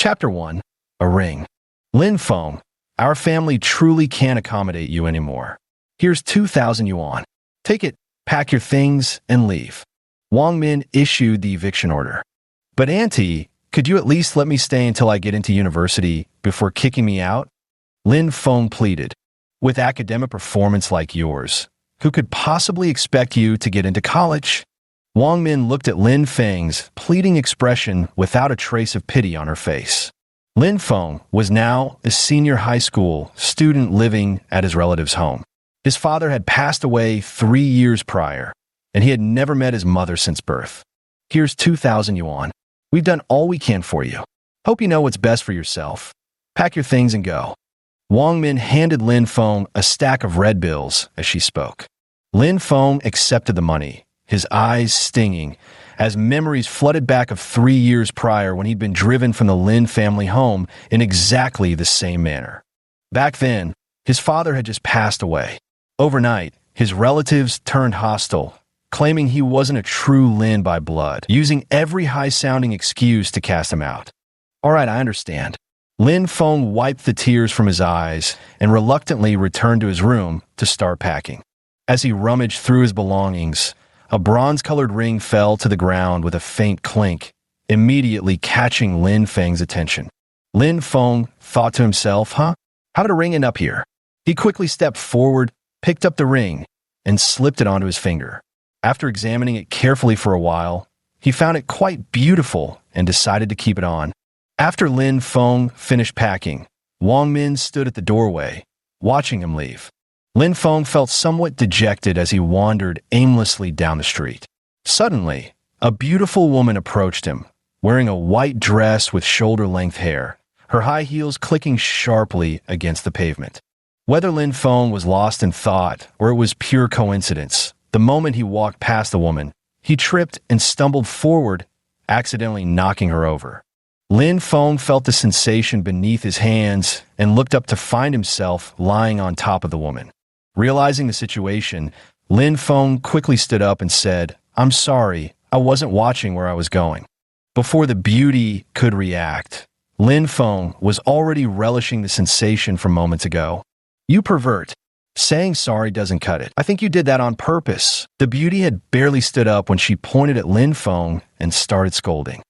Chapter 1. A Ring. Lin Feng, our family truly can't accommodate you anymore. Here's 2,000 yuan. Take it, pack your things, and leave. Wang Min issued the eviction order. But auntie, could you at least let me stay until I get into university before kicking me out? Lin Feng pleaded. With academic performance like yours, who could possibly expect you to get into college? Wang Min looked at Lin Feng's pleading expression without a trace of pity on her face. Lin Feng was now a senior high school student living at his relative's home. His father had passed away 3 years prior, and he had never met his mother since birth. Here's 2,000 yuan. We've done all we can for you. Hope you know what's best for yourself. Pack your things and go. Wang Min handed Lin Feng a stack of red bills as she spoke. Lin Feng accepted the money, his eyes stinging, as memories flooded back of 3 years prior when he'd been driven from the Lin family home in exactly the same manner. Back then, his father had just passed away. Overnight, his relatives turned hostile, claiming he wasn't a true Lin by blood, using every high-sounding excuse to cast him out. All right, I understand. Lin Feng wiped the tears from his eyes and reluctantly returned to his room to start packing. As he rummaged through his belongings, a bronze-colored ring fell to the ground with a faint clink, immediately catching Lin Feng's attention. Lin Feng thought to himself, How did a ring end up here? He quickly stepped forward, picked up the ring, and slipped it onto his finger. After examining it carefully for a while, he found it quite beautiful and decided to keep it on. After Lin Feng finished packing, Wang Min stood at the doorway, watching him leave. Lin Feng felt somewhat dejected as he wandered aimlessly down the street. Suddenly, a beautiful woman approached him, wearing a white dress with shoulder-length hair, her high heels clicking sharply against the pavement. Whether Lin Feng was lost in thought or it was pure coincidence, the moment he walked past the woman, he tripped and stumbled forward, accidentally knocking her over. Lin Feng felt the sensation beneath his hands and looked up to find himself lying on top of the woman. Realizing the situation, Lin Feng quickly stood up and said, I'm sorry, I wasn't watching where I was going. Before the beauty could react, Lin Feng was already relishing the sensation from moments ago. You pervert. Saying sorry doesn't cut it. I think you did that on purpose. The beauty had barely stood up when she pointed at Lin Feng and started scolding.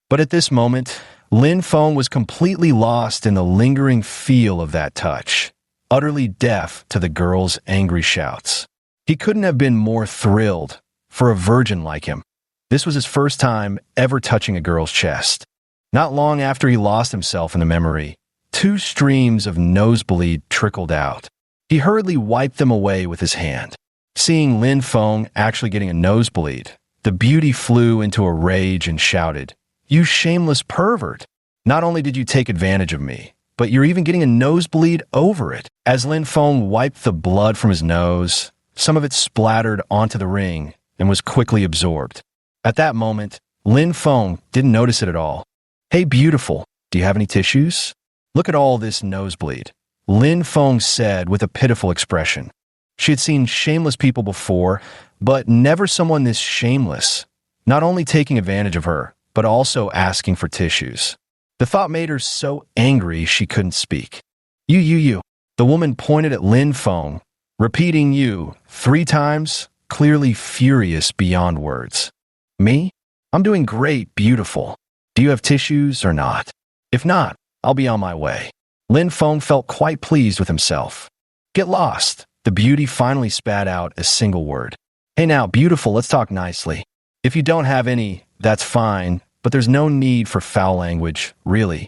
But at this moment, Lin Feng was completely lost in the lingering feel of that touch, utterly deaf to the girl's angry shouts. He couldn't have been more thrilled for a virgin like him. This was his first time ever touching a girl's chest. Not long after he lost himself in the memory, 2 streams of nosebleed trickled out. He hurriedly wiped them away with his hand. Seeing Lin Feng actually getting a nosebleed, the beauty flew into a rage and shouted, You shameless pervert! Not only did you take advantage of me, but you're even getting a nosebleed over it. As Lin Feng wiped the blood from his nose, some of it splattered onto the ring and was quickly absorbed. At that moment, Lin Feng didn't notice it at all. Hey, beautiful, do you have any tissues? Look at all this nosebleed, Lin Feng said with a pitiful expression. She had seen shameless people before, but never someone this shameless, not only taking advantage of her, but also asking for tissues. The thought made her so angry she couldn't speak. You. The woman pointed at Lin Feng, repeating you 3 times, clearly furious beyond words. Me? I'm doing great, beautiful. Do you have tissues or not? If not, I'll be on my way. Lin Feng felt quite pleased with himself. Get lost. The beauty finally spat out a single word. Hey now, beautiful, let's talk nicely. If you don't have any, that's fine, but there's no need for foul language, really.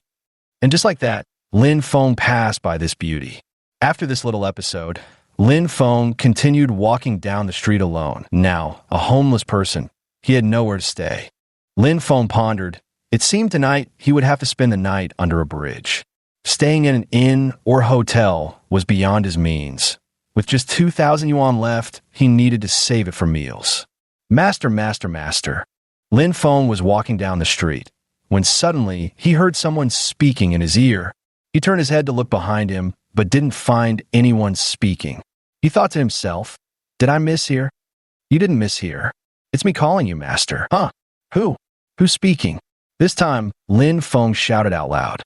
And just like that, Lin Feng passed by this beauty. After this little episode, Lin Feng continued walking down the street alone. Now, a homeless person, he had nowhere to stay. Lin Feng pondered. It seemed tonight he would have to spend the night under a bridge. Staying in an inn or hotel was beyond his means. With just 2,000 yuan left, he needed to save it for meals. Master. Lin Feng was walking down the street, when suddenly he heard someone speaking in his ear. He turned his head to look behind him, but didn't find anyone speaking. He thought to himself, Did I miss here? You didn't miss here. It's me calling you, master. Huh? Who? Who's speaking? This time, Lin Feng shouted out loud.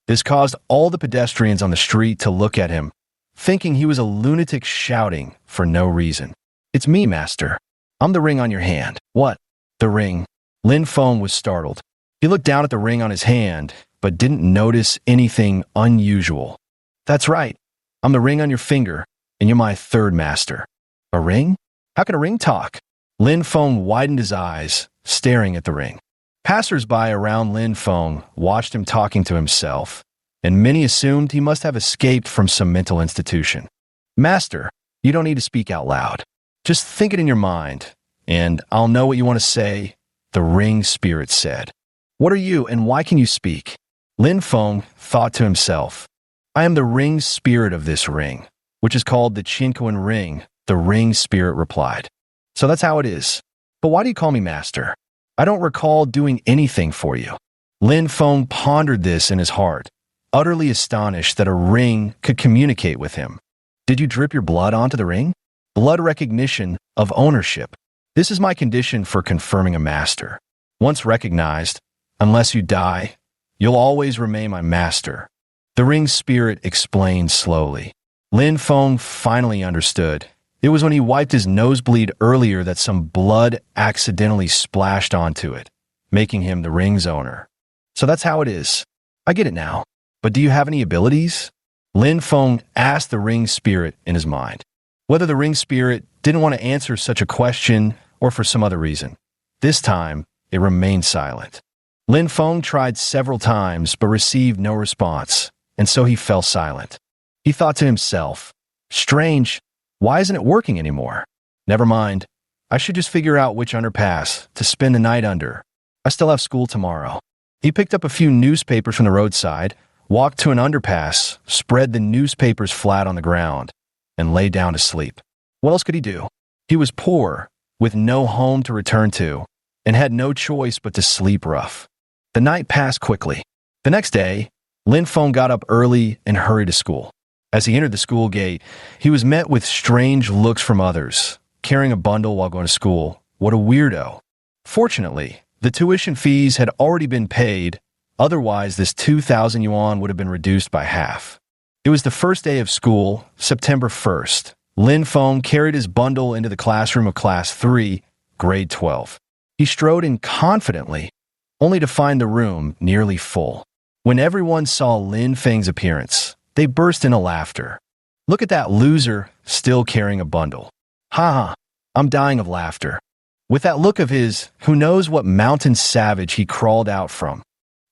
This caused all the pedestrians on the street to look at him, thinking he was a lunatic shouting for no reason. It's me, master. I'm the ring on your hand. What? The ring? Lin Feng was startled. He looked down at the ring on his hand, but didn't notice anything unusual. That's right. I'm the ring on your finger, and you're my third master. A ring? How can a ring talk? Lin Feng widened his eyes, staring at the ring. Passers-by around Lin Feng watched him talking to himself, and many assumed he must have escaped from some mental institution. Master, you don't need to speak out loud. Just think it in your mind, and I'll know what you want to say, the ring spirit said. What are you, and why can you speak? Lin Feng thought to himself, I am the ring spirit of this ring, which is called the Qinquan ring, the ring spirit replied. So that's how it is. But why do you call me master? I don't recall doing anything for you. Lin Feng pondered this in his heart, utterly astonished that a ring could communicate with him. Did you drip your blood onto the ring? Blood recognition of ownership. This is my condition for confirming a master. Once recognized, unless you die, you'll always remain my master. The ring spirit explained slowly. Lin Feng finally understood. It was when he wiped his nosebleed earlier that some blood accidentally splashed onto it, making him the ring's owner. So that's how it is. I get it now. But do you have any abilities? Lin Feng asked the ring spirit in his mind. Whether the ring spirit didn't want to answer such a question or for some other reason. This time, it remained silent. Lin Feng tried several times but received no response, and so he fell silent. He thought to himself, strange, why isn't it working anymore? Never mind, I should just figure out which underpass to spend the night under. I still have school tomorrow. He picked up a few newspapers from the roadside, walked to an underpass, spread the newspapers flat on the ground, and lay down to sleep. What else could he do? He was poor, with no home to return to, and had no choice but to sleep rough. The night passed quickly. The next day, Lin Feng got up early and hurried to school. As he entered the school gate, he was met with strange looks from others, carrying a bundle while going to school. What a weirdo. Fortunately, the tuition fees had already been paid, otherwise this 2,000 yuan would have been reduced by half. It was the first day of school, September 1st. Lin Feng carried his bundle into the classroom of Class 3, Grade 12. He strode in confidently, only to find the room nearly full. When everyone saw Lin Feng's appearance, they burst into laughter. Look at that loser still carrying a bundle. Ha ha, I'm dying of laughter. With that look of his, who knows what mountain savage he crawled out from.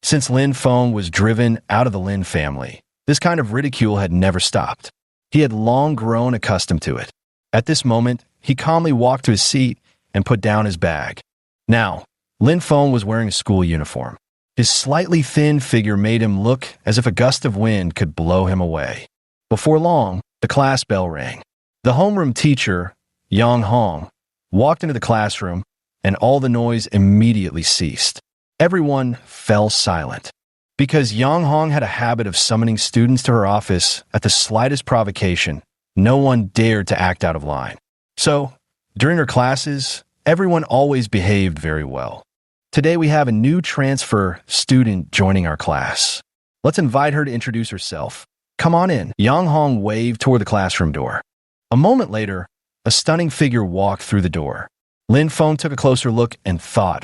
Since Lin Feng was driven out of the Lin family, this kind of ridicule had never stopped. He had long grown accustomed to it. At this moment, he calmly walked to his seat and put down his bag. Now, Lin Feng was wearing a school uniform. His slightly thin figure made him look as if a gust of wind could blow him away. Before long, the class bell rang. The homeroom teacher, Yang Hong, walked into the classroom, and all the noise immediately ceased. Everyone fell silent. Because Yang Hong had a habit of summoning students to her office at the slightest provocation, no one dared to act out of line. So, during her classes, everyone always behaved very well. Today we have a new transfer student joining our class. Let's invite her to introduce herself. Come on in. Yang Hong waved toward the classroom door. A moment later, a stunning figure walked through the door. Lin Feng took a closer look and thought,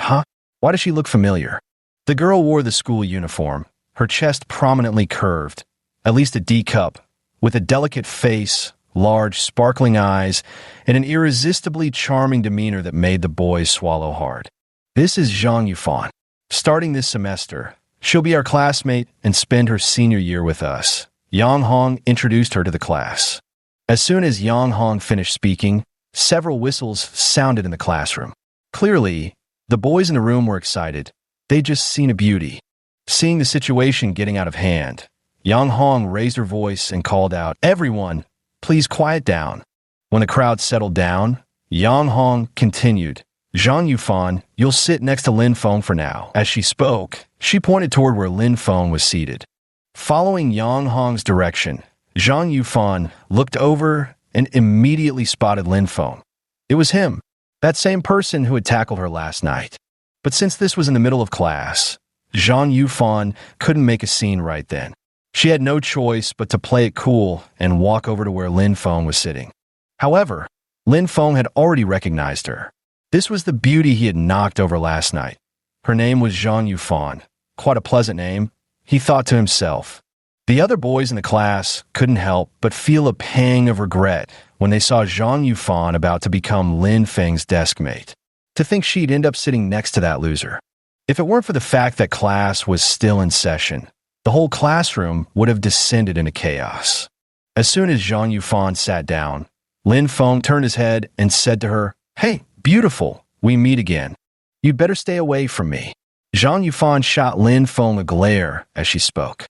why does she look familiar? The girl wore the school uniform, her chest prominently curved, at least a D cup, with a delicate face, large, sparkling eyes, and an irresistibly charming demeanor that made the boys swallow hard. This is Zhang Yufan. Starting this semester, she'll be our classmate and spend her senior year with us. Yang Hong introduced her to the class. As soon as Yang Hong finished speaking, several whistles sounded in the classroom. Clearly, the boys in the room were excited. They'd just seen a beauty. Seeing the situation getting out of hand, Yang Hong raised her voice and called out, "Everyone, please quiet down." When the crowd settled down, Yang Hong continued, "Zhang Yufan, you'll sit next to Lin Feng for now." As she spoke, she pointed toward where Lin Feng was seated. Following Yang Hong's direction, Zhang Yufan looked over and immediately spotted Lin Feng. It was him, that same person who had tackled her last night. But since this was in the middle of class, Zhang Yufan couldn't make a scene right then. She had no choice but to play it cool and walk over to where Lin Feng was sitting. However, Lin Feng had already recognized her. This was the beauty he had knocked over last night. Her name was Zhang Yufan. Quite a pleasant name, he thought to himself. The other boys in the class couldn't help but feel a pang of regret when they saw Zhang Yufan about to become Lin Feng's desk mate. To think she'd end up sitting next to that loser. If it weren't for the fact that class was still in session, the whole classroom would have descended into chaos. As soon as Zhang Yufan sat down, Lin Feng turned his head and said to her, "Hey, beautiful, we meet again. You'd better stay away from me." Zhang Yufan shot Lin Feng a glare as she spoke.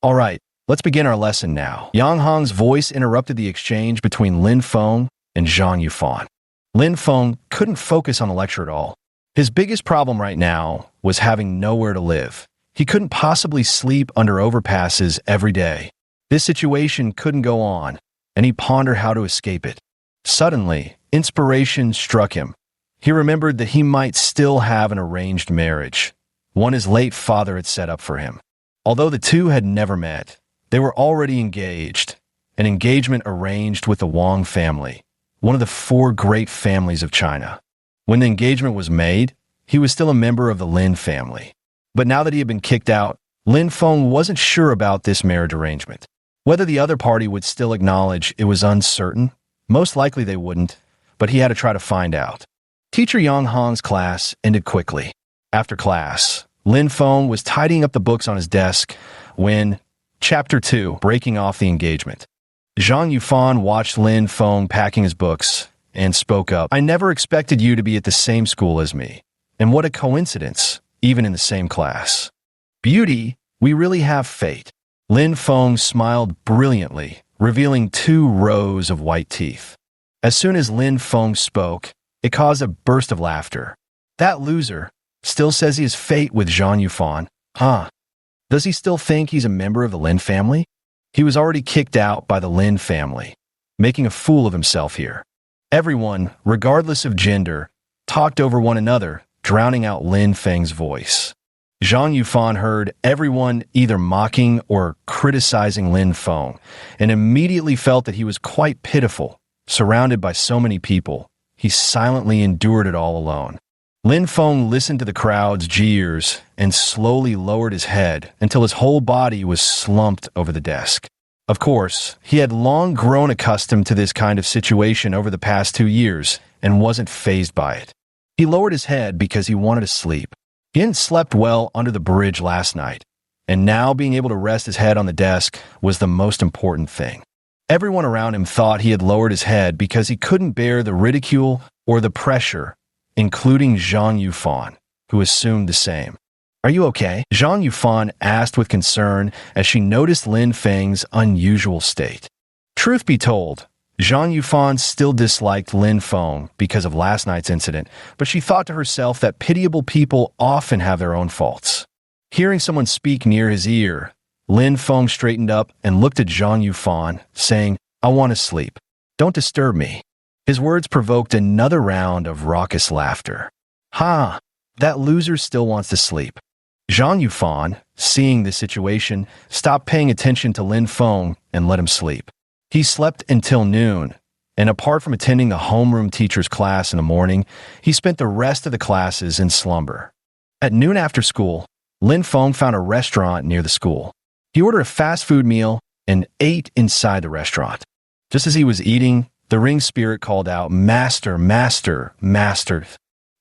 "All right, let's begin our lesson now." Yang Hong's voice interrupted the exchange between Lin Feng and Zhang Yufan. Lin Feng couldn't focus on the lecture at all. His biggest problem right now was having nowhere to live. He couldn't possibly sleep under overpasses every day. This situation couldn't go on, and he pondered how to escape it. Suddenly, inspiration struck him. He remembered that he might still have an arranged marriage, one his late father had set up for him. Although the two had never met, they were already engaged, an engagement arranged with the Wang family, one of the four great families of China. When the engagement was made, he was still a member of the Lin family. But now that he had been kicked out, Lin Feng wasn't sure about this marriage arrangement. Whether the other party would still acknowledge it was uncertain, most likely they wouldn't, but he had to try to find out. Teacher Yang Hong's class ended quickly. After class, Lin Feng was tidying up the books on his desk when, Chapter 2, Breaking Off the Engagement. Zhang Yufan watched Lin Feng packing his books and spoke up. "I never expected you to be at the same school as me. And what a coincidence, even in the same class. Beauty, we really have fate." Lin Feng smiled brilliantly, revealing 2 rows of white teeth. As soon as Lin Feng spoke, it caused a burst of laughter. "That loser still says he has fate with Zhang Yufan, huh? Does he still think he's a member of the Lin family? He was already kicked out by the Lin family, making a fool of himself here." Everyone, regardless of gender, talked over one another, drowning out Lin Feng's voice. Zhang Yufan heard everyone either mocking or criticizing Lin Feng, and immediately felt that he was quite pitiful, surrounded by so many people. He silently endured it all alone. Lin Feng listened to the crowd's jeers and slowly lowered his head until his whole body was slumped over the desk. Of course, he had long grown accustomed to this kind of situation over the past 2 years and wasn't fazed by it. He lowered his head because he wanted to sleep. He hadn't slept well under the bridge last night, and now being able to rest his head on the desk was the most important thing. Everyone around him thought he had lowered his head because he couldn't bear the ridicule or the pressure, including Zhang Yufan, who assumed the same. "Are you okay?" Zhang Yufan asked with concern as she noticed Lin Feng's unusual state. Truth be told, Zhang Yufan still disliked Lin Feng because of last night's incident, but she thought to herself that pitiable people often have their own faults. Hearing someone speak near his ear, Lin Feng straightened up and looked at Zhang Yufan, saying, "I want to sleep. Don't disturb me." His words provoked another round of raucous laughter. "Ha! That loser still wants to sleep." Zhang Yufan, seeing the situation, stopped paying attention to Lin Feng and let him sleep. He slept until noon, and apart from attending the homeroom teacher's class in the morning, he spent the rest of the classes in slumber. At noon after school, Lin Feng found a restaurant near the school. He ordered a fast food meal and ate inside the restaurant. Just as he was eating, the ring spirit called out, "Master, master, master.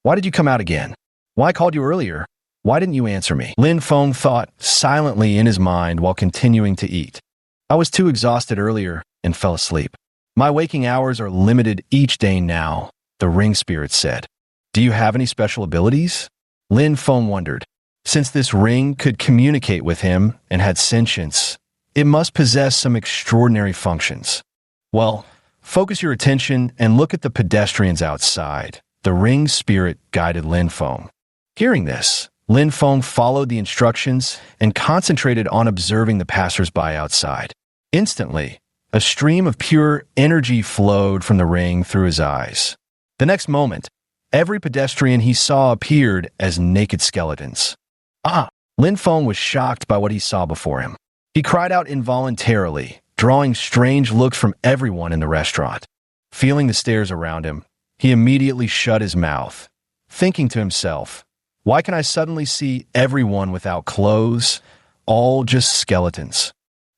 Why did you come out again? Why I called you earlier? Why didn't you answer me?" Lin Feng thought silently in his mind while continuing to eat. "I was too exhausted earlier and fell asleep. My waking hours are limited each day now," the ring spirit said. "Do you have any special abilities?" Lin Feng wondered. Since this ring could communicate with him and had sentience, it must possess some extraordinary functions. "Well, focus your attention and look at the pedestrians outside," the ring spirit guided Lin Feng. Hearing this, Lin Feng followed the instructions and concentrated on observing the passers-by outside. Instantly, a stream of pure energy flowed from the ring through his eyes. The next moment, every pedestrian he saw appeared as naked skeletons. "Ah!" Lin Feng was shocked by what he saw before him. He cried out involuntarily, drawing strange looks from everyone in the restaurant. Feeling the stares around him, he immediately shut his mouth, thinking to himself, why can I suddenly see everyone without clothes, all just skeletons?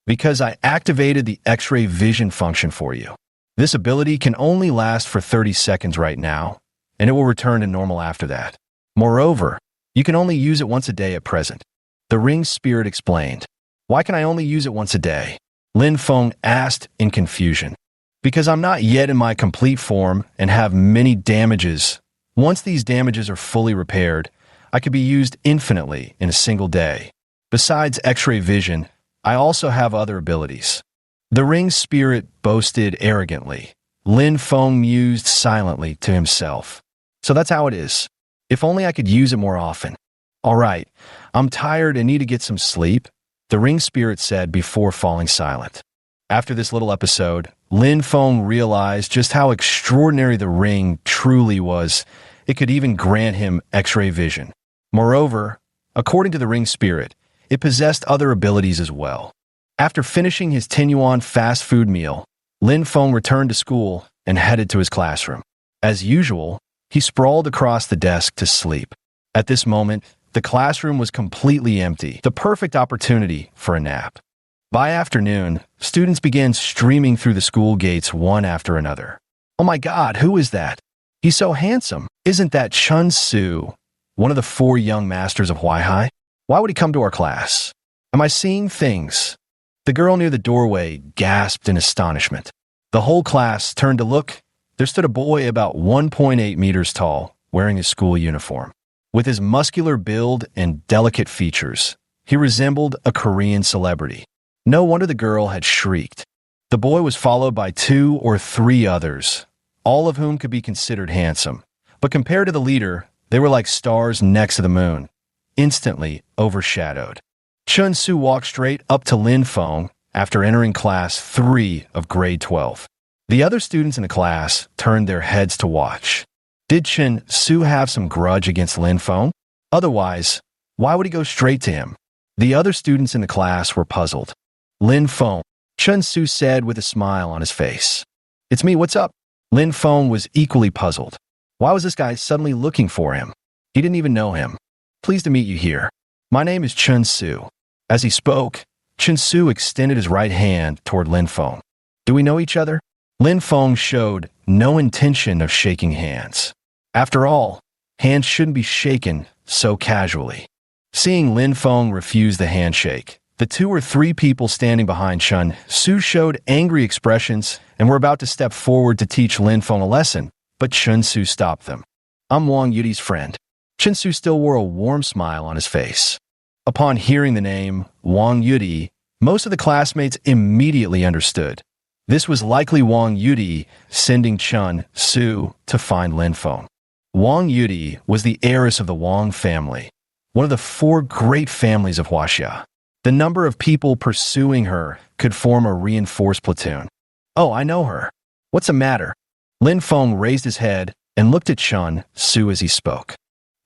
Because I activated the X-ray vision function for you. This ability can only last for 30 seconds right now, and it will return to normal after that. Moreover, you can only use it once a day at present. The ring spirit explained. Why can I only use it once a day? Lin Feng asked in confusion. Because I'm not yet in my complete form and have many damages. Once these damages are fully repaired, I could be used infinitely in a single day. Besides X-ray vision, I also have other abilities. The ring spirit boasted arrogantly. Lin Feng mused silently to himself. So that's how it is. If only I could use it more often. All right, I'm tired and need to get some sleep, the ring spirit said before falling silent. After this little episode, Lin Feng realized just how extraordinary the ring truly was. It could even grant him X-ray vision. Moreover, according to the ring spirit, it possessed other abilities as well. After finishing his 10 yuan fast food meal, Lin Feng returned to school and headed to his classroom. As usual, he sprawled across the desk to sleep. At this moment, the classroom was completely empty, the perfect opportunity for a nap. By afternoon, students began streaming through the school gates one after another. Oh my God, who is that? He's so handsome. Isn't that Chun Su, one of the 4 young masters of Huaihai? Why would he come to our class? Am I seeing things? The girl near the doorway gasped in astonishment. The whole class turned to look. There stood a boy about 1.8 meters tall, wearing his school uniform. With his muscular build and delicate features, he resembled a Korean celebrity. No wonder the girl had shrieked. The boy was followed by 2 or 3 others, all of whom could be considered handsome. But compared to the leader, they were like stars next to the moon, instantly overshadowed. Chun Su walked straight up to Lin Feng after entering class 3 of grade 12. The other students in the class turned their heads to watch. Did Chun Su have some grudge against Lin Feng? Otherwise, why would he go straight to him? The other students in the class were puzzled. Lin Feng, Chun Su said with a smile on his face. It's me, what's up? Lin Feng was equally puzzled. Why was this guy suddenly looking for him? He didn't even know him. Pleased to meet you here. My name is Chun Su. As he spoke, Chun Su extended his right hand toward Lin Feng. Do we know each other? Lin Feng showed no intention of shaking hands. After all, hands shouldn't be shaken so casually. Seeing Lin Feng refuse the handshake, the 2 or 3 people standing behind Chun Su showed angry expressions and were about to step forward to teach Lin Feng a lesson, but Chun Su stopped them. I'm Wang Yudi's friend. Chun Su still wore a warm smile on his face. Upon hearing the name Wang Yudi, most of the classmates immediately understood. This was likely Wang Yudi sending Chun Su to find Lin Feng. Wang Yudi was the heiress of the Wang family, one of the 4 great families of Huaxia. The number of people pursuing her could form a reinforced platoon. Oh, I know her. What's the matter? Lin Feng raised his head and looked at Chun Su as he spoke.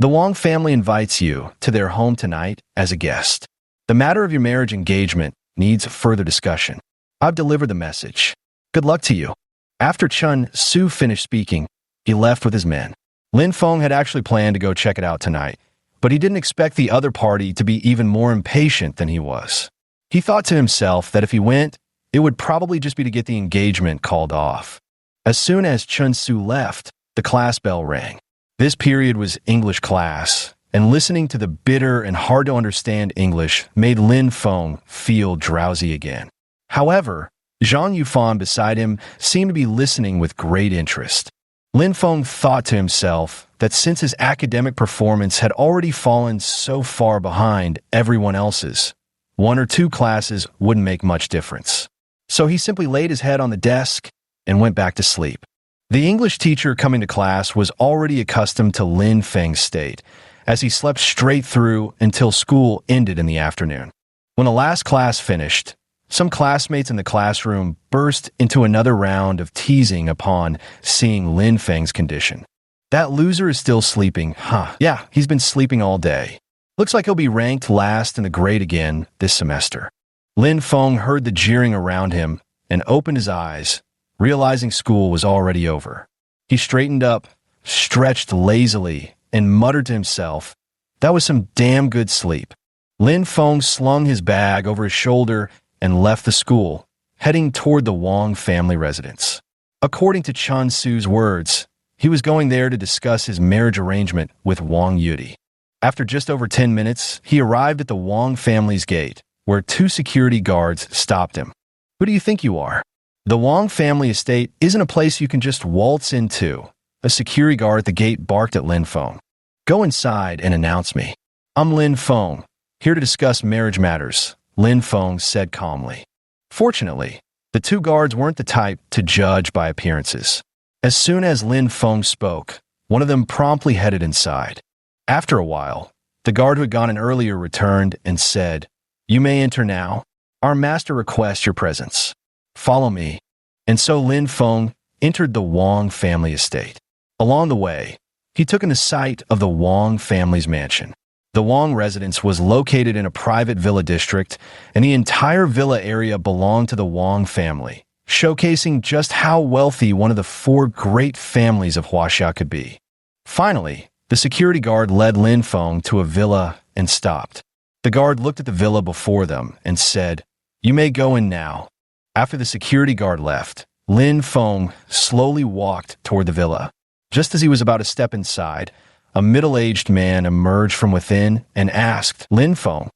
The Wang family invites you to their home tonight as a guest. The matter of your marriage engagement needs further discussion. I've delivered the message. Good luck to you. After Chun Su finished speaking, he left with his men. Lin Feng had actually planned to go check it out tonight, but he didn't expect the other party to be even more impatient than he was. He thought to himself that if he went, it would probably just be to get the engagement called off. As soon as Chun Su left, the class bell rang. This period was English class, and listening to the bitter and hard-to-understand English made Lin Feng feel drowsy again. However, Zhang Yufan beside him seemed to be listening with great interest. Lin Feng thought to himself that since his academic performance had already fallen so far behind everyone else's, 1 or 2 classes wouldn't make much difference. So he simply laid his head on the desk and went back to sleep. The English teacher coming to class was already accustomed to Lin Feng's state, as he slept straight through until school ended in the afternoon. When the last class finished, some classmates in the classroom burst into another round of teasing upon seeing Lin Feng's condition. That loser is still sleeping, huh? Yeah, he's been sleeping all day. Looks like he'll be ranked last in the grade again this semester. Lin Feng heard the jeering around him and opened his eyes, realizing school was already over. He straightened up, stretched lazily, and muttered to himself, "That was some damn good sleep." Lin Feng slung his bag over his shoulder and left the school, heading toward the Wang family residence. According to Chun Su's words, he was going there to discuss his marriage arrangement with Wang Yudi. After just over 10 minutes, he arrived at the Wang family's gate, where 2 security guards stopped him. "Who do you think you are?" "The Wang family estate isn't a place you can just waltz into," a security guard at the gate barked at Lin Feng. "Go inside and announce me." "I'm Lin Feng, here to discuss marriage matters," Lin Feng said calmly. Fortunately, the 2 guards weren't the type to judge by appearances. As soon as Lin Feng spoke, one of them promptly headed inside. After a while, the guard who had gone in earlier returned and said, "You may enter now. Our master requests your presence. Follow me." And so Lin Feng entered the Wang family estate. Along the way, he took in the sight of the Wang family's mansion. The Wang residence was located in a private villa district, and the entire villa area belonged to the Wang family, showcasing just how wealthy one of the 4 great families of Huaxia could be. Finally, the security guard led Lin Feng to a villa and stopped. The guard looked at the villa before them and said, "You may go in now." After the security guard left, Lin Feng slowly walked toward the villa. Just as he was about to step inside, a middle-aged man emerged from within and asked Lin Feng,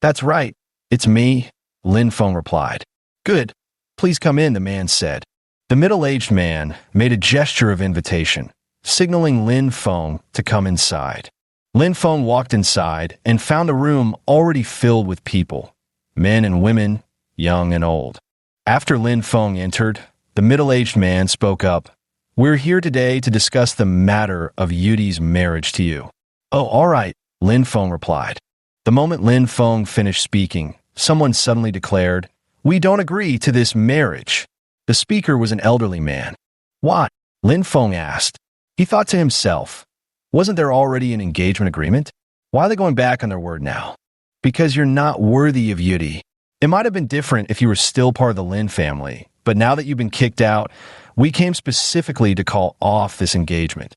"That's right, it's me," Lin Feng replied. "Good, please come in," the man said. The middle-aged man made a gesture of invitation, signaling Lin Feng to come inside. Lin Feng walked inside and found the room already filled with people, men and women, young and old. After Lin Feng entered, the middle-aged man spoke up. "We're here today to discuss the matter of Yudi's marriage to you." "Oh, all right," Lin Feng replied. The moment Lin Feng finished speaking, someone suddenly declared, "We don't agree to this marriage." The speaker was an elderly man. "What?" Lin Feng asked. He thought to himself, wasn't there already an engagement agreement? Why are they going back on their word now? "Because you're not worthy of Yudi. It might have been different if you were still part of the Lin family, but now that you've been kicked out, we came specifically to call off this engagement."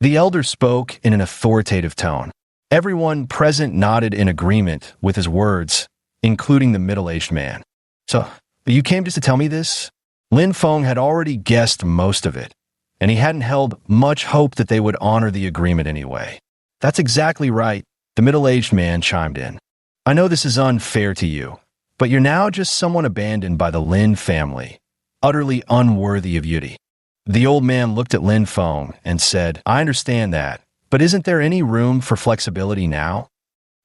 The elder spoke in an authoritative tone. Everyone present nodded in agreement with his words, including the middle-aged man. "So, you came just to tell me this?" Lin Feng had already guessed most of it, and he hadn't held much hope that they would honor the agreement anyway. "That's exactly right," the middle-aged man chimed in. "I know this is unfair to you, but you're now just someone abandoned by the Lin family, utterly unworthy of Yudi." The old man looked at Lin Feng and said, "I understand that, but isn't there any room for flexibility now?"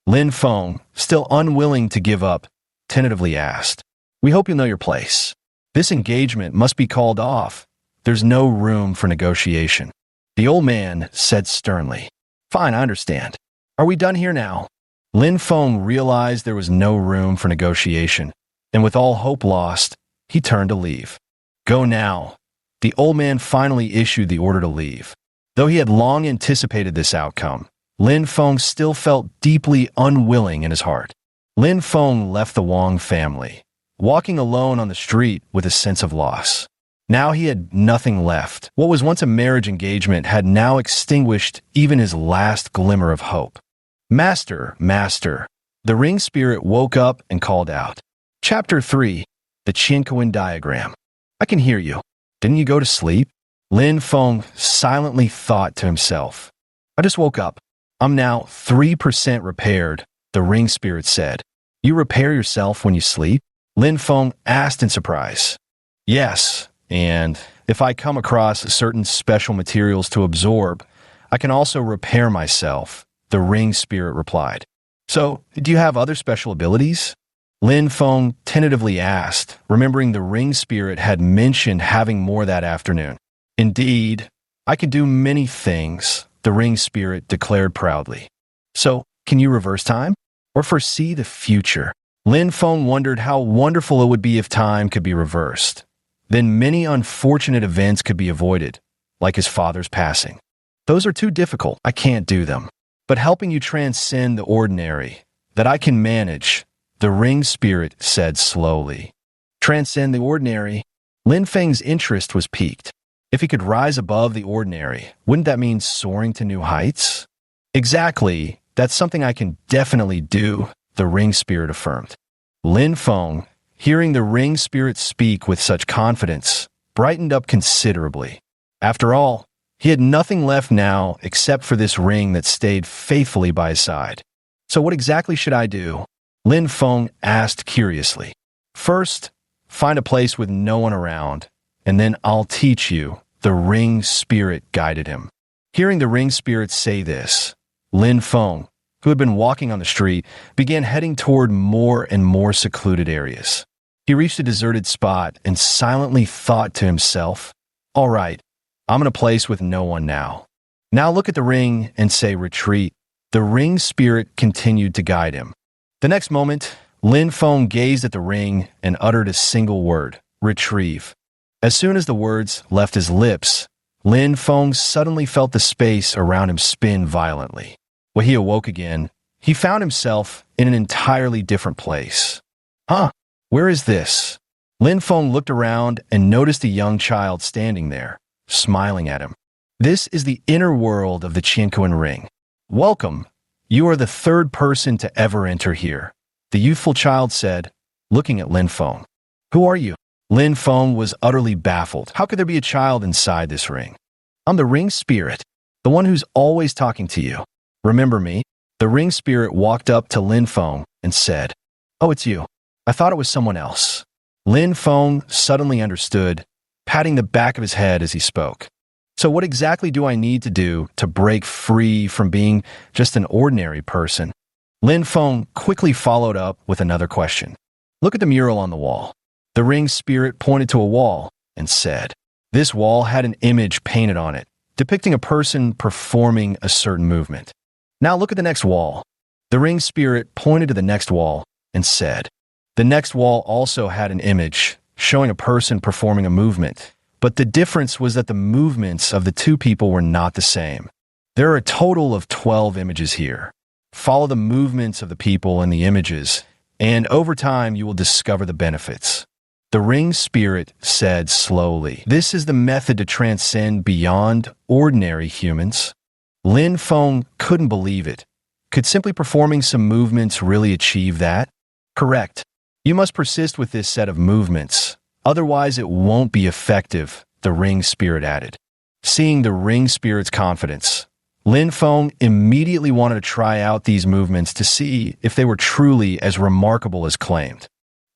Lin Feng, still unwilling to give up, tentatively asked, "We hope you'll know your place. This engagement must be called off. There's no room for negotiation." The old man said sternly, "Fine, I understand. Are we done here now?" Lin Feng realized there was no room for negotiation, and with all hope lost, he turned to leave. "Go now." The old man finally issued the order to leave. Though he had long anticipated this outcome, Lin Feng still felt deeply unwilling in his heart. Lin Feng left the Wang family, walking alone on the street with a sense of loss. Now he had nothing left. What was once a marriage engagement had now extinguished even his last glimmer of hope. "Master, master." The ring spirit woke up and called out. Chapter 3. The Chinkoan Diagram. "I can hear you. Didn't you go to sleep?" Lin Feng silently thought to himself. "I just woke up. I'm now 3% repaired," the ring spirit said. "You repair yourself when you sleep?" Lin Feng asked in surprise. "Yes, and if I come across certain special materials to absorb, I can also repair myself," the ring spirit replied. "So, do you have other special abilities?" Lin Feng tentatively asked, remembering the ring spirit had mentioned having more that afternoon. "Indeed, I can do many things," the ring spirit declared proudly. "So, can you reverse time? Or foresee the future?" Lin Feng wondered how wonderful it would be if time could be reversed. Then many unfortunate events could be avoided, like his father's passing. "Those are too difficult. I can't do them." but helping you transcend the ordinary, that I can manage, the ring spirit said slowly. Transcend the ordinary? Lin Feng's interest was piqued. If he could rise above the ordinary, wouldn't that mean soaring to new heights? Exactly. That's something I can definitely do, the ring spirit affirmed. Lin Feng, hearing the ring spirit speak with such confidence, brightened up considerably. After all, he had nothing left now except for this ring that stayed faithfully by his side. So what exactly should I do? Lin Feng asked curiously. First, find a place with no one around, and then I'll teach you, the ring spirit guided him. Hearing the ring spirit say this, Lin Feng, who had been walking on the street, began heading toward more and more secluded areas. He reached a deserted spot and silently thought to himself, all right, I'm in a place with no one now. Now look at the ring and say retreat. The ring spirit continued to guide him. The next moment, Lin Feng gazed at the ring and uttered a single word, retrieve. As soon as the words left his lips, Lin Feng suddenly felt the space around him spin violently. When he awoke again, he found himself in an entirely different place. Huh? Where is this? Lin Feng looked around and noticed a young child standing there, smiling at him. This is the inner world of the Qianquan Ring. Welcome. You are the third person to ever enter here, the youthful child said, looking at Lin Feng. Who are you? Lin Feng was utterly baffled. How could there be a child inside this ring? I'm the ring spirit, the one who's always talking to you. Remember me? The ring spirit walked up to Lin Feng and said, Oh, it's you. I thought it was someone else. Lin Feng suddenly understood, patting the back of his head as he spoke. So what exactly do I need to do to break free from being just an ordinary person? Lin Feng quickly followed up with another question. Look at the mural on the wall. The ring spirit pointed to a wall and said, This wall had an image painted on it, depicting a person performing a certain movement. Now look at the next wall. The ring spirit pointed to the next wall and said, The next wall also had an image showing a person performing a movement, but the difference was that the movements of the two people were not the same. There are a total of 12 images here. Follow the movements of the people in the images, and over time you will discover the benefits. The ring spirit said slowly, This is the method to transcend beyond ordinary humans. Lin Feng couldn't believe it. Could simply performing some movements really achieve that? Correct. You must persist with this set of movements. Otherwise, it won't be effective, the ring spirit added. Seeing the ring spirit's confidence, Lin Feng immediately wanted to try out these movements to see if they were truly as remarkable as claimed.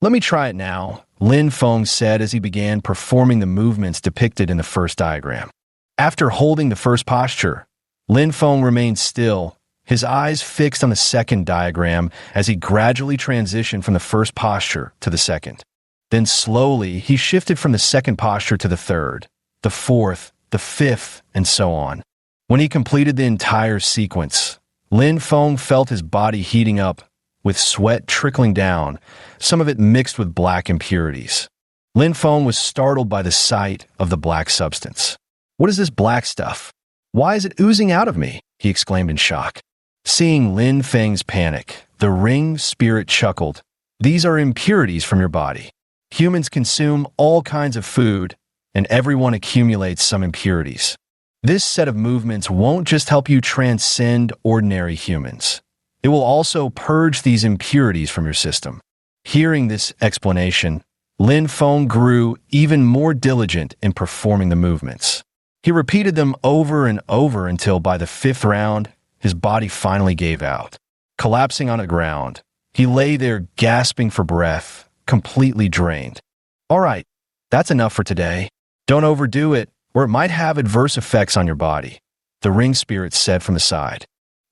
Let me try it now, Lin Feng said as he began performing the movements depicted in the first diagram. After holding the first posture, Lin Feng remained still, his eyes fixed on the second diagram as he gradually transitioned from the first posture to the second. Then slowly, he shifted from the second posture to the third, the fourth, the fifth, and so on. When he completed the entire sequence, Lin Feng felt his body heating up, with sweat trickling down, some of it mixed with black impurities. Lin Feng was startled by the sight of the black substance. What is this black stuff? Why is it oozing out of me? He exclaimed in shock. Seeing Lin Feng's panic, the ring spirit chuckled. These are impurities from your body. Humans consume all kinds of food, and everyone accumulates some impurities. This set of movements won't just help you transcend ordinary humans. It will also purge these impurities from your system. Hearing this explanation, Lin Feng grew even more diligent in performing the movements. He repeated them over and over until by the fifth round, his body finally gave out. Collapsing on the ground, he lay there gasping for breath, completely drained. All right, that's enough for today. Don't overdo it, or it might have adverse effects on your body, the ring spirit said from the side.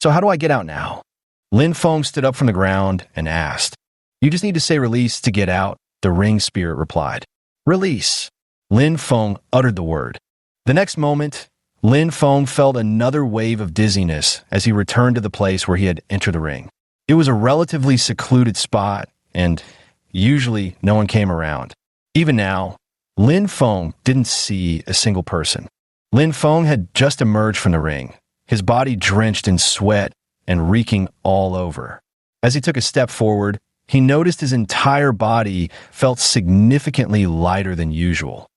So how do I get out now? Lin Feng stood up from the ground and asked. You just need to say release to get out, the ring spirit replied. Release. Lin Feng uttered the word. The next moment, Lin Feng felt another wave of dizziness as he returned to the place where he had entered the ring. It was a relatively secluded spot, and usually no one came around. Even now, Lin Feng didn't see a single person. Lin Feng had just emerged from the ring, his body drenched in sweat and reeking all over. As he took a step forward, he noticed his entire body felt significantly lighter than usual.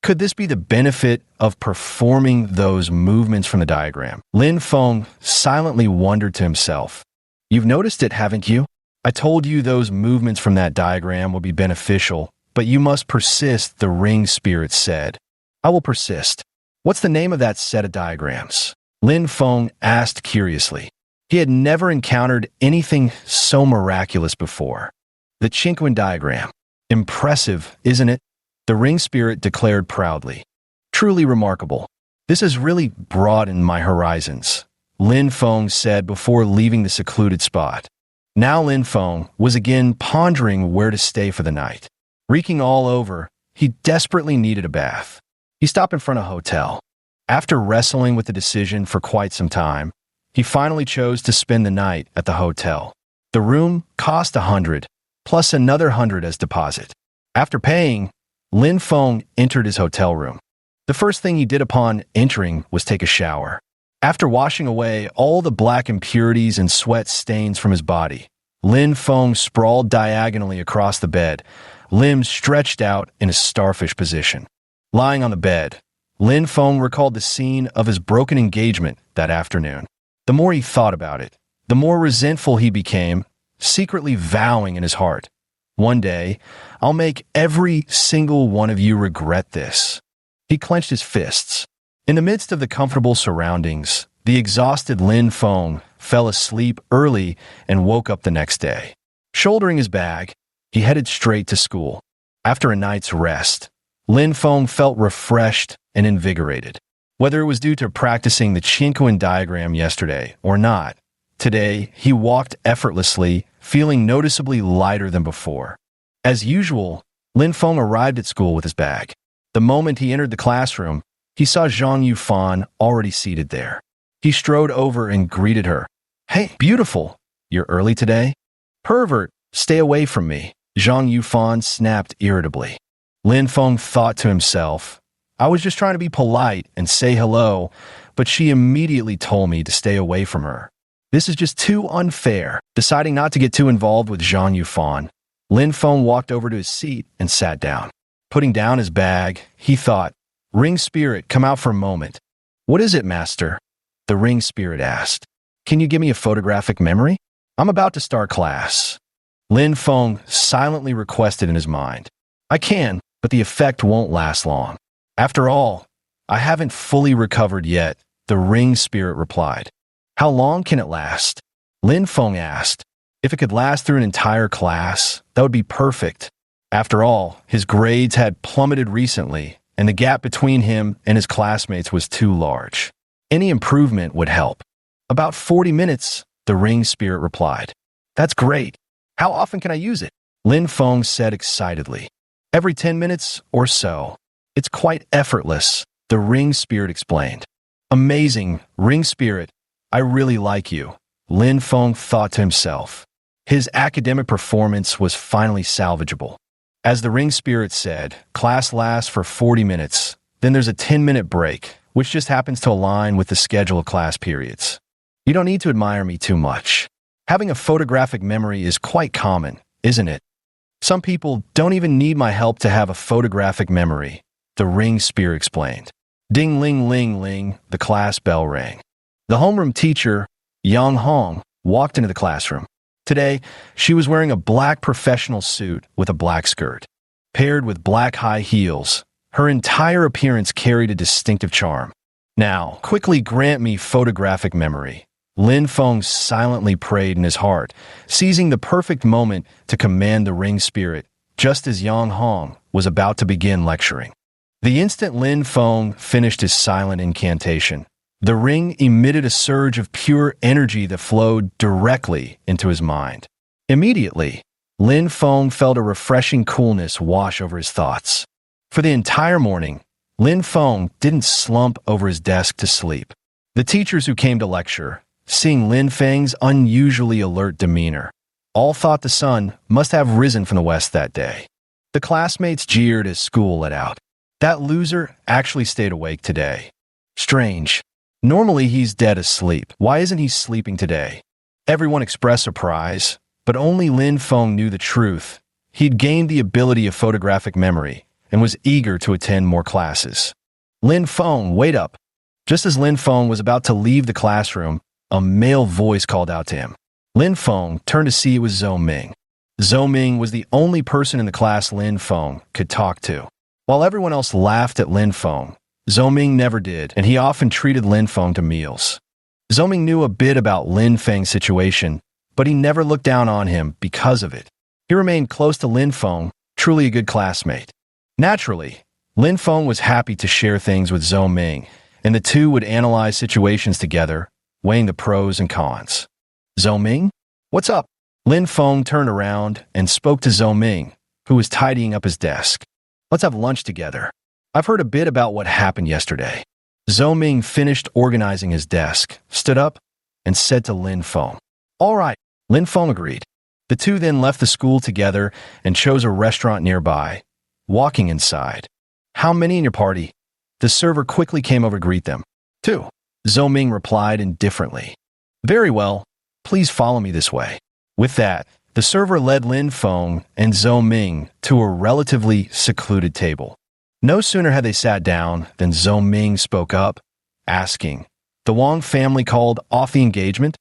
Could this be the benefit of performing those movements from the diagram? Lin Feng silently wondered to himself. You've noticed it, haven't you? I told you those movements from that diagram would be beneficial, but you must persist, the ring spirit said. I will persist. What's the name of that set of diagrams? Lin Feng asked curiously. He had never encountered anything so miraculous before. The Chinquan diagram. Impressive, isn't it? The ring spirit declared proudly. Truly remarkable. This has really broadened my horizons, Lin Feng said before leaving the secluded spot. Now Lin Feng was again pondering where to stay for the night. Reeking all over, he desperately needed a bath. He stopped in front of a hotel. After wrestling with the decision for quite some time, he finally chose to spend the night at the hotel. The room cost $100, plus another $100 as deposit. After paying, Lin Feng entered his hotel room. The first thing he did upon entering was take a shower. After washing away all the black impurities and sweat stains from his body, Lin Feng sprawled diagonally across the bed, limbs stretched out in a starfish position. Lying on the bed, Lin Feng recalled the scene of his broken engagement that afternoon. The more he thought about it, the more resentful he became, secretly vowing in his heart, one day, I'll make every single one of you regret this. He clenched his fists. In the midst of the comfortable surroundings, the exhausted Lin Feng fell asleep early and woke up the next day. Shouldering his bag, he headed straight to school. After a night's rest, Lin Feng felt refreshed and invigorated. Whether it was due to practicing the Chinquan diagram yesterday or not, today he walked effortlessly, feeling noticeably lighter than before. As usual, Lin Feng arrived at school with his bag. The moment he entered the classroom, he saw Zhang Yufan already seated there. He strode over and greeted her. Hey, beautiful, you're early today? Pervert, stay away from me, Zhang Yufan snapped irritably. Lin Feng thought to himself, I was just trying to be polite and say hello, but she immediately told me to stay away from her. This is just too unfair. Deciding not to get too involved with Zhang Yufan, Lin Feng walked over to his seat and sat down. Putting down his bag, he thought, Ring spirit, come out for a moment. What is it, master? The ring spirit asked. Can you give me a photographic memory? I'm about to start class. Lin Feng silently requested in his mind. I can, but the effect won't last long. After all, I haven't fully recovered yet, the ring spirit replied. How long can it last? Lin Feng asked. If it could last through an entire class, that would be perfect. After all, his grades had plummeted recently, and the gap between him and his classmates was too large. Any improvement would help. About 40 minutes, the ring spirit replied. That's great. How often can I use it? Lin Feng said excitedly. Every 10 minutes or so. It's quite effortless, the ring spirit explained. Amazing, ring spirit. I really like you, Lin Feng thought to himself. His academic performance was finally salvageable. As the ring spirit said, class lasts for 40 minutes, then there's a 10-minute break, which just happens to align with the schedule of class periods. You don't need to admire me too much. Having a photographic memory is quite common, isn't it? Some people don't even need my help to have a photographic memory, the ring spirit explained. Ding ling ling ling, the class bell rang. The homeroom teacher, Yang Hong, walked into the classroom. Today, she was wearing a black professional suit with a black skirt. Paired with black high heels, her entire appearance carried a distinctive charm. Now, quickly grant me photographic memory. Lin Feng silently prayed in his heart, seizing the perfect moment to command the ring spirit, just as Yang Hong was about to begin lecturing. The instant Lin Feng finished his silent incantation, the ring emitted a surge of pure energy that flowed directly into his mind. Immediately, Lin Feng felt a refreshing coolness wash over his thoughts. For the entire morning, Lin Feng didn't slump over his desk to sleep. The teachers who came to lecture, seeing Lin Feng's unusually alert demeanor, all thought the sun must have risen from the west that day. The classmates jeered as school let out. That loser actually stayed awake today. Strange. Normally he's dead asleep. Why isn't he sleeping today? Everyone expressed surprise, but only Lin Feng knew the truth. He'd gained the ability of photographic memory and was eager to attend more classes. Lin Feng, wait up! Just as Lin Feng was about to leave the classroom, a male voice called out to him. Lin Feng turned to see it was Zhou Ming. Zhou Ming was the only person in the class Lin Feng could talk to. While everyone else laughed at Lin Feng, Zhou Ming never did, and he often treated Lin Feng to meals. Zhou Ming knew a bit about Lin Feng's situation, but he never looked down on him because of it. He remained close to Lin Feng, truly a good classmate. Naturally, Lin Feng was happy to share things with Zhou Ming, and the two would analyze situations together, weighing the pros and cons. Zhou Ming? What's up? Lin Feng turned around and spoke to Zhou Ming, who was tidying up his desk. Let's have lunch together. I've heard a bit about what happened yesterday. Zhou Ming finished organizing his desk, stood up, and said to Lin Feng, "All right." Lin Feng agreed. The two then left the school together and chose a restaurant nearby. Walking inside. "How many in your party?" The server quickly came over to greet them. "Two." Zhou Ming replied indifferently. "Very well. Please follow me this way." With that, the server led Lin Feng and Zhou Ming to a relatively secluded table. No sooner had they sat down than Zhou Ming spoke up, asking, "The Wang family called off the engagement?"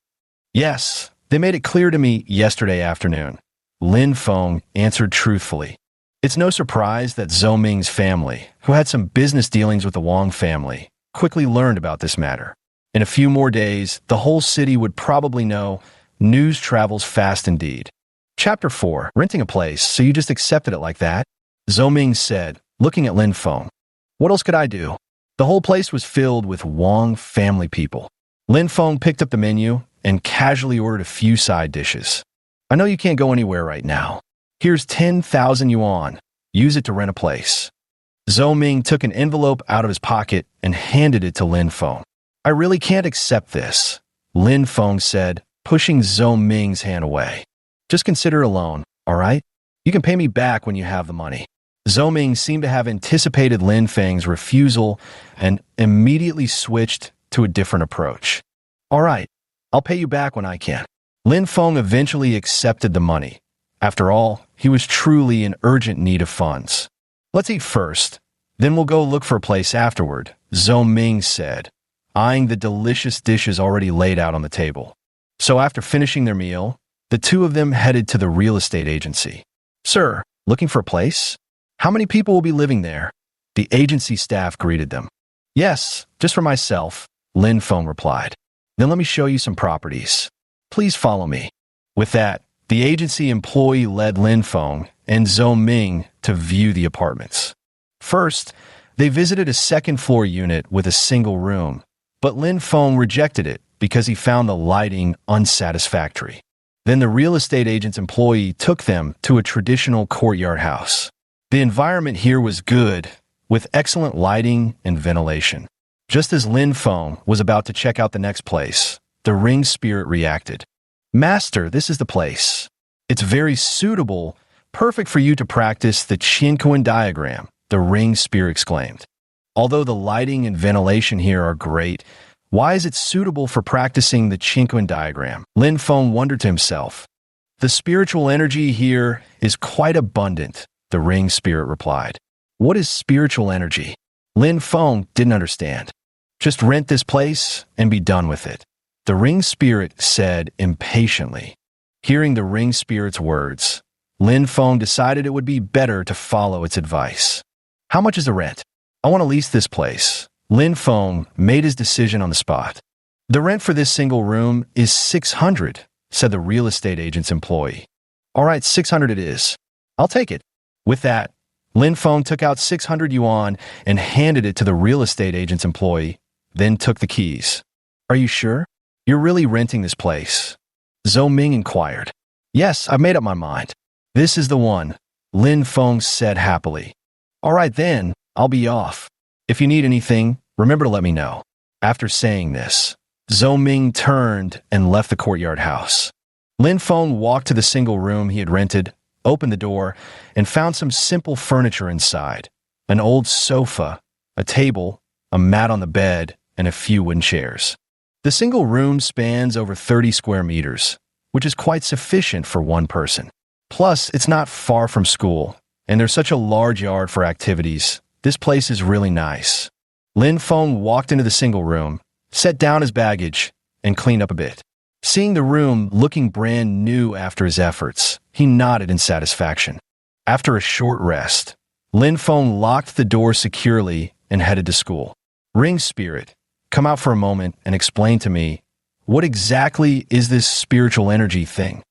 "Yes, they made it clear to me yesterday afternoon." Lin Feng answered truthfully. It's no surprise that Zhou Ming's family, who had some business dealings with the Wang family, quickly learned about this matter. In a few more days, the whole city would probably know. News travels fast indeed. Chapter 4. Renting a place, so you just accepted it like that? Zhou Ming said, looking at Lin Feng. What else could I do? The whole place was filled with Wang family people. Lin Feng picked up the menu and casually ordered a few side dishes. I know you can't go anywhere right now. Here's 10,000 yuan. Use it to rent a place. Zhou Ming took an envelope out of his pocket and handed it to Lin Feng. I really can't accept this, Lin Feng said, pushing Zhou Ming's hand away. Just consider a loan, all right? You can pay me back when you have the money. Zhou Ming seemed to have anticipated Lin Feng's refusal and immediately switched to a different approach. All right, I'll pay you back when I can. Lin Feng eventually accepted the money. After all, he was truly in urgent need of funds. Let's eat first, then we'll go look for a place afterward, Zhou Ming said, eyeing the delicious dishes already laid out on the table. So after finishing their meal, the two of them headed to the real estate agency. Sir, looking for a place? How many people will be living there? The agency staff greeted them. Yes, just for myself, Lin Feng replied. Then let me show you some properties. Please follow me. With that, the agency employee led Lin Feng and Zhou Ming to view the apartments. First, they visited a second-floor unit with a single room, but Lin Feng rejected it because he found the lighting unsatisfactory. Then the real estate agent's employee took them to a traditional courtyard house. The environment here was good, with excellent lighting and ventilation. Just as Lin Feng was about to check out the next place, the ring spirit reacted. Master, this is the place. It's very suitable, perfect for you to practice the Qiankuan diagram, the ring spirit exclaimed. Although the lighting and ventilation here are great, why is it suitable for practicing the Qiankuan diagram? Lin Feng wondered to himself. The spiritual energy here is quite abundant, the ring spirit replied. What is spiritual energy? Lin Feng didn't understand. Just rent this place and be done with it, the ring spirit said impatiently. Hearing the ring spirit's words, Lin Feng decided it would be better to follow its advice. How much is the rent? I want to lease this place. Lin Feng made his decision on the spot. The rent for this single room is 600, said the real estate agent's employee. All right, 600 it is. I'll take it. With that, Lin Feng took out 600 yuan and handed it to the real estate agent's employee, then took the keys. Are you sure? You're really renting this place? Zhou Ming inquired. Yes, I've made up my mind. This is the one, Lin Feng said happily. All right then, I'll be off. If you need anything, remember to let me know. After saying this, Zhou Ming turned and left the courtyard house. Lin Feng walked to the single room he had rented, opened the door, and found some simple furniture inside. An old sofa, a table, a mat on the bed, and a few wooden chairs. The single room spans over 30 square meters, which is quite sufficient for one person. Plus, it's not far from school, and there's such a large yard for activities. This place is really nice. Lin Feng walked into the single room, set down his baggage, and cleaned up a bit. Seeing the room looking brand new after his efforts, he nodded in satisfaction. After a short rest, Lin Feng locked the door securely and headed to school. Ring Spirit, come out for a moment and explain to me, what exactly is this spiritual energy thing?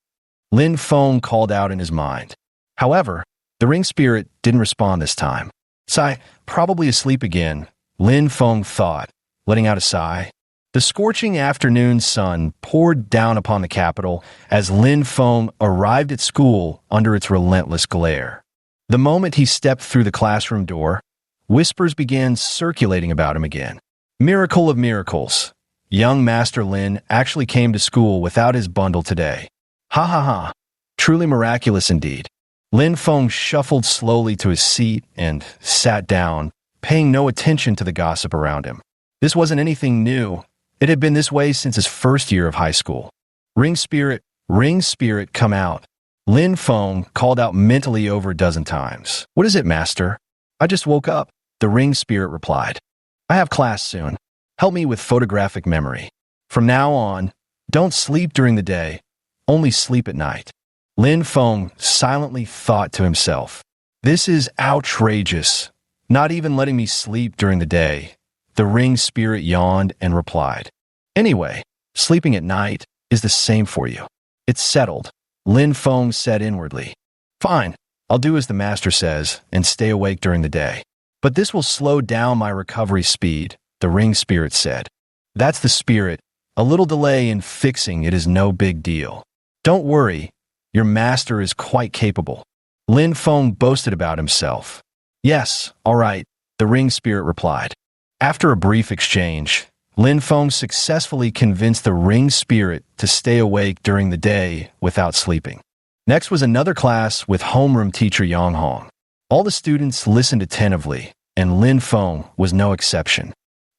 Lin Feng called out in his mind. However, the Ring Spirit didn't respond this time. Sigh, probably asleep again, Lin Feng thought, letting out a sigh. The scorching afternoon sun poured down upon the capital as Lin Feng arrived at school under its relentless glare. The moment he stepped through the classroom door, whispers began circulating about him again. Miracle of miracles. Young Master Lin actually came to school without his bundle today. Ha ha ha. Truly miraculous indeed. Lin Feng shuffled slowly to his seat and sat down, paying no attention to the gossip around him. This wasn't anything new. It had been this way since his first year of high school. Ring Spirit, come out. Lin Feng called out mentally over a dozen times. What is it, Master? I just woke up, the Ring Spirit replied. I have class soon. Help me with photographic memory. From now on, don't sleep during the day, only sleep at night. Lin Feng silently thought to himself, this is outrageous. Not even letting me sleep during the day. The Ring Spirit yawned and replied, anyway, sleeping at night is the same for you. It's settled, Lin Feng said inwardly. Fine, I'll do as the Master says and stay awake during the day. But this will slow down my recovery speed, the Ring Spirit said. That's the spirit. A little delay in fixing it is no big deal. Don't worry, your Master is quite capable. Lin Feng boasted about himself. Yes, all right, the Ring Spirit replied. After a brief exchange, Lin Feng successfully convinced the Ring Spirit to stay awake during the day without sleeping. Next was another class with homeroom teacher Yang Hong. All the students listened attentively, and Lin Feng was no exception.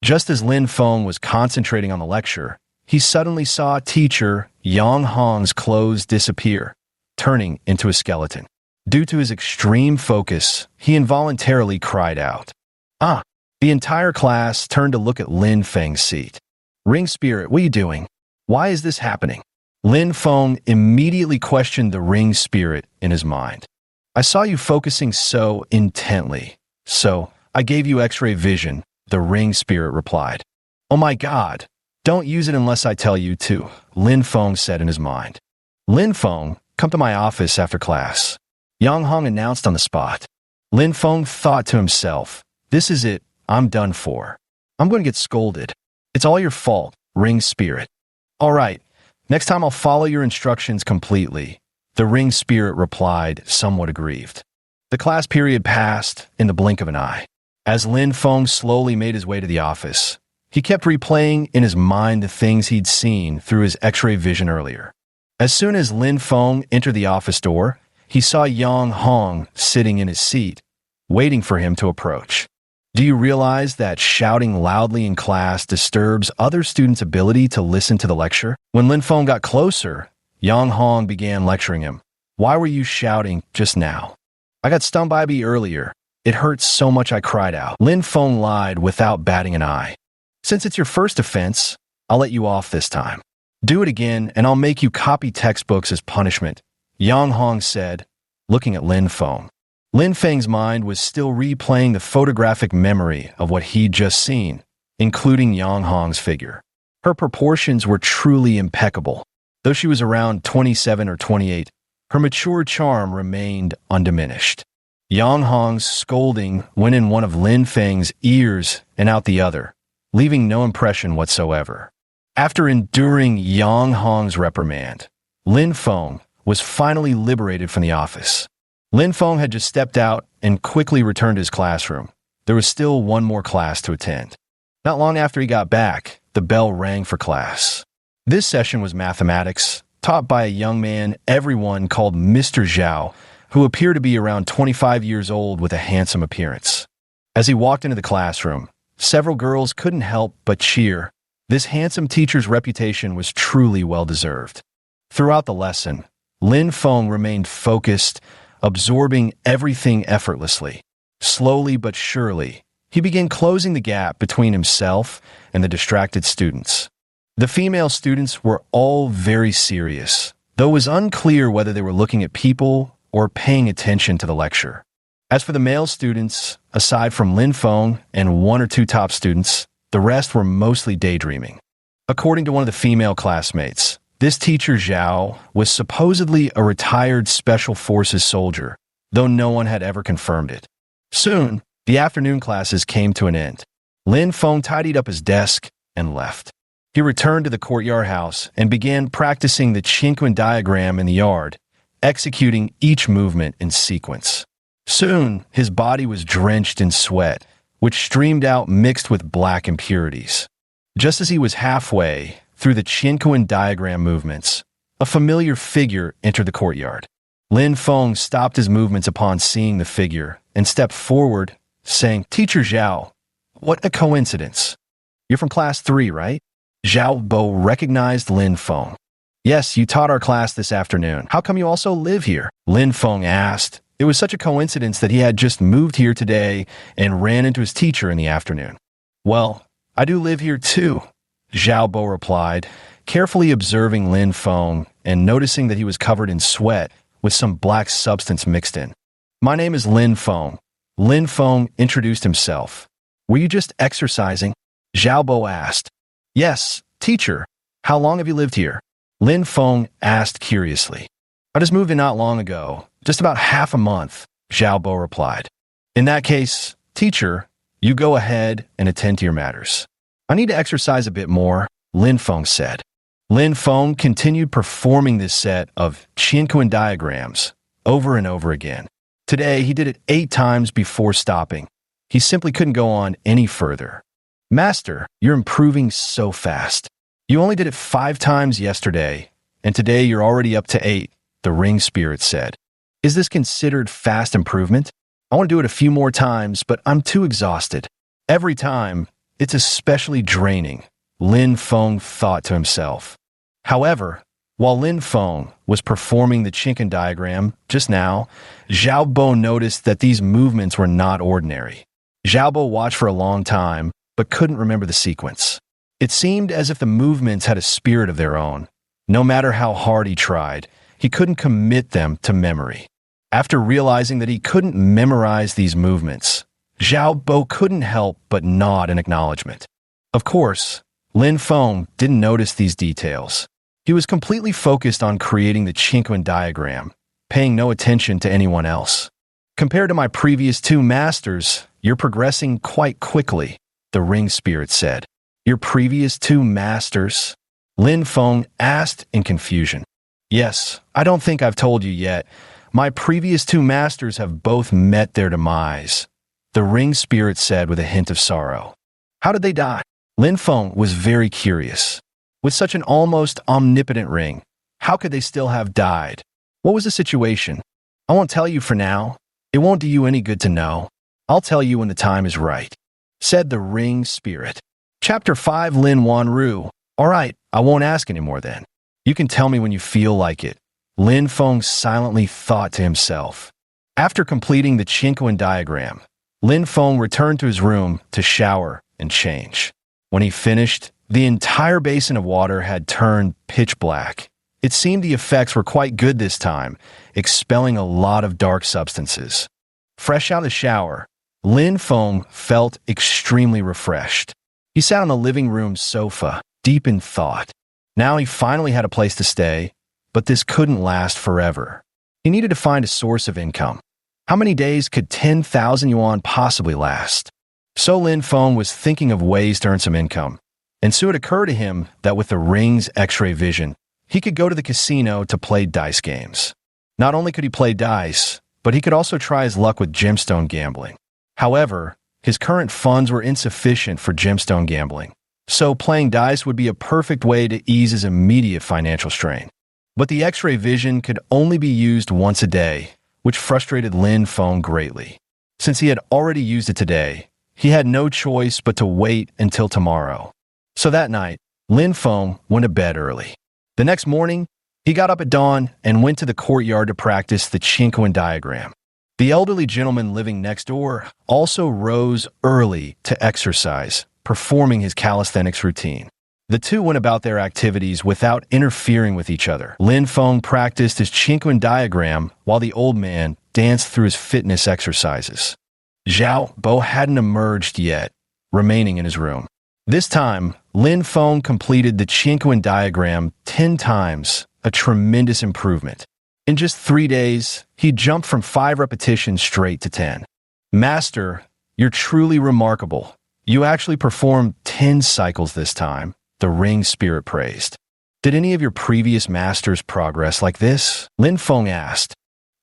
Just as Lin Feng was concentrating on the lecture, he suddenly saw teacher Yang Hong's clothes disappear, turning into a skeleton. Due to his extreme focus, he involuntarily cried out. Ah! The entire class turned to look at Lin Feng's seat. Ring Spirit, what are you doing? Why is this happening? Lin Feng immediately questioned the Ring Spirit in his mind. I saw you focusing so intently, so I gave you X-ray vision, the Ring Spirit replied. Oh my God, don't use it unless I tell you to, Lin Feng said in his mind. Lin Feng, come to my office after class, Yang Hong announced on the spot. Lin Feng thought to himself, this is it. I'm done for. I'm going to get scolded. It's all your fault, Ring Spirit. All right, next time I'll follow your instructions completely, the Ring Spirit replied, somewhat aggrieved. The class period passed in the blink of an eye. As Lin Feng slowly made his way to the office, he kept replaying in his mind the things he'd seen through his X-ray vision earlier. As soon as Lin Feng entered the office door, he saw Yang Hong sitting in his seat, waiting for him to approach. Do you realize that shouting loudly in class disturbs other students' ability to listen to the lecture? When Lin Feng got closer, Yang Hong began lecturing him. Why were you shouting just now? I got stung by a bee earlier. It hurt so much I cried out. Lin Feng lied without batting an eye. Since it's your first offense, I'll let you off this time. Do it again and I'll make you copy textbooks as punishment, Yang Hong said, looking at Lin Feng. Lin Feng's mind was still replaying the photographic memory of what he'd just seen, including Yang Hong's figure. Her proportions were truly impeccable. Though she was around 27 or 28, her mature charm remained undiminished. Yang Hong's scolding went in one of Lin Feng's ears and out the other, leaving no impression whatsoever. After enduring Yang Hong's reprimand, Lin Feng was finally liberated from the office. Lin Feng had just stepped out and quickly returned to his classroom. There was still one more class to attend. Not long after he got back, the bell rang for class. This session was mathematics, taught by a young man everyone called Mr. Zhao, who appeared to be around 25 years old with a handsome appearance. As he walked into the classroom, several girls couldn't help but cheer, This handsome teacher's reputation was truly well-deserved. Throughout the lesson, Lin Feng remained focused, absorbing everything effortlessly. Slowly but surely, he began closing the gap between himself and the distracted students. The female students were all very serious, though it was unclear whether they were looking at people or paying attention to the lecture. As for the male students, aside from Lin Feng and one or two top students, the rest were mostly daydreaming. According to one of the female classmates, this teacher Zhao was supposedly a retired Special Forces soldier, though no one had ever confirmed it. Soon, the afternoon classes came to an end. Lin Feng tidied up his desk and left. He returned to the courtyard house and began practicing the Qinquan diagram in the yard, executing each movement in sequence. Soon, his body was drenched in sweat, which streamed out mixed with black impurities. Just as he was halfway through the Qinquan diagram movements, a familiar figure entered the courtyard. Lin Feng stopped his movements upon seeing the figure and stepped forward, saying, "Teacher Zhao, what a coincidence. You're from class 3, right?" Zhao Bo recognized Lin Feng. "Yes, you taught our class this afternoon. How come you also live here?" Lin Feng asked. It was such a coincidence that he had just moved here today and ran into his teacher in the afternoon. "Well, I do live here too," Zhao Bo replied, carefully observing Lin Feng and noticing that he was covered in sweat with some black substance mixed in. "My name is Lin Feng." Lin Feng introduced himself. "Were you just exercising?" Zhao Bo asked. "Yes, teacher. How long have you lived here?" Lin Feng asked curiously. "I just moved in not long ago, just about half a month," Zhao Bo replied. "In that case, teacher, you go ahead and attend to your matters. I need to exercise a bit more," Lin Feng said. Lin Feng continued performing this set of Qinquan diagrams over and over again. Today, he did it 8 times before stopping. He simply couldn't go on any further. "Master, you're improving so fast. You only did it 5 times yesterday, and today you're already up to 8, the ring spirit said. "Is this considered fast improvement? I want to do it a few more times, but I'm too exhausted. Every time, it's especially draining," Lin Feng thought to himself. However, while Lin Feng was performing the Qinquan diagram just now, Zhao Bo noticed that these movements were not ordinary. Zhao Bo watched for a long time, but couldn't remember the sequence. It seemed as if the movements had a spirit of their own. No matter how hard he tried, he couldn't commit them to memory. After realizing that he couldn't memorize these movements, Zhao Bo couldn't help but nod in acknowledgement. Of course, Lin Feng didn't notice these details. He was completely focused on creating the Qinquan diagram, paying no attention to anyone else. "Compared to my previous 2 masters, you're progressing quite quickly," the ring spirit said. "Your previous 2 masters?" Lin Feng asked in confusion. "Yes, I don't think I've told you yet. My previous 2 masters have both met their demise," the ring spirit said with a hint of sorrow. "How did they die?" Lin Feng was very curious. With such an almost omnipotent ring, how could they still have died? What was the situation? "I won't tell you for now. It won't do you any good to know. I'll tell you when the time is right," said the ring spirit. Chapter 5 Lin Wanru. "All right, I won't ask anymore then. You can tell me when you feel like it," Lin Feng silently thought to himself. After completing the Qinquan diagram, Lin Feng returned to his room to shower and change. When he finished, the entire basin of water had turned pitch black. It seemed the effects were quite good this time, expelling a lot of dark substances. Fresh out of the shower, Lin Feng felt extremely refreshed. He sat on the living room sofa, deep in thought. Now he finally had a place to stay, but this couldn't last forever. He needed to find a source of income. How many days could 10,000 yuan possibly last? So Lin Feng was thinking of ways to earn some income, and so it occurred to him that with the ring's X-ray vision, he could go to the casino to play dice games. Not only could he play dice, but he could also try his luck with gemstone gambling. However, his current funds were insufficient for gemstone gambling, so playing dice would be a perfect way to ease his immediate financial strain. But the X-ray vision could only be used once a day, which frustrated Lin Feng greatly. Since he had already used it today, he had no choice but to wait until tomorrow. So that night, Lin Feng went to bed early. The next morning, he got up at dawn and went to the courtyard to practice the Chinquan diagram. The elderly gentleman living next door also rose early to exercise, performing his calisthenics routine. The two went about their activities without interfering with each other. Lin Feng practiced his Chinquan diagram while the old man danced through his fitness exercises. Zhao Bo hadn't emerged yet, remaining in his room. This time, Lin Feng completed the Chinquan diagram 10 times, a tremendous improvement. In just 3 days, he jumped from 5 repetitions straight to 10. Master, you're truly remarkable. You actually performed 10 cycles this time, the ring spirit praised. Did any of your previous masters progress like this? Lin Feng asked.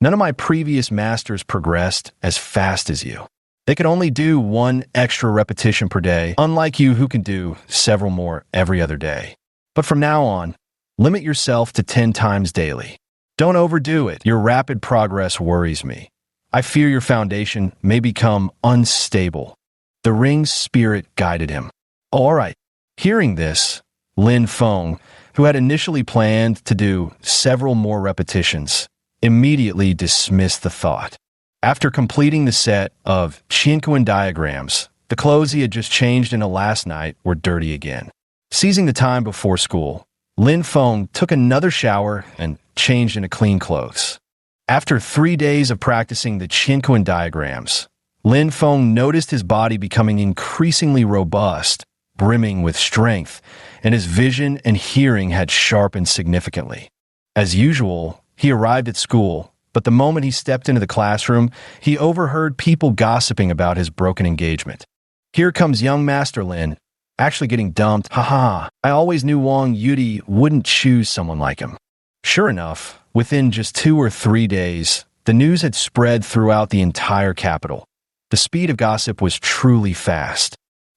None of my previous masters progressed as fast as you. They could only do 1 extra repetition per day, unlike you who can do several more every other day. But from now on, limit yourself to 10 times daily. Don't overdo it. Your rapid progress worries me. I fear your foundation may become unstable. The ring's spirit guided him. All right. Hearing this, Lin Feng, who had initially planned to do several more repetitions, immediately dismissed the thought. After completing the set of Chinquan diagrams, the clothes he had just changed into last night were dirty again. Seizing the time before school, Lin Feng took another shower and changed into clean clothes. After 3 days of practicing the Chinquan diagrams, Lin Feng noticed his body becoming increasingly robust, brimming with strength, and his vision and hearing had sharpened significantly. As usual, he arrived at school, but the moment he stepped into the classroom, he overheard people gossiping about his broken engagement. Here comes young Master Lin, actually getting dumped. Haha, I always knew Wang Yudi wouldn't choose someone like him. Sure enough, within just 2 or 3 days, the news had spread throughout the entire capital. The speed of gossip was truly fast.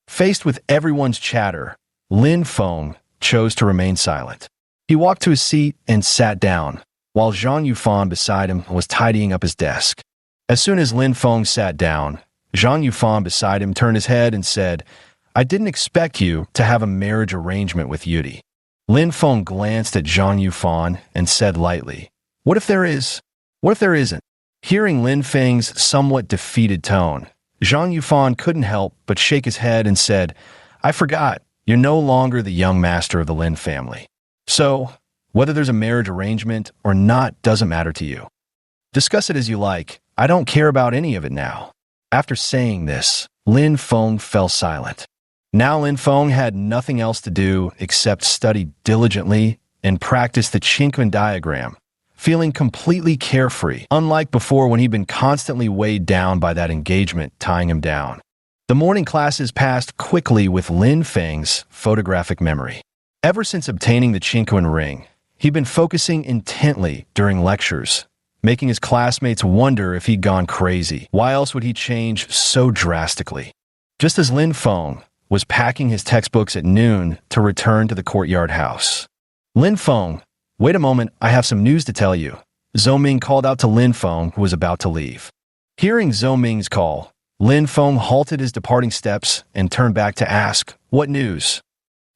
Faced with everyone's chatter, Lin Feng chose to remain silent. He walked to his seat and sat down, while Zhang Yufan beside him was tidying up his desk. As soon as Lin Feng sat down, Zhang Yufan beside him turned his head and said, I didn't expect you to have a marriage arrangement with Yudi. Lin Feng glanced at Zhang Yufan and said lightly, What if there is? What if there isn't? Hearing Lin Feng's somewhat defeated tone, Zhang Yufan couldn't help but shake his head and said, I forgot, you're no longer the young master of the Lin family. So, whether there's a marriage arrangement or not doesn't matter to you. Discuss it as you like. I don't care about any of it now. After saying this, Lin Feng fell silent. Now Lin Feng had nothing else to do except study diligently and practice the Chinquan diagram, feeling completely carefree, unlike before when he'd been constantly weighed down by that engagement tying him down. The morning classes passed quickly with Lin Feng's photographic memory. Ever since obtaining the Chinquan ring, he'd been focusing intently during lectures, making his classmates wonder if he'd gone crazy. Why else would he change so drastically? Just as Lin Feng was packing his textbooks at noon to return to the courtyard house. Lin Feng, wait a moment, I have some news to tell you. Zhou Ming called out to Lin Feng, who was about to leave. Hearing Zhou Ming's call, Lin Feng halted his departing steps and turned back to ask, What news?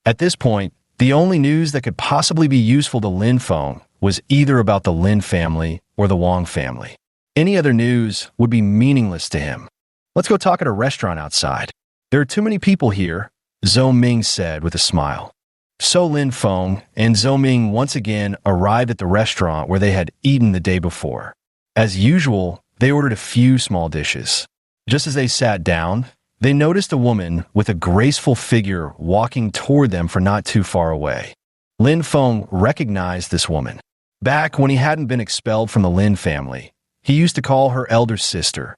At this point, the only news that could possibly be useful to Lin Feng was either about the Lin family or the Wang family. Any other news would be meaningless to him. Let's go talk at a restaurant outside. There are too many people here, Zhou Ming said with a smile. So Lin Feng and Zhou Ming once again arrived at the restaurant where they had eaten the day before. As usual, they ordered a few small dishes. Just as they sat down, they noticed a woman with a graceful figure walking toward them from not too far away. Lin Feng recognized this woman. Back when he hadn't been expelled from the Lin family, he used to call her elder sister.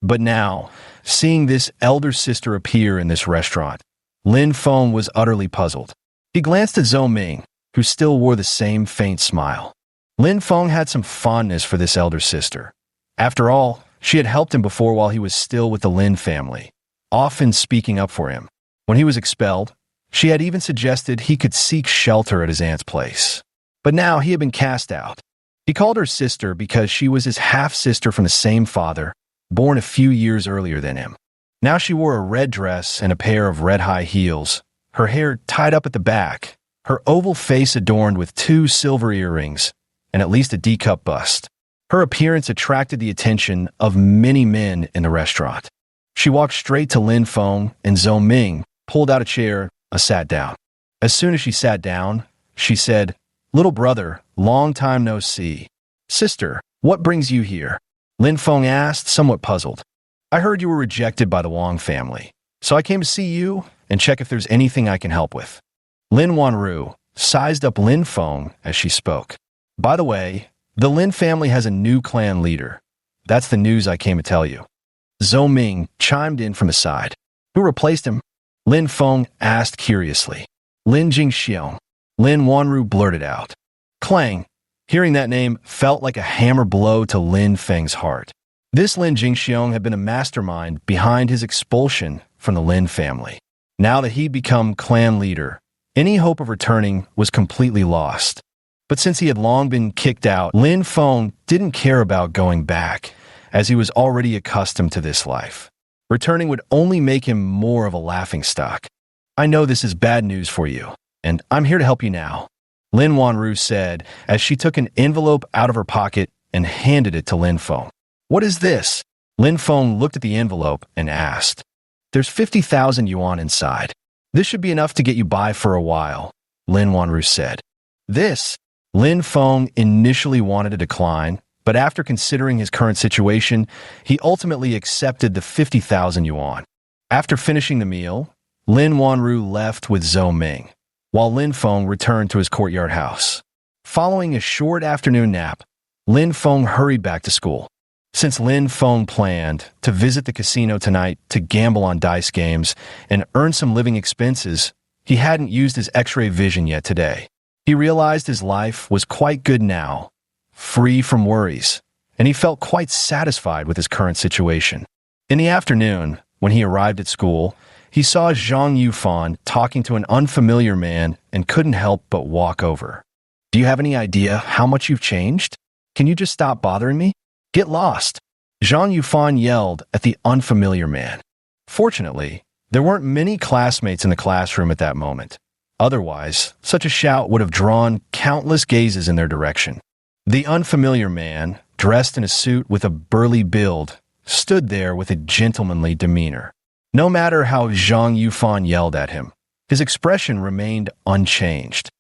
But now, seeing this elder sister appear in this restaurant, Lin Feng was utterly puzzled. He glanced at Zhou Ming, who still wore the same faint smile. Lin Feng had some fondness for this elder sister. After all, she had helped him before while he was still with the Lin family, often speaking up for him. When he was expelled, she had even suggested he could seek shelter at his aunt's place. But now he had been cast out. He called her sister because she was his half-sister from the same father, born a few years earlier than him. Now she wore a red dress and a pair of red high heels, her hair tied up at the back, her oval face adorned with 2 silver earrings, and at least a D-cup bust. Her appearance attracted the attention of many men in the restaurant. She walked straight to Lin Feng, and Zhou Ming pulled out a chair and sat down. As soon as she sat down, she said, "Little brother, long time no see. Sister, what brings you here?" Lin Feng asked, somewhat puzzled. "I heard you were rejected by the Wang family, so I came to see you and check if there's anything I can help with." Lin Wanru sized up Lin Feng as she spoke. "By the way, the Lin family has a new clan leader. That's the news I came to tell you." Zhou Ming chimed in from his side. "Who replaced him?" Lin Feng asked curiously. "Lin Jingxiong," Lin Wanru blurted out. Clang! Hearing that name felt like a hammer blow to Lin Feng's heart. This Lin Jingxiong had been a mastermind behind his expulsion from the Lin family. Now that he'd become clan leader, any hope of returning was completely lost. But since he had long been kicked out, Lin Feng didn't care about going back, as he was already accustomed to this life. Returning would only make him more of a laughingstock. "I know this is bad news for you, and I'm here to help you now," Lin Wanru said as she took an envelope out of her pocket and handed it to Lin Feng. "What is this?" Lin Feng looked at the envelope and asked. "There's 50,000 yuan inside. This should be enough to get you by for a while," Lin Wanru said. This, Lin Feng initially wanted to decline, but after considering his current situation, he ultimately accepted the 50,000 yuan. After finishing the meal, Lin Wanru left with Zhou Ming, while Lin Feng returned to his courtyard house. Following a short afternoon nap, Lin Feng hurried back to school. Since Lin Feng planned to visit the casino tonight to gamble on dice games and earn some living expenses, he hadn't used his X-ray vision yet today. He realized his life was quite good now, free from worries, and he felt quite satisfied with his current situation. In the afternoon, when he arrived at school, he saw Zhang Yufan talking to an unfamiliar man and couldn't help but walk over. "Do you have any idea how much you've changed? Can you just stop bothering me? Get lost!" Zhang Yufan yelled at the unfamiliar man. Fortunately, there weren't many classmates in the classroom at that moment. Otherwise, such a shout would have drawn countless gazes in their direction. The unfamiliar man, dressed in a suit with a burly build, stood there with a gentlemanly demeanor. No matter how Zhang Yufan yelled at him, his expression remained unchanged.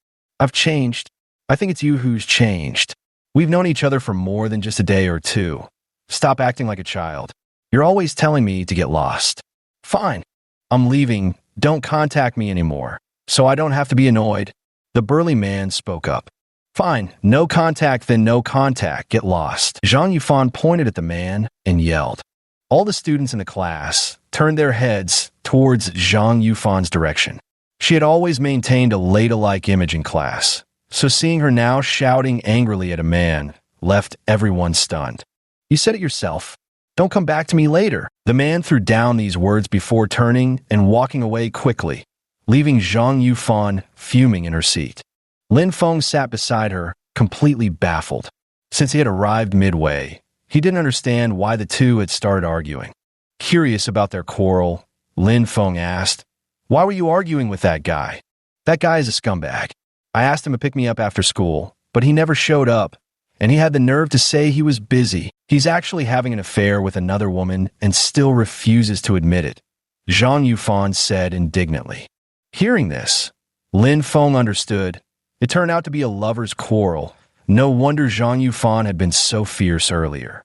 "I've changed. I think it's you who's changed. We've known each other for more than just a day or two. Stop acting like a child. You're always telling me to get lost." "Fine. I'm leaving. Don't contact me anymore, so I don't have to be annoyed." The burly man spoke up. "Fine. No contact, then no contact. Get lost." Zhang Yufan pointed at the man and yelled. All the students in the class turned their heads towards Zhang Yufan's direction. She had always maintained a ladylike image in class, so seeing her now shouting angrily at a man left everyone stunned. "You said it yourself. Don't come back to me later." The man threw down these words before turning and walking away quickly, leaving Zhang Yufan fuming in her seat. Lin Feng sat beside her, completely baffled. Since he had arrived midway, he didn't understand why the two had started arguing. Curious about their quarrel, Lin Feng asked, "Why were you arguing with that guy?" "That guy is a scumbag. I asked him to pick me up after school, but he never showed up, and he had the nerve to say he was busy. He's actually having an affair with another woman and still refuses to admit it," Zhang Yufan said indignantly. Hearing this, Lin Feng understood. It turned out to be a lover's quarrel. No wonder Zhang Yufan had been so fierce earlier.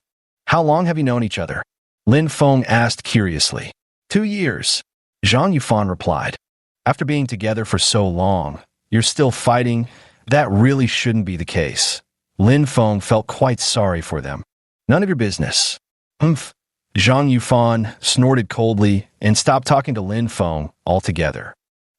"How long have you known each other?" Lin Feng asked curiously. 2 years, Zhang Yufan replied. "After being together for so long, you're still fighting? That really shouldn't be the case." Lin Feng felt quite sorry for them. "None of your business." "Humph." Zhang Yufan snorted coldly and stopped talking to Lin Feng altogether.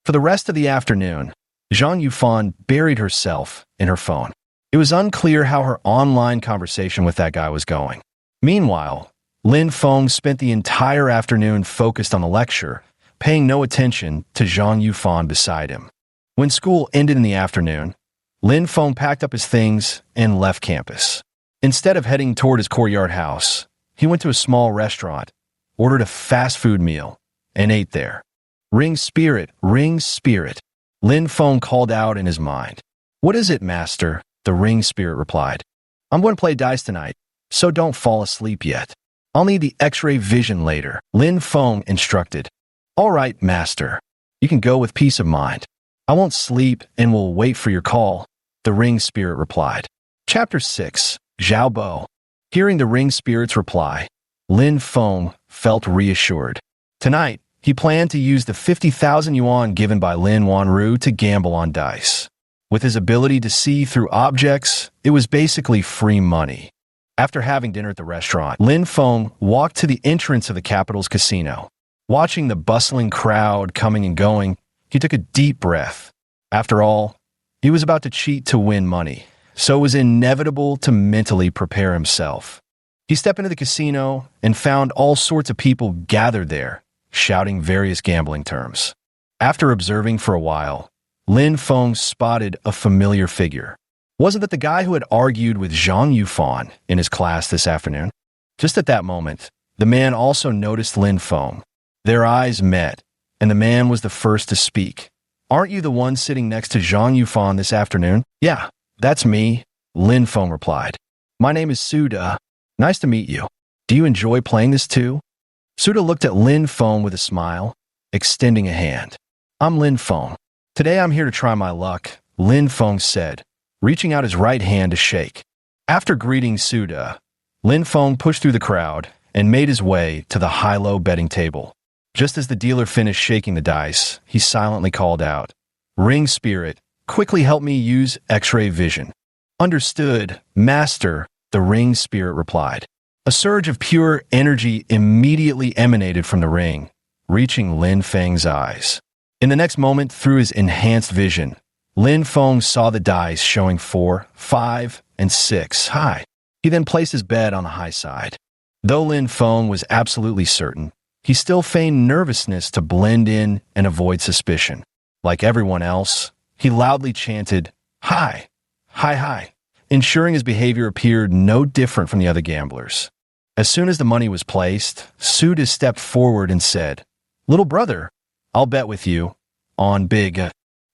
For the rest of the afternoon, Zhang Yufan buried herself in her phone. It was unclear how her online conversation with that guy was going. Meanwhile, Lin Feng spent the entire afternoon focused on the lecture, paying no attention to Zhang Yufan beside him. When school ended in the afternoon, Lin Feng packed up his things and left campus. Instead of heading toward his courtyard house, he went to a small restaurant, ordered a fast food meal, and ate there. Ring spirit, ring spirit. Lin Feng called out in his mind. What is it, master? The ring spirit replied. I'm going to play dice tonight, so don't fall asleep yet. I'll need the X-ray vision later, Lin Feng instructed. All right, master. You can go with peace of mind. I won't sleep and will wait for your call, the ring spirit replied. Chapter 6. Zhao Bo. Hearing the ring spirit's reply, Lin Feng felt reassured. Tonight, he planned to use the 50,000 yuan given by Lin Wanru to gamble on dice. With his ability to see through objects, it was basically free money. After having dinner at the restaurant, Lin Feng walked to the entrance of the capital's casino. Watching the bustling crowd coming and going, he took a deep breath. After all, he was about to cheat to win money, so it was inevitable to mentally prepare himself. He stepped into the casino and found all sorts of people gathered there, shouting various gambling terms. After observing for a while, Lin Feng spotted a familiar figure. Wasn't that the guy who had argued with Zhang Yufan in his class this afternoon? Just at that moment, the man also noticed Lin Feng. Their eyes met, and the man was the first to speak. Aren't you the one sitting next to Zhang Yufan this afternoon? Yeah, that's me, Lin Feng replied. My name is Suda. Nice to meet you. Do you enjoy playing this too? Suda looked at Lin Feng with a smile, extending a hand. I'm Lin Feng. Today I'm here to try my luck, Lin Feng said, reaching out his right hand to shake. After greeting Suda, Lin Feng pushed through the crowd and made his way to the high-low betting table. Just as the dealer finished shaking the dice, he silently called out, Ring spirit, quickly help me use X-ray vision. Understood, master, the ring spirit replied. A surge of pure energy immediately emanated from the ring, reaching Lin Feng's eyes. In the next moment, through his enhanced vision, Lin Feng saw the dice showing 4, 5, and 6 high. He then placed his bet on the high side. Though Lin Feng was absolutely certain, he still feigned nervousness to blend in and avoid suspicion. Like everyone else, he loudly chanted, High, high, high, ensuring his behavior appeared no different from the other gamblers. As soon as the money was placed, Suda stepped forward and said, Little brother, I'll bet with you on big.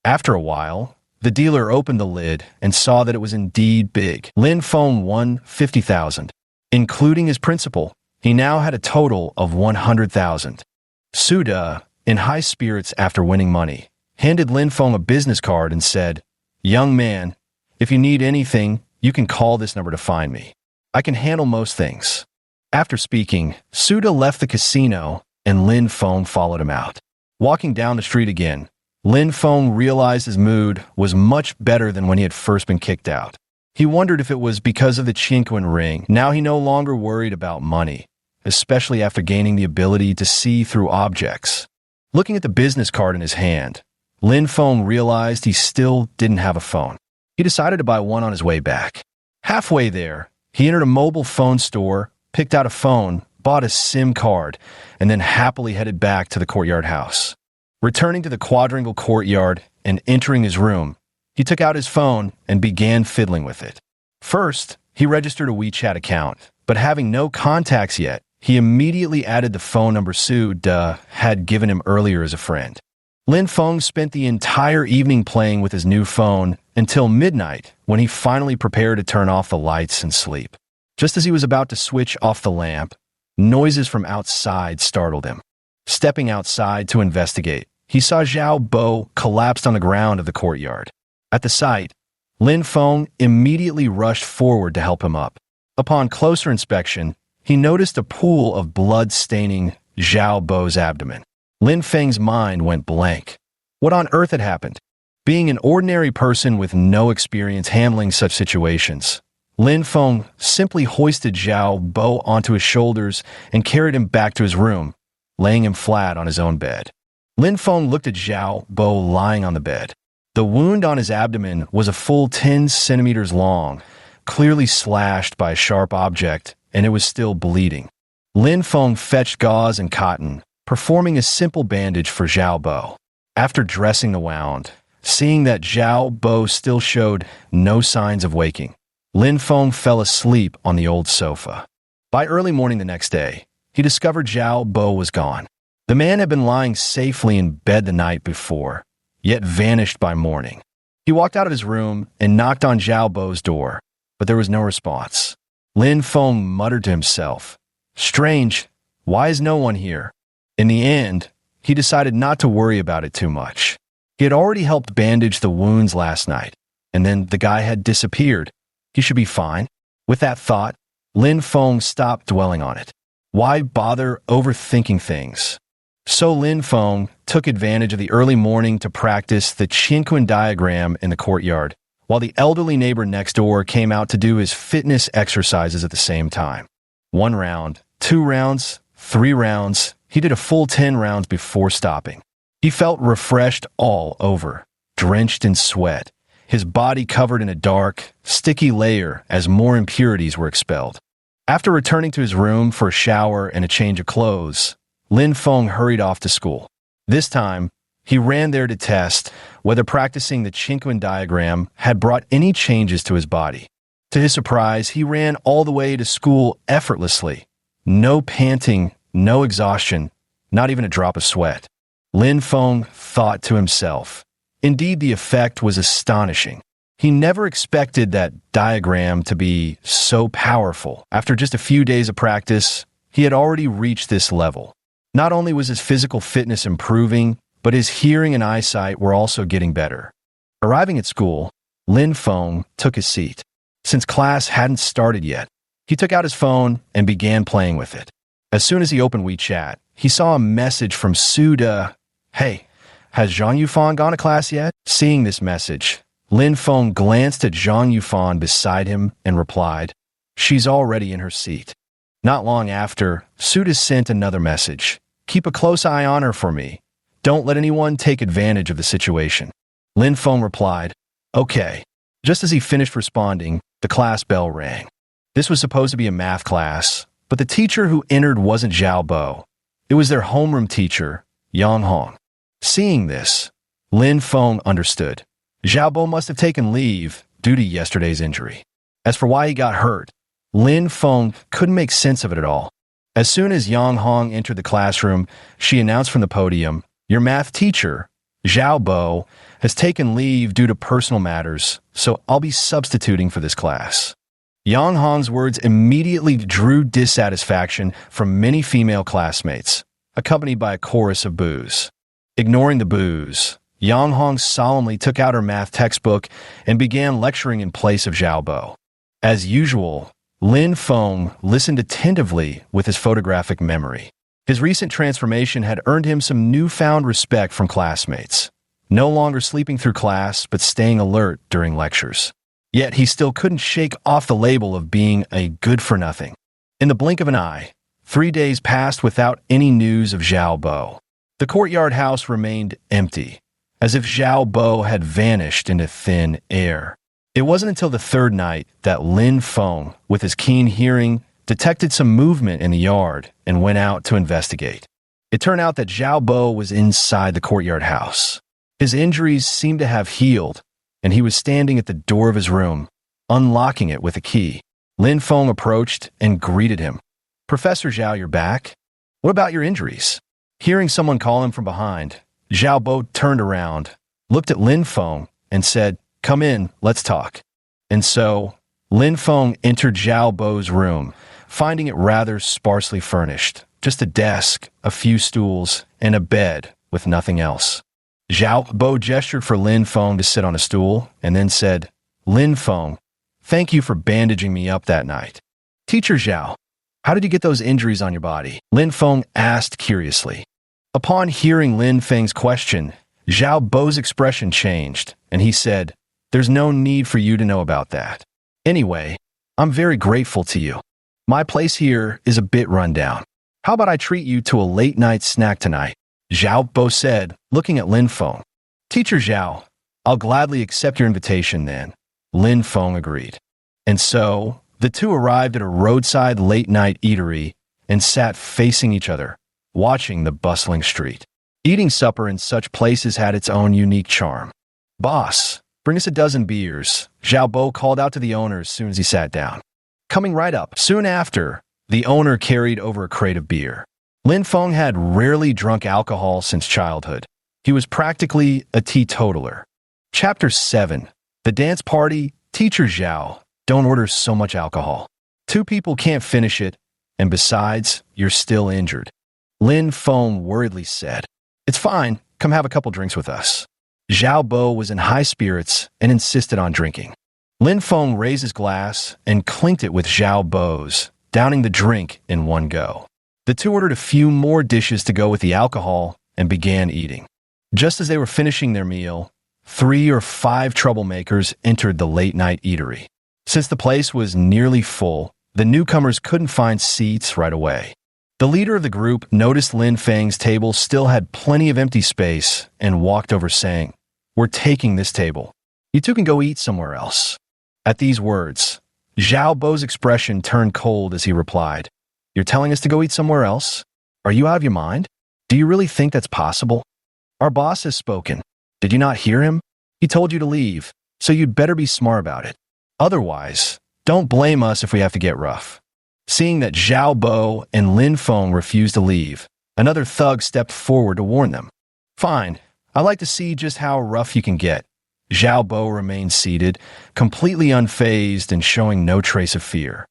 After a while, the dealer opened the lid and saw that it was indeed big. Lin Feng won 50,000. Including his principal, he now had a total of 100,000. Suda, in high spirits after winning money, handed Lin Feng a business card and said, Young man, if you need anything, you can call this number to find me. I can handle most things. After speaking, Suda left the casino and Lin Feng followed him out. Walking down the street again, Lin Feng realized his mood was much better than when he had first been kicked out. He wondered if it was because of the Chinquan ring. Now he no longer worried about money, especially after gaining the ability to see through objects. Looking at the business card in his hand, Lin Feng realized he still didn't have a phone. He decided to buy one on his way back. Halfway there, he entered a mobile phone store, picked out a phone, bought a SIM card, and then happily headed back to the courtyard house. Returning to the quadrangle courtyard and entering his room, he took out his phone and began fiddling with it. First, he registered a WeChat account, but having no contacts yet, he immediately added the phone number Suda had given him earlier as a friend. Lin Feng spent the entire evening playing with his new phone until midnight, when he finally prepared to turn off the lights and sleep. Just as he was about to switch off the lamp, noises from outside startled him. Stepping outside to investigate, he saw Zhao Bo collapsed on the ground of the courtyard. At the sight, Lin Feng immediately rushed forward to help him up. Upon closer inspection, he noticed a pool of blood staining Zhao Bo's abdomen. Lin Feng's mind went blank. What on earth had happened? Being an ordinary person with no experience handling such situations, Lin Feng simply hoisted Zhao Bo onto his shoulders and carried him back to his room, laying him flat on his own bed. Lin Feng looked at Zhao Bo lying on the bed. The wound on his abdomen was a full 10 centimeters long, clearly slashed by a sharp object, and it was still bleeding. Lin Feng fetched gauze and cotton, performing a simple bandage for Zhao Bo. After dressing the wound, seeing that Zhao Bo still showed no signs of waking, Lin Feng fell asleep on the old sofa. By early morning the next day, he discovered Zhao Bo was gone. The man had been lying safely in bed the night before, yet vanished by morning. He walked out of his room and knocked on Zhao Bo's door, but there was no response. Lin Feng muttered to himself, "Strange, why is no one here?" In the end, he decided not to worry about it too much. He had already helped bandage the wounds last night, and then the guy had disappeared. He should be fine. With that thought, Lin Feng stopped dwelling on it. Why bother overthinking things? So Lin Feng took advantage of the early morning to practice the Qinquan diagram in the courtyard, while the elderly neighbor next door came out to do his fitness exercises at the same time. 1 round, 2 rounds, 3 rounds. He did a full 10 rounds before stopping. He felt refreshed all over, drenched in sweat, his body covered in a dark, sticky layer as more impurities were expelled. After returning to his room for a shower and a change of clothes, Lin Feng hurried off to school. This time, he ran there to test whether practicing the Qinquan diagram had brought any changes to his body. To his surprise, he ran all the way to school effortlessly. No panting, no exhaustion, not even a drop of sweat. Lin Feng thought to himself. Indeed, the effect was astonishing. He never expected that diagram to be so powerful. After just a few days of practice, he had already reached this level. Not only was his physical fitness improving, but his hearing and eyesight were also getting better. Arriving at school, Lin Feng took his seat. Since class hadn't started yet, he took out his phone and began playing with it. As soon as he opened WeChat, he saw a message from Su De. "Hey, has Zhang Yufan gone to class yet?" Seeing this message, Lin Feng glanced at Zhang Yufan beside him and replied, "She's already in her seat." Not long after, Su De sent another message. "Keep a close eye on her for me. Don't let anyone take advantage of the situation." Lin Feng replied, "Okay." Just as he finished responding, the class bell rang. This was supposed to be a math class, but the teacher who entered wasn't Zhao Bo. It was their homeroom teacher, Yang Hong. Seeing this, Lin Feng understood. Zhao Bo must have taken leave due to yesterday's injury. As for why he got hurt, Lin Feng couldn't make sense of it at all. As soon as Yang Hong entered the classroom, she announced from the podium, "Your math teacher, Zhao Bo, has taken leave due to personal matters, so I'll be substituting for this class." Yang Hong's words immediately drew dissatisfaction from many female classmates, accompanied by a chorus of boos. Ignoring the boos, Yang Hong solemnly took out her math textbook and began lecturing in place of Zhao Bo. As usual, Lin Feng listened attentively with his photographic memory. His recent transformation had earned him some newfound respect from classmates, no longer sleeping through class but staying alert during lectures. Yet he still couldn't shake off the label of being a good-for-nothing. In the blink of an eye, 3 days passed without any news of Zhao Bo. The courtyard house remained empty, as if Zhao Bo had vanished into thin air. It wasn't until the 3rd night that Lin Feng, with his keen hearing, detected some movement in the yard and went out to investigate. It turned out that Zhao Bo was inside the courtyard house. His injuries seemed to have healed, and he was standing at the door of his room, unlocking it with a key. Lin Feng approached and greeted him. "Professor Zhao, you're back? What about your injuries?" Hearing someone call him from behind, Zhao Bo turned around, looked at Lin Feng, and said, "Come in, let's talk." And so, Lin Feng entered Zhao Bo's room, finding it rather sparsely furnished. Just a desk, a few stools, and a bed with nothing else. Zhao Bo gestured for Lin Feng to sit on a stool and then said, "Lin Feng, thank you for bandaging me up that night." "Teacher Zhao, how did you get those injuries on your body?" Lin Feng asked curiously. Upon hearing Lin Feng's question, Zhao Bo's expression changed, and he said, "There's no need for you to know about that. Anyway, I'm very grateful to you. My place here is a bit run down. How about I treat you to a late-night snack tonight?" Zhao Bo said, looking at Lin Feng. "Teacher Zhao, I'll gladly accept your invitation then." Lin Feng agreed. And so, the two arrived at a roadside late-night eatery and sat facing each other, watching the bustling street. Eating supper in such places had its own unique charm. "Boss, bring us a dozen beers," Zhao Bo called out to the owner as soon as he sat down. "Coming right up." Soon after, the owner carried over a crate of beer. Lin Feng had rarely drunk alcohol since childhood. He was practically a teetotaler. Chapter 7. The Dance Party. Teacher Zhao, don't order so much alcohol. 2 people can't finish it, and besides, you're still injured. Lin Feng worriedly said, It's fine, come have a couple drinks with us. Zhao Bo was in high spirits and insisted on drinking. Lin Feng raised his glass and clinked it with Zhao Bo's, downing the drink in one go. The two ordered a few more dishes to go with the alcohol and began eating. Just as they were finishing their meal, 3 or 5 troublemakers entered the late-night eatery. Since the place was nearly full, the newcomers couldn't find seats right away. The leader of the group noticed Lin Feng's table still had plenty of empty space and walked over saying, We're taking this table. You two can go eat somewhere else. At these words, Zhao Bo's expression turned cold as he replied, You're telling us to go eat somewhere else? Are you out of your mind? Do you really think that's possible? Our boss has spoken. Did you not hear him? He told you to leave, so you'd better be smart about it. Otherwise, don't blame us if we have to get rough. Seeing that Zhao Bo and Lin Feng refused to leave, another thug stepped forward to warn them. Fine, I'd like to see just how rough you can get. Zhao Bo remained seated, completely unfazed and showing no trace of fear.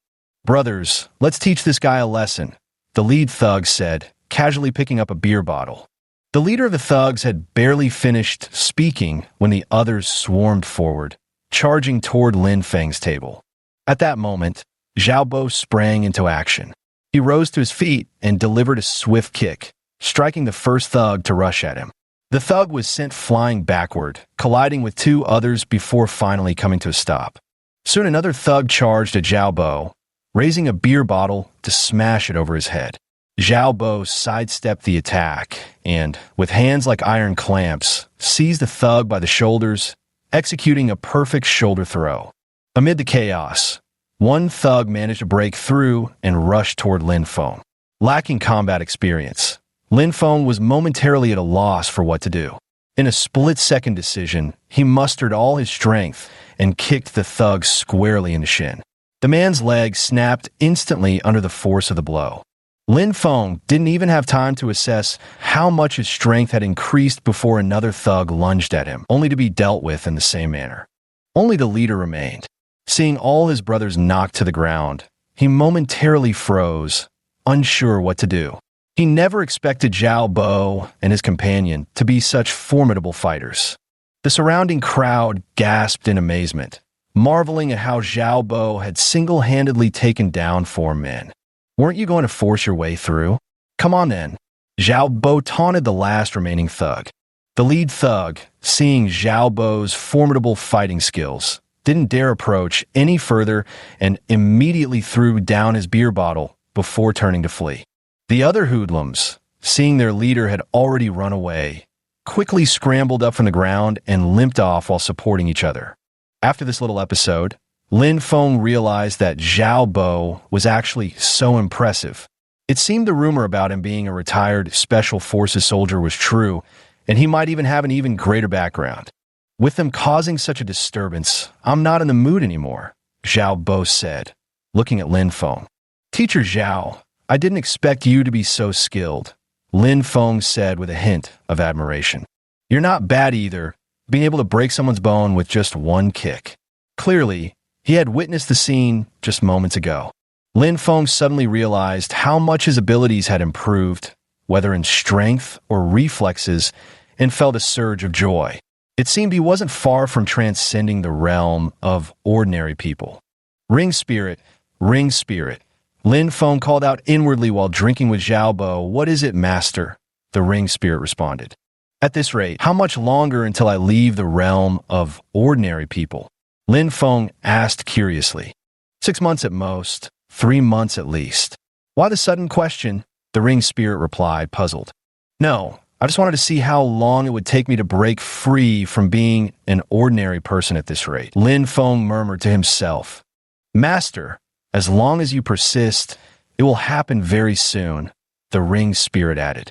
Brothers, let's teach this guy a lesson, the lead thug said, casually picking up a beer bottle. The leader of the thugs had barely finished speaking when the others swarmed forward, charging toward Lin Feng's table. At that moment, Zhao Bo sprang into action. He rose to his feet and delivered a swift kick, striking the first thug to rush at him. The thug was sent flying backward, colliding with 2 others before finally coming to a stop. Soon another thug charged at Zhao Bo, raising a beer bottle to smash it over his head. Zhao Bo sidestepped the attack and, with hands like iron clamps, seized the thug by the shoulders, executing a perfect shoulder throw. Amid the chaos, one thug managed to break through and rush toward Lin Feng. Lacking combat experience, Lin Feng was momentarily at a loss for what to do. In a split-second decision, he mustered all his strength and kicked the thug squarely in the shin. The man's leg snapped instantly under the force of the blow. Lin Feng didn't even have time to assess how much his strength had increased before another thug lunged at him, only to be dealt with in the same manner. Only the leader remained. Seeing all his brothers knocked to the ground, he momentarily froze, unsure what to do. He never expected Zhao Bo and his companion to be such formidable fighters. The surrounding crowd gasped in amazement, marveling at how Zhao Bo had single-handedly taken down 4 men. Weren't you going to force your way through? Come on then. Zhao Bo taunted the last remaining thug. The lead thug, seeing Zhao Bo's formidable fighting skills, didn't dare approach any further and immediately threw down his beer bottle before turning to flee. The other hoodlums, seeing their leader had already run away, quickly scrambled up from the ground and limped off while supporting each other. After this little episode, Lin Feng realized that Zhao Bo was actually so impressive. It seemed the rumor about him being a retired Special Forces soldier was true, and he might even have an even greater background. With them causing such a disturbance, I'm not in the mood anymore, Zhao Bo said, looking at Lin Feng. Teacher Zhao, I didn't expect you to be so skilled, Lin Feng said with a hint of admiration. You're not bad either, being able to break someone's bone with just one kick. Clearly, he had witnessed the scene just moments ago. Lin Feng suddenly realized how much his abilities had improved, whether in strength or reflexes, and felt a surge of joy. It seemed he wasn't far from transcending the realm of ordinary people. Ring spirit, Lin Feng called out inwardly while drinking with Zhao Bo. What is it, master? The ring spirit responded. At this rate, how much longer until I leave the realm of ordinary people? Lin Feng asked curiously. 6 months at most, 3 months at least. Why the sudden question? The ring spirit replied, puzzled. No, I just wanted to see how long it would take me to break free from being an ordinary person at this rate. Lin Feng murmured to himself. Master, as long as you persist, it will happen very soon, the ring spirit added.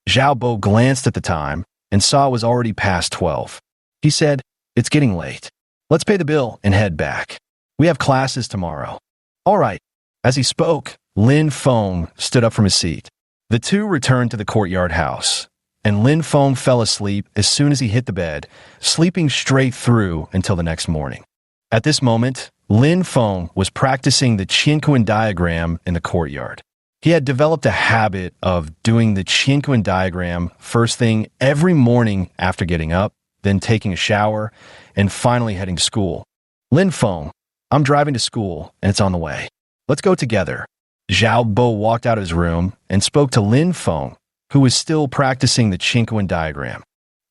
Zhao Bo glanced at the time and saw it was already past 12. He said, It's getting late. Let's pay the bill and head back. We have classes tomorrow. All right. As he spoke, Lin Feng stood up from his seat. The two returned to the courtyard house, and Lin Feng fell asleep as soon as he hit the bed, sleeping straight through until the next morning. At this moment, Lin Feng was practicing the Qianquan diagram in the courtyard. He had developed a habit of doing the Qianquan diagram first thing every morning after getting up, then taking a shower, and finally heading to school. Lin Feng, I'm driving to school, and it's on the way. Let's go together. Zhao Bo walked out of his room and spoke to Lin Feng, who was still practicing the Qianquan diagram.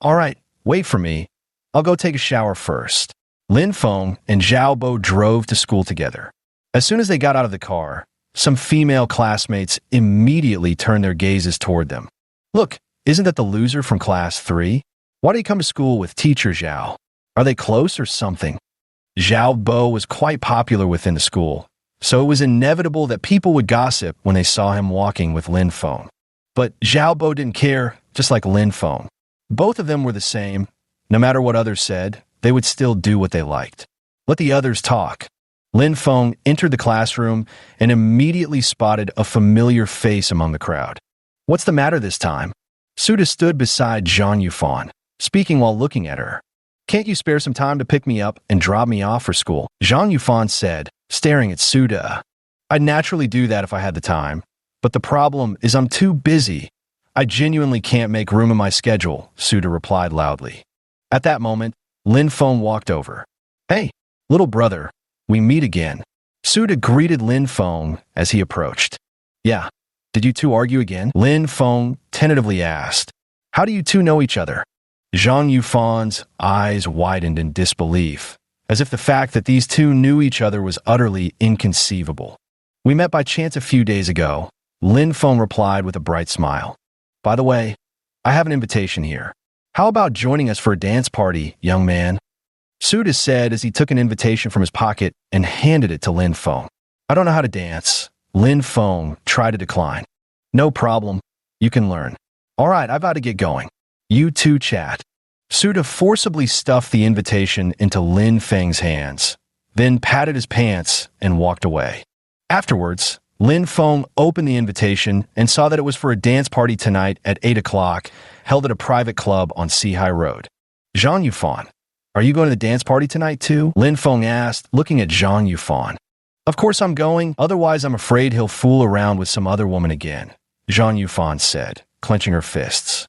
All right, wait for me. I'll go take a shower first. Lin Feng and Zhao Bo drove to school together. As soon as they got out of the car, some female classmates immediately turned their gazes toward them. Look, isn't that the loser from class 3? Why do you come to school with teacher Zhao? Are they close or something? Zhao Bo was quite popular within the school, so it was inevitable that people would gossip when they saw him walking with Lin Feng. But Zhao Bo didn't care, just like Lin Feng. Both of them were the same. No matter what others said, they would still do what they liked. Let the others talk. Lin Feng entered the classroom and immediately spotted a familiar face among the crowd. What's the matter this time? Suda stood beside Zhang Yufan, speaking while looking at her. Can't you spare some time to pick me up and drop me off for school? Zhang Yufan said, staring at Suda. I'd naturally do that if I had the time, but the problem is I'm too busy. I genuinely can't make room in my schedule, Suda replied loudly. At that moment, Lin Feng walked over. Hey, little brother, we meet again. Suda greeted Lin Feng as he approached. Yeah, did you two argue again? Lin Feng tentatively asked. How do you two know each other? Zhang Yufan's eyes widened in disbelief, as if the fact that these two knew each other was utterly inconceivable. We met by chance a few days ago, Lin Feng replied with a bright smile. By the way, I have an invitation here. How about joining us for a dance party, young man? Suda said as he took an invitation from his pocket and handed it to Lin Feng. I don't know how to dance. Lin Feng tried to decline. No problem. You can learn. All right, I've got to get going. You two chat. Suda forcibly stuffed the invitation into Lin Feng's hands, then patted his pants and walked away. Afterwards, Lin Feng opened the invitation and saw that it was for a dance party tonight at 8 o'clock, held at a private club on Sihai Road. Zhang Yufan, are you going to the dance party tonight too? Lin Feng asked, looking at Zhang Yufan. Of course I'm going, otherwise I'm afraid he'll fool around with some other woman again, Zhang Yufan said, clenching her fists.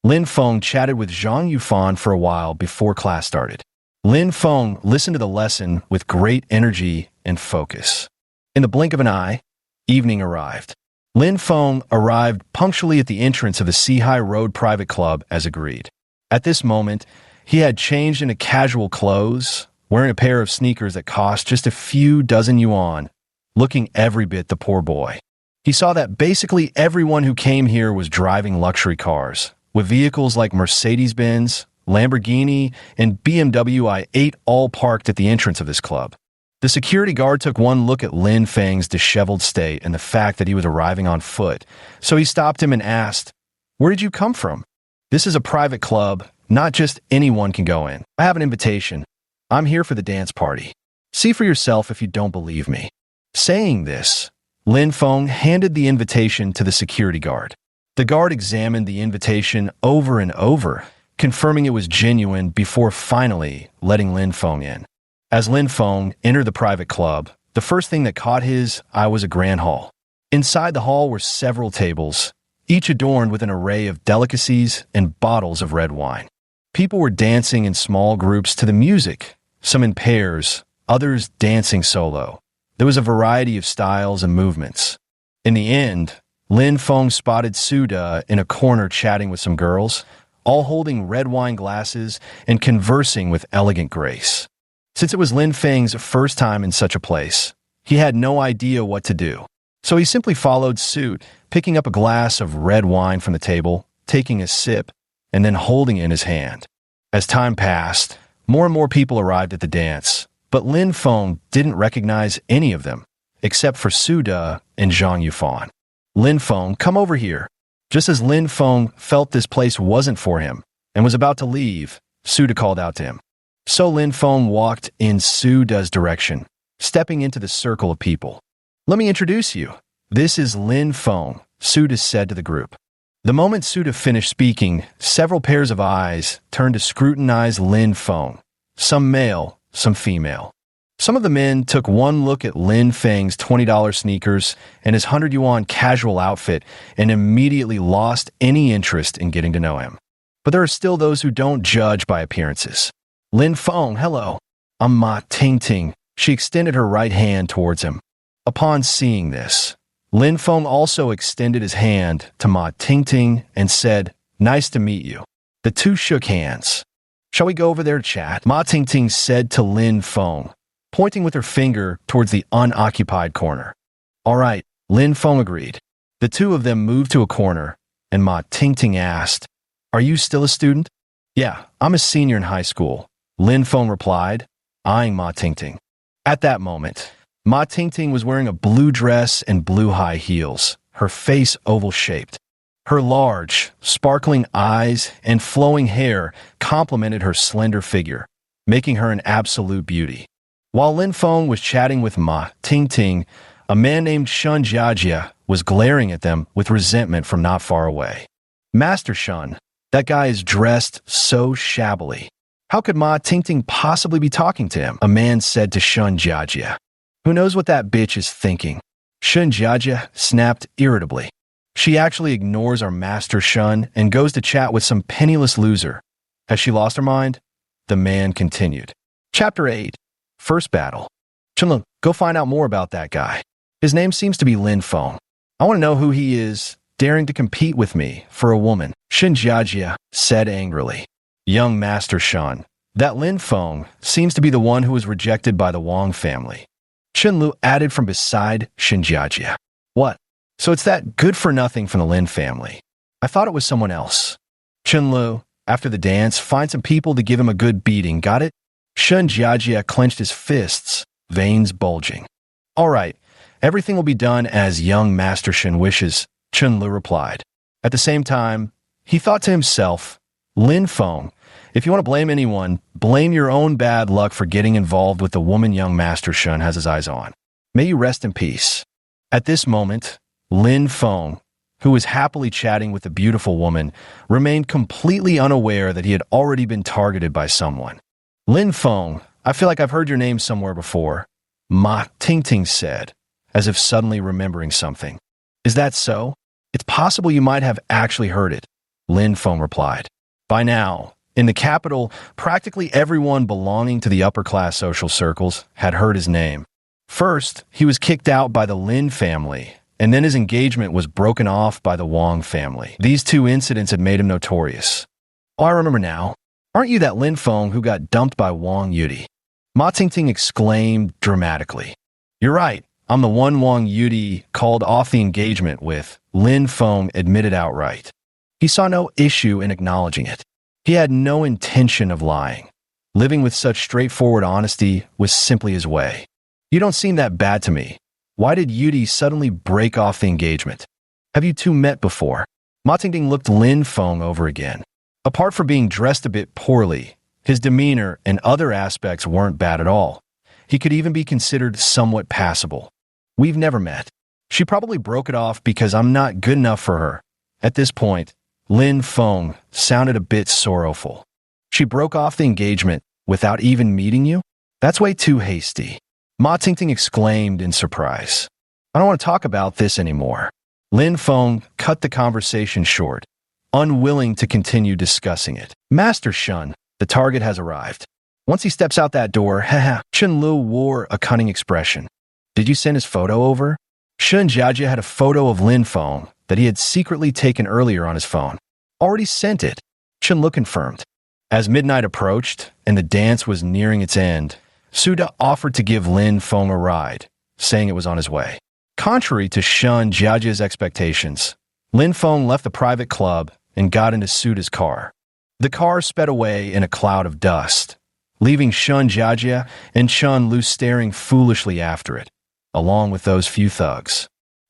Lin Feng chatted with Zhang Yufan for a while before class started. Lin Feng listened to the lesson with great energy and focus. In the blink of an eye, evening arrived. Lin Feng arrived punctually at the entrance of the Sihai Road private club as agreed. At this moment, he had changed into casual clothes, wearing a pair of sneakers that cost just a few dozen yuan, looking every bit the poor boy. He saw that basically everyone who came here was driving luxury cars, with vehicles like Mercedes-Benz, Lamborghini, and BMW i8 all parked at the entrance of this club. The security guard took one look at Lin Feng's disheveled state and the fact that he was arriving on foot, so he stopped him and asked, Where did you come from? This is a private club, not just anyone can go in. I have an invitation. I'm here for the dance party. See for yourself if you don't believe me. Saying this, Lin Feng handed the invitation to the security guard. The guard examined the invitation over and over, confirming it was genuine before finally letting Lin Feng in. As Lin Feng entered the private club, the first thing that caught his eye was a grand hall. Inside the hall were several tables, each adorned with an array of delicacies and bottles of red wine. People were dancing in small groups to the music, some in pairs, others dancing solo. There was a variety of styles and movements. In the end, Lin Feng spotted Suda in a corner chatting with some girls, all holding red wine glasses and conversing with elegant grace. Since it was Lin Feng's first time in such a place, he had no idea what to do. So he simply followed suit, picking up a glass of red wine from the table, taking a sip, and then holding it in his hand. As time passed, more and more people arrived at the dance, but Lin Feng didn't recognize any of them, except for Suda and Zhang Yufan. Lin Feng, come over here. Just as Lin Feng felt this place wasn't for him and was about to leave, Suda called out to him. So Lin Feng walked in Suda's direction, stepping into the circle of people. Let me introduce you. This is Lin Feng, Suda said to the group. The moment Suda finished speaking, several pairs of eyes turned to scrutinize Lin Feng, some male, some female. Some of the men took one look at Lin Feng's $20 sneakers and his 100 yuan casual outfit and immediately lost any interest in getting to know him. But there are still those who don't judge by appearances. Lin Feng, hello. I'm Ma Tingting. She extended her right hand towards him. Upon seeing this, Lin Feng also extended his hand to Ma Tingting and said, "Nice to meet you." The two shook hands. "Shall we go over there to chat?" Ma Tingting said to Lin Feng, pointing with her finger towards the unoccupied corner. "All right," Lin Feng agreed. The two of them moved to a corner, and Ma Tingting asked, "Are you still a student?" "Yeah, I'm a senior in high school," Lin Feng replied, eyeing Ma Tingting. At that moment, Ma Tingting was wearing a blue dress and blue high heels, her face oval-shaped. Her large, sparkling eyes and flowing hair complemented her slender figure, making her an absolute beauty. While Lin Feng was chatting with Ma Tingting, a man named Shun Jiajia was glaring at them with resentment from not far away. "Master Shun, that guy is dressed so shabbily. How could Ma Tingting possibly be talking to him?" a man said to Shun Jiajia. "Who knows what that bitch is thinking?" Shun Jiajia snapped irritably. "She actually ignores our Master Shun and goes to chat with some penniless loser. Has she lost her mind?" The man continued. Chapter 8. First Battle. "Chunlu, go find out more about that guy. His name seems to be Lin Feng. I want to know who he is, daring to compete with me for a woman," Shun Jiajia said angrily. "Young Master Shun, that Lin Feng seems to be the one who was rejected by the Wang family," Chunlu added from beside Shun Jiajia. "What? So it's that good-for-nothing from the Lin family. I thought it was someone else." "Chunlu, after the dance, find some people to give him a good beating, got it?" Shun Jiajia clenched his fists, veins bulging. "All right, everything will be done as young Master Shun wishes," Chunlu replied. At the same time, he thought to himself, "Lin Feng, if you want to blame anyone, blame your own bad luck for getting involved with the woman young Master Shun has his eyes on. May you rest in peace." At this moment, Lin Feng, who was happily chatting with the beautiful woman, remained completely unaware that he had already been targeted by someone. "Lin Feng, I feel like I've heard your name somewhere before," Ma Tingting said, as if suddenly remembering something. "Is that so? It's possible you might have actually heard it," Lin Feng replied. By now, in the capital, practically everyone belonging to the upper-class social circles had heard his name. First, he was kicked out by the Lin family, and then his engagement was broken off by the Wang family. These two incidents had made him notorious. "Oh, I remember now. Aren't you that Lin Feng who got dumped by Wang Yudi?" Ma Tingting exclaimed dramatically. "You're right. I'm the one Wang Yudi called off the engagement with," Lin Feng admitted outright. He saw no issue in acknowledging it. He had no intention of lying. Living with such straightforward honesty was simply his way. "You don't seem that bad to me. Why did Yudi suddenly break off the engagement? Have you two met before?" Ma Tingting looked Lin Feng over again. Apart from being dressed a bit poorly, his demeanor and other aspects weren't bad at all. He could even be considered somewhat passable. "We've never met. She probably broke it off because I'm not good enough for her." At this point, Lin Feng sounded a bit sorrowful. "She broke off the engagement without even meeting you? That's way too hasty," Ma Tingting exclaimed in surprise. "I don't want to talk about this anymore." Lin Feng cut the conversation short, unwilling to continue discussing it. "Master Shun, the target has arrived. Once he steps out that door, haha." Chunlu wore a cunning expression. "Did you send his photo over?" Shun Jiajia had a photo of Lin Feng that he had secretly taken earlier on his phone. "Already sent it," Chunlu confirmed. As midnight approached and the dance was nearing its end, Suda offered to give Lin Feng a ride, saying it was on his way. Contrary to Shun Jiajia's expectations, Lin Feng left the private club and got into Suda's car. The car sped away in a cloud of dust, leaving Shun Jiajia and Chun Lu staring foolishly after it, along with those few thugs.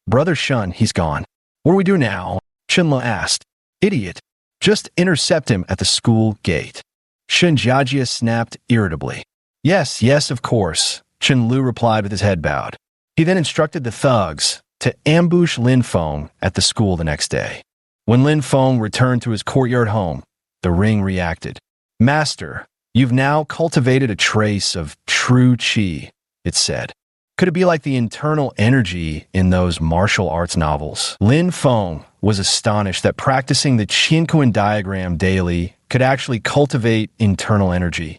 "Brother Shun, he's gone. What do we do now?" Chunlu asked. "Idiot. Just intercept him at the school gate." Shun Jiajia snapped irritably. "Yes, yes, of course," Chunlu replied with his head bowed. He then instructed the thugs, to ambush Lin Feng at the school the next day. When Lin Feng returned to his courtyard home, the ring reacted. "Master, you've now cultivated a trace of true qi," it said. Could it be like the internal energy in those martial arts novels? Lin Feng was astonished that practicing the Qianquan diagram daily could actually cultivate internal energy.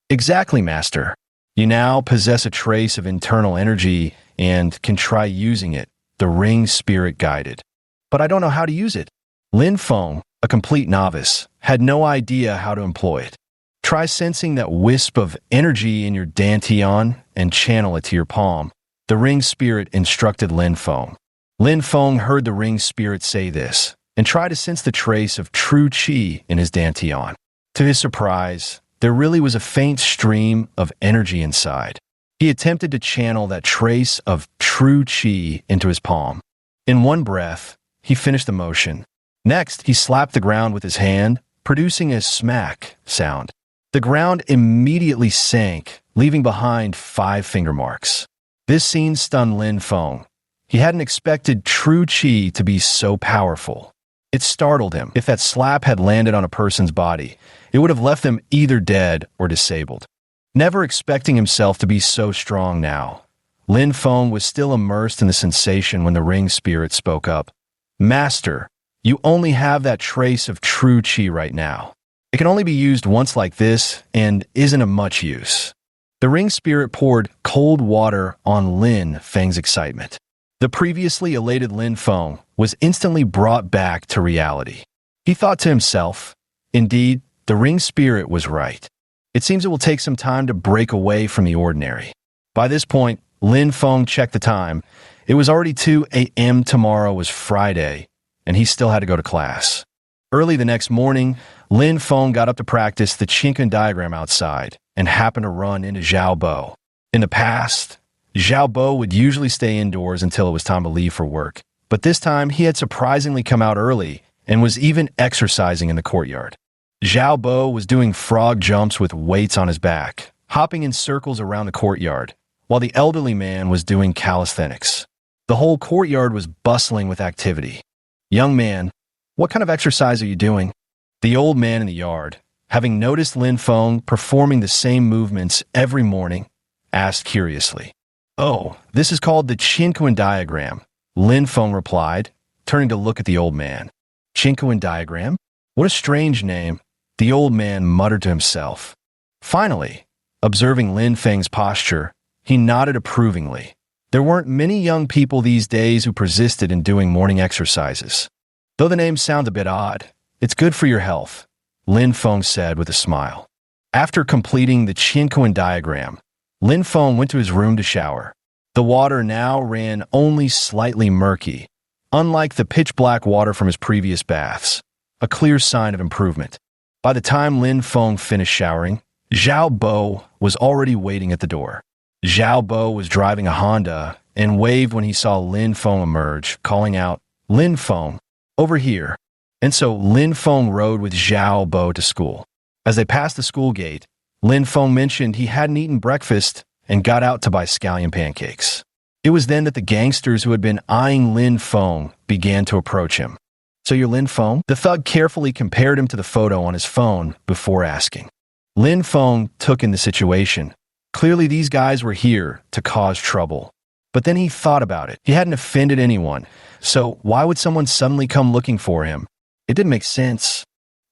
"Exactly, Master. You now possess a trace of internal energy and can try using it," the ring spirit guided. "But I don't know how to use it." Lin Feng, a complete novice, had no idea how to employ it. "Try sensing that wisp of energy in your dantian and channel it to your palm," the ring spirit instructed Lin Feng. Lin Feng heard the ring spirit say this and tried to sense the trace of true qi in his dantian. To his surprise, there really was a faint stream of energy inside. He attempted to channel that trace of true qi into his palm. In one breath, he finished the motion. Next, he slapped the ground with his hand, producing a smack sound. The ground immediately sank, leaving behind 5 finger marks. This scene stunned Lin Feng. He hadn't expected true qi to be so powerful. It startled him. If that slap had landed on a person's body, it would have left them either dead or disabled. Never expecting himself to be so strong now, Lin Feng was still immersed in the sensation when the ring spirit spoke up. "Master, you only have that trace of true qi right now. It can only be used once like this and isn't of much use." The ring spirit poured cold water on Lin Feng's excitement. The previously elated Lin Feng was instantly brought back to reality. He thought to himself, indeed, the ring spirit was right. It seems it will take some time to break away from the ordinary. By this point, Lin Feng checked the time. It was already 2 a.m. Tomorrow was Friday, and he still had to go to class. Early the next morning, Lin Feng got up to practice the Qianquan diagram outside and happened to run into Zhao Bo. In the past, Zhao Bo would usually stay indoors until it was time to leave for work, but this time he had surprisingly come out early and was even exercising in the courtyard. Zhao Bo was doing frog jumps with weights on his back, hopping in circles around the courtyard, while the elderly man was doing calisthenics. The whole courtyard was bustling with activity. "Young man, what kind of exercise are you doing?" The old man in the yard, having noticed Lin Feng performing the same movements every morning, asked curiously. "Oh, this is called the Qianquan diagram," Lin Feng replied, turning to look at the old man. "Qianquan diagram? What a strange name," the old man muttered to himself. Finally, observing Lin Feng's posture, he nodded approvingly. There weren't many young people these days who persisted in doing morning exercises. "Though the name sounds a bit odd, it's good for your health," Lin Feng said with a smile. After completing the Qianquan diagram, Lin Feng went to his room to shower. The water now ran only slightly murky, unlike the pitch-black water from his previous baths, a clear sign of improvement. By the time Lin Feng finished showering, Zhao Bo was already waiting at the door. Zhao Bo was driving a Honda and waved when he saw Lin Feng emerge, calling out, "Lin Feng, over here." And so Lin Feng rode with Zhao Bo to school. As they passed the school gate, Lin Feng mentioned he hadn't eaten breakfast and got out to buy scallion pancakes. It was then that the gangsters who had been eyeing Lin Feng began to approach him. "So you're Lin Feng?" The thug carefully compared him to the photo on his phone before asking. Lin Feng took in the situation. Clearly these guys were here to cause trouble. But then he thought about it. He hadn't offended anyone, so why would someone suddenly come looking for him? It didn't make sense.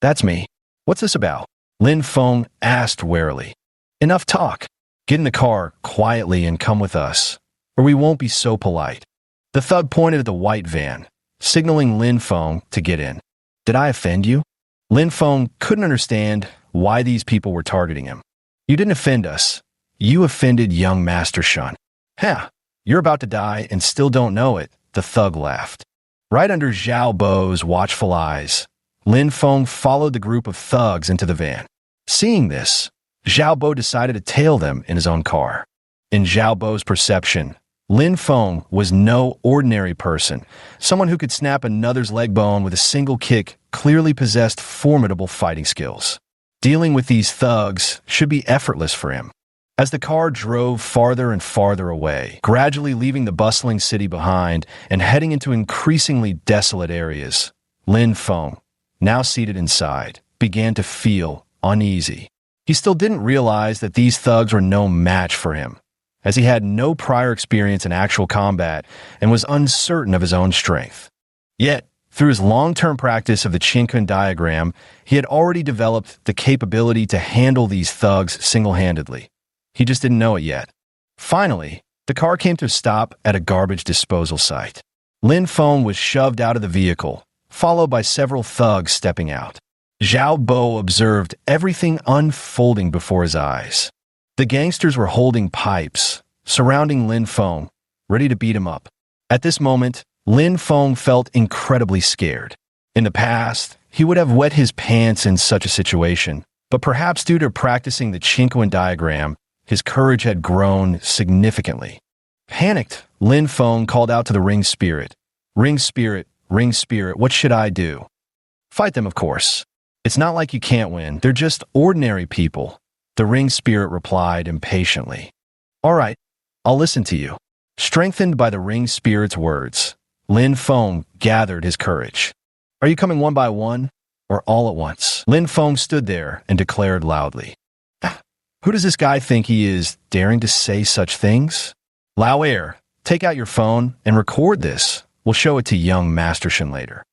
"That's me. What's this about?" Lin Feng asked warily. "Enough talk. Get in the car quietly and come with us, or we won't be so polite." The thug pointed at the white van, signaling Lin Feng to get in. "Did I offend you?" Lin Feng couldn't understand why these people were targeting him. "You didn't offend us. You offended young Master Shun." "Huh, you're about to die and still don't know it," the thug laughed. Right under Zhao Bo's watchful eyes, Lin Feng followed the group of thugs into the van. Seeing this, Zhao Bo decided to tail them in his own car. In Zhao Bo's perception, Lin Feng was no ordinary person. Someone who could snap another's leg bone with a single kick clearly possessed formidable fighting skills. Dealing with these thugs should be effortless for him. As the car drove farther and farther away, gradually leaving the bustling city behind and heading into increasingly desolate areas, Lin Feng, now seated inside, began to feel uneasy. He still didn't realize that these thugs were no match for him, as he had no prior experience in actual combat and was uncertain of his own strength. Yet, through his long-term practice of the Chinkun diagram, he had already developed the capability to handle these thugs single-handedly. He just didn't know it yet. Finally, the car came to a stop at a garbage disposal site. Lin Feng was shoved out of the vehicle, followed by several thugs stepping out. Zhao Bo observed everything unfolding before his eyes. The gangsters were holding pipes, surrounding Lin Feng, ready to beat him up. At this moment, Lin Feng felt incredibly scared. In the past, he would have wet his pants in such a situation, but perhaps due to practicing the Chinkun diagram, his courage had grown significantly. Panicked, Lin Feng called out to the ring spirit. Ring spirit, what should I do? Fight them, of course. It's not like you can't win. They're just ordinary people. The ring spirit replied impatiently. All right, I'll listen to you. Strengthened by the ring spirit's words, Lin Feng gathered his courage. Are you coming one by one or all at once? Lin Feng stood there and declared loudly. Who does this guy think he is, daring to say such things? Lao Air, take out your phone and record this. We'll show it to young Mastershin later.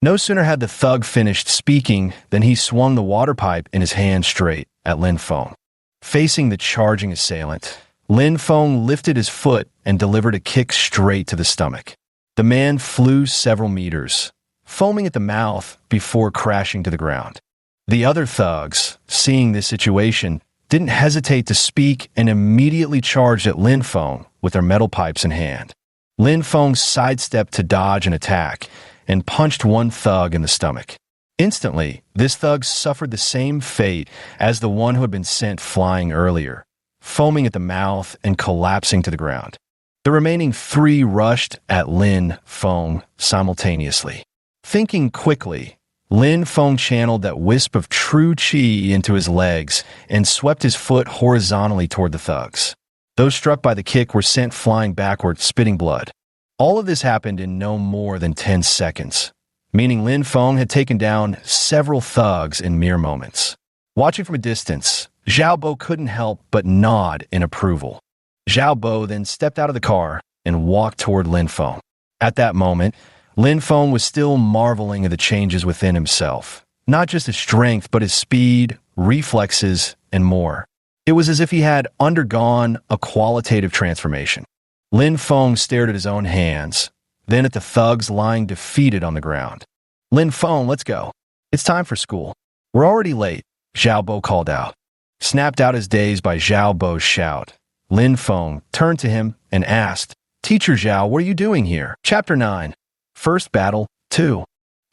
No sooner had the thug finished speaking than he swung the water pipe in his hand straight at Lin Feng. Facing the charging assailant, Lin Feng lifted his foot and delivered a kick straight to the stomach. The man flew several meters, foaming at the mouth before crashing to the ground. The other thugs, seeing this situation, didn't hesitate to speak and immediately charged at Lin Feng with their metal pipes in hand. Lin Feng sidestepped to dodge an attack and punched one thug in the stomach. Instantly, this thug suffered the same fate as the one who had been sent flying earlier, foaming at the mouth and collapsing to the ground. The remaining three rushed at Lin Feng simultaneously. Thinking quickly, Lin Feng channeled that wisp of true qi into his legs and swept his foot horizontally toward the thugs. Those struck by the kick were sent flying backward, spitting blood. All of this happened in no more than 10 seconds, meaning Lin Feng had taken down several thugs in mere moments. Watching from a distance, Zhao Bo couldn't help but nod in approval. Zhao Bo then stepped out of the car and walked toward Lin Feng. At that moment, Lin Feng was still marveling at the changes within himself, not just his strength, but his speed, reflexes, and more. It was as if he had undergone a qualitative transformation. Lin Feng stared at his own hands, then at the thugs lying defeated on the ground. Lin Feng, let's go. It's time for school. We're already late, Zhao Bo called out. Snapped out his daze by Zhao Bo's shout, Lin Feng turned to him and asked, Teacher Zhao, what are you doing here? Chapter 9. First Battle 2.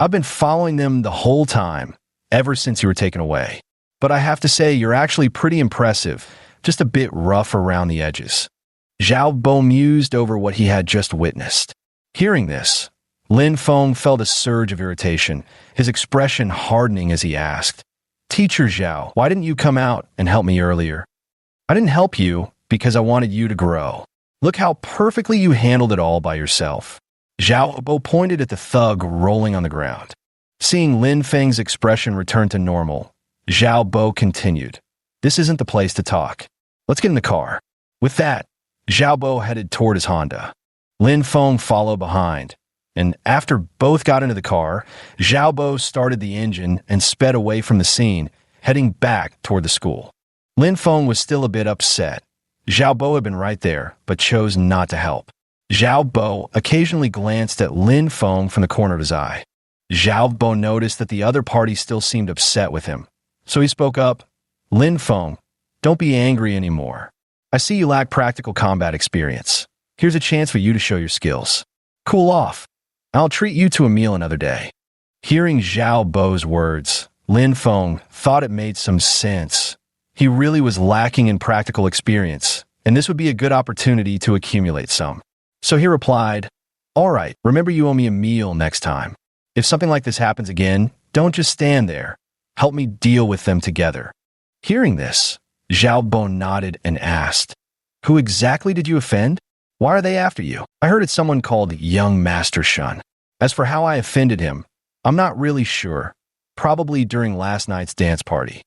I've been following them the whole time, ever since you were taken away. But I have to say, you're actually pretty impressive, just a bit rough around the edges. Zhao Bo mused over what he had just witnessed. Hearing this, Lin Feng felt a surge of irritation, his expression hardening as he asked, Teacher Zhao, why didn't you come out and help me earlier? I didn't help you because I wanted you to grow. Look how perfectly you handled it all by yourself. Zhao Bo pointed at the thug rolling on the ground. Seeing Lin Feng's expression return to normal, Zhao Bo continued, This isn't the place to talk. Let's get in the car. With that, Zhao Bo headed toward his Honda. Lin Feng followed behind, and after both got into the car, Zhao Bo started the engine and sped away from the scene, heading back toward the school. Lin Feng was still a bit upset. Zhao Bo had been right there, but chose not to help. Zhao Bo occasionally glanced at Lin Feng from the corner of his eye. Zhao Bo noticed that the other party still seemed upset with him, so he spoke up, Lin Feng, don't be angry anymore. I see you lack practical combat experience. Here's a chance for you to show your skills. Cool off. I'll treat you to a meal another day. Hearing Zhao Bo's words, Lin Feng thought it made some sense. He really was lacking in practical experience, and this would be a good opportunity to accumulate some. So he replied, All right, remember you owe me a meal next time. If something like this happens again, don't just stand there. Help me deal with them together. Hearing this, Zhao Bo nodded and asked, "Who exactly did you offend? Why are they after you?" "I heard it's someone called Young Master Shun. As for how I offended him, I'm not really sure. Probably during last night's dance party."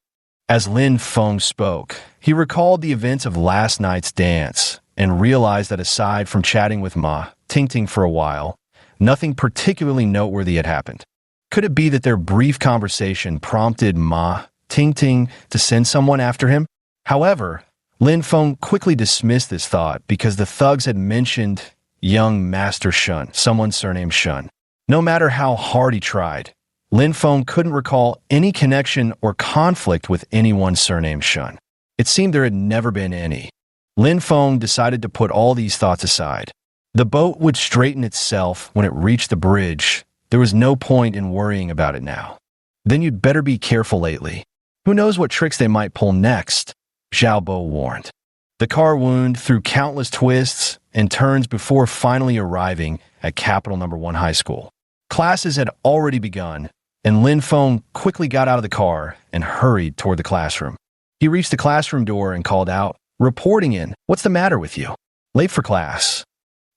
As Lin Feng spoke, he recalled the events of last night's dance and realized that aside from chatting with Ma Tingting for a while, nothing particularly noteworthy had happened. Could it be that their brief conversation prompted Ma Tingting to send someone after him? However, Lin Feng quickly dismissed this thought because the thugs had mentioned Young Master Shun, someone surnamed Shun. No matter how hard he tried, Lin Feng couldn't recall any connection or conflict with anyone surnamed Shun. It seemed there had never been any. Lin Feng decided to put all these thoughts aside. The boat would straighten itself when it reached the bridge. There was no point in worrying about it now. "Then you'd better be careful lately. Who knows what tricks they might pull next," Zhao Bo warned. The car wound through countless twists and turns before finally arriving at Capital No. 1 High School. Classes had already begun, and Lin Feng quickly got out of the car and hurried toward the classroom. He reached the classroom door and called out, "Reporting in. What's the matter with you? Late for class."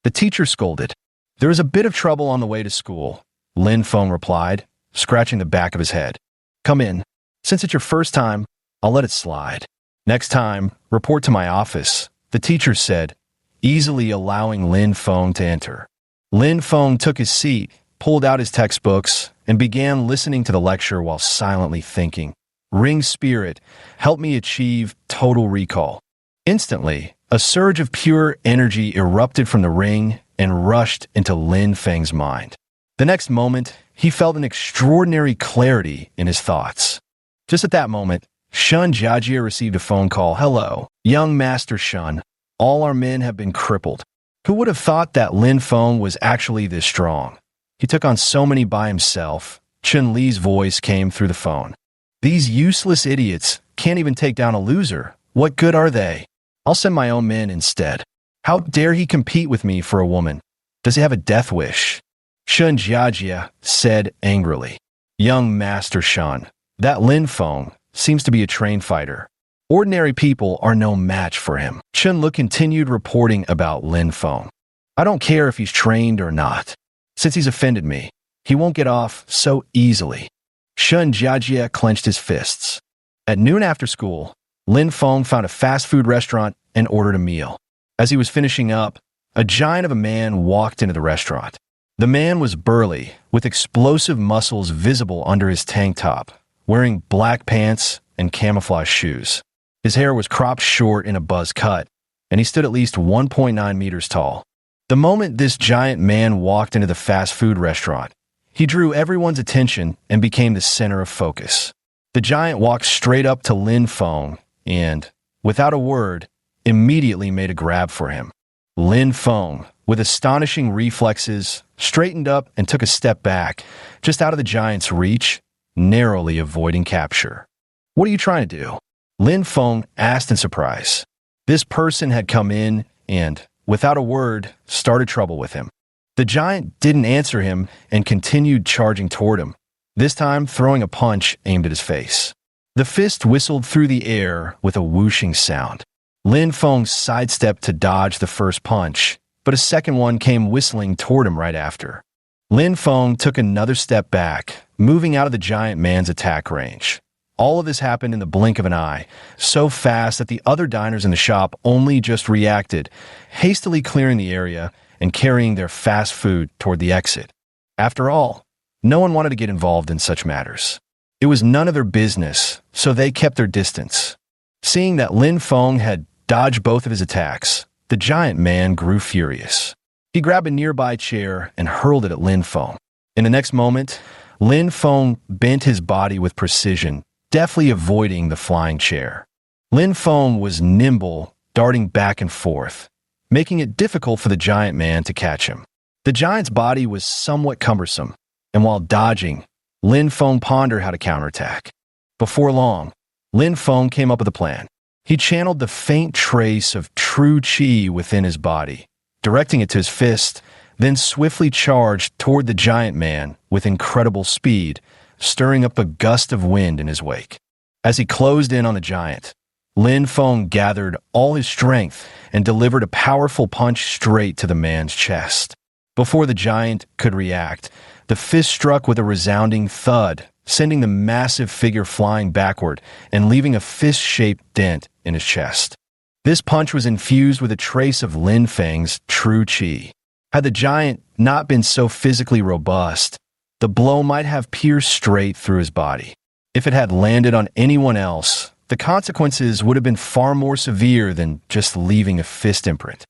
The teacher scolded. "There is a bit of trouble on the way to school," Lin Feng replied, scratching the back of his head. "Come in. Since it's your first time, I'll let it slide. Next time, report to my office," the teacher said, easily allowing Lin Feng to enter. Lin Feng took his seat, pulled out his textbooks, and began listening to the lecture while silently thinking, "Ring spirit, help me achieve total recall." Instantly, a surge of pure energy erupted from the ring and rushed into Lin Feng's mind. The next moment, he felt an extraordinary clarity in his thoughts. Just at that moment, Shun Jiajie received a phone call. "Hello, young Master Shun. All our men have been crippled." Who would have thought that Lin Feng was actually this strong? He took on so many by himself. Chun Li's voice came through the phone. "These useless idiots can't even take down a loser. What good are they? I'll send my own men instead. How dare he compete with me for a woman? Does he have a death wish?" Shun Jiajie said angrily. "Young Master Shun, that Lin Feng seems to be a trained fighter. Ordinary people are no match for him." Chun Li continued reporting about Lin Feng. "I don't care if he's trained or not. Since he's offended me, he won't get off so easily." Shun Jiajie clenched his fists. At noon after school, Lin Feng found a fast food restaurant and ordered a meal. As he was finishing up, a giant of a man walked into the restaurant. The man was burly, with explosive muscles visible under his tank top, wearing black pants and camouflage shoes. His hair was cropped short in a buzz cut, and he stood at least 1.9 meters tall. The moment this giant man walked into the fast food restaurant, he drew everyone's attention and became the center of focus. The giant walked straight up to Lin Feng and, without a word, immediately made a grab for him. Lin Feng, with astonishing reflexes, straightened up and took a step back, just out of the giant's reach, narrowly avoiding capture. "What are you trying to do?" Lin Feng asked in surprise. This person had come in and, without a word, started trouble with him. The giant didn't answer him and continued charging toward him, this time throwing a punch aimed at his face. The fist whistled through the air with a whooshing sound. Lin Feng sidestepped to dodge the first punch, but a second one came whistling toward him right after. Lin Feng took another step back, moving out of the giant man's attack range. All of this happened in the blink of an eye, so fast that the other diners in the shop only just reacted, hastily clearing the area and carrying their fast food toward the exit. After all, no one wanted to get involved in such matters. It was none of their business, so they kept their distance. Seeing that Lin Feng had dodged both of his attacks, the giant man grew furious. He grabbed a nearby chair and hurled it at Lin Feng. In the next moment, Lin Feng bent his body with precision, deftly avoiding the flying chair. Lin Feng was nimble, darting back and forth, making it difficult for the giant man to catch him. The giant's body was somewhat cumbersome, and while dodging, Lin Feng pondered how to counterattack. Before long, Lin Feng came up with a plan. He channeled the faint trace of true qi within his body, directing it to his fist, then swiftly charged toward the giant man with incredible speed, stirring up a gust of wind in his wake. As he closed in on the giant, Lin Feng gathered all his strength and delivered a powerful punch straight to the man's chest. Before the giant could react, the fist struck with a resounding thud, sending the massive figure flying backward and leaving a fist-shaped dent in his chest. This punch was infused with a trace of Lin Feng's true qi. Had the giant not been so physically robust, the blow might have pierced straight through his body. If it had landed on anyone else, the consequences would have been far more severe than just leaving a fist imprint.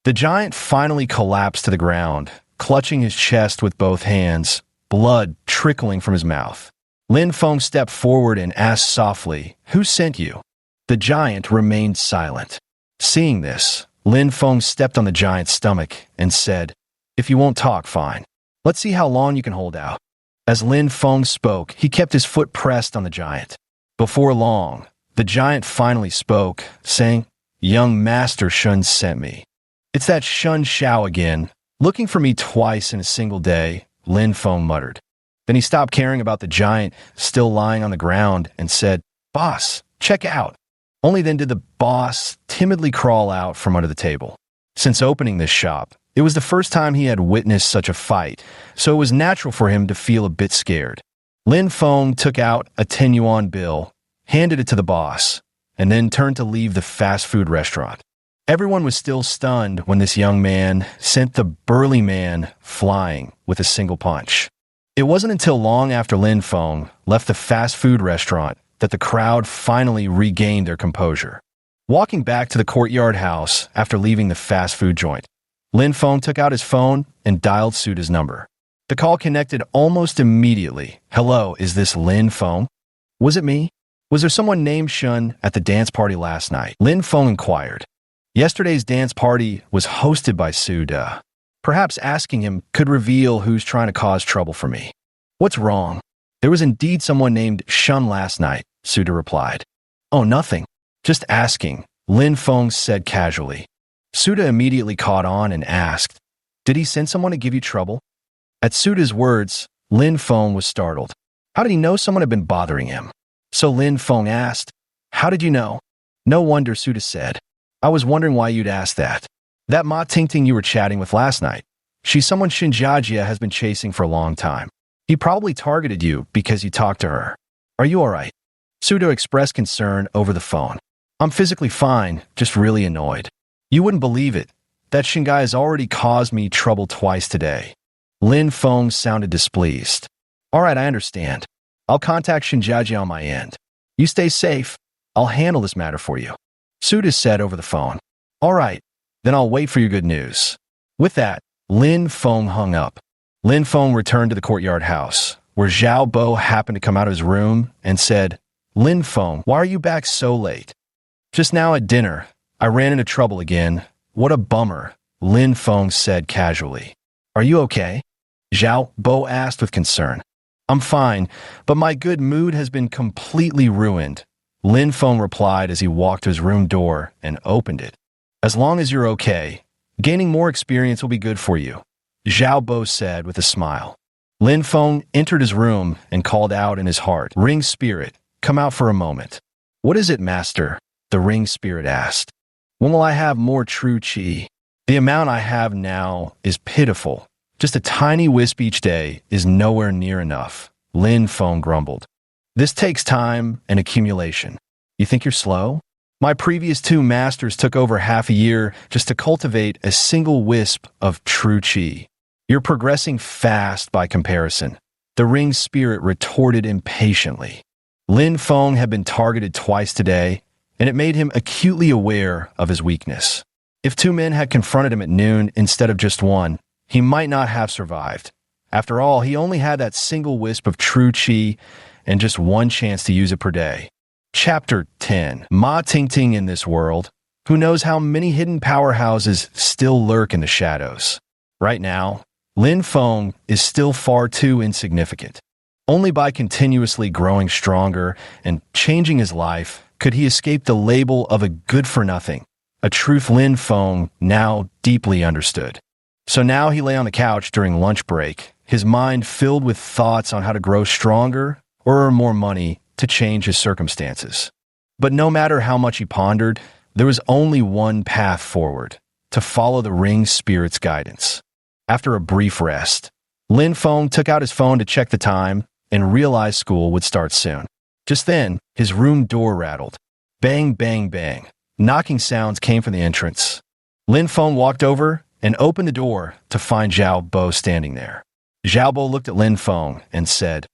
The giant finally collapsed to the ground, clutching his chest with both hands, blood trickling from his mouth. Lin Feng stepped forward and asked softly, "Who sent you?" The giant remained silent. Seeing this, Lin Feng stepped on the giant's stomach and said, "If you won't talk, fine. Let's see how long you can hold out." As Lin Feng spoke, he kept his foot pressed on the giant. Before long, the giant finally spoke, saying, "Young Master Shun sent me." "It's that Shun Xiao again, looking for me twice in a single day," Lin Feng muttered. Then he stopped caring about the giant still lying on the ground and said, "Boss, check out." Only then did the boss timidly crawl out from under the table. Since opening this shop, it was the first time he had witnessed such a fight, so it was natural for him to feel a bit scared. Lin Feng took out a 10 yuan bill, handed it to the boss, and then turned to leave the fast food restaurant. Everyone was still stunned when this young man sent the burly man flying with a single punch. It wasn't until long after Lin Feng left the fast food restaurant that the crowd finally regained their composure. Walking back to the courtyard house after leaving the fast food joint, Lin Feng took out his phone and dialed Suda's number. The call connected almost immediately. "Hello, is this Lin Feng?" "Was it me? Was there someone named Shun at the dance party last night?" Lin Feng inquired. "Yesterday's dance party was hosted by Suda. Perhaps asking him could reveal who's trying to cause trouble for me." "What's wrong?" "There was indeed someone named Shun last night," Suda replied. "Oh, nothing. Just asking," Lin Feng said casually. Suda immediately caught on and asked, "Did he send someone to give you trouble?" At Suda's words, Lin Feng was startled. How did he know someone had been bothering him? So Lin Feng asked, "How did you know?" "No wonder," Suda said. "I was wondering why you'd ask that. That Ma Tingting you were chatting with last night. She's someone Shinjiajia has been chasing for a long time. He probably targeted you because you talked to her. Are you all right?" Suda expressed concern over the phone. "I'm physically fine, just really annoyed. You wouldn't believe it. That Shingai has already caused me trouble twice today." Lin Feng sounded displeased. "All right, I understand. I'll contact Shinjiajia on my end. You stay safe. I'll handle this matter for you," Suda said over the phone. "All right, then I'll wait for your good news." With that, Lin Feng hung up. Lin Feng returned to the courtyard house, where Zhao Bo happened to come out of his room and said, "Lin Feng, why are you back so late?" "Just now at dinner. I ran into trouble again. What a bummer," Lin Feng said casually. "Are you okay?" Zhao Bo asked with concern. "I'm fine, but my good mood has been completely ruined," Lin Feng replied as he walked to his room door and opened it. "As long as you're okay, gaining more experience will be good for you," Zhao Bo said with a smile. Lin Feng entered his room and called out in his heart, "Ring spirit, come out for a moment." "What is it, master?" the ring spirit asked. "When will I have more true qi? The amount I have now is pitiful. Just a tiny wisp each day is nowhere near enough," Lin Feng grumbled. "This takes time and accumulation. You think you're slow? My previous 2 masters took over half a year just to cultivate a single wisp of true qi. You're progressing fast by comparison," the ring spirit retorted impatiently. Lin Feng had been targeted twice today, and it made him acutely aware of his weakness. If 2 men had confronted him at noon instead of just 1, he might not have survived. After all, he only had that single wisp of true qi and just 1 chance to use it per day. Chapter 10. Ma Tingting in this world. Who knows how many hidden powerhouses still lurk in the shadows? Right now, Lin Feng is still far too insignificant. Only by continuously growing stronger and changing his life could he escape the label of a good-for-nothing, a truth Lin Feng now deeply understood. So now he lay on the couch during lunch break, his mind filled with thoughts on how to grow stronger or earn more money to change his circumstances. But no matter how much he pondered, there was only one path forward: to follow the ring spirit's guidance. After a brief rest, Lin Feng took out his phone to check the time and realized school would start soon. Just then, his room door rattled. Bang, bang, bang. Knocking sounds came from the entrance. Lin Feng walked over and opened the door to find Zhao Bo standing there. Zhao Bo looked at Lin Feng and said,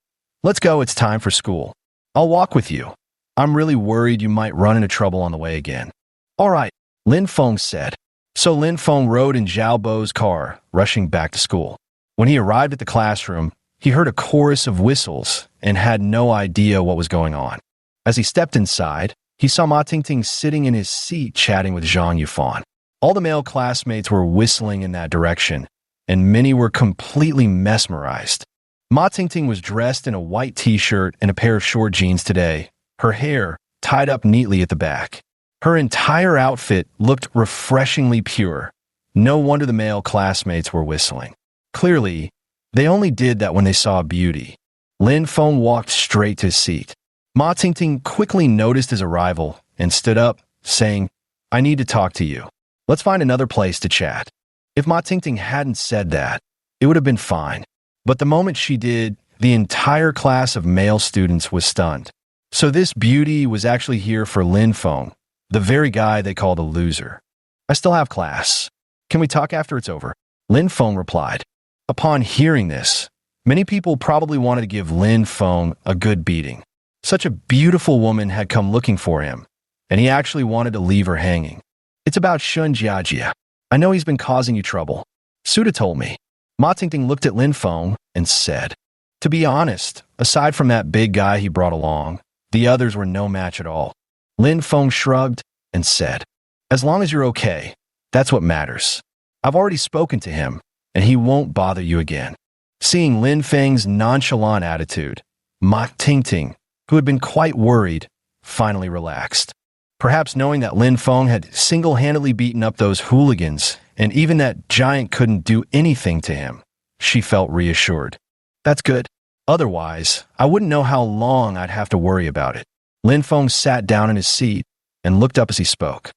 "Let's go, it's time for school. I'll walk with you. I'm really worried you might run into trouble on the way again." "All right," Lin Feng said. So Lin Feng rode in Zhao Bo's car, rushing back to school. When he arrived at the classroom, he heard a chorus of whistles and had no idea what was going on. As he stepped inside, he saw Ma Tingting sitting in his seat chatting with Zhang Yufan. All the male classmates were whistling in that direction, and many were completely mesmerized. Ma Tingting was dressed in a white t-shirt and a pair of short jeans today, her hair tied up neatly at the back. Her entire outfit looked refreshingly pure. No wonder the male classmates were whistling. Clearly, they only did that when they saw beauty. Lin Feng walked straight to his seat. Ma Tingting quickly noticed his arrival and stood up, saying, "I need to talk to you. Let's find another place to chat." If Ma Tingting hadn't said that, it would have been fine. But the moment she did, the entire class of male students was stunned. So this beauty was actually here for Lin Feng, the very guy they called a loser. "I still have class. Can we talk after it's over?" Lin Feng replied. Upon hearing this, many people probably wanted to give Lin Feng a good beating. Such a beautiful woman had come looking for him, and he actually wanted to leave her hanging. "It's about Shun Jiajia. I know he's been causing you trouble. Suda told me." Ma Tingting looked at Lin Feng and said, "To be honest, aside from that big guy he brought along, the others were no match at all." Lin Feng shrugged and said, "As long as you're okay, that's what matters. I've already spoken to him, and he won't bother you again." Seeing Lin Feng's nonchalant attitude, Ma Tingting, who had been quite worried, finally relaxed. Perhaps knowing that Lin Feng had single-handedly beaten up those hooligans, and even that giant couldn't do anything to him, she felt reassured. "That's good. Otherwise, I wouldn't know how long I'd have to worry about it." Lin Feng sat down in his seat and looked up as he spoke.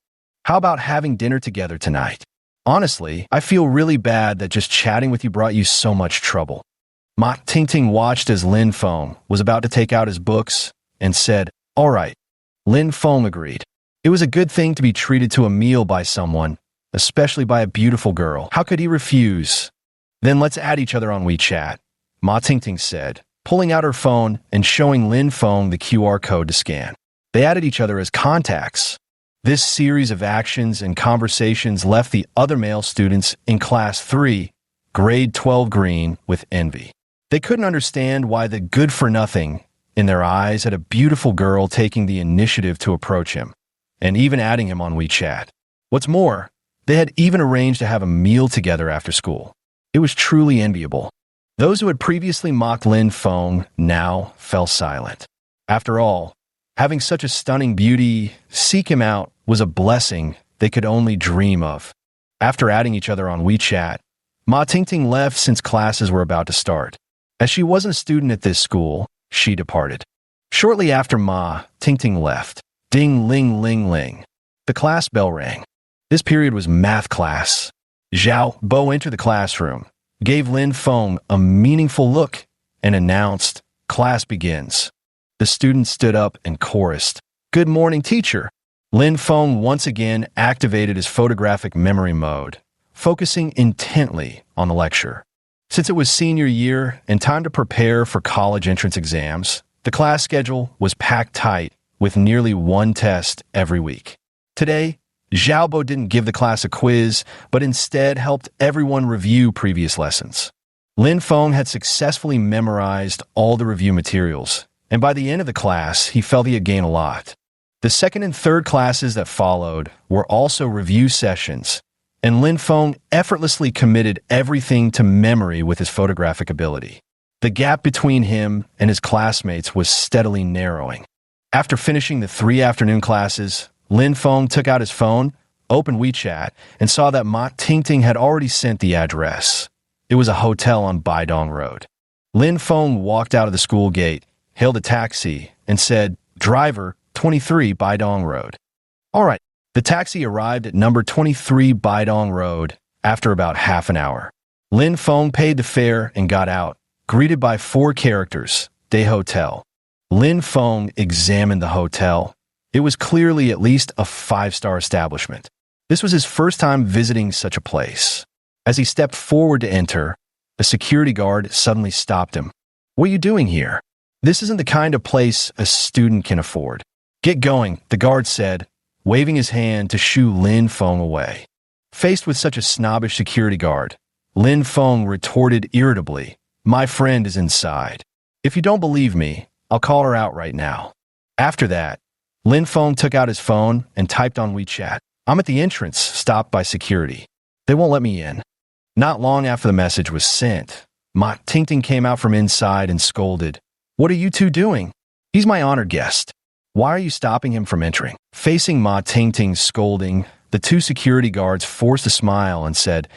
"How about having dinner together tonight? Honestly, I feel really bad that just chatting with you brought you so much trouble." Ma Tingting watched as Lin Feng was about to take out his books and said, "All right." Lin Feng agreed. It was a good thing to be treated to a meal by someone, especially by a beautiful girl. How could he refuse? "Then let's add each other on WeChat," Ma Tingting said, pulling out her phone and showing Lin Feng the QR code to scan. They added each other as contacts. This series of actions and conversations left the other male students in Class 3, Grade 12 Green, with envy. They couldn't understand why the good-for-nothing in their eyes had a beautiful girl taking the initiative to approach him, and even adding him on WeChat. What's more, they had even arranged to have a meal together after school. It was truly enviable. Those who had previously mocked Lin Feng now fell silent. After all, having such a stunning beauty seek him out was a blessing they could only dream of. After adding each other on WeChat, Ma Tingting left since classes were about to start. As she wasn't a student at this school, she departed. Shortly after Ma Tingting left, ding ling ling ling, the class bell rang. This period was math class. Zhao Bo entered the classroom, gave Lin Feng a meaningful look, and announced, "Class begins." The students stood up and chorused, "Good morning, teacher." Lin Feng once again activated his photographic memory mode, focusing intently on the lecture. Since it was senior year and time to prepare for college entrance exams, the class schedule was packed tight with nearly one test every week. Today, Zhao Bo didn't give the class a quiz, but instead helped everyone review previous lessons. Lin Feng had successfully memorized all the review materials, and by the end of the class, he felt he had gained a lot. The second and third classes that followed were also review sessions, and Lin Feng effortlessly committed everything to memory with his photographic ability. The gap between him and his classmates was steadily narrowing. After finishing the 3 afternoon classes, Lin Feng took out his phone, opened WeChat, and saw that Ma Tingting had already sent the address. It was a hotel on Baidong Road. Lin Feng walked out of the school gate, hailed a taxi, and said, "Driver, 23 Baidong Road. All right, the taxi arrived at number 23 Baidong Road after about half an hour. Lin Feng paid the fare and got out, greeted by four characters, de hotel. Lin Feng examined the hotel. It was clearly at least a five-star establishment. This was his first time visiting such a place. As he stepped forward to enter, a security guard suddenly stopped him. "What are you doing here? This isn't the kind of place a student can afford." "Get going," the guard said, waving his hand to shoo Lin Feng away. Faced with such a snobbish security guard, Lin Feng retorted irritably, "My friend is inside. If you don't believe me, I'll call her out right now." After that, Lin Feng took out his phone and typed on WeChat, "I'm at the entrance, stopped by security. They won't let me in." Not long after the message was sent, Ma Tingting came out from inside and scolded, "What are you two doing? He's my honored guest. Why are you stopping him from entering?" Facing Ma Tingting's scolding, the two security guards forced a smile and said,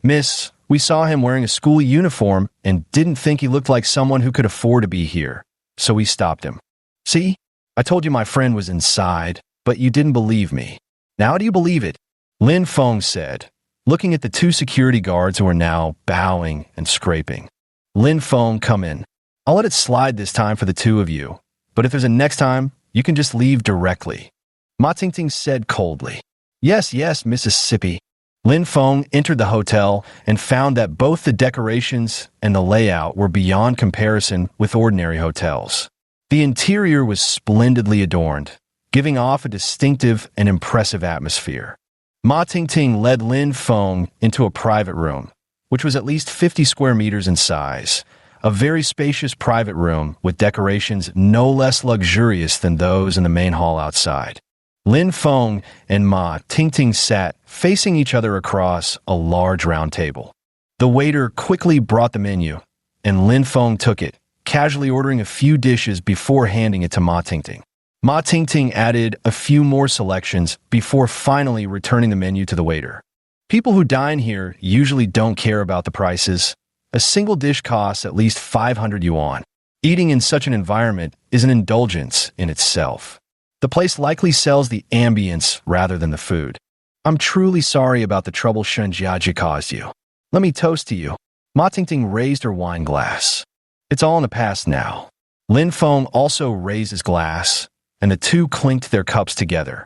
"Miss, we saw him wearing a school uniform and didn't think he looked like someone who could afford to be here, so we stopped him. See? I told you my friend was inside, but you didn't believe me. Now do you believe it?" Lin Feng said, looking at the two security guards who were now bowing and scraping. "Lin Feng, come in. I'll let it slide this time for the two of you, but if there's a next time, you can just leave directly." Ma Tingting said coldly. Yes, Mississippi." Lin Feng entered the hotel and found that both the decorations and the layout were beyond comparison with ordinary hotels. The interior was splendidly adorned, giving off a distinctive and impressive atmosphere. Ma Tingting led Lin Feng into a private room, which was at least 50 square meters in size, a very spacious private room with decorations no less luxurious than those in the main hall outside. Lin Feng and Ma Tingting sat facing each other across a large round table. The waiter quickly brought the menu, and Lin Feng took it, casually ordering a few dishes before handing it to Ma Tingting. Ma Tingting added a few more selections before finally returning the menu to the waiter. People who dine here usually don't care about the prices. A single dish costs at least 500 yuan. Eating in such an environment is an indulgence in itself. The place likely sells the ambience rather than the food. "I'm truly sorry about the trouble Shunjiaji caused you. Let me toast to you." Ma Tingting raised her wine glass. "It's all in the past now." Lin Feng also raised his glass, and the two clinked their cups together.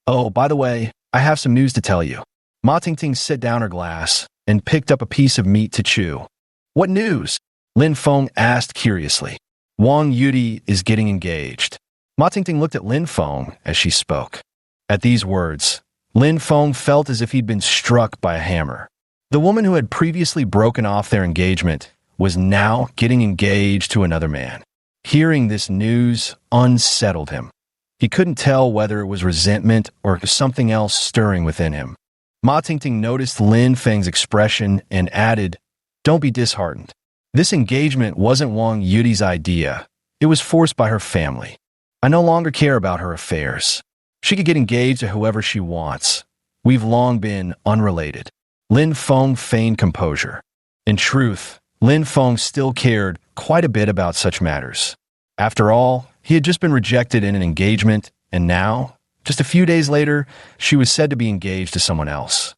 "Oh, by the way, I have some news to tell you." Ma Tingting set down her glass and picked up a piece of meat to chew. "What news?" Lin Feng asked curiously. "Wang Yudi is getting engaged." Ma Tingting looked at Lin Feng as she spoke. At these words, Lin Feng felt as if he'd been struck by a hammer. The woman who had previously broken off their engagement was now getting engaged to another man. Hearing this news unsettled him. He couldn't tell whether it was resentment or something else stirring within him. Ma Tingting noticed Lin Feng's expression and added, "Don't be disheartened. This engagement wasn't Wang Yudi's idea. It was forced by her family. I no longer care about her affairs. She could get engaged to whoever she wants. We've long been unrelated." Lin Feng feigned composure. In truth, Lin Feng still cared quite a bit about such matters. After all, he had just been rejected in an engagement, and now, just a few days later, she was said to be engaged to someone else.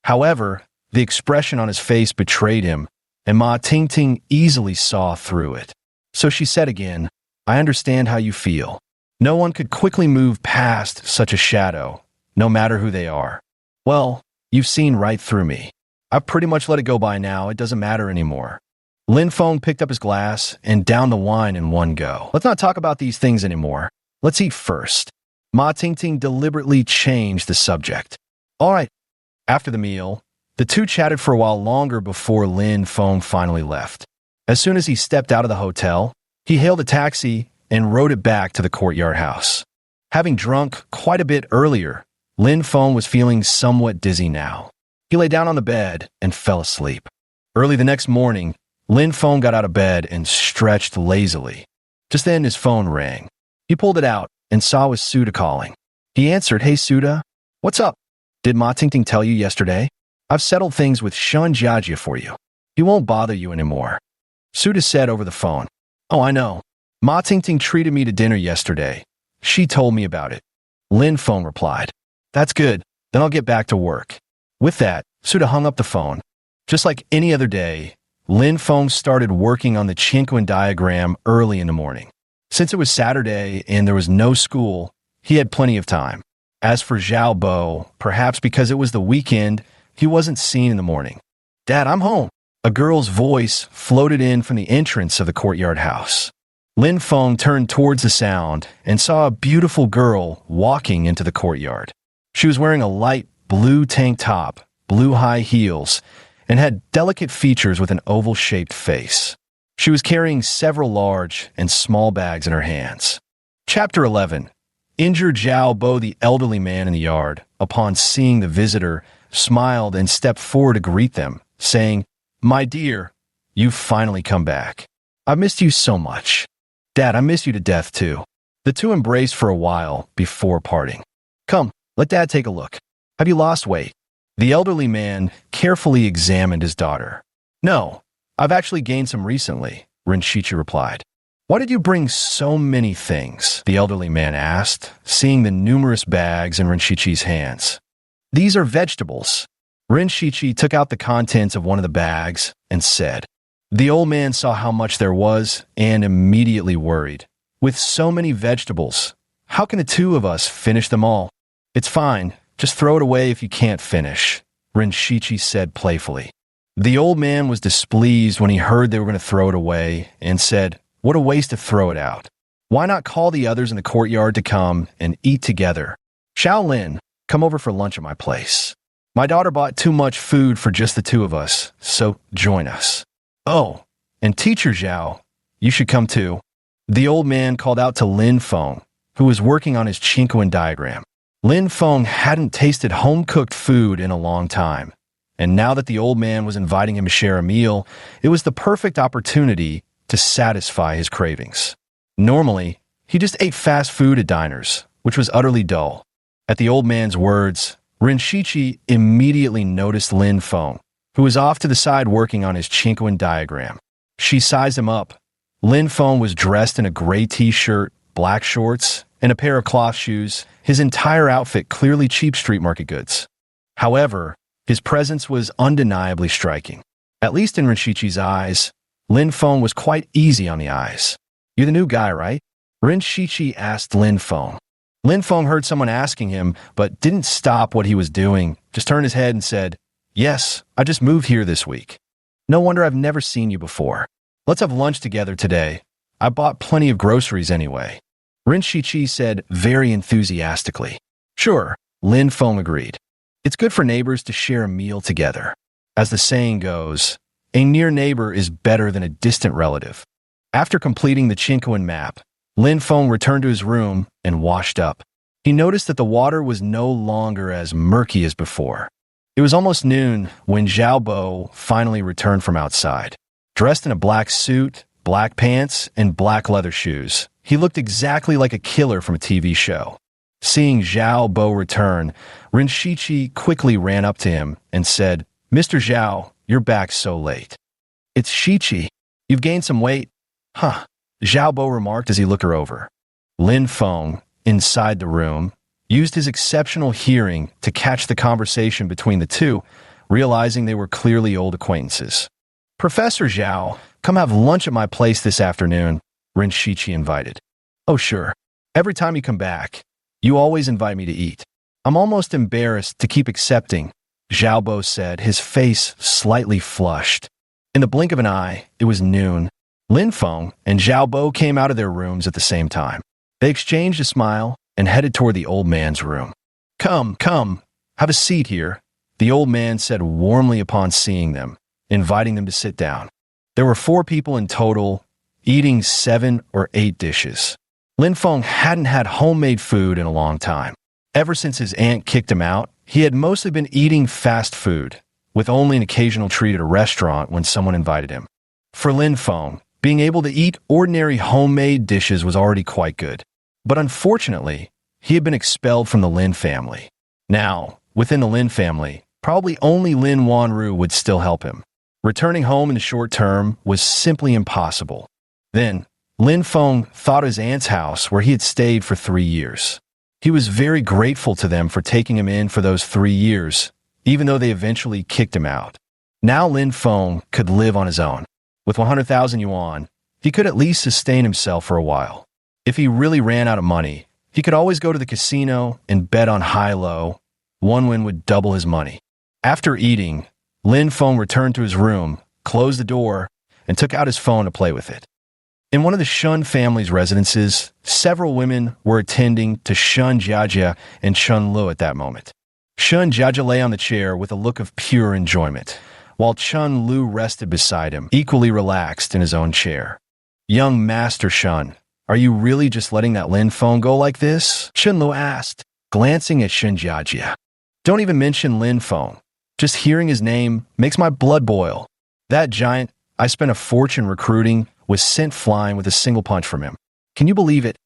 However, the expression on his face betrayed him, and Ma Tingting easily saw through it. So she said again, "I understand how you feel. No one could quickly move past such a shadow, no matter who they are. Well, you've seen right through me. I've pretty much let it go by now. It doesn't matter anymore." Lin Feng picked up his glass and downed the wine in one go. "Let's not talk about these things anymore. Let's eat first." Ma Tingting deliberately changed the subject. All right. After the meal, the two chatted for a while longer before Lin Feng finally left. As soon as he stepped out of the hotel, he hailed a taxi and rode it back to the courtyard house. Having drunk quite a bit earlier, Lin Feng was feeling somewhat dizzy now. He lay down on the bed and fell asleep. Early the next morning, Lin Feng got out of bed and stretched lazily. Just then his phone rang. He pulled it out and saw it was Suda calling. He answered, "Hey Suda, what's up? Did Ma Tingting tell you yesterday? I've settled things with Shun Jiajia for you. He won't bother you anymore." Suda said over the phone, "Oh, I know. Ma Tingting treated me to dinner yesterday. She told me about it. Lin Feng replied. That's good. Then I'll get back to work. With that, Suda hung up the phone. Just like any other day, Lin Feng started working on the Chinquan diagram early in the morning. Since it was Saturday and there was no school, he had plenty of time. As for Zhao Bo, perhaps because it was the weekend, he wasn't seen in the morning. Dad, I'm home. A girl's voice floated in from the entrance of the courtyard house. Lin Feng turned towards the sound and saw a beautiful girl walking into the courtyard. She was wearing a light blue tank top, blue high heels, and had delicate features with an oval-shaped face. She was carrying several large and small bags in her hands. Chapter 11. Injured Zhao Bo, the elderly man in the yard, upon seeing the visitor, smiled and stepped forward to greet them, saying, My dear, you've finally come back. I've missed you so much. Dad, I miss you to death too. The two embraced for a while before parting. Come, let Dad take a look. Have you lost weight? The elderly man carefully examined his daughter. No, I've actually gained some recently, Rinshichi replied. Why did you bring so many things? The elderly man asked, seeing the numerous bags in Rinshichi's hands. These are vegetables. Rinshichi took out the contents of one of the bags and said. The old man saw how much there was and immediately worried. With so many vegetables, how can the two of us finish them all? It's fine, just throw it away if you can't finish, Rinshichi said playfully. The old man was displeased when he heard they were going to throw it away and said, What a waste to throw it out. Why not call the others in the courtyard to come and eat together? Shaolin, come over for lunch at my place. My daughter bought too much food for just the two of us, so join us. Oh, and Teacher Zhao, you should come too. The old man called out to Lin Feng, who was working on his Chinquan diagram. Lin Feng hadn't tasted home-cooked food in a long time, and now that the old man was inviting him to share a meal, it was the perfect opportunity to satisfy his cravings. Normally, he just ate fast food at diners, which was utterly dull. At the old man's words, Rinshichi immediately noticed Lin Feng, who was off to the side working on his Chinquan diagram. She sized him up. Lin Feng was dressed in a gray t-shirt, black shorts, and a pair of cloth shoes, his entire outfit clearly cheap street market goods. However, his presence was undeniably striking. At least in Rinshichi's eyes, Lin Feng was quite easy on the eyes. You're the new guy, right? Rinshichi asked Lin Feng. Lin Feng heard someone asking him, but didn't stop what he was doing, just turned his head and said, Yes, I just moved here this week. No wonder I've never seen you before. Let's have lunch together today. I bought plenty of groceries anyway. Rinshichi said very enthusiastically. Sure, Lin Feng agreed. It's good for neighbors to share a meal together. As the saying goes, a near neighbor is better than a distant relative. After completing the Chinquan map, Lin Feng returned to his room and washed up. He noticed that the water was no longer as murky as before. It was almost noon when Zhao Bo finally returned from outside. Dressed in a black suit, black pants, and black leather shoes, he looked exactly like a killer from a TV show. Seeing Zhao Bo return, Rinshichi quickly ran up to him and said, Mr. Zhao, you're back so late. It's Shichi. You've gained some weight. Huh, Zhao Bo remarked as he looked her over. Lin Feng, inside the room, used his exceptional hearing to catch the conversation between the two, realizing they were clearly old acquaintances. Professor Zhao, come have lunch at my place this afternoon, Rinshichi invited. Oh sure, every time you come back, you always invite me to eat. I'm almost embarrassed to keep accepting, Zhao Bo said, his face slightly flushed. In the blink of an eye, it was noon. Lin Feng and Zhao Bo came out of their rooms at the same time. They exchanged a smile and headed toward the old man's room. Come, have a seat here, the old man said warmly upon seeing them, inviting them to sit down. There were 4 people in total, eating 7 or 8 dishes. Lin Feng hadn't had homemade food in a long time. Ever since his aunt kicked him out, he had mostly been eating fast food, with only an occasional treat at a restaurant when someone invited him. For Lin Feng, being able to eat ordinary homemade dishes was already quite good. But unfortunately, he had been expelled from the Lin family. Now, within the Lin family, probably only Lin Wanru would still help him. Returning home in the short term was simply impossible. Then, Lin Feng thought of his aunt's house where he had stayed for 3 years. He was very grateful to them for taking him in for those 3 years, even though they eventually kicked him out. Now Lin Feng could live on his own. With 100,000 yuan, he could at least sustain himself for a while. If he really ran out of money, he could always go to the casino and bet on high-low. One win would double his money. After eating, Lin Feng returned to his room, closed the door, and took out his phone to play with it. In one of the Shun family's residences, several women were attending to Shun Jiajia and Chun Lu at that moment. Shun Jiajia lay on the chair with a look of pure enjoyment, while Chun Lu rested beside him, equally relaxed in his own chair. "Young Master Shun, are you really just letting that Lin Feng go like this?" Chun Lu asked, glancing at Shun Jiajia. "Don't even mention Lin Feng. Just hearing his name makes my blood boil. That giant I spent a fortune recruiting was sent flying with a single punch from him. Can you believe it?"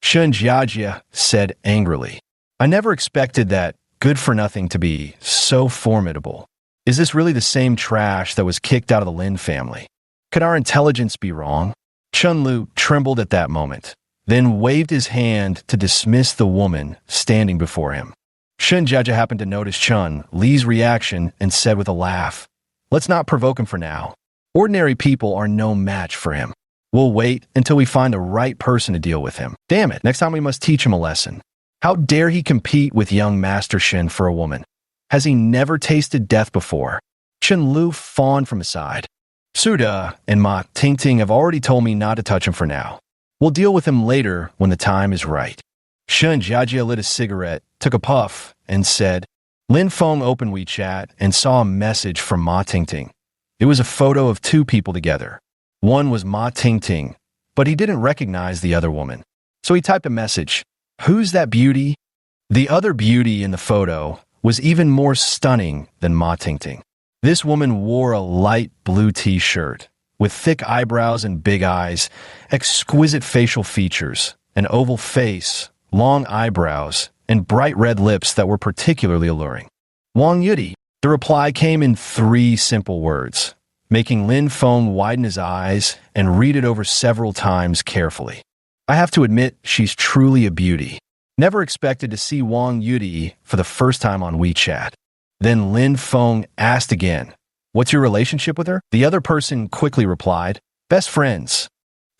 Shun Jiajia said angrily. "I never expected that good-for-nothing to be so formidable. Is this really the same trash that was kicked out of the Lin family? Could our intelligence be wrong?" Chun Lu trembled at that moment, then waved his hand to dismiss the woman standing before him. Shun Jiajia happened to notice Chun Li's reaction and said with a laugh, "Let's not provoke him for now. Ordinary people are no match for him. We'll wait until we find the right person to deal with him. Damn it, next time we must teach him a lesson. How dare he compete with young Master Shin for a woman? Has he never tasted death before?" Chun Lu fawned from his side. "Suda and Ma Tingting have already told me not to touch him for now. We'll deal with him later when the time is right." Shun Jiajia lit a cigarette, took a puff, and said, Lin Feng opened WeChat and saw a message from Ma Tingting. It was a photo of 2 people together. One was Ma Tingting, but he didn't recognize the other woman. So he typed a message, "Who's that beauty?" The other beauty in the photo was even more stunning than Ma Tingting. This woman wore a light blue t-shirt, with thick eyebrows and big eyes, exquisite facial features, an oval face, long eyebrows, and bright red lips that were particularly alluring. "Wang Yudi." The reply came in 3 simple words, making Lin Feng widen his eyes and read it over several times carefully. "I have to admit, she's truly a beauty. Never expected to see Wang Yudi for the first time on WeChat." Then Lin Feng asked again, "What's your relationship with her?" The other person quickly replied, "Best friends."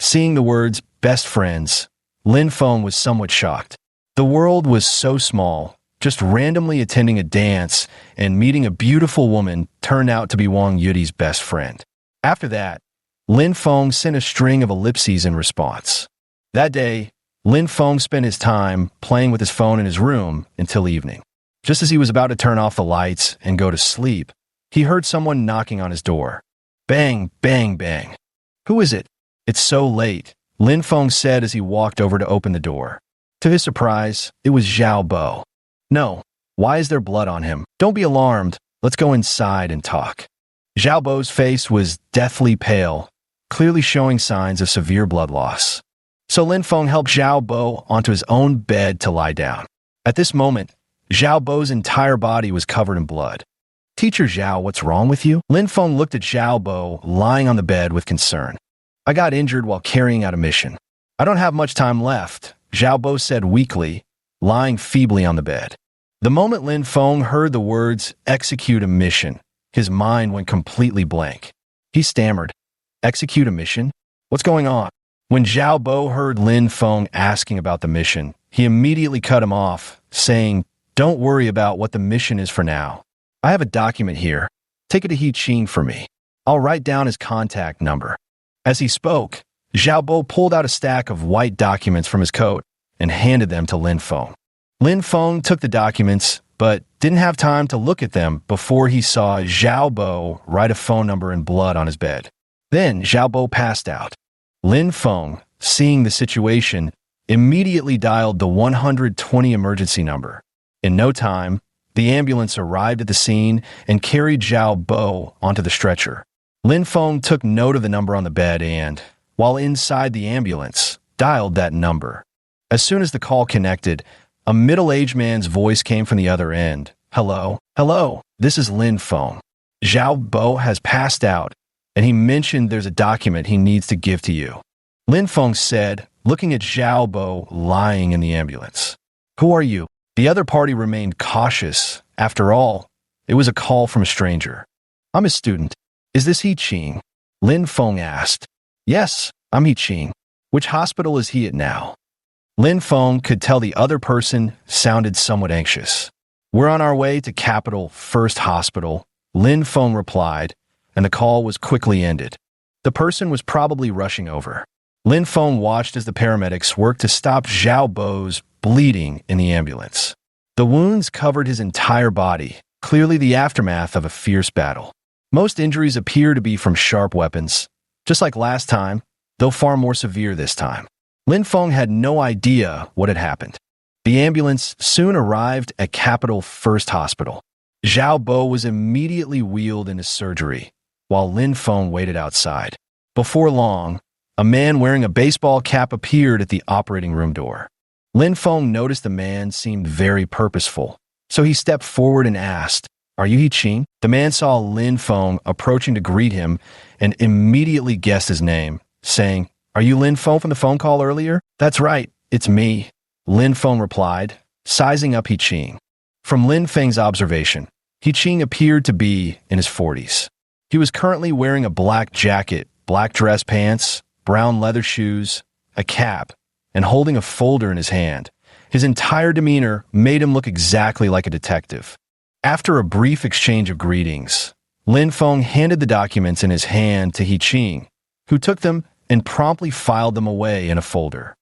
Seeing the words "best friends," Lin Feng was somewhat shocked. The world was so small. Just randomly attending a dance and meeting a beautiful woman turned out to be Wang Yudi's best friend. After that, Lin Feng sent a string of ellipses in response. That day, Lin Feng spent his time playing with his phone in his room until evening. Just as he was about to turn off the lights and go to sleep, he heard someone knocking on his door. Bang, bang, bang. "Who is it?" "It's so late," Lin Feng said as he walked over to open the door. To his surprise, it was Zhao Bo. "No, why is there blood on him? Don't be alarmed. Let's go inside and talk." Zhao Bo's face was deathly pale, clearly showing signs of severe blood loss. So Lin Feng helped Zhao Bo onto his own bed to lie down. At this moment, Zhao Bo's entire body was covered in blood. "Teacher Zhao, what's wrong with you?" Lin Feng looked at Zhao Bo lying on the bed with concern. "I got injured while carrying out a mission. I don't have much time left," Zhao Bo said weakly, lying feebly on the bed. The moment Lin Feng heard the words, "execute a mission," his mind went completely blank. He stammered, "Execute a mission? What's going on?" When Zhao Bo heard Lin Feng asking about the mission, he immediately cut him off, saying, "Don't worry about what the mission is for now. I have a document here. Take it to He Qing for me. I'll write down his contact number." As he spoke, Zhao Bo pulled out a stack of white documents from his coat and handed them to Lin Feng. Lin Feng took the documents, but didn't have time to look at them before he saw Zhao Bo write a phone number in blood on his bed. Then Zhao Bo passed out. Lin Feng, seeing the situation, immediately dialed the 120 emergency number. In no time, the ambulance arrived at the scene and carried Zhao Bo onto the stretcher. Lin Feng took note of the number on the bed and, while inside the ambulance, dialed that number. As soon as the call connected, a middle-aged man's voice came from the other end. "Hello? Hello, this is Lin Feng. Zhao Bo has passed out, and he mentioned there's a document he needs to give to you." Lin Feng said, looking at Zhao Bo lying in the ambulance. Who are you? The other party remained cautious. After all, it was a call from a stranger. I'm a student. Is this He Qing? Lin Feng asked. Yes, I'm He Qing. Which hospital is he at now? Lin Feng could tell the other person sounded somewhat anxious. We're on our way to Capital First Hospital, Lin Feng replied, and the call was quickly ended. The person was probably rushing over. Lin Feng watched as the paramedics worked to stop Zhao Bo's bleeding in the ambulance. The wounds covered his entire body, clearly the aftermath of a fierce battle. Most injuries appear to be from sharp weapons. Just like last time, though far more severe this time. Lin Feng had no idea what had happened. The ambulance soon arrived at Capital First Hospital. Zhao Bo was immediately wheeled into surgery, while Lin Feng waited outside. Before long, a man wearing a baseball cap appeared at the operating room door. Lin Feng noticed the man seemed very purposeful, so he stepped forward and asked, "Are you He Qing?" The man saw Lin Feng approaching to greet him and immediately guessed his name, saying, "Are you Lin Feng from the phone call earlier?" "That's right, it's me," Lin Feng replied, sizing up He Qing. From Lin Feng's observation, He Qing appeared to be in his 40s. He was currently wearing a black jacket, black dress pants, brown leather shoes, a cap, and holding a folder in his hand. His entire demeanor made him look exactly like a detective. After a brief exchange of greetings, Lin Feng handed the documents in his hand to He Qing, who took them and promptly filed them away in a folder.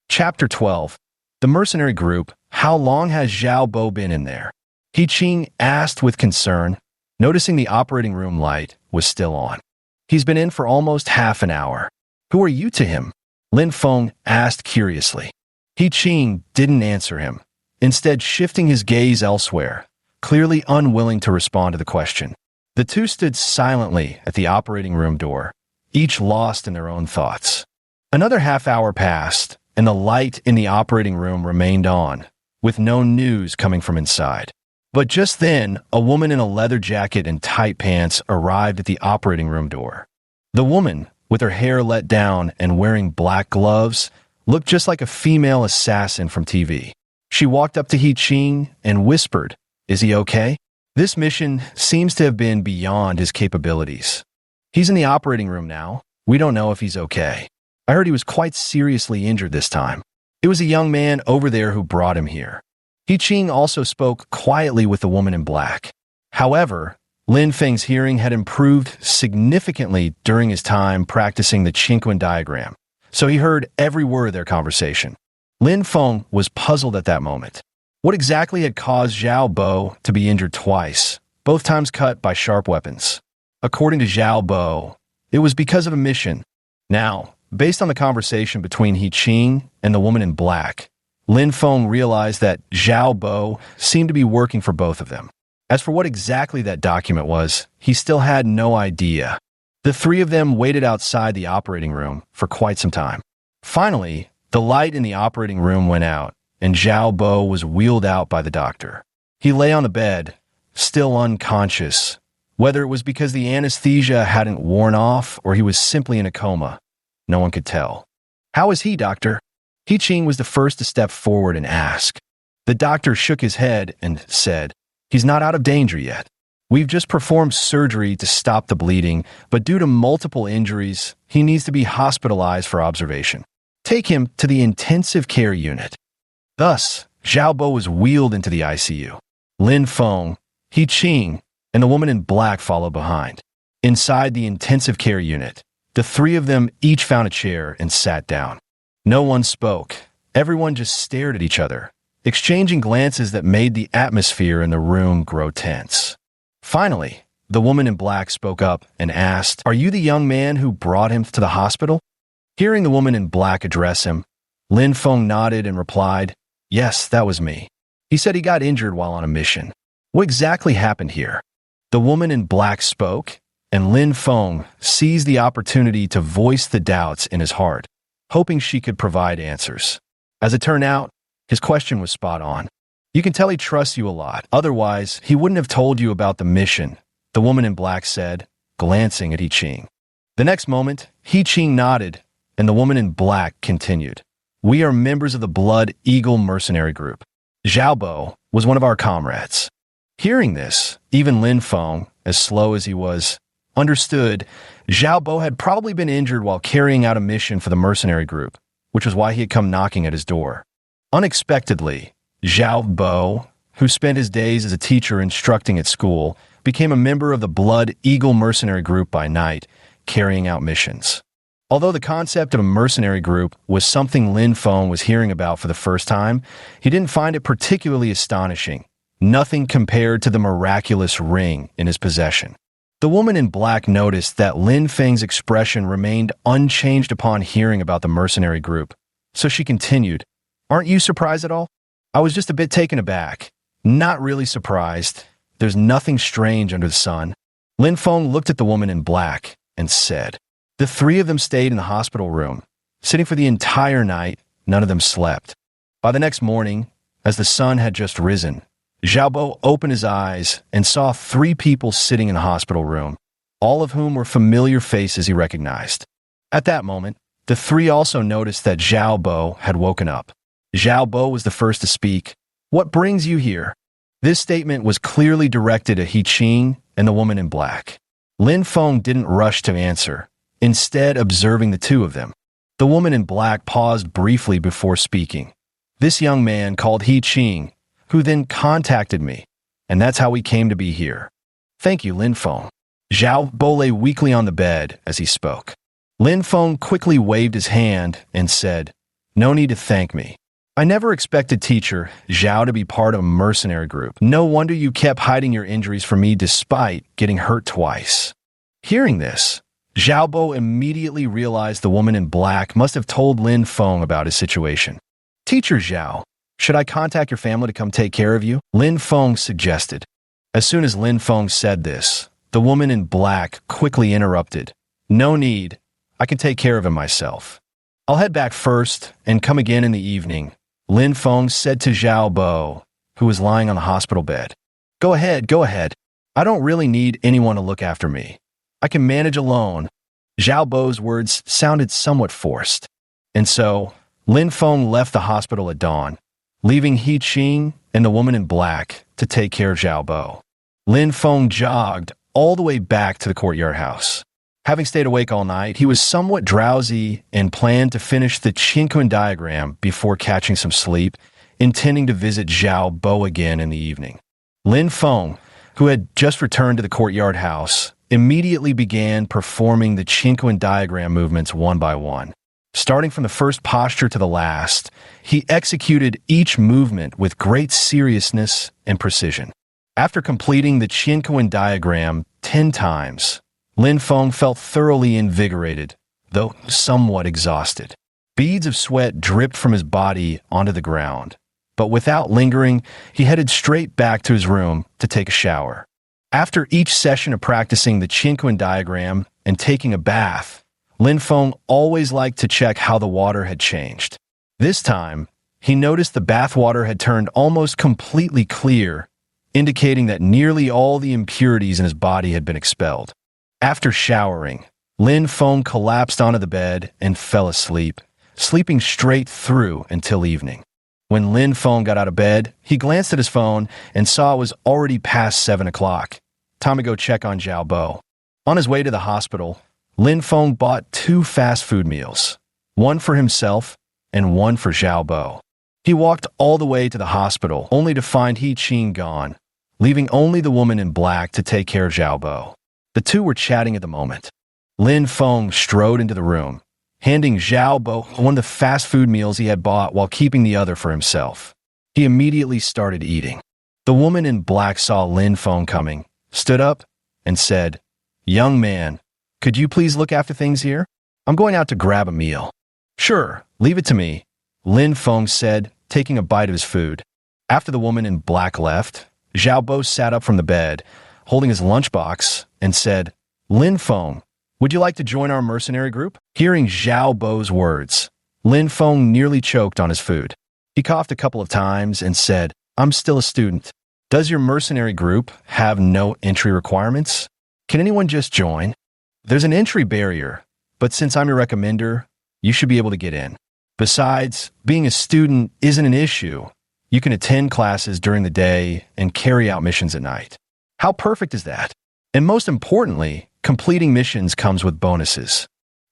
Chapter 12. The Mercenary Group. How long has Zhao Bo been in there? He Qing asked with concern, noticing the operating room light was still on. He's been in for almost half an hour. Who are you to him? Lin Feng asked curiously. He Qing didn't answer him, instead shifting his gaze elsewhere, clearly unwilling to respond to the question. The two stood silently at the operating room door, each lost in their own thoughts. Another half hour passed, and the light in the operating room remained on, with no news coming from inside. But just then, a woman in a leather jacket and tight pants arrived at the operating room door. The woman, with her hair let down and wearing black gloves, looked just like a female assassin from TV. She walked up to He Qing and whispered, "Is he okay?" This mission seems to have been beyond his capabilities. He's in the operating room now. We don't know if he's okay. I heard he was quite seriously injured this time. It was a young man over there who brought him here. He Qing also spoke quietly with the woman in black. However, Lin Feng's hearing had improved significantly during his time practicing the Qingquan diagram, so he heard every word of their conversation. Lin Feng was puzzled at that moment. What exactly had caused Zhao Bo to be injured twice, both times cut by sharp weapons? According to Zhao Bo, it was because of a mission. Now, based on the conversation between He Qing and the woman in black, Lin Feng realized that Zhao Bo seemed to be working for both of them. As for what exactly that document was, he still had no idea. The three of them waited outside the operating room for quite some time. Finally, the light in the operating room went out, and Zhao Bo was wheeled out by the doctor. He lay on the bed, still unconscious. Whether it was because the anesthesia hadn't worn off or he was simply in a coma, no one could tell. "How is he, doctor?" He Qing was the first to step forward and ask. The doctor shook his head and said, "He's not out of danger yet. We've just performed surgery to stop the bleeding, but due to multiple injuries, he needs to be hospitalized for observation. Take him to the intensive care unit." Thus, Zhao Bo was wheeled into the ICU. Lin Feng, He Qing, and the woman in black followed behind. Inside the intensive care unit, the three of them each found a chair and sat down. No one spoke. Everyone just stared at each other, exchanging glances that made the atmosphere in the room grow tense. Finally, the woman in black spoke up and asked, "Are you the young man who brought him to the hospital?" Hearing the woman in black address him, Lin Feng nodded and replied, "Yes, that was me." He said he got injured while on a mission. What exactly happened here? The woman in black spoke, and Lin Feng seized the opportunity to voice the doubts in his heart, hoping she could provide answers. As it turned out, his question was spot on. "You can tell he trusts you a lot. Otherwise, he wouldn't have told you about the mission," the woman in black said, glancing at He Qing. The next moment, He Qing nodded, and the woman in black continued. We are members of the Blood Eagle mercenary group. Xiaobo was one of our comrades. Hearing this, even Lin Feng, as slow as he was, understood Xiaobo had probably been injured while carrying out a mission for the mercenary group, which was why he had come knocking at his door. Unexpectedly, Xiaobo, who spent his days as a teacher instructing at school, became a member of the Blood Eagle mercenary group by night, carrying out missions. Although the concept of a mercenary group was something Lin Feng was hearing about for the first time, he didn't find it particularly astonishing. Nothing compared to the miraculous ring in his possession. The woman in black noticed that Lin Feng's expression remained unchanged upon hearing about the mercenary group, so she continued, Aren't you surprised at all? I was just a bit taken aback. Not really surprised. There's nothing strange under the sun. Lin Feng looked at the woman in black and said, The three of them stayed in the hospital room. Sitting for the entire night, none of them slept. By the next morning, as the sun had just risen, Xiaobo opened his eyes and saw 3 people sitting in the hospital room, all of whom were familiar faces he recognized. At that moment, the 3 also noticed that Xiaobo had woken up. Xiaobo was the first to speak. What brings you here? This statement was clearly directed at He Qing and the woman in black. Lin Feng didn't rush to answer, instead observing the 2 of them. The woman in black paused briefly before speaking. This young man called He Qing, who then contacted me, and that's how we came to be here. Thank you, Lin Feng. Xiaobo lay weakly on the bed as he spoke. Lin Feng quickly waved his hand and said, No need to thank me. I never expected teacher Zhao to be part of a mercenary group. No wonder you kept hiding your injuries from me despite getting hurt twice. Hearing this, Xiaobo immediately realized the woman in black must have told Lin Feng about his situation. Teacher Zhao, should I contact your family to come take care of you? Lin Feng suggested. As soon as Lin Feng said this, the woman in black quickly interrupted. No need. I can take care of him myself. I'll head back first and come again in the evening, Lin Feng said to Xiaobo, who was lying on the hospital bed. Go ahead. I don't really need anyone to look after me. I can manage alone. Xiaobo's words sounded somewhat forced. And so, Lin Feng left the hospital at dawn, leaving He Qing and the woman in black to take care of Xiaobo. Lin Feng jogged all the way back to the courtyard house. Having stayed awake all night, he was somewhat drowsy and planned to finish the Qinkun diagram before catching some sleep, intending to visit Xiaobo again in the evening. Lin Feng, who had just returned to the courtyard house, immediately began performing the Qinkun diagram movements one by one. Starting from the first posture to the last, he executed each movement with great seriousness and precision. After completing the Qinkun diagram 10 times, Lin Feng felt thoroughly invigorated, though somewhat exhausted. Beads of sweat dripped from his body onto the ground, but without lingering, he headed straight back to his room to take a shower. After each session of practicing the Qinkun diagram and taking a bath, Lin Feng always liked to check how the water had changed. This time, he noticed the bath water had turned almost completely clear, indicating that nearly all the impurities in his body had been expelled. After showering, Lin Feng collapsed onto the bed and fell asleep, sleeping straight through until evening. When Lin Feng got out of bed, he glanced at his phone and saw it was already past 7 o'clock. Time to go check on Xiaobo. On his way to the hospital, Lin Feng bought 2 fast food meals, one for himself and one for Xiaobo. He walked all the way to the hospital, only to find He Qing gone, leaving only the woman in black to take care of Xiaobo. The 2 were chatting at the moment. Lin Feng strode into the room, handing Xiaobo one of the fast food meals he had bought while keeping the other for himself. He immediately started eating. The woman in black saw Lin Feng coming, stood up, and said, Young man, could you please look after things here? I'm going out to grab a meal. Sure, leave it to me, Lin Feng said, taking a bite of his food. After the woman in black left, Xiaobo sat up from the bed, holding his lunchbox, and said, Lin Feng, would you like to join our mercenary group? Hearing Xiaobo's words, Lin Feng nearly choked on his food. He coughed a couple of times and said, I'm still a student. Does your mercenary group have no entry requirements? Can anyone just join? There's an entry barrier, but since I'm your recommender, you should be able to get in. Besides, being a student isn't an issue. You can attend classes during the day and carry out missions at night. How perfect is that? And most importantly, completing missions comes with bonuses.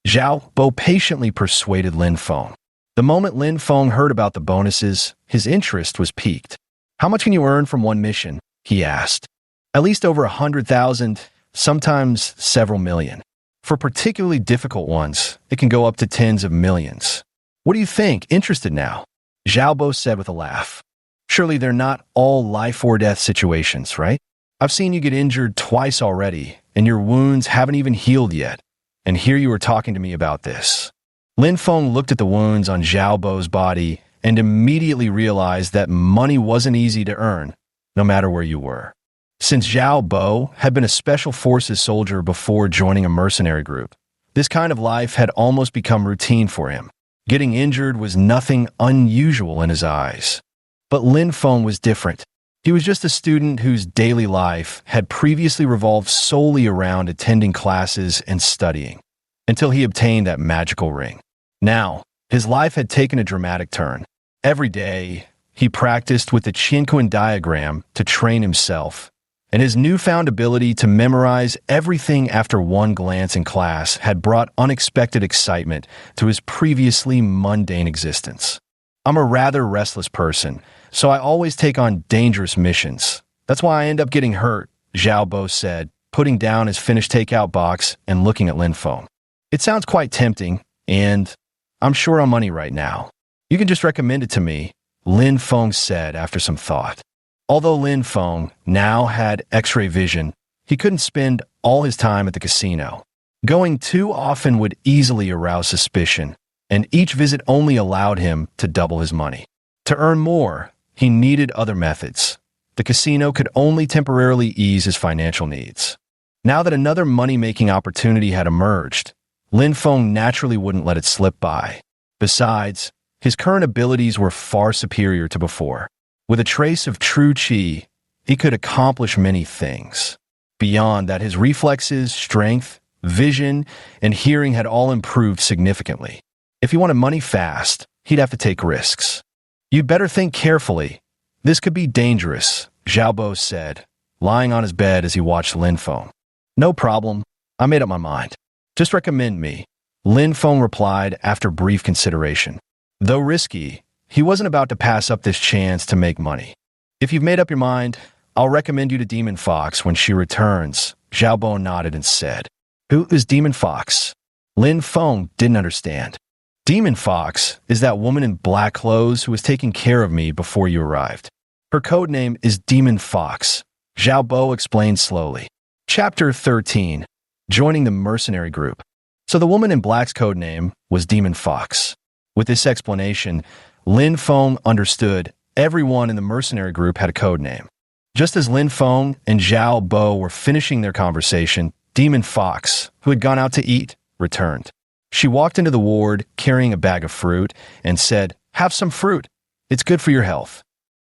Zhao Bo patiently persuaded Lin Feng. The moment Lin Feng heard about the bonuses, his interest was piqued. How much can you earn from one mission? He asked. At least over 100,000, sometimes several million. For particularly difficult ones, it can go up to tens of millions. What do you think? Interested now? Zhao Bo said with a laugh. Surely they're not all life or death situations, right? I've seen you get injured twice already, and your wounds haven't even healed yet. And here you were talking to me about this. Lin Feng looked at the wounds on Zhao Bo's body and immediately realized that money wasn't easy to earn, no matter where you were. Since Zhao Bo had been a special forces soldier before joining a mercenary group, this kind of life had almost become routine for him. Getting injured was nothing unusual in his eyes. But Lin Feng was different. He was just a student whose daily life had previously revolved solely around attending classes and studying, until he obtained that magical ring. Now, his life had taken a dramatic turn. Every day, he practiced with the Qianquan diagram to train himself, and his newfound ability to memorize everything after one glance in class had brought unexpected excitement to his previously mundane existence. I'm a rather restless person, so I always take on dangerous missions. That's why I end up getting hurt, Zhao Bo said, putting down his finished takeout box and looking at Lin Feng. It sounds quite tempting, and I'm short on money right now. You can just recommend it to me, Lin Feng said after some thought. Although Lin Feng now had X-ray vision, he couldn't spend all his time at the casino. Going too often would easily arouse suspicion, and each visit only allowed him to double his money. To earn more, he needed other methods. The casino could only temporarily ease his financial needs. Now that another money-making opportunity had emerged, Lin Feng naturally wouldn't let it slip by. Besides, his current abilities were far superior to before. With a trace of true qi, he could accomplish many things. Beyond that, his reflexes, strength, vision, and hearing had all improved significantly. If he wanted money fast, he'd have to take risks. You'd better think carefully. This could be dangerous, Zhao Bo said, lying on his bed as he watched Lin Feng. No problem. I made up my mind. Just recommend me, Lin Feng replied after brief consideration. Though risky, he wasn't about to pass up this chance to make money. If you've made up your mind, I'll recommend you to Demon Fox when she returns, Zhao Bo nodded and said. Who is Demon Fox? Lin Feng didn't understand. Demon Fox is that woman in black clothes who was taking care of me before you arrived. Her code name is Demon Fox, Zhao Bo explained slowly. Chapter 13. Joining the mercenary group. So the woman in black's code name was Demon Fox. With this explanation, Lin Feng understood everyone in the mercenary group had a code name. Just as Lin Feng and Zhao Bo were finishing their conversation, Demon Fox, who had gone out to eat, returned. She walked into the ward carrying a bag of fruit and said, "Have some fruit. It's good for your health."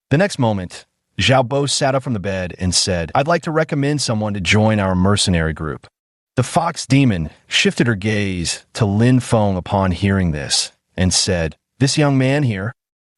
The next moment, Zhao Bo sat up from the bed and said, "I'd like to recommend someone to join our mercenary group." The fox demon shifted her gaze to Lin Feng upon hearing this and said, "This young man here?"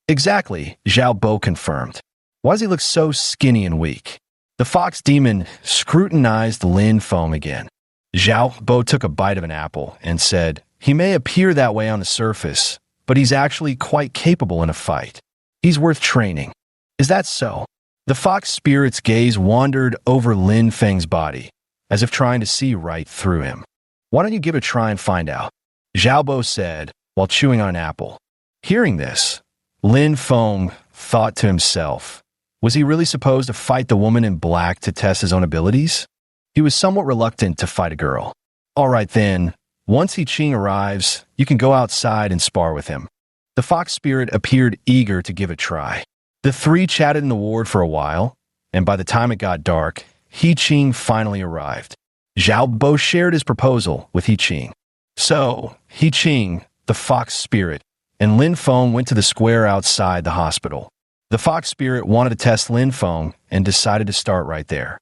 "Exactly," Zhao Bo confirmed. "Why does he look so skinny and weak?" The fox demon scrutinized Lin Feng again. Zhao Bo took a bite of an apple and said, "He may appear that way on the surface, but he's actually quite capable in a fight. He's worth training." "Is that so?" The fox spirit's gaze wandered over Lin Feng's body, as if trying to see right through him. "Why don't you give it a try and find out?" Zhao Bo said, while chewing on an apple. Hearing this, Lin Feng thought to himself, was he really supposed to fight the woman in black to test his own abilities? He was somewhat reluctant to fight a girl. "All right then, once He Ching arrives, you can go outside and spar with him." The fox spirit appeared eager to give it a try. The three chatted in the ward for a while, and by the time it got dark, He Ching finally arrived. Zhao Bo shared his proposal with He Ching. So, He Ching, the fox spirit, and Lin Feng went to the square outside the hospital. The fox spirit wanted to test Lin Feng and decided to start right there.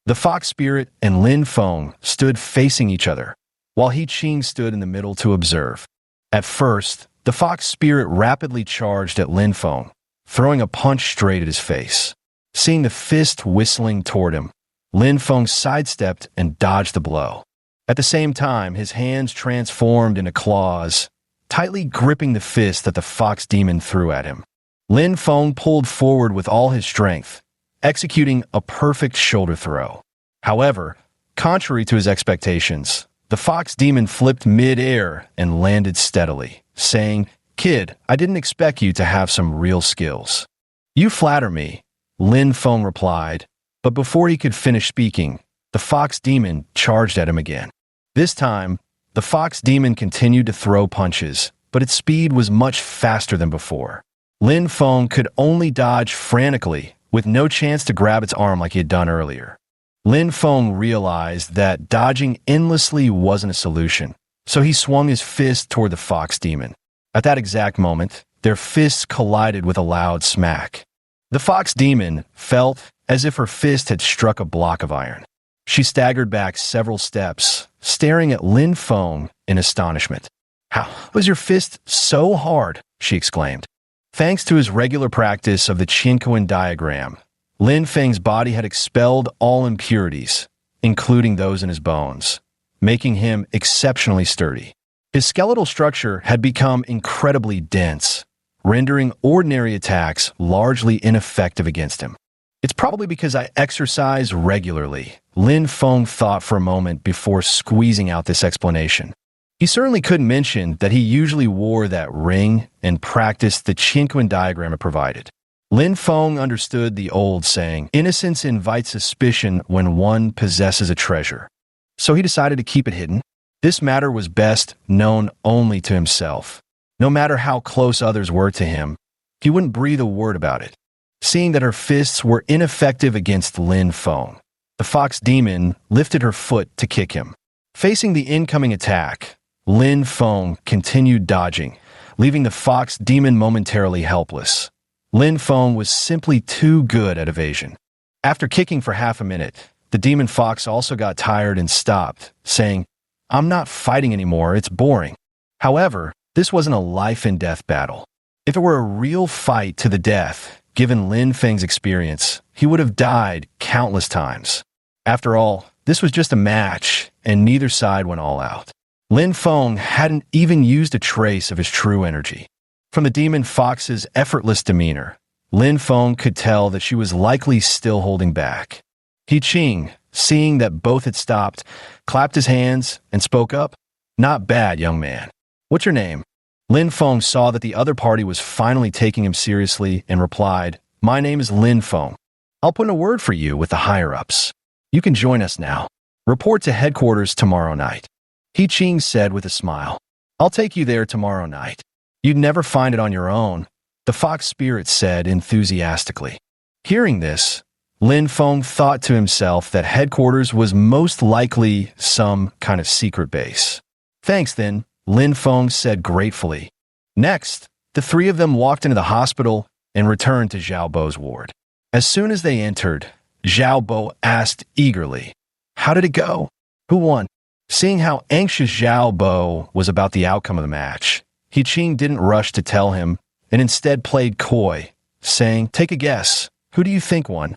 The fox spirit and Lin Feng stood facing each other, while He Ching stood in the middle to observe. At first, the fox spirit rapidly charged at Lin Feng, throwing a punch straight at his face. Seeing the fist whistling toward him, Lin Feng sidestepped and dodged the blow. At the same time, his hands transformed into claws, tightly gripping the fist that the fox demon threw at him. Lin Feng pulled forward with all his strength, executing a perfect shoulder throw. However, contrary to his expectations, the fox demon flipped mid-air and landed steadily, saying, "Kid, I didn't expect you to have some real skills." "You flatter me," Lin Feng replied, but before he could finish speaking, the fox demon charged at him again. This time, the fox demon continued to throw punches, but its speed was much faster than before. Lin Feng could only dodge frantically, with no chance to grab its arm like he had done earlier. Lin Feng realized that dodging endlessly wasn't a solution, so he swung his fist toward the fox demon. At that exact moment, their fists collided with a loud smack. The fox demon felt as if her fist had struck a block of iron. She staggered back several steps, staring at Lin Feng in astonishment. "How was your fist so hard?" she exclaimed. Thanks to his regular practice of the Qinkuan diagram, Lin Feng's body had expelled all impurities, including those in his bones, making him exceptionally sturdy. His skeletal structure had become incredibly dense, rendering ordinary attacks largely ineffective against him. "It's probably because I exercise regularly," Lin Feng thought for a moment before squeezing out this explanation. He certainly couldn't mention that he usually wore that ring and practiced the Qinkuan diagram it provided. Lin Feng understood the old saying, "Innocence invites suspicion when one possesses a treasure." So he decided to keep it hidden. This matter was best known only to himself. No matter how close others were to him, he wouldn't breathe a word about it. Seeing that her fists were ineffective against Lin Feng, the fox demon lifted her foot to kick him. Facing the incoming attack, Lin Feng continued dodging, leaving the fox demon momentarily helpless. Lin Feng was simply too good at evasion. After kicking for half a minute, the demon fox also got tired and stopped, saying, "I'm not fighting anymore, it's boring." However, this wasn't a life-and-death battle. If it were a real fight to the death, given Lin Feng's experience, he would have died countless times. After all, this was just a match, and neither side went all out. Lin Feng hadn't even used a trace of his true energy. From the demon fox's effortless demeanor, Lin Feng could tell that she was likely still holding back. He Qing, seeing that both had stopped, clapped his hands and spoke up. "Not bad, young man. What's your name?" Lin Feng saw that the other party was finally taking him seriously and replied, "My name is Lin Feng. I'll put in a word for you with the higher-ups. You can join us now. Report to headquarters tomorrow night." He Qing said with a smile, "I'll take you there tomorrow night. You'd never find it on your own," the fox spirit said enthusiastically. Hearing this, Lin Feng thought to himself that headquarters was most likely some kind of secret base. "Thanks then," Lin Feng said gratefully. Next, the three of them walked into the hospital and returned to Zhao Bo's ward. As soon as they entered, Zhao Bo asked eagerly, "How did it go? Who won?" Seeing how anxious Zhao Bo was about the outcome of the match, He Qing didn't rush to tell him and instead played coy, saying, "Take a guess. Who do you think won?"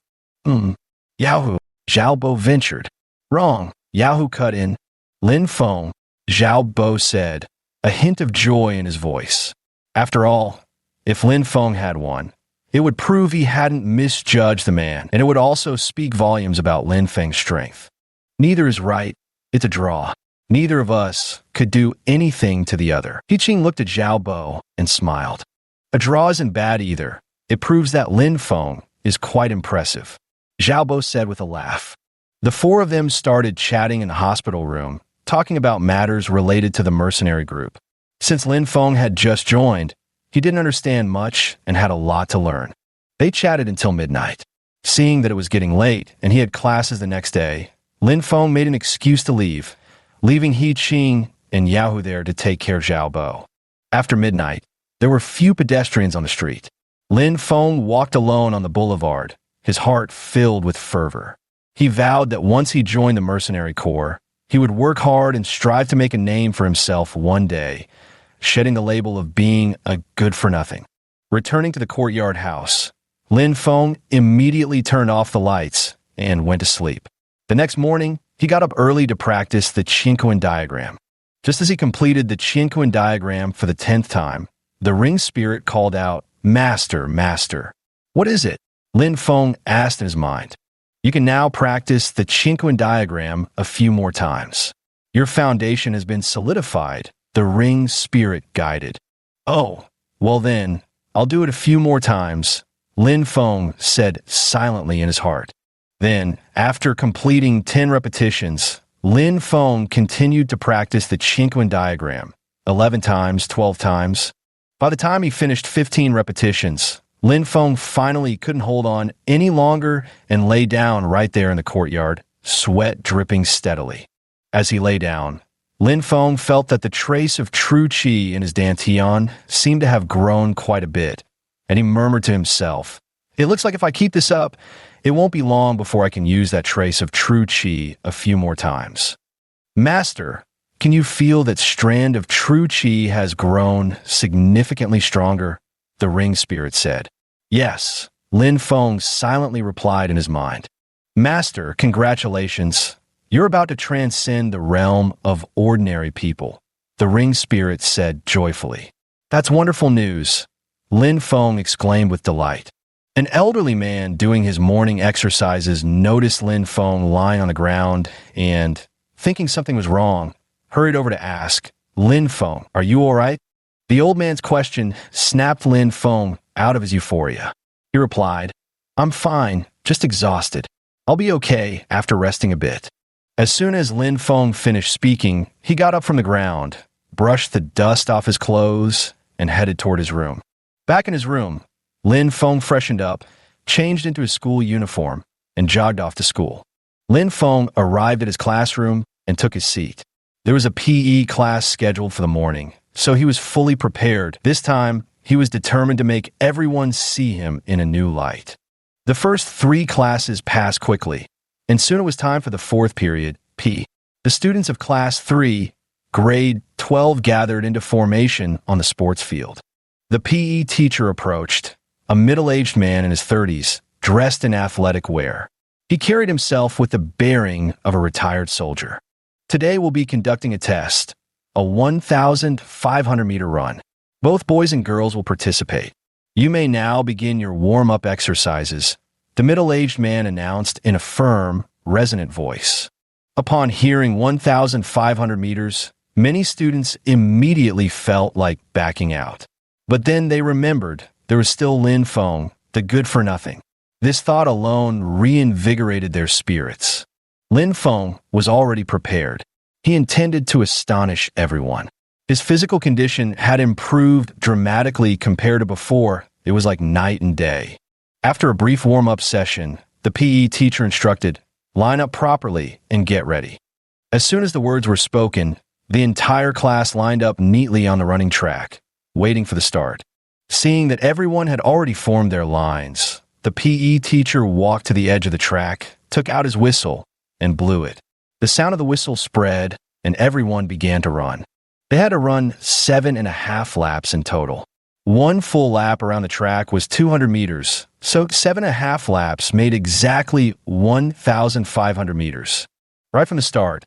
Yahoo, Zhao Bo ventured. "Wrong," Yahoo cut in. "Lin Feng," Zhao Bo said, a hint of joy in his voice. After all, if Lin Feng had won, it would prove he hadn't misjudged the man, and it would also speak volumes about Lin Feng's strength. Neither is right. It's a draw. Neither of us could do anything to the other. He Qing looked at Zhao Bo and smiled. A draw isn't bad either. It proves that Lin Feng is quite impressive, Zhao Bo said with a laugh. The four of them started chatting in the hospital room, talking about matters related to the mercenary group. Since Lin Feng had just joined, he didn't understand much and had a lot to learn. They chatted until midnight. Seeing that it was getting late and he had classes the next day, Lin Feng made an excuse to leave, leaving He Qing and Yahoo there to take care of Zhao Bo. After midnight, there were few pedestrians on the street. Lin Feng walked alone on the boulevard, his heart filled with fervor. He vowed that once he joined the mercenary corps, he would work hard and strive to make a name for himself one day, shedding the label of being a good-for-nothing. Returning to the courtyard house, Lin Feng immediately turned off the lights and went to sleep. The next morning, he got up early to practice the Qinquan diagram. Just as he completed the Qinquan diagram for the 10th time, the ring spirit called out, "Master, Master." "What is it?" Lin Feng asked in his mind. "You can now practice the Qinquan diagram a few more times. Your foundation has been solidified," the ring spirit guided. "Oh, well then, I'll do it a few more times," Lin Feng said silently in his heart. Then, after completing 10 repetitions, Lin Feng continued to practice the Qinquan diagram, 11 times, 12 times. By the time he finished 15 repetitions, Lin Feng finally couldn't hold on any longer and lay down right there in the courtyard, sweat dripping steadily. As he lay down, Lin Feng felt that the trace of true qi in his dantian seemed to have grown quite a bit, and he murmured to himself, "It looks like if I keep this up, it won't be long before I can use that trace of true qi a few more times." "Master, can you feel that strand of true qi has grown significantly stronger?" the ring spirit said. "Yes," Lin Feng silently replied in his mind. "Master, congratulations. You're about to transcend the realm of ordinary people," the ring spirit said joyfully. "That's wonderful news," Lin Feng exclaimed with delight. An elderly man doing his morning exercises noticed Lin Feng lying on the ground and, thinking something was wrong, hurried over to ask, "Lin Feng, are you all right?" The old man's question snapped Lin Feng out of his euphoria. He replied, "I'm fine, just exhausted. I'll be okay after resting a bit." As soon as Lin Feng finished speaking, he got up from the ground, brushed the dust off his clothes, and headed toward his room. Back in his room, Lin Feng freshened up, changed into his school uniform, and jogged off to school. Lin Feng arrived at his classroom and took his seat. There was a PE class scheduled for the morning, so he was fully prepared. This time, he was determined to make everyone see him in a new light. The first 3 classes passed quickly, and soon it was time for the 4th period, P. The students of Class 3, grade 12 gathered into formation on the sports field. The PE teacher approached, a middle-aged man in his 30s, dressed in athletic wear. He carried himself with the bearing of a retired soldier. "Today we'll be conducting a test, a 1,500-meter run. Both boys and girls will participate. You may now begin your warm-up exercises," the middle-aged man announced in a firm, resonant voice. Upon hearing 1,500 meters, many students immediately felt like backing out. But then they remembered there was still Lin Feng, the good-for-nothing. This thought alone reinvigorated their spirits. Lin Feng was already prepared. He intended to astonish everyone. His physical condition had improved dramatically compared to before. It was like night and day. After a brief warm-up session, the PE teacher instructed, "Line up properly and get ready." As soon as the words were spoken, the entire class lined up neatly on the running track, waiting for the start. Seeing that everyone had already formed their lines, the PE teacher walked to the edge of the track, took out his whistle, and blew it. The sound of the whistle spread, and everyone began to run. They had to run 7.5 laps in total. One full lap around the track was 200 meters, so 7.5 laps made exactly 1,500 meters. Right from the start,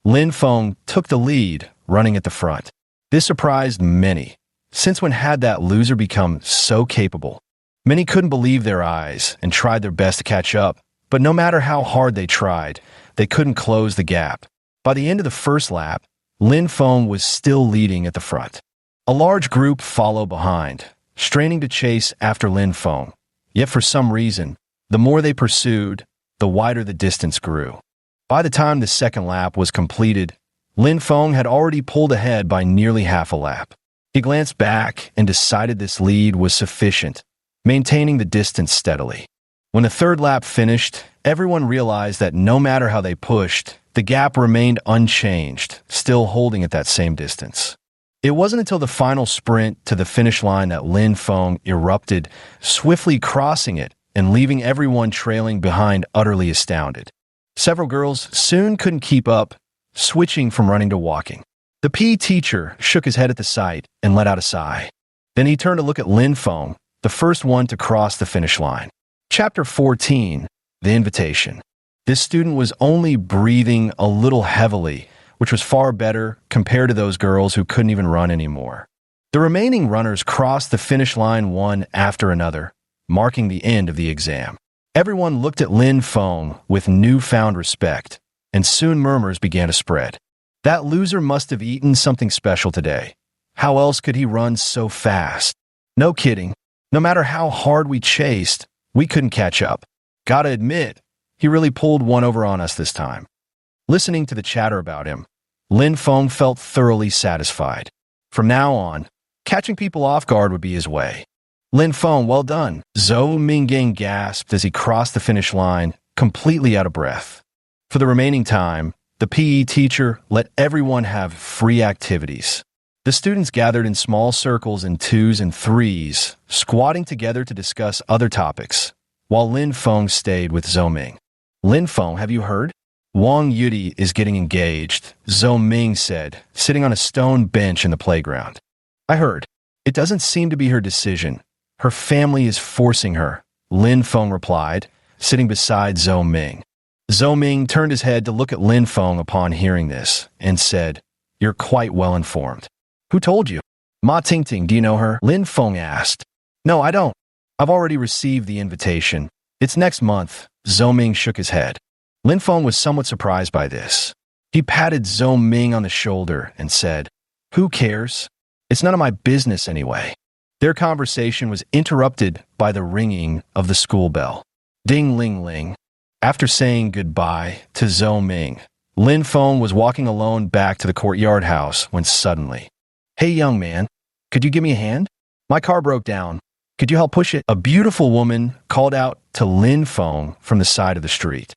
Lin Feng took the lead, running at the front. This surprised many, since when had that loser become so capable? Many couldn't believe their eyes and tried their best to catch up, but no matter how hard they tried, they couldn't close the gap. By the end of the first lap, Lin Feng was still leading at the front. A large group followed behind, straining to chase after Lin Feng. Yet for some reason, the more they pursued, the wider the distance grew. By the time the second lap was completed, Lin Feng had already pulled ahead by nearly half a lap. He glanced back and decided this lead was sufficient, maintaining the distance steadily. When the third lap finished, everyone realized that no matter how they pushed, the gap remained unchanged, still holding at that same distance. It wasn't until the final sprint to the finish line that Lin Feng erupted, swiftly crossing it and leaving everyone trailing behind utterly astounded. Several girls soon couldn't keep up, switching from running to walking. The PE teacher shook his head at the sight and let out a sigh. Then he turned to look at Lin Feng, the first one to cross the finish line. Chapter 14, The Invitation. This student was only breathing a little heavily, which was far better compared to those girls who couldn't even run anymore. The remaining runners crossed the finish line one after another, marking the end of the exam. Everyone looked at Lin Feng with newfound respect, and soon murmurs began to spread. That loser must have eaten something special today. How else could he run so fast? No kidding. No matter how hard we chased, we couldn't catch up. Gotta admit, he really pulled one over on us this time. Listening to the chatter about him, Lin Feng felt thoroughly satisfied. From now on, catching people off guard would be his way. Lin Feng, well done. Zhou Mingying gasped as he crossed the finish line, completely out of breath. For the remaining time, the PE teacher let everyone have free activities. The students gathered in small circles in twos and threes, squatting together to discuss other topics, while Lin Feng stayed with Zhou Ming. Lin Feng, have you heard? Wang Yudi is getting engaged, Zhou Ming said, sitting on a stone bench in the playground. I heard. It doesn't seem to be her decision. Her family is forcing her, Lin Feng replied, sitting beside Zhou Ming. Zhou Ming turned his head to look at Lin Feng upon hearing this, and said, You're quite well informed. Who told you? Ma Tingting, do you know her? Lin Feng asked. No, I don't. I've already received the invitation. It's next month. Zhou Ming shook his head. Lin Feng was somewhat surprised by this. He patted Zhou Ming on the shoulder and said, Who cares? It's none of my business anyway. Their conversation was interrupted by the ringing of the school bell. Ding ling ling. After saying goodbye to Zhou Ming, Lin Feng was walking alone back to the courtyard house when suddenly, Hey young man, could you give me a hand? My car broke down. Could you help push it? A beautiful woman called out to Lin Feng from the side of the street.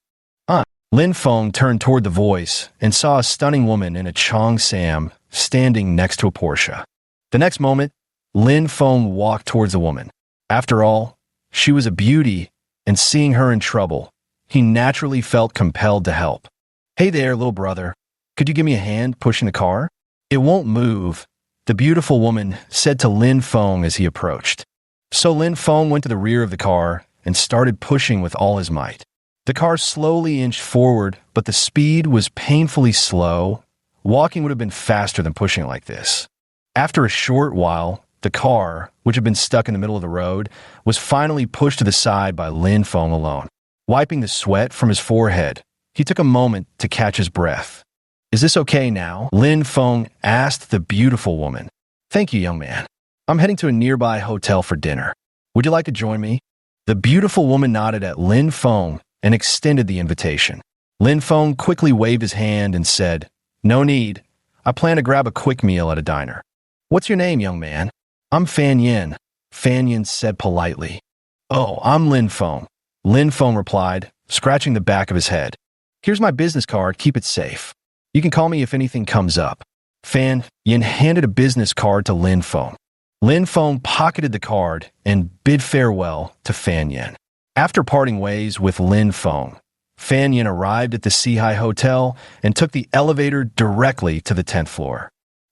Lin Feng turned toward the voice and saw a stunning woman in a Cheongsam standing next to a Porsche. The next moment, Lin Feng walked towards the woman. After all, she was a beauty, and seeing her in trouble, he naturally felt compelled to help. Hey there, little brother. Could you give me a hand pushing the car? It won't move, the beautiful woman said to Lin Feng as he approached. So Lin Feng went to the rear of the car and started pushing with all his might. The car slowly inched forward, but the speed was painfully slow. Walking would have been faster than pushing like this. After a short while, the car, which had been stuck in the middle of the road, was finally pushed to the side by Lin Feng alone. Wiping the sweat from his forehead, he took a moment to catch his breath. Is this okay now? Lin Feng asked the beautiful woman. Thank you, young man. I'm heading to a nearby hotel for dinner. Would you like to join me? The beautiful woman nodded at Lin Feng and extended the invitation. Lin Feng quickly waved his hand and said, No need. I plan to grab a quick meal at a diner. What's your name, young man? I'm Fan Yin, Fan Yin said politely. Oh, I'm Lin Feng. Lin Feng replied, scratching the back of his head. Here's my business card, keep it safe. You can call me if anything comes up. Fan Yin handed a business card to Lin Feng. Lin Feng pocketed the card and bid farewell to Fan Yin. After parting ways with Lin Feng, Fan Yin arrived at the Sihai Hotel and took the elevator directly to the 10th floor.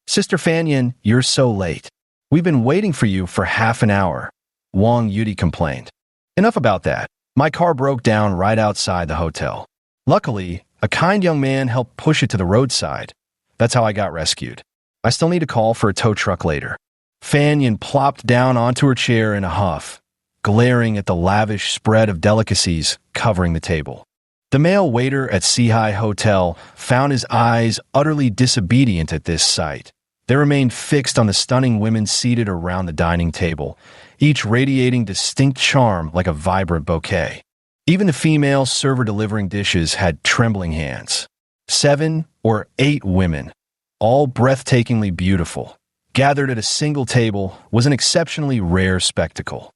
Sister Fan Yin, you're so late. We've been waiting for you for half an hour, Wang Yudi complained. Enough about that. My car broke down right outside the hotel. Luckily, a kind young man helped push it to the roadside. That's how I got rescued. I still need to call for a tow truck later. Fan Yin plopped down onto her chair in a huff, glaring at the lavish spread of delicacies covering the table. The male waiter at Sihai Hotel found his eyes utterly disobedient at this sight. They remained fixed on the stunning women seated around the dining table, each radiating distinct charm like a vibrant bouquet. Even the female server delivering dishes had trembling hands. 7 or 8 women, all breathtakingly beautiful, gathered at a single table was an exceptionally rare spectacle.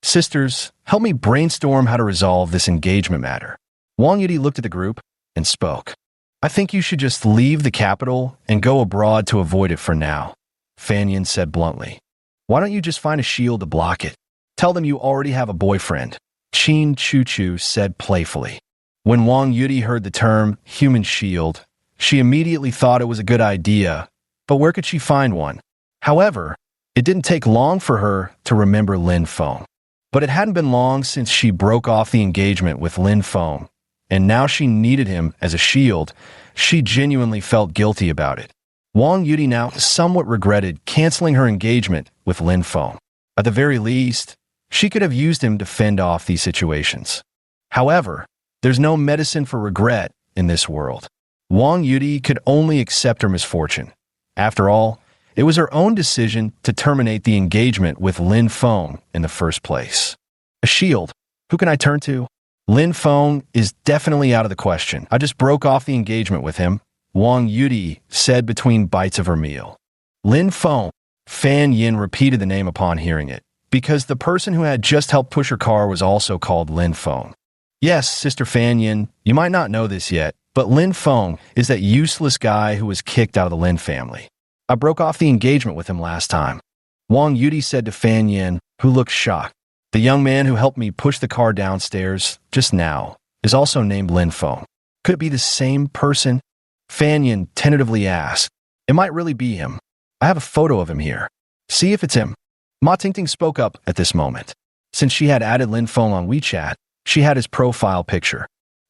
Sisters, help me brainstorm how to resolve this engagement matter. Wang Yudi looked at the group and spoke. I think you should just leave the capital and go abroad to avoid it for now, Fan Yin said bluntly. Why don't you just find a shield to block it? Tell them you already have a boyfriend, Qin Chu said playfully. When Wang Yudi heard the term human shield, she immediately thought it was a good idea, but where could she find one? However, it didn't take long for her to remember Lin Feng. But it hadn't been long since she broke off the engagement with Lin Feng, and now she needed him as a shield. She genuinely felt guilty about it. Wang Yudi now somewhat regretted canceling her engagement with Lin Feng. At the very least, she could have used him to fend off these situations. However, there's no medicine for regret in this world. Wang Yudi could only accept her misfortune. After all, it was her own decision to terminate the engagement with Lin Feng in the first place. A shield. Who can I turn to? Lin Feng is definitely out of the question. I just broke off the engagement with him, Wang Yudi said between bites of her meal. Lin Feng. Fan Yin repeated the name upon hearing it, because the person who had just helped push her car was also called Lin Feng. Yes, Sister Fan Yin, you might not know this yet, but Lin Feng is that useless guy who was kicked out of the Lin family. I broke off the engagement with him last time, Wang Yudi said to Fan Yin, who looked shocked. The young man who helped me push the car downstairs just now is also named Lin Feng. Could it be the same person? Fan Yin tentatively asked. It might really be him. I have a photo of him here. See if it's him. Ma Tingting spoke up at this moment. Since she had added Lin Feng on WeChat, she had his profile picture.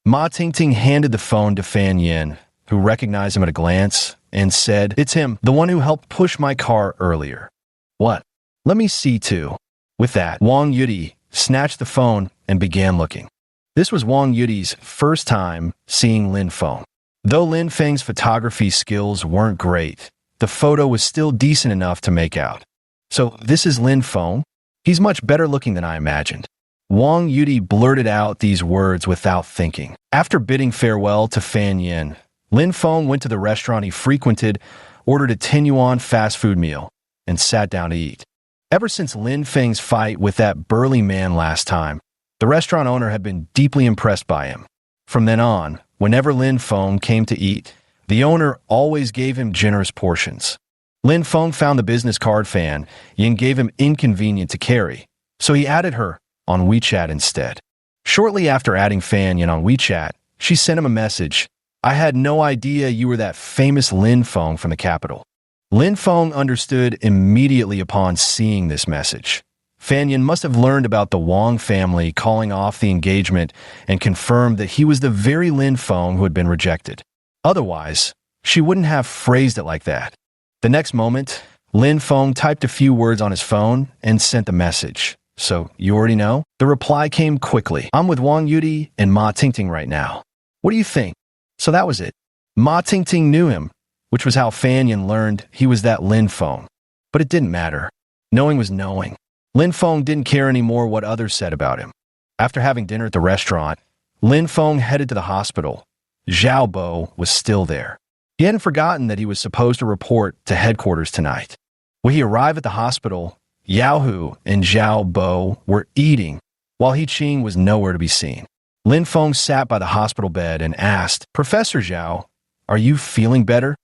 Ma Tingting handed the phone to Fan Yin, who recognized him at a glance, and said, "It's him, the one who helped push my car earlier." What? Let me see too. With that, Wang Yudi snatched the phone and began looking. This was Wang Yudi's first time seeing Lin Feng. Though Lin Feng's photography skills weren't great, the photo was still decent enough to make out. So this is Lin Feng? He's much better looking than I imagined. Wang Yudi blurted out these words without thinking. After bidding farewell to Fan Yin, Lin Feng went to the restaurant he frequented, ordered a 10 yuan fast food meal, and sat down to eat. Ever since Lin Feng's fight with that burly man last time, the restaurant owner had been deeply impressed by him. From then on, whenever Lin Feng came to eat, the owner always gave him generous portions. Lin Feng found the business card Fan Yin gave him inconvenient to carry, so he added her on WeChat instead. Shortly after adding Fan Yin on WeChat, she sent him a message. "I had no idea you were that famous Lin Feng from the capital." Lin Feng understood immediately upon seeing this message. Fan Yin must have learned about the Wang family calling off the engagement and confirmed that he was the very Lin Feng who had been rejected. Otherwise, she wouldn't have phrased it like that. The next moment, Lin Feng typed a few words on his phone and sent the message. "So, you already know?" The reply came quickly. "I'm with Wang Yudi and Ma Tingting right now. What do you think?" So that was it. Ma Tingting knew him, which was how Fan Yin learned he was that Lin Feng. But it didn't matter. Knowing was knowing. Lin Feng didn't care anymore what others said about him. After having dinner at the restaurant, Lin Feng headed to the hospital. Zhao Bo was still there. He hadn't forgotten that he was supposed to report to headquarters tonight. When he arrived at the hospital, Yao Hu and Zhao Bo were eating, while He Qing was nowhere to be seen. Lin Feng sat by the hospital bed and asked, "Professor Zhao, are you feeling better?"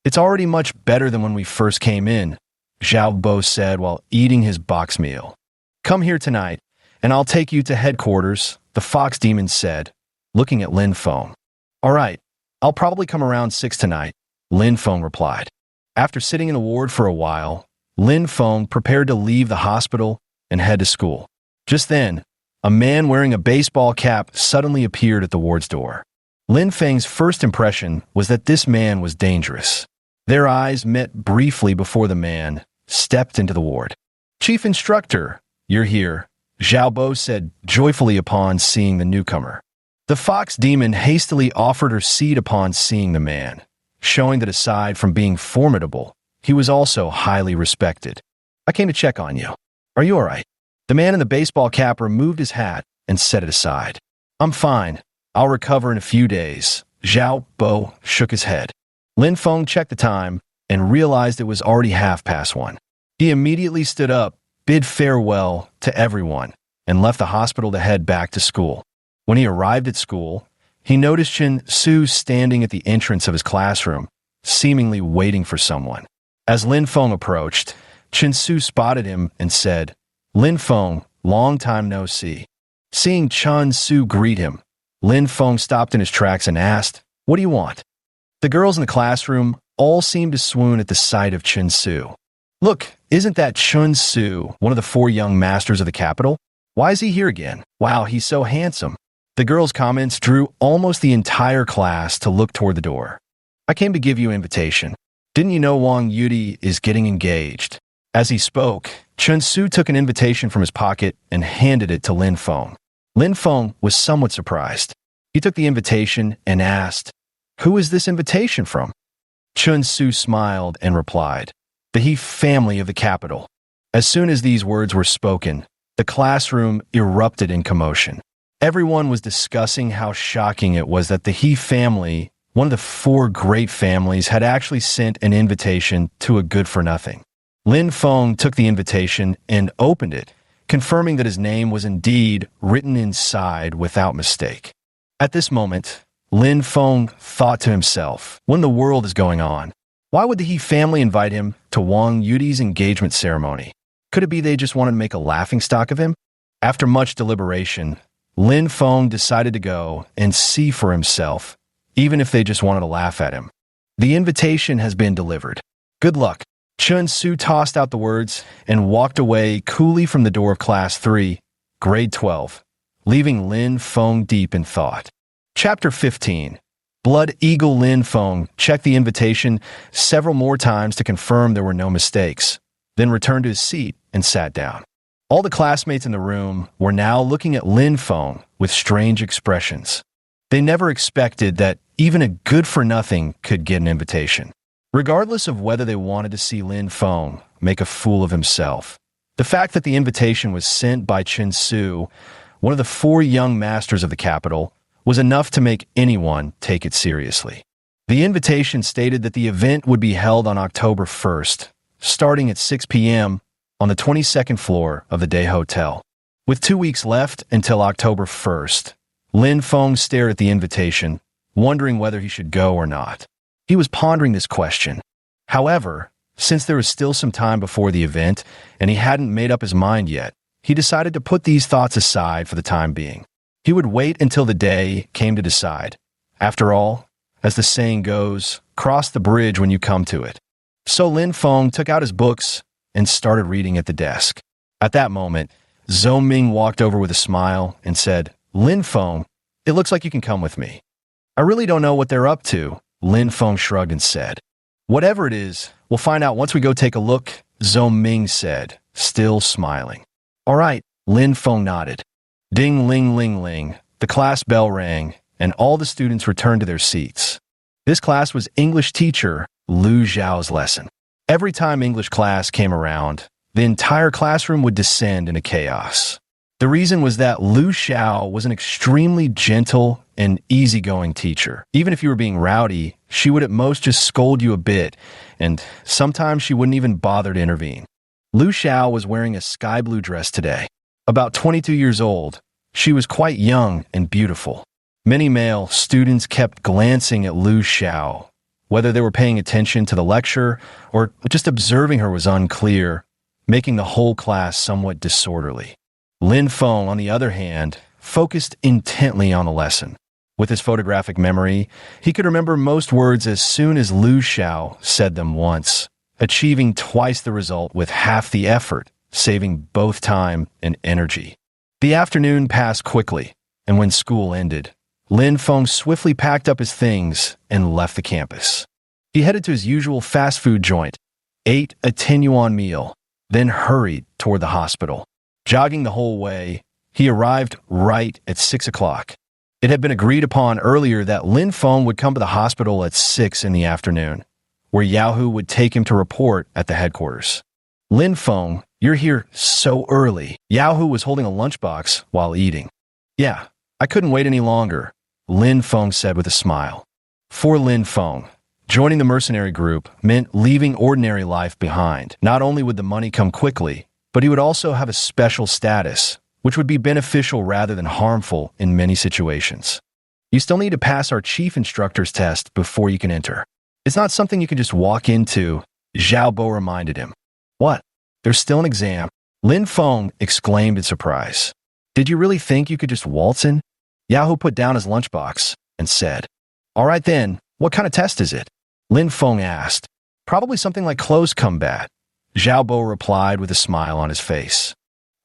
"It's already much better than when we first came in," Zhao Bo said while eating his box meal. "Come here tonight, and I'll take you to headquarters," the fox demon said, looking at Lin Feng. "All right, I'll probably come around 6 tonight," Lin Feng replied. After sitting in the ward for a while, Lin Feng prepared to leave the hospital and head to school. Just then, a man wearing a baseball cap suddenly appeared at the ward's door. Lin Feng's first impression was that this man was dangerous. Their eyes met briefly before the man stepped into the ward. "Chief Instructor, you're here," Zhao Bo said joyfully upon seeing the newcomer. The fox demon hastily offered her seat upon seeing the man, showing that aside from being formidable, he was also highly respected. "I came to check on you. Are you all right?" The man in the baseball cap removed his hat and set it aside. "I'm fine. I'll recover in a few days." Zhao Bo shook his head. Lin Feng checked the time and realized it was already 1:30. He immediately stood up, bid farewell to everyone, and left the hospital to head back to school. When he arrived at school, he noticed Chen Su standing at the entrance of his classroom, seemingly waiting for someone. As Lin Feng approached, Chen Su spotted him and said, "Lin Feng, long time no see." Seeing Chen Su greet him, Lin Feng stopped in his tracks and asked, "What do you want?" The girls in the classroom all seemed to swoon at the sight of Chun Su. Look, isn't that Chun Su, one of the 4 young masters of the capital? Why is he here again? Wow, he's so handsome. The girl's comments drew almost the entire class to look toward the door. I came to give you an invitation. Didn't you know Wang Yudi is getting engaged? As he spoke, Chun Su took an invitation from his pocket and handed it to Lin Feng. Lin Feng was somewhat surprised. He took the invitation and asked, "Who is this invitation from?" Chun Su smiled and replied, "The He family of the capital." As soon as these words were spoken, the classroom erupted in commotion. Everyone was discussing how shocking it was that the He family, one of the 4 great families, had actually sent an invitation to a good-for-nothing. Lin Feng took the invitation and opened it, confirming that his name was indeed written inside without mistake. At this moment, Lin Feng thought to himself, what in the world is going on? Why would the He family invite him to Wang Yudi's engagement ceremony? Could it be they just wanted to make a laughingstock of him? After much deliberation, Lin Feng decided to go and see for himself, even if they just wanted to laugh at him. The invitation has been delivered. Good luck. Chun Su tossed out the words and walked away coolly from the door of Class 3, Grade 12, leaving Lin Feng deep in thought. Chapter 15. Blood Eagle Lin Feng checked the invitation several more times to confirm there were no mistakes, then returned to his seat and sat down. All the classmates in the room were now looking at Lin Feng with strange expressions. They never expected that even a good-for-nothing could get an invitation. Regardless of whether they wanted to see Lin Feng make a fool of himself, the fact that the invitation was sent by Chun Su, one of the 4 young masters of the capital, was enough to make anyone take it seriously. The invitation stated that the event would be held on October 1st, starting at 6 p.m. on the 22nd floor of the Day Hotel. With 2 weeks left until October 1st, Lin Feng stared at the invitation, wondering whether he should go or not. He was pondering this question. However, since there was still some time before the event and he hadn't made up his mind yet, he decided to put these thoughts aside for the time being. He would wait until the day came to decide. After all, as the saying goes, cross the bridge when you come to it. So Lin Feng took out his books and started reading at the desk. At that moment, Zhou Ming walked over with a smile and said, "Lin Feng, it looks like you can come with me." "I really don't know what they're up to," Lin Feng shrugged and said. "Whatever it is, we'll find out once we go take a look," Zhou Ming said, still smiling. "All right," Lin Feng nodded. Ding ling ling ling, the class bell rang, and all the students returned to their seats. This class was English teacher Lu Zhao's lesson. Every time English class came around, the entire classroom would descend into chaos. The reason was that Lu Xiao was an extremely gentle and easygoing teacher. Even if you were being rowdy, she would at most just scold you a bit, and sometimes she wouldn't even bother to intervene. Lu Xiao was wearing a sky blue dress today. About 22 years old, she was quite young and beautiful. Many male students kept glancing at Lu Xiao. Whether they were paying attention to the lecture or just observing her was unclear, making the whole class somewhat disorderly. Lin Feng, on the other hand, focused intently on the lesson. With his photographic memory, he could remember most words as soon as Lu Xiao said them once, achieving twice the result with half the effort, saving both time and energy. The afternoon passed quickly, and when school ended, Lin Feng swiftly packed up his things and left the campus. He headed to his usual fast food joint, ate a 10-yuan meal, then hurried toward the hospital. Jogging the whole way, he arrived right at 6 o'clock. It had been agreed upon earlier that Lin Feng would come to the hospital at 6 in the afternoon, where Yahoo would take him to report at the headquarters. "Lin Feng, you're here so early." Yahoo was holding a lunchbox while eating. "Yeah, I couldn't wait any longer," Lin Feng said with a smile. For Lin Feng, joining the mercenary group meant leaving ordinary life behind. Not only would the money come quickly, but he would also have a special status, which would be beneficial rather than harmful in many situations. "You still need to pass our chief instructor's test before you can enter. It's not something you can just walk into," Zhao Bo reminded him. "What? There's still an exam?" Lin Feng exclaimed in surprise. "Did you really think you could just waltz in?" Yahoo put down his lunchbox and said, "All right then, what kind of test is it?" Lin Feng asked. Probably something like close combat. Zhao Bo replied with a smile on his face.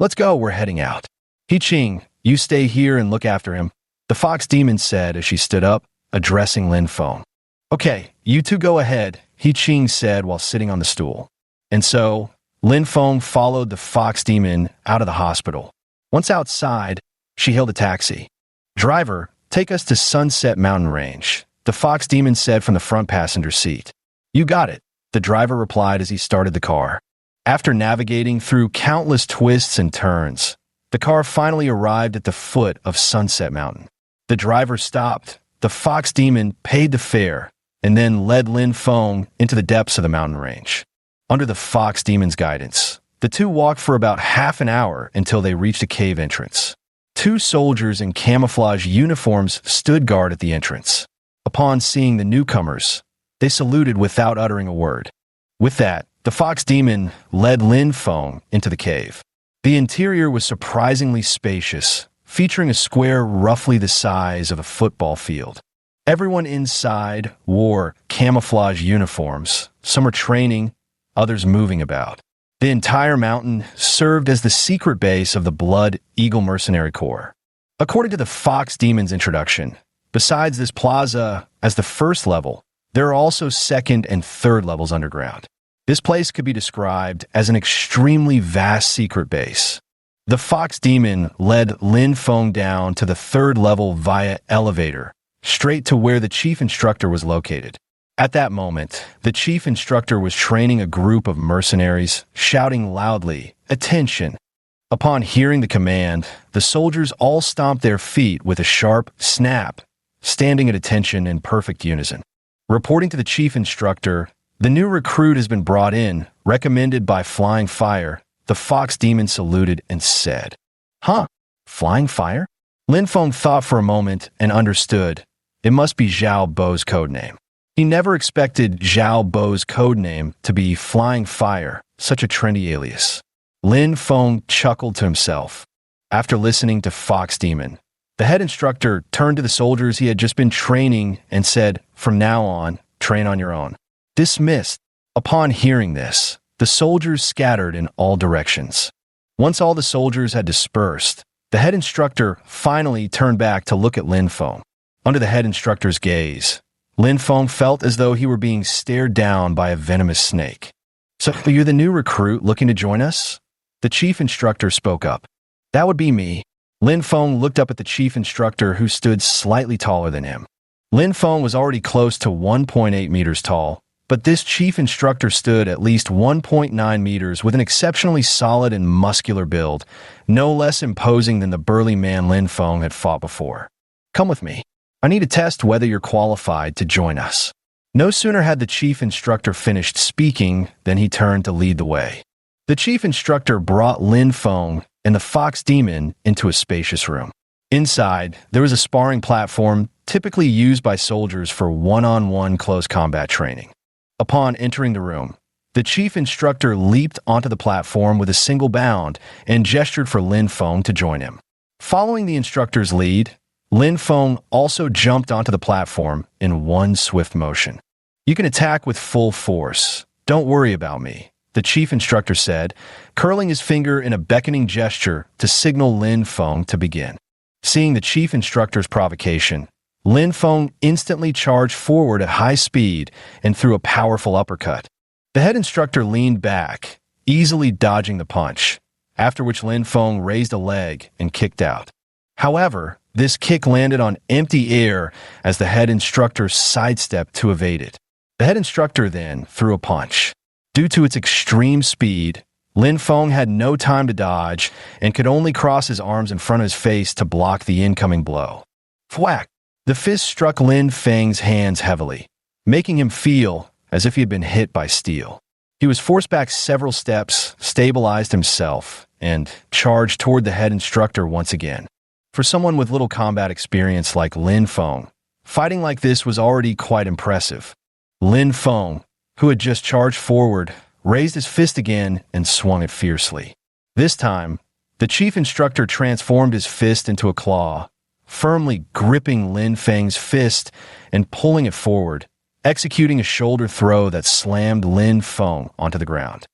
Let's go, we're heading out. He Qing, you stay here and look after him, the fox demon said as she stood up, addressing Lin Feng. Okay, you two go ahead, He Qing said while sitting on the stool. And so, Lin Feng followed the fox demon out of the hospital. Once outside, she hailed a taxi. Driver, take us to Sunset Mountain Range, the fox demon said from the front passenger seat. You got it, the driver replied as he started the car. After navigating through countless twists and turns, the car finally arrived at the foot of Sunset Mountain. The driver stopped, the fox demon paid the fare, and then led Lin Feng into the depths of the mountain range. Under the fox demon's guidance, the two walked for about half an hour until they reached a cave entrance. Two soldiers in camouflage uniforms stood guard at the entrance. Upon seeing the newcomers, they saluted without uttering a word. With that, the fox demon led Lin Feng into the cave. The interior was surprisingly spacious, featuring a square roughly the size of a football field. Everyone inside wore camouflage uniforms. Some were training, others moving about. The entire mountain served as the secret base of the Blood Eagle Mercenary Corps. According to the Fox Demon's introduction, besides this plaza as the first level, there are also second and third levels underground. This place could be described as an extremely vast secret base. The Fox Demon led Lin Feng down to the third level via elevator, straight to where the chief instructor was located. At that moment, the chief instructor was training a group of mercenaries, shouting loudly, "Attention!" Upon hearing the command, the soldiers all stomped their feet with a sharp snap, standing at attention in perfect unison. Reporting to the chief instructor, the new recruit has been brought in, recommended by Flying Fire. The Fox Demon saluted and said, Huh? Flying Fire? Lin Feng thought for a moment and understood. It must be Zhao Bo's codename. He never expected Zhao Bo's codename to be Flying Fire, such a trendy alias. Lin Feng chuckled to himself. After listening to Fox Demon, the head instructor turned to the soldiers he had just been training and said, From now on, train on your own. Dismissed. Upon hearing this, the soldiers scattered in all directions. Once all the soldiers had dispersed, the head instructor finally turned back to look at Lin Feng. Under the head instructor's gaze, Lin Feng felt as though he were being stared down by a venomous snake. So you're the new recruit looking to join us? The chief instructor spoke up. That would be me. Lin Feng looked up at the chief instructor who stood slightly taller than him. Lin Feng was already close to 1.8 meters tall, but this chief instructor stood at least 1.9 meters with an exceptionally solid and muscular build, no less imposing than the burly man Lin Feng had fought before. Come with me. I need to test whether you're qualified to join us. No sooner had the chief instructor finished speaking than he turned to lead the way. The chief instructor brought Lin Feng and the Fox Demon into a spacious room. Inside, there was a sparring platform typically used by soldiers for one-on-one close combat training. Upon entering the room, the chief instructor leaped onto the platform with a single bound and gestured for Lin Feng to join him. Following the instructor's lead, Lin Feng also jumped onto the platform in one swift motion. You can attack with full force. Don't worry about me, the chief instructor said, curling his finger in a beckoning gesture to signal Lin Feng to begin. Seeing the chief instructor's provocation, Lin Feng instantly charged forward at high speed and threw a powerful uppercut. The head instructor leaned back, easily dodging the punch, after which Lin Feng raised a leg and kicked out. However, this kick landed on empty air as the head instructor sidestepped to evade it. The head instructor then threw a punch. Due to its extreme speed, Lin Feng had no time to dodge and could only cross his arms in front of his face to block the incoming blow. Thwack! The fist struck Lin Feng's hands heavily, making him feel as if he had been hit by steel. He was forced back several steps, stabilized himself, and charged toward the head instructor once again. For someone with little combat experience like Lin Feng, fighting like this was already quite impressive. Lin Feng, who had just charged forward, raised his fist again and swung it fiercely. This time, the chief instructor transformed his fist into a claw, firmly gripping Lin Feng's fist and pulling it forward, executing a shoulder throw that slammed Lin Feng onto the ground.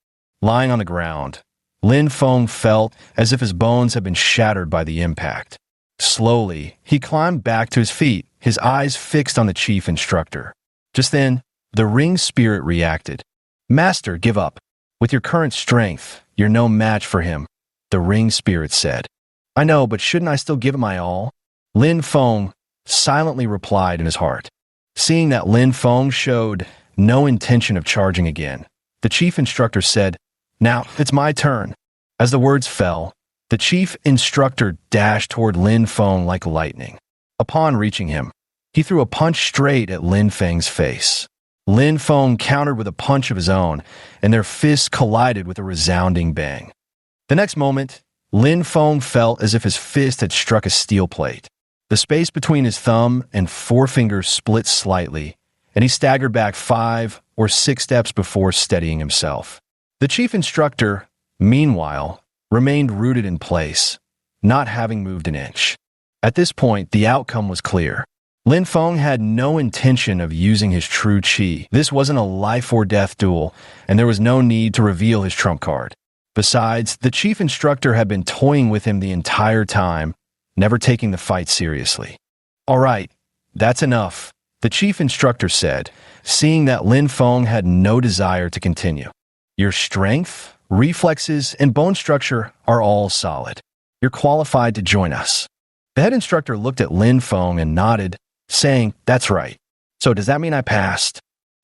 Lying on the ground, Lin Feng felt as if his bones had been shattered by the impact. Slowly, he climbed back to his feet, his eyes fixed on the chief instructor. Just then, the ring spirit reacted. "Master, give up. With your current strength, you're no match for him," the ring spirit said. "I know, but shouldn't I still give it my all?" Lin Feng silently replied in his heart. Seeing that Lin Feng showed no intention of charging again, the chief instructor said, "Now, it's my turn." As the words fell, the chief instructor dashed toward Lin Feng like lightning. Upon reaching him, he threw a punch straight at Lin Feng's face. Lin Feng countered with a punch of his own, and their fists collided with a resounding bang. The next moment, Lin Feng felt as if his fist had struck a steel plate. The space between his thumb and forefinger split slightly, and he staggered back 5 or 6 steps before steadying himself. The chief instructor, meanwhile, remained rooted in place, not having moved an inch. At this point, the outcome was clear. Lin Feng had no intention of using his true chi. This wasn't a life-or-death duel, and there was no need to reveal his trump card. Besides, the chief instructor had been toying with him the entire time, never taking the fight seriously. "All right, that's enough," the chief instructor said, seeing that Lin Feng had no desire to continue. "Your strength, reflexes, and bone structure are all solid. You're qualified to join us." The head instructor looked at Lin Feng and nodded, saying, "That's right. So does that mean I passed?"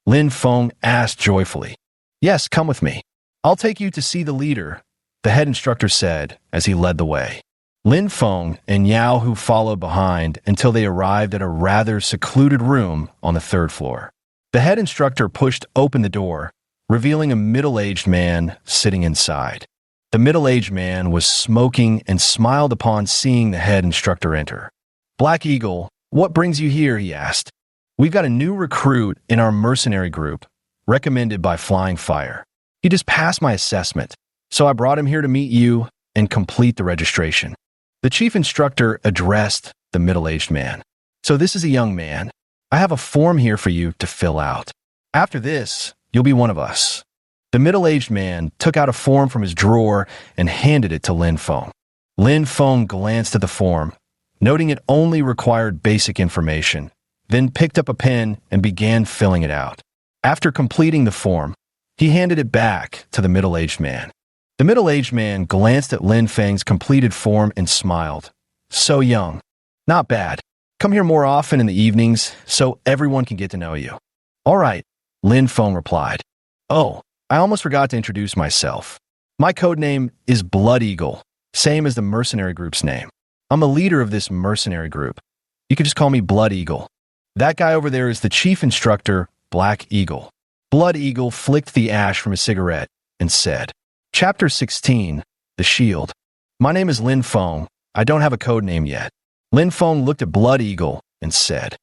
Lin Feng asked joyfully. "Yes, come with me. I'll take you to see the leader," the head instructor said as he led the way. Lin Feng and Yao Hu followed behind until they arrived at a rather secluded room on the 3rd floor. The head instructor pushed open the door, revealing a middle-aged man sitting inside. The middle-aged man was smoking and smiled upon seeing the head instructor enter. "Black Eagle, what brings you here?" he asked. "We've got a new recruit in our mercenary group, recommended by Flying Fire. He just passed my assessment, so I brought him here to meet you and complete the registration." The chief instructor addressed the middle-aged man. "So this is a young man. I have a form here for you to fill out. After this, you'll be one of us." The middle-aged man took out a form from his drawer and handed it to Lin Feng. Lin Feng glanced at the form, noting it only required basic information, then picked up a pen and began filling it out. After completing the form, he handed it back to the middle-aged man. The middle-aged man glanced at Lin Feng's completed form and smiled. "So young. Not bad. Come here more often in the evenings so everyone can get to know you." "All right," Lin Feng replied. "Oh, I almost forgot to introduce myself. My code name is Blood Eagle, same as the mercenary group's name. I'm a leader of this mercenary group. You can just call me Blood Eagle. That guy over there is the chief instructor, Black Eagle." Blood Eagle flicked the ash from his cigarette and said, Chapter 16, The Shield. "My name is Lin Feng. I don't have a code name yet." Lin Feng looked at Blood Eagle and said,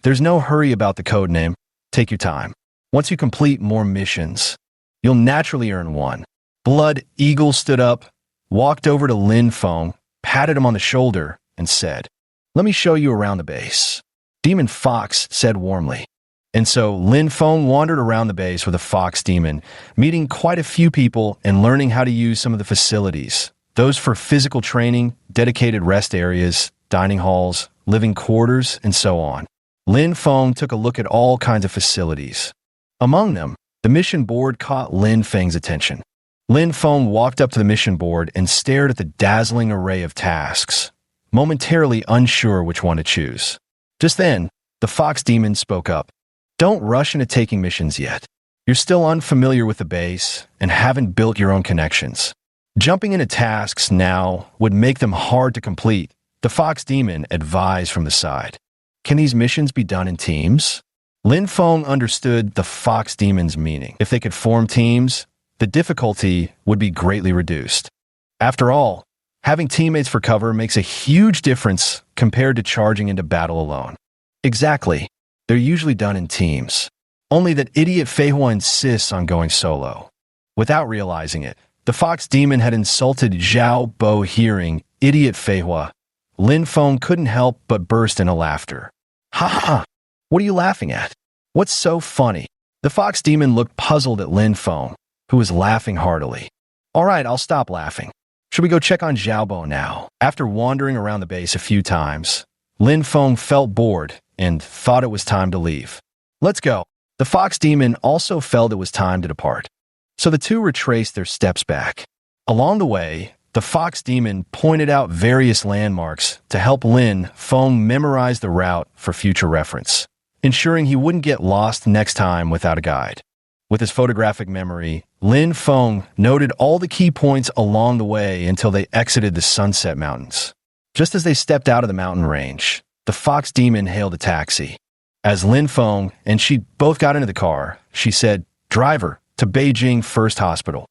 "There's no hurry about the code name. Take your time. Once you complete more missions, you'll naturally earn one." Blood Eagle stood up, walked over to Lin Feng, patted him on the shoulder, and said, "Let me show you around the base." Demon Fox said warmly. And so Lin Feng wandered around the base with a fox demon, meeting quite a few people and learning how to use some of the facilities. Those for physical training, dedicated rest areas, dining halls, living quarters, and so on. Lin Feng took a look at all kinds of facilities. Among them, the mission board caught Lin Feng's attention. Lin Feng walked up to the mission board and stared at the dazzling array of tasks, momentarily unsure which one to choose. Just then, the fox demon spoke up. "Don't rush into taking missions yet. You're still unfamiliar with the base and haven't built your own connections. Jumping into tasks now would make them hard to complete," the fox demon advised from the side. "Can these missions be done in teams?" Lin Feng understood the fox demon's meaning. If they could form teams, the difficulty would be greatly reduced. After all, having teammates for cover makes a huge difference compared to charging into battle alone. Exactly. They're usually done in teams. Only that idiot Fei Hua insists on going solo. Without realizing it, the fox demon had insulted Zhao Bo. Hearing idiot Fei Hua, Lin Feng couldn't help but burst into laughter. "Ha ha! What are you laughing at?" What's so funny? The fox demon looked puzzled at Lin Feng, who was laughing heartily. All right, I'll stop laughing. Should we go check on Xiaobo now? After wandering around the base a few times, Lin Feng felt bored and thought it was time to leave. Let's go. The fox demon also felt it was time to depart. So the two retraced their steps back. Along the way, the fox demon pointed out various landmarks to help Lin Feng memorize the route for future reference, ensuring he wouldn't get lost next time without a guide. With his photographic memory, Lin Feng noted all the key points along the way until they exited the Sunset Mountains. Just as they stepped out of the mountain range, the fox demon hailed a taxi. As Lin Feng and she both got into the car, she said, "Driver, to Beijing First Hospital."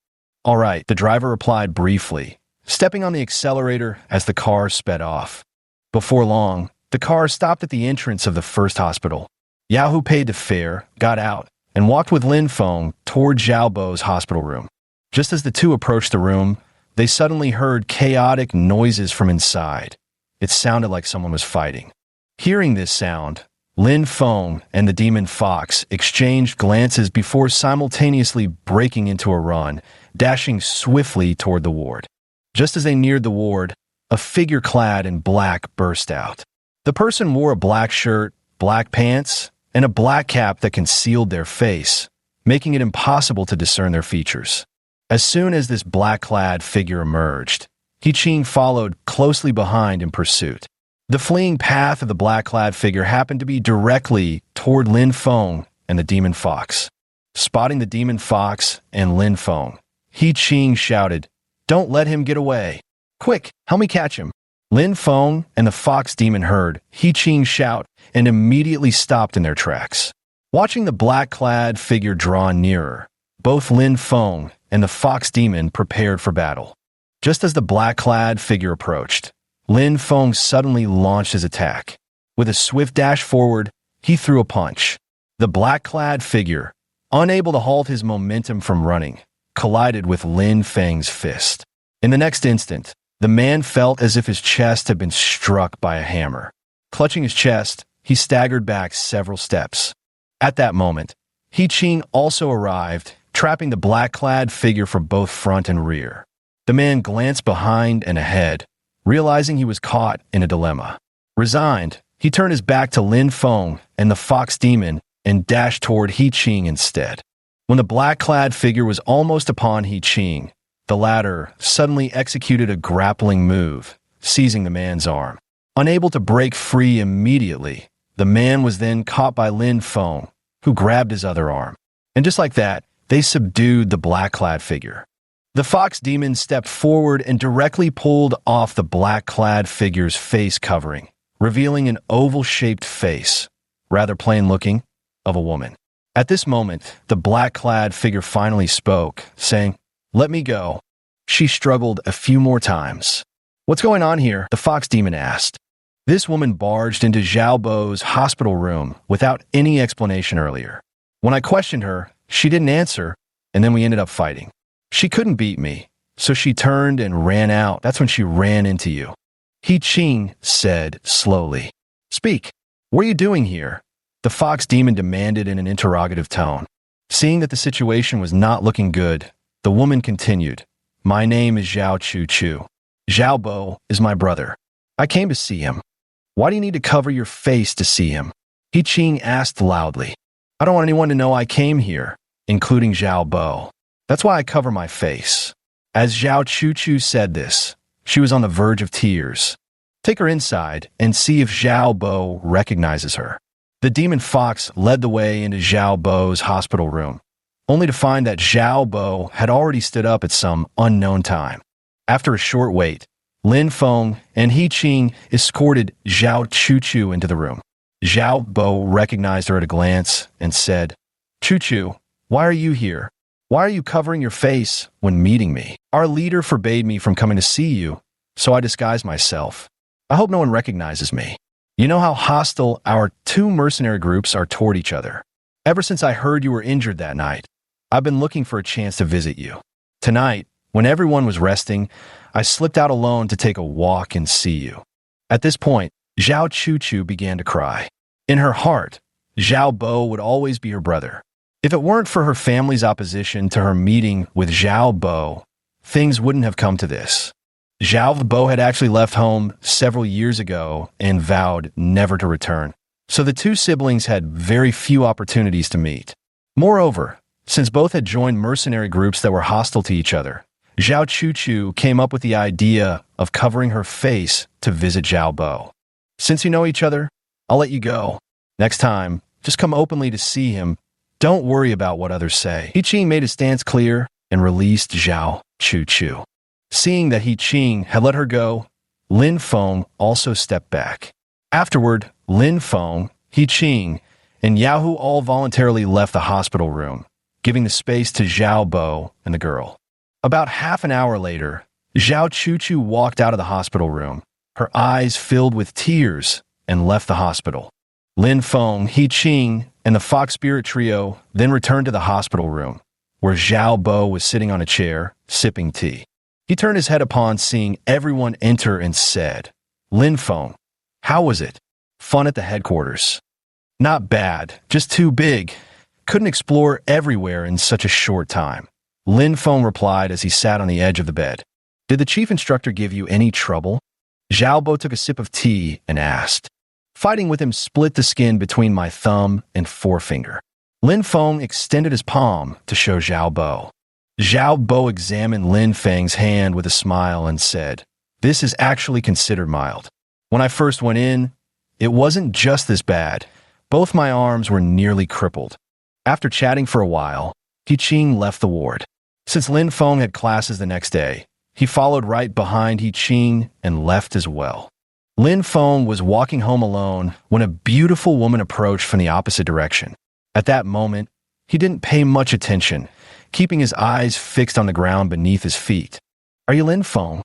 "All right," the driver replied briefly, stepping on the accelerator as the car sped off. Before long, the car stopped at the entrance of the first hospital. Yahoo paid the fare, got out, and walked with Lin Feng toward Xiaobo's hospital room. Just as the two approached the room, they suddenly heard chaotic noises from inside. It sounded like someone was fighting. Hearing this sound, Lin Feng and the demon fox exchanged glances before simultaneously breaking into a run, dashing swiftly toward the ward. Just as they neared the ward, a figure clad in black burst out. The person wore a black shirt, black pants, and a black cap that concealed their face, making it impossible to discern their features. As soon as this black-clad figure emerged, He Qing followed closely behind in pursuit. The fleeing path of the black-clad figure happened to be directly toward Lin Feng and the demon fox. Spotting the demon fox and Lin Feng, He Qing shouted, "Don't let him get away. Quick, help me catch him." Lin Feng and the fox demon heard He Qing shout and immediately stopped in their tracks. Watching the black-clad figure draw nearer, both Lin Feng and the fox demon prepared for battle. Just as the black-clad figure approached, Lin Feng suddenly launched his attack. With a swift dash forward, he threw a punch. The black-clad figure, unable to halt his momentum from running, collided with Lin Feng's fist. In the next instant, the man felt as if his chest had been struck by a hammer. Clutching his chest, he staggered back several steps. At that moment, He Qing also arrived, trapping the black-clad figure for both front and rear. The man glanced behind and ahead, realizing he was caught in a dilemma. Resigned, he turned his back to Lin Feng and the fox demon and dashed toward He Qing instead. When the black-clad figure was almost upon He Qing, the latter suddenly executed a grappling move, seizing the man's arm. Unable to break free immediately, the man was then caught by Lin Feng, who grabbed his other arm. And just like that, they subdued the black-clad figure. The fox demon stepped forward and directly pulled off the black-clad figure's face covering, revealing an oval-shaped face, rather plain-looking, of a woman. At this moment, the black-clad figure finally spoke, saying, "Let me go." She struggled a few more times. "What's going on here?" the fox demon asked. This woman barged into Xiaobo's hospital room without any explanation earlier. When I questioned her, she didn't answer, and then we ended up fighting. She couldn't beat me, so she turned and ran out. That's when she ran into you. He Qing said slowly. "Speak. What are you doing here?" the fox demon demanded in an interrogative tone. Seeing that the situation was not looking good, the woman continued, "My name is Zhao Chu Chu. Xiaobo is my brother. I came to see him." "Why do you need to cover your face to see him?" He Qing asked loudly. "I don't want anyone to know I came here, including Xiaobo. That's why I cover my face." As Zhao Chu Chu said this, she was on the verge of tears. "Take her inside and see if Xiaobo recognizes her." The demon fox led the way into Xiaobo's hospital room, only to find that Xiaobo had already stood up at some unknown time. After a short wait, Lin Feng and He Qing escorted Zhao Chu Chu into the room. Xiaobo recognized her at a glance and said, "Chu Chu, why are you here? Why are you covering your face when meeting me? Our leader forbade me from coming to see you, so I disguised myself. I hope no one recognizes me. You know how hostile our two mercenary groups are toward each other. Ever since I heard you were injured that night, I've been looking for a chance to visit you. Tonight, when everyone was resting, I slipped out alone to take a walk and see you." At this point, Zhao Chu Chu began to cry. In her heart, Zhao Bo would always be her brother. If it weren't for her family's opposition to her meeting with Zhao Bo, things wouldn't have come to this. Zhao Bo had actually left home several years ago and vowed never to return. So the two siblings had very few opportunities to meet. Moreover, since both had joined mercenary groups that were hostile to each other, Zhao Chuchu came up with the idea of covering her face to visit Zhao Bo. Since you know each other, I'll let you go. Next time, just come openly to see him. Don't worry about what others say. He Qing made his stance clear and released Zhao Chuchu. Seeing that He Qing had let her go, Lin Feng also stepped back. Afterward, Lin Feng, He Qing, and Yahu all voluntarily left the hospital room, giving the space to Zhao Bo and the girl. About half an hour later, Zhao Chuchu walked out of the hospital room, her eyes filled with tears, and left the hospital. Lin Feng, He Qing, and the Fox Spirit Trio then returned to the hospital room, where Zhao Bo was sitting on a chair, sipping tea. He turned his head upon seeing everyone enter and said, "Lin Feng, how was it? Fun at the headquarters?" "Not bad, just too big. Couldn't explore everywhere in such a short time," Lin Feng replied as he sat on the edge of the bed. "Did the chief instructor give you any trouble?" Zhao Bo took a sip of tea and asked. "Fighting with him split the skin between my thumb and forefinger." Lin Feng extended his palm to show Zhao Bo. Zhao Bo examined Lin Feng's hand with a smile and said, "This is actually considered mild. When I first went in, it wasn't just this bad. Both my arms were nearly crippled." After chatting for a while, He Qing left the ward. Since Lin Feng had classes the next day, he followed right behind He Qing and left as well. Lin Feng was walking home alone when a beautiful woman approached from the opposite direction. At that moment, he didn't pay much attention, keeping his eyes fixed on the ground beneath his feet. "Are you Lin Feng?"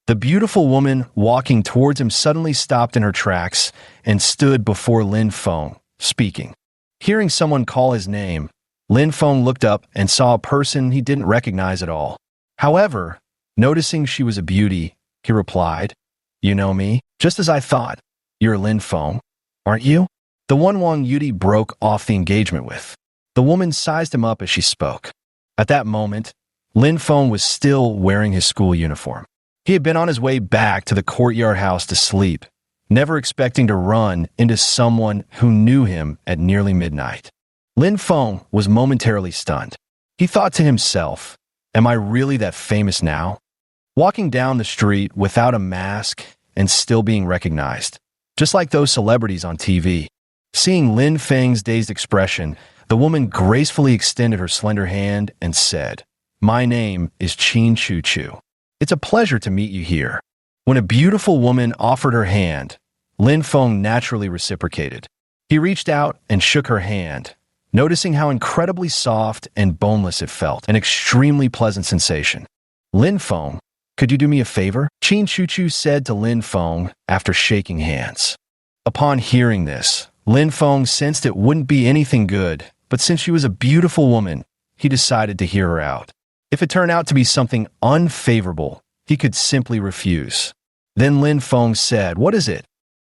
The beautiful woman walking towards him suddenly stopped in her tracks and stood before Lin Feng, speaking. Hearing someone call his name, Lin Feng looked up and saw a person he didn't recognize at all. However, noticing she was a beauty, he replied, "You know me? Just as I thought. You're Lin Feng, aren't you?" The one Wang Yudi broke off the engagement with. The woman sized him up as she spoke. At that moment, Lin Feng was still wearing his school uniform. He had been on his way back to the courtyard house to sleep, never expecting to run into someone who knew him at nearly midnight. Lin Feng was momentarily stunned. He thought to himself, "Am I really that famous now?" Walking down the street without a mask and still being recognized, just like those celebrities on TV. Seeing Lin Feng's dazed expression, the woman gracefully extended her slender hand and said, "My name is Qin Chuchu. It's a pleasure to meet you here." When a beautiful woman offered her hand, Lin Feng naturally reciprocated. He reached out and shook her hand, noticing how incredibly soft and boneless it felt, an extremely pleasant sensation. "Lin Feng, could you do me a favor?" Qin Chuchu said to Lin Feng after shaking hands. Upon hearing this, Lin Feng sensed it wouldn't be anything good, but since she was a beautiful woman, he decided to hear her out. If it turned out to be something unfavorable, he could simply refuse. Then Lin Feng said, "What is it?"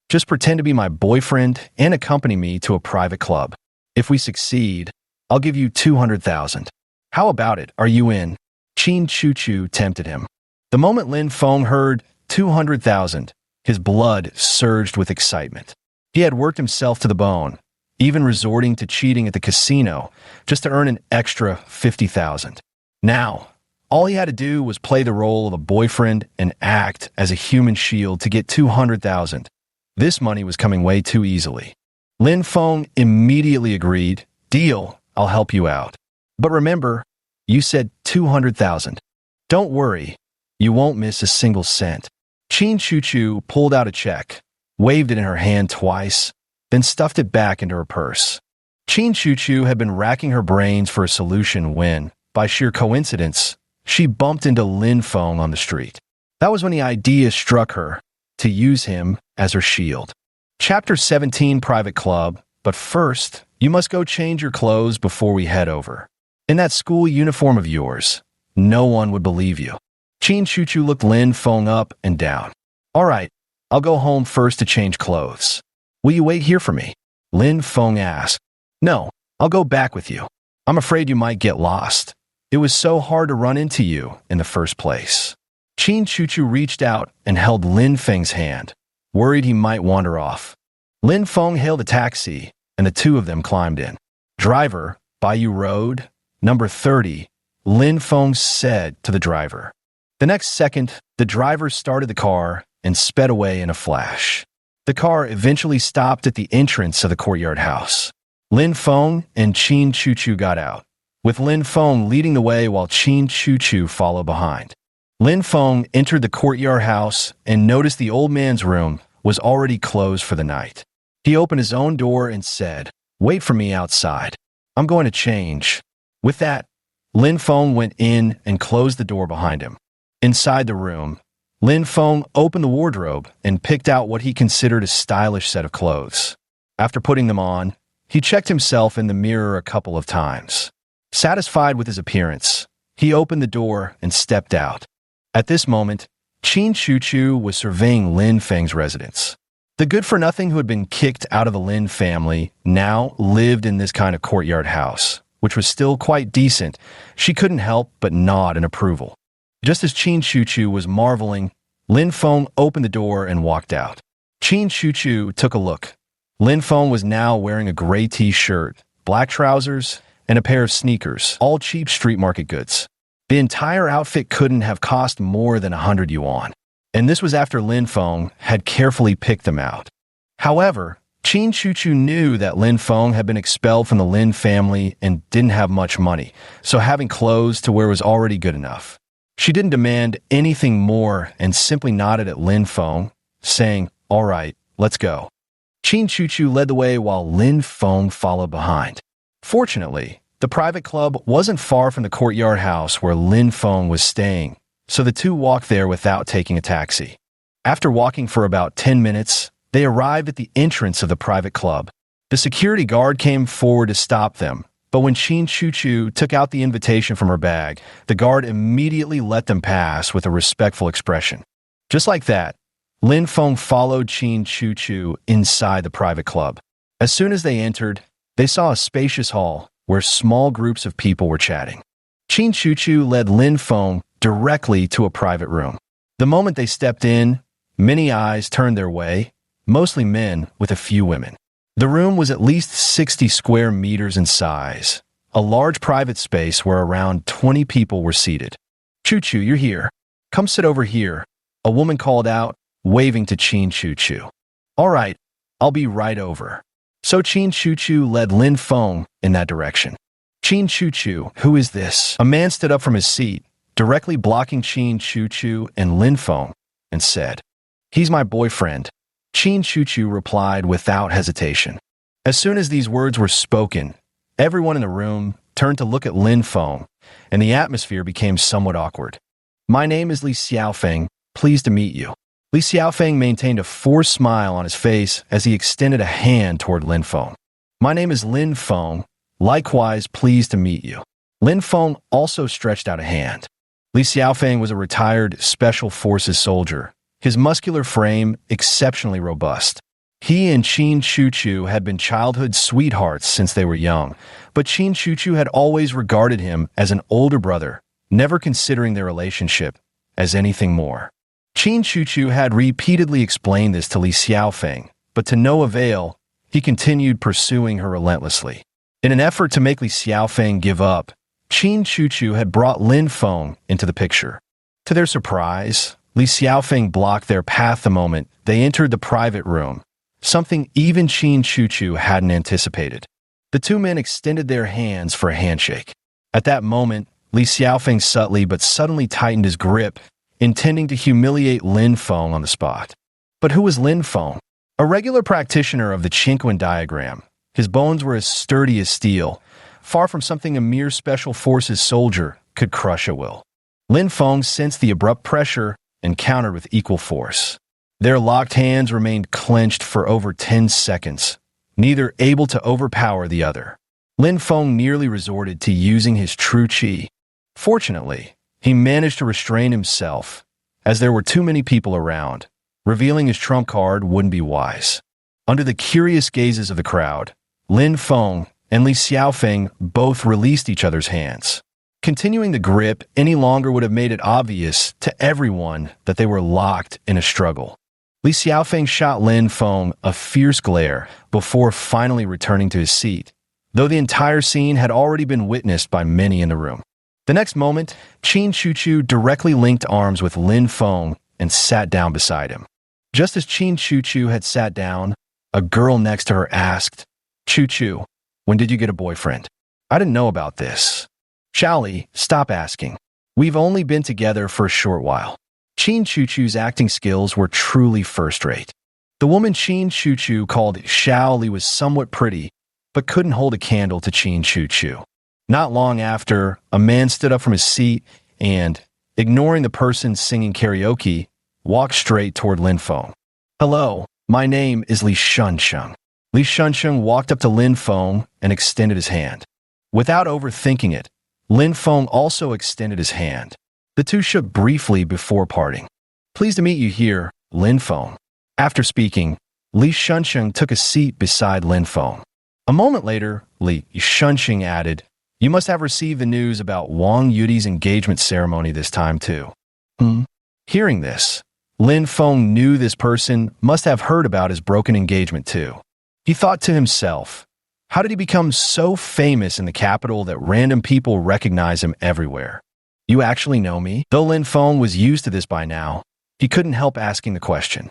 "Just pretend to be my boyfriend and accompany me to a private club. If we succeed, I'll give you 200,000. How about it? Are you in?" Qin Chuchu tempted him. The moment Lin Feng heard 200,000, his blood surged with excitement. He had worked himself to the bone, even resorting to cheating at the casino just to earn an extra 50,000. Now, all he had to do was play the role of a boyfriend and act as a human shield to get 200,000. This money was coming way too easily. Lin Feng immediately agreed, "Deal, I'll help you out. But remember, you said 200,000. Don't worry, you won't miss a single cent." Qin Chuchu pulled out a check, waved it in her hand twice, then stuffed it back into her purse. Qin Chuchu had been racking her brains for a solution when, by sheer coincidence, she bumped into Lin Feng on the street. That was when the idea struck her to use him as her shield. Chapter 17, Private Club. But first, you must go change your clothes before we head over. In that school uniform of yours, no one would believe you. Qin Chuchu looked Lin Feng up and down. "All right, I'll go home first to change clothes. Will you wait here for me?" Lin Feng asked. No, I'll go back with you. I'm afraid you might get lost. It was so hard to run into you in the first place. Qin Chuchu reached out and held Lin Feng's hand, worried he might wander off. Lin Feng hailed a taxi, and the two of them climbed in. Driver, Bayou Road, number 30, Lin Feng said to the driver. The next second, the driver started the car and sped away in a flash. The car eventually stopped at the entrance of the courtyard house. Lin Feng and Qin Chuchu got out, with Lin Feng leading the way while Qin Chuchu followed behind. Lin Feng entered the courtyard house and noticed the old man's room was already closed for the night. He opened his own door and said, "Wait for me outside. I'm going to change." With that, Lin Feng went in and closed the door behind him. Inside the room, Lin Feng opened the wardrobe and picked out what he considered a stylish set of clothes. After putting them on, he checked himself in the mirror a couple of times. Satisfied with his appearance, he opened the door and stepped out. At this moment, Qin Chuchu was surveying Lin Feng's residence. The good-for-nothing who had been kicked out of the Lin family now lived in this kind of courtyard house, which was still quite decent. She couldn't help but nod in approval. Just as Qin Chuchu was marveling, Lin Feng opened the door and walked out. Qin Chuchu took a look. Lin Feng was now wearing a gray t-shirt, black trousers, and a pair of sneakers, all cheap street market goods. The entire outfit couldn't have cost more than 100 yuan, and this was after Lin Feng had carefully picked them out. However, Qin Chuchu knew that Lin Feng had been expelled from the Lin family and didn't have much money, so having clothes to wear was already good enough. She didn't demand anything more and simply nodded at Lin Feng, saying, "All right, let's go." Qin Chuchu led the way while Lin Feng followed behind. Fortunately, the private club wasn't far from the courtyard house where Lin Feng was staying, so the two walked there without taking a taxi. After walking for about 10 minutes, they arrived at the entrance of the private club. The security guard came forward to stop them, but when Qin Chuchu took out the invitation from her bag, the guard immediately let them pass with a respectful expression. Just like that, Lin Feng followed Qin Chuchu inside the private club. As soon as they entered, they saw a spacious hall where small groups of people were chatting. Qin Chuchu led Lin Feng directly to a private room. The moment they stepped in, many eyes turned their way, mostly men with a few women. The room was at least 60 square meters in size, a large private space where around 20 people were seated. "Chuchu, you're here. Come sit over here," a woman called out, waving to Qin Chuchu. "All right, I'll be right over." So Qin Chuchu led Lin Feng in that direction. "Qin Chuchu, who is this?" A man stood up from his seat, directly blocking Qin Chuchu and Lin Feng, and said, "He's my boyfriend." Qin Chuchu replied without hesitation. As soon as these words were spoken, everyone in the room turned to look at Lin Feng, and the atmosphere became somewhat awkward. "My name is Li Xiaofeng. Pleased to meet you." Li Xiaofeng maintained a forced smile on his face as he extended a hand toward Lin Feng. "My name is Lin Feng. Likewise, pleased to meet you." Lin Feng also stretched out a hand. Li Xiaofeng was a retired Special Forces soldier, his muscular frame exceptionally robust. He and Qin Chuchu had been childhood sweethearts since they were young, but Qin Chuchu had always regarded him as an older brother, never considering their relationship as anything more. Qin Chuchu had repeatedly explained this to Li Xiaofeng, but to no avail, he continued pursuing her relentlessly. In an effort to make Li Xiaofeng give up, Qin Chuchu had brought Lin Feng into the picture. To their surprise, Li Xiaofeng blocked their path the moment they entered the private room, something even Qin Chuchu hadn't anticipated. The two men extended their hands for a handshake. At that moment, Li Xiaofeng subtly but suddenly tightened his grip, intending to humiliate Lin Feng on the spot. But who was Lin Feng? A regular practitioner of the Chinquan diagram, his bones were as sturdy as steel, far from something a mere Special Forces soldier could crush at will. Lin Feng sensed the abrupt pressure and countered with equal force. Their locked hands remained clenched for over 10 seconds, neither able to overpower the other. Lin Feng nearly resorted to using his true qi. Fortunately, he managed to restrain himself, as there were too many people around. Revealing his trump card wouldn't be wise. Under the curious gazes of the crowd, Lin Feng and Li Xiaofeng both released each other's hands. Continuing the grip any longer would have made it obvious to everyone that they were locked in a struggle. Li Xiaofeng shot Lin Feng a fierce glare before finally returning to his seat, though the entire scene had already been witnessed by many in the room. The next moment, Qin Chuchu directly linked arms with Lin Feng and sat down beside him. Just as Qin Chuchu had sat down, a girl next to her asked, "Chuchu, when did you get a boyfriend? I didn't know about this." "Xiaoli, stop asking. We've only been together for a short while." Qin Chuchu's acting skills were truly first-rate. The woman Qin Chuchu called Xiaoli was somewhat pretty, but couldn't hold a candle to Qin Chuchu. Not long after, a man stood up from his seat and, ignoring the person singing karaoke, walked straight toward Lin Feng. "Hello, my name is Li Shunsheng." Li Shunsheng walked up to Lin Feng and extended his hand. Without overthinking it, Lin Feng also extended his hand. The two shook briefly before parting. "Pleased to meet you here, Lin Feng." After speaking, Li Shunsheng took a seat beside Lin Feng. A moment later, Li Shunsheng added, "You must have received the news about Wang Yudi's engagement ceremony this time too." Hearing this, Lin Feng knew this person must have heard about his broken engagement too. He thought to himself, how did he become so famous in the capital that random people recognize him everywhere? "You actually know me?" Though Lin Feng was used to this by now, he couldn't help asking the question.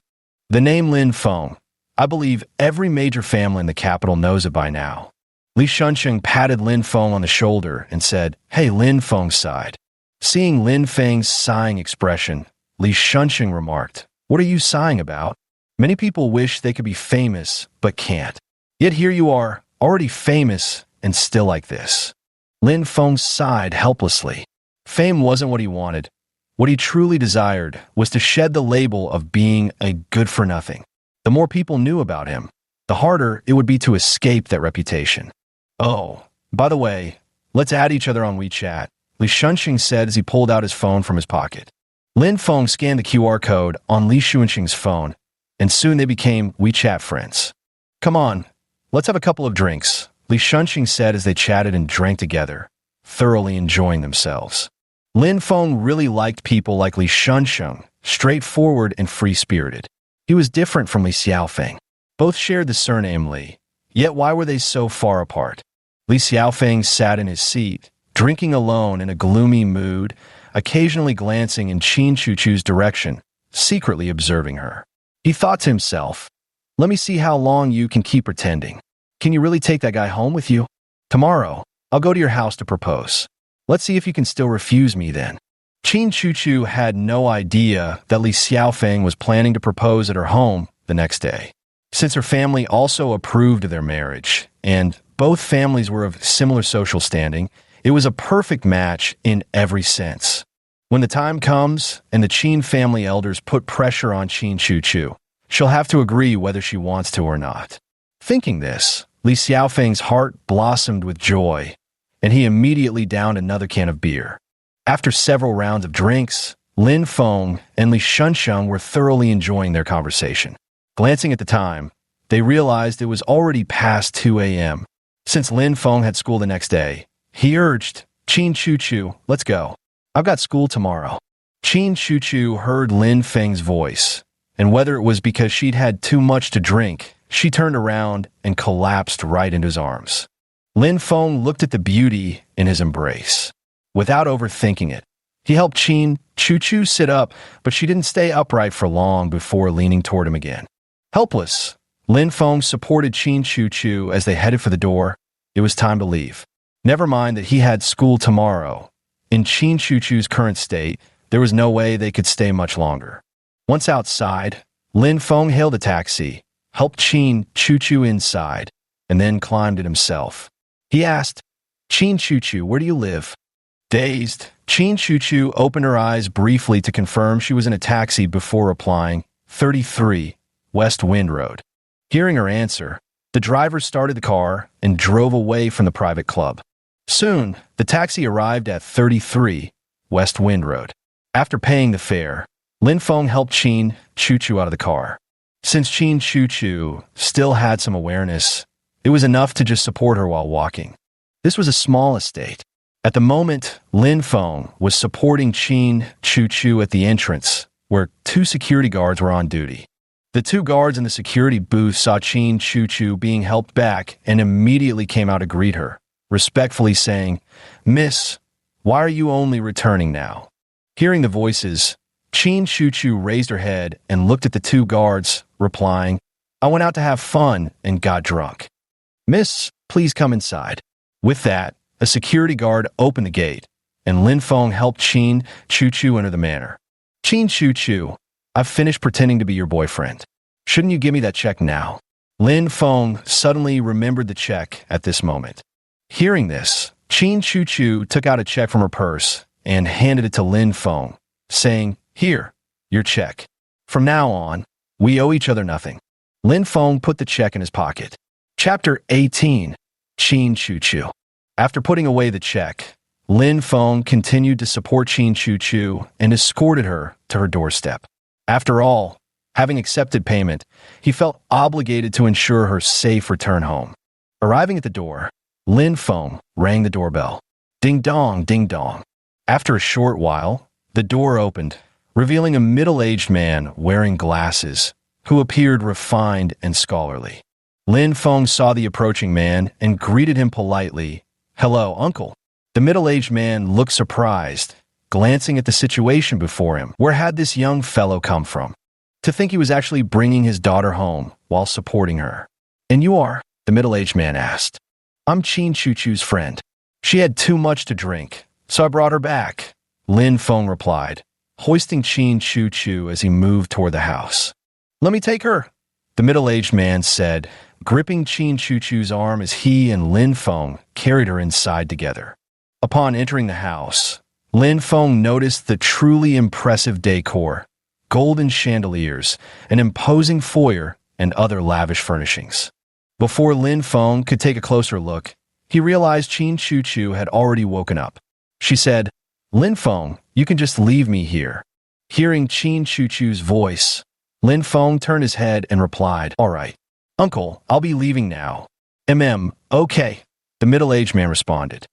"The name Lin Feng, I believe every major family in the capital knows it by now." Li Shunsheng patted Lin Feng on the shoulder and said, "Hey," Lin Feng sighed. Seeing Lin Feng's sighing expression, Li Shunsheng remarked, "What are you sighing about? Many people wish they could be famous, but can't. Yet here you are, already famous, and still like this." Lin Feng sighed helplessly. Fame wasn't what he wanted. What he truly desired was to shed the label of being a good-for-nothing. The more people knew about him, the harder it would be to escape that reputation. "Oh, by the way, let's add each other on WeChat," Li Shunsheng said as he pulled out his phone from his pocket. Lin Feng scanned the QR code on Li Shunsheng's phone, and soon they became WeChat friends. "Come on, let's have a couple of drinks," Li Shunsheng said as they chatted and drank together, thoroughly enjoying themselves. Lin Feng really liked people like Li Shunsheng, straightforward and free-spirited. He was different from Li Xiaofeng. Both shared the surname Li, yet why were they so far apart? Li Xiaofeng sat in his seat, drinking alone in a gloomy mood, occasionally glancing in Qin Chuchu's direction, secretly observing her. He thought to himself, "Let me see how long you can keep pretending. Can you really take that guy home with you? Tomorrow, I'll go to your house to propose. Let's see if you can still refuse me then." Qin Chuchu had no idea that Li Xiaofeng was planning to propose at her home the next day. Since her family also approved of their marriage, and both families were of similar social standing, it was a perfect match in every sense. When the time comes and the Qin family elders put pressure on Qin Chuchu, she'll have to agree whether she wants to or not. Thinking this, Li Xiaofeng's heart blossomed with joy, and he immediately downed another can of beer. After several rounds of drinks, Lin Feng and Li Shunsheng were thoroughly enjoying their conversation. Glancing at the time, they realized it was already past 2 a.m. Since Lin Feng had school the next day, he urged, "Qin Chuchu, let's go. I've got school tomorrow." Qin Chuchu heard Lin Feng's voice, and whether it was because she'd had too much to drink, she turned around and collapsed right into his arms. Lin Feng looked at the beauty in his embrace. Without overthinking it, he helped Qin Chuchu sit up, but she didn't stay upright for long before leaning toward him again. Helpless, Lin Feng supported Qin Chuchu as they headed for the door. It was time to leave. Never mind that he had school tomorrow. In Qin Chuchu's current state, there was no way they could stay much longer. Once outside, Lin Feng hailed a taxi, helped Qin Chuchu inside, and then climbed it himself. He asked, "Qin Chuchu, where do you live?" Dazed, Qin Chuchu opened her eyes briefly to confirm she was in a taxi before replying, 33, West Wind Road. Hearing her answer, the driver started the car and drove away from the private club. Soon, the taxi arrived at 33, West Wind Road. After paying the fare, Lin Feng helped Qin Chuchu out of the car. Since Qin Chuchu still had some awareness, It was enough to just support her while walking. This was a small estate. At the moment, Lin Feng was supporting Qin Chu Chu at the entrance, where 2 security guards were on duty. The 2 guards in the security booth saw Qin Chu Chu being helped back and immediately came out to greet her, respectfully saying, "Miss, why are you only returning now?" Hearing the voices, Qin Chu Chu raised her head and looked at the 2 guards, replying, "I went out to have fun and got drunk. Miss, please come inside." With that, a security guard opened the gate, and Lin Feng helped Qin Chu Chu enter the manor. "Qin Chu Chu, I've finished pretending to be your boyfriend. Shouldn't you give me that check now?" Lin Feng suddenly remembered the check at this moment. Hearing this, Qin Chu Chu took out a check from her purse and handed it to Lin Feng, saying, "Here, your check. From now on, we owe each other nothing." Lin Feng put the check in his pocket. Chapter 18. Qin Chu Chu. After putting away the check, Lin Feng continued to support Qin Chu Chu and escorted her to her doorstep. After all, having accepted payment, he felt obligated to ensure her safe return home. Arriving at the door, Lin Feng rang the doorbell. Ding dong, ding dong. After a short while, the door opened, revealing a middle-aged man wearing glasses, who appeared refined and scholarly. Lin Feng saw the approaching man and greeted him politely. "Hello, uncle." The middle-aged man looked surprised, glancing at the situation before him. Where had this young fellow come from? To think he was actually bringing his daughter home while supporting her. "And you are?" the middle-aged man asked. "I'm Qin Chu Chu's friend. She had too much to drink, so I brought her back," Lin Feng replied, hoisting Qin Chu Chu as he moved toward the house. "Let me take her," the middle-aged man said, gripping Qin Chu Chu's arm as he and Lin Feng carried her inside together. Upon entering the house, Lin Feng noticed the truly impressive decor, golden chandeliers, an imposing foyer, and other lavish furnishings. Before Lin Feng could take a closer look, he realized Qin Chu Chu had already woken up. She said, "Lin Feng, you can just leave me here." Hearing Qin Chu Chu's voice, Lin Feng turned his head and replied, "All right, uncle, I'll be leaving now." Okay," the middle-aged man responded.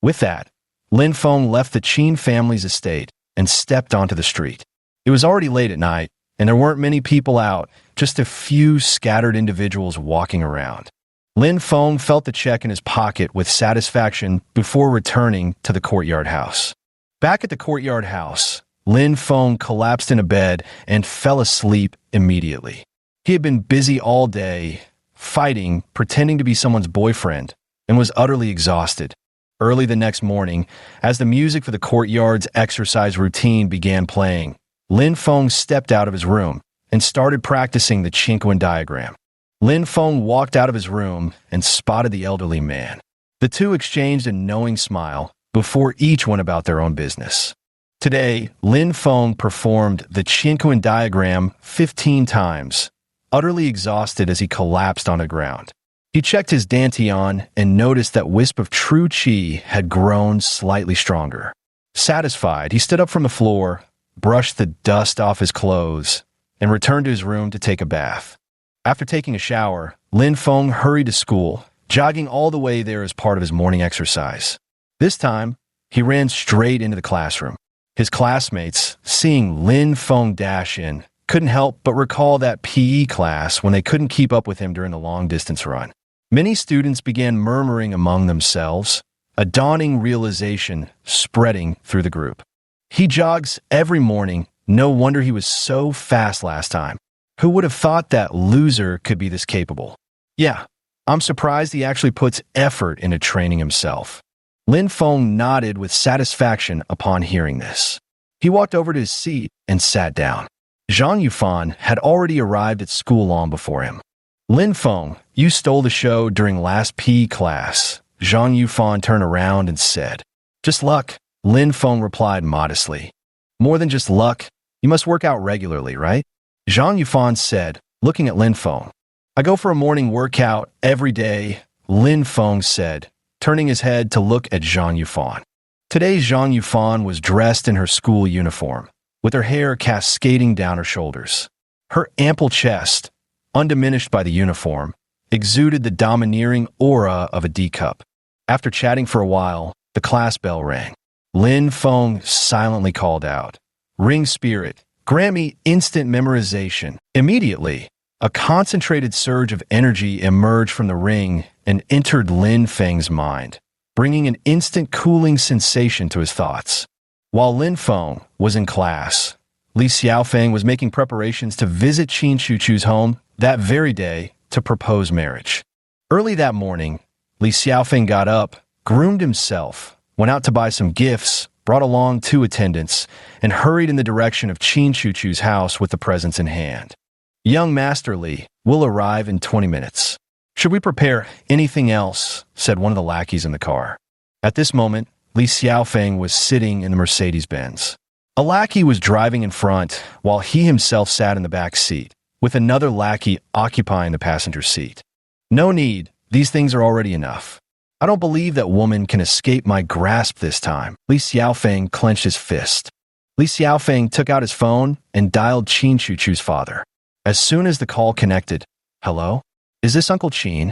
With that, Lin Feng left the Qin family's estate and stepped onto the street. It was already late at night, and there weren't many people out, just a few scattered individuals walking around. Lin Feng felt the check in his pocket with satisfaction before returning to the courtyard house. Back at the courtyard house, Lin Feng collapsed in a bed and fell asleep immediately. He had been busy all day, fighting, pretending to be someone's boyfriend, and was utterly exhausted. Early the next morning, as the music for the courtyard's exercise routine began playing, Lin Feng stepped out of his room and started practicing the Chinquan diagram. Lin Feng walked out of his room and spotted the elderly man. The two exchanged a knowing smile before each went about their own business. Today, Lin Feng performed the Chinquan diagram 15 times, utterly exhausted as he collapsed on the ground. He checked his dantian and noticed that wisp of true qi had grown slightly stronger. Satisfied, he stood up from the floor, brushed the dust off his clothes, and returned to his room to take a bath. After taking a shower, Lin Feng hurried to school, jogging all the way there as part of his morning exercise. This time, he ran straight into the classroom. His classmates, seeing Lin Feng dash in, couldn't help but recall that PE class when they couldn't keep up with him during the long-distance run. Many students began murmuring among themselves, a dawning realization spreading through the group. He jogs every morning. No wonder he was so fast last time. Who would have thought that loser could be this capable? Yeah, I'm surprised he actually puts effort into training himself. Lin Feng nodded with satisfaction upon hearing this. He walked over to his seat and sat down. Zhang Yufan had already arrived at school long before him. "Lin Feng, you stole the show during last PE class." Zhang Yufan turned around and said. "Just luck," Lin Feng replied modestly. "More than just luck, you must work out regularly, right?" Zhang Yufan said, looking at Lin Feng. "I go for a morning workout every day," Lin Feng said, turning his head to look at Zhang Yufan. Today, Zhang Yufan was dressed in her school uniform, with her hair cascading down her shoulders. Her ample chest, undiminished by the uniform, exuded the domineering aura of a D cup. After chatting for a while, the class bell rang. Lin Feng silently called out, "Ring spirit, grant me instant memorization." Immediately, a concentrated surge of energy emerged from the ring and entered Lin Feng's mind, bringing an instant cooling sensation to his thoughts. While Lin Feng was in class, Li Xiaofeng was making preparations to visit Qin Chuchu's home that very day to propose marriage. Early that morning, Li Xiaofeng got up, groomed himself, went out to buy some gifts, brought along 2 attendants, and hurried in the direction of Qin Chuchu's house with the presents in hand. "Young Master Li will arrive in 20 minutes. Should we prepare anything else?" said one of the lackeys in the car. At this moment, Li Xiaofeng was sitting in the Mercedes-Benz. A lackey was driving in front, while he himself sat in the back seat, with another lackey occupying the passenger seat. "No need, these things are already enough. I don't believe that woman can escape my grasp this time." Li Xiaofeng clenched his fist. Li Xiaofeng took out his phone and dialed Qin Chuchu's father. As soon as the call connected, "Hello? Is this Uncle Qin?"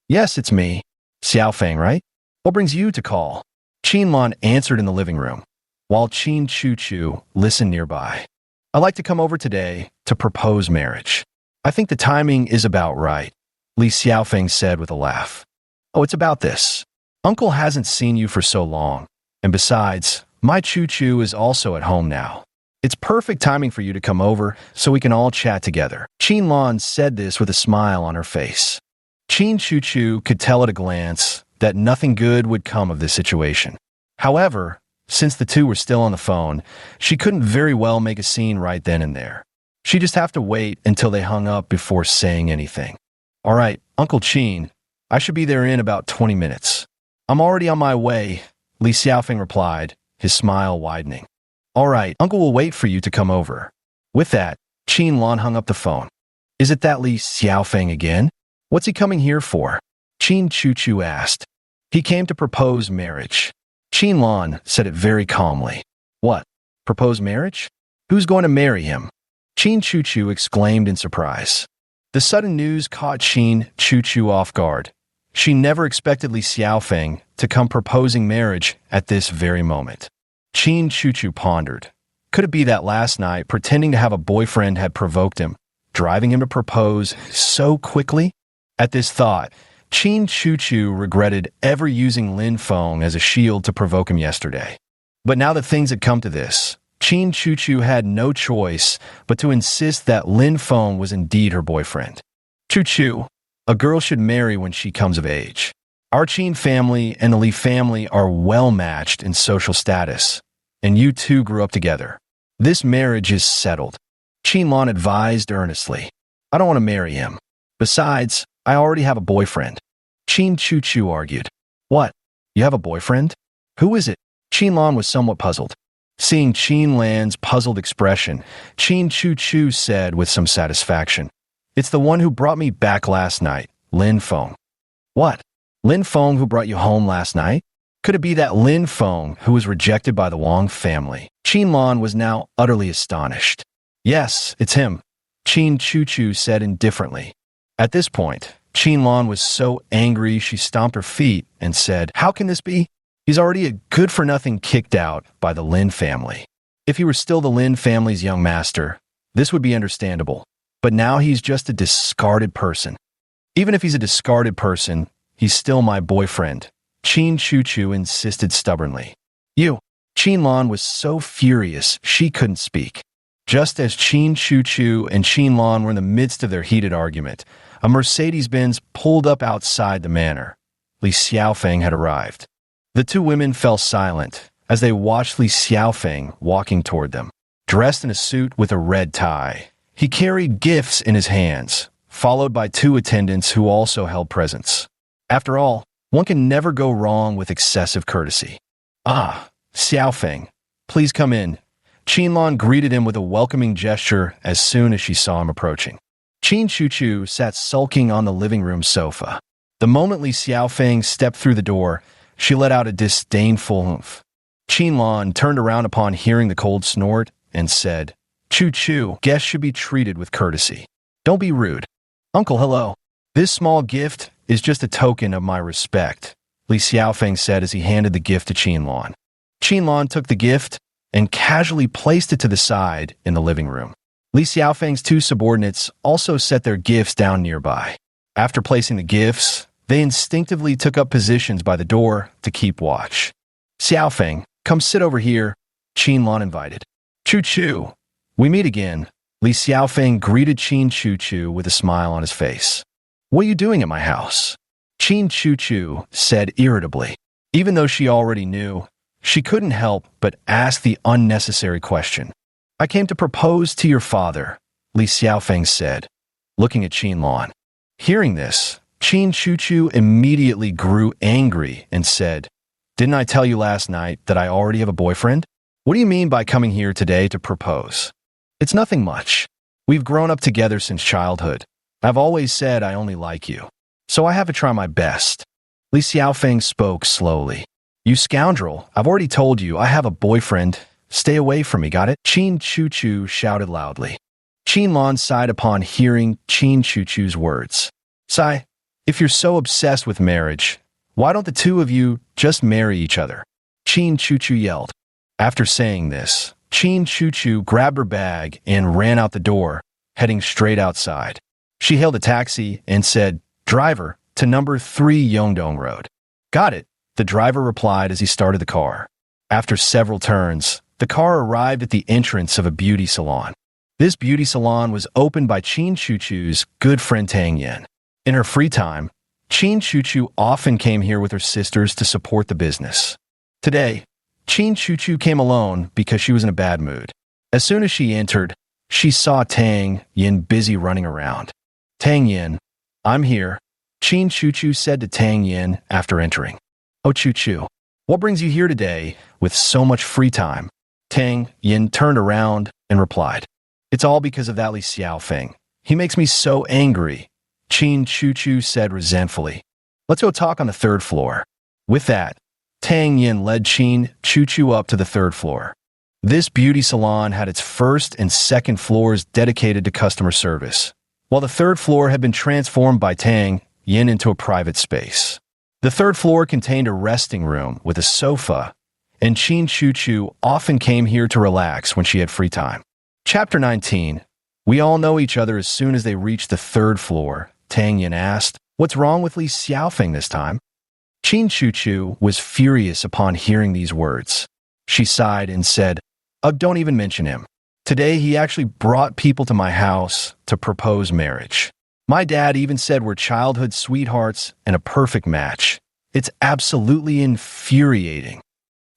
"Yes, it's me. Xiaofeng, right? What brings you to call?" Qin Lan answered in the living room, while Qin Chuchu listened nearby. "I'd like to come over today to propose marriage. I think the timing is about right," Li Xiaofeng said with a laugh. "Oh, it's about this. Uncle hasn't seen you for so long, and besides, my Chuchu is also at home now. It's perfect timing for you to come over so we can all chat together." Qin Lan said this with a smile on her face. Qin Chuchu could tell at a glance that nothing good would come of this situation. However, since the two were still on the phone, she couldn't very well make a scene right then and there. She'd just have to wait until they hung up before saying anything. "All right, Uncle Qin, I should be there in about 20 minutes. I'm already on my way," Li Xiaofeng replied, his smile widening. "All right, Uncle will wait for you to come over." With that, Qin Lan hung up the phone. "Is it that Li Xiaofeng again? What's he coming here for?" Qin Chuchu asked. "He came to propose marriage." Qin Lan said it very calmly. "What? Propose marriage? Who's going to marry him?" Qin Chuchu exclaimed in surprise. The sudden news caught Qin Chuchu off guard. She never expected Li Xiaofeng to come proposing marriage at this very moment. Qin Chuchu pondered. Could it be that last night, pretending to have a boyfriend had provoked him, driving him to propose so quickly? At this thought, Qin Chuchu regretted ever using Lin Feng as a shield to provoke him yesterday. But now that things had come to this, Qin Chuchu had no choice but to insist that Lin Feng was indeed her boyfriend. "Chuchu, a girl should marry when she comes of age. Our Qin family and the Li family are well matched in social status, and you two grew up together. This marriage is settled," Qin Lan advised earnestly. "I don't want to marry him. Besides, I already have a boyfriend," Qin Chuchu argued. "What? You have a boyfriend? Who is it?" Qin Lan was somewhat puzzled. Seeing Qin Lan's puzzled expression, Qin Chuchu said with some satisfaction, "It's the one who brought me back last night, Lin Feng." "What? Lin Feng who brought you home last night? Could it be that Lin Feng who was rejected by the Wang family?" Qin Lan was now utterly astonished. "Yes, it's him," Qin Chuchu said indifferently. At this point, Qin Lan was so angry she stomped her feet and said, "How can this be? He's already a good-for-nothing kicked out by the Lin family. If he were still the Lin family's young master, this would be understandable. But now he's just a discarded person. Even if he's a discarded person, he's still my boyfriend," Qin Chuchu insisted stubbornly. "You." Qin Lan was so furious she couldn't speak. Just as Qin Chuchu and Qin Lan were in the midst of their heated argument, a Mercedes-Benz pulled up outside the manor. Li Xiaofeng had arrived. The two women fell silent as they watched Li Xiaofeng walking toward them. Dressed in a suit with a red tie, he carried gifts in his hands, followed by 2 attendants who also held presents. After all, one can never go wrong with excessive courtesy. "Ah, Xiaofeng, please come in." Qin Lan greeted him with a welcoming gesture as soon as she saw him approaching. Qin Chuchu sat sulking on the living room sofa. The moment Li Xiaofeng stepped through the door, she let out a disdainful oomph. Qin Lan turned around upon hearing the cold snort and said, "Chuchu, guests should be treated with courtesy. Don't be rude." "Uncle, hello." This small gift is just a token of my respect, Li Xiaofeng said as he handed the gift to Qinlan. Qinlan took the gift and casually placed it to the side in the living room. Li Xiaofeng's two subordinates also set their gifts down nearby. After placing the gifts, they instinctively took up positions by the door to keep watch. Xiaofeng, come sit over here, Qinlan invited. Chu-Chu, we meet again. Li Xiaofeng greeted Qin Chu-Chu with a smile on his face. What are you doing at my house? Qin Chu-Chu said irritably. Even though she already knew, she couldn't help but ask the unnecessary question. I came to propose to your father, Li Xiaofeng said, looking at Qinlan. Hearing this, Qin Chu-Chu immediately grew angry and said, Didn't I tell you last night that I already have a boyfriend? What do you mean by coming here today to propose? It's nothing much. We've grown up together since childhood. I've always said I only like you, so I have to try my best. Li Xiaofeng spoke slowly. You scoundrel, I've already told you I have a boyfriend. Stay away from me, got it? Qin Chu-Chu shouted loudly. Qinlan sighed upon hearing Qin Chu-Chu's words. Sigh, if you're so obsessed with marriage, why don't the two of you just marry each other? Qin Chu-Chu yelled. After saying this, Qin Chu-Chu grabbed her bag and ran out the door, heading straight outside. She hailed a taxi and said, Driver, to number 3 Yongdong Road. Got it, the driver replied as he started the car. After several turns, the car arrived at the entrance of a beauty salon. This beauty salon was opened by Qin Chu-Chu's good friend Tang Yin. In her free time, Qin Chu-Chu often came here with her sisters to support the business. Today, Qin Chu-Chu came alone because she was in a bad mood. As soon as she entered, she saw Tang Yin busy running around. Tang Yin, I'm here, Qin Chu-Chu said to Tang Yin after entering. Oh Chu-Chu, what brings you here today with so much free time? Tang Yin turned around and replied, It's all because of that Li Xiaofeng. He makes me so angry, Qin Chu-Chu said resentfully. Let's go talk on the 3rd floor. With that, Tang Yin led Qin Chu-Chu up to the 3rd floor. This beauty salon had its 1st and 2nd floors dedicated to customer service, while the 3rd floor had been transformed by Tang Yin into a private space. The 3rd floor contained a resting room with a sofa, and Qin Chu-Chu often came here to relax when she had free time. Chapter 19. We all know each other as soon as they reached the 3rd floor, Tang Yin asked. What's wrong with Li Xiaofeng this time? Qin Chu-Chu was furious upon hearing these words. She sighed and said, Ugh, don't even mention him. Today he actually brought people to my house to propose marriage. My dad even said we're childhood sweethearts and a perfect match. It's absolutely infuriating.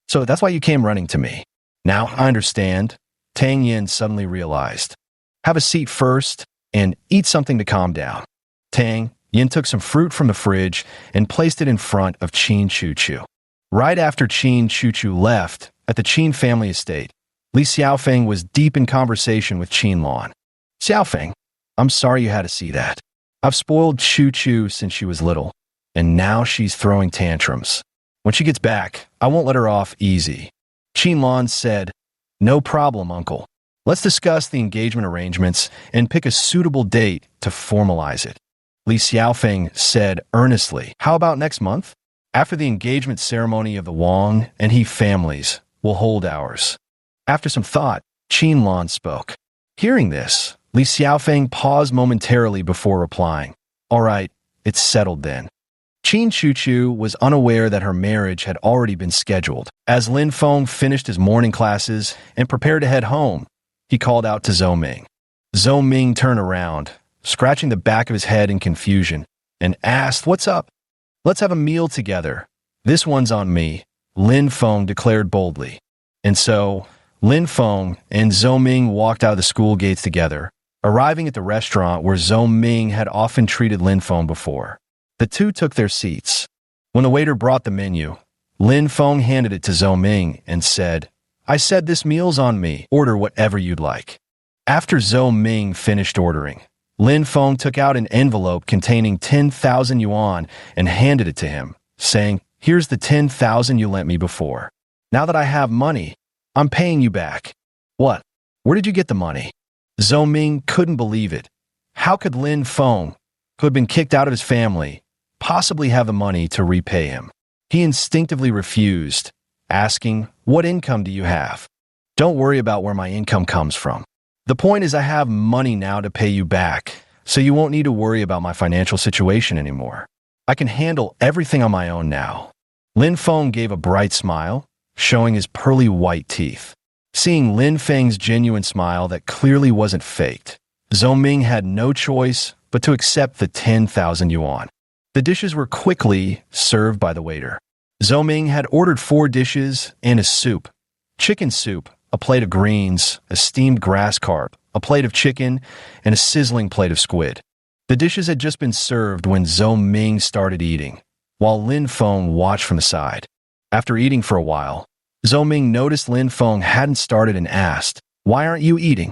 So that's why you came running to me. Now I understand, Tang Yin suddenly realized. Have a seat first and eat something to calm down. Tang Yin took some fruit from the fridge and placed it in front of Qin Chu-Chu. Right after Qin Chu-Chu left at the Qin family estate, Li Xiaofeng was deep in conversation with Qinlan. Xiaofeng, I'm sorry you had to see that. I've spoiled Chu-Chu since she was little, and now she's throwing tantrums. When she gets back, I won't let her off easy. Qinlan said, No problem, uncle. Let's discuss the engagement arrangements and pick a suitable date to formalize it. Li Xiaofeng said earnestly, How about next month? After the engagement ceremony of the Wang and He families, we'll hold ours. After some thought, Qinlan spoke. Hearing this, Li Xiaofeng paused momentarily before replying. All right, it's settled then. Qin Chu-Chu was unaware that her marriage had already been scheduled. As Lin Feng finished his morning classes and prepared to head home, he called out to Zhou Ming. Zhou Ming turned around, scratching the back of his head in confusion, and asked, What's up? Let's have a meal together. This one's on me, Lin Feng declared boldly. And so, Lin Feng and Zhou Ming walked out of the school gates together, arriving at the restaurant where Zhou Ming had often treated Lin Feng before. The two took their seats. When the waiter brought the menu, Lin Feng handed it to Zhou Ming and said, I said this meal's on me. Order whatever you'd like. After Zhou Ming finished ordering, Lin Feng took out an envelope containing 10,000 yuan and handed it to him, saying, Here's the 10,000 you lent me before. Now that I have money, I'm paying you back. What? Where did you get the money? Zhou Ming couldn't believe it. How could Lin Feng, who had been kicked out of his family, possibly have the money to repay him. He instinctively refused, asking, "What income do you have?" "Don't worry about where my income comes from. The point is I have money now to pay you back, so you won't need to worry about my financial situation anymore. I can handle everything on my own now." Lin Feng gave a bright smile, showing his pearly white teeth. Seeing Lin Feng's genuine smile that clearly wasn't faked, Zhou Ming had no choice but to accept the 10,000 yuan. The dishes were quickly served by the waiter. Zhou Ming had ordered 4 dishes and a soup: chicken soup, a plate of greens, a steamed grass carp, a plate of chicken, and a sizzling plate of squid. The dishes had just been served when Zhou Ming started eating, while Lin Feng watched from the side. After eating for a while, Zhou Ming noticed Lin Feng hadn't started and asked, "Why aren't you eating?"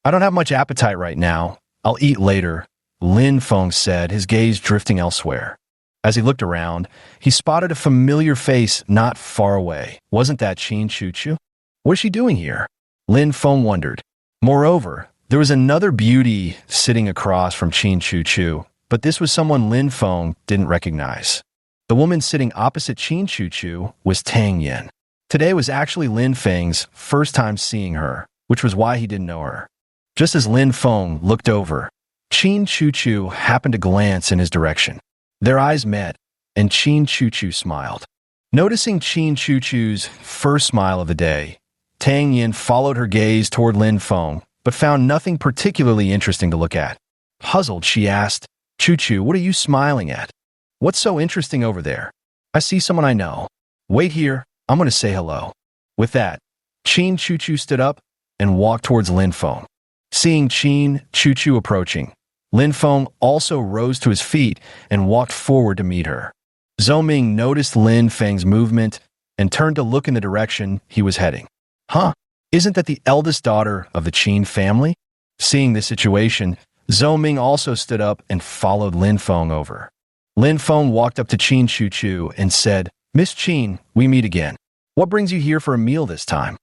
"I don't have much appetite right now. I'll eat later," Lin Feng said, his gaze drifting elsewhere. As he looked around, he spotted a familiar face not far away. Wasn't that Qin Chuchu? What is she doing here? Lin Feng wondered. Moreover, there was another beauty sitting across from Qin Chuchu, but this was someone Lin Feng didn't recognize. The woman sitting opposite Qin Chuchu was Tang Yin. Today was actually Lin Feng's first time seeing her, which was why he didn't know her. Just as Lin Feng looked over, Qin Chuchu happened to glance in his direction. Their eyes met, and Qin Chuchu smiled. Noticing Qin Chuchu's first smile of the day, Tang Yin followed her gaze toward Lin Feng, but found nothing particularly interesting to look at. Puzzled, she asked, "Chuchu, what are you smiling at? What's so interesting over there? I see someone I know. Wait here, I'm going to say hello." With that, Qin Chuchu stood up and walked towards Lin Feng. Seeing Qin Chuchu approaching, Lin Feng also rose to his feet and walked forward to meet her. Zhou Ming noticed Lin Feng's movement and turned to look in the direction he was heading. "Huh? Isn't that the eldest daughter of the Qin family?" Seeing this situation, Zhou Ming also stood up and followed Lin Feng over. Lin Feng walked up to Qin Chuchu and said, "Miss Qin, we meet again. What brings you here for a meal this time?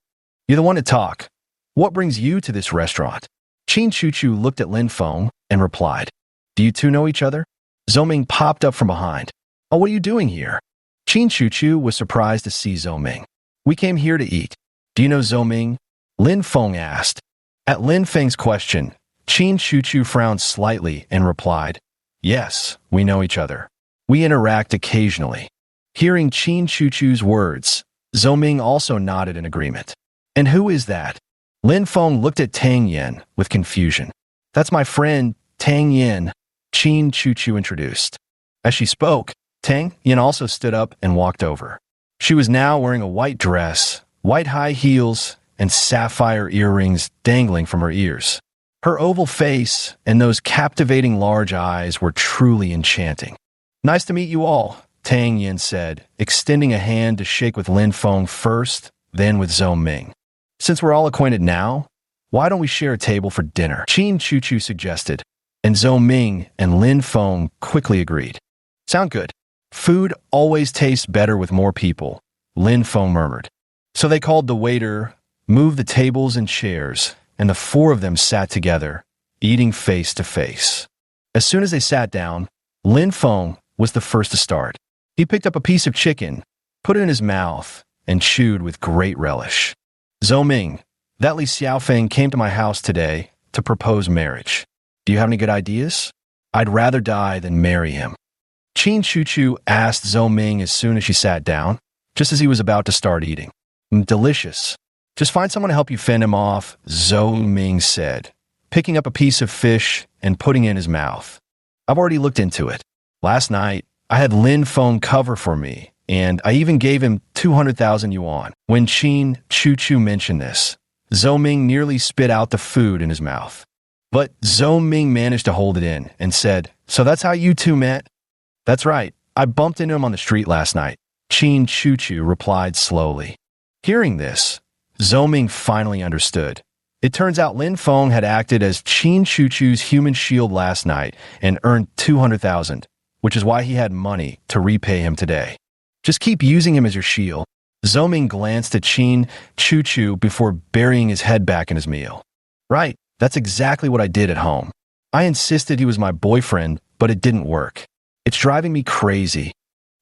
You're the one to talk. What brings you to this restaurant?" Qin Chuchu looked at Lin Feng and replied, "Do you two know each other?" Zhou Ming popped up from behind. "Oh, what are you doing here?" Qin Chuchu was surprised to see Zhou Ming. "We came here to eat. Do you know Zhou Ming?" Lin Feng asked. At Lin Feng's question, Qin Chuchu frowned slightly and replied, "Yes, we know each other. We interact occasionally." Hearing Qin Chuchu's words, Zhou Ming also nodded in agreement. "And who is that?" Lin Feng looked at Tang Yin with confusion. "That's my friend, Tang Yin," Qin Chuchu introduced. As she spoke, Tang Yin also stood up and walked over. She was now wearing a white dress, white high heels, and sapphire earrings dangling from her ears. Her oval face and those captivating large eyes were truly enchanting. "Nice to meet you all," Tang Yin said, extending a hand to shake with Lin Feng first, then with Zhou Ming. "Since we're all acquainted now, why don't we share a table for dinner?" Qin Chuchu suggested, and Zhou Ming and Lin Feng quickly agreed. "Sound good. Food always tastes better with more people," Lin Feng murmured. So they called the waiter, moved the tables and chairs, and the 4 of them sat together, eating face to face. As soon as they sat down, Lin Feng was the first to start. He picked up a piece of chicken, put it in his mouth, and chewed with great relish. "Zhou Ming, that Li Xiaofeng came to my house today to propose marriage. Do you have any good ideas? I'd rather die than marry him." Qin Chuchu asked Zhou Ming as soon as she sat down, just as he was about to start eating. "Delicious. Just find someone to help you fend him off," Zhou Ming said, picking up a piece of fish and putting it in his mouth. "I've already looked into it. Last night, I had Lin Feng cover for me, and I even gave him 200,000 yuan. When Qin Chuchu mentioned this, Zhou Ming nearly spit out the food in his mouth. But Zhou Ming managed to hold it in and said, "So that's how you two met?" "That's right. I bumped into him on the street last night," Qin Chuchu replied slowly. Hearing this, Zhou Ming finally understood. It turns out Lin Feng had acted as Qin Chuchu's human shield last night and earned 200,000, which is why he had money to repay him today. "Just keep using him as your shield." Zhou Ming glanced at Qin Chuchu before burying his head back in his meal. "Right, that's exactly what I did at home. I insisted he was my boyfriend but it didn't work. It's driving me crazy,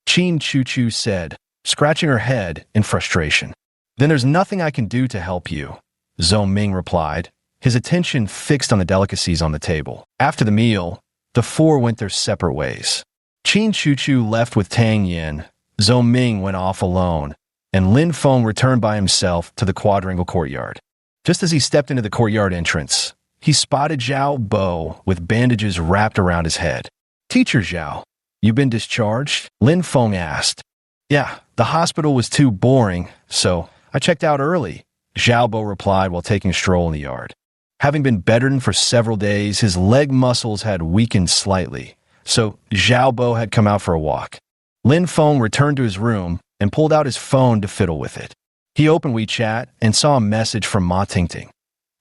Qin Chu said, scratching her head in frustration. Then there's nothing I can do to help you, Zhou Ming replied, his attention fixed on the delicacies on the table. After the meal, the four went their separate ways. Qin Chu left with Tang Yin, Zhou Ming went off alone, and Lin Feng returned by himself to the quadrangle courtyard. Just as he stepped into the courtyard entrance, he spotted Zhao Bo with bandages wrapped around his head. Teacher Zhao, you been discharged? Lin Feng asked. Yeah, the hospital was too boring, so I checked out early, Zhao Bo replied while taking a stroll in the yard. Having been bedridden for several days, his leg muscles had weakened slightly, so Zhao Bo had come out for a walk. Lin Feng returned to his room and pulled out his phone to fiddle with it. He opened WeChat and saw a message from Ma Tingting.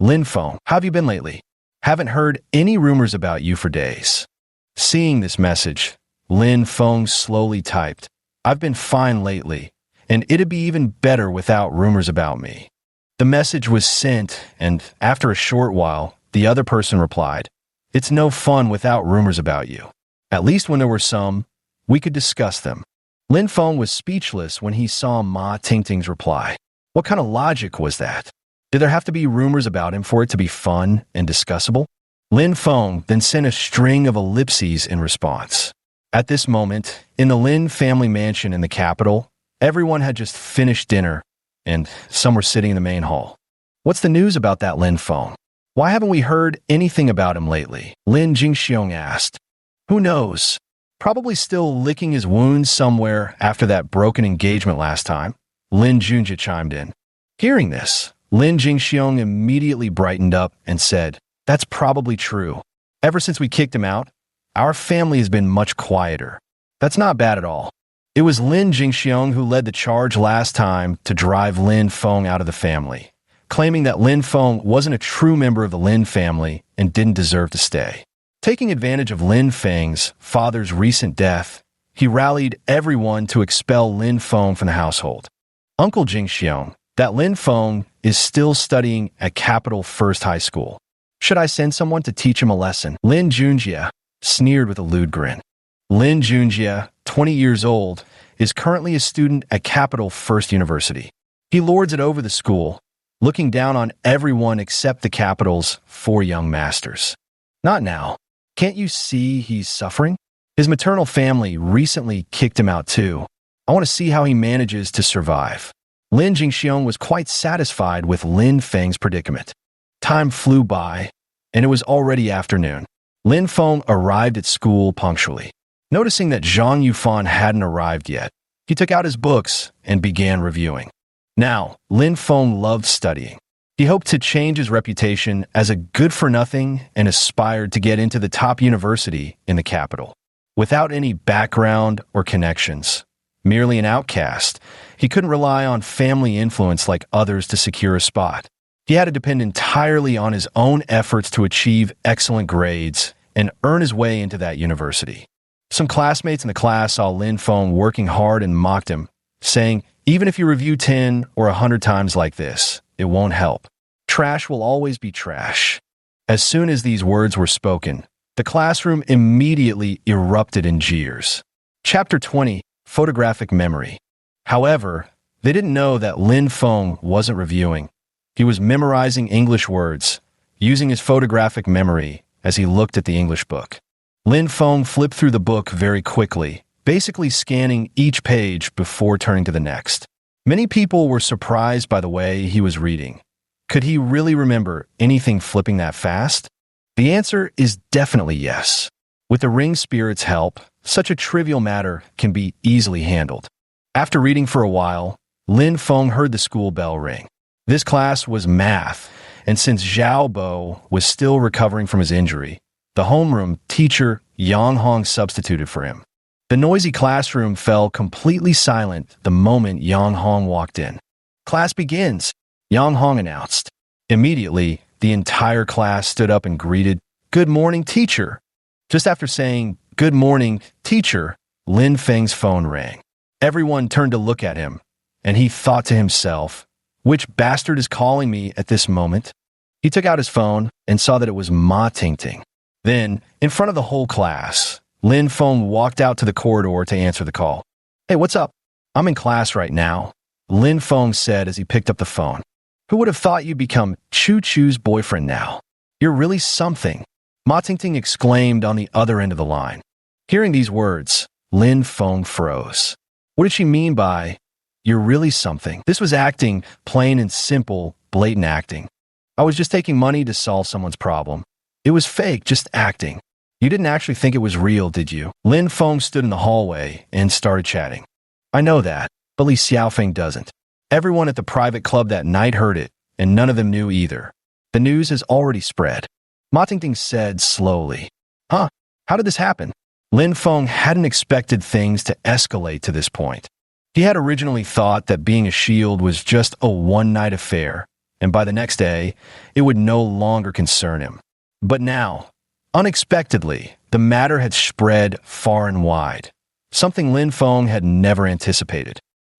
Lin Feng, how have you been lately? Haven't heard any rumors about you for days. Seeing this message, Lin Feng slowly typed, I've been fine lately, and it'd be even better without rumors about me. The message was sent, and after a short while, the other person replied, It's no fun without rumors about you. At least when there were some, we could discuss them. Lin Feng was speechless when he saw Ma Tingting's reply. What kind of logic was that? Did there have to be rumors about him for it to be fun and discussable? Lin Feng then sent a string of ellipses in response. At this moment, in the Lin family mansion in the capital, everyone had just finished dinner, and some were sitting in the main hall. What's the news about that Lin Feng? Why haven't we heard anything about him lately? Lin Jingxiong asked. Who knows? Probably still licking his wounds somewhere after that broken engagement last time, Lin Junjie chimed in. Hearing this, Lin Jingxiong immediately brightened up and said, That's probably true. Ever since we kicked him out, our family has been much quieter. That's not bad at all. It was Lin Jingxiong who led the charge last time to drive Lin Feng out of the family, claiming that Lin Feng wasn't a true member of the Lin family and didn't deserve to stay. Taking advantage of Lin Feng's father's recent death, he rallied everyone to expel Lin Feng from the household. Uncle Jingxiong, that Lin Feng is still studying at Capital First High School. Should I send someone to teach him a lesson? Lin Junjie sneered with a lewd grin. Lin Junjie, 20 years old, is currently a student at Capital First University. He lords it over the school, looking down on everyone except the capital's 4 young masters. Not now. Can't you see he's suffering? His maternal family recently kicked him out too. I want to see how he manages to survive. Lin Jingxiong was quite satisfied with Lin Feng's predicament. Time flew by, and it was already afternoon. Lin Feng arrived at school punctually. Noticing that Zhang Yufan hadn't arrived yet, he took out his books and began reviewing. Now, Lin Feng loved studying. He hoped to change his reputation as a good-for-nothing and aspired to get into the top university in the capital. Without any background or connections, merely an outcast, he couldn't rely on family influence like others to secure a spot. He had to depend entirely on his own efforts to achieve excellent grades and earn his way into that university. Some classmates in the class saw Lin Feng working hard and mocked him, saying, Even if you review 10 or 100 times like this, it won't help. Trash will always be trash. As soon as these words were spoken, the classroom immediately erupted in jeers. Chapter 20, Photographic Memory. However, they didn't know that Lin Feng wasn't reviewing. He was memorizing English words, using his photographic memory as he looked at the English book. Lin Feng flipped through the book very quickly, basically scanning each page before turning to the next. Many people were surprised by the way he was reading. Could he really remember anything flipping that fast? The answer is definitely yes. With the ring spirit's help, such a trivial matter can be easily handled. After reading for a while, Lin Feng heard the school bell ring. This class was math, and since Zhao Bo was still recovering from his injury, the homeroom teacher Yang Hong substituted for him. The noisy classroom fell completely silent the moment Yang Hong walked in. Class begins, Yang Hong announced. Immediately, the entire class stood up and greeted, Good morning, teacher. Just after saying, Good morning, teacher, Lin Feng's phone rang. Everyone turned to look at him, and he thought to himself, Which bastard is calling me at this moment? He took out his phone and saw that it was Ma Tingting. Then, in front of the whole class, Lin Feng walked out to the corridor to answer the call. Hey, what's up? I'm in class right now, Lin Feng said as he picked up the phone. Who would have thought you'd become Chu Chu's boyfriend now? You're really something, Ma Tingting exclaimed on the other end of the line. Hearing these words, Lin Feng froze. What did she mean by, you're really something? This was acting, plain and simple, blatant acting. I was just taking money to solve someone's problem. It was fake, just acting. You didn't actually think it was real, did you? Lin Feng stood in the hallway and started chatting. I know that, but Li Xiaofeng doesn't. Everyone at the private club that night heard it, and none of them knew either. The news has already spread. Ma Tingting said slowly. Huh? How did this happen? Lin Feng hadn't expected things to escalate to this point. He had originally thought that being a shield was just a one-night affair, and by the next day, it would no longer concern him. But now, unexpectedly, the matter had spread far and wide, something Lin Feng had never anticipated.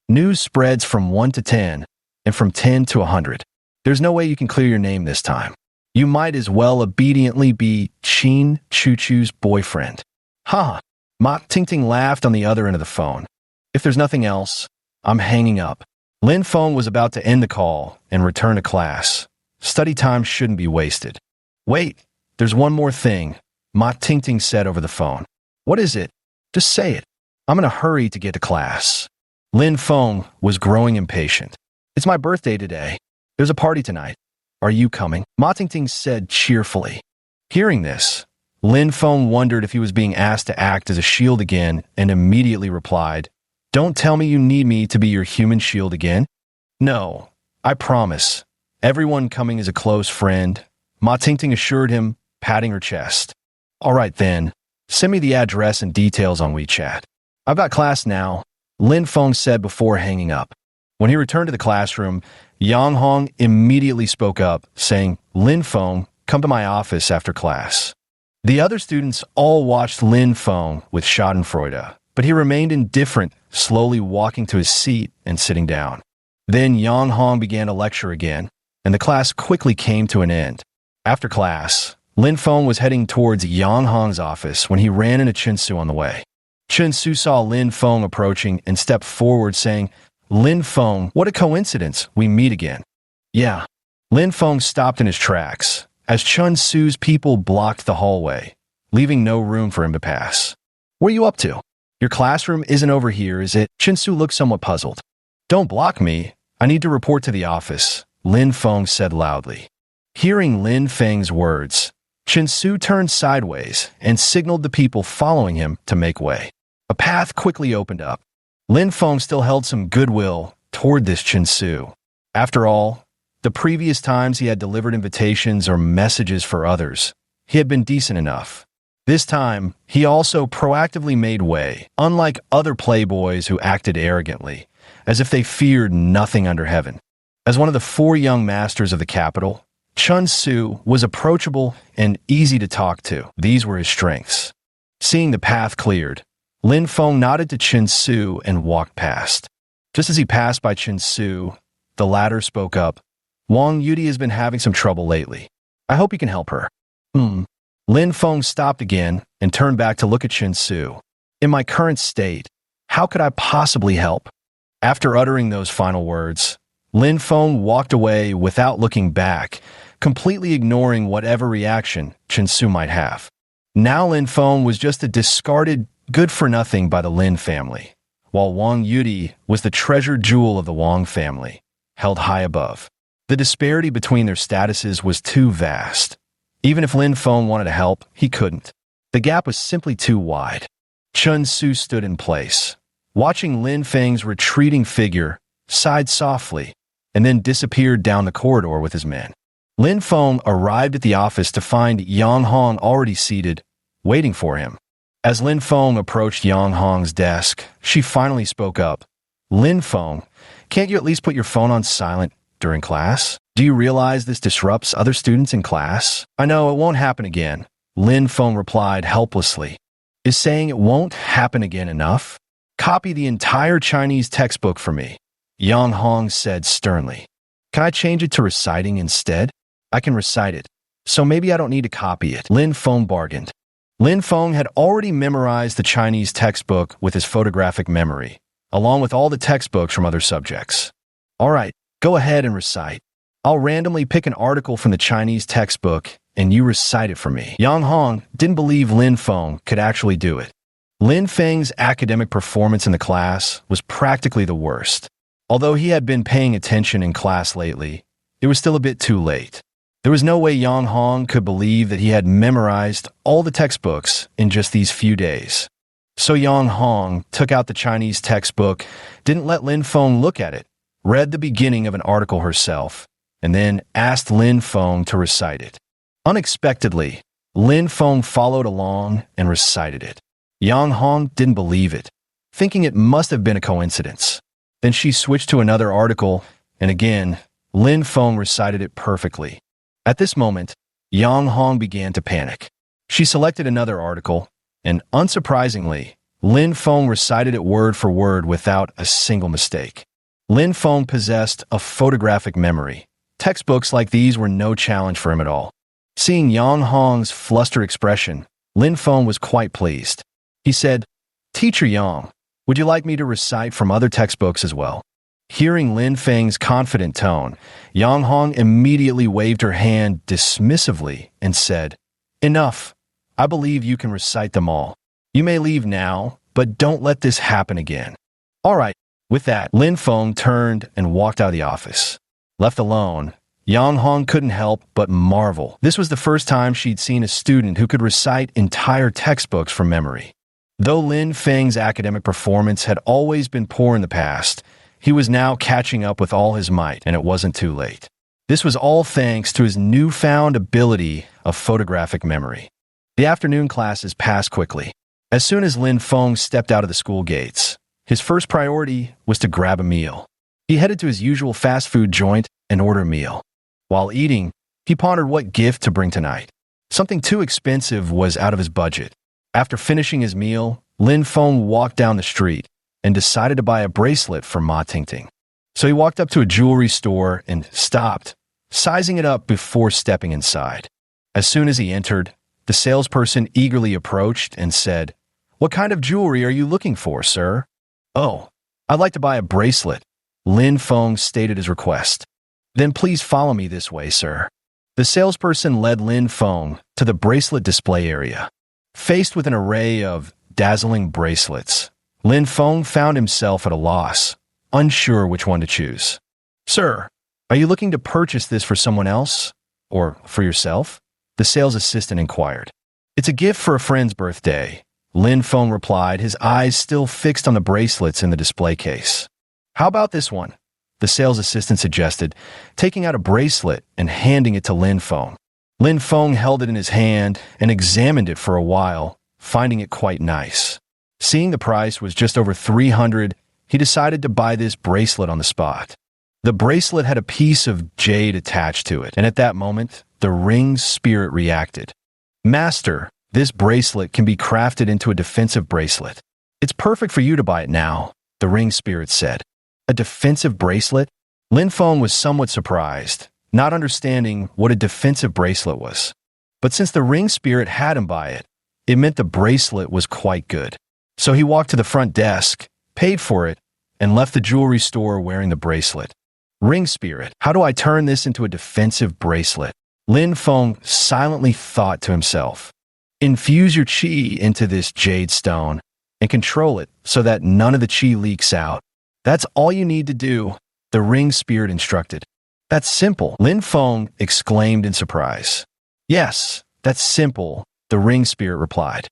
News spreads from 1 to 10, and from 10 to 100. There's no way you can clear your name this time. You might as well obediently be Qin Chu Chu's boyfriend. Ha! Ma Tingting laughed on the other end of the phone. If there's nothing else, I'm hanging up. Lin Feng was about to end the call and return to class. Study time shouldn't be wasted. Wait, there's one more thing, Ma Tingting said over the phone. What is it? Just say it. I'm in a hurry to get to class. Lin Feng was growing impatient. It's my birthday today. There's a party tonight. Are you coming? Ma Tingting said cheerfully. Hearing this, Lin Feng wondered if he was being asked to act as a shield again and immediately replied, Don't tell me you need me to be your human shield again. No, I promise. Everyone coming is a close friend, Ma Tingting assured him, patting her chest. All right then, send me the address and details on WeChat. I've got class now, Lin Feng said before hanging up. When he returned to the classroom, Yang Hong immediately spoke up, saying, Lin Feng, come to my office after class. The other students all watched Lin Feng with schadenfreude, but he remained indifferent, slowly walking to his seat and sitting down. Then Yang Hong began to lecture again, and the class quickly came to an end. After class, Lin Feng was heading towards Yang Hong's office when he ran into Chen Su on the way. Chen Su saw Lin Feng approaching and stepped forward, saying, Lin Feng, what a coincidence, we meet again. Yeah. Lin Feng stopped in his tracks, as Chen Su's people blocked the hallway, leaving no room for him to pass. What are you up to? Your classroom isn't over here, is it? Chen Su looked somewhat puzzled. Don't block me. I need to report to the office, Lin Feng said loudly. Hearing Lin Feng's words, Chen Su turned sideways and signaled the people following him to make way. A path quickly opened up. Lin Feng still held some goodwill toward this Chen Su. After all, the previous times he had delivered invitations or messages for others, he had been decent enough. This time, he also proactively made way, unlike other playboys who acted arrogantly, as if they feared nothing under heaven. As one of the 4 young masters of the capital, Chen Su was approachable and easy to talk to. These were his strengths. Seeing the path cleared, Lin Feng nodded to Chen Su and walked past. Just as he passed by Chen Su, the latter spoke up. Wang Yudi has been having some trouble lately. I hope you can help her. Lin Feng stopped again and turned back to look at Chen Su. In my current state, how could I possibly help? After uttering those final words, Lin Feng walked away without looking back, completely ignoring whatever reaction Chen Su might have. Now Lin Feng was just a discarded good-for-nothing by the Lin family, while Wang Yudi was the treasured jewel of the Wang family, held high above. The disparity between their statuses was too vast. Even if Lin Feng wanted to help, he couldn't. The gap was simply too wide. Chen Su stood in place, watching Lin Feng's retreating figure, sighed softly, and then disappeared down the corridor with his men. Lin Feng arrived at the office to find Yang Hong already seated, waiting for him. As Lin Feng approached Yang Hong's desk, she finally spoke up. Lin Feng, can't you at least put your phone on silent during class? Do you realize this disrupts other students in class? I know it won't happen again, Lin Feng replied helplessly. Is saying it won't happen again enough? Copy the entire Chinese textbook for me, Yang Hong said sternly. Can I change it to reciting instead? I can recite it, so maybe I don't need to copy it, Lin Feng bargained. Lin Feng had already memorized the Chinese textbook with his photographic memory, along with all the textbooks from other subjects. All right, go ahead and recite. I'll randomly pick an article from the Chinese textbook and you recite it for me. Yang Hong didn't believe Lin Feng could actually do it. Lin Feng's academic performance in the class was practically the worst. Although he had been paying attention in class lately, it was still a bit too late. There was no way Yang Hong could believe that he had memorized all the textbooks in just these few days. So Yang Hong took out the Chinese textbook, didn't let Lin Feng look at it, read the beginning of an article herself, and then asked Lin Feng to recite it. Unexpectedly, Lin Feng followed along and recited it. Yang Hong didn't believe it, thinking it must have been a coincidence. Then she switched to another article, and again, Lin Feng recited it perfectly. At this moment, Yang Hong began to panic. She selected another article, and unsurprisingly, Lin Feng recited it word for word without a single mistake. Lin Feng possessed a photographic memory. Textbooks like these were no challenge for him at all. Seeing Yang Hong's flustered expression, Lin Feng was quite pleased. He said, "Teacher Yang, would you like me to recite from other textbooks as well?" Hearing Lin Feng's confident tone, Yang Hong immediately waved her hand dismissively and said, "Enough. I believe you can recite them all. You may leave now, but don't let this happen again." All right. With that, Lin Feng turned and walked out of the office. Left alone, Yang Hong couldn't help but marvel. This was the first time she'd seen a student who could recite entire textbooks from memory. Though Lin Feng's academic performance had always been poor in the past, he was now catching up with all his might, and it wasn't too late. This was all thanks to his newfound ability of photographic memory. The afternoon classes passed quickly. As soon as Lin Feng stepped out of the school gates, his first priority was to grab a meal. He headed to his usual fast food joint and ordered a meal. While eating, he pondered what gift to bring tonight. Something too expensive was out of his budget. After finishing his meal, Lin Feng walked down the street and decided to buy a bracelet for Ma Tingting. So he walked up to a jewelry store and stopped, sizing it up before stepping inside. As soon as he entered, the salesperson eagerly approached and said, "What kind of jewelry are you looking for, sir?" "Oh, I'd like to buy a bracelet," Lin Feng stated his request. "Then please follow me this way, sir." The salesperson led Lin Feng to the bracelet display area. Faced with an array of dazzling bracelets, Lin Feng found himself at a loss, unsure which one to choose. "Sir, are you looking to purchase this for someone else? Or for yourself?" the sales assistant inquired. "It's a gift for a friend's birthday," Lin Feng replied, his eyes still fixed on the bracelets in the display case. "How about this one?" the sales assistant suggested, taking out a bracelet and handing it to Lin Feng. Lin Feng held it in his hand and examined it for a while, finding it quite nice. Seeing the price was just over 300, he decided to buy this bracelet on the spot. The bracelet had a piece of jade attached to it, and at that moment, the ring's spirit reacted. "Master, this bracelet can be crafted into a defensive bracelet. It's perfect for you to buy it now," the ring spirit said. A defensive bracelet? Lin Feng was somewhat surprised, not understanding what a defensive bracelet was. But since the ring spirit had him buy it, it meant the bracelet was quite good. So he walked to the front desk, paid for it, and left the jewelry store wearing the bracelet. Ring spirit, how do I turn this into a defensive bracelet? Lin Feng silently thought to himself. Infuse your qi into this jade stone and control it so that none of the qi leaks out. That's all you need to do, the ring spirit instructed. That's simple, Lin Feng exclaimed in surprise. Yes, that's simple, the ring spirit replied.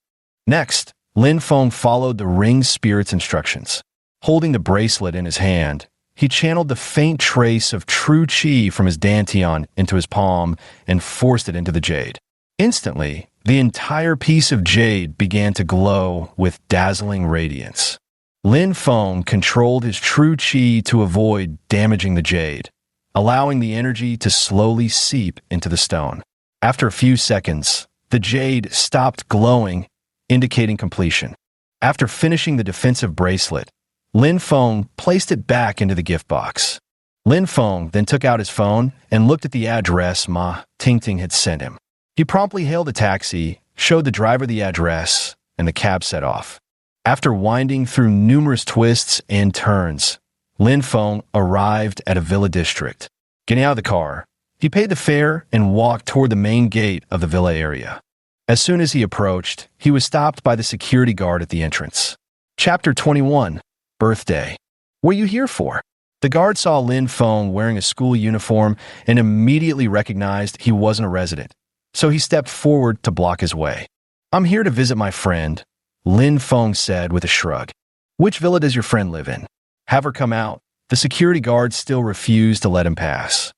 Next, Lin Feng followed the ring spirit's instructions. Holding the bracelet in his hand, he channeled the faint trace of true qi from his dantian into his palm and forced it into the jade. Instantly, the entire piece of jade began to glow with dazzling radiance. Lin Feng controlled his true qi to avoid damaging the jade, allowing the energy to slowly seep into the stone. After a few seconds, the jade stopped glowing, indicating completion. After finishing the defensive bracelet, Lin Feng placed it back into the gift box. Lin Feng then took out his phone and looked at the address Ma Tingting had sent him. He promptly hailed a taxi showed the driver the address, and the cab set off. After winding through numerous twists and turns, Lin Feng arrived at a villa district. Getting out of the car, he paid the fare and walked toward the main gate of the villa area. As soon as he approached, he was stopped by the security guard at the entrance. Chapter 21. Birthday. What are you here for? The guard saw Lin Feng wearing a school uniform and immediately recognized he wasn't a resident, so he stepped forward to block his way. I'm here to visit my friend, Lin Feng said with a shrug. Which villa does your friend live in? Have her come out. The security guard still refused to let him pass.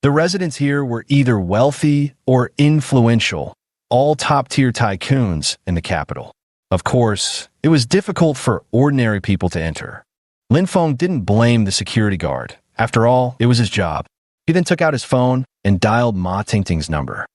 The residents here were either wealthy or influential, all top-tier tycoons in the capital. Of course, it was difficult for ordinary people to enter. Lin Feng didn't blame the security guard. After all, it was his job. He then took out his phone and dialed Ma Tingting's number.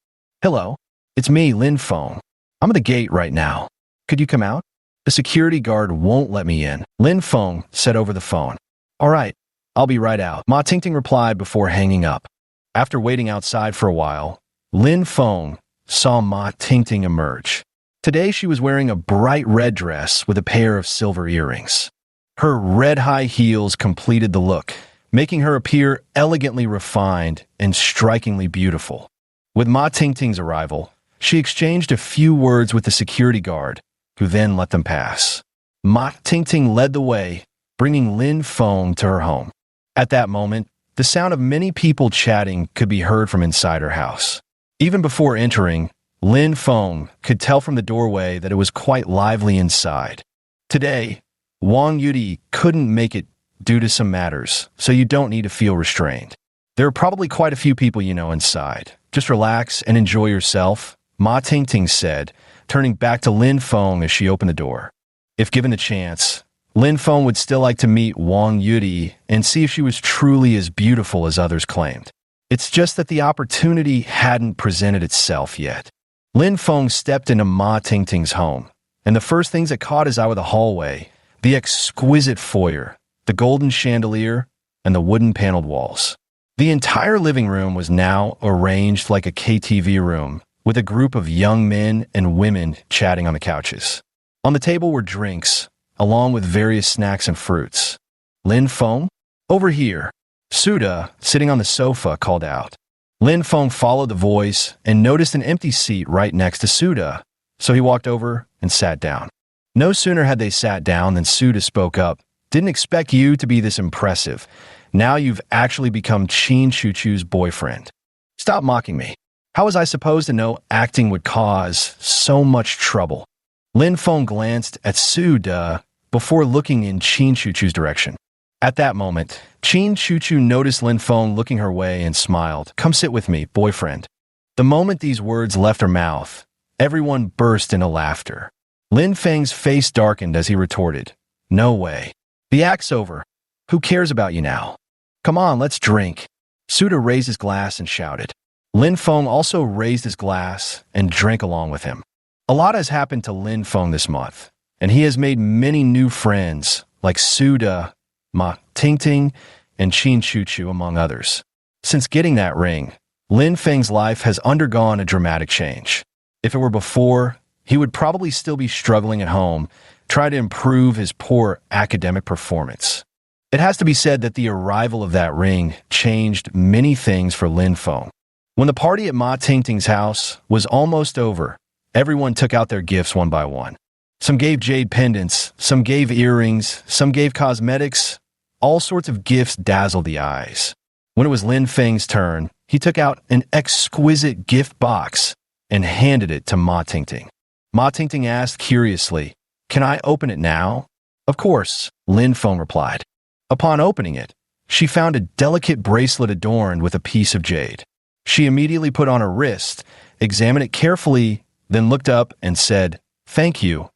Hello, it's me, Lin Feng. I'm at the gate right now. Could you come out? The security guard won't let me in, Lin Feng said over the phone. All right, I'll be right out, Ma Tingting replied before hanging up. After waiting outside for a while, Lin Feng saw Ma Tingting emerge. Today she was wearing a bright red dress with a pair of silver earrings. Her red high heels completed the look, making her appear elegantly refined and strikingly beautiful. With Ma Tingting's arrival, she exchanged a few words with the security guard, who then let them pass. Ma Tingting led the way, bringing Lin Feng to her home. At that moment, the sound of many people chatting could be heard from inside her house. Even before entering, Lin Feng could tell from the doorway that it was quite lively inside. Today, Wang Yudi couldn't make it due to some matters, so you don't need to feel restrained. There are probably quite a few people you know inside. Just relax and enjoy yourself, Ma Tingting said, turning back to Lin Feng as she opened the door. If given the chance, Lin Feng would still like to meet Wang Yudi and see if she was truly as beautiful as others claimed. It's just that the opportunity hadn't presented itself yet. Lin Feng stepped into Ma Tingting's home, and the first things that caught his eye were the hallway, the exquisite foyer, the golden chandelier, and the wooden paneled walls. The entire living room was now arranged like a KTV room, with a group of young men and women chatting on the couches. On the table were drinks, along with various snacks and fruits. Lin Feng? Over here. Suda, sitting on the sofa, called out. Lin Feng followed the voice and noticed an empty seat right next to Suda, so he walked over and sat down. No sooner had they sat down than Suda spoke up. Didn't expect you to be this impressive. Now you've actually become Qin Chuchu's boyfriend. Stop mocking me. How was I supposed to know acting would cause so much trouble? Lin Feng glanced at Suda before looking in Qin Chuchu's direction. At that moment, Qin Chuchu noticed Lin Feng looking her way and smiled. Come sit with me, boyfriend. The moment these words left her mouth, everyone burst into laughter. Lin Feng's face darkened as he retorted, No way. The act's over. Who cares about you now? Come on, let's drink. Suda raised his glass and shouted. Lin Feng also raised his glass and drank along with him. A lot has happened to Lin Feng this month, and he has made many new friends like Suda, Ma Tingting, and Qin Chuchu, among others. Since getting that ring, Lin Feng's life has undergone a dramatic change. If it were before, he would probably still be struggling at home, trying to improve his poor academic performance. It has to be said that the arrival of that ring changed many things for Lin Feng. When the party at Ma Tingting's house was almost over, everyone took out their gifts one by one. Some gave jade pendants, some gave earrings, some gave cosmetics. All sorts of gifts dazzled the eyes. When it was Lin Feng's turn, he took out an exquisite gift box and handed it to Ma Tingting. Ma Tingting asked curiously, Can I open it now? Of course, Lin Feng replied. Upon opening it, she found a delicate bracelet adorned with a piece of jade. She immediately put on her wrist, examined it carefully, then looked up and said, Thank you.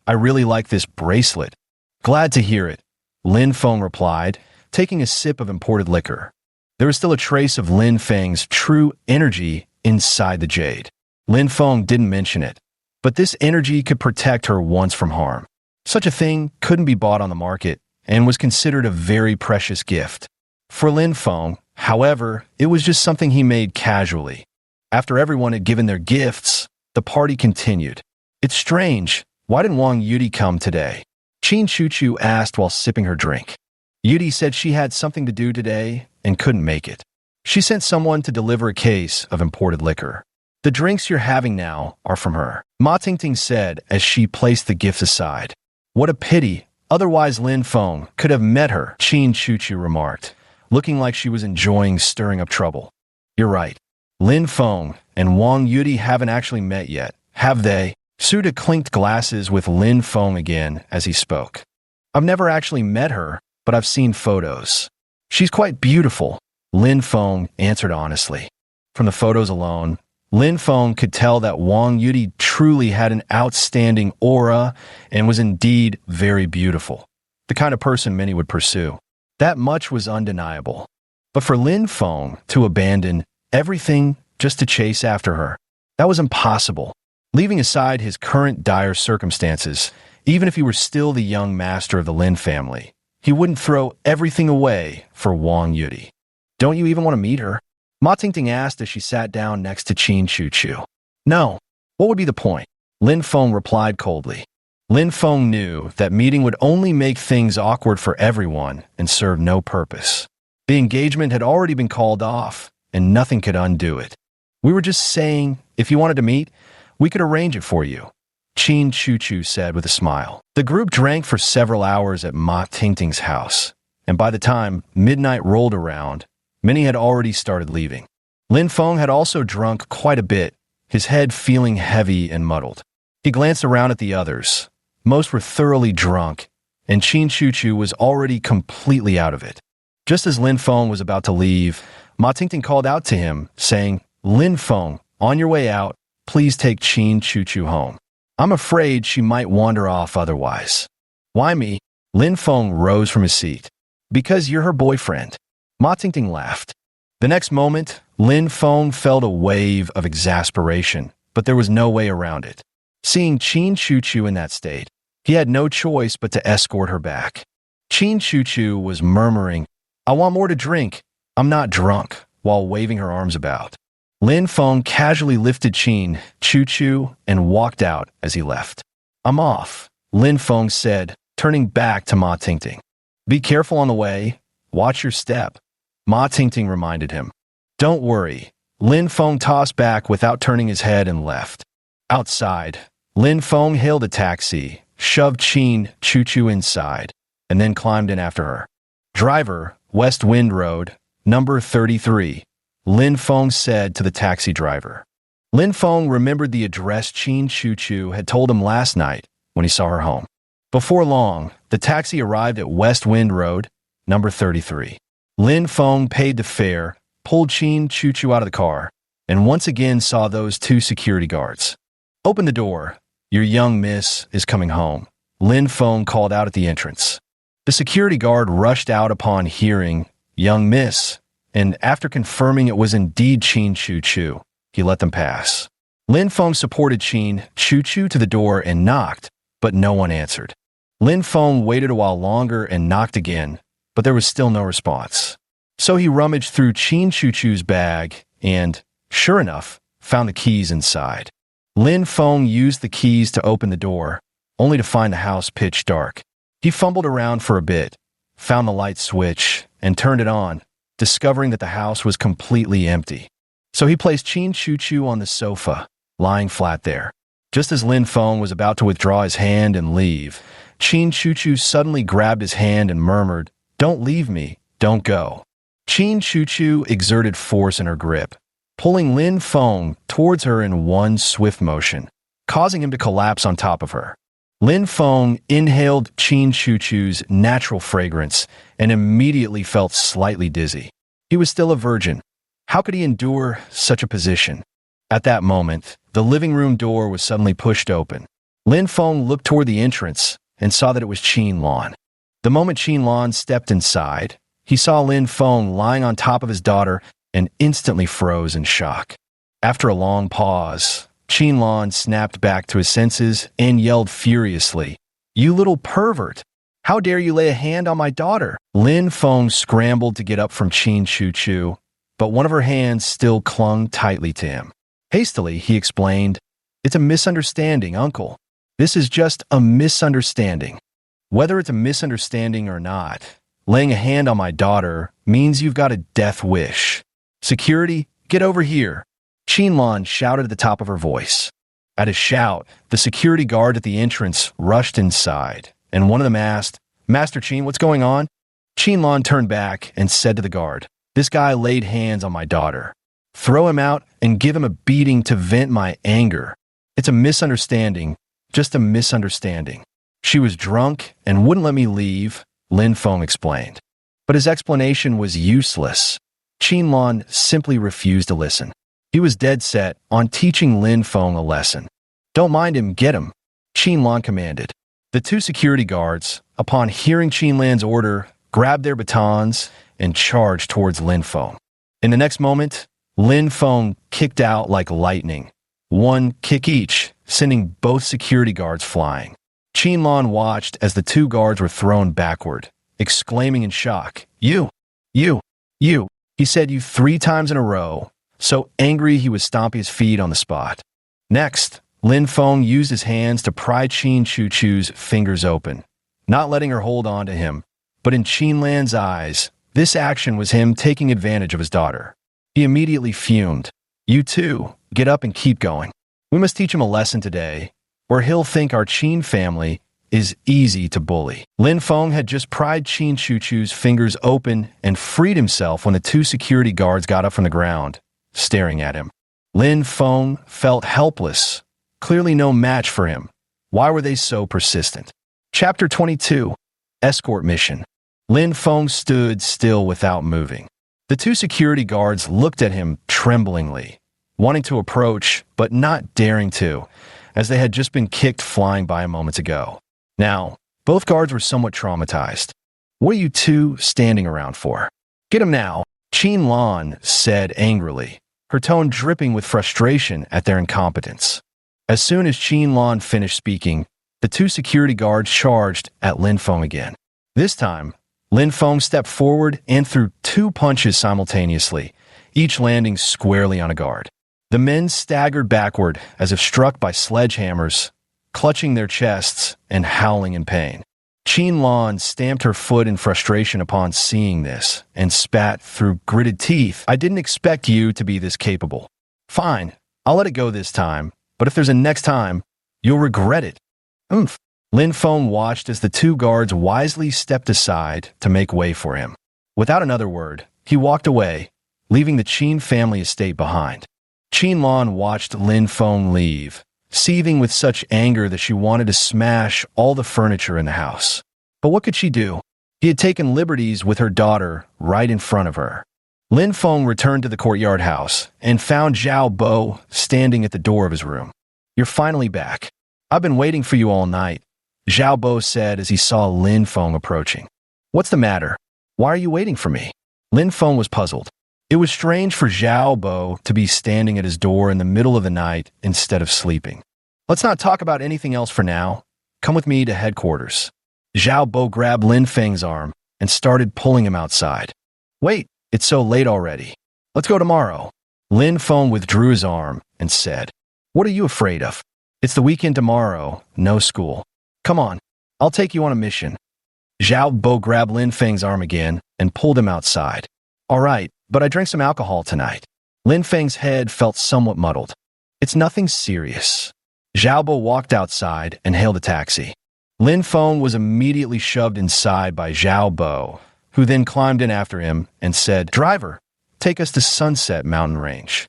I really like this bracelet. Glad to hear it, Lin Feng replied, taking a sip of imported liquor. There was still a trace of Lin Feng's true energy inside the jade. Lin Feng didn't mention it, but this energy could protect her once from harm. Such a thing couldn't be bought on the market and was considered a very precious gift. For Lin Feng, however, it was just something he made casually. After everyone had given their gifts, The party continued. It's strange. Why didn't Wang Yuti come today? Qin Chuchu asked while sipping her drink. Yuti said she had something to do today and couldn't make it. She sent someone to deliver a case of imported liquor. The drinks you're having now are from her, Ma Tingting said as she placed the gifts aside. What a pity. Otherwise Lin Feng could have met her, Qin Chuchu remarked, looking like she was enjoying stirring up trouble. You're right. Lin Feng and Wang Yuti haven't actually met yet, have they? Suda clinked glasses with Lin Feng again as he spoke. I've never actually met her, but I've seen photos. She's quite beautiful, Lin Feng answered honestly. From the photos alone, Lin Feng could tell that Wang Yuti truly had an outstanding aura and was indeed very beautiful, the kind of person many would pursue. That much was undeniable. But for Lin Feng to abandon everything just to chase after her, that was impossible. Leaving aside his current dire circumstances, even if he were still the young master of the Lin family, he wouldn't throw everything away for Wang Yuti. Don't you even want to meet her? Ma Tingting asked as she sat down next to Qin Chuchu. No. What would be the point? Lin Feng replied coldly. Lin Feng knew that meeting would only make things awkward for everyone and serve no purpose. The engagement had already been called off, and nothing could undo it. We were just saying, if you wanted to meet, we could arrange it for you, Qin Chuchu said with a smile. The group drank for several hours at Ma Tingting's house, and by the time midnight rolled around, many had already started leaving. Lin Feng had also drunk quite a bit, his head feeling heavy and muddled. He glanced around at the others. Most were thoroughly drunk, and Qin Chuchu was already completely out of it. Just as Lin Feng was about to leave, Ma Tingting called out to him, saying, Lin Feng, on your way out, please take Qin Chuchu home. I'm afraid she might wander off otherwise. Why me? Lin Feng rose from his seat. Because you're her boyfriend. Ma Tingting laughed. The next moment, Lin Feng felt a wave of exasperation, but there was no way around it. Seeing Qin Chuchu in that state, he had no choice but to escort her back. Qin Chuchu was murmuring, I want more to drink. I'm not drunk, while waving her arms about. Lin Feng casually lifted Qin Chuchu and walked out as he left. I'm off, Lin Feng said, turning back to Ma Tingting. Be careful on the way. Watch your step, Ma Tingting reminded him. Don't worry. Lin Feng tossed back without turning his head and left. Outside, Lin Feng hailed a taxi, shoved Qin Chuchu inside, and then climbed in after her. Driver, West Wind Road, number 33, Lin Feng said to the taxi driver. Lin Feng remembered the address Qin Chuchu had told him last night when he saw her home. Before long, the taxi arrived at West Wind Road, number 33. Lin Feng paid the fare, pulled Qin Chuchu out of the car, and once again saw those two security guards. Open the door. Your young miss is coming home, Lin Feng called out at the entrance. The security guard rushed out upon hearing, young miss, and after confirming it was indeed Qin Chuchu, he let them pass. Lin Feng supported Qin Chuchu to the door and knocked, but no one answered. Lin Feng waited a while longer and knocked again, but there was still no response. So he rummaged through Qin Chuchu's bag and, sure enough, found the keys inside. Lin Feng used the keys to open the door, only to find the house pitch dark. He fumbled around for a bit, found the light switch, and turned it on, discovering that the house was completely empty. So he placed Qin Chuchu on the sofa, lying flat there. Just as Lin Feng was about to withdraw his hand and leave, Qin Chuchu suddenly grabbed his hand and murmured, "Don't leave me, don't go." Qin Chuchu exerted force in her grip, pulling Lin Feng towards her in one swift motion, causing him to collapse on top of her. Lin Feng inhaled Qin Chuchu's natural fragrance and immediately felt slightly dizzy. He was still a virgin. How could he endure such a position? At that moment, the living room door was suddenly pushed open. Lin Feng looked toward the entrance and saw that it was Qin Lan. The moment Qin Lan stepped inside, he saw Lin Feng lying on top of his daughter and instantly froze in shock. After a long pause, Qin Lan snapped back to his senses and yelled furiously, "You little pervert! How dare you lay a hand on my daughter?" Lin Feng scrambled to get up from Qin Chuchu, but one of her hands still clung tightly to him. Hastily, he explained, It's a misunderstanding, Uncle. This is just a misunderstanding. Whether it's a misunderstanding or not, laying a hand on my daughter means you've got a death wish. Security, get over here. Qinlan shouted at the top of her voice. At his shout, the security guard at the entrance rushed inside, and one of them asked, Master Qin, what's going on? Qinlan turned back and said to the guard, This guy laid hands on my daughter. Throw him out and give him a beating to vent my anger. It's a misunderstanding, just a misunderstanding. She was drunk and wouldn't let me leave, Lin Feng explained. But his explanation was useless. Qinlan simply refused to listen. He was dead set on teaching Lin Feng a lesson. Don't mind him, get him, Qinlan commanded. The two security guards, upon hearing Qinlan's order, grabbed their batons and charged towards Lin Feng. In the next moment, Lin Feng kicked out like lightning. One kick each, sending both security guards flying. Qinlan watched as the two guards were thrown backward, exclaiming in shock, You! He said you 3 times in a row, so angry he was stomping his feet on the spot. Next, Lin Feng used his hands to pry Qin Chuchu's fingers open, not letting her hold on to him. But in Qinlan's eyes, this action was him taking advantage of his daughter. He immediately fumed. You too, get up and keep going. We must teach him a lesson today, or he'll think our Qin family is easy to bully. Lin Feng had just pried Qin Chuchu's fingers open and freed himself when the two security guards got up from the ground, staring at him. Lin Feng felt helpless, clearly no match for him. Why were they so persistent? Chapter 22, Escort Mission. Lin Feng stood still without moving. The two security guards looked at him tremblingly, wanting to approach but not daring to, as they had just been kicked flying by moments ago. Now, both guards were somewhat traumatized. What are you two standing around for? Get him now, Qinlan said angrily, her tone dripping with frustration at their incompetence. As soon as Qinlan finished speaking, the two security guards charged at Lin Feng again. This time, Lin Feng stepped forward and threw 2 punches simultaneously, each landing squarely on a guard. The men staggered backward as if struck by sledgehammers, clutching their chests and howling in pain. Qinlan stamped her foot in frustration upon seeing this and spat through gritted teeth. I didn't expect you to be this capable. Fine, I'll let it go this time, but if there's a next time, you'll regret it. Oomph. Lin Feng watched as the two guards wisely stepped aside to make way for him. Without another word, he walked away, leaving the Qin family estate behind. Qinlan watched Lin Feng leave, seething with such anger that she wanted to smash all the furniture in the house. But what could she do? He had taken liberties with her daughter right in front of her. Lin Feng returned to the courtyard house and found Zhao Bo standing at the door of his room. You're finally back. I've been waiting for you all night, Zhao Bo said as he saw Lin Feng approaching. What's the matter? Why are you waiting for me? Lin Feng was puzzled. It was strange for Zhao Bo to be standing at his door in the middle of the night instead of sleeping. Let's not talk about anything else for now. Come with me to headquarters. Zhao Bo grabbed Lin Feng's arm and started pulling him outside. Wait, it's so late already. Let's go tomorrow. Lin Feng withdrew his arm and said, What are you afraid of? It's the weekend tomorrow, no school. Come on, I'll take you on a mission. Zhao Bo grabbed Lin Feng's arm again and pulled him outside. All right, but I drank some alcohol tonight. Lin Feng's head felt somewhat muddled. It's nothing serious. Zhao Bo walked outside and hailed a taxi. Lin Feng was immediately shoved inside by Zhao Bo, who then climbed in after him and said, Driver, take us to Sunset Mountain Range.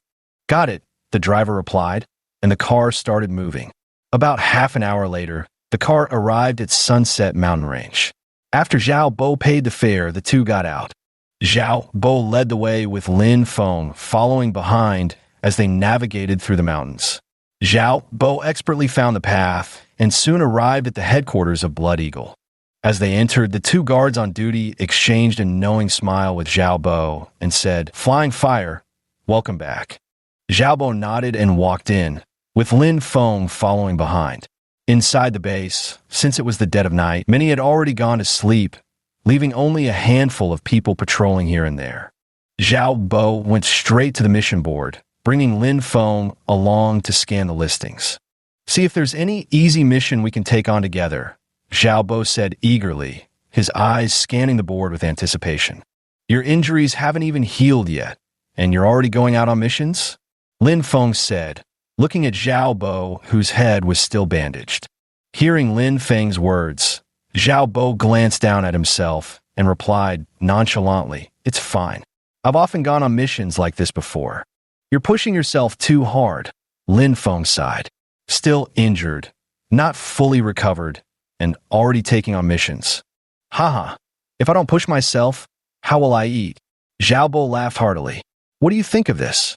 Got it, the driver replied, and the car started moving. About half an hour later, the car arrived at Sunset Mountain Range. After Zhao Bo paid the fare, the two got out. Zhao Bo led the way with Lin Feng following behind as they navigated through the mountains. Zhao Bo expertly found the path and soon arrived at the headquarters of Blood Eagle. As they entered, the two guards on duty exchanged a knowing smile with Zhao Bo and said, Flying Fire, welcome back. Zhao Bo nodded and walked in, with Lin Feng following behind. Inside the base, since it was the dead of night, many had already gone to sleep, leaving only a handful of people patrolling here and there. Zhao Bo went straight to the mission board, bringing Lin Feng along to scan the listings. See if there's any easy mission we can take on together, Xiaobo said eagerly, his eyes scanning the board with anticipation. Your injuries haven't even healed yet, and you're already going out on missions? Lin Feng said, looking at Xiaobo, whose head was still bandaged. Hearing Lin Feng's words, Xiaobo glanced down at himself and replied nonchalantly, It's fine. I've often gone on missions like this before. You're pushing yourself too hard, Lin Feng sighed. Still injured, not fully recovered, and already taking on missions. Haha, if I don't push myself, how will I eat? Xiaobo laughed heartily. What do you think of this?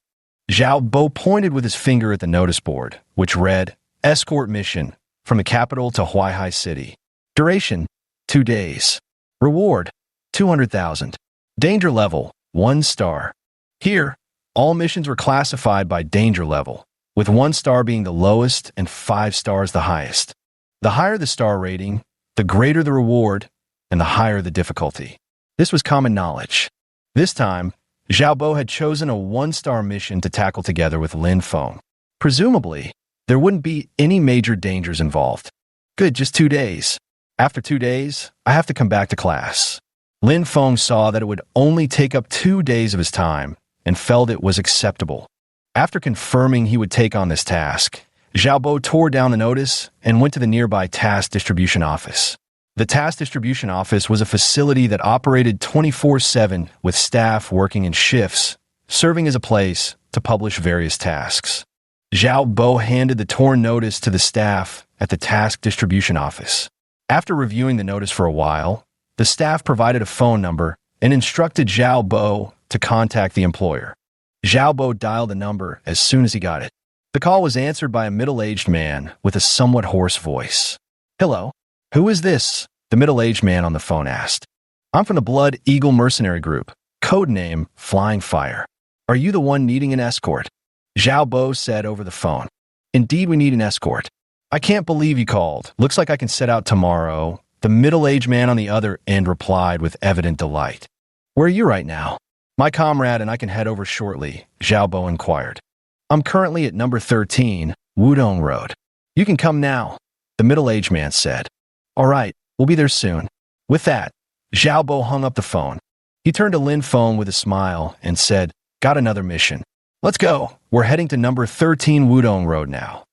Xiaobo pointed with his finger at the notice board, which read, Escort mission from the capital to Huaihai City. Duration, 2 days. Reward, 200,000. Danger level, 1 star. Here, all missions were classified by danger level, with 1 star being the lowest and 5 stars the highest. The higher the star rating, the greater the reward, and the higher the difficulty. This was common knowledge. This time, Xiaobo had chosen a 1-star mission to tackle together with Lin Feng. Presumably, there wouldn't be any major dangers involved. Good, just 2 days. After 2 days, I have to come back to class. Lin Feng saw that it would only take up 2 days of his time and felt it was acceptable. After confirming he would take on this task, Xiaobo tore down the notice and went to the nearby task distribution office. The task distribution office was a facility that operated 24/7 with staff working in shifts, serving as a place to publish various tasks. Xiaobo handed the torn notice to the staff at the task distribution office. After reviewing the notice for a while, the staff provided a phone number and instructed Xiaobo to contact the employer. Xiaobo dialed the number as soon as he got it. The call was answered by a middle-aged man with a somewhat hoarse voice. Hello, who is this? The middle-aged man on the phone asked. I'm from the Blood Eagle Mercenary Group, codename Flying Fire. Are you the one needing an escort? Xiaobo said over the phone. Indeed, we need an escort. I can't believe you called. Looks like I can set out tomorrow. The middle-aged man on the other end replied with evident delight. Where are you right now? My comrade and I can head over shortly, Xiaobo inquired. I'm currently at number 13, Wudong Road. You can come now, the middle-aged man said. All right, we'll be there soon. With that, Xiaobo hung up the phone. He turned to Lin Feng with a smile and said, Got another mission. Let's go. We're heading to number 13 Wudong Road now.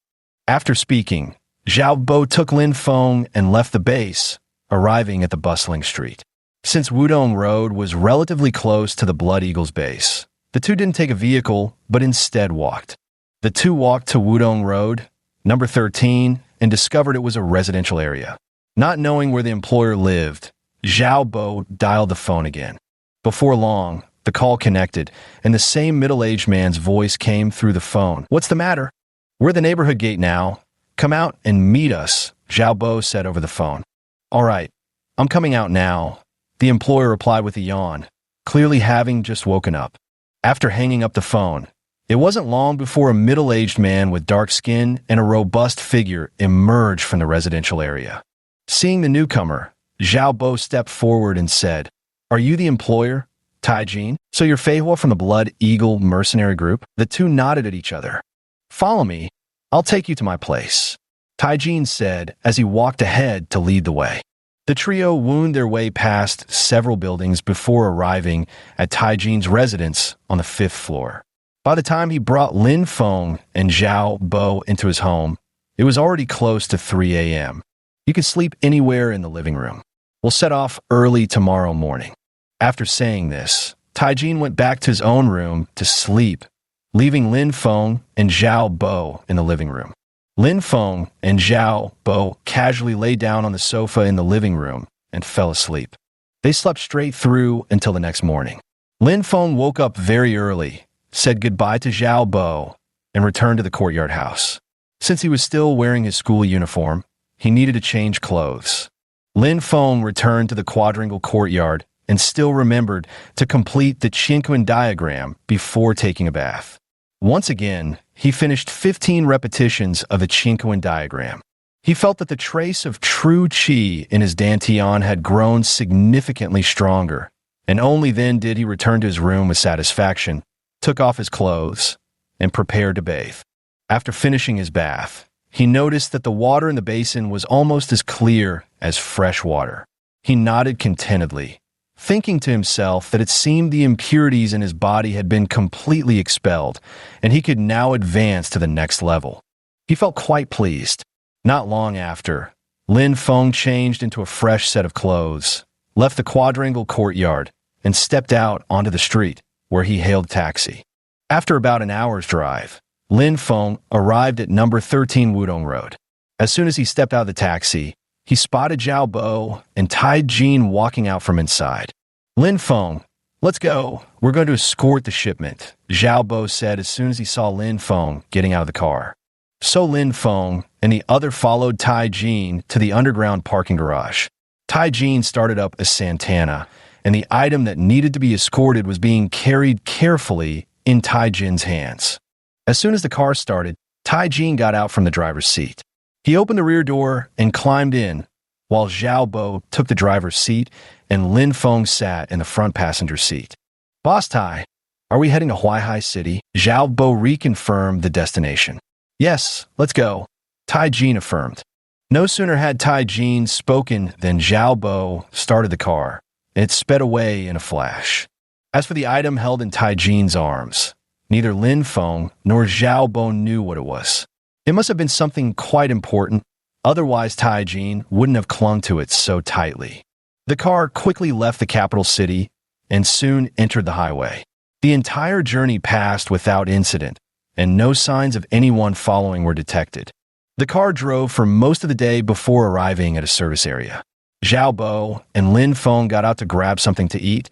After speaking, Xiaobo took Lin Feng and left the base, arriving at the bustling street. Since Wudong Road was relatively close to the Blood Eagle's base, the two didn't take a vehicle, but instead walked. The two walked to Wudong Road, number 13, and discovered it was a residential area. Not knowing where the employer lived, Xiaobo dialed the phone again. Before long, the call connected, and the same middle-aged man's voice came through the phone. What's the matter? We're at the neighborhood gate now. Come out and meet us, Xiaobo said over the phone. All right, I'm coming out now, the employer replied with a yawn, clearly having just woken up. After hanging up the phone, it wasn't long before a middle-aged man with dark skin and a robust figure emerged from the residential area. Seeing the newcomer, Xiaobo stepped forward and said, Are you the employer, Taijin? So you're Feihua from the Blood Eagle Mercenary Group? The two nodded at each other. Follow me. I'll take you to my place, Taijin said as he walked ahead to lead the way. The trio wound their way past several buildings before arriving at Taijin's residence on the 5th floor. By the time he brought Lin Feng and Xiaobo into his home, it was already close to 3 a.m. You can sleep anywhere in the living room. We'll set off early tomorrow morning. After saying this, Taijin went back to his own room to sleep, leaving Lin Feng and Xiaobo in the living room. Lin Feng and Xiaobo casually lay down on the sofa in the living room and fell asleep. They slept straight through until the next morning. Lin Feng woke up very early, said goodbye to Xiaobo, and returned to the courtyard house. Since he was still wearing his school uniform, he needed to change clothes. Lin Feng returned to the quadrangle courtyard and still remembered to complete the Qinquan diagram before taking a bath. Once again, he finished 15 repetitions of the Qinquan diagram. He felt that the trace of true qi in his dantian had grown significantly stronger, and only then did he return to his room with satisfaction, took off his clothes, and prepared to bathe. After finishing his bath, he noticed that the water in the basin was almost as clear as fresh water. He nodded contentedly, thinking to himself that it seemed the impurities in his body had been completely expelled, and he could now advance to the next level. He felt quite pleased. Not long after, Lin Feng changed into a fresh set of clothes, left the quadrangle courtyard, and stepped out onto the street, where he hailed a taxi. After about an hour's drive, Lin Feng arrived at number 13 Wudong Road. As soon as he stepped out of the taxi, he spotted Zhao Bo and Tai Jin walking out from inside. Lin Feng, let's go. We're going to escort the shipment, Zhao Bo said as soon as he saw Lin Feng getting out of the car. So Lin Feng and the other followed Tai Jin to the underground parking garage. Tai Jin started up a Santana, and the item that needed to be escorted was being carried carefully in Tai Jin's hands. As soon as the car started, Tai Jin got out from the driver's seat. He opened the rear door and climbed in, while Zhao Bo took the driver's seat and Lin Feng sat in the front passenger seat. Boss Tai, are we heading to Huaihai City? Zhao Bo reconfirmed the destination. Yes, let's go, Tai Jin affirmed. No sooner had Tai Jin spoken than Zhao Bo started the car, and it sped away in a flash. As for the item held in Tai Jin's arms, neither Lin Feng nor Zhao Bo knew what it was. It must have been something quite important, otherwise Tai Jin wouldn't have clung to it so tightly. The car quickly left the capital city and soon entered the highway. The entire journey passed without incident, and no signs of anyone following were detected. The car drove for most of the day before arriving at a service area. Zhao Bo and Lin Feng got out to grab something to eat,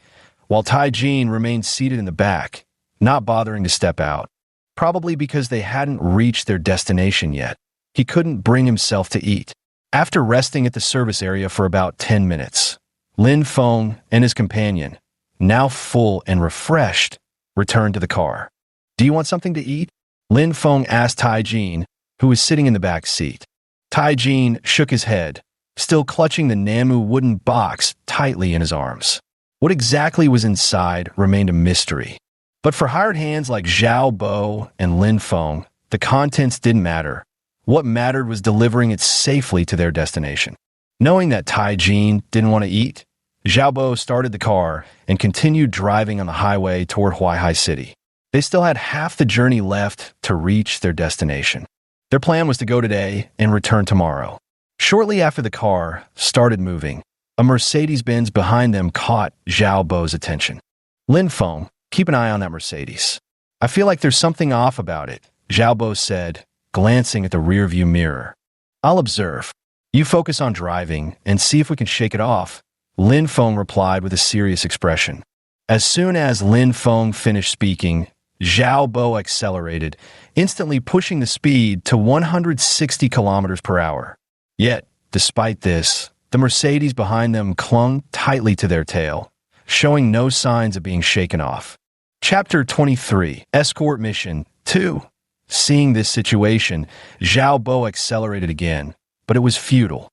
while Tai Jin remained seated in the back, not bothering to step out. Probably because they hadn't reached their destination yet. He couldn't bring himself to eat. After resting at the service area for about 10 minutes, Lin Feng and his companion, now full and refreshed, returned to the car. Do you want something to eat? Lin Feng asked Tai Jin, who was sitting in the back seat. Tai Jin shook his head, still clutching the Namu wooden box tightly in his arms. What exactly was inside remained a mystery. But for hired hands like Zhao Bo and Lin Feng, the contents didn't matter. What mattered was delivering it safely to their destination. Knowing that Tai Jin didn't want to eat, Zhao Bo started the car and continued driving on the highway toward Huaihai City. They still had half the journey left to reach their destination. Their plan was to go today and return tomorrow. Shortly after the car started moving, a Mercedes-Benz behind them caught Zhao Bo's attention. Lin Feng, keep an eye on that Mercedes. I feel like there's something off about it, Zhao Bo said, glancing at the rearview mirror. I'll observe. You focus on driving and see if we can shake it off, Lin Feng replied with a serious expression. As soon as Lin Feng finished speaking, Zhao Bo accelerated, instantly pushing the speed to 160 kilometers per hour. Yet, despite this, the Mercedes behind them clung tightly to their tail, showing no signs of being shaken off. Chapter 23, Escort Mission 2. Seeing this situation, Zhao Bo accelerated again, but it was futile.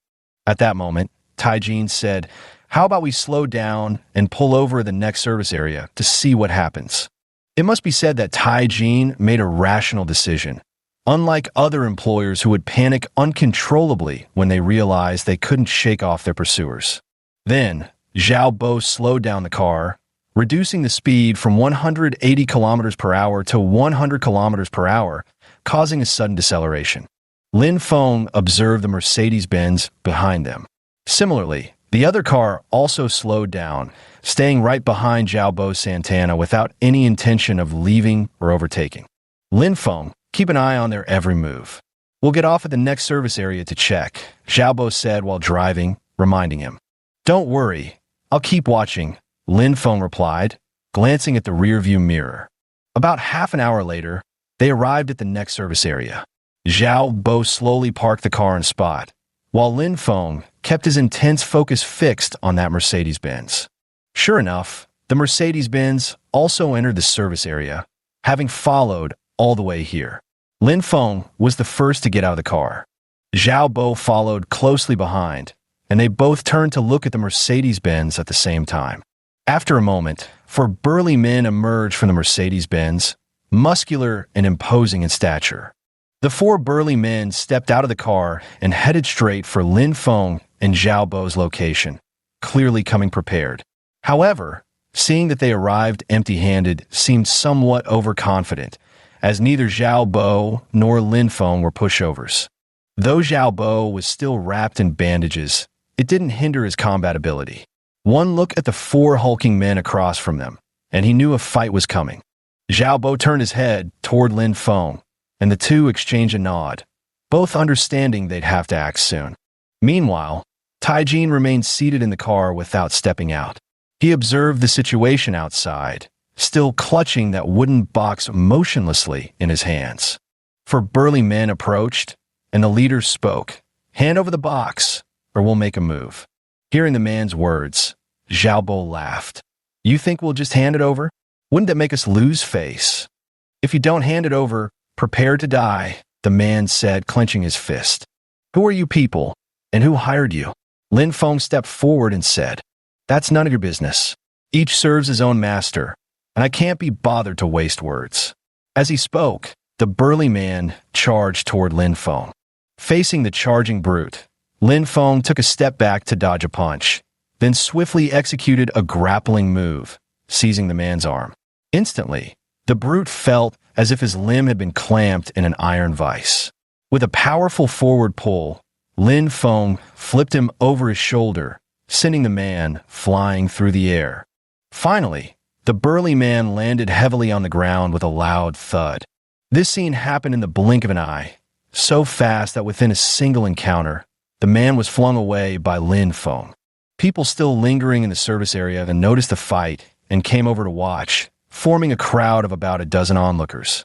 At that moment, Tai Jin said, "How about we slow down and pull over at the next service area to see what happens?" It must be said that Tai Jin made a rational decision, unlike other employers who would panic uncontrollably when they realized they couldn't shake off their pursuers. Then, Zhao Bo slowed down the car, reducing the speed from 180 kilometers per hour to 100 kilometers per hour, causing a sudden deceleration. Lin Feng observed the Mercedes-Benz behind them. Similarly, the other car also slowed down, staying right behind Zhao Bo's Santana without any intention of leaving or overtaking. Lin Feng, keep an eye on their every move. We'll get off at the next service area to check, Zhao Bo said while driving, reminding him. Don't worry, I'll keep watching, Lin Feng replied, glancing at the rearview mirror. About half an hour later, they arrived at the next service area. Zhao Bo slowly parked the car in spot, while Lin Feng kept his intense focus fixed on that Mercedes-Benz. Sure enough, the Mercedes-Benz also entered the service area, having followed all the way here. Lin Feng was the first to get out of the car. Zhao Bo followed closely behind, and they both turned to look at the Mercedes-Benz at the same time. After a moment, four burly men emerged from the Mercedes-Benz, muscular and imposing in stature. The four burly men stepped out of the car and headed straight for Lin Feng and Zhao Bo's location, clearly coming prepared. However, seeing that they arrived empty-handed seemed somewhat overconfident, as neither Zhao Bo nor Lin Feng were pushovers. Though Zhao Bo was still wrapped in bandages, it didn't hinder his combat ability. One look at the four hulking men across from them, and he knew a fight was coming. Zhao Bo turned his head toward Lin Feng, and the two exchanged a nod, both understanding they'd have to act soon. Meanwhile, Taijin remained seated in the car without stepping out. He observed the situation outside, still clutching that wooden box motionlessly in his hands. Four burly men approached, and the leader spoke, "Hand over the box, or we'll make a move." Hearing the man's words, Zhao Bo laughed. "You think we'll just hand it over? Wouldn't that make us lose face?" "If you don't hand it over, prepare to die," the man said, clenching his fist. "Who are you people, and who hired you?" Lin Feng stepped forward and said, "That's none of your business. Each serves his own master, and I can't be bothered to waste words." As he spoke, the burly man charged toward Lin Feng. Facing the charging brute, Lin Feng took a step back to dodge a punch, then swiftly executed a grappling move, seizing the man's arm. Instantly, the brute felt as if his limb had been clamped in an iron vise. With a powerful forward pull, Lin Feng flipped him over his shoulder, sending the man flying through the air. Finally, the burly man landed heavily on the ground with a loud thud. This scene happened in the blink of an eye, so fast that within a single encounter, the man was flung away by Lin Feng. People still lingering in the service area had noticed the fight and came over to watch, forming a crowd of about a dozen onlookers.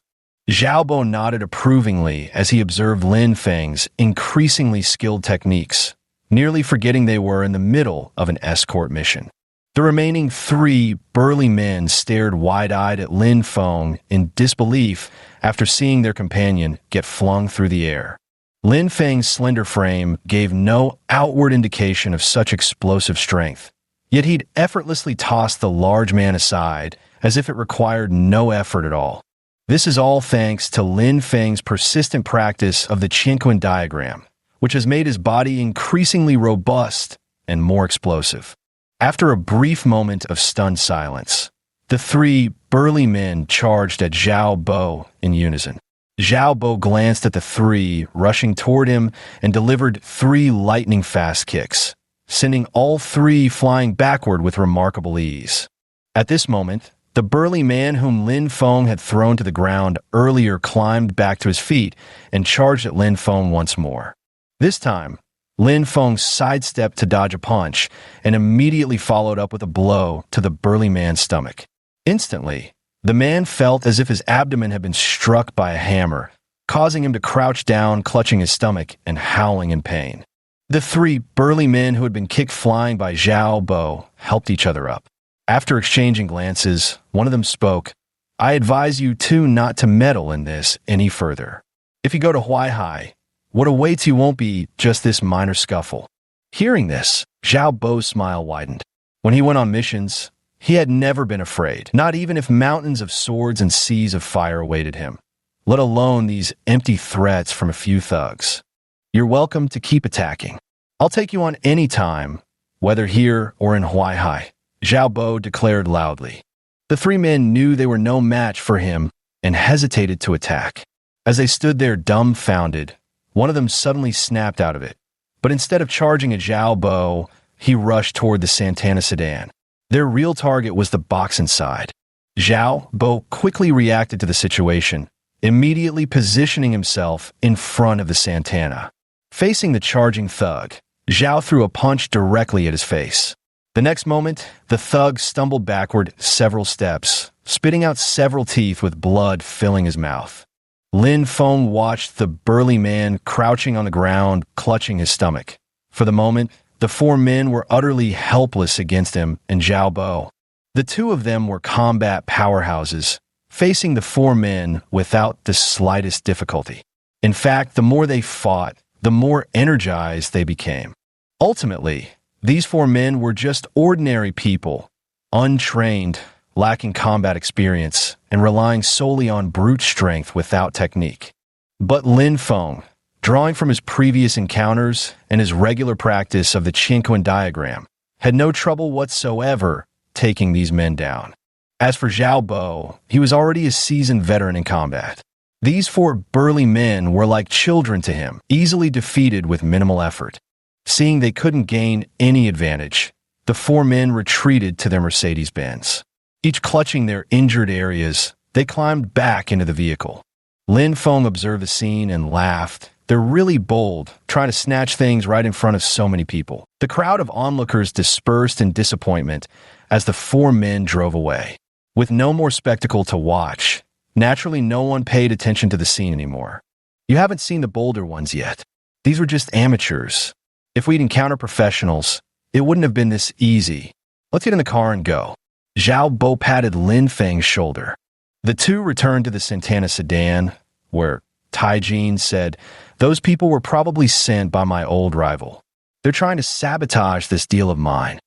Zhao Bo nodded approvingly as he observed Lin Feng's increasingly skilled techniques, nearly forgetting they were in the middle of an escort mission. The remaining three burly men stared wide-eyed at Lin Feng in disbelief after seeing their companion get flung through the air. Lin Feng's slender frame gave no outward indication of such explosive strength, yet he'd effortlessly tossed the large man aside as if it required no effort at all. This is all thanks to Lin Feng's persistent practice of the Qianquan diagram, which has made his body increasingly robust and more explosive. After a brief moment of stunned silence, the three burly men charged at Zhao Bo in unison. Zhao Bo glanced at the three rushing toward him and delivered three lightning-fast kicks, sending all three flying backward with remarkable ease. At this moment, the burly man whom Lin Feng had thrown to the ground earlier climbed back to his feet and charged at Lin Feng once more. This time, Lin Feng sidestepped to dodge a punch and immediately followed up with a blow to the burly man's stomach. Instantly, the man felt as if his abdomen had been struck by a hammer, causing him to crouch down, clutching his stomach and howling in pain. The three burly men who had been kicked flying by Zhao Bo helped each other up. After exchanging glances, one of them spoke, "I advise you two not to meddle in this any further. If you go to Huaihai, what awaits you won't be just this minor scuffle." Hearing this, Zhao Bo's smile widened. When he went on missions, he had never been afraid, not even if mountains of swords and seas of fire awaited him, let alone these empty threats from a few thugs. "You're welcome to keep attacking. I'll take you on any time, whether here or in Huaihai," Zhao Bo declared loudly. The three men knew they were no match for him and hesitated to attack. As they stood there dumbfounded, one of them suddenly snapped out of it. But instead of charging at Zhao Bo, he rushed toward the Santana sedan. Their real target was the box inside. Zhao Bo quickly reacted to the situation, immediately positioning himself in front of the Santana. Facing the charging thug, Zhao threw a punch directly at his face. The next moment, the thug stumbled backward several steps, spitting out several teeth with blood filling his mouth. Lin Feng watched the burly man crouching on the ground, clutching his stomach. For the moment, the four men were utterly helpless against him and Zhao Bo. The two of them were combat powerhouses, facing the four men without the slightest difficulty. In fact, the more they fought, the more energized they became. Ultimately, these four men were just ordinary people, untrained, lacking combat experience, and relying solely on brute strength without technique. But Lin Feng, drawing from his previous encounters and his regular practice of the Chinquan diagram, had no trouble whatsoever taking these men down. As for Zhao Bo, he was already a seasoned veteran in combat. These four burly men were like children to him, easily defeated with minimal effort. Seeing they couldn't gain any advantage, the four men retreated to their Mercedes-Benz. Each clutching their injured areas, they climbed back into the vehicle. Lin Feng observed the scene and laughed. They're really bold, trying to snatch things right in front of so many people. The crowd of onlookers dispersed in disappointment as the four men drove away. With no more spectacle to watch, naturally no one paid attention to the scene anymore. You haven't seen the bolder ones yet. These were just amateurs. If we'd encountered professionals, it wouldn't have been this easy. Let's get in the car and go. Zhao Bo patted Lin Feng's shoulder. The two returned to the Santana sedan, where Tai Jin said, "Those people were probably sent by my old rival. They're trying to sabotage this deal of mine."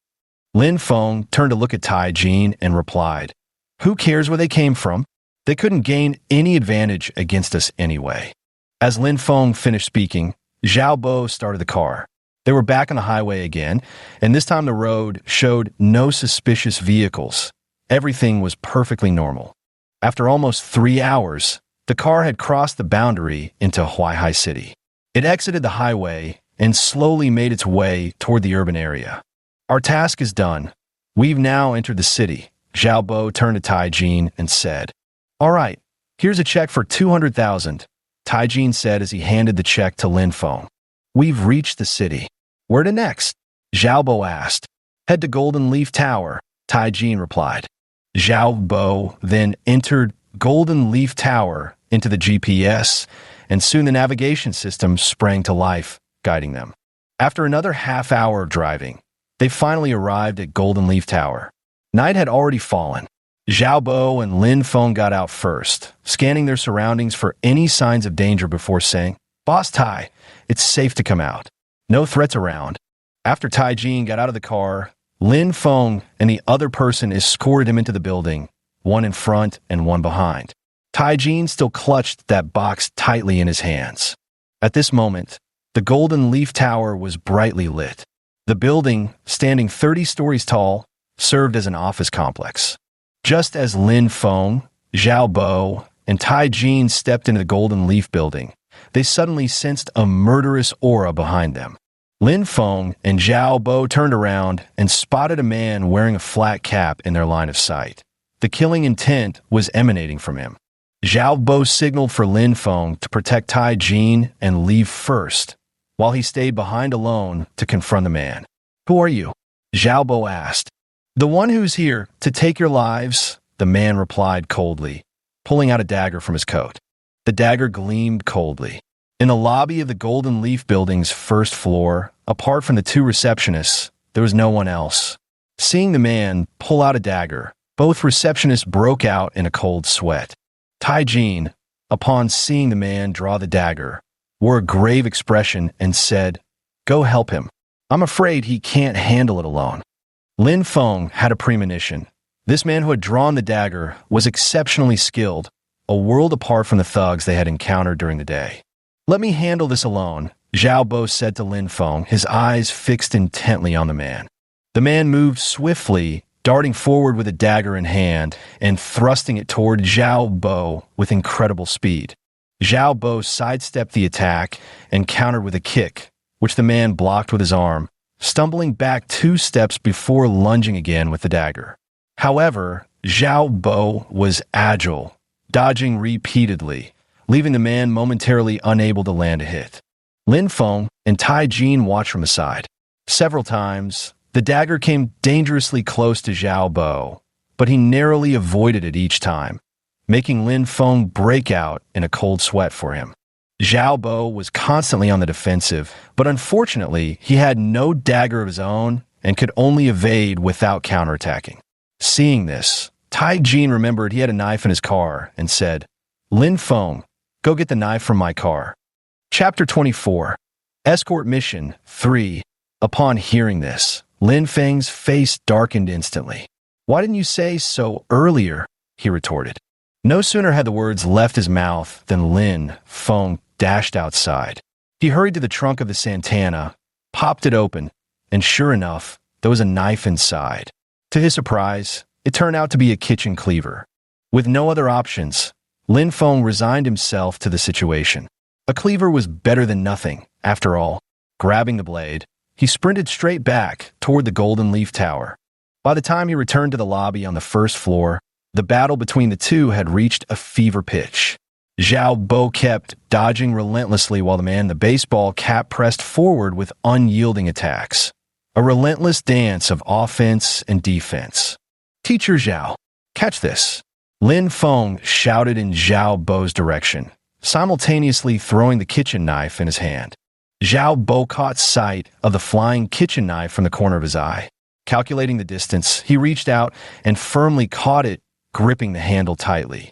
Lin Feng turned to look at Tai Jin and replied, "Who cares where they came from? They couldn't gain any advantage against us anyway." As Lin Feng finished speaking, Zhao Bo started the car. They were back on the highway again, and this time the road showed no suspicious vehicles. Everything was perfectly normal. After almost 3 hours, the car had crossed the boundary into Huaihai City. It exited the highway and slowly made its way toward the urban area. "Our task is done. We've now entered the city." Zhao Bo turned to Tai Jin and said, "All right, here's a check for 200,000. Tai Jin said as he handed the check to Lin Feng. "We've reached the city. Where to next?" Zhao Bo asked. "Head to Golden Leaf Tower," Tai Jin replied. Zhao Bo then entered Golden Leaf Tower into the GPS, and soon the navigation system sprang to life, guiding them. After another half-hour of driving, they finally arrived at Golden Leaf Tower. Night had already fallen. Zhao Bo and Lin Feng got out first, scanning their surroundings for any signs of danger before saying, "Boss Tai, it's safe to come out. No threats around." After Tai Jin got out of the car, Lin Feng and the other person escorted him into the building, one in front and one behind. Tai Jin still clutched that box tightly in his hands. At this moment, the Golden Leaf Tower was brightly lit. The building, standing 30 stories tall, served as an office complex. Just as Lin Feng, Zhao Bo, and Tai Jin stepped into the Golden Leaf building, they suddenly sensed a murderous aura behind them. Lin Feng and Zhao Bo turned around and spotted a man wearing a flat cap in their line of sight. The killing intent was emanating from him. Zhao Bo signaled for Lin Feng to protect Tai Jin and leave first, while he stayed behind alone to confront the man. "Who are you?" Zhao Bo asked. "The one who's here to take your lives," the man replied coldly, pulling out a dagger from his coat. The dagger gleamed coldly. In the lobby of the Golden Leaf building's first floor, apart from the two receptionists, there was no one else. Seeing the man pull out a dagger, both receptionists broke out in a cold sweat. Tai Jin, upon seeing the man draw the dagger, wore a grave expression and said, "Go help him. I'm afraid he can't handle it alone." Lin Feng had a premonition. This man who had drawn the dagger was exceptionally skilled, a world apart from the thugs they had encountered during the day. "Let me handle this alone," Zhao Bo said to Lin Feng, his eyes fixed intently on the man. The man moved swiftly, darting forward with a dagger in hand and thrusting it toward Zhao Bo with incredible speed. Zhao Bo sidestepped the attack and countered with a kick, which the man blocked with his arm, stumbling back 2 steps before lunging again with the dagger. However, Zhao Bo was agile, dodging repeatedly, leaving the man momentarily unable to land a hit. Lin Feng and Tai Jin watched from the side. Several times, the dagger came dangerously close to Zhao Bo, but he narrowly avoided it each time, making Lin Feng break out in a cold sweat for him. Zhao Bo was constantly on the defensive, but unfortunately, he had no dagger of his own and could only evade without counterattacking. Seeing this, Tai Jin remembered he had a knife in his car and said, "Lin Feng, go get the knife from my car." Chapter 24. Escort Mission 3. Upon hearing this, Lin Feng's face darkened instantly. "Why didn't you say so earlier?" he retorted. No sooner had the words left his mouth than Lin Feng dashed outside. He hurried to the trunk of the Santana, popped it open, and sure enough, there was a knife inside. To his surprise, it turned out to be a kitchen cleaver. With no other options, Lin Feng resigned himself to the situation. A cleaver was better than nothing, after all. Grabbing the blade, he sprinted straight back toward the Golden Leaf Tower. By the time he returned to the lobby on the first floor, the battle between the two had reached a fever pitch. Zhao Bo kept dodging relentlessly while the man in the baseball cap pressed forward with unyielding attacks. A relentless dance of offense and defense. "Teacher Zhao, catch this!" Lin Feng shouted in Zhao Bo's direction, simultaneously throwing the kitchen knife in his hand. Zhao Bo caught sight of the flying kitchen knife from the corner of his eye. Calculating the distance, he reached out and firmly caught it, gripping the handle tightly.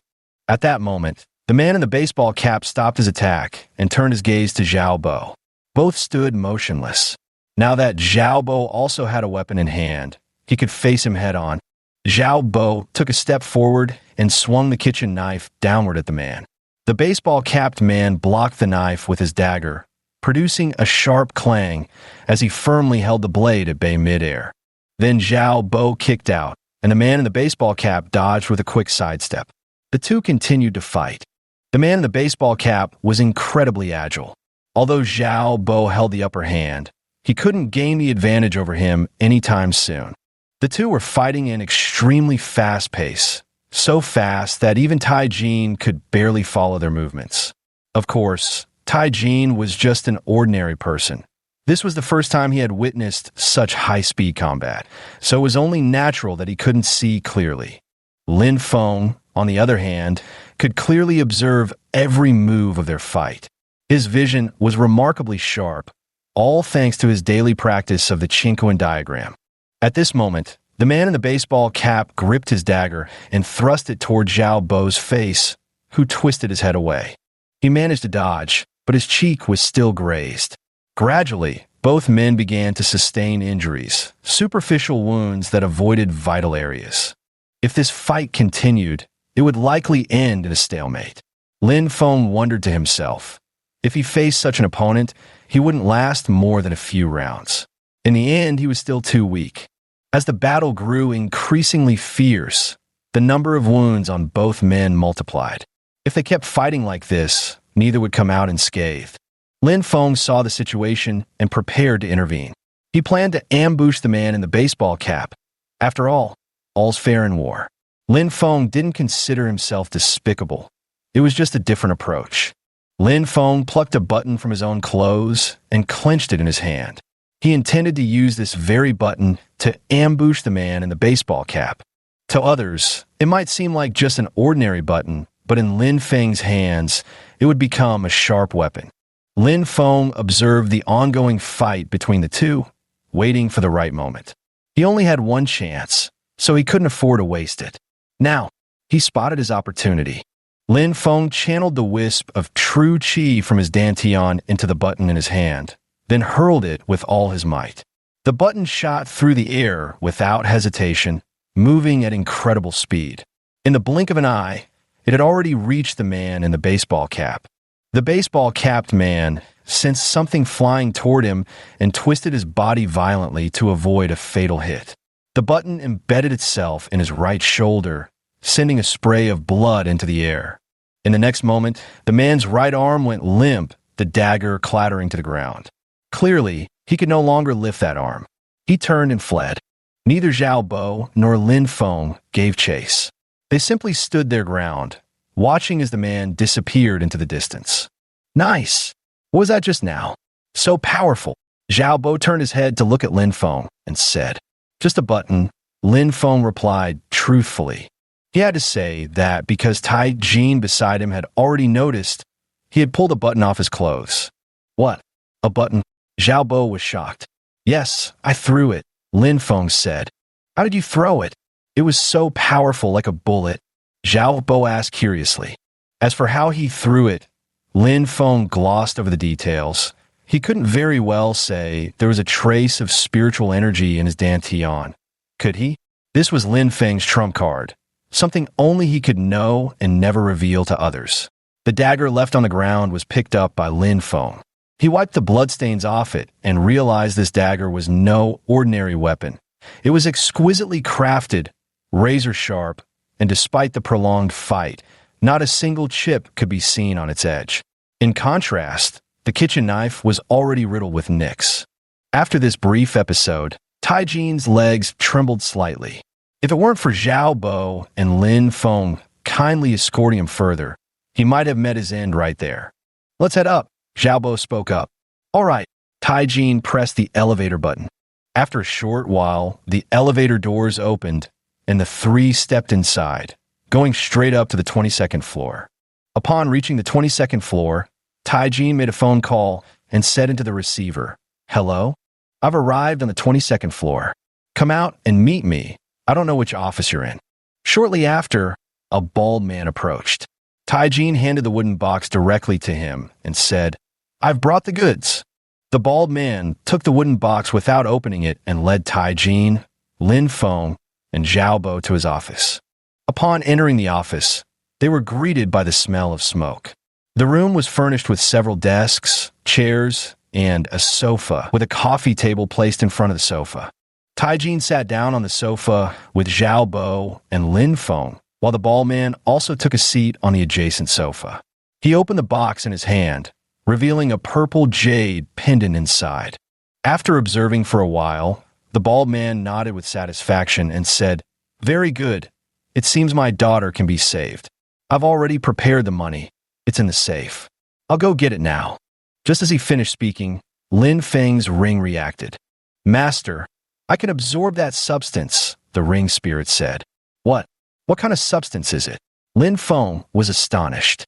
At that moment, the man in the baseball cap stopped his attack and turned his gaze to Zhao Bo. Both stood motionless. Now that Zhao Bo also had a weapon in hand, he could face him head-on. Zhao Bo took a step forward and swung the kitchen knife downward at the man. The baseball-capped man blocked the knife with his dagger, producing a sharp clang as he firmly held the blade at bay midair. Then Zhao Bo kicked out, and the man in the baseball cap dodged with a quick sidestep. The two continued to fight. The man in the baseball cap was incredibly agile. Although Zhao Bo held the upper hand, he couldn't gain the advantage over him anytime soon. The two were fighting at an extremely fast pace, so fast that even Tai Jin could barely follow their movements. Of course, Tai Jin was just an ordinary person. This was the first time he had witnessed such high-speed combat, so it was only natural that he couldn't see clearly. Lin Feng, on the other hand, could clearly observe every move of their fight. His vision was remarkably sharp, all thanks to his daily practice of the Chinquan diagram. At this moment, the man in the baseball cap gripped his dagger and thrust it toward Zhao Bo's face, who twisted his head away. He managed to dodge, but his cheek was still grazed. Gradually, both men began to sustain injuries, superficial wounds that avoided vital areas. If this fight continued, it would likely end in a stalemate. Lin Feng wondered to himself. If he faced such an opponent, he wouldn't last more than a few rounds. In the end, he was still too weak. As the battle grew increasingly fierce, the number of wounds on both men multiplied. If they kept fighting like this, neither would come out unscathed. Lin Feng saw the situation and prepared to intervene. He planned to ambush the man in the baseball cap. After all, all's fair in war. Lin Feng didn't consider himself despicable. It was just a different approach. Lin Feng plucked a button from his own clothes and clenched it in his hand. He intended to use this very button to ambush the man in the baseball cap. To others, it might seem like just an ordinary button, but in Lin Feng's hands, it would become a sharp weapon. Lin Feng observed the ongoing fight between the two, waiting for the right moment. He only had one chance, so he couldn't afford to waste it. Now, he spotted his opportunity. Lin Feng channeled the wisp of true qi from his dantian into the button in his hand, then hurled it with all his might. The button shot through the air without hesitation, moving at incredible speed. In the blink of an eye, it had already reached the man in the baseball cap. The baseball-capped man sensed something flying toward him and twisted his body violently to avoid a fatal hit. The button embedded itself in his right shoulder, sending a spray of blood into the air. In the next moment, the man's right arm went limp, the dagger clattering to the ground. Clearly, he could no longer lift that arm. He turned and fled. Neither Zhao Bo nor Lin Feng gave chase. They simply stood their ground, watching as the man disappeared into the distance. Nice! What was that just now? So powerful. Zhao Bo turned his head to look at Lin Feng and said, "Just a button." Lin Feng replied truthfully. He had to say that because Tai Jin beside him had already noticed, he had pulled a button off his clothes. What? A button? Zhao Bo was shocked. Yes, I threw it, Lin Feng said. How did you throw it? It was so powerful, like a bullet. Zhao Bo asked curiously. As for how he threw it, Lin Feng glossed over the details. He couldn't very well say there was a trace of spiritual energy in his dantian. Could he? This was Lin Feng's trump card. something only he could know and never reveal to others. The dagger left on the ground was picked up by Lin Feng. He wiped the bloodstains off it and realized this dagger was no ordinary weapon. It was exquisitely crafted, razor-sharp, and despite the prolonged fight, not a single chip could be seen on its edge. In contrast, the kitchen knife was already riddled with nicks. After this brief episode, Tai Jin's legs trembled slightly. If it weren't for Zhao Bo and Lin Feng kindly escorting him further, he might have met his end right there. "Let's head up," Zhao Bo spoke up. "All right." Tai Jin pressed the elevator button. After a short while, the elevator doors opened, and the three stepped inside, going straight up to the 22nd floor. Upon reaching the 22nd floor, Tai Jin made a phone call and said into the receiver, "Hello? I've arrived on the 22nd floor. Come out and meet me. I don't know which office you're in." Shortly after, a bald man approached. Tai Jin handed the wooden box directly to him and said, "I've brought the goods." The bald man took the wooden box without opening it and led Tai Jin, Lin Feng, and Zhao Bo to his office. Upon entering the office, they were greeted by the smell of smoke. The room was furnished with several desks, chairs, and a sofa with a coffee table placed in front of the sofa. Tai Jin sat down on the sofa with Zhao Bo and Lin Feng, while the bald man also took a seat on the adjacent sofa. He opened the box in his hand, revealing a purple jade pendant inside. After observing for a while, the bald man nodded with satisfaction and said, "Very good. It seems my daughter can be saved. I've already prepared the money. It's in the safe. I'll go get it now." Just as he finished speaking, Lin Feng's ring reacted. "Master, I can absorb that substance," the ring spirit said. "What? What kind of substance is it?" Lin Feng was astonished.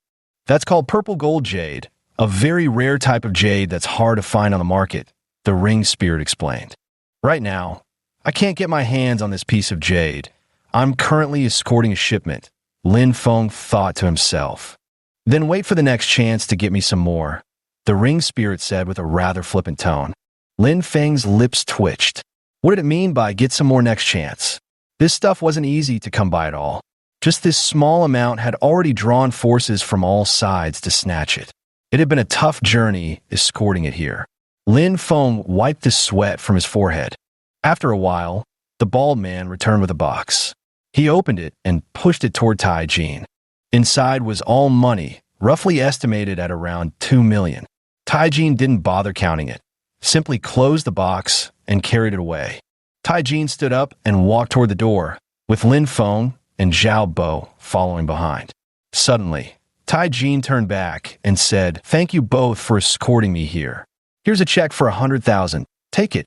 "That's called purple gold jade, a very rare type of jade that's hard to find on the market," the ring spirit explained. "Right now, I can't get my hands on this piece of jade. I'm currently escorting a shipment," Lin Feng thought to himself. "Then wait for the next chance to get me some more," the ring spirit said with a rather flippant tone. Lin Feng's lips twitched. What did it mean by "get some more next chance"? This stuff wasn't easy to come by at all. Just this small amount had already drawn forces from all sides to snatch it. It had been a tough journey escorting it here. Lin Feng wiped the sweat from his forehead. After a while, the bald man returned with a box. He opened it and pushed it toward Tai Jin. Inside was all money, roughly estimated at around 2 million. Tai Jin didn't bother counting it, simply closed the box and carried it away. Tai Jin stood up and walked toward the door, with Lin Feng and Zhao Bo following behind. Suddenly, Tai Jin turned back and said, "Thank you both for escorting me here. Here's a check for 100,000. Take it."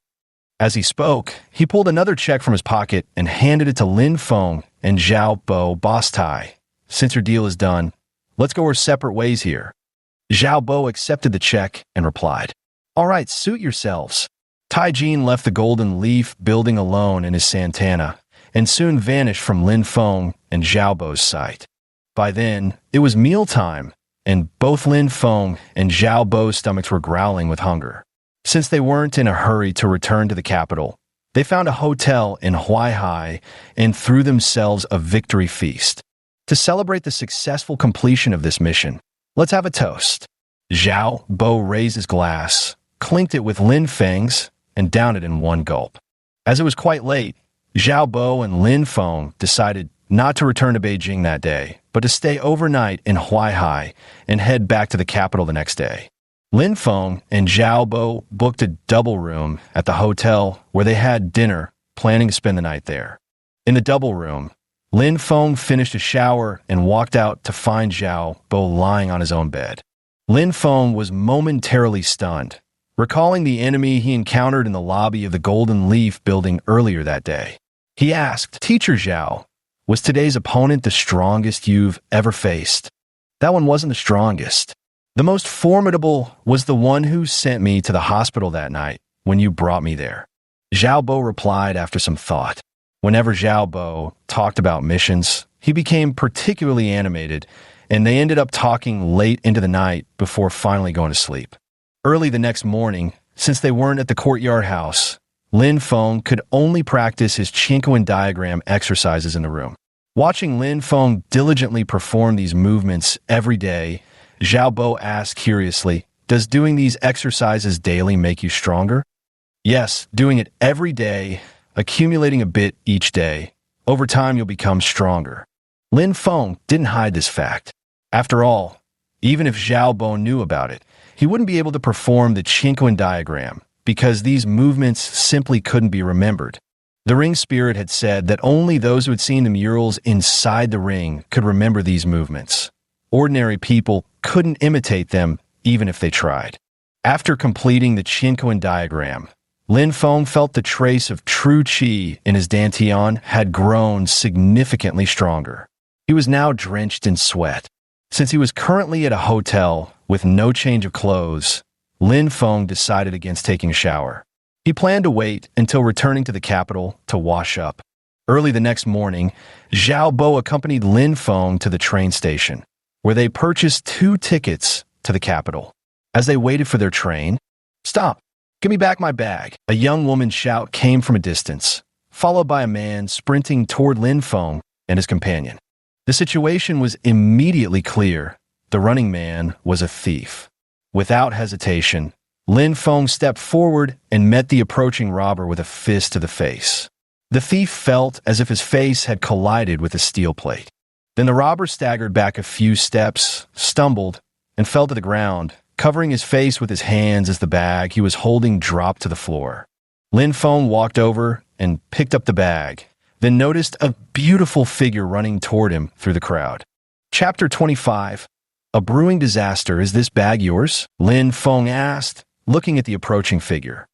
As he spoke, he pulled another check from his pocket and handed it to Lin Feng and Zhao Bo. "Boss Tai, since your deal is done, let's go our separate ways here." Zhao Bo accepted the check and replied, "All right, suit yourselves." Tai Jin left the Golden Leaf building alone in his Santana and soon vanished from Lin Feng and Zhao Bo's sight. By then, it was mealtime, and both Lin Feng and Zhao Bo's stomachs were growling with hunger. Since they weren't in a hurry to return to the capital, they found a hotel in Huaihai and threw themselves a victory feast. To celebrate the successful completion of this mission, let's have a toast. Zhao Bo raised his glass, clinked it with Lin Feng's, and downed it in one gulp. As it was quite late, Zhao Bo and Lin Feng decided not to return to Beijing that day, but to stay overnight in Huaihai and head back to the capital the next day. Lin Feng and Zhao Bo booked a double room at the hotel where they had dinner, planning to spend the night there. In the double room, Lin Feng finished a shower and walked out to find Zhao Bo lying on his own bed. Lin Feng was momentarily stunned, recalling the enemy he encountered in the lobby of the Golden Leaf building earlier that day. He asked, "Teacher Zhao, was today's opponent the strongest you've ever faced?" "That one wasn't the strongest. The most formidable was the one who sent me to the hospital that night when you brought me there," Zhao Bo replied after some thought. Whenever Zhao Bo talked about missions, he became particularly animated, and they ended up talking late into the night before finally going to sleep. Early the next morning, since they weren't at the courtyard house, Lin Feng could only practice his Chinkoan diagram exercises in the room. Watching Lin Feng diligently perform these movements every day, Zhao Bo asked curiously, "Does doing these exercises daily make you stronger?" "Yes, doing it every day, accumulating a bit each day. Over time, you'll become stronger." Lin Feng didn't hide this fact. After all, even if Zhao Bo knew about it, he wouldn't be able to perform the Chinquan diagram because these movements simply couldn't be remembered. The ring spirit had said that only those who had seen the murals inside the ring could remember these movements. Ordinary people couldn't imitate them even if they tried. After completing the Chinquan diagram, Lin Feng felt the trace of true qi in his dantian had grown significantly stronger. He was now drenched in sweat. Since he was currently at a hotel with no change of clothes, Lin Feng decided against taking a shower. He planned to wait until returning to the capital to wash up. Early the next morning, Zhao Bo accompanied Lin Feng to the train station, where they purchased 2 tickets to the capital. As they waited for their train, "Stop! Give me back my bag!" A young woman's shout came from a distance, followed by a man sprinting toward Lin Feng and his companion. The situation was immediately clear. The running man was a thief. Without hesitation, Lin Feng stepped forward and met the approaching robber with a fist to the face. The thief felt as if his face had collided with a steel plate. Then the robber staggered back a few steps, stumbled, and fell to the ground, covering his face with his hands as the bag he was holding dropped to the floor. Lin Feng walked over and picked up the bag, then noticed a beautiful figure running toward him through the crowd. Chapter 25. A brewing disaster. "Is this bag yours?" Lin Feng asked, looking at the approaching figure.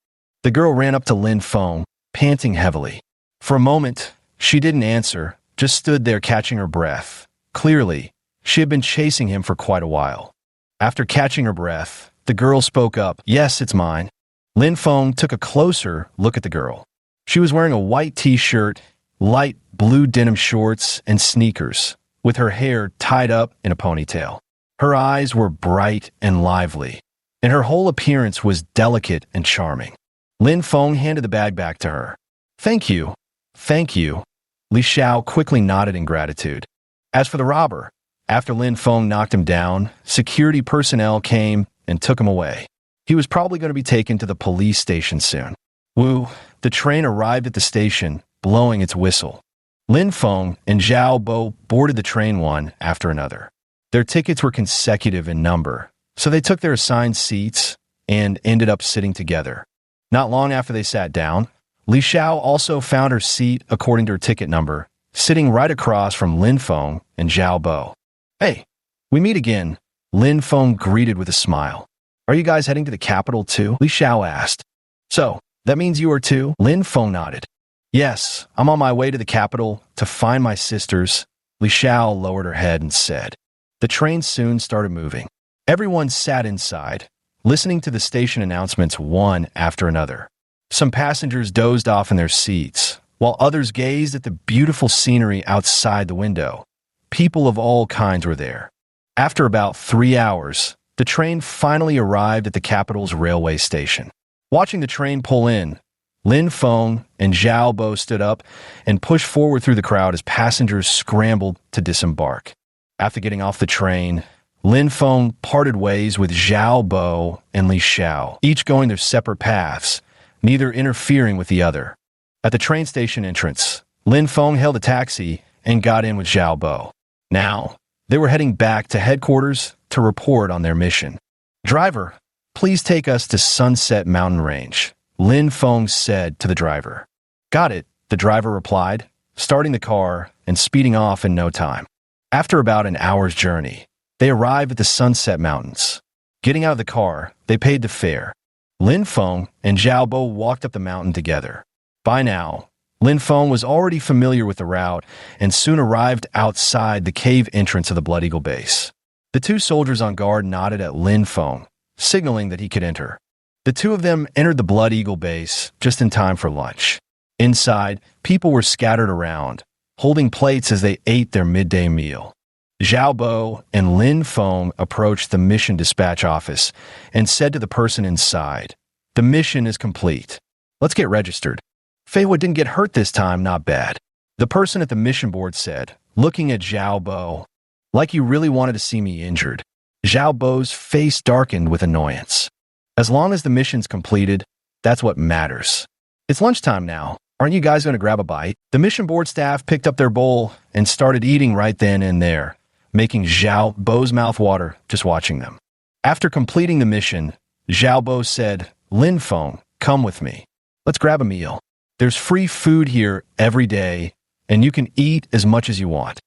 The girl ran up to Lin Feng, panting heavily. For a moment, she didn't answer, just stood there catching her breath. Clearly, she had been chasing him for quite a while. After catching her breath, the girl spoke up, "Yes, it's mine." Lin Feng took a closer look at the girl. She was wearing a white t-shirt, light blue denim shorts, and sneakers, with her hair tied up in a ponytail. Her eyes were bright and lively, and her whole appearance was delicate and charming. Lin Feng handed the bag back to her. "Thank you. Thank you." Li Xiao quickly nodded in gratitude. As for the robber, after Lin Feng knocked him down, security personnel came and took him away. He was probably going to be taken to the police station soon. Woo, the train arrived at the station, blowing its whistle. Lin Feng and Zhao Bo boarded the train one after another. Their tickets were consecutive in number, so they took their assigned seats and ended up sitting together. Not long after they sat down, Li Xiao also found her seat according to her ticket number, sitting right across from Lin Feng and Zhao Bo. "Hey, we meet again," Lin Feng greeted with a smile. "Are you guys heading to the capital too?" Li Xiao asked. "So, that means you are too?" Lin Feng nodded. "Yes, I'm on my way to the capital to find my sisters," Li Xiao lowered her head and said. The train soon started moving. Everyone sat inside, listening to the station announcements one after another. Some passengers dozed off in their seats, while others gazed at the beautiful scenery outside the window. People of all kinds were there. After about 3 hours, the train finally arrived at the capital's railway station. Watching the train pull in, Lin Feng and Zhao Bo stood up and pushed forward through the crowd as passengers scrambled to disembark. After getting off the train, Lin Feng parted ways with Zhao Bo and Li Xiao, each going their separate paths, neither interfering with the other. At the train station entrance, Lin Feng hailed a taxi and got in with Zhao Bo. Now, they were heading back to headquarters to report on their mission. "Driver, please take us to Sunset Mountain Range," Lin Feng said to the driver. "Got it," the driver replied, starting the car and speeding off in no time. After about an hour's journey, they arrived at the Sunset Mountains. Getting out of the car, they paid the fare. Lin Feng and Zhao Bo walked up the mountain together. By now, Lin Feng was already familiar with the route and soon arrived outside the cave entrance of the Blood Eagle base. The 2 soldiers on guard nodded at Lin Feng, signaling that he could enter. The 2 of them entered the Blood Eagle base just in time for lunch. Inside, people were scattered around, holding plates as they ate their midday meal. Zhao Bo and Lin Feng approached the mission dispatch office and said to the person inside, "The mission is complete. Let's get registered." "Feiwa didn't get hurt this time, not bad," the person at the mission board said, looking at Zhao Bo. Like you really wanted to see me injured. Zhao Bo's face darkened with annoyance. As long as the mission's completed, that's what matters. It's lunchtime now. Aren't you guys going to grab a bite? The mission board staff picked up their bowl and started eating right then and there, making Zhao Bo's mouth water just watching them. After completing the mission, Zhao Bo said, "Lin Feng, come with me. Let's grab a meal. There's free food here every day, and you can eat as much as you want."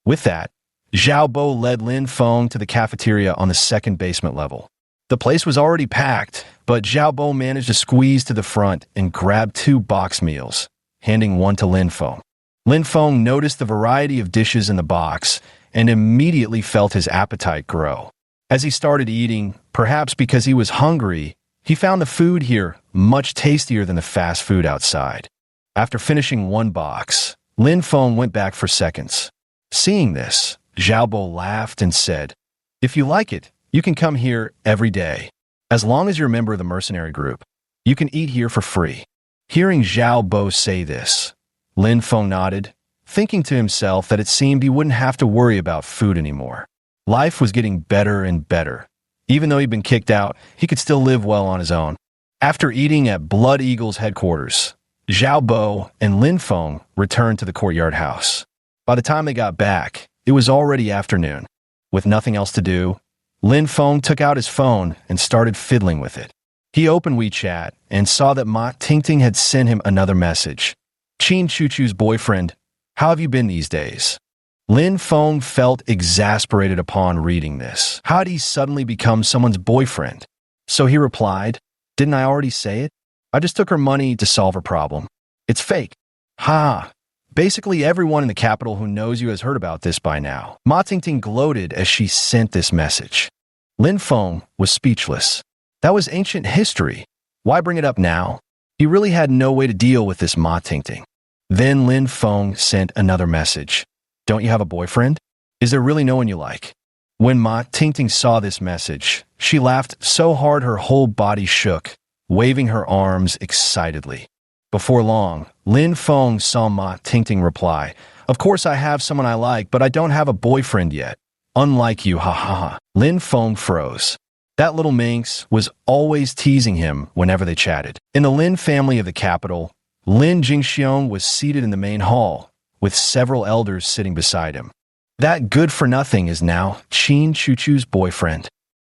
With that, Zhao Bo led Lin Feng to the cafeteria on the second basement level. The place was already packed, but Zhao Bo managed to squeeze to the front and grab 2 box meals, handing one to Lin Feng. Lin Feng noticed the variety of dishes in the box and immediately felt his appetite grow. As he started eating, perhaps because he was hungry, he found the food here much tastier than the fast food outside. After finishing 1 box, Lin Feng went back for seconds. Seeing this, Zhao Bo laughed and said, "If you like it, you can come here every day. As long as you're a member of the mercenary group, you can eat here for free." Hearing Zhao Bo say this, Lin Feng nodded, thinking to himself that it seemed he wouldn't have to worry about food anymore. Life was getting better and better. Even though he'd been kicked out, he could still live well on his own. After eating at Blood Eagle's headquarters, Zhao Bo and Lin Feng returned to the courtyard house. By the time they got back, it was already afternoon. With nothing else to do, Lin Feng took out his phone and started fiddling with it. He opened WeChat and saw that Ma Tingting had sent him another message. "Qin Chuchu's boyfriend, how have you been these days?" Lin Feng felt exasperated upon reading this. How had he suddenly become someone's boyfriend? So he replied, "Didn't I already say it? I just took her money to solve her problem. It's fake." Ha! Basically everyone in the capital who knows you has heard about this by now. Ma Tingting gloated as she sent this message. Lin Feng was speechless. That was ancient history. Why bring it up now? He really had no way to deal with this Ma Tingting. Then Lin Feng sent another message. "Don't you have a boyfriend? Is there really no one you like?" When Ma Tingting saw this message, she laughed so hard her whole body shook, waving her arms excitedly. Before long, Lin Feng saw Ma Tingting reply, "Of course I have someone I like, but I don't have a boyfriend yet. Unlike you, ha ha ha." Lin Feng froze. That little minx was always teasing him whenever they chatted. In the Lin family of the capital, Lin Jingxiong was seated in the main hall, with several elders sitting beside him. That good-for-nothing is now Qin Chuchu's boyfriend.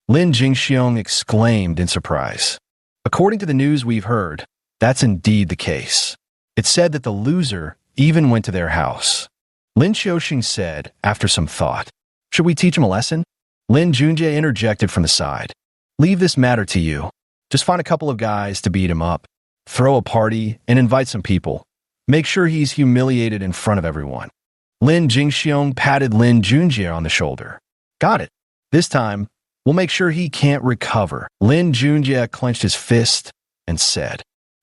Lin Jingxiong exclaimed in surprise. According to the news we've heard, that's indeed the case. It said that the loser even went to their house. Lin Xiaoxing said, after some thought, "Should we teach him a lesson?" Lin Junjie interjected from the side. "Leave this matter to you. Just find a couple of guys to beat him up. Throw a party and invite some people. Make sure he's humiliated in front of everyone." Lin Jingxiong patted Lin Junjie on the shoulder. "Got it. This time, we'll make sure he can't recover." Lin Junjie clenched his fist and said.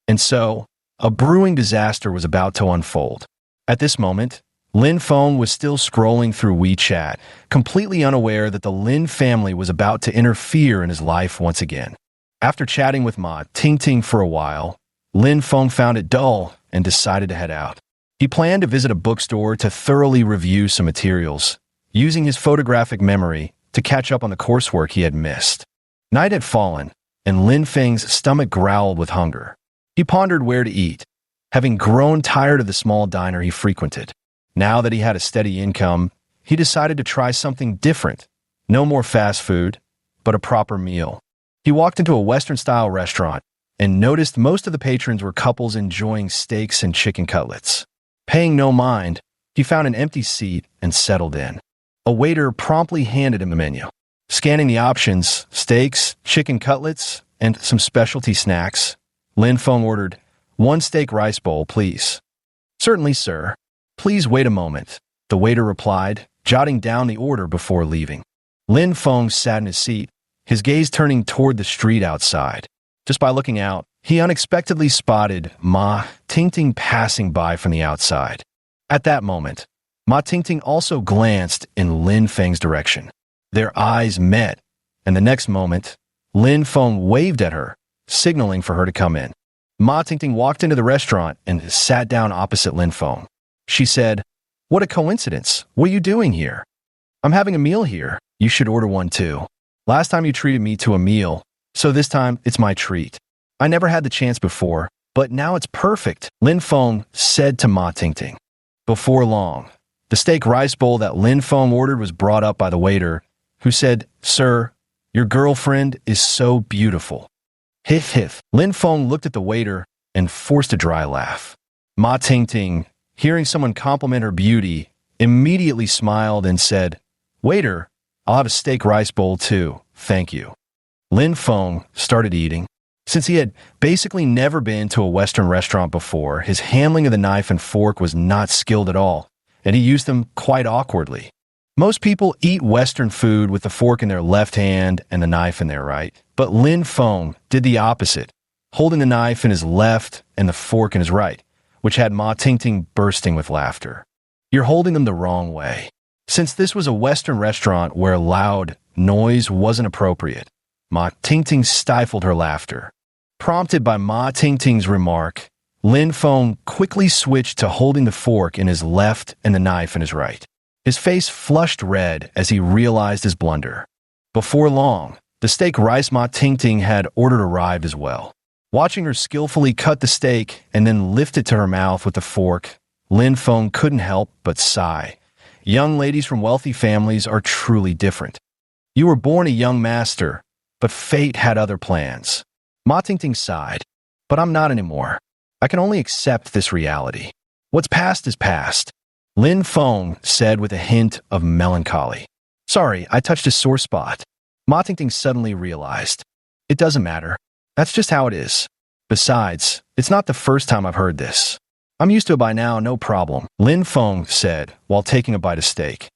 And so, a brewing disaster was about to unfold. At this moment, Lin Feng was still scrolling through WeChat, completely unaware that the Lin family was about to interfere in his life once again. After chatting with Ma Tingting for a while, Lin Feng found it dull and decided to head out. He planned to visit a bookstore to thoroughly review some materials, using his photographic memory to catch up on the coursework he had missed. Night had fallen, and Lin Feng's stomach growled with hunger. He pondered where to eat, having grown tired of the small diner he frequented. Now that he had a steady income, he decided to try something different. No more fast food, but a proper meal. He walked into a Western-style restaurant and noticed most of the patrons were couples enjoying steaks and chicken cutlets. Paying no mind, he found an empty seat and settled in. A waiter promptly handed him the menu. Scanning the options, steaks, chicken cutlets, and some specialty snacks, Lin Feng ordered, "1 steak rice bowl, please." "Certainly, sir. Please wait a moment," the waiter replied, jotting down the order before leaving. Lin Feng sat in his seat, his gaze turning toward the street outside. Just by looking out, he unexpectedly spotted Ma Tingting passing by from the outside. At that moment, Ma Tingting also glanced in Lin Feng's direction. Their eyes met, and the next moment, Lin Feng waved at her, signaling for her to come in. Ma Tingting walked into the restaurant and sat down opposite Lin Feng. She said, What a coincidence. What are you doing here? I'm having a meal here. You should order one too. Last time you treated me to a meal, so this time it's my treat. I never had the chance before, but now it's perfect, Lin Feng said to Ma Tingting. Before long, the steak rice bowl that Lin Feng ordered was brought up by the waiter, who said, "Sir, your girlfriend is so beautiful." Hif hif. Lin Feng looked at the waiter and forced a dry laugh. Ma Tingting, hearing someone compliment her beauty, immediately smiled and said, "Waiter, I'll have a steak rice bowl too, thank you." Lin Feng started eating. Since he had basically never been to a Western restaurant before, his handling of the knife and fork was not skilled at all, and he used them quite awkwardly. Most people eat Western food with the fork in their left hand and the knife in their right, but Lin Feng did the opposite, holding the knife in his left and the fork in his right, which had Ma Tingting bursting with laughter. "You're holding them the wrong way." Since this was a Western restaurant where loud noise wasn't appropriate, Ma Tingting stifled her laughter. Prompted by Ma Tingting's remark, Lin Feng quickly switched to holding the fork in his left and the knife in his right. His face flushed red as he realized his blunder. Before long, the steak rice Ma Tingting had ordered arrived as well. Watching her skillfully cut the steak and then lift it to her mouth with the fork, Lin Feng couldn't help but sigh. Young ladies from wealthy families are truly different. You were born a young master, but fate had other plans. Ma Tingting sighed. But I'm not anymore. I can only accept this reality. What's past is past, Lin Feng said with a hint of melancholy. Sorry, I touched a sore spot. Ma Tingting suddenly realized. It doesn't matter. That's just how it is. Besides, it's not the first time I've heard this. I'm used to it by now, no problem, Lin Feng said while taking a bite of steak.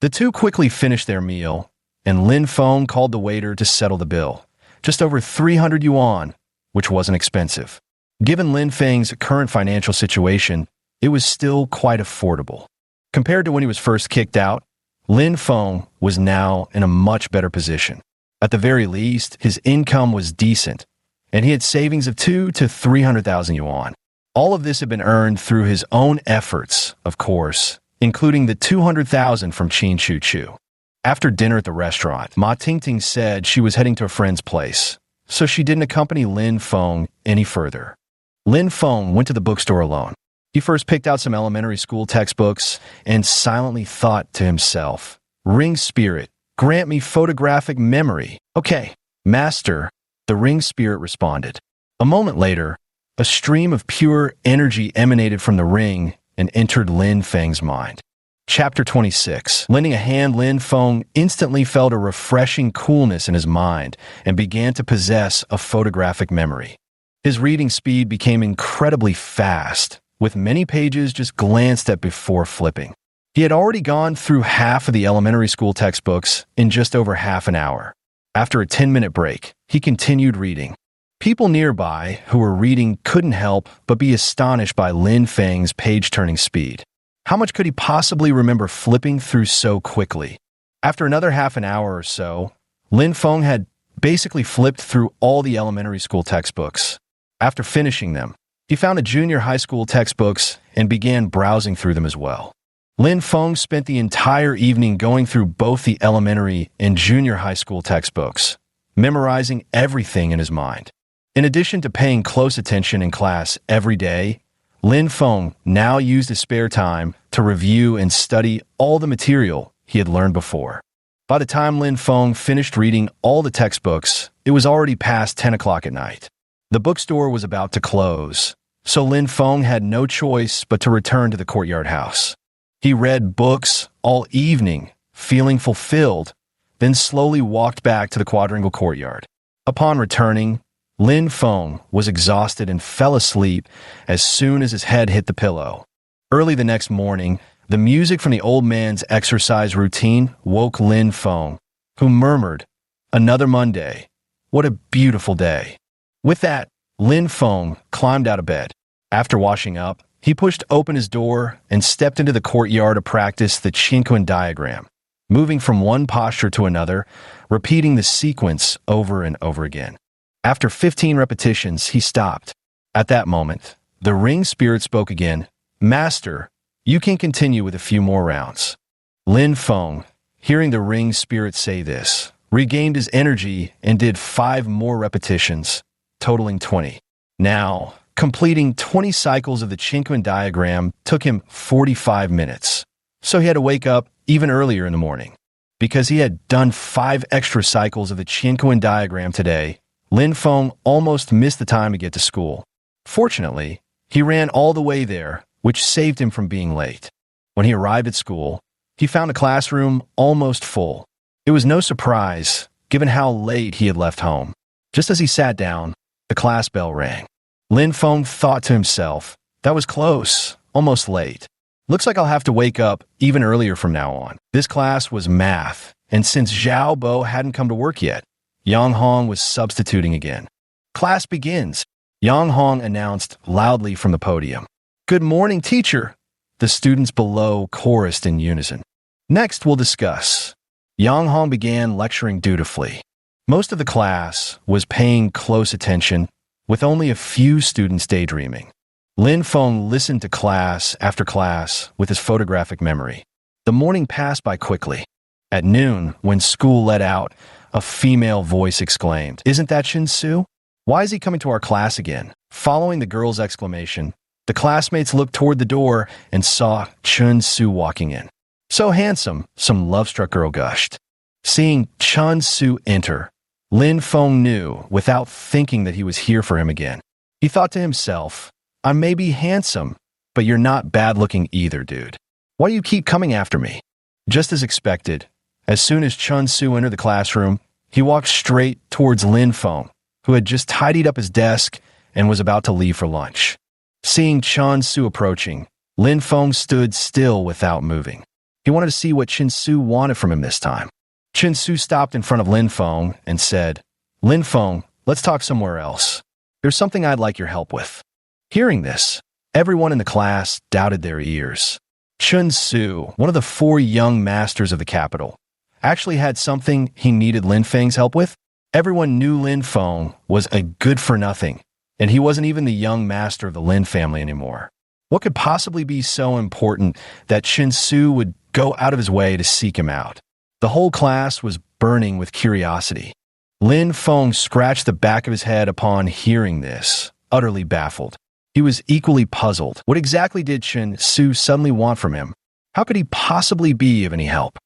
The two quickly finished their meal, and Lin Feng called the waiter to settle the bill. Just over 300 yuan, which wasn't expensive. Given Lin Feng's current financial situation, it was still quite affordable. Compared to when he was first kicked out, Lin Feng was now in a much better position. At the very least, his income was decent, and he had savings of 200,000 to 300,000 yuan. All of this had been earned through his own efforts, of course, including the 200,000 from Qin Chu Chu. After dinner at the restaurant, Ma Tingting said she was heading to a friend's place, so she didn't accompany Lin Feng any further. Lin Feng went to the bookstore alone. He first picked out some elementary school textbooks and silently thought to himself, "Ring spirit, grant me photographic memory." "Okay, master," the ring spirit responded. A moment later, a stream of pure energy emanated from the ring and entered Lin Feng's mind. Chapter 26. Lending a hand, Lin Feng instantly felt a refreshing coolness in his mind and began to possess a photographic memory. His reading speed became incredibly fast, with many pages just glanced at before flipping. He had already gone through half of the elementary school textbooks in just over half an hour. After a 10-minute break, he continued reading. People nearby who were reading couldn't help but be astonished by Lin Feng's page-turning speed. How much could he possibly remember flipping through so quickly? After another half an hour or so, Lin Feng had basically flipped through all the elementary school textbooks. After finishing them, he found the junior high school textbooks and began browsing through them as well. Lin Feng spent the entire evening going through both the elementary and junior high school textbooks, memorizing everything in his mind. In addition to paying close attention in class every day, Lin Feng now used his spare time to review and study all the material he had learned before. By the time Lin Feng finished reading all the textbooks, it was already past 10 o'clock at night. The bookstore was about to close, so Lin Feng had no choice but to return to the courtyard house. He read books all evening, feeling fulfilled, then slowly walked back to the quadrangle courtyard. Upon returning, Lin Feng was exhausted and fell asleep as soon as his head hit the pillow. Early the next morning, the music from the old man's exercise routine woke Lin Feng, who murmured, "Another Monday. What a beautiful day." With that, Lin Feng climbed out of bed. After washing up, he pushed open his door and stepped into the courtyard to practice the Qinquan diagram, moving from one posture to another, repeating the sequence over and over again. After 15 repetitions, he stopped. At that moment, the ring spirit spoke again. "Master, You can continue with a few more rounds. Lin Feng, hearing the ring spirit say this, regained his energy and did 5 more repetitions, totaling 20. Now, completing 20 cycles of the Chinquan diagram took him 45 minutes, so he had to wake up even earlier in the morning. Because he had done 5 extra cycles of the Chinquan diagram today, Lin Feng almost missed the time to get to school. Fortunately, he ran all the way there, which saved him from being late. When he arrived at school, he found the classroom almost full. It was no surprise, given how late he had left home. Just as he sat down, the class bell rang. Lin Feng thought to himself, that was close, almost late. Looks like I'll have to wake up even earlier from now on. This class was math, and since Zhao Bo hadn't come to work yet, Yang Hong was substituting again. Class begins, Yang Hong announced loudly from the podium. Good morning, teacher. The students below chorused in unison. Next, we'll discuss. Yang Hong began lecturing dutifully. Most of the class was paying close attention, with only a few students daydreaming. Lin Feng listened to class after class with his photographic memory. The morning passed by quickly. At noon, when school let out, a female voice exclaimed, "Isn't that Chen Su? Why is he coming to our class again?" Following the girl's exclamation, the classmates looked toward the door and saw Chen Su walking in. So handsome, some love-struck girl gushed. Seeing Chen Su enter, Lin Feng knew without thinking that he was here for him again. He thought to himself, I may be handsome, but you're not bad-looking either, dude. Why do you keep coming after me? Just as expected, as soon as Chen Su entered the classroom, he walked straight towards Lin Feng, who had just tidied up his desk and was about to leave for lunch. Seeing Chen Su approaching, Lin Feng stood still without moving. He wanted to see what Chen Su wanted from him this time. Chen Su stopped in front of Lin Feng and said, Lin Feng, let's talk somewhere else. There's something I'd like your help with. Hearing this, everyone in the class doubted their ears. Chen Su, one of the 4 young masters of the capital, actually had something he needed Lin Feng's help with. Everyone knew Lin Feng was a good-for-nothing, and he wasn't even the young master of the Lin family anymore. What could possibly be so important that Chen Su would go out of his way to seek him out? The whole class was burning with curiosity. Lin Feng scratched the back of his head upon hearing this, utterly baffled. He was equally puzzled. What exactly did Chen Su suddenly want from him? How could he possibly be of any help?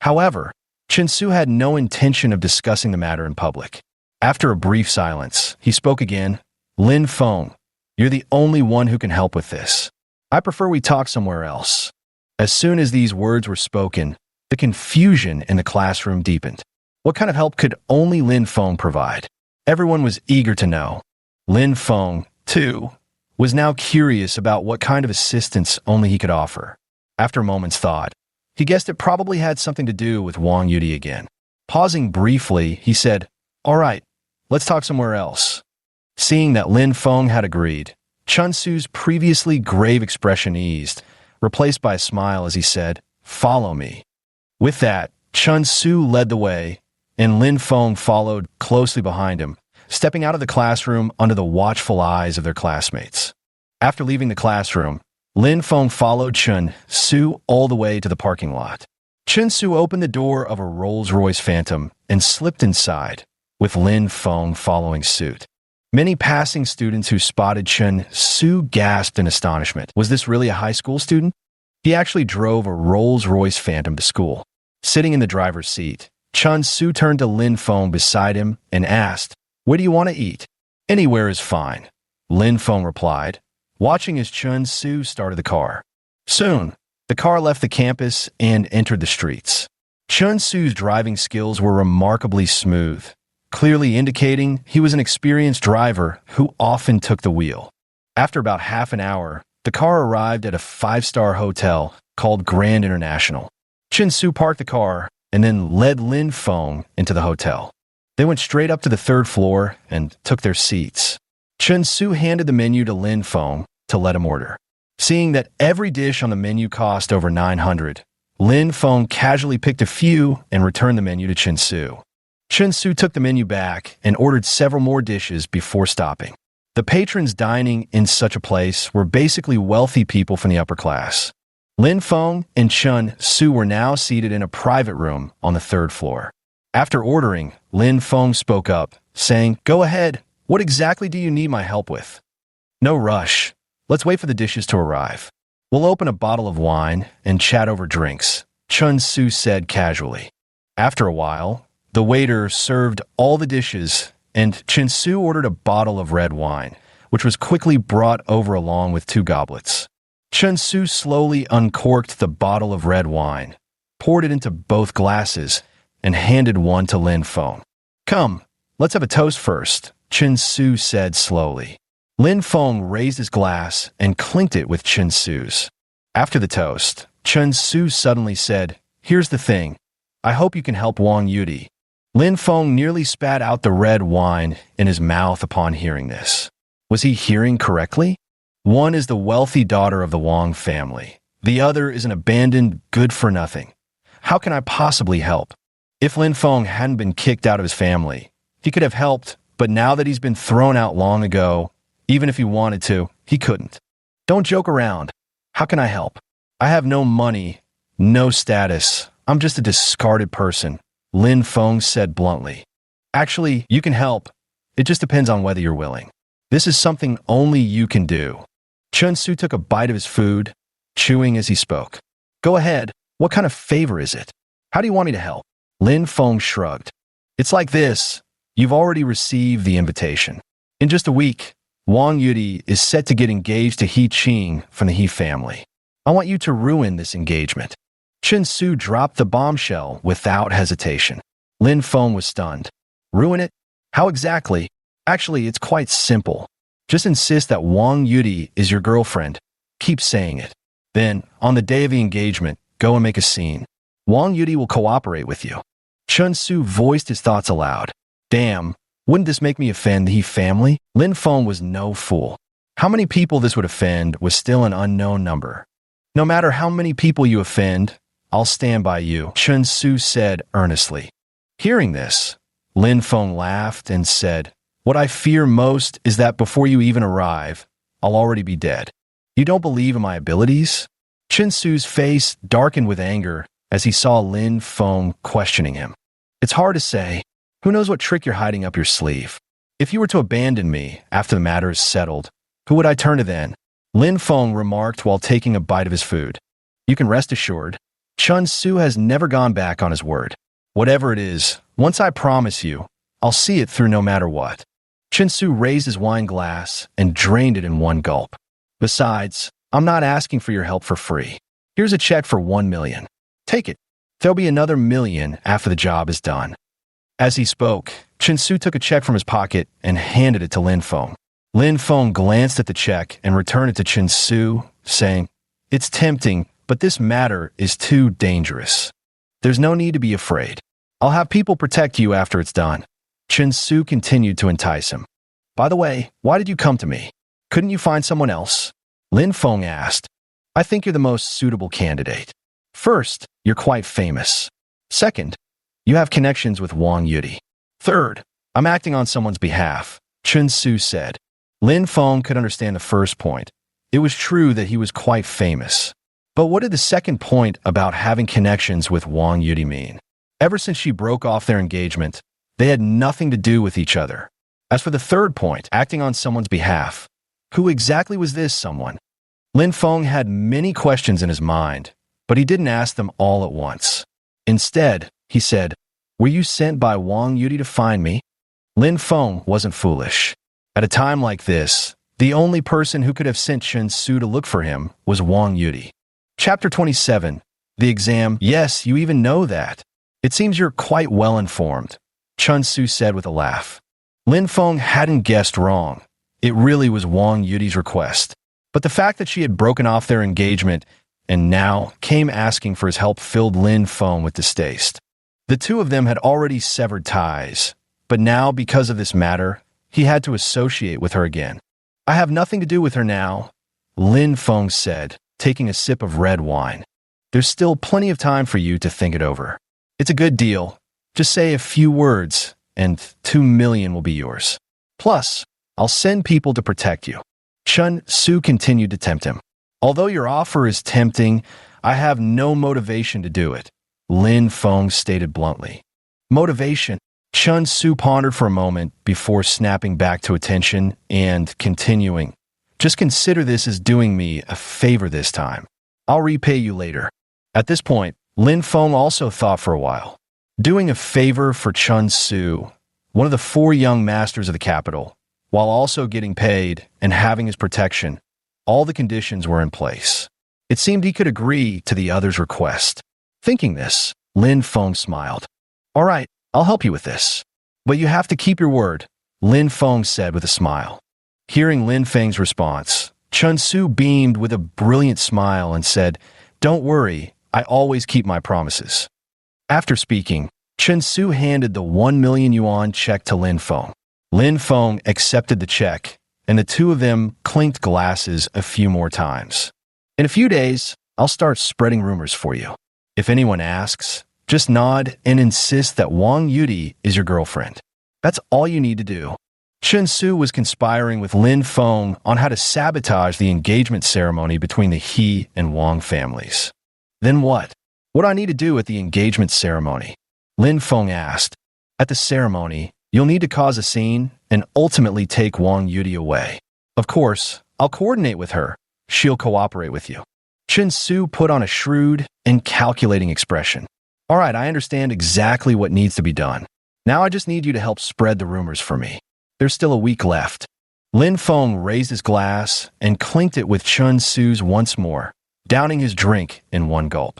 However, Chen Su had no intention of discussing the matter in public. After a brief silence, he spoke again. Lin Feng, you're the only one who can help with this. I prefer we talk somewhere else. As soon as these words were spoken, the confusion in the classroom deepened. What kind of help could only Lin Feng provide? Everyone was eager to know. Lin Feng, too, was now curious about what kind of assistance only he could offer. After a moment's thought, he guessed it probably had something to do with Wang Yudi again. Pausing briefly, he said, All right, let's talk somewhere else. Seeing that Lin Feng had agreed, Chen Su's previously grave expression eased, replaced by a smile as he said, Follow me. With that, Chen Su led the way, and Lin Feng followed closely behind him, stepping out of the classroom under the watchful eyes of their classmates. After leaving the classroom, Lin Feng followed Chen Su all the way to the parking lot. Chen Su opened the door of a Rolls-Royce Phantom and slipped inside, with Lin Feng following suit. Many passing students who spotted Chen Su gasped in astonishment. Was this really a high school student? He actually drove a Rolls-Royce Phantom to school. Sitting in the driver's seat, Chen Su turned to Lin Feng beside him and asked, What do you want to eat? Anywhere is fine, Lin Feng replied, watching as Chen Su started the car. Soon, the car left the campus and entered the streets. Chen Su's driving skills were remarkably smooth, clearly indicating he was an experienced driver who often took the wheel. After about half an hour, the car arrived at a 5-star hotel called Grand International. Chen Su parked the car and then led Lin Feng into the hotel. They went straight up to the 3rd floor and took their seats. Chen Su handed the menu to Lin Feng to let him order. Seeing that every dish on the menu cost over 900, Lin Feng casually picked a few and returned the menu to Chen Su. Chen Su took the menu back and ordered several more dishes before stopping. The patrons dining in such a place were basically wealthy people from the upper class. Lin Feng and Chun Su were now seated in a private room on the third floor. After ordering, Lin Feng spoke up, saying, "Go ahead. What exactly do you need my help with?" "No rush. Let's wait for the dishes to arrive. We'll open a bottle of wine and chat over drinks," Chun Su said casually. After a while, the waiter served all the dishes, and Chun Su ordered a bottle of red wine, which was quickly brought over along with 2 goblets. Chun Su slowly uncorked the bottle of red wine, poured it into both glasses, and handed one to Lin Feng. "Come, let's have a toast first," Chun Su said slowly. Lin Feng raised his glass and clinked it with Chun Su's. After the toast, Chun Su suddenly said, "Here's the thing. I hope you can help Wang Yudi." Lin Feng nearly spat out the red wine in his mouth upon hearing this. Was he hearing correctly? One is the wealthy daughter of the Wang family. The other is an abandoned good-for-nothing. How can I possibly help? If Lin Feng hadn't been kicked out of his family, he could have helped, but now that he's been thrown out long ago, even if he wanted to, he couldn't. Don't joke around. How can I help? I have no money, no status. I'm just a discarded person, Lin Feng said bluntly. Actually, you can help. It just depends on whether you're willing. This is something only you can do. Chun Su took a bite of his food, chewing as he spoke. Go ahead. What kind of favor is it? How do you want me to help? Lin Feng shrugged. It's like this. You've already received the invitation. In just a week, Wang Yudi is set to get engaged to He Qing from the He family. I want you to ruin this engagement. Chun Su dropped the bombshell without hesitation. Lin Feng was stunned. Ruin it? How exactly? Actually, it's quite simple. Just insist that Wang Yudi is your girlfriend. Keep saying it. Then, on the day of the engagement, go and make a scene. Wang Yudi will cooperate with you. Chun Su voiced his thoughts aloud. Damn, wouldn't this make me offend the He family? Lin Feng was no fool. How many people this would offend was still an unknown number. No matter how many people you offend, I'll stand by you, Chun Su said earnestly. Hearing this, Lin Feng laughed and said, What I fear most is that before you even arrive, I'll already be dead. You don't believe in my abilities? Chun Su's face darkened with anger as he saw Lin Feng questioning him. It's hard to say. Who knows what trick you're hiding up your sleeve? If you were to abandon me after the matter is settled, who would I turn to then? Lin Feng remarked while taking a bite of his food. You can rest assured, Chun Su has never gone back on his word. Whatever it is, once I promise you, I'll see it through no matter what. Chun Su raised his wine glass and drained it in one gulp. Besides, I'm not asking for your help for free. Here's a check for 1 million. Take it. There'll be another 1 million after the job is done. As he spoke, Chun Su took a check from his pocket and handed it to Lin Feng. Lin Feng glanced at the check and returned it to Chun Su, saying, It's tempting, but this matter is too dangerous. There's no need to be afraid. I'll have people protect you after it's done. Chun Su continued to entice him. By the way, why did you come to me? Couldn't you find someone else? Lin Feng asked. I think you're the most suitable candidate. First, you're quite famous. Second, you have connections with Wang Yudi. Third, I'm acting on someone's behalf, Chun Su said. Lin Feng could understand the first point. It was true that he was quite famous. But what did the second point about having connections with Wang Yudi mean? Ever since she broke off their engagement, they had nothing to do with each other. As for the third point, acting on someone's behalf, who exactly was this someone? Lin Feng had many questions in his mind, but he didn't ask them all at once. Instead, he said, Were you sent by Wang Yudi to find me? Lin Feng wasn't foolish. At a time like this, the only person who could have sent Chun Su to look for him was Wang Yudi. Chapter 27. The exam. Yes, you even know that. It seems you're quite well informed, Chun Su said with a laugh. Lin Feng hadn't guessed wrong. It really was Wang Yudi's request. But the fact that she had broken off their engagement and now came asking for his help filled Lin Feng with distaste. The two of them had already severed ties, but now, because of this matter, he had to associate with her again. I have nothing to do with her now, Lin Feng said, taking a sip of red wine. There's still plenty of time for you to think it over. It's a good deal. Just say a few words, and 2 million will be yours. Plus, I'll send people to protect you. Chun Su continued to tempt him. Although your offer is tempting, I have no motivation to do it, Lin Feng stated bluntly. Motivation? Chun Su pondered for a moment before snapping back to attention and continuing. Just consider this as doing me a favor this time. I'll repay you later. At this point, Lin Feng also thought for a while. Doing a favor for Chun Su, one of the 4 young masters of the capital, while also getting paid and having his protection, all the conditions were in place. It seemed he could agree to the other's request. Thinking this, Lin Feng smiled. All right, I'll help you with this. But you have to keep your word, Lin Feng said with a smile. Hearing Lin Feng's response, Chun Su beamed with a brilliant smile and said, "Don't worry, I always keep my promises." After speaking, Chun Su handed the 1 million yuan check to Lin Feng. Lin Feng accepted the check, and the two of them clinked glasses a few more times. In a few days, I'll start spreading rumors for you. If anyone asks, just nod and insist that Wang Yudi is your girlfriend. That's all you need to do. Chun Su was conspiring with Lin Feng on how to sabotage the engagement ceremony between the He and Wang families. Then what? What do I need to do at the engagement ceremony? Lin Feng asked. At the ceremony, you'll need to cause a scene and ultimately take Wang Yudi away. Of course, I'll coordinate with her. She'll cooperate with you. Chun Su put on a shrewd and calculating expression. All right, I understand exactly what needs to be done. Now I just need you to help spread the rumors for me. There's still a week left. Lin Feng raised his glass and clinked it with Chun Su's once more, downing his drink in one gulp.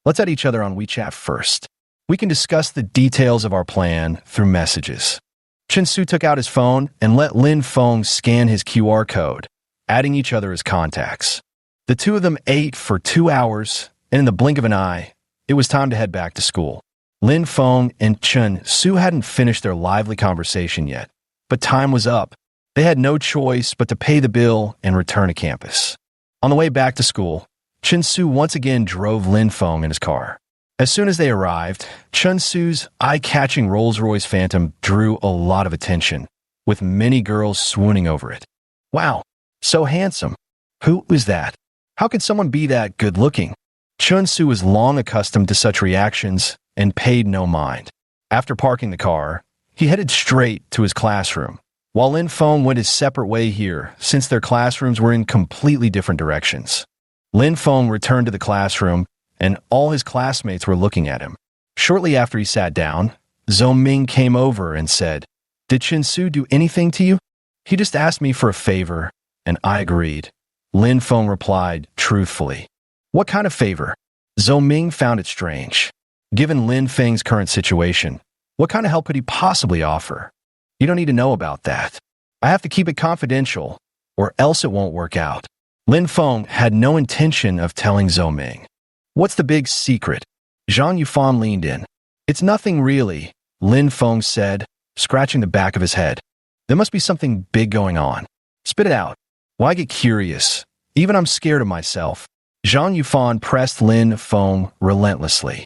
Let's add each other on WeChat first. We can discuss the details of our plan through messages. Chun Su took out his phone and let Lin Feng scan his QR code, adding each other as contacts. The two of them ate for 2 hours, and in the blink of an eye, it was time to head back to school. Lin Feng and Chun Su hadn't finished their lively conversation yet, but time was up. They had no choice but to pay the bill and return to campus. On the way back to school, Chun Su once again drove Lin Feng in his car. As soon as they arrived, Chun Su's eye-catching Rolls-Royce Phantom drew a lot of attention, with many girls swooning over it. Wow, so handsome. Who is that? How could someone be that good-looking? Chun Su was long accustomed to such reactions and paid no mind. After parking the car, he headed straight to his classroom, while Lin Feng went his separate way here since their classrooms were in completely different directions. Lin Feng returned to the classroom, and all his classmates were looking at him. Shortly after he sat down, Zhou Ming came over and said, "Did Chun Su do anything to you?" "He just asked me for a favor, and I agreed," Lin Feng replied truthfully. "What kind of favor?" Zhou Ming found it strange. Given Lin Feng's current situation, what kind of help could he possibly offer? "You don't need to know about that. I have to keep it confidential, or else it won't work out." Lin Feng had no intention of telling Zhou Ming. "What's the big secret?" Zhang Yufan leaned in. "It's nothing really," Lin Feng said, scratching the back of his head. "There must be something big going on. Spit it out. Why get curious? Even I'm scared of myself." Zhang Yufan pressed Lin Feng relentlessly.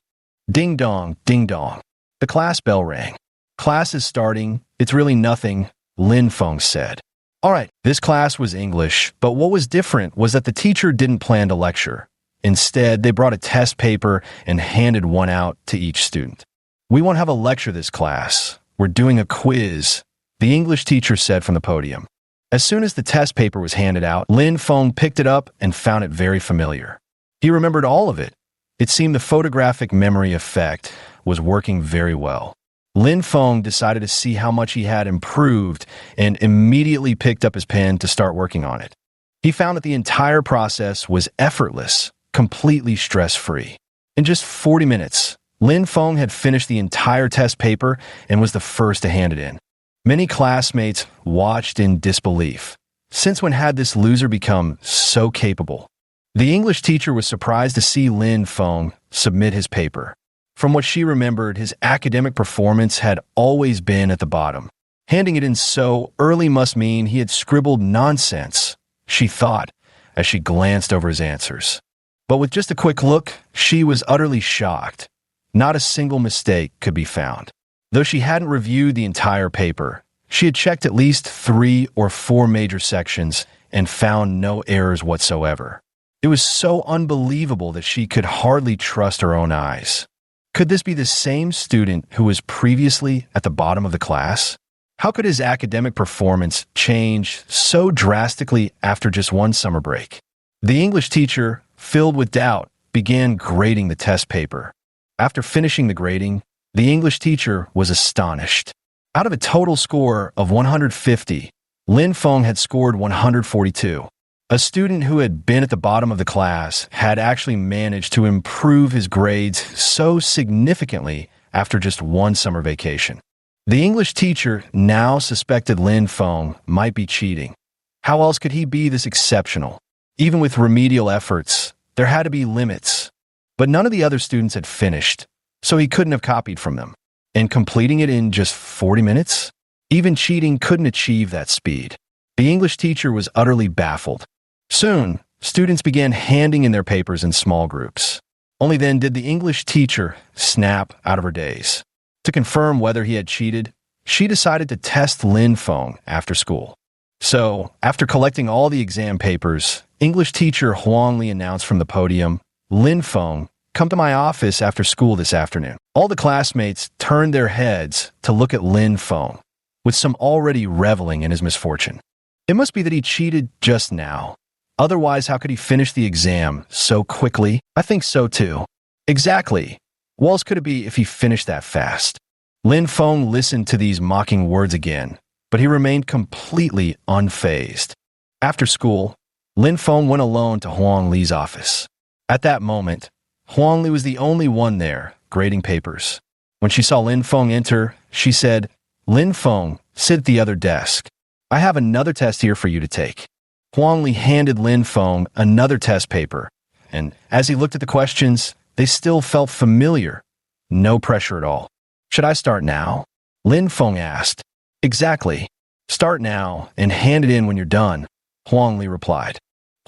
Ding dong, ding dong. The class bell rang. "Class is starting. It's really nothing," Lin Feng said. All right, this class was English, but what was different was that the teacher didn't plan to lecture. Instead, they brought a test paper and handed one out to each student. "We won't have a lecture this class. We're doing a quiz," the English teacher said from the podium. As soon as the test paper was handed out, Lin Feng picked it up and found it very familiar. He remembered all of it. It seemed the photographic memory effect was working very well. Lin Feng decided to see how much he had improved and immediately picked up his pen to start working on it. He found that the entire process was effortless, completely stress-free. In just 40 minutes, Lin Feng had finished the entire test paper and was the first to hand it in. Many classmates watched in disbelief. Since when had this loser become so capable? The English teacher was surprised to see Lin Feng submit his paper. From what she remembered, his academic performance had always been at the bottom. Handing it in so early must mean he had scribbled nonsense, she thought, as she glanced over his answers. But with just a quick look, she was utterly shocked. Not a single mistake could be found. Though she hadn't reviewed the entire paper, she had checked at least 3 or 4 major sections and found no errors whatsoever. It was so unbelievable that she could hardly trust her own eyes. Could this be the same student who was previously at the bottom of the class? How could his academic performance change so drastically after just one summer break? The English teacher, filled with doubt, began grading the test paper. After finishing the grading, the English teacher was astonished. Out of a total score of 150, Lin Feng had scored 142. A student who had been at the bottom of the class had actually managed to improve his grades so significantly after just one summer vacation. The English teacher now suspected Lin Feng might be cheating. How else could he be this exceptional? Even with remedial efforts, there had to be limits. But none of the other students had finished, so he couldn't have copied from them. And completing it in just 40 minutes? Even cheating couldn't achieve that speed. The English teacher was utterly baffled. Soon, students began handing in their papers in small groups. Only then did the English teacher snap out of her daze. To confirm whether he had cheated, she decided to test Lin Feng after school. So, after collecting all the exam papers, English teacher Huang Li announced from the podium, "Lin Feng, come to my office after school this afternoon." All the classmates turned their heads to look at Lin Feng, with some already reveling in his misfortune. It must be that he cheated just now. Otherwise, how could he finish the exam so quickly? I think so too. Exactly. What else could it be if he finished that fast? Lin Feng listened to these mocking words again, but he remained completely unfazed. After school, Lin Feng went alone to Huang Li's office. At that moment, Huang Li was the only one there, grading papers. When she saw Lin Feng enter, she said, "Lin Feng, sit at the other desk. I have another test here for you to take." Huang Li handed Lin Feng another test paper, and as he looked at the questions, they still felt familiar. No pressure at all. "Should I start now?" Lin Feng asked. "Exactly. Start now and hand it in when you're done," Huang Li replied.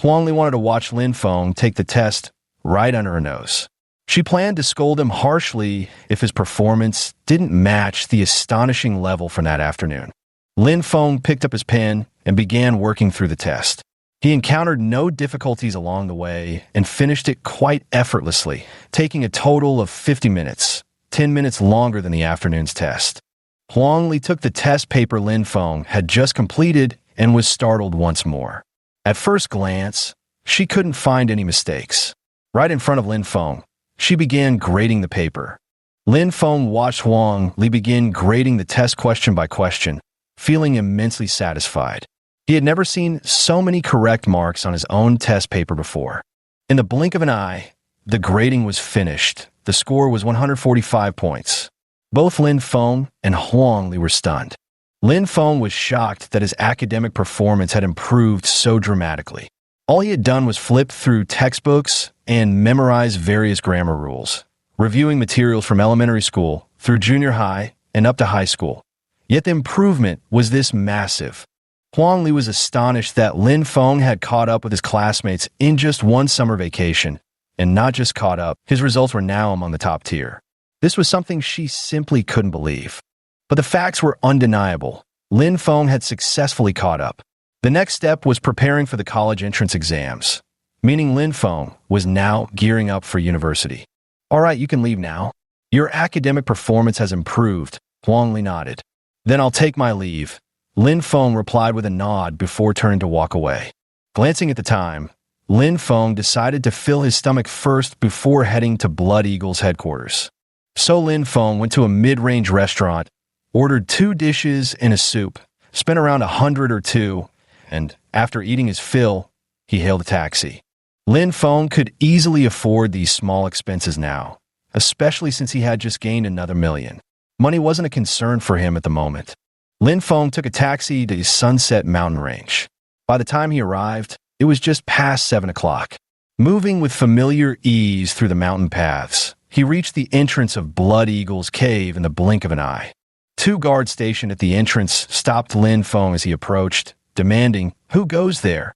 Huang Li wanted to watch Lin Feng take the test right under her nose. She planned to scold him harshly if his performance didn't match the astonishing level from that afternoon. Lin Feng picked up his pen and began working through the test. He encountered no difficulties along the way and finished it quite effortlessly, taking a total of 50 minutes, 10 minutes longer than the afternoon's test. Huang Li took the test paper Lin Feng had just completed and was startled once more. At first glance, she couldn't find any mistakes. Right in front of Lin Feng, she began grading the paper. Lin Feng watched Huang Li begin grading the test question by question, feeling immensely satisfied. He had never seen so many correct marks on his own test paper before. In the blink of an eye, the grading was finished. The score was 145 points. Both Lin Feng and Huang Li were stunned. Lin Feng was shocked that his academic performance had improved so dramatically. All he had done was flip through textbooks and memorize various grammar rules, reviewing materials from elementary school through junior high and up to high school. Yet the improvement was this massive. Huang Li was astonished that Lin Feng had caught up with his classmates in just one summer vacation, and not just caught up, his results were now among the top tier. This was something she simply couldn't believe. But the facts were undeniable. Lin Feng had successfully caught up. The next step was preparing for the college entrance exams, meaning Lin Feng was now gearing up for university. "All right, you can leave now. Your academic performance has improved," Huang Li nodded. "Then I'll take my leave," Lin Feng replied with a nod before turning to walk away. Glancing at the time, Lin Feng decided to fill his stomach first before heading to Blood Eagle's headquarters. So Lin Feng went to a mid-range restaurant, ordered 2 dishes and a soup, spent around 100 or 2, and after eating his fill, he hailed a taxi. Lin Feng could easily afford these small expenses now, especially since he had just gained another million. Money wasn't a concern for him at the moment. Lin Feng took a taxi to Sunset Mountain Range. By the time he arrived, it was just past 7 o'clock. Moving with familiar ease through the mountain paths, he reached the entrance of Blood Eagle's cave in the blink of an eye. 2 guards stationed at the entrance stopped Lin Feng as he approached, demanding, "Who goes there?"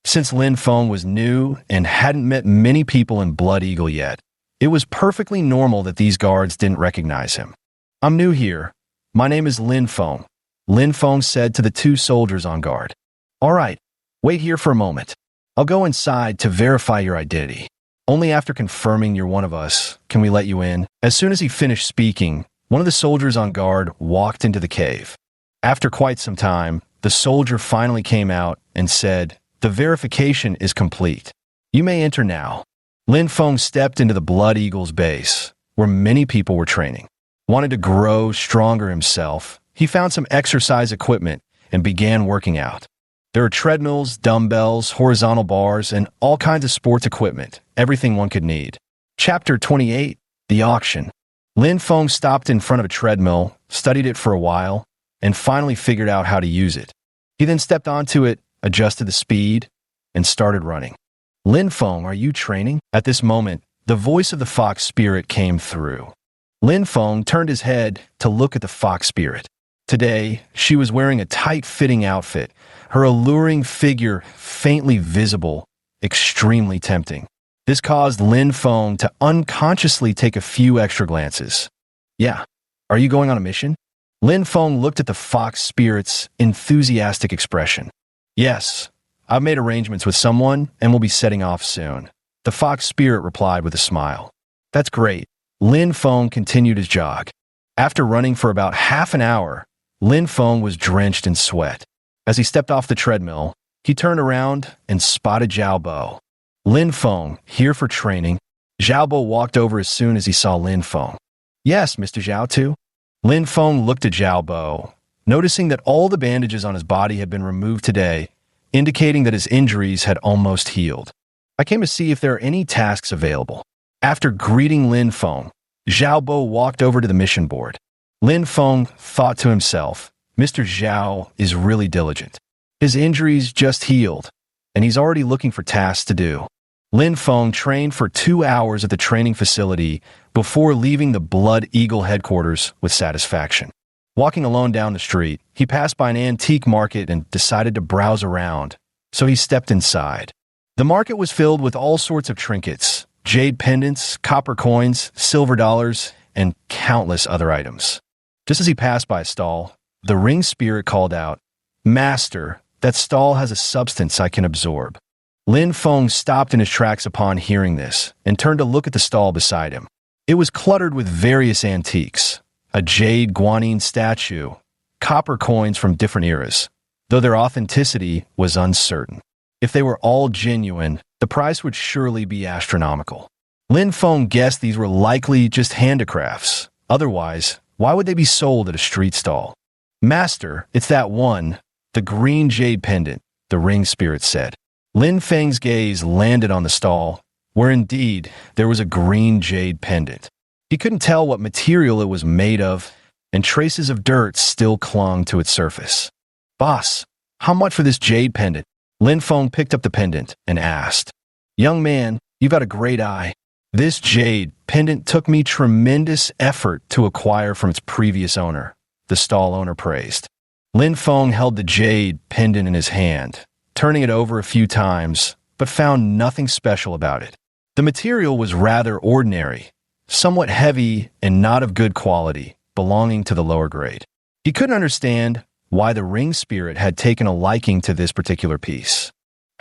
Since Lin Feng was new and hadn't met many people in Blood Eagle yet, it was perfectly normal that these guards didn't recognize him. "I'm new here. My name is Lin Feng," Lin Feng said to the 2 soldiers on guard. "All right, wait here for a moment." I'll go inside to verify your identity. Only after confirming you're one of us can we let you in." As soon as he finished speaking, one of the soldiers on guard walked into the cave. After quite some time, the soldier finally came out and said, "The verification is complete. You may enter now." Lin Feng stepped into the Blood Eagle's base, where many people were training. Wanted to grow stronger himself, he found some exercise equipment and began working out. There are treadmills, dumbbells, horizontal bars, and all kinds of sports equipment, everything one could need. Chapter 28, The Auction. Lin Feng stopped in front of a treadmill, studied it for a while, and finally figured out how to use it. He then stepped onto it, adjusted the speed, and started running. "Lin Feng, are you training?" At this moment, the voice of the fox spirit came through. Lin Feng turned his head to look at the fox spirit. Today, she was wearing a tight-fitting outfit, her alluring figure faintly visible, extremely tempting. This caused Lin Feng to unconsciously take a few extra glances. "Yeah, are you going on a mission?" Lin Feng looked at the fox spirit's enthusiastic expression. "Yes, I've made arrangements with someone and will be setting off soon." The fox spirit replied with a smile. "That's great." Lin Feng continued his jog. After running for about half an hour, Lin Feng was drenched in sweat. As he stepped off the treadmill, he turned around and spotted Zhao Bo. "Lin Feng, here for training." Zhao Bo walked over as soon as he saw Lin Feng. "Yes, Mr. Zhao too." Lin Feng looked at Zhao Bo, noticing that all the bandages on his body had been removed today, indicating that his injuries had almost healed. "I came to see if there are any tasks available." After greeting Lin Feng, Zhao Bo walked over to the mission board. Lin Feng thought to himself, "Mr. Zhao is really diligent. His injuries just healed, and he's already looking for tasks to do." Lin Feng trained for 2 hours at the training facility before leaving the Blood Eagle headquarters with satisfaction. Walking alone down the street, he passed by an antique market and decided to browse around, so he stepped inside. The market was filled with all sorts of trinkets, jade pendants, copper coins, silver dollars, and countless other items. Just as he passed by a stall, the ring spirit called out, "Master, that stall has a substance I can absorb." Lin Feng stopped in his tracks upon hearing this and turned to look at the stall beside him. It was cluttered with various antiques, a jade guanine statue, copper coins from different eras, though their authenticity was uncertain. If they were all genuine, the price would surely be astronomical. Lin Feng guessed these were likely just handicrafts. Otherwise, why would they be sold at a street stall? "Master, it's that one, the green jade pendant," the ring spirit said. Lin Feng's gaze landed on the stall, where indeed there was a green jade pendant. He couldn't tell what material it was made of, and traces of dirt still clung to its surface. "Boss, how much for this jade pendant?" Lin Feng picked up the pendant and asked. "Young man, you've got a great eye. This jade pendant took me tremendous effort to acquire from its previous owner," the stall owner praised. Lin Feng held the jade pendant in his hand, turning it over a few times, but found nothing special about it. The material was rather ordinary, somewhat heavy and not of good quality, belonging to the lower grade. He couldn't understand why the ring spirit had taken a liking to this particular piece.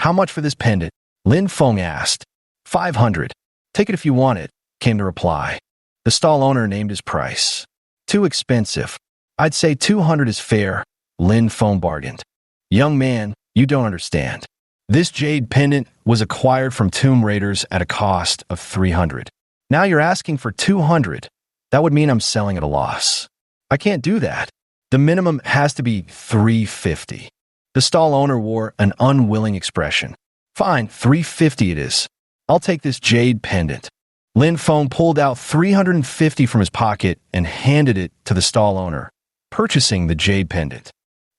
"How much for this pendant?" Lin Feng asked. 500. "Take it if you want it," came the reply. The stall owner named his price. "Too expensive. I'd say 200 is fair," Lin Feng bargained. "Young man, you don't understand. This jade pendant was acquired from tomb raiders at a cost of 300. Now you're asking for 200. That would mean I'm selling at a loss. I can't do that. The minimum has to be 350. The stall owner wore an unwilling expression. "Fine, 350 it is. I'll take this jade pendant." Lin Feng pulled out 350 from his pocket and handed it to the stall owner, purchasing the jade pendant.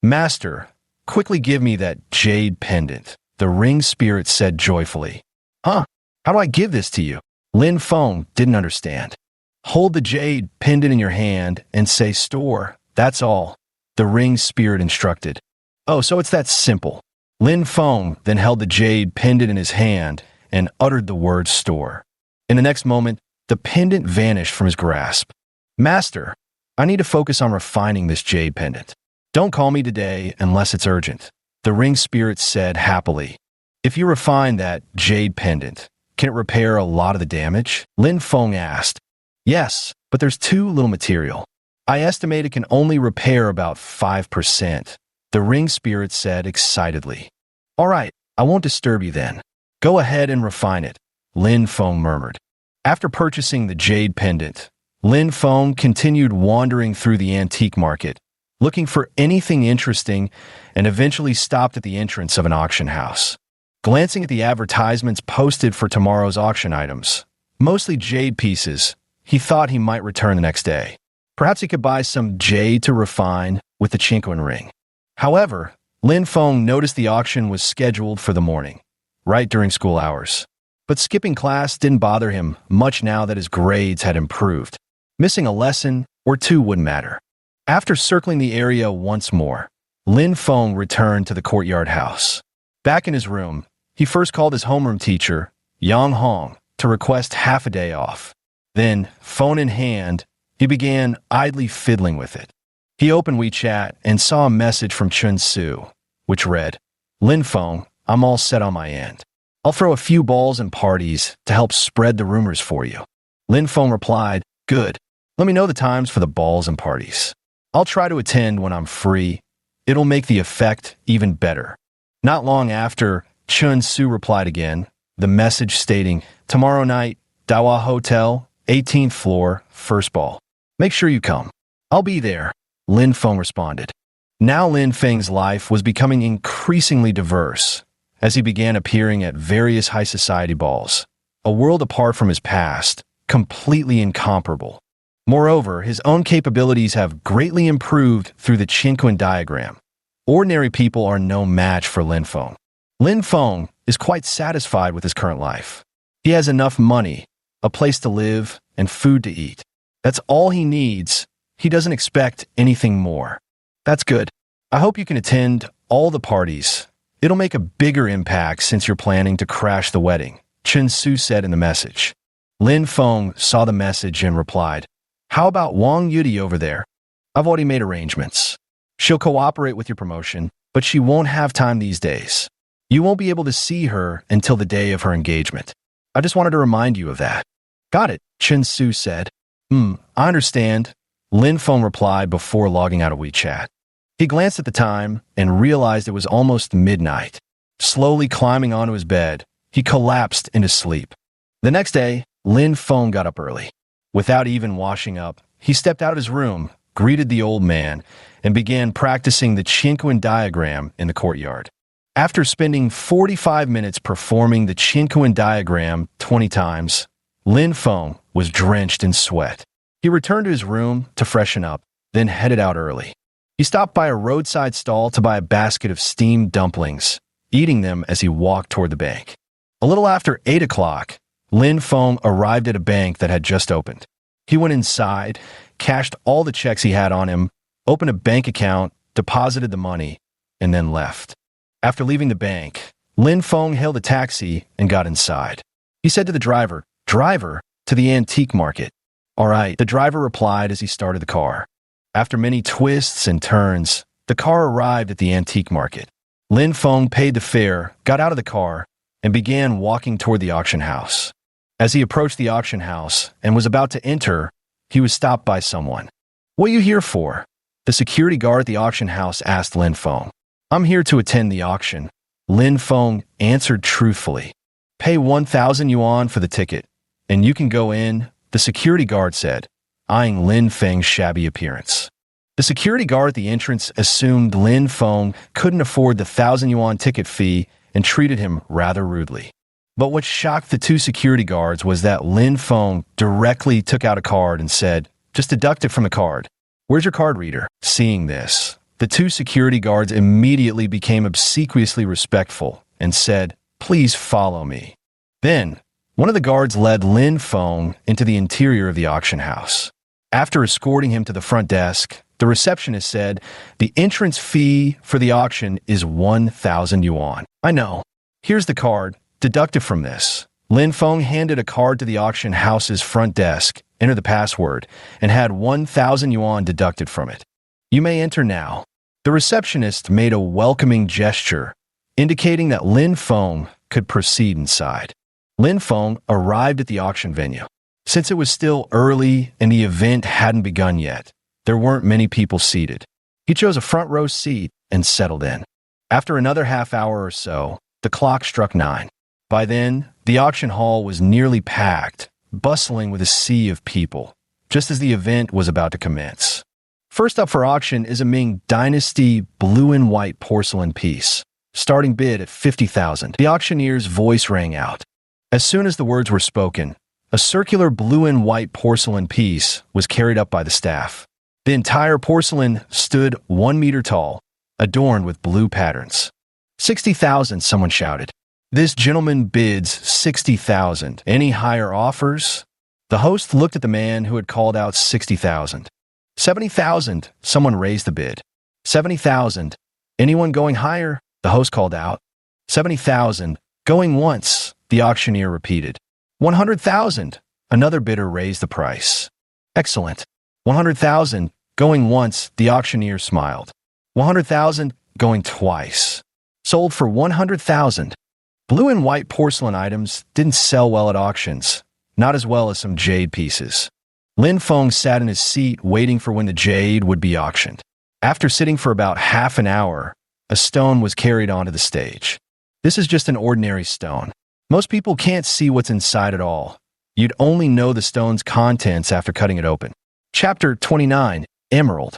"Master, quickly give me that jade pendant," the ring spirit said joyfully. "Huh? How do I give this to you?" Lin Feng didn't understand. "Hold the jade pendant in your hand and say store, that's all," the ring spirit instructed. "Oh, so it's that simple." Lin Feng then held the jade pendant in his hand and uttered the word store. In the next moment, the pendant vanished from his grasp. "Master, I need to focus on refining this jade pendant. Don't call me today unless it's urgent," the ring spirit said happily. If you refine that jade pendant, can it repair a lot of the damage? Lin Feng asked. Yes, but there's too little material. I estimate it can only repair about 5%, the ring spirit said excitedly. All right, I won't disturb you then. Go ahead and refine it, Lin Feng murmured. After purchasing the jade pendant, Lin Feng continued wandering through the antique market, looking for anything interesting, and eventually stopped at the entrance of an auction house. Glancing at the advertisements posted for tomorrow's auction items, mostly jade pieces, he thought he might return the next day. Perhaps he could buy some jade to refine with the Chinquan ring. However, Lin Feng noticed the auction was scheduled for the morning, right during school hours. But skipping class didn't bother him much now that his grades had improved. Missing a lesson or two wouldn't matter. After circling the area once more, Lin Feng returned to the courtyard house. Back in his room, he first called his homeroom teacher, Yang Hong, to request half a day off. Then, phone in hand, he began idly fiddling with it. He opened WeChat and saw a message from Chun Su, which read, Lin Feng, I'm all set on my end. I'll throw a few balls and parties to help spread the rumors for you. Lin Feng replied, Good. Let me know the times for the balls and parties. I'll try to attend when I'm free. It'll make the effect even better. Not long after, Chun Su replied again, the message stating, Tomorrow night, Dawah Hotel, 18th floor, first ball. Make sure you come. I'll be there, Lin Feng responded. Now Lin Feng's life was becoming increasingly diverse as he began appearing at various high society balls, a world apart from his past, completely incomparable. Moreover, his own capabilities have greatly improved through the Chinquan diagram. Ordinary people are no match for Lin Feng. Lin Feng is quite satisfied with his current life. He has enough money, a place to live, and food to eat. That's all he needs. He doesn't expect anything more. That's good. I hope you can attend all the parties. It'll make a bigger impact since you're planning to crash the wedding, Chun Su said in the message. Lin Feng saw the message and replied, How about Wang Yudi over there? I've already made arrangements. She'll cooperate with your promotion, but she won't have time these days. You won't be able to see her until the day of her engagement. I just wanted to remind you of that. Got it, Chun Su said. I understand, Lin Feng replied before logging out of WeChat. He glanced at the time and realized it was almost midnight. Slowly climbing onto his bed, he collapsed into sleep. The next day, Lin Feng got up early. Without even washing up, he stepped out of his room, greeted the old man, and began practicing the Chinquan diagram in the courtyard. After spending 45 minutes performing the Chinquan diagram 20 times, Lin Feng was drenched in sweat. He returned to his room to freshen up, then headed out early. He stopped by a roadside stall to buy a basket of steamed dumplings, eating them as he walked toward the bank. A little after 8 o'clock, Lin Feng arrived at a bank that had just opened. He went inside, cashed all the checks he had on him, opened a bank account, deposited the money, and then left. After leaving the bank, Lin Feng hailed a taxi and got inside. He said to the driver, Driver, to the antique market. All right, the driver replied as he started the car. After many twists and turns, the car arrived at the antique market. Lin Feng paid the fare, got out of the car, and began walking toward the auction house. As he approached the auction house and was about to enter, he was stopped by someone. What are you here for? The security guard at the auction house asked Lin Feng. I'm here to attend the auction, Lin Feng answered truthfully. Pay 1,000 yuan for the ticket, and you can go in, the security guard said, eyeing Lin Feng's shabby appearance. The security guard at the entrance assumed Lin Feng couldn't afford the 1,000 yuan ticket fee and treated him rather rudely. But what shocked the two security guards was that Lin Feng directly took out a card and said, Just deduct it from the card. Where's your card reader? Seeing this, the two security guards immediately became obsequiously respectful and said, Please follow me. Then, one of the guards led Lin Feng into the interior of the auction house. After escorting him to the front desk, the receptionist said, The entrance fee for the auction is 1,000 yuan. I know. Here's the card. Deduct it from this. Lin Feng handed a card to the auction house's front desk, entered the password, and had 1,000 yuan deducted from it. You may enter now. The receptionist made a welcoming gesture, indicating that Lin Feng could proceed inside. Lin Feng arrived at the auction venue. Since it was still early and the event hadn't begun yet, there weren't many people seated. He chose a front row seat and settled in. After another half hour or so, the clock struck 9. By then, the auction hall was nearly packed, bustling with a sea of people, just as the event was about to commence. First up for auction is a Ming Dynasty blue and white porcelain piece, starting bid at 50,000. The auctioneer's voice rang out. As soon as the words were spoken, a circular blue and white porcelain piece was carried up by the staff. The entire porcelain stood 1 meter tall, adorned with blue patterns. 60,000, someone shouted. This gentleman bids 60,000. Any higher offers? The host looked at the man who had called out 60,000. 70,000, someone raised the bid. 70,000. Anyone going higher? The host called out. 70,000. Going once, the auctioneer repeated. 100,000. Another bidder raised the price. Excellent. 100,000. Going once, the auctioneer smiled. 100,000. Going twice. Sold for 100,000. Blue and white porcelain items didn't sell well at auctions, not as well as some jade pieces. Lin Feng sat in his seat waiting for when the jade would be auctioned. After sitting for about half an hour, a stone was carried onto the stage. This is just an ordinary stone. Most people can't see what's inside at all. You'd only know the stone's contents after cutting it open. Chapter 29, Emerald.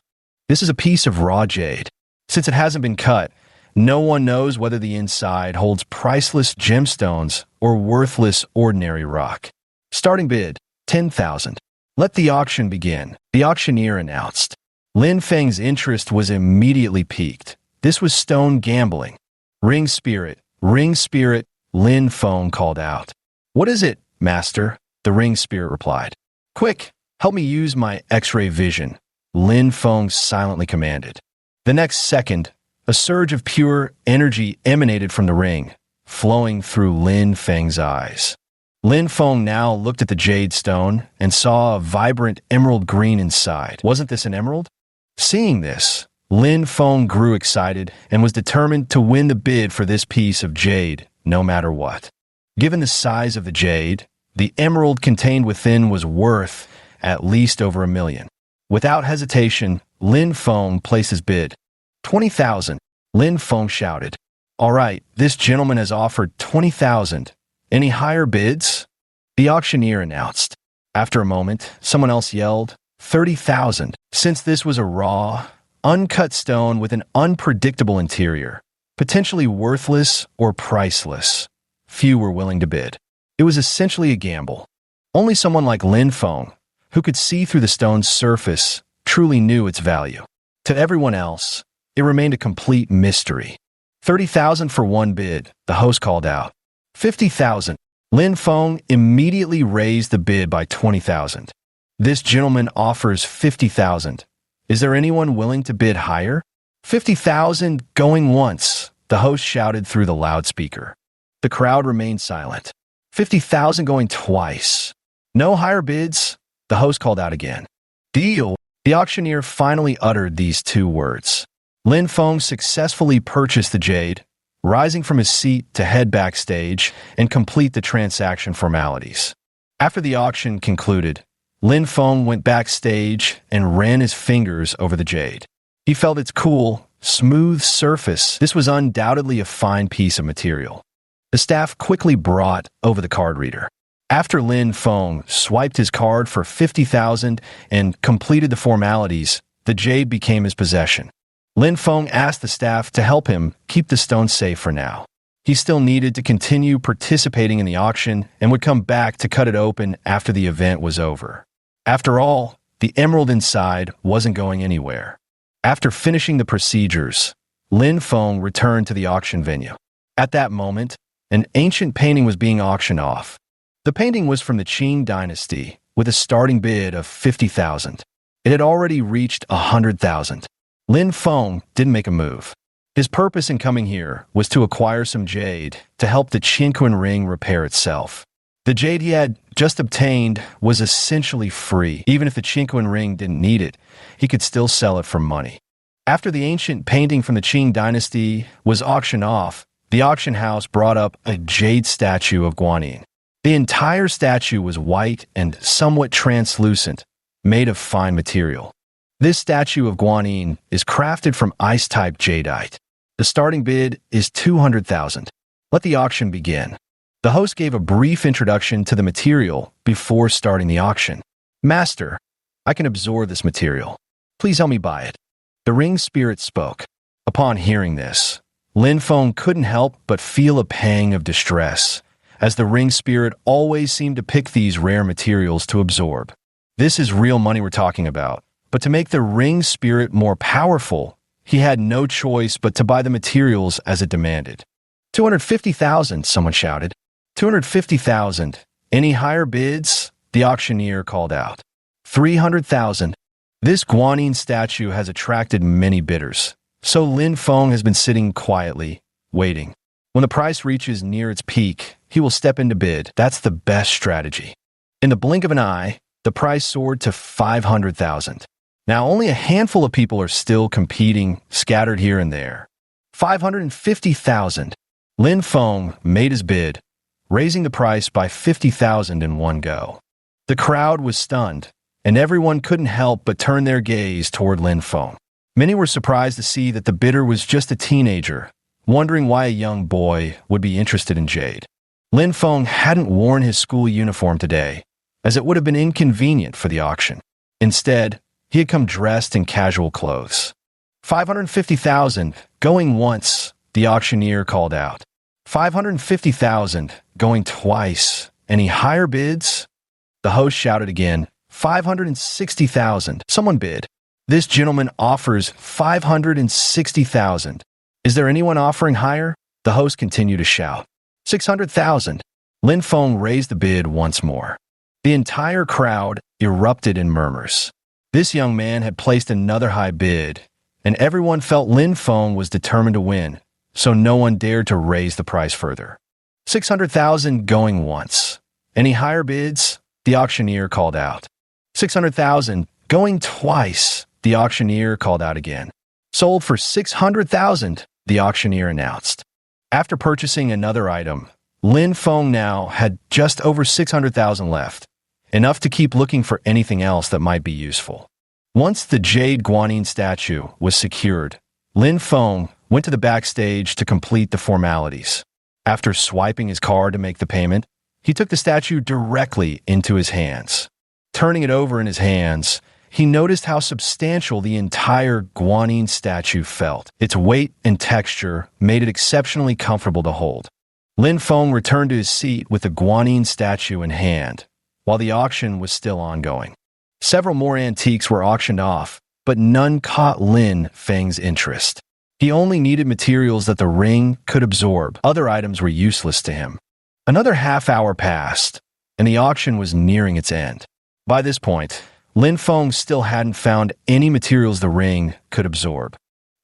This is a piece of raw jade. Since it hasn't been cut, no one knows whether the inside holds priceless gemstones or worthless ordinary rock. Starting bid, 10,000. Let the auction begin, the auctioneer announced. Lin Feng's interest was immediately piqued. This was stone gambling. Ring spirit, Lin Feng called out. What is it, master? The ring spirit replied. Quick, help me use my X-ray vision, Lin Feng silently commanded. The next second, a surge of pure energy emanated from the ring, flowing through Lin Feng's eyes. Lin Feng now looked at the jade stone and saw a vibrant emerald green inside. Wasn't this an emerald? Seeing this, Lin Feng grew excited and was determined to win the bid for this piece of jade, no matter what. Given the size of the jade, the emerald contained within was worth at least over $1 million. Without hesitation, Lin Feng placed his bid. 20,000, Lin Feng shouted. All right, this gentleman has offered 20,000. Any higher bids? The auctioneer announced. After a moment, someone else yelled, 30,000. Since this was a raw, uncut stone with an unpredictable interior, potentially worthless or priceless, few were willing to bid. It was essentially a gamble. Only someone like Lin Feng, who could see through the stone's surface, truly knew its value. To everyone else, it remained a complete mystery. 30,000 for one bid, the host called out. 50,000. Lin Feng immediately raised the bid by 20,000. This gentleman offers 50,000. Is there anyone willing to bid higher? 50,000 going once, the host shouted through the loudspeaker. The crowd remained silent. 50,000 going twice. No higher bids, the host called out again. Deal. The auctioneer finally uttered these two words. Lin Feng successfully purchased the jade, rising from his seat to head backstage and complete the transaction formalities. After the auction concluded, Lin Feng went backstage and ran his fingers over the jade. He felt its cool, smooth surface. This was undoubtedly a fine piece of material. The staff quickly brought over the card reader. After Lin Feng swiped his card for 50,000 and completed the formalities, the jade became his possession. Lin Feng asked the staff to help him keep the stone safe for now. He still needed to continue participating in the auction and would come back to cut it open after the event was over. After all, the emerald inside wasn't going anywhere. After finishing the procedures, Lin Feng returned to the auction venue. At that moment, an ancient painting was being auctioned off. The painting was from the Qing dynasty, with a starting bid of 50,000. It had already reached 100,000. Lin Feng didn't make a move. His purpose in coming here was to acquire some jade to help the Qinquan ring repair itself. The jade he had just obtained was essentially free. Even if the Qinquan ring didn't need it, he could still sell it for money. After the ancient painting from the Qing dynasty was auctioned off, the auction house brought up a jade statue of Guanyin. The entire statue was white and somewhat translucent, made of fine material. This statue of Guanyin is crafted from ice-type jadeite. The starting bid is 200,000. Let the auction begin. The host gave a brief introduction to the material before starting the auction. Master, I can absorb this material. Please help me buy it. The ring spirit spoke. Upon hearing this, Lin Feng couldn't help but feel a pang of distress, as the ring spirit always seemed to pick these rare materials to absorb. This is real money we're talking about, but to make the ring spirit more powerful, he had no choice but to buy the materials as it demanded. 250,000, someone shouted. 250,000. Any higher bids? The auctioneer called out. 300,000. This Guanyin statue has attracted many bidders, so Lin Feng has been sitting quietly, waiting. When the price reaches near its peak, he will step in to bid. That's the best strategy. In the blink of an eye, the price soared to 500,000. Now only a handful of people are still competing, scattered here and there. 550,000. Lin Feng made his bid, raising the price by 50,000 in one go. The crowd was stunned, and everyone couldn't help but turn their gaze toward Lin Feng. Many were surprised to see that the bidder was just a teenager, wondering why a young boy would be interested in jade. Lin Feng hadn't worn his school uniform today, as it would have been inconvenient for the auction. Instead, he had come dressed in casual clothes. 550,000, going once, the auctioneer called out. 550,000, going twice. Any higher bids? The host shouted again. 560,000. Someone bid. This gentleman offers 560,000. Is there anyone offering higher? The host continued to shout. 600,000. Lin Feng raised the bid once more. The entire crowd erupted in murmurs. This young man had placed another high bid, and everyone felt Lin Feng was determined to win, so no one dared to raise the price further. 600,000 going once. Any higher bids? The auctioneer called out. 600,000 going twice. The auctioneer called out again. Sold for 600,000, the auctioneer announced. After purchasing another item, Lin Feng now had just over 600,000 left, enough to keep looking for anything else that might be useful. Once the jade Guanyin statue was secured, Lin Feng went to the backstage to complete the formalities. After swiping his card to make the payment, he took the statue directly into his hands. Turning it over in his hands, he noticed how substantial the entire Guanyin statue felt. Its weight and texture made it exceptionally comfortable to hold. Lin Feng returned to his seat with the Guanyin statue in hand, while the auction was still ongoing. Several more antiques were auctioned off, but none caught Lin Feng's interest. He only needed materials that the ring could absorb. Other items were useless to him. Another half hour passed, and the auction was nearing its end. By this point, Lin Feng still hadn't found any materials the ring could absorb.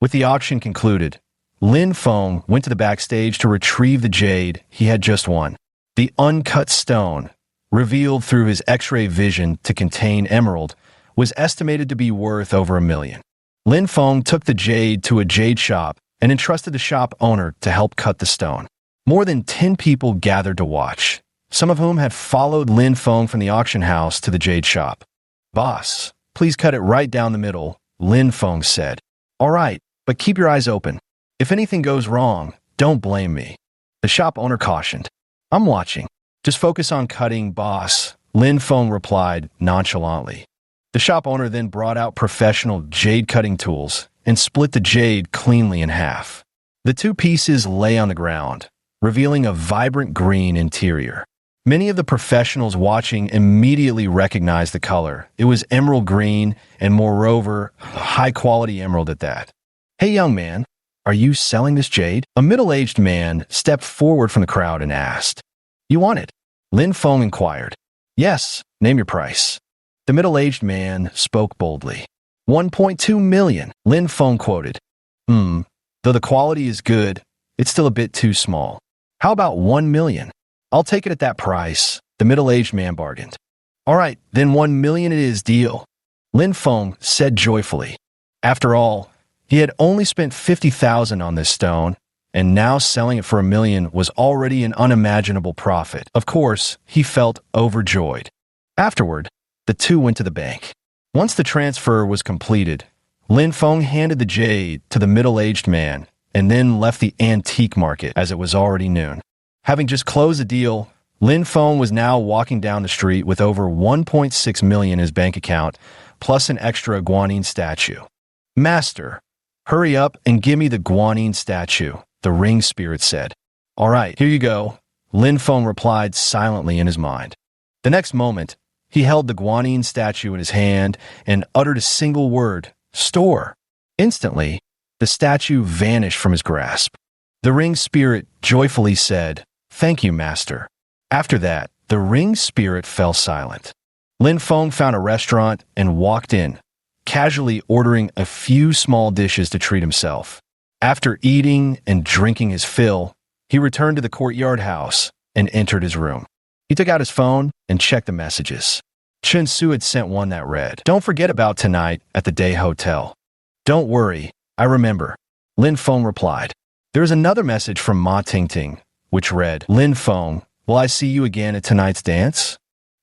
With the auction concluded, Lin Feng went to the backstage to retrieve the jade he had just won. The uncut stone, revealed through his X-ray vision to contain emerald, was estimated to be worth over $1 million. Lin Feng took the jade to a jade shop and entrusted the shop owner to help cut the stone. More than 10 people gathered to watch, some of whom had followed Lin Feng from the auction house to the jade shop. "Boss, please cut it right down the middle," Lin Feng said. "All right, but keep your eyes open. If anything goes wrong, don't blame me," the shop owner cautioned. "I'm watching. Just focus on cutting, boss," Lin Feng replied nonchalantly. The shop owner then brought out professional jade cutting tools and split the jade cleanly in half. The two pieces lay on the ground, revealing a vibrant green interior. Many of the professionals watching immediately recognized the color. It was emerald green, and moreover, a high-quality emerald at that. "Hey, young man, are you selling this jade?" A middle-aged man stepped forward from the crowd and asked. "You want it?" Lin Feng inquired. "Yes, name your price." The middle-aged man spoke boldly. 1.2 million, Lin Feng quoted. Though the quality is good, it's still a bit too small. How about 1 million? I'll take it at that price, the middle-aged man bargained. All right, then 1 million it is, deal, Lin Feng said joyfully. After all, he had only spent 50,000 on this stone, and now selling it for $1 million was already an unimaginable profit. Of course, he felt overjoyed. Afterward, the two went to the bank. Once the transfer was completed, Lin Feng handed the jade to the middle-aged man and then left the antique market as it was already noon. Having just closed the deal, Lin Feng was now walking down the street with over $1.6 million in his bank account, plus an extra guanine statue. "Master, hurry up and give me the guanine statue," the ring spirit said. "All right, here you go," Lin Feng replied silently in his mind. The next moment, he held the guanine statue in his hand and uttered a single word, "Store." Instantly, the statue vanished from his grasp. The ring spirit joyfully said, "Thank you, master." After that, the ring spirit fell silent. Lin Feng found a restaurant and walked in, casually ordering a few small dishes to treat himself. After eating and drinking his fill, he returned to the courtyard house and entered his room. He took out his phone and checked the messages. Chen Su had sent one that read, "Don't forget about tonight at the Day Hotel." "Don't worry, I remember," Lin Feng replied. There was another message from Ma Tingting, which read, "Lin Feng, will I see you again at tonight's dance?"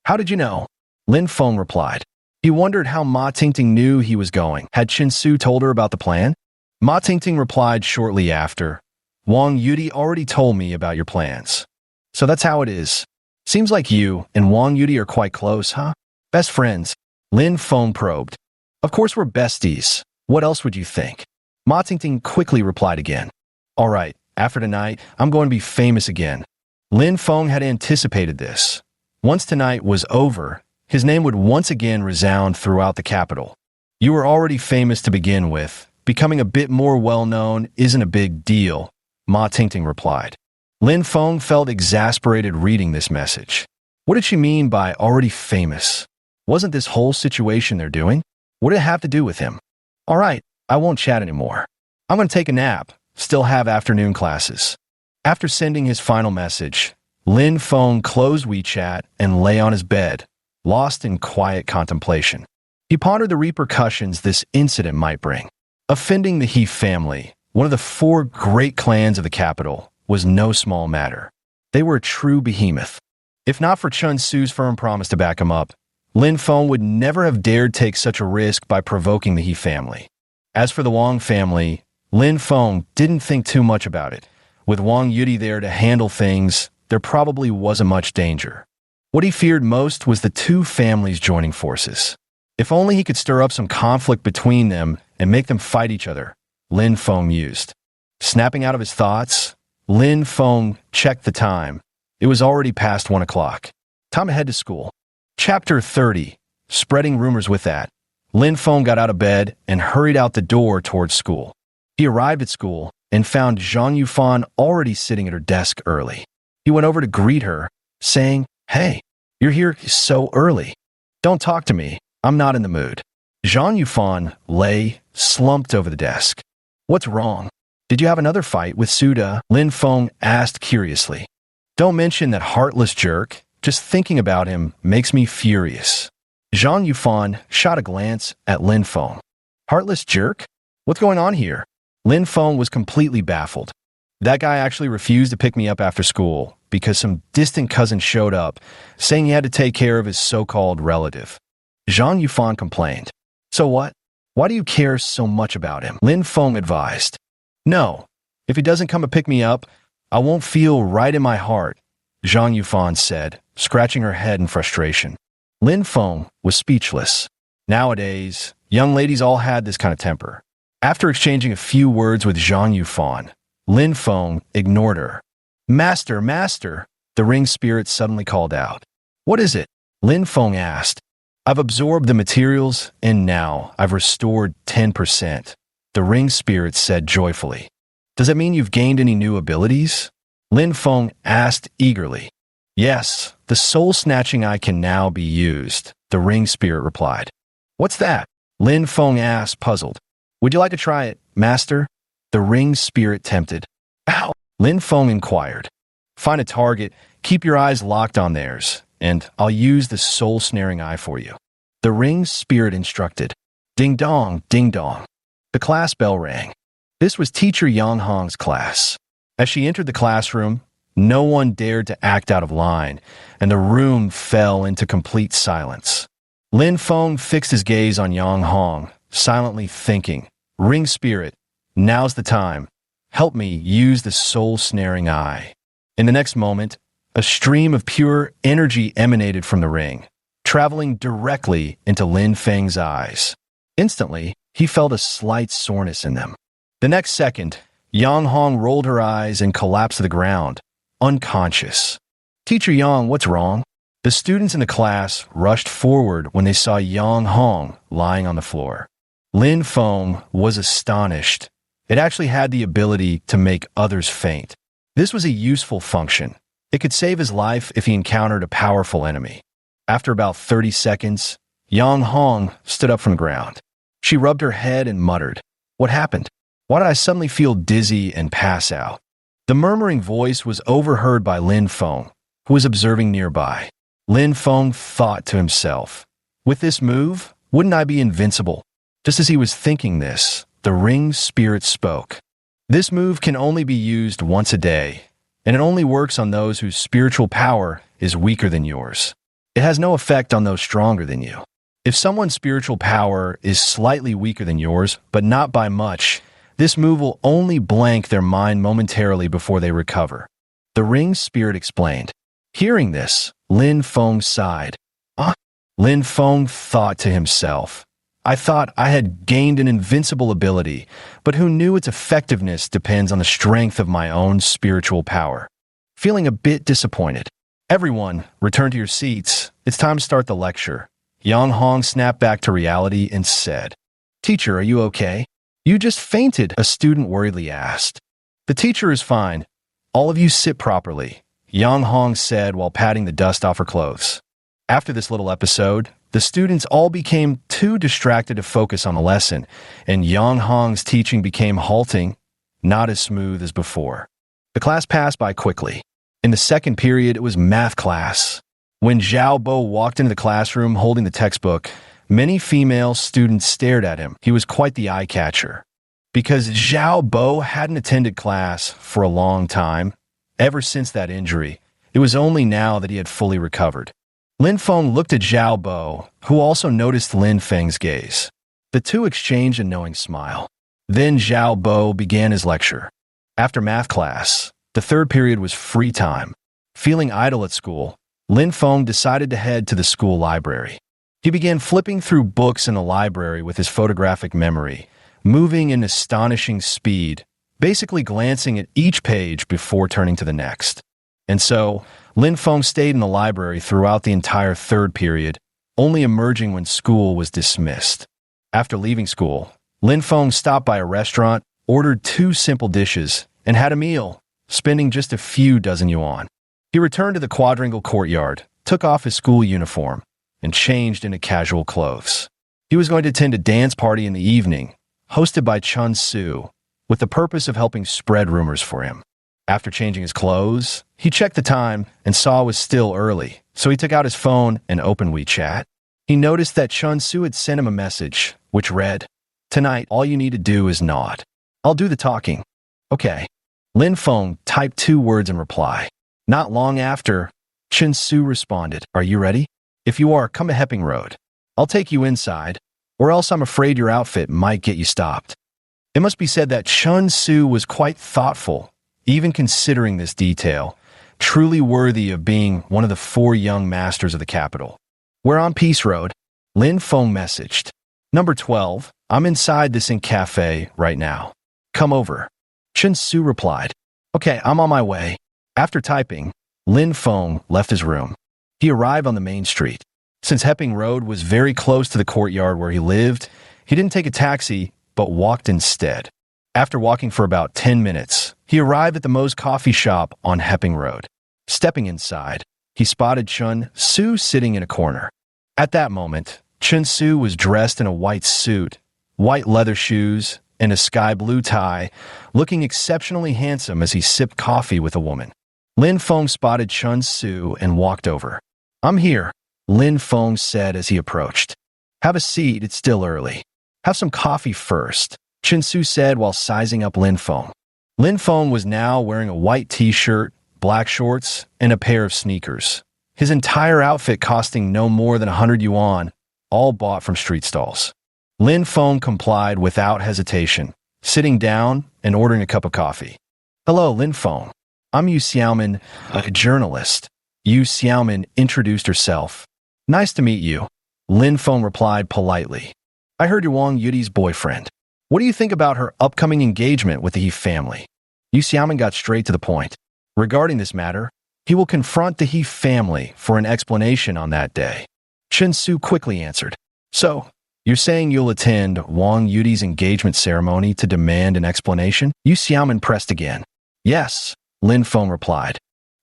"How did you know?" Lin Feng replied. He wondered how Ma Tingting knew he was going. Had Chen Su told her about the plan? Ma Tingting replied shortly after, "Wang Yudi already told me about your plans. So that's how it is. Seems like you and Wang Yudi are quite close, huh? Best friends?" Lin Feng probed. "Of course we're besties. What else would you think?" Ma Tingting quickly replied again. "All right, after tonight, I'm going to be famous again." Lin Feng had anticipated this. Once tonight was over, his name would once again resound throughout the capital. "You were already famous to begin with. Becoming a bit more well-known isn't a big deal," Ma Tingting replied. Lin Feng felt exasperated reading this message. What did she mean by already famous? Wasn't this whole situation they're doing? What did it have to do with him? "All right, I won't chat anymore. I'm going to take a nap. Still have afternoon classes." After sending his final message, Lin Feng closed WeChat and lay on his bed, lost in quiet contemplation. He pondered the repercussions this incident might bring. Offending the He family, one of the 4 great clans of the capital, was no small matter. They were a true behemoth. If not for Chen Su's firm promise to back him up, Lin Feng would never have dared take such a risk by provoking the He family. As for the Wang family, Lin Feng didn't think too much about it. With Wang Yudi there to handle things, there probably wasn't much danger. What he feared most was the 2 families joining forces. If only he could stir up some conflict between them and make them fight each other, Lin Feng mused. Snapping out of his thoughts, Lin Feng checked the time. It was already past 1 o'clock. Time to head to school. Chapter 30. Spreading rumors with that. Lin Feng got out of bed and hurried out the door towards school. He arrived at school and found Zhang Yufan already sitting at her desk early. He went over to greet her, saying, "Hey, you're here so early. Don't talk to me. I'm not in the mood." Zhang Yufan lay, slumped over the desk. "What's wrong? Did you have another fight with Suda?" Lin Feng asked curiously. "Don't mention that heartless jerk. Just thinking about him makes me furious." Zhang Yufan shot a glance at Lin Feng. "Heartless jerk? What's going on here?" Lin Feng was completely baffled. That guy actually refused to pick me up after school because some distant cousin showed up, saying he had to take care of his so-called relative. Zhang Yufan complained. "So what? Why do you care so much about him?" Lin Feng advised. "No, if he doesn't come to pick me up, I won't feel right in my heart," Zhang Yufan said, scratching her head in frustration. Lin Feng was speechless. Nowadays, young ladies all had this kind of temper. After exchanging a few words with Zhang Yufan, Lin Feng ignored her. "Master, master," the ring spirit suddenly called out. "What is it?" Lin Feng asked. "I've absorbed the materials, and now I've restored 10%, the ring spirit said joyfully. "Does that mean you've gained any new abilities?" Lin Feng asked eagerly. "Yes, the soul-snatching eye can now be used," the ring spirit replied. "What's that?" Lin Feng asked, puzzled. "Would you like to try it, master?" the ring spirit tempted. "Ow!" Lin Feng inquired. "Find a target, keep your eyes locked on theirs, and I'll use the soul-snaring eye for you," the ring spirit instructed. Ding dong, ding dong. The class bell rang. This was teacher Yang Hong's class. As she entered the classroom, no one dared to act out of line, and the room fell into complete silence. Lin Feng fixed his gaze on Yang Hong, silently thinking, "Ring spirit, now's the time. Help me use the soul-snaring eye." In the next moment, a stream of pure energy emanated from the ring, traveling directly into Lin Feng's eyes. Instantly, he felt a slight soreness in them. The next second, Yang Hong rolled her eyes and collapsed to the ground, unconscious. "Teacher Yang, what's wrong?" The students in the class rushed forward when they saw Yang Hong lying on the floor. Lin Feng was astonished. It actually had the ability to make others faint. This was a useful function. It could save his life if he encountered a powerful enemy. After about 30 seconds, Yang Hong stood up from the ground. She rubbed her head and muttered, "What happened? Why did I suddenly feel dizzy and pass out?" The murmuring voice was overheard by Lin Feng, who was observing nearby. Lin Feng thought to himself, "With this move, wouldn't I be invincible?" Just as he was thinking this, the ring spirit spoke. "This move can only be used once a day, and it only works on those whose spiritual power is weaker than yours. It has no effect on those stronger than you. If someone's spiritual power is slightly weaker than yours, but not by much, this move will only blank their mind momentarily before they recover." The ring spirit explained. Hearing this, Lin Feng sighed. Lin Feng thought to himself, "I thought I had gained an invincible ability, but who knew its effectiveness depends on the strength of my own spiritual power." Feeling a bit disappointed, "Everyone, return to your seats. It's time to start the lecture." Yang Hong snapped back to reality and said, "Teacher, are you okay?" "You just fainted," a student worriedly asked. "The teacher is fine. All of you sit properly," Yang Hong said while patting the dust off her clothes. After this little episode, the students all became too distracted to focus on the lesson, and Yang Hong's teaching became halting, not as smooth as before. The class passed by quickly. In the second period, it was math class. When Zhao Bo walked into the classroom holding the textbook, many female students stared at him. He was quite the eye-catcher. Because Zhao Bo hadn't attended class for a long time, ever since that injury, it was only now that he had fully recovered. Lin Feng looked at Zhao Bo, who also noticed Lin Feng's gaze. The two exchanged a knowing smile. Then Zhao Bo began his lecture. After math class, the third period was free time. Feeling idle at school, Lin Feng decided to head to the school library. He began flipping through books in the library with his photographic memory, moving in astonishing speed, basically glancing at each page before turning to the next. And so, Lin Feng stayed in the library throughout the entire third period, only emerging when school was dismissed. After leaving school, Lin Feng stopped by a restaurant, ordered 2 simple dishes, and had a meal, spending just a few dozen yuan. He returned to the quadrangle courtyard, took off his school uniform, and changed into casual clothes. He was going to attend a dance party in the evening, hosted by Chun Su, with the purpose of helping spread rumors for him. After changing his clothes, he checked the time and saw it was still early, so he took out his phone and opened WeChat. He noticed that Chun Su had sent him a message, which read, "Tonight, all you need to do is nod. I'll do the talking." "Okay." Lin Feng typed 2 words in reply. Not long after, Chun Su responded, "Are you ready? If you are, come to Hepping Road. I'll take you inside, or else I'm afraid your outfit might get you stopped." It must be said that Chun Su was quite thoughtful, even considering this detail, truly worthy of being one of the 4 young masters of the capital. "We're on Peace Road," Lin Feng messaged. "Number 12, I'm inside this cafe right now. Come over." Chun Su replied, "Okay, I'm on my way." After typing, Lin Feng left his room. He arrived on the main street. Since Hepping Road was very close to the courtyard where he lived, he didn't take a taxi, but walked instead. After walking for about 10 minutes, he arrived at the Moe's coffee shop on Hepping Road. Stepping inside, he spotted Chun Su sitting in a corner. At that moment, Chun Su was dressed in a white suit, white leather shoes, and a sky blue tie, looking exceptionally handsome as he sipped coffee with a woman. Lin Feng spotted Chun Su and walked over. "I'm here," Lin Feng said as he approached. "Have a seat, it's still early." "Have some coffee first," Chun Su said while sizing up Lin Feng. Lin Feng was now wearing a white t-shirt, black shorts, and a pair of sneakers. His entire outfit costing no more than 100 yuan, all bought from street stalls. Lin Feng complied without hesitation, sitting down and ordering a cup of coffee. "Hello, Lin Feng. I'm Yu Xiaomin, a journalist." Yu Xiaomin introduced herself. "Nice to meet you," Lin Feng replied politely. "I heard you're Wang Yudi's boyfriend. What do you think about her upcoming engagement with the He family?" Yu Xiaomin got straight to the point. Regarding this matter, he will confront the He family for an explanation on that day. Chen Su quickly answered. "So, you're saying you'll attend Wang Yudi's engagement ceremony to demand an explanation?" Yu Xiaomin pressed again. "Yes," Lin Feng replied.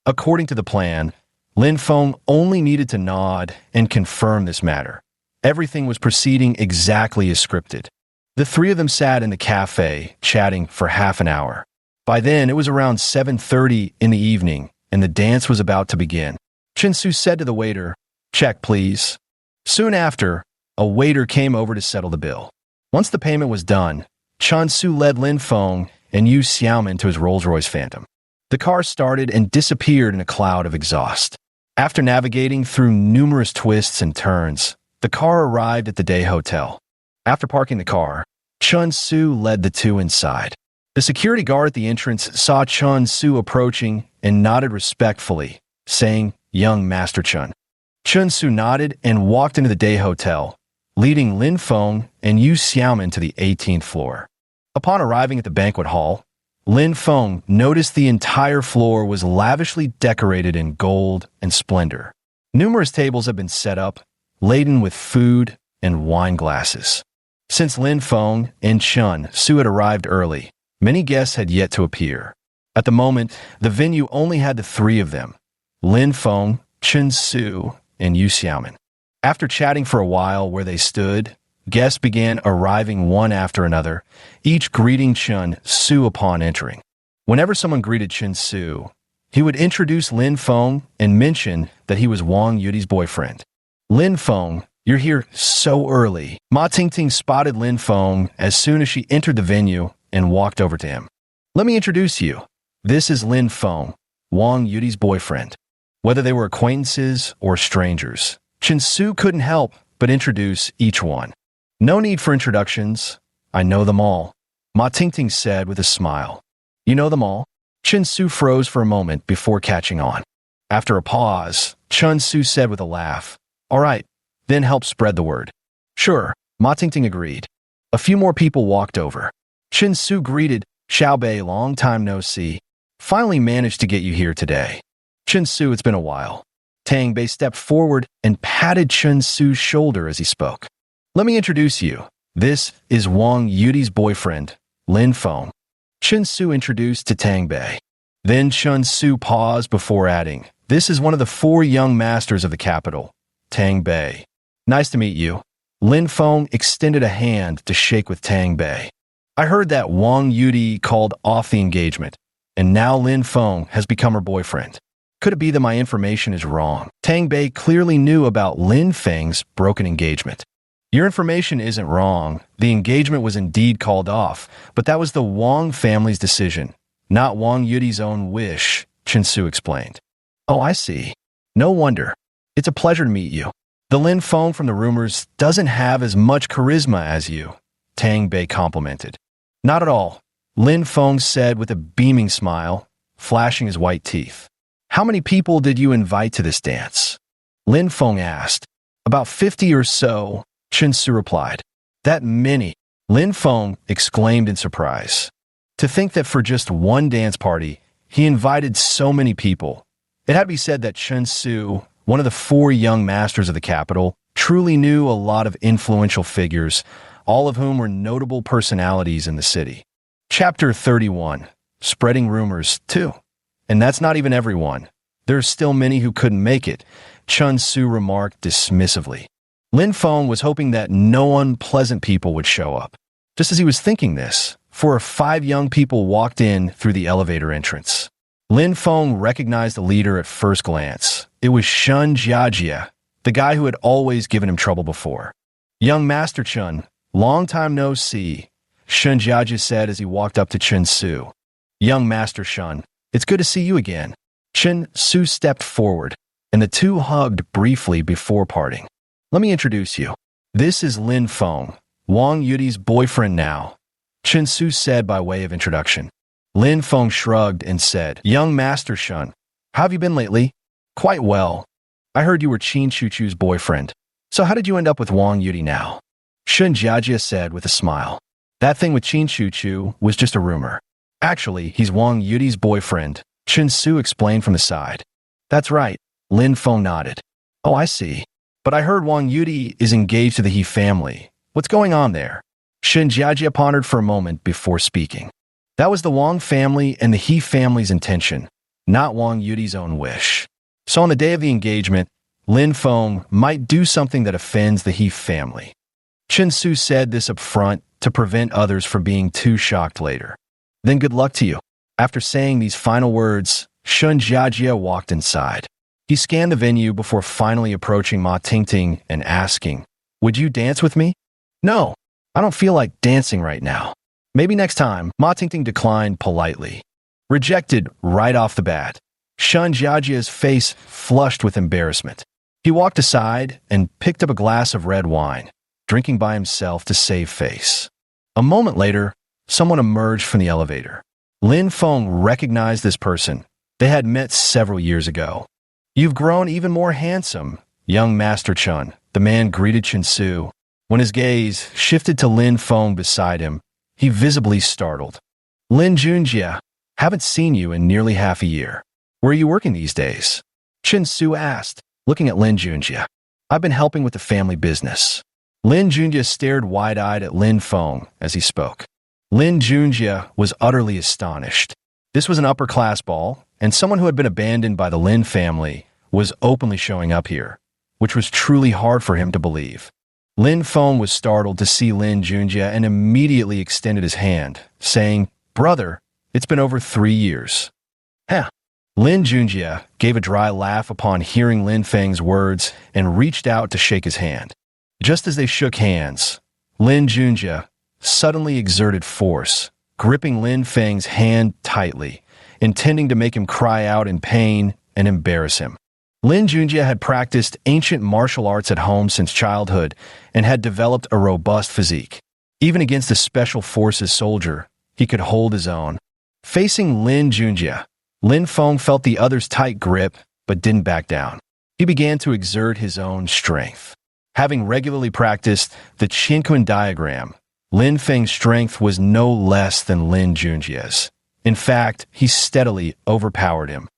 According to the plan, Lin Feng only needed to nod and confirm this matter. Everything was proceeding exactly as scripted. The three of them sat in the cafe, chatting for half an hour. By then, it was around 7:30 in the evening, and the dance was about to begin. Chen Su said to the waiter, "Check, please." Soon after, a waiter came over to settle the bill. Once the payment was done, Chen Su led Lin Feng and Yu Xiaomin to his Rolls-Royce Phantom. The car started and disappeared in a cloud of exhaust. After navigating through numerous twists and turns, the car arrived at the day hotel. After parking the car, Chen Su led the two inside. The security guard at the entrance saw Chen Su approaching and nodded respectfully, saying, "Young Master Chen." Chen Su nodded and walked into the day hotel, leading Lin Feng and Yu Xiaomin to the 18th floor. Upon arriving at the banquet hall, Lin Feng noticed the entire floor was lavishly decorated in gold and splendor. Numerous tables had been set up, laden with food and wine glasses. Since Lin Feng and Chen Su had arrived early, many guests had yet to appear. At the moment, the venue only had the three of them, Lin Feng, Chen Su, and Yu Xiaomin. After chatting for a while where they stood, guests began arriving one after another, each greeting Chen Su upon entering. Whenever someone greeted Chen Su, he would introduce Lin Feng and mention that he was Wang Yudi's boyfriend. "Lin Feng, you're here so early." Ma Tingting spotted Lin Feng as soon as she entered the venue and walked over to him. "Let me introduce you. This is Lin Feng, Wang Yudi's boyfriend." Whether they were acquaintances or strangers, Chen Su couldn't help but introduce each one. "No need for introductions. I know them all," Ma Tingting said with a smile. "You know them all?" Chen Su froze for a moment before catching on. After a pause, Chen Su said with a laugh, "All right, then help spread the word." "Sure," Ma Tingting agreed. A few more people walked over. Chen Su greeted, "Xiao Bei, long time no see. Finally managed to get you here today." "Chen Su, it's been a while." Tang Bei stepped forward and patted Chen Su's shoulder as he spoke. "Let me introduce you. This is Wang Yudi's boyfriend, Lin Feng." Chen Su introduced to Tang Bei. Then Chen Su paused before adding, "This is one of the four young masters of the capital, Tang Bei." "Nice to meet you." Lin Feng extended a hand to shake with Tang Bei. "I heard that Wang Yudi called off the engagement, and now Lin Feng has become her boyfriend. Could it be that my information is wrong?" Tang Bei clearly knew about Lin Feng's broken engagement. "Your information isn't wrong. The engagement was indeed called off, but that was the Wang family's decision, not Wang Yudi's own wish," Chen Su explained. "Oh, I see. No wonder. It's a pleasure to meet you. The Lin Feng from the rumors doesn't have as much charisma as you," Tang Bei complimented. "Not at all," Lin Feng said with a beaming smile, flashing his white teeth. "How many people did you invite to this dance?" Lin Feng asked. "About 50 or so," Chen Su replied. "That many?" Lin Feng exclaimed in surprise. To think that for just one dance party, he invited so many people. It had to be said that Chen Su, one of the four young masters of the capital, truly knew a lot of influential figures, all of whom were notable personalities in the city. Chapter 31. Spreading rumors, too. "And that's not even everyone. There's still many who couldn't make it," Chen Su remarked dismissively. Lin Feng was hoping that no unpleasant people would show up. Just as he was thinking this, 4 or 5 young people walked in through the elevator entrance. Lin Feng recognized the leader at first glance. It was Shun Jiajia, the guy who had always given him trouble before. "Young Master Chen, long time no see," Shun Jiajia said as he walked up to Chen Su. Young Master Shun, it's good to see you again. Chen Su stepped forward, and the two hugged briefly before parting. Let me introduce you. This is Lin Feng, Wang Yudi's boyfriend now, Chen Su said by way of introduction. Lin Feng shrugged and said, Young Master Shun, how have you been lately? Quite well. I heard you were Qin Chuchu's boyfriend. So how did you end up with Wang Yudi now? Shun Jiajia said with a smile. That thing with Qin Chuchu was just a rumor. Actually, he's Wang Yudi's boyfriend, Chen Su explained from the side. That's right, Lin Feng nodded. Oh, I see. But I heard Wang Yudi is engaged to the He family. What's going on there? Shun Jiajia pondered for a moment before speaking. That was the Wang family and the He family's intention, not Wang Yudi's own wish. So on the day of the engagement, Lin Feng might do something that offends the He family. Chen Su said this up front to prevent others from being too shocked later. Then good luck to you. After saying these final words, Shun Jiajia walked inside. He scanned the venue before finally approaching Ma Tingting and asking, Would you dance with me? No, I don't feel like dancing right now. Maybe next time, Ma Tingting declined politely. Rejected right off the bat. Shun Jiajia's face flushed with embarrassment. He walked aside and picked up a glass of red wine, drinking by himself to save face. A moment later, someone emerged from the elevator. Lin Feng recognized this person. They had met several years ago. You've grown even more handsome, young Master Chun, the man greeted Chen Su. When his gaze shifted to Lin Feng beside him, he visibly startled. Lin Junjia, haven't seen you in nearly half a year. Where are you working these days? Chen Su asked, looking at Lin Junjia. I've been helping with the family business. Lin Junjia stared wide-eyed at Lin Feng as he spoke. Lin Junjia was utterly astonished. This was an upper-class ball, and someone who had been abandoned by the Lin family was openly showing up here, which was truly hard for him to believe. Lin Feng was startled to see Lin Junjia and immediately extended his hand, saying, Brother, it's been over 3 years. Huh. Lin Junjia gave a dry laugh upon hearing Lin Feng's words and reached out to shake his hand. Just as they shook hands, Lin Junjia suddenly exerted force, gripping Lin Feng's hand tightly, intending to make him cry out in pain and embarrass him. Lin Junjia had practiced ancient martial arts at home since childhood and had developed a robust physique. Even against a special forces soldier, he could hold his own. Facing Lin Junjia, Lin Feng felt the other's tight grip but didn't back down. He began to exert his own strength. Having regularly practiced the Qianquan diagram, Lin Feng's strength was no less than Lin Junjia's. In fact, he steadily overpowered him.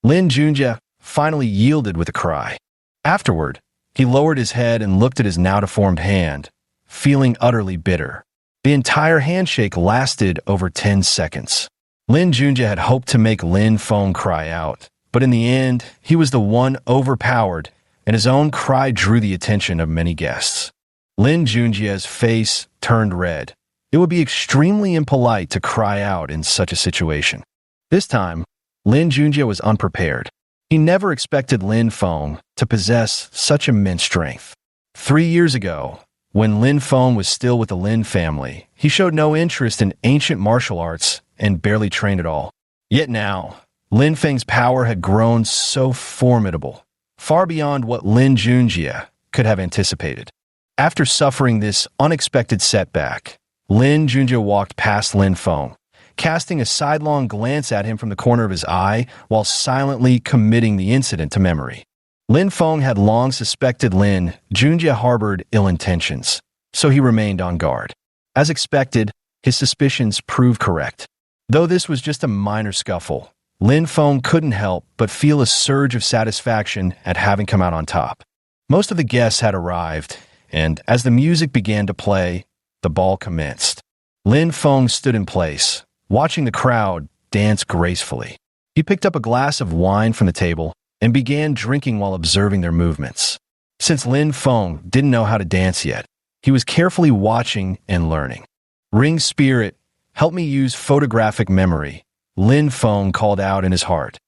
Lin Junjia finally yielded with a cry. Afterward, he lowered his head and looked at his now-deformed hand, feeling utterly bitter. The entire handshake lasted over 10 seconds. Lin Junjia had hoped to make Lin Feng cry out, but in the end, he was the one overpowered, and his own cry drew the attention of many guests. Lin Junjia's face turned red. It would be extremely impolite to cry out in such a situation. This time, Lin Junjia was unprepared. He never expected Lin Feng to possess such immense strength. 3 years ago, when Lin Feng was still with the Lin family, he showed no interest in ancient martial arts and barely trained at all. Yet now, Lin Feng's power had grown so formidable, far beyond what Lin Junjia could have anticipated. After suffering this unexpected setback, Lin Junjia walked past Lin Feng, casting a sidelong glance at him from the corner of his eye while silently committing the incident to memory. Lin Feng had long suspected Lin Junjia harbored ill intentions, so he remained on guard. As expected, his suspicions proved correct. Though this was just a minor scuffle, Lin Feng couldn't help but feel a surge of satisfaction at having come out on top. Most of the guests had arrived, and as the music began to play, the ball commenced. Lin Feng stood in place, watching the crowd dance gracefully. He picked up a glass of wine from the table and began drinking while observing their movements. Since Lin Feng didn't know how to dance yet, he was carefully watching and learning. Ring spirit, help me use photographic memory, Lin Feng called out in his heart.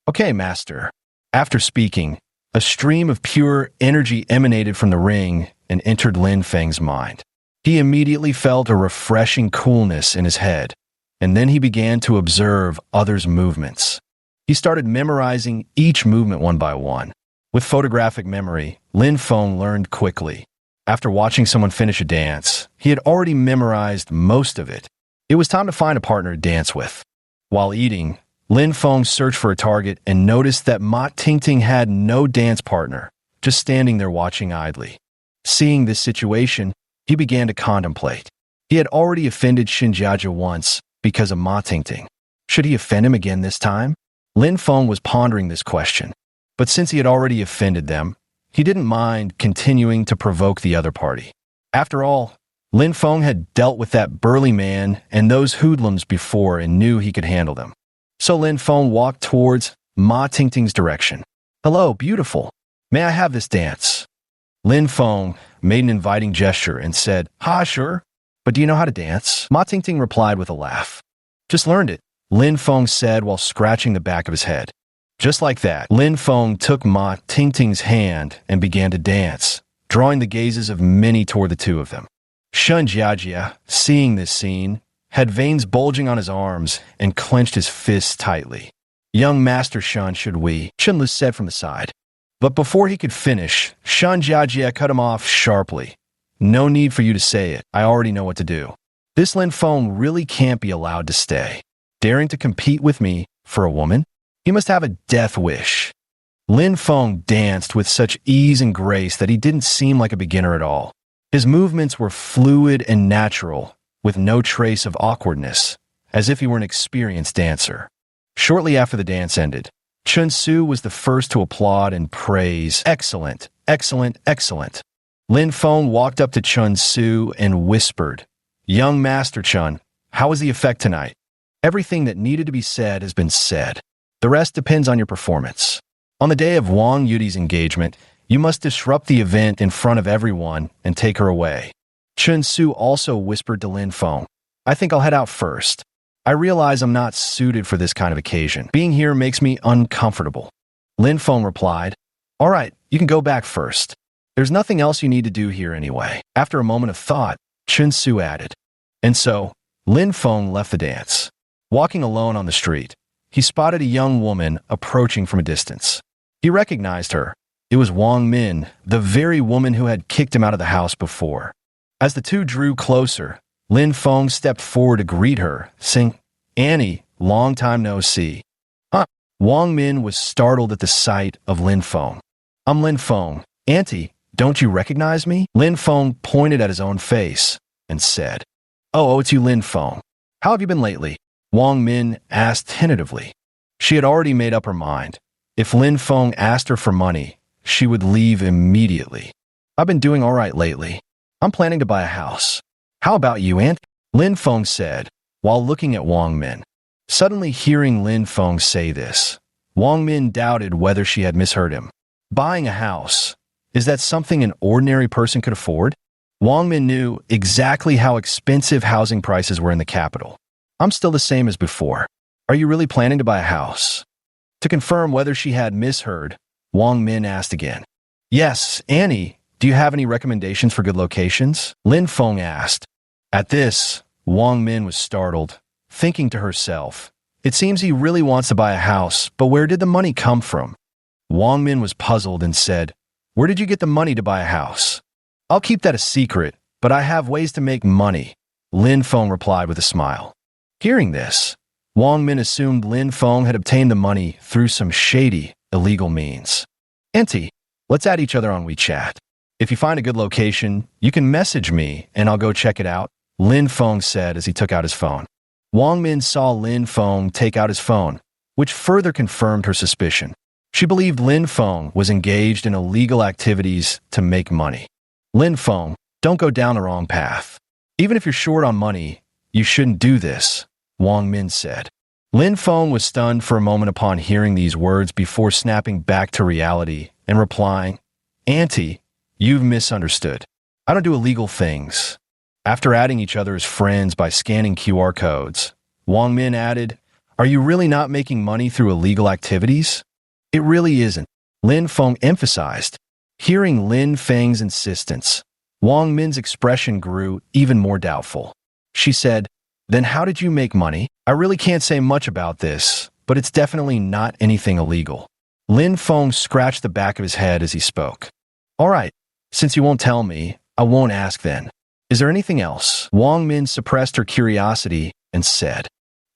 Okay, master. After speaking, a stream of pure energy emanated from the ring and entered Lin Feng's mind. He immediately felt a refreshing coolness in his head. and then he began to observe others' movements. He started memorizing each movement one by one. With photographic memory, Lin Feng learned quickly. After watching someone finish a dance, he had already memorized most of it. It was time to find a partner to dance with. While eating, Lin Feng searched for a target and noticed that Ma Tingting had no dance partner, just standing there watching idly. Seeing this situation, he began to contemplate. He had already offended Xinjiajie once because of Ma Tingting. Should he offend him again this time? Lin Feng was pondering this question, but since he had already offended them, he didn't mind continuing to provoke the other party. After all, Lin Feng had dealt with that burly man and those hoodlums before and knew he could handle them. So Lin Feng walked towards Ma Tingting's direction. "Hello, beautiful. May I have this dance?" Lin Feng made an inviting gesture and said, "Ha, sure. But do you know how to dance?" Ma Tingting replied with a laugh. "Just learned it," Lin Feng said while scratching the back of his head. Just like that, Lin Feng took Ma Tingting's hand and began to dance, drawing the gazes of many toward the two of them. Shun Jiajia, seeing this scene, had veins bulging on his arms and clenched his fists tightly. "Young Master Shun, should we?" Chunlu said from the side. But before he could finish, Shun Jiajia cut him off sharply. "No need for you to say it. I already know what to do. This Lin Feng really can't be allowed to stay. Daring to compete with me for a woman? He must have a death wish." Lin Feng danced with such ease and grace that he didn't seem like a beginner at all. His movements were fluid and natural, with no trace of awkwardness, as if he were an experienced dancer. Shortly after the dance ended, Chun Su was the first to applaud and praise. "Excellent, excellent, excellent." Lin Feng walked up to Chun Su and whispered, "Young Master Chun, how was the effect tonight? Everything that needed to be said has been said. The rest depends on your performance. On the day of Wang Yudi's engagement, you must disrupt the event in front of everyone and take her away." Chun Su also whispered to Lin Feng, "I think I'll head out first. I realize I'm not suited for this kind of occasion. Being here makes me uncomfortable." Lin Feng replied, "All right, you can go back first. There's nothing else you need to do here anyway." After a moment of thought, Chun Su added. And so, Lin Feng left the dance. Walking alone on the street, he spotted a young woman approaching from a distance. He recognized her. It was Wang Min, the very woman who had kicked him out of the house before. As the two drew closer, Lin Feng stepped forward to greet her, saying, "Annie, long time no see." "Huh?" Wang Min was startled at the sight of Lin Feng. "I'm Lin Feng. Auntie, don't you recognize me?" Lin Feng pointed at his own face and said, "Oh, it's you, Lin Feng. How have you been lately?" Wang Min asked tentatively. She had already made up her mind. If Lin Feng asked her for money, she would leave immediately. "I've been doing all right lately. I'm planning to buy a house. How about you, Aunt?" Lin Feng said, while looking at Wang Min. Suddenly hearing Lin Feng say this, Wang Min doubted whether she had misheard him. Buying a house, is that something an ordinary person could afford? Wang Min knew exactly how expensive housing prices were in the capital. "I'm still the same as before. Are you really planning to buy a house?" To confirm whether she had misheard, Wang Min asked again. "Yes, Annie, do you have any recommendations for good locations?" Lin Feng asked. At this, Wang Min was startled, thinking to herself, "It seems he really wants to buy a house, but where did the money come from?" Wang Min was puzzled and said, "Where did you get the money to buy a house?" "I'll keep that a secret, but I have ways to make money," Lin Feng replied with a smile. Hearing this, Wang Min assumed Lin Feng had obtained the money through some shady, illegal means. "Auntie, let's add each other on WeChat. If you find a good location, you can message me and I'll go check it out," Lin Feng said as he took out his phone. Wang Min saw Lin Feng take out his phone, which further confirmed her suspicion. She believed Lin Feng was engaged in illegal activities to make money. "Lin Feng, don't go down the wrong path. Even if you're short on money, you shouldn't do this," Wang Min said. Lin Feng was stunned for a moment upon hearing these words before snapping back to reality and replying, "Auntie, you've misunderstood. I don't do illegal things." After adding each other as friends by scanning QR codes, Wang Min added, "Are you really not making money through illegal activities?" "It really isn't," Lin Feng emphasized. Hearing Lin Feng's insistence, Wang Min's expression grew even more doubtful. She said, Then how did you make money? I really can't say much about this, but it's definitely not anything illegal. Lin Feng scratched the back of his head as he spoke. All right, since you won't tell me, I won't ask then. Is there anything else? Wang Min suppressed her curiosity and said,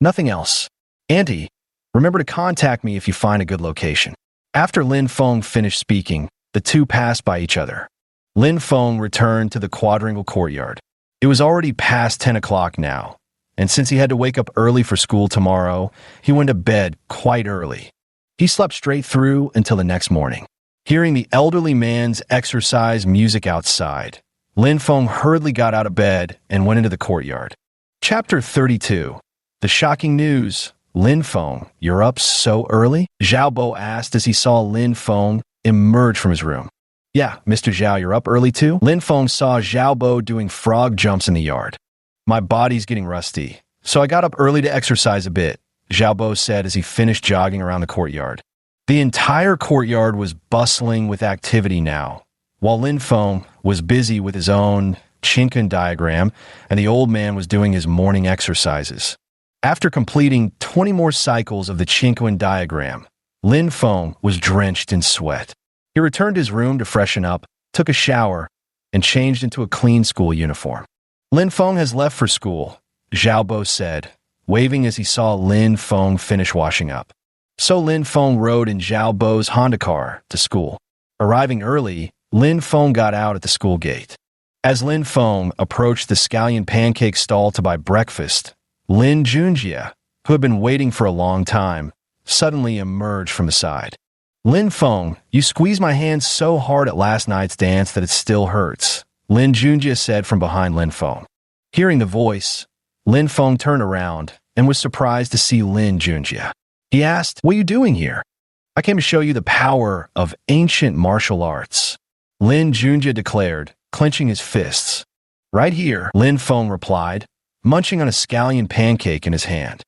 Nothing else. Auntie, remember to contact me if you find a good location. After Lin Feng finished speaking, the two passed by each other. Lin Feng returned to the quadrangle courtyard. It was already past 10 o'clock now, and since he had to wake up early for school tomorrow, he went to bed quite early. He slept straight through until the next morning. Hearing the elderly man's exercise music outside, Lin Feng hurriedly got out of bed and went into the courtyard. Chapter 32. The shocking news. Lin Feng, you're up so early? Zhao Bo asked as he saw Lin Feng emerge from his room. Yeah, Mr. Zhao, you're up early too? Lin Feng saw Zhao Bo doing frog jumps in the yard. My body's getting rusty, so I got up early to exercise a bit, Zhao Bo said as he finished jogging around the courtyard. The entire courtyard was bustling with activity now, while Lin Feng was busy with his own Chinkun diagram and the old man was doing his morning exercises. After completing 20 more cycles of the Chinkun diagram, Lin Feng was drenched in sweat. He returned to his room to freshen up, took a shower, and changed into a clean school uniform. Lin Feng has left for school, Zhao Bo said, waving as he saw Lin Feng finish washing up. So Lin Feng rode in Zhao Bo's Honda car to school. Arriving early, Lin Feng got out at the school gate. As Lin Feng approached the scallion pancake stall to buy breakfast, Lin Junjie, who had been waiting for a long time, suddenly emerged from the side. Lin Feng, you squeezed my hand so hard at last night's dance that it still hurts, Lin Junjie said from behind Lin Feng. Hearing the voice, Lin Feng turned around and was surprised to see Lin Junjie. He asked, What are you doing here? I came to show you the power of ancient martial arts, Lin Junjie declared, clenching his fists. Right here, Lin Feng replied, munching on a scallion pancake in his hand.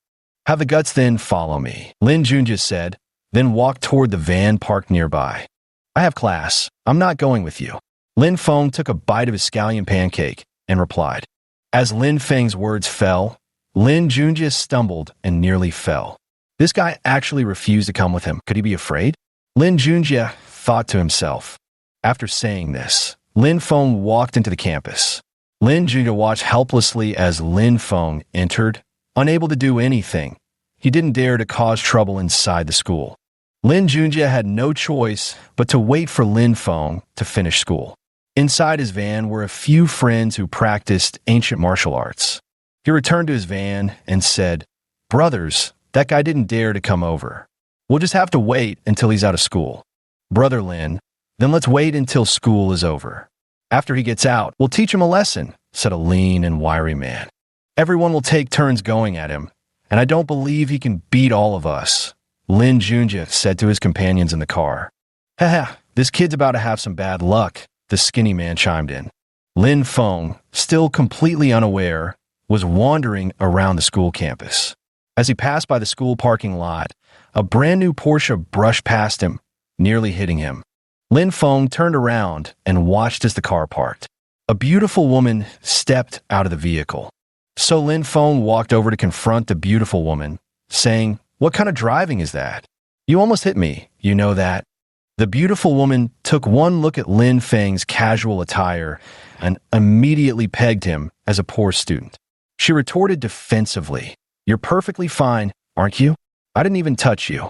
Have the guts then follow me, Lin Junjie said, then walked toward the van parked nearby. I have class. I'm not going with you. Lin Feng took a bite of his scallion pancake and replied. As Lin Feng's words fell, Lin Junjie stumbled and nearly fell. This guy actually refused to come with him. Could he be afraid? Lin Junjie thought to himself. After saying this, Lin Feng walked into the campus. Lin Junjie watched helplessly as Lin Feng entered, unable to do anything. He didn't dare to cause trouble inside the school. Lin Junjie had no choice but to wait for Lin Feng to finish school. Inside his van were a few friends who practiced ancient martial arts. He returned to his van and said, Brothers, that guy didn't dare to come over. We'll just have to wait until he's out of school. Brother Lin, then let's wait until school is over. After he gets out, we'll teach him a lesson, said a lean and wiry man. Everyone will take turns going at him, and I don't believe he can beat all of us, Lin Junjie said to his companions in the car. Haha, this kid's about to have some bad luck, the skinny man chimed in. Lin Feng, still completely unaware, was wandering around the school campus. As he passed by the school parking lot, a brand new Porsche brushed past him, nearly hitting him. Lin Feng turned around and watched as the car parked. A beautiful woman stepped out of the vehicle. So Lin Feng walked over to confront the beautiful woman, saying, What kind of driving is that? You almost hit me, you know that. The beautiful woman took one look at Lin Feng's casual attire and immediately pegged him as a poor student. She retorted defensively, You're perfectly fine, aren't you? I didn't even touch you.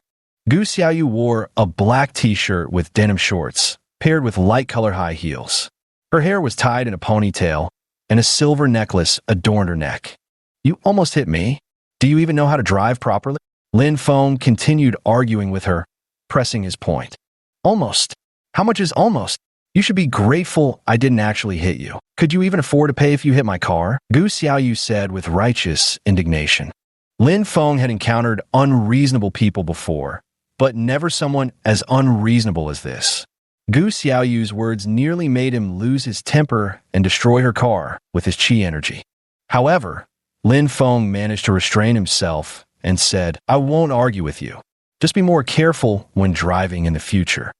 Gu Xiaoyu wore a black t-shirt with denim shorts, paired with light color high heels. Her hair was tied in a ponytail, and a silver necklace adorned her neck. You almost hit me. Do you even know how to drive properly? Lin Feng continued arguing with her, pressing his point. Almost. How much is almost? You should be grateful I didn't actually hit you. Could you even afford to pay if you hit my car? Gu Xiaoyu said with righteous indignation. Lin Feng had encountered unreasonable people before, but never someone as unreasonable as this. Gu Xiaoyu's words nearly made him lose his temper and destroy her car with his qi energy. However, Lin Feng managed to restrain himself and said, I won't argue with you. Just be more careful when driving in the future.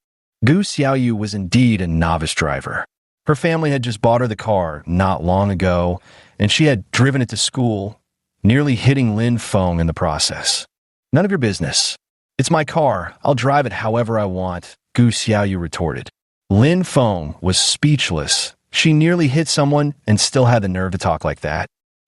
Gu Xiaoyu was indeed a novice driver. Her family had just bought her the car not long ago, and she had driven it to school nearly hitting Lin Feng in the process. None of your business. It's my car. I'll drive it however I want, Gu Xiaoyu retorted. Lin Feng was speechless. She nearly hit someone and still had the nerve to talk like that.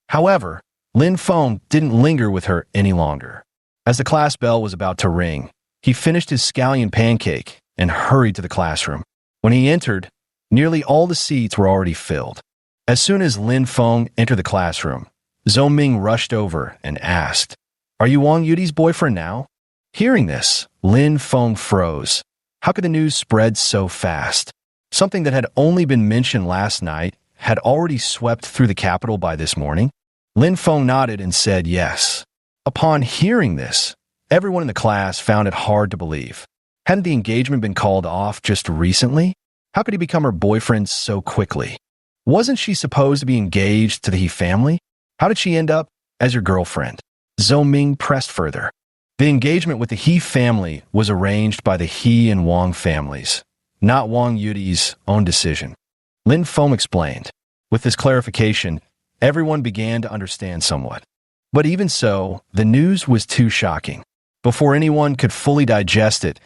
However, Lin Feng didn't linger with her any longer. As the class bell was about to ring, he finished his scallion pancake and hurried to the classroom. When he entered, nearly all the seats were already filled. As soon as Lin Feng entered the classroom, Zhou Ming rushed over and asked, "Are you Wang Yudi's boyfriend now?" Hearing this, Lin Feng froze. How could the news spread so fast? Something that had only been mentioned last night had already swept through the capital by this morning? Lin Feng nodded and said yes. Upon hearing this, everyone in the class found it hard to believe. Hadn't the engagement been called off just recently? How could he become her boyfriend so quickly? Wasn't she supposed to be engaged to the He family? How did she end up as your girlfriend? Zhou Ming pressed further. The engagement with the He family was arranged by the He and Wang families, not Wang Yudi's own decision. Lin Feng explained. With this clarification, everyone began to understand somewhat. But even so, the news was too shocking. Before anyone could fully digest it,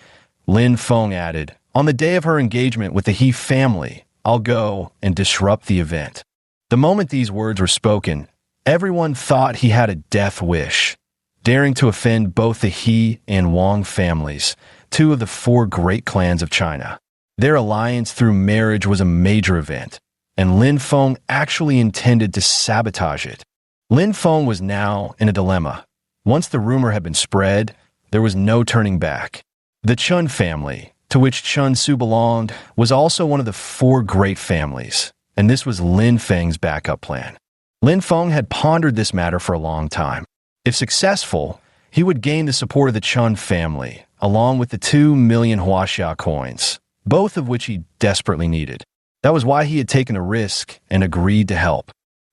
Lin Feng added, "On the day of her engagement with the He family, I'll go and disrupt the event." The moment these words were spoken, everyone thought he had a death wish, daring to offend both the He and Wang families, two of the four great clans of China. Their alliance through marriage was a major event, and Lin Feng actually intended to sabotage it. Lin Feng was now in a dilemma. Once the rumor had been spread, there was no turning back. The Chun family, to which Chun Su belonged, was also one of the four great families, and this was Lin Feng's backup plan. Lin Feng had pondered this matter for a long time. If successful, he would gain the support of the Chun family, along with the 2 million Huaxia coins, both of which he desperately needed. That was why he had taken a risk and agreed to help.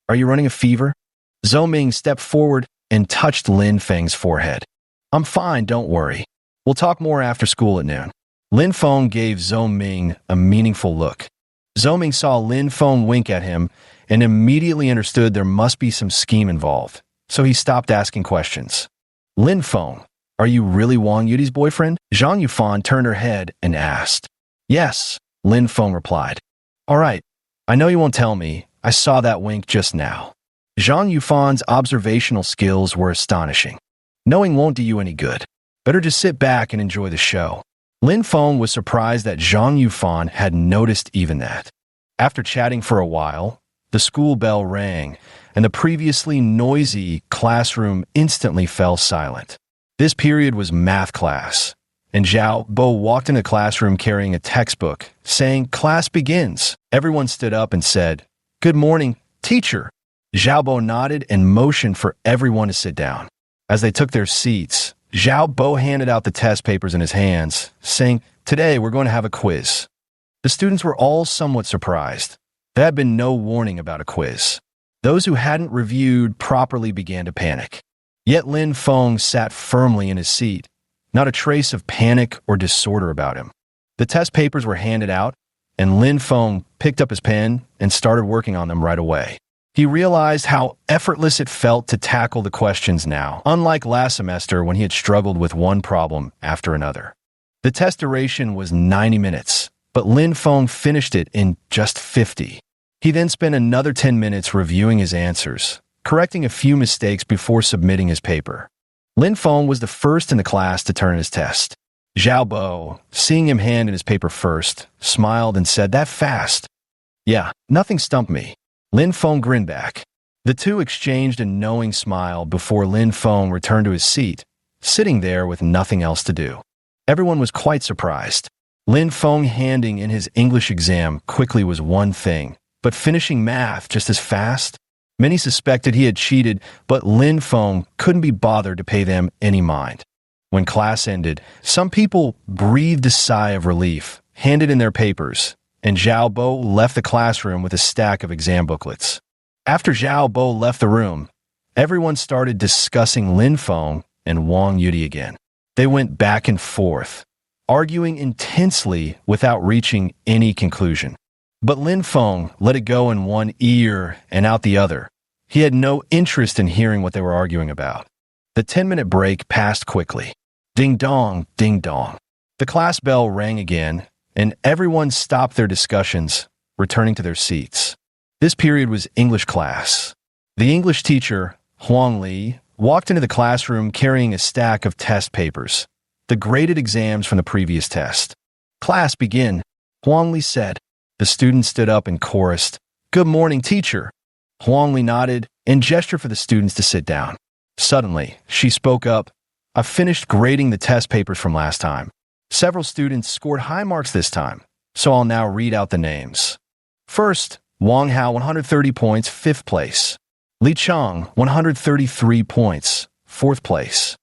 "Are you running a fever?" Zhou Ming stepped forward and touched Lin Feng's forehead. "I'm fine, don't worry. We'll talk more after school at noon." Lin Feng gave Zhou Ming a meaningful look. Zhou Ming saw Lin Feng wink at him and immediately understood there must be some scheme involved, so he stopped asking questions. "Lin Feng, are you really Wang Yudi's boyfriend?" Zhang Yufan turned her head and asked. "Yes," Lin Feng replied. "All right, I know you won't tell me. I saw that wink just now." Zhang Yufan's observational skills were astonishing. Knowing won't do you any good. Better just sit back and enjoy the show. Lin Feng was surprised that Zhang Yufan had noticed even that. After chatting for a while, the school bell rang, and the previously noisy classroom instantly fell silent. This period was math class, and Zhao Bo walked into the classroom carrying a textbook, saying, "Class begins." Everyone stood up and said, "Good morning, teacher." Zhao Bo nodded and motioned for everyone to sit down. As they took their seats, Zhao Bo handed out the test papers in his hands, saying, "Today we're going to have a quiz." The students were all somewhat surprised. There had been no warning about a quiz. Those who hadn't reviewed properly began to panic. Yet Lin Feng sat firmly in his seat, not a trace of panic or disorder about him. The test papers were handed out, and Lin Feng picked up his pen and started working on them right away. He realized how effortless it felt to tackle the questions now, unlike last semester when he had struggled with one problem after another. The test duration was 90 minutes, but Lin Feng finished it in just 50. He then spent another 10 minutes reviewing his answers, correcting a few mistakes before submitting his paper. Lin Feng was the first in the class to turn his test. Zhao Bo, seeing him hand in his paper first, smiled and said, "That fast?" "Yeah, nothing stumped me." Lin Feng grinned back. The two exchanged a knowing smile before Lin Feng returned to his seat, sitting there with nothing else to do. Everyone was quite surprised. Lin Feng handing in his English exam quickly was one thing, but finishing math just as fast? Many suspected he had cheated, but Lin Feng couldn't be bothered to pay them any mind. When class ended, some people breathed a sigh of relief, handed in their papers, and Zhao Bo left the classroom with a stack of exam booklets. After Zhao Bo left the room, everyone started discussing Lin Feng and Wang Yudi again. They went back and forth, arguing intensely without reaching any conclusion. But Lin Feng let it go in one ear and out the other, He had no interest in hearing what they were arguing about. The 10-minute break passed quickly. Ding dong, ding dong. The class bell rang again, and everyone stopped their discussions, returning to their seats. This period was English class. The English teacher, Huang Li, walked into the classroom carrying a stack of test papers, the graded exams from the previous test. "Class, begin," Huang Li said. The students stood up and chorused, "Good morning, teacher." Huang Li nodded and gestured for the students to sit down. Suddenly, she spoke up, "I've finished grading the test papers from last time. Several students scored high marks this time, so I'll now read out the names. First, Wang Hao, 130 points, 5th place. Li Chang, 133 points, 4th place.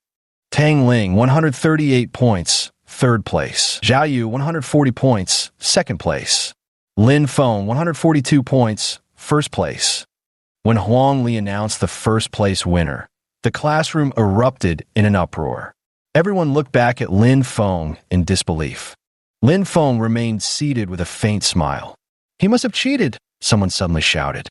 Tang Ling, 138 points, 3rd place. Zhao Yu, 140 points, 2nd place. Lin Feng, 142 points, 1st place. When Huang Li announced the first place winner, the classroom erupted in an uproar. Everyone looked back at Lin Feng in disbelief. Lin Feng remained seated with a faint smile. "He must have cheated," someone suddenly shouted.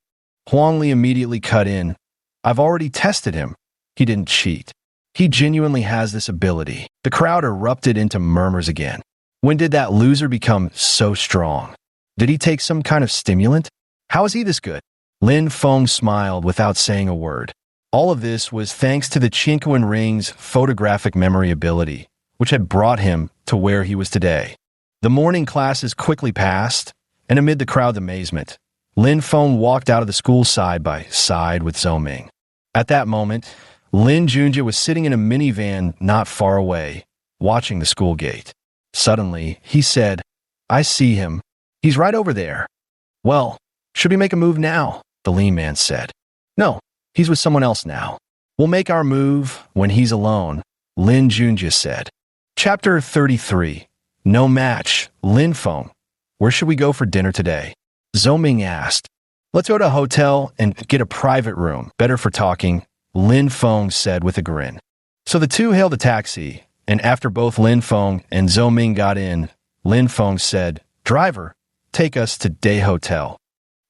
Huang Li immediately cut in. "I've already tested him. He didn't cheat. He genuinely has this ability." The crowd erupted into murmurs again. When did that loser become so strong? Did he take some kind of stimulant? How is he this good? Lin Feng smiled without saying a word. All of this was thanks to the Qinquan Ring's photographic memory ability, which had brought him to where he was today. The morning classes quickly passed, and amid the crowd's amazement, Lin Feng walked out of the school side by side with Zhou Ming. At that moment, Lin Junjie was sitting in a minivan not far away, watching the school gate. Suddenly, he said, "I see him. He's right over there." "Well, should we make a move now?" the lean man said. "No. He's with someone else now. We'll make our move when he's alone," Lin Junjie said. Chapter 33. No match. Lin Feng. "Where should we go for dinner today?" Zhou Ming asked. "Let's go to a hotel and get a private room. Better for talking," Lin Feng said with a grin. So the two hailed a taxi, and after both Lin Feng and Zhou Ming got in, Lin Feng said, "Driver, take us to Day Hotel."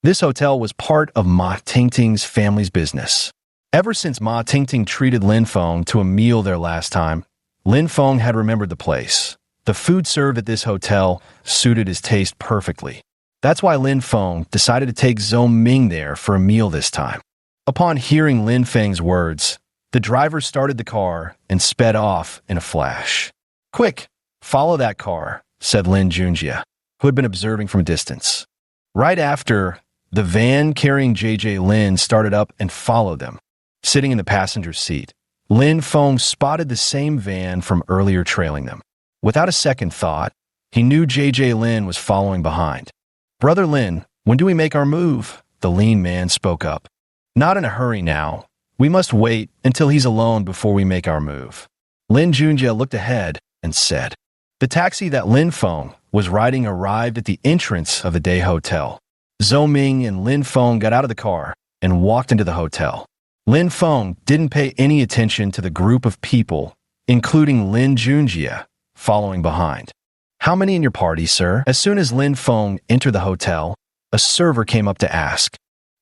This hotel was part of Ma Tingting's family's business. Ever since Ma Tingting treated Lin Feng to a meal there last time, Lin Feng had remembered the place. The food served at this hotel suited his taste perfectly. That's why Lin Feng decided to take Zhou Ming there for a meal this time. Upon hearing Lin Feng's words, the driver started the car and sped off in a flash. "Quick, follow that car," said Lin Junjie, who had been observing from a distance. Right after, the van carrying JJ Lin started up and followed them. Sitting in the passenger seat, Lin Feng spotted the same van from earlier trailing them. Without a second thought, he knew JJ Lin was following behind. "Brother Lin, when do we make our move?" the lean man spoke up. "Not in a hurry now. We must wait until he's alone before we make our move." Lin Junjie looked ahead and said. The taxi that Lin Feng was riding arrived at the entrance of the Day Hotel. Zhou Ming and Lin Feng got out of the car and walked into the hotel. Lin Feng didn't pay any attention to the group of people, including Lin Junjie, following behind. "How many in your party, sir?" As soon as Lin Feng entered the hotel, a server came up to ask.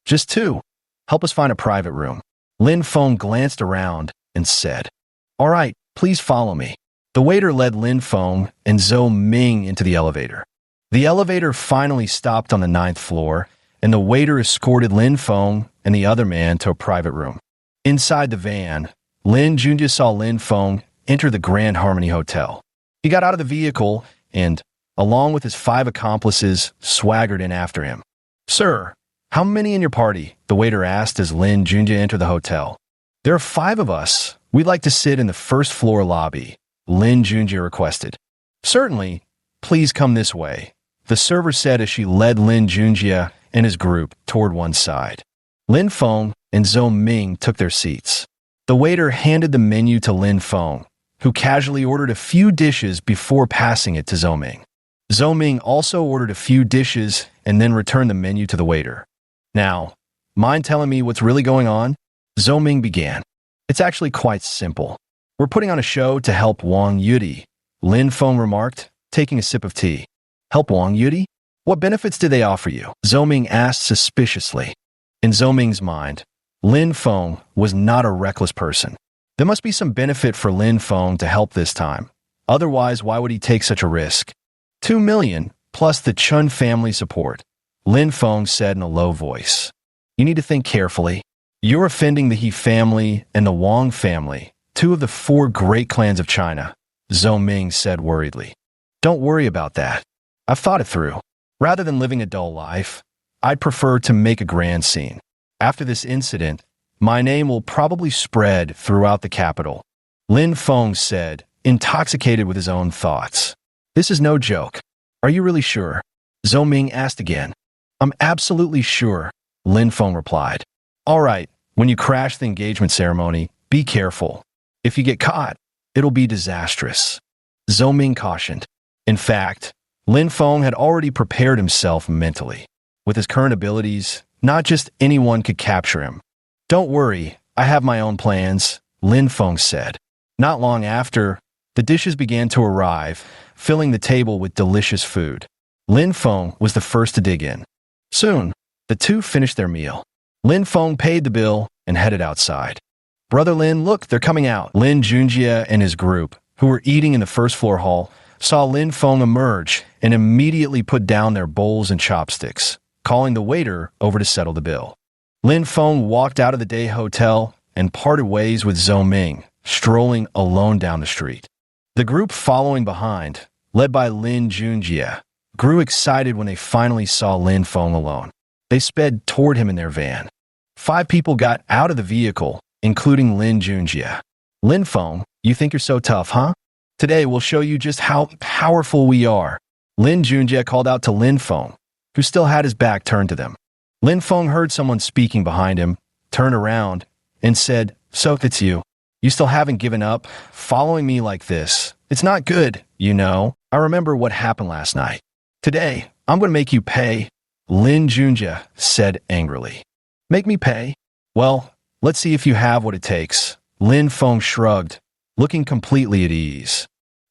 "Just 2. Help us find a private room." Lin Feng glanced around and said, "All right, please follow me." The waiter led Lin Feng and Zhou Ming into the elevator. The elevator finally stopped on the 9th floor, and the waiter escorted Lin Feng and the other man to a private room. Inside the van, Lin Junjie saw Lin Feng enter the Grand Harmony Hotel. He got out of the vehicle and, along with his 5 accomplices, swaggered in after him. "Sir, how many in your party?" the waiter asked as Lin Junjie entered the hotel. "There are 5 of us. We'd like to sit in the first floor lobby," Lin Junjie requested. "Certainly. Please come this way," the server said as she led Lin Junjie and his group toward one side. Lin Feng and Zhou Ming took their seats. The waiter handed the menu to Lin Feng, who casually ordered a few dishes before passing it to Zhou Ming. Zhou Ming also ordered a few dishes and then returned the menu to the waiter. "Now, mind telling me what's really going on?" Zhou Ming began. "It's actually quite simple. We're putting on a show to help Wang Yudi," Lin Feng remarked, taking a sip of tea. "Help Wang Yudi? What benefits do they offer you?" Zhou Ming asked suspiciously. In Zhou Ming's mind, Lin Feng was not a reckless person. There must be some benefit for Lin Feng to help this time. Otherwise, why would he take such a risk? 2 million, plus the Chun family support, Lin Feng said in a low voice. You need to think carefully. You're offending the He family and the Wang family, two of the 4 great clans of China, Zhou Ming said worriedly. Don't worry about that. I've thought it through. Rather than living a dull life, I'd prefer to make a grand scene. After this incident, my name will probably spread throughout the capital, Lin Feng said, intoxicated with his own thoughts. This is no joke. Are you really sure? Zhou Ming asked again. I'm absolutely sure, Lin Feng replied. All right, when you crash the engagement ceremony, be careful. If you get caught, it'll be disastrous, Zhou Ming cautioned. In fact, Lin Feng had already prepared himself mentally. With his current abilities, not just anyone could capture him. Don't worry, I have my own plans, Lin Feng said. Not long after, the dishes began to arrive, filling the table with delicious food. Lin Feng was the first to dig in. Soon, the two finished their meal. Lin Feng paid the bill and headed outside. Brother Lin, look, they're coming out. Lin Junjie and his group, who were eating in the first floor hall, saw Lin Feng emerge and immediately put down their bowls and chopsticks, calling the waiter over to settle the bill. Lin Feng walked out of the day hotel and parted ways with Zhou Ming, strolling alone down the street. The group following behind, led by Lin Junjie, grew excited when they finally saw Lin Feng alone. They sped toward him in their van. 5 people got out of the vehicle, including Lin Junjie. Lin Feng, you think you're so tough, huh? Today we'll show you just how powerful we are, Lin Junjie called out to Lin Feng, who still had his back turned to them. Lin Feng heard someone speaking behind him, turned around, and said, So it's you. You still haven't given up? Following me like this. It's not good, you know. I remember what happened last night. Today, I'm going to make you pay, Lin Junjie said angrily. Make me pay? Well, let's see if you have what it takes. Lin Feng shrugged, looking completely at ease.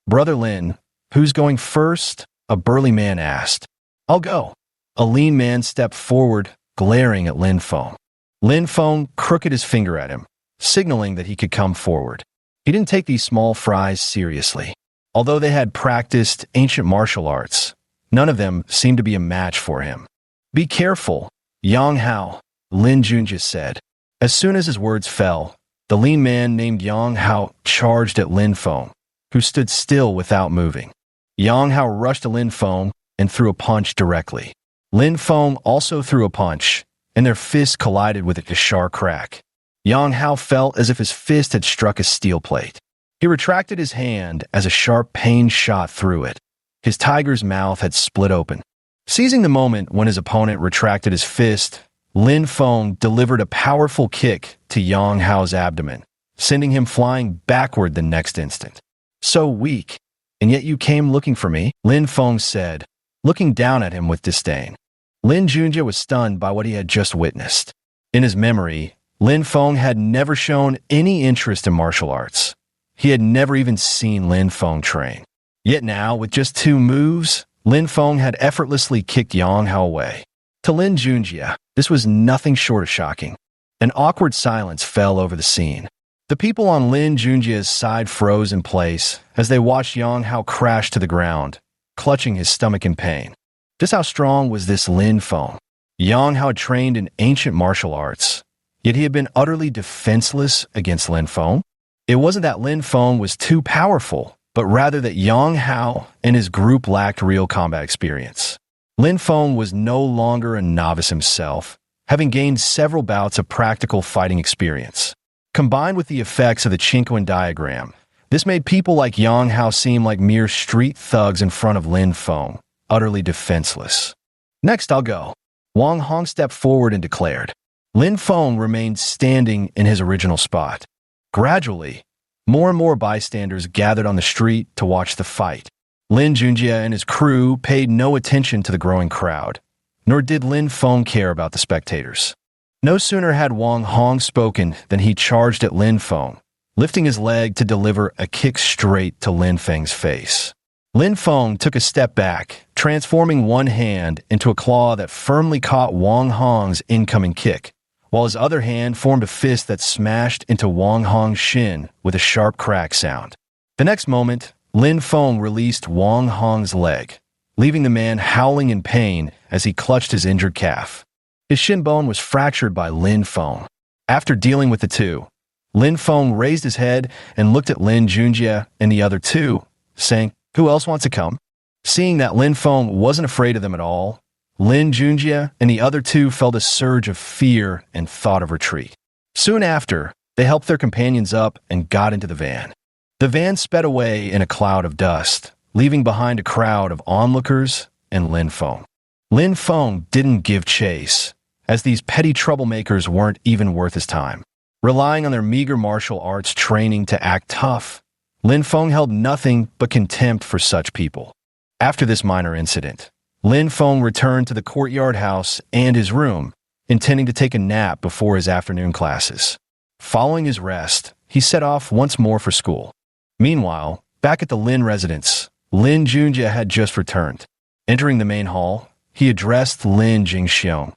Brother Lin, who's going first? A burly man asked. I'll go. A lean man stepped forward, glaring at Lin Feng. Lin Feng crooked his finger at him, signaling that he could come forward. He didn't take these small fries seriously. Although they had practiced ancient martial arts, none of them seemed to be a match for him. Be careful, Yang Hao, Lin Junjie said. As soon as his words fell, the lean man named Yang Hao charged at Lin Feng, who stood still without moving. Yang Hao rushed to Lin Feng and threw a punch directly. Lin Feng also threw a punch, and their fists collided with a sharp crack. Yang Hao felt as if his fist had struck a steel plate. He retracted his hand as a sharp pain shot through it. His tiger's mouth had split open. Seizing the moment when his opponent retracted his fist, Lin Feng delivered a powerful kick to Yang Hao's abdomen, sending him flying backward the next instant. So weak, and yet you came looking for me, Lin Feng said, looking down at him with disdain. Lin Junjie was stunned by what he had just witnessed. In his memory, Lin Feng had never shown any interest in martial arts. He had never even seen Lin Feng train. Yet now, with just 2 moves, Lin Feng had effortlessly kicked Yang Hao away. To Lin Junjie, this was nothing short of shocking. An awkward silence fell over the scene. The people on Lin Junjie's side froze in place as they watched Yang Hao crash to the ground, clutching his stomach in pain. Just how strong was this Lin Feng? Yang Hao had trained in ancient martial arts, yet he had been utterly defenseless against Lin Feng. It wasn't that Lin Feng was too powerful, but rather that Yang Hao and his group lacked real combat experience. Lin Feng was no longer a novice himself, having gained several bouts of practical fighting experience. Combined with the effects of the Chinquan diagram, this made people like Yang Hao seem like mere street thugs in front of Lin Feng, utterly defenseless. Next, I'll go. Wang Hong stepped forward and declared. Lin Feng remained standing in his original spot. Gradually, more and more bystanders gathered on the street to watch the fight. Lin Junjie and his crew paid no attention to the growing crowd, nor did Lin Feng care about the spectators. No sooner had Wang Hong spoken than he charged at Lin Feng, lifting his leg to deliver a kick straight to Lin Feng's face. Lin Feng took a step back, transforming one hand into a claw that firmly caught Wang Hong's incoming kick, while his other hand formed a fist that smashed into Wang Hong's shin with a sharp crack sound. The next moment, Lin Feng released Wang Hong's leg, leaving the man howling in pain as he clutched his injured calf. His shin bone was fractured by Lin Feng. After dealing with the two, Lin Feng raised his head and looked at Lin Junjie and the other two, saying, "Who else wants to come?" Seeing that Lin Feng wasn't afraid of them at all, Lin Junjie and the other two felt a surge of fear and thought of retreat. Soon after, they helped their companions up and got into the van. The van sped away in a cloud of dust, leaving behind a crowd of onlookers and Lin Feng. Lin Feng didn't give chase, as these petty troublemakers weren't even worth his time. Relying on their meager martial arts training to act tough, Lin Feng held nothing but contempt for such people. After this minor incident, Lin Feng returned to the courtyard house and his room, intending to take a nap before his afternoon classes. Following his rest, he set off once more for school. Meanwhile, back at the Lin residence, Lin Junjie had just returned. Entering the main hall, he addressed Lin Jingxiong.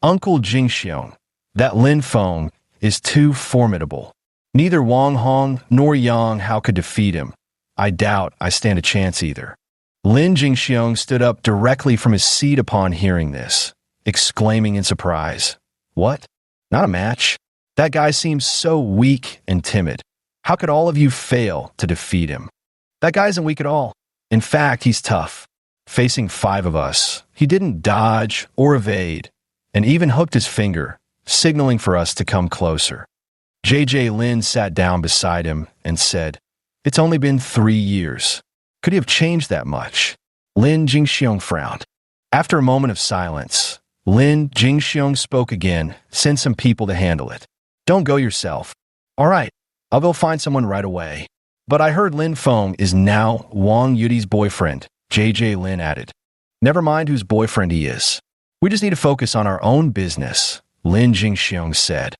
"Uncle Jingxiong, that Lin Feng is too formidable. Neither Wang Hong nor Yang Hao could defeat him. I doubt I stand a chance either." Lin Jingxiong stood up directly from his seat upon hearing this, exclaiming in surprise, "What? Not a match? That guy seems so weak and timid. How could all of you fail to defeat him? That guy isn't weak at all. In fact, he's tough. Facing 5 of us, he didn't dodge or evade, and even hooked his finger, signaling for us to come closer." JJ Lin sat down beside him and said, "It's only been 3 years. Could he have changed that much?" Lin Jingxiong frowned. After a moment of silence, Lin Jingxiong spoke again, "Send some people to handle it. Don't go yourself." "All right, I'll go find someone right away." "But I heard Lin Feng is now Wang Yudi's boyfriend," JJ Lin added. "Never mind whose boyfriend he is. We just need to focus on our own business," Lin Jingxiong said.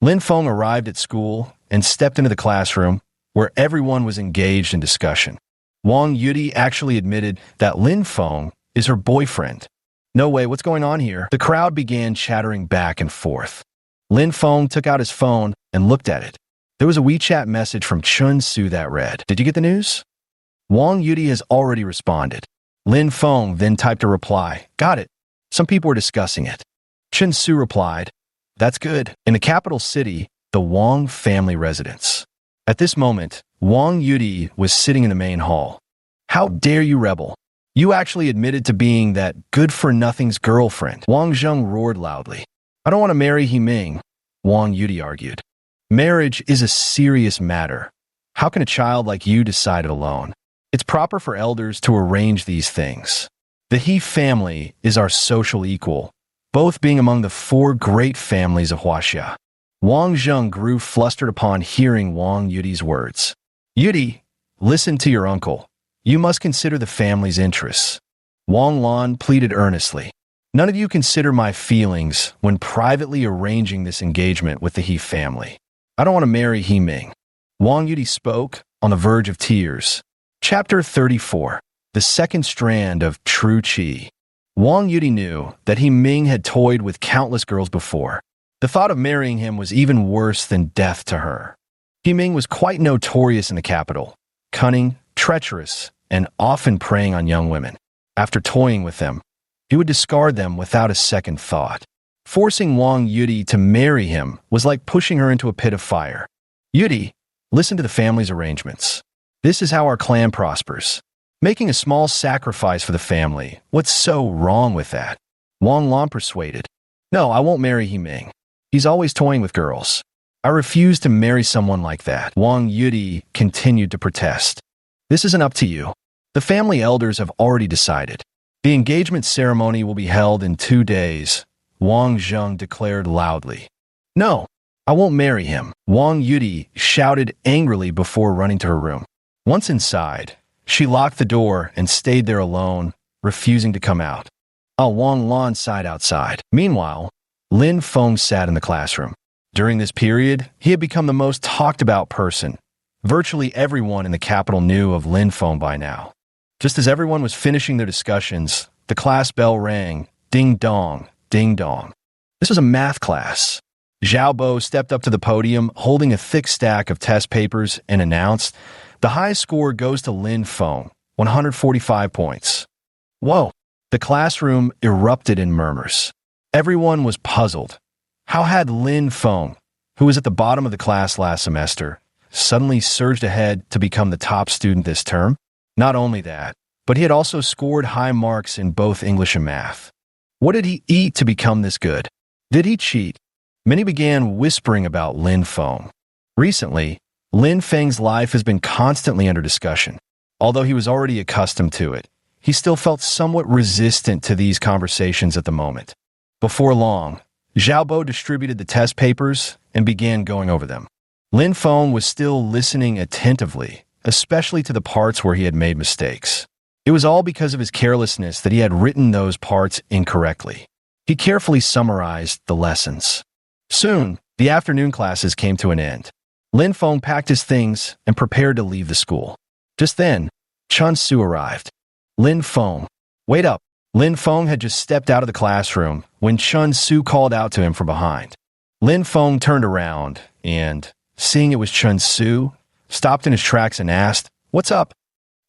Lin Feng arrived at school and stepped into the classroom, where everyone was engaged in discussion. Wang Yudi actually admitted that Lin Feng is her boyfriend. "No way, what's going on here?" The crowd began chattering back and forth. Lin Feng took out his phone and looked at it. There was a WeChat message from Chun Su that read, "Did you get the news?" Wang Yudi has already responded. Lin Feng then typed a reply, "Got it. Some people were discussing it." Chun Su replied, "That's good." In the capital city, the Wang family residence. At this moment, Wang Yudi was sitting in the main hall. "How dare you rebel? You actually admitted to being that good-for-nothing's girlfriend." Wang Zheng roared loudly. "I don't want to marry He Ming," Wang Yudi argued. "Marriage is a serious matter. How can a child like you decide it alone? It's proper for elders to arrange these things. The He family is our social equal, both being among the 4 great families of Huaxia." Wang Zheng grew flustered upon hearing Wang Yudi's words. "Yudi, listen to your uncle. You must consider the family's interests." Wang Lan pleaded earnestly. "None of you consider my feelings when privately arranging this engagement with the He family. I don't want to marry He Ming." Wang Yudi spoke, on the verge of tears. Chapter 34. The Second Strand of True Qi. Wang Yudi knew that He Ming had toyed with countless girls before. The thought of marrying him was even worse than death to her. He Ming was quite notorious in the capital, cunning, treacherous, and often preying on young women. After toying with them, he would discard them without a second thought. Forcing Wang Yudi to marry him was like pushing her into a pit of fire. "Yudi, listen to the family's arrangements. This is how our clan prospers. Making a small sacrifice for the family, what's so wrong with that?" Wang Lan persuaded. "No, I won't marry He Ming. He's always toying with girls. I refuse to marry someone like that." Wang Yudi continued to protest. "This isn't up to you. The family elders have already decided. The engagement ceremony will be held in 2 days," Wang Zheng declared loudly. "No, I won't marry him," Wang Yudi shouted angrily before running to her room. Once inside, she locked the door and stayed there alone, refusing to come out. Wang Lan sighed outside. Meanwhile, Lin Feng sat in the classroom. During this period, he had become the most talked about person. Virtually everyone in the capital knew of Lin Feng by now. Just as everyone was finishing their discussions, the class bell rang. Ding dong, ding dong. This was a math class. Zhao Bo stepped up to the podium holding a thick stack of test papers and announced, "The highest score goes to Lin Feng, 145 points." Whoa! The classroom erupted in murmurs. Everyone was puzzled. How had Lin Feng, who was at the bottom of the class last semester, suddenly surged ahead to become the top student this term? Not only that, but he had also scored high marks in both English and math. What did he eat to become this good? Did he cheat? Many began whispering about Lin Feng. Recently, Lin Feng's life has been constantly under discussion. Although he was already accustomed to it, he still felt somewhat resistant to these conversations at the moment. Before long, Zhao Bo distributed the test papers and began going over them. Lin Feng was still listening attentively, especially to the parts where he had made mistakes. It was all because of his carelessness that he had written those parts incorrectly. He carefully summarized the lessons. Soon, the afternoon classes came to an end. Lin Feng packed his things and prepared to leave the school. Just then, Chun Su arrived. "Lin Feng, wait up." Lin Feng had just stepped out of the classroom when Chun Su called out to him from behind. Lin Feng turned around and, seeing it was Chun Su, stopped in his tracks and asked, "What's up?"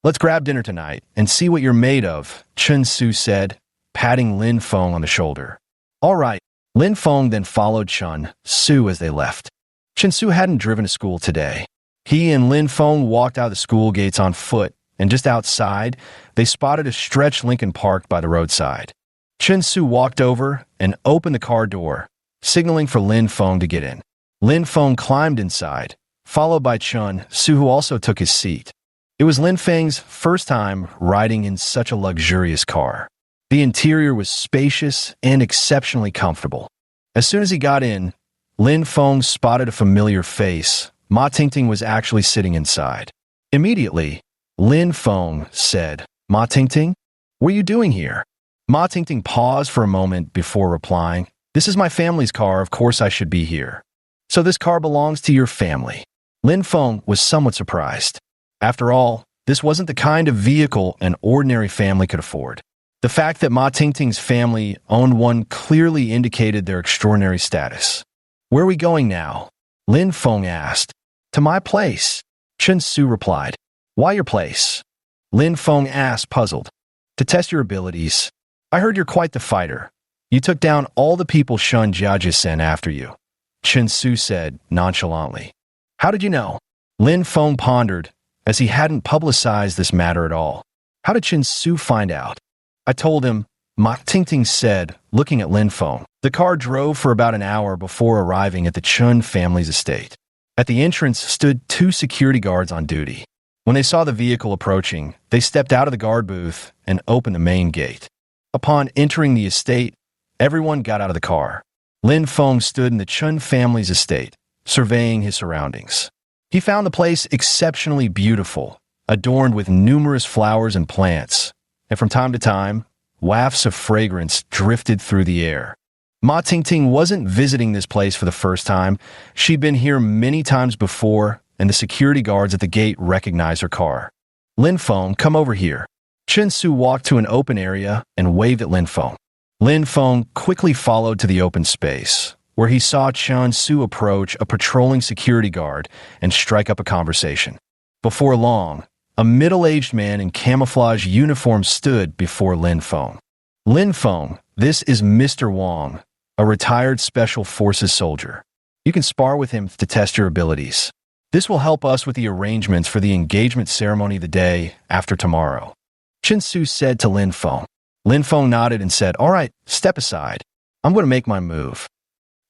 "Let's grab dinner tonight and see what you're made of," Chun Su said, patting Lin Feng on the shoulder. "All right." Lin Feng then followed Chun Su as they left. Chun Su hadn't driven to school today. He and Lin Feng walked out of the school gates on foot, and just outside, they spotted a stretched Lincoln parked by the roadside. Chun Su walked over and opened the car door, signaling for Lin Feng to get in. Lin Feng climbed inside, followed by Chun Su, who also took his seat. It was Lin Feng's first time riding in such a luxurious car. The interior was spacious and exceptionally comfortable. As soon as he got in, Lin Feng spotted a familiar face. Ma Tingting was actually sitting inside. Immediately, Lin Feng said, "Ma Tingting, what are you doing here?" Ma Tingting paused for a moment before replying, "This is my family's car, of course I should be here." "So this car belongs to your family?" Lin Feng was somewhat surprised. After all, this wasn't the kind of vehicle an ordinary family could afford. The fact that Ma Tingting's family owned one clearly indicated their extraordinary status. "Where are we going now?" Lin Feng asked. "To my place," Chun Su replied. "Why your place?" Lin Feng asked, puzzled. "To test your abilities. I heard you're quite the fighter. You took down all the people Shun Jiajia sent after you," Chun Su said nonchalantly. "How did you know?" Lin Feng pondered, as he hadn't publicized this matter at all. How did Chun Su find out? "I told him," Ma Tingting said, looking at Lin Feng. The car drove for about an hour before arriving at the Chun family's estate. At the entrance stood 2 security guards on duty. When they saw the vehicle approaching, they stepped out of the guard booth and opened the main gate. Upon entering the estate, everyone got out of the car. Lin Feng stood in the Chun family's estate, surveying his surroundings. He found the place exceptionally beautiful, adorned with numerous flowers and plants, and from time to time, wafts of fragrance drifted through the air. Ma Tingting wasn't visiting this place for the first time. She'd been here many times before, and the security guards at the gate recognized her car. "Lin Feng, come over here." Chun Su walked to an open area and waved at Lin Feng. Lin Feng quickly followed to the open space, where he saw Chun Su approach a patrolling security guard and strike up a conversation. Before long, a middle-aged man in camouflage uniform stood before Lin Feng. "Lin Feng, this is Mr. Wang, a retired Special Forces soldier. You can spar with him to test your abilities. This will help us with the arrangements for the engagement ceremony the day after tomorrow," Chun Su said to Lin Feng. Lin Feng nodded and said, "All right, step aside. I'm going to make my move."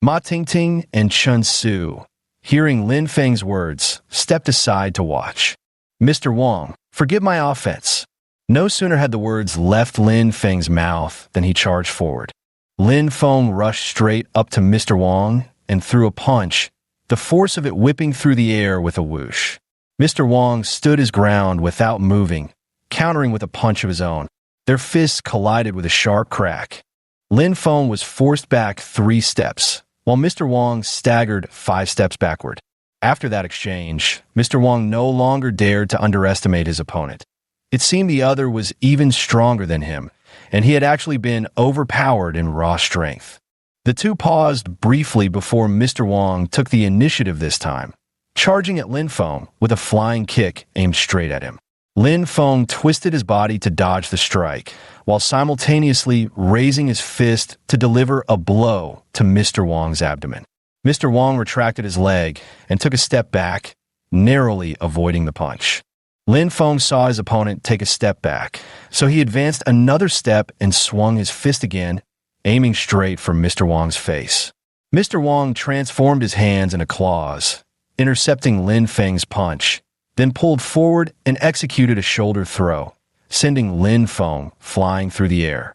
Ma Tingting and Chun Su, hearing Lin Feng's words, stepped aside to watch. "Mr. Wang, forgive my offense." No sooner had the words left Lin Feng's mouth than he charged forward. Lin Feng rushed straight up to Mr. Wang and threw a punch, the force of it whipping through the air with a whoosh. Mr. Wang stood his ground without moving, countering with a punch of his own. Their fists collided with a sharp crack. Lin Feng was forced back 3 steps, while Mr. Wang staggered 5 steps backward. After that exchange, Mr. Wang no longer dared to underestimate his opponent. It seemed the other was even stronger than him, and he had actually been overpowered in raw strength. The two paused briefly before Mr. Wong took the initiative this time, charging at Lin Feng with a flying kick aimed straight at him. Lin Feng twisted his body to dodge the strike, while simultaneously raising his fist to deliver a blow to Mr. Wong's abdomen. Mr. Wong retracted his leg and took a step back, narrowly avoiding the punch. Lin Feng saw his opponent take a step back, so he advanced another step and swung his fist again, aiming straight for Mr. Wong's face. Mr. Wong transformed his hands into claws, intercepting Lin Feng's punch, then pulled forward and executed a shoulder throw, sending Lin Feng flying through the air.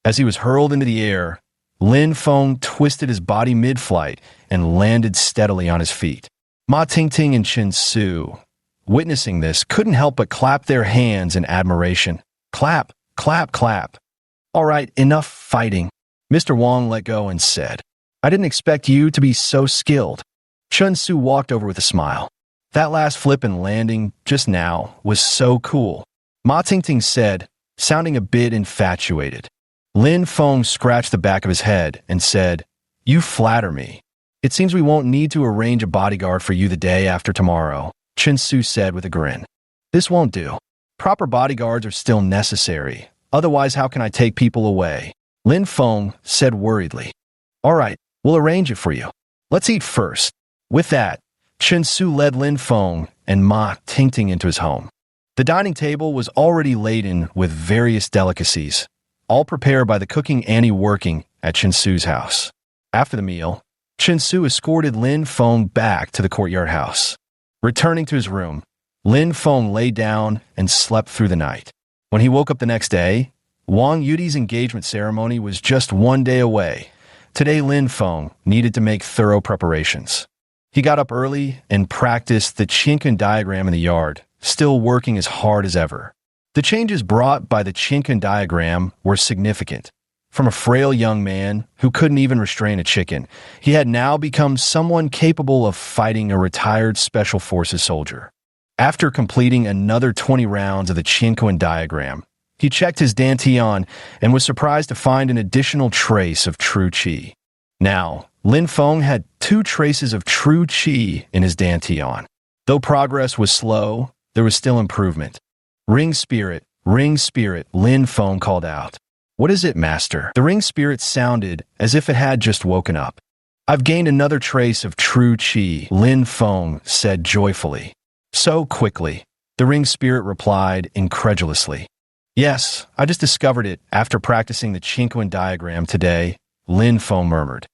As he was hurled into the air, Lin Feng twisted his body mid-flight and landed steadily on his feet. Ma Tingting and Chen Su, witnessing this, couldn't help but clap their hands in admiration. Clap, clap, clap. All right, enough fighting. Mr. Wong let go and said, I didn't expect you to be so skilled. Chen Su walked over with a smile. That last flip and landing just now was so cool. Ma Tingting said, sounding a bit infatuated. Lin Feng scratched the back of his head and said, You flatter me. It seems we won't need to arrange a bodyguard for you the day after tomorrow, Chen Su said with a grin. This won't do. Proper bodyguards are still necessary. Otherwise, how can I take people away? Lin Feng said worriedly. All right, we'll arrange it for you. Let's eat first. With that, Chen Su led Lin Feng and Ma Tingting into his home. The dining table was already laden with various delicacies, all prepared by the cooking Annie working at Chen Su's house. After the meal, Chen Su escorted Lin Feng back to the courtyard house. Returning to his room, Lin Feng lay down and slept through the night. When he woke up the next day, Wang Yudi's engagement ceremony was just 1 day away. Today, Lin Feng needed to make thorough preparations. He got up early and practiced the Qiankun diagram in the yard, still working as hard as ever. The changes brought by the Qiankun diagram were significant. From a frail young man who couldn't even restrain a chicken, he had now become someone capable of fighting a retired Special Forces soldier. After completing another 20 rounds of the Qiankun diagram, he checked his dantian and was surprised to find an additional trace of true qi. Now, Lin Feng had 2 traces of true qi in his dantian. Though progress was slow, there was still improvement. Ring spirit, Lin Feng called out. What is it, master? The ring spirit sounded as if it had just woken up. I've gained another trace of true qi, Lin Feng said joyfully. So quickly, the ring spirit replied incredulously. Yes, I just discovered it after practicing the Qiankun diagram today, Lin Feng murmured.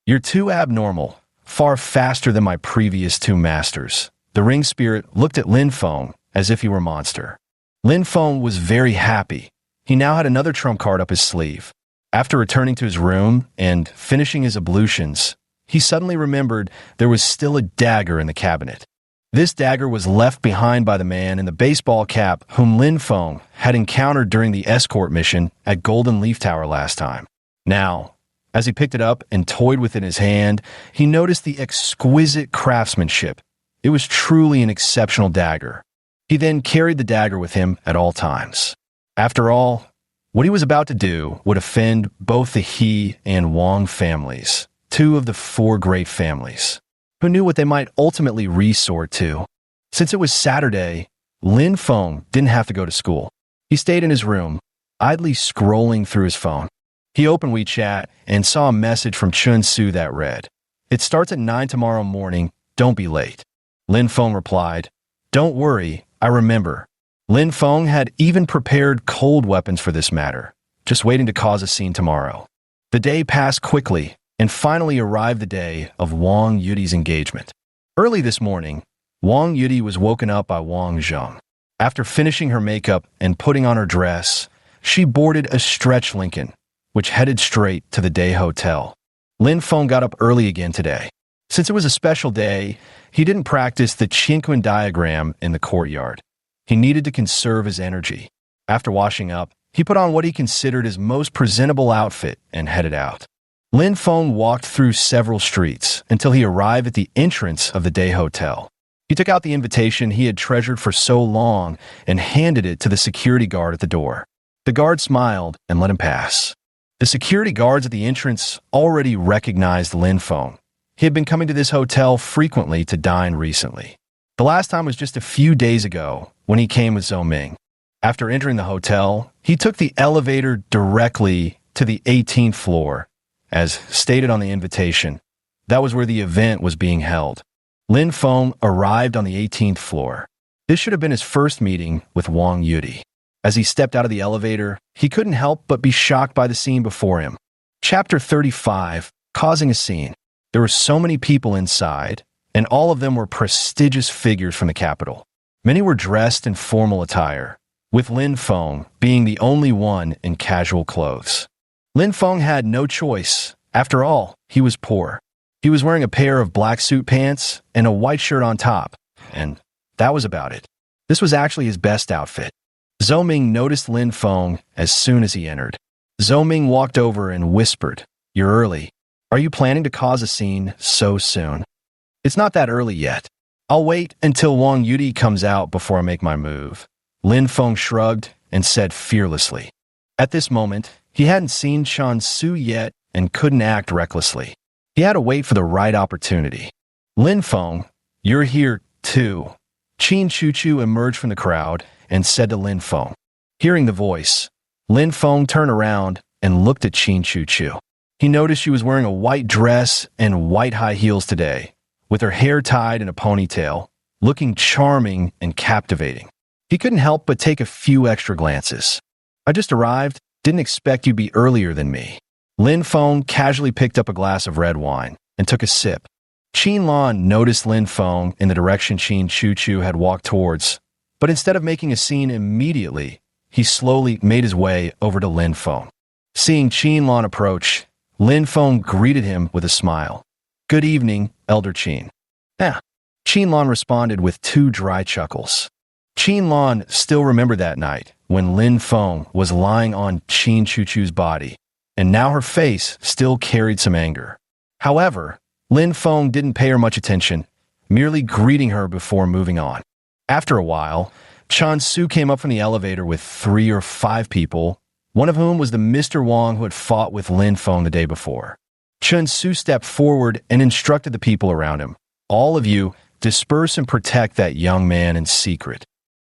You're too abnormal, far faster than my previous 2 masters. The ring spirit looked at Lin Feng as if he were a monster. Lin Feng was very happy. He now had another trump card up his sleeve. After returning to his room and finishing his ablutions, he suddenly remembered there was still a dagger in the cabinet. This dagger was left behind by the man in the baseball cap whom Lin Feng had encountered during the escort mission at Golden Leaf Tower last time. Now, as he picked it up and toyed with it in his hand, he noticed the exquisite craftsmanship. It was truly an exceptional dagger. He then carried the dagger with him at all times. After all, what he was about to do would offend both the He and Wang families, 2 of the 4 great families. Who knew what they might ultimately resort to? Since it was Saturday, Lin Feng didn't have to go to school. He stayed in his room, idly scrolling through his phone. He opened WeChat and saw a message from Chen Su that read, It starts at 9 tomorrow morning, don't be late. Lin Feng replied, Don't worry, I remember. Lin Feng had even prepared cold weapons for this matter, just waiting to cause a scene tomorrow. The day passed quickly, and finally arrived the day of Wang Yudi's engagement. Early this morning, Wang Yudi was woken up by Wang Zheng. After finishing her makeup and putting on her dress, she boarded a stretch Lincoln, which headed straight to the day hotel. Lin Feng got up early again today. Since it was a special day, he didn't practice the Qiankun diagram in the courtyard. He needed to conserve his energy. After washing up, he put on what he considered his most presentable outfit and headed out. Lin Feng walked through several streets until he arrived at the entrance of the day hotel. He took out the invitation he had treasured for so long and handed it to the security guard at the door. The guard smiled and let him pass. The security guards at the entrance already recognized Lin Feng. He had been coming to this hotel frequently to dine recently. The last time was just a few days ago when he came with Zhou Ming. After entering the hotel, he took the elevator directly to the 18th floor. As stated on the invitation, that was where the event was being held. Lin Feng arrived on the 18th floor. This should have been his first meeting with Wang Yudi. As he stepped out of the elevator, he couldn't help but be shocked by the scene before him. Chapter 35, Causing a Scene. There were so many people inside, and all of them were prestigious figures from the capital. Many were dressed in formal attire, with Lin Feng being the only one in casual clothes. Lin Feng had no choice. After all, he was poor. He was wearing a pair of black suit pants and a white shirt on top, and that was about it. This was actually his best outfit. Zhou Ming noticed Lin Feng as soon as he entered. Zhou Ming walked over and whispered, "You're early. Are you planning to cause a scene so soon?" "It's not that early yet. I'll wait until Wang Yudi comes out before I make my move." Lin Feng shrugged and said fearlessly. At this moment, he hadn't seen Chan Su yet and couldn't act recklessly. He had to wait for the right opportunity. "Lin Feng, you're here too." Qin Chuchu emerged from the crowd and said to Lin Feng. Hearing the voice, Lin Feng turned around and looked at Qin Chuchu. He noticed she was wearing a white dress and white high heels today, with her hair tied in a ponytail, looking charming and captivating. He couldn't help but take a few extra glances. "I just arrived. Didn't expect you'd be earlier than me." Lin Feng casually picked up a glass of red wine and took a sip. Qin Lan noticed Lin Feng in the direction Qin Chuchu had walked towards, but instead of making a scene immediately, he slowly made his way over to Lin Feng. Seeing Qin Lan approach, Lin Feng greeted him with a smile. "Good evening, Elder Qin." "Ah." Qin Lan responded with two dry chuckles. Qin Lan still remembered that night when Lin Feng was lying on Qin Chuchu's body, and now her face still carried some anger. However, Lin Feng didn't pay her much attention, merely greeting her before moving on. After a while, Chan Su came up from the elevator with 3 or 5 people, one of whom was the Mr. Wang who had fought with Lin Feng the day before. Chan Su stepped forward and instructed the people around him, "All of you, disperse and protect that young man in secret."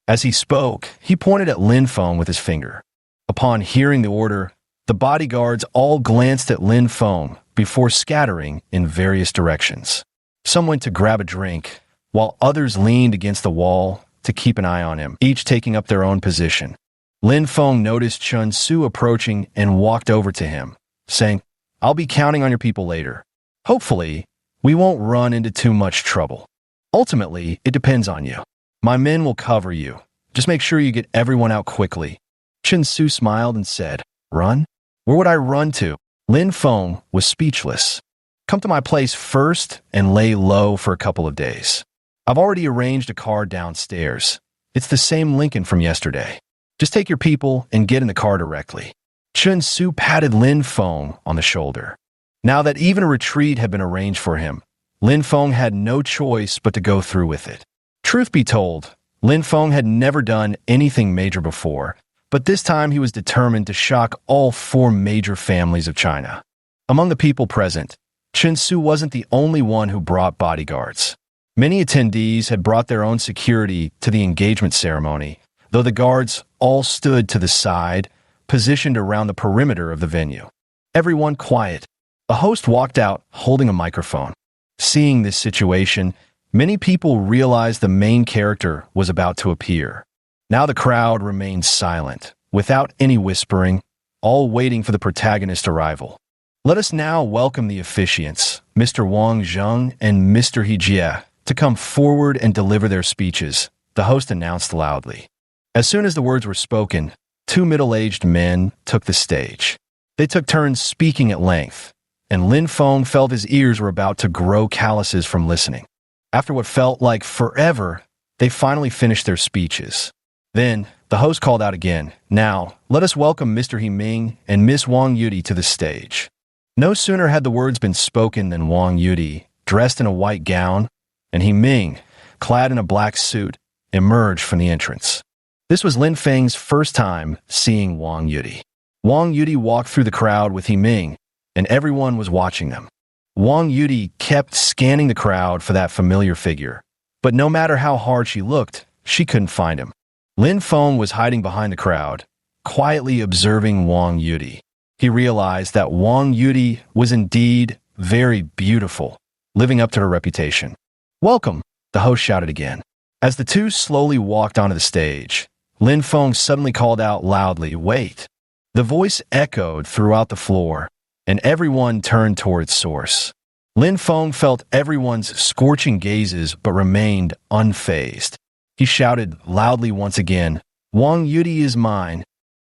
As he spoke, he pointed at Lin Feng with his finger. Upon hearing the order, the bodyguards all glanced at Lin Feng before scattering in various directions. Some went to grab a drink, while others leaned against the wall to keep an eye on him, each taking up their own position. Lin Feng noticed Chun Su approaching and walked over to him, saying, "I'll be counting on your people later. Hopefully, we won't run into too much trouble. Ultimately, it depends on you. My men will cover you. Just make sure you get everyone out quickly." Chun Su smiled and said, "Run? Where would I run to?" Lin Feng was speechless. "Come to my place first and lay low for a couple of days. I've already arranged a car downstairs. It's the same Lincoln from yesterday. Just take your people and get in the car directly." Chun Su patted Lin Feng on the shoulder. Now that even a retreat had been arranged for him, Lin Feng had no choice but to go through with it. Truth be told, Lin Feng had never done anything major before, but this time he was determined to shock all 4 major families of China. Among the people present, Chun Su wasn't the only one who brought bodyguards. Many attendees had brought their own security to the engagement ceremony, though the guards all stood to the side, positioned around the perimeter of the venue. Everyone quiet. A host walked out holding a microphone. Seeing this situation, many people realized the main character was about to appear. Now the crowd remained silent, without any whispering, all waiting for the protagonist's arrival. "Let us now welcome the officiants, Mr. Wang Zheng and Mr. He Jie, to come forward and deliver their speeches," the host announced loudly. As soon as the words were spoken, 2 middle-aged men took the stage. They took turns speaking at length, and Lin Feng felt his ears were about to grow calluses from listening. After what felt like forever, they finally finished their speeches. Then, the host called out again, "Now, let us welcome Mr. He Ming and Miss Wang Yudi to the stage." No sooner had the words been spoken than Wang Yudi, dressed in a white gown, and He Ming, clad in a black suit, emerged from the entrance. This was Lin Feng's first time seeing Wang Yudi. Wang Yudi walked through the crowd with Ming, and everyone was watching them. Wang Yudi kept scanning the crowd for that familiar figure, but no matter how hard she looked, she couldn't find him. Lin Feng was hiding behind the crowd, quietly observing Wang Yudi. He realized that Wang Yudi was indeed very beautiful, living up to her reputation. "Welcome," the host shouted again. As the two slowly walked onto the stage, Lin Feng suddenly called out loudly, "Wait." The voice echoed throughout the floor, and everyone turned toward its source. Lin Feng felt everyone's scorching gazes but remained unfazed. He shouted loudly once again, "Wang Yudi is mine,"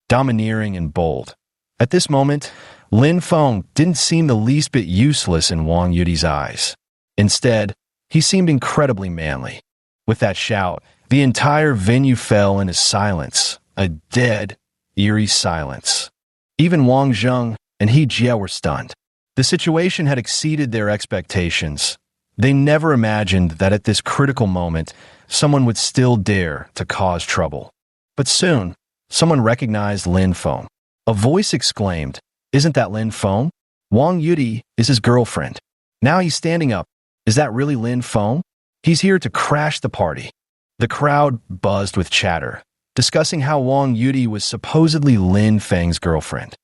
domineering and bold. At this moment, Lin Feng didn't seem the least bit useless in Wang Yudi's eyes. Instead, he seemed incredibly manly. With that shout, the entire venue fell into silence, a dead, eerie silence. Even Wang Zheng and He Jie were stunned. The situation had exceeded their expectations. They never imagined that at this critical moment, someone would still dare to cause trouble. But soon, someone recognized Lin Feng. A voice exclaimed, "Isn't that Lin Feng? Wang Yudi is his girlfriend. Now he's standing up. Is that really Lin Feng? He's here to crash the party." The crowd buzzed with chatter, discussing how Wang Yudi was supposedly Lin Feng's girlfriend.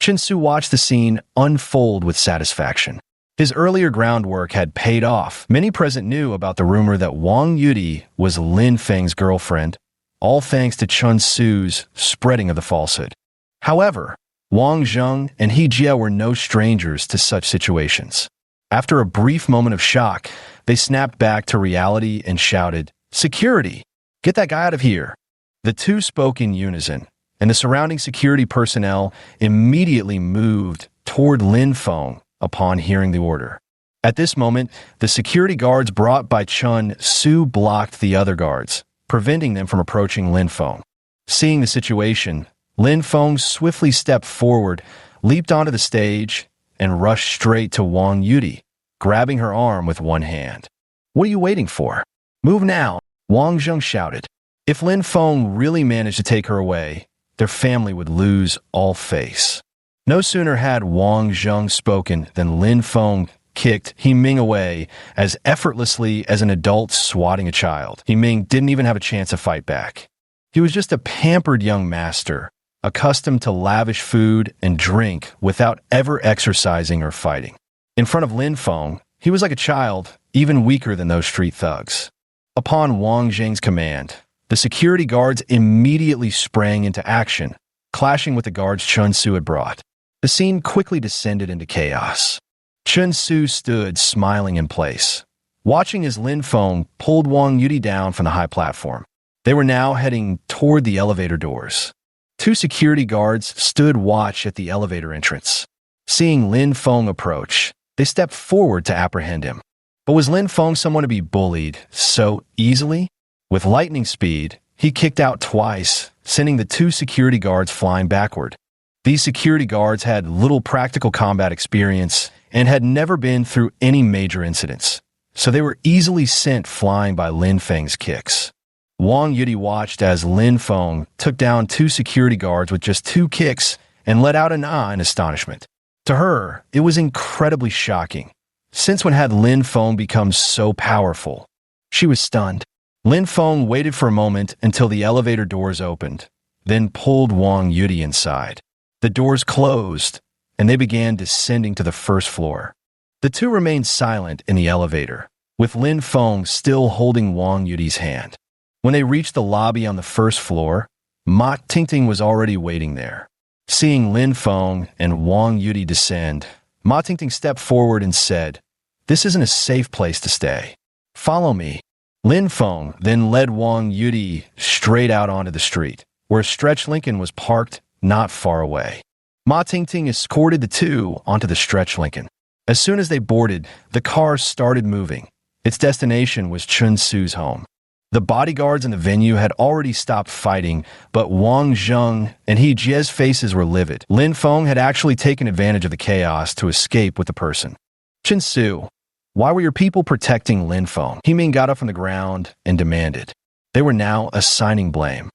Chen Su watched the scene unfold with satisfaction. His earlier groundwork had paid off. Many present knew about the rumor that Wang Yudi was Lin Feng's girlfriend, all thanks to Chen Su's spreading of the falsehood. However, Wang Zheng and He Jie were no strangers to such situations. After a brief moment of shock, they snapped back to reality and shouted, "Security! Get that guy out of here!" The two spoke in unison, and the surrounding security personnel immediately moved toward Lin Feng upon hearing the order. At this moment, the security guards brought by Chen Su blocked the other guards, preventing them from approaching Lin Feng. Seeing the situation, Lin Feng swiftly stepped forward, leaped onto the stage, and rushed straight to Wang Yudi, grabbing her arm with one hand. "What are you waiting for? Move now," Wang Zheng shouted. If Lin Feng really managed to take her away, their family would lose all face. No sooner had Wang Zheng spoken than Lin Feng kicked Ming away as effortlessly as an adult swatting a child. Ming didn't even have a chance to fight back. He was just a pampered young master, accustomed to lavish food and drink without ever exercising or fighting. In front of Lin Feng, he was like a child, even weaker than those street thugs. Upon Wang Zheng's command, the security guards immediately sprang into action, clashing with the guards Chen Su had brought. The scene quickly descended into chaos. Chen Su stood smiling in place, watching as Lin Feng pulled Wang Yudi down from the high platform. They were now heading toward the elevator doors. Two security guards stood watch at the elevator entrance. Seeing Lin Feng approach, they stepped forward to apprehend him. But was Lin Feng someone to be bullied so easily? With lightning speed, he kicked out twice, sending the two security guards flying backward. These security guards had little practical combat experience and had never been through any major incidents, so they were easily sent flying by Lin Feng's kicks. Wang Yudi watched as Lin Feng took down two security guards with just two kicks and let out an ah in astonishment. To her, it was incredibly shocking. Since when had Lin Feng become so powerful? She was stunned. Lin Feng waited for a moment until the elevator doors opened, then pulled Wang Yudi inside. The doors closed, and they began descending to the first floor. The two remained silent in the elevator, with Lin Feng still holding Wang Yudi's hand. When they reached the lobby on the first floor, Ma Tingting was already waiting there. Seeing Lin Feng and Wang Yudi descend, Ma Tingting stepped forward and said, "This isn't a safe place to stay. Follow me." Lin Feng then led Wang Yudi straight out onto the street, where a stretch Lincoln was parked not far away. Ma Tingting escorted the two onto the stretch Lincoln. As soon as they boarded, the car started moving. Its destination was Chen Su's home. The bodyguards in the venue had already stopped fighting, but Wang Zheng and He Jie's faces were livid. Lin Feng had actually taken advantage of the chaos to escape with the person. "Chen Su, why were your people protecting Lin Feng?" Ming got up from the ground and demanded. They were now assigning blame.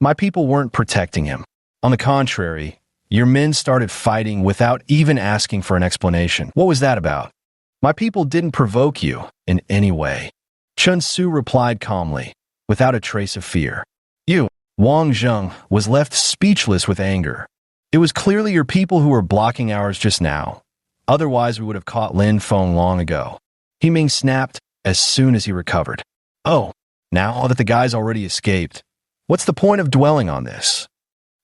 "My people weren't protecting him. On the contrary, Your men started fighting without even asking for an explanation. What was that about? My people didn't provoke you in any way. Chun Su replied calmly, without a trace of fear. You, Wang Zheng, was left speechless with anger. It was clearly your people who were blocking ours just now. Otherwise, we would have caught Lin Feng long ago. He Ming snapped as soon as he recovered. Oh, now that the guy's already escaped, what's the point of dwelling on this?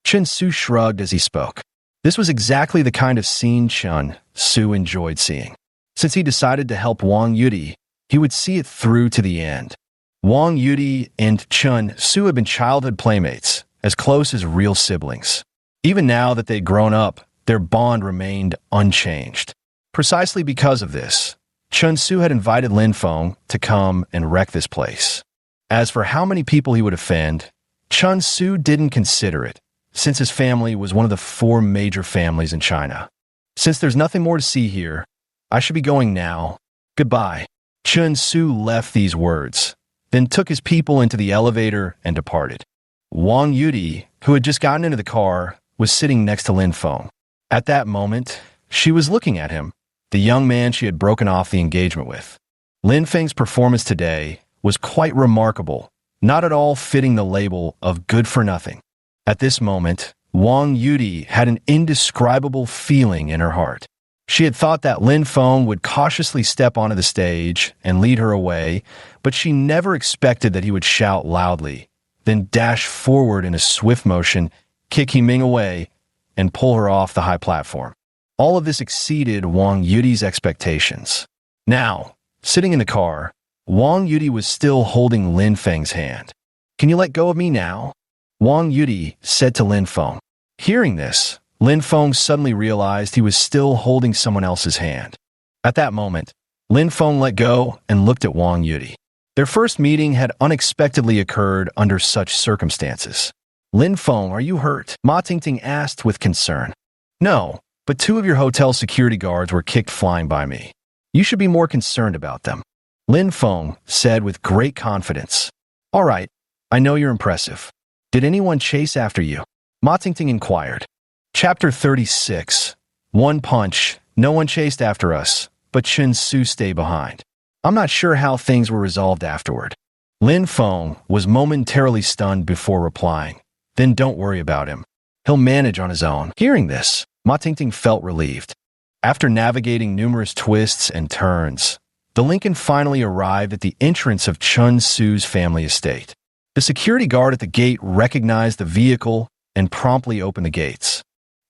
Chun Su shrugged as he spoke. This was exactly the kind of scene Chun Su enjoyed seeing. Since he decided to help Wang Yudi, he would see it through to the end. Wang Yudi and Chun Su had been childhood playmates, as close as real siblings. Even now that they'd grown up, their bond remained unchanged. Precisely because of this, Chun Su had invited Lin Feng to come and wreck this place. As for how many people he would offend, Chun Su didn't consider it, since his family was one of the 4 major families in China. Since there's nothing more to see here, I should be going now. Goodbye. Chun Su left these words, then took his people into the elevator and departed. Wang Yudi, who had just gotten into the car, was sitting next to Lin Feng. At that moment, she was looking at him, the young man she had broken off the engagement with. Lin Feng's performance today was quite remarkable, not at all fitting the label of good for nothing. At this moment, Wang Yudi had an indescribable feeling in her heart. She had thought that Lin Feng would cautiously step onto the stage and lead her away, but she never expected that he would shout loudly, then dash forward in a swift motion, kick He Ming away, and pull her off the high platform. All of this exceeded Wang Yudi's expectations. Now, sitting in the car, Wang Yudi was still holding Lin Feng's hand. Can you let go of me now? Wang Yudi said to Lin Feng. Hearing this, Lin Feng suddenly realized he was still holding someone else's hand. At that moment, Lin Feng let go and looked at Wang Yudi. Their first meeting had unexpectedly occurred under such circumstances. Lin Feng, are you hurt? Ma Tingting asked with concern. No, but 2 of your hotel security guards were kicked flying by me. You should be more concerned about them. Lin Feng said with great confidence. All right, I know you're impressive. Did anyone chase after you? Ma Tingting inquired. Chapter 36. One punch. No one chased after us, but Chun Su stayed behind. I'm not sure how things were resolved afterward. Lin Feng was momentarily stunned before replying. Then don't worry about him. He'll manage on his own. Hearing this, Ma Tingting felt relieved. After navigating numerous twists and turns, the Lincoln finally arrived at the entrance of Chun Su's family estate. The security guard at the gate recognized the vehicle and promptly opened the gates.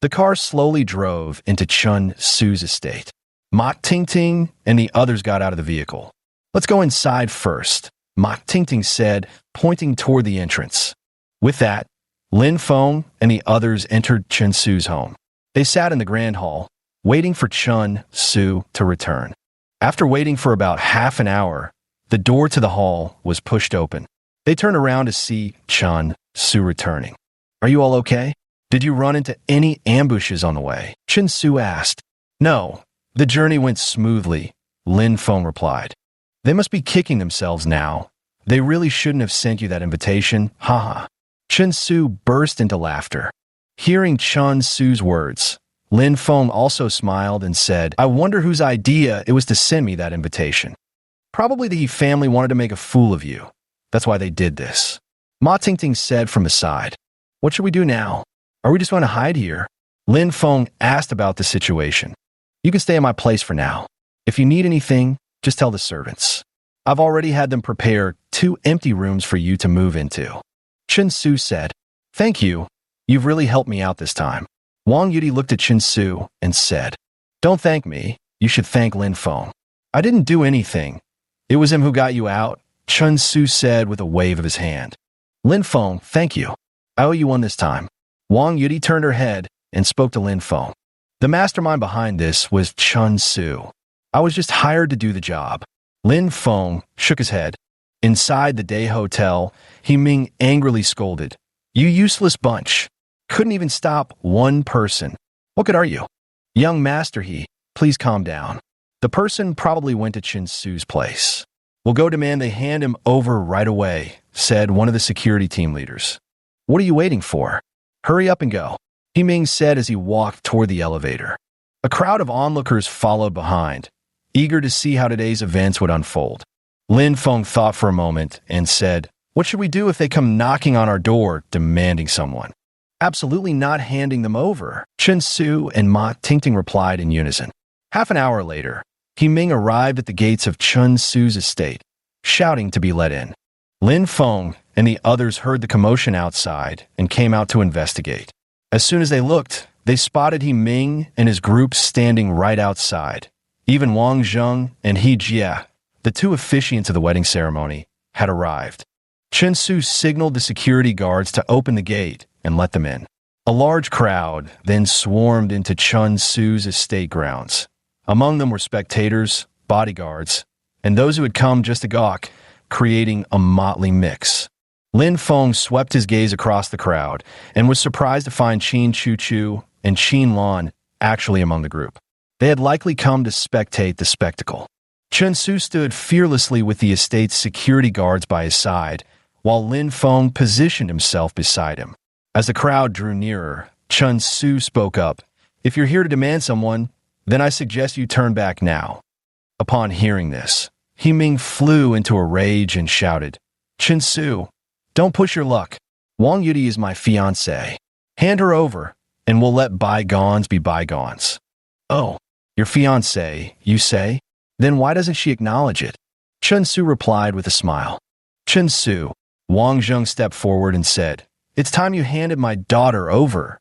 The car slowly drove into Chun Su's estate. Ma Tingting and the others got out of the vehicle. Let's go inside first, Ma Tingting said, pointing toward the entrance. With that, Lin Feng and the others entered Chun Su's home. They sat in the grand hall, waiting for Chun Su to return. After waiting for about half an hour, the door to the hall was pushed open. They turned around to see Chun Su returning. Are you all okay? Did you run into any ambushes on the way? Chun Su asked. No, the journey went smoothly, Lin Feng replied. They must be kicking themselves now. They really shouldn't have sent you that invitation, haha. Chun Su burst into laughter. Hearing Chun Su's words, Lin Feng also smiled and said, I wonder whose idea it was to send me that invitation. Probably the He family wanted to make a fool of you. That's why they did this. Ma Tingting said from the side. What should we do now? Are we just going to hide here? Lin Feng asked about the situation. You can stay in my place for now. If you need anything, just tell the servants. I've already had them prepare 2 empty rooms for you to move into. Chun Su said, Thank you. You've really helped me out this time. Wang Yudi looked at Chun Su and said, Don't thank me. You should thank Lin Feng. I didn't do anything. It was him who got you out, Chun Su said with a wave of his hand. Lin Feng, thank you. I owe you one this time. Wang Yudi turned her head and spoke to Lin Feng. The mastermind behind this was Chun Su. I was just hired to do the job. Lin Feng shook his head. Inside the day hotel, He Ming angrily scolded. You useless bunch. Couldn't even stop one person. What good are you? Young master please calm down. The person probably went to Chun Su's place. We'll go demand they hand him over right away, said one of the security team leaders. What are you waiting for? Hurry up and go. He Ming said as he walked toward the elevator. A crowd of onlookers followed behind, eager to see how today's events would unfold. Lin Feng thought for a moment and said, "What should we do if they come knocking on our door, demanding someone?" "Absolutely not handing them over," Chen Su and Ma Tingting replied in unison. Half an hour later, He Ming arrived at the gates of Chen Su's estate, shouting to be let in. Lin Feng and the others heard the commotion outside and came out to investigate. As soon as they looked, they spotted He Ming and his group standing right outside. Even Wang Zheng and He Jie, the two officiants of the wedding ceremony, had arrived. Chen Su signaled the security guards to open the gate and let them in. A large crowd then swarmed into Chen Su's estate grounds. Among them were spectators, bodyguards, and those who had come just to gawk, creating a motley mix. Lin Feng swept his gaze across the crowd and was surprised to find Qin Chu and Qin Lan actually among the group. They had likely come to spectate the spectacle. Chen Su stood fearlessly with the estate's security guards by his side, while Lin Feng positioned himself beside him. As the crowd drew nearer, Chen Su spoke up, "If you're here to demand someone, then I suggest you turn back now." Upon hearing this, He Ming flew into a rage and shouted, "Chen Su, don't push your luck. Wang Yudi is my fiancée. Hand her over, and we'll let bygones be bygones." "Oh, your fiancée, you say? Then why doesn't she acknowledge it?" Chen Su replied with a smile. "Chen Su," Wang Zheng stepped forward and said, "It's time you handed my daughter over."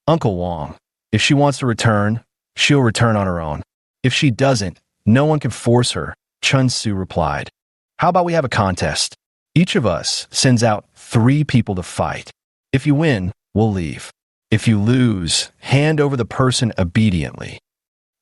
"Uncle Wang, if she wants to return, she'll return on her own. If she doesn't, no one can force her," Chen Su replied. "How about we have a contest? Each of us sends out 3 people to fight. If you win, we'll leave. If you lose, hand over the person obediently."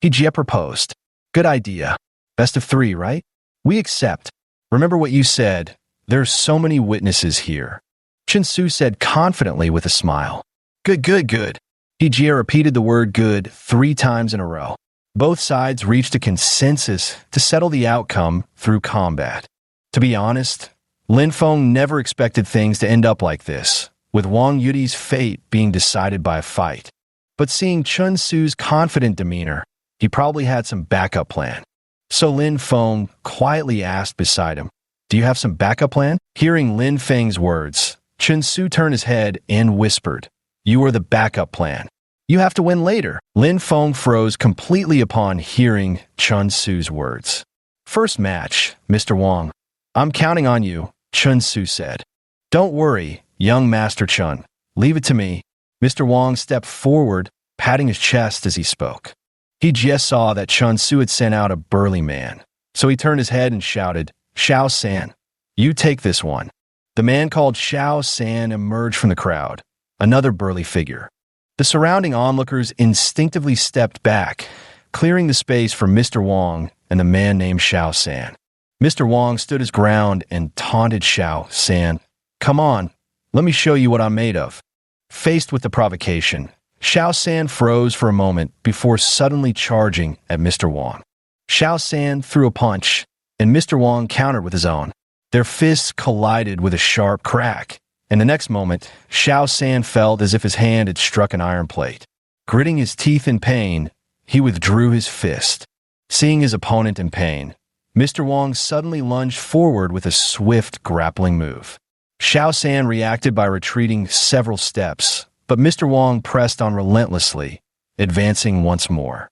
He Jie proposed. "Good idea. Best of 3, right? We accept. Remember what you said. There's so many witnesses here." Chen Su said confidently with a smile. "Good, good, good." He Jie repeated the word good 3 times in a row. Both sides reached a consensus to settle the outcome through combat. To be honest, Lin Feng never expected things to end up like this, with Wang Yudi's fate being decided by a fight. But seeing Chen Su's confident demeanor, he probably had some backup plan. So Lin Feng quietly asked beside him, "Do you have some backup plan?" Hearing Lin Feng's words, Chen Su turned his head and whispered, "You are the backup plan. You have to win later." Lin Feng froze completely upon hearing Chen Su's words. "First match, Mr. Wang. I'm counting on you," Chen Su said. "Don't worry, young Master Chen. Leave it to me." Mr. Wang stepped forward, patting his chest as he spoke. He just saw that Chen Su had sent out a burly man, so he turned his head and shouted, "Xiao San, you take this one." The man called Xiao San emerged from the crowd, another burly figure. The surrounding onlookers instinctively stepped back, clearing the space for Mr. Wang and the man named Xiao San. Mr. Wang stood his ground and taunted Xiao San, "Come on, let me show you what I'm made of." Faced with the provocation, Xiao San froze for a moment before suddenly charging at Mr. Wang. Xiao San threw a punch, and Mr. Wang countered with his own. Their fists collided with a sharp crack, and the next moment, Xiao San felt as if his hand had struck an iron plate. Gritting his teeth in pain, he withdrew his fist. Seeing his opponent in pain, Mr. Wang suddenly lunged forward with a swift grappling move. Xiao San reacted by retreating several steps, but Mr. Wang pressed on relentlessly, advancing once more.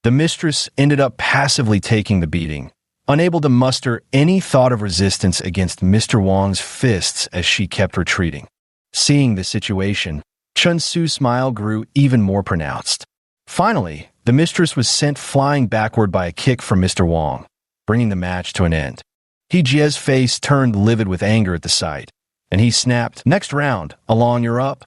The mistress ended up passively taking the beating, unable to muster any thought of resistance against Mr. Wang's fists as she kept retreating. Seeing the situation, Chen Su's smile grew even more pronounced. Finally, the mistress was sent flying backward by a kick from Mr. Wang, bringing the match to an end. He Jie's face turned livid with anger at the sight, and he snapped, "Next round, Along, you're up."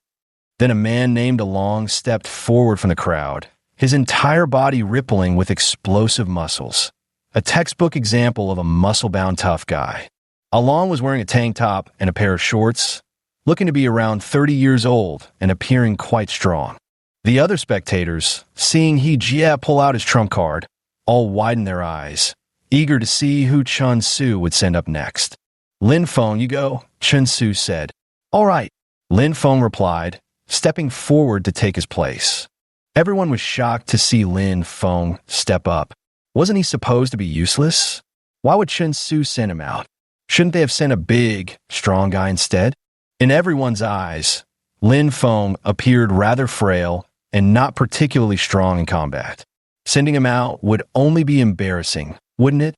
Then a man named Along stepped forward from the crowd, his entire body rippling with explosive muscles. A textbook example of a muscle-bound tough guy. Along was wearing a tank top and a pair of shorts, looking to be around 30 years old and appearing quite strong. The other spectators, seeing He Jie pull out his trump card, all widened their eyes, eager to see who Chen Su would send up next. "Lin Feng, you go," Chen Su said. "All right," Lin Feng replied, stepping forward to take his place. Everyone was shocked to see Lin Feng step up. Wasn't he supposed to be useless? Why would Chen Su send him out? Shouldn't they have sent a big, strong guy instead? In everyone's eyes, Lin Feng appeared rather frail and not particularly strong in combat. Sending him out would only be embarrassing, wouldn't it?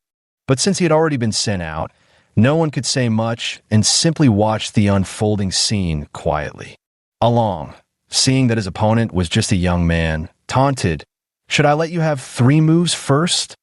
But since he had already been sent out, no one could say much and simply watched the unfolding scene quietly. Along, seeing that his opponent was just a young man, taunted, "Should I let you have 3 moves first?"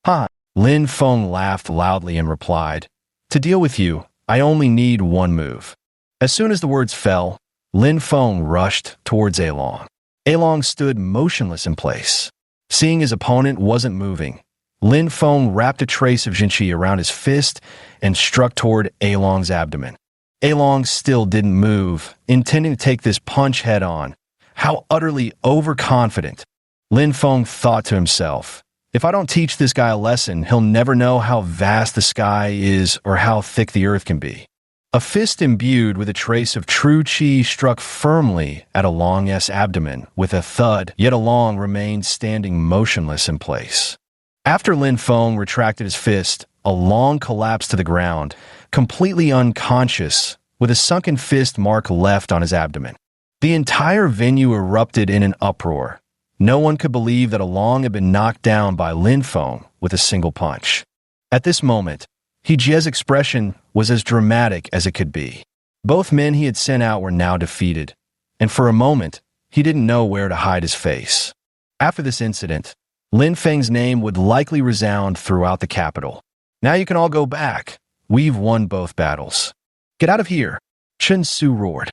"Ha!" Lin Feng laughed loudly and replied, "To deal with you, I only need 1 move." As soon as the words fell, Lin Feng rushed towards Along. Along stood motionless in place. Seeing his opponent wasn't moving, Lin Feng wrapped a trace of Jinqi around his fist and struck toward Along's abdomen. Along still didn't move, intending to take this punch head-on. How utterly overconfident. Lin Feng thought to himself, "If I don't teach this guy a lesson, he'll never know how vast the sky is or how thick the earth can be." A fist imbued with a trace of true qi struck firmly at Along's abdomen with a thud, yet Along remained standing motionless in place. After Lin Feng retracted his fist, Along collapsed to the ground, completely unconscious, with a sunken fist mark left on his abdomen. The entire venue erupted in an uproar. No one could believe that Along had been knocked down by Lin Feng with a single punch. At this moment, He Jie's expression was as dramatic as it could be. Both men he had sent out were now defeated, and for a moment, he didn't know where to hide his face. After this incident, Lin Feng's name would likely resound throughout the capital. "Now you can all go back. We've won both battles. Get out of here," Chen Su roared.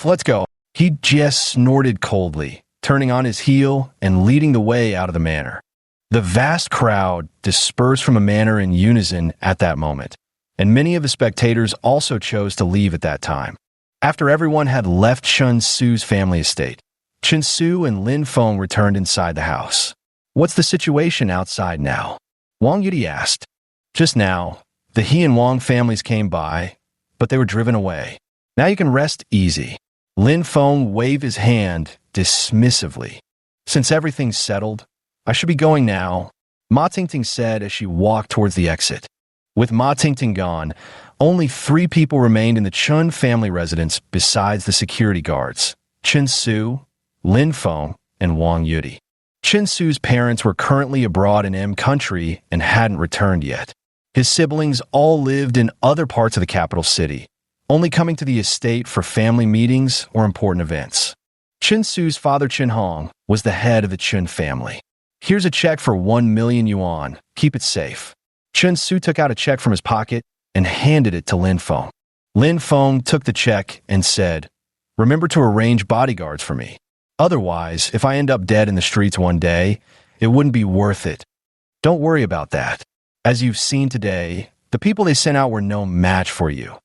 "Let's go." He just snorted coldly, turning on his heel and leading the way out of the manor. The vast crowd dispersed from the manor in unison at that moment, and many of the spectators also chose to leave at that time. After everyone had left Chen Su's family estate, Chen Su and Lin Feng returned inside the house. "What's the situation outside now?" Wang Yudi asked. "Just now, the He and Wang families came by, but they were driven away. Now you can rest easy." Lin Feng waved his hand dismissively. "Since everything's settled, I should be going now," Ma Tingting said as she walked towards the exit. With Ma Tingting gone, only 3 people remained in the Chun family residence besides the security guards: Chen Su, Lin Feng, and Wang Yudi. Chen Su's parents were currently abroad in M country and hadn't returned yet. His siblings all lived in other parts of the capital city, only coming to the estate for family meetings or important events. Chen Su's father Chen Hong was the head of the Chun family. "Here's a check for 1 million yuan. Keep it safe." Chen Su took out a check from his pocket and handed it to Lin Feng. Lin Feng took the check and said, "Remember to arrange bodyguards for me. Otherwise, if I end up dead in the streets one day, it wouldn't be worth it. Don't worry about that. As you've seen today, the people they sent out were no match for you,"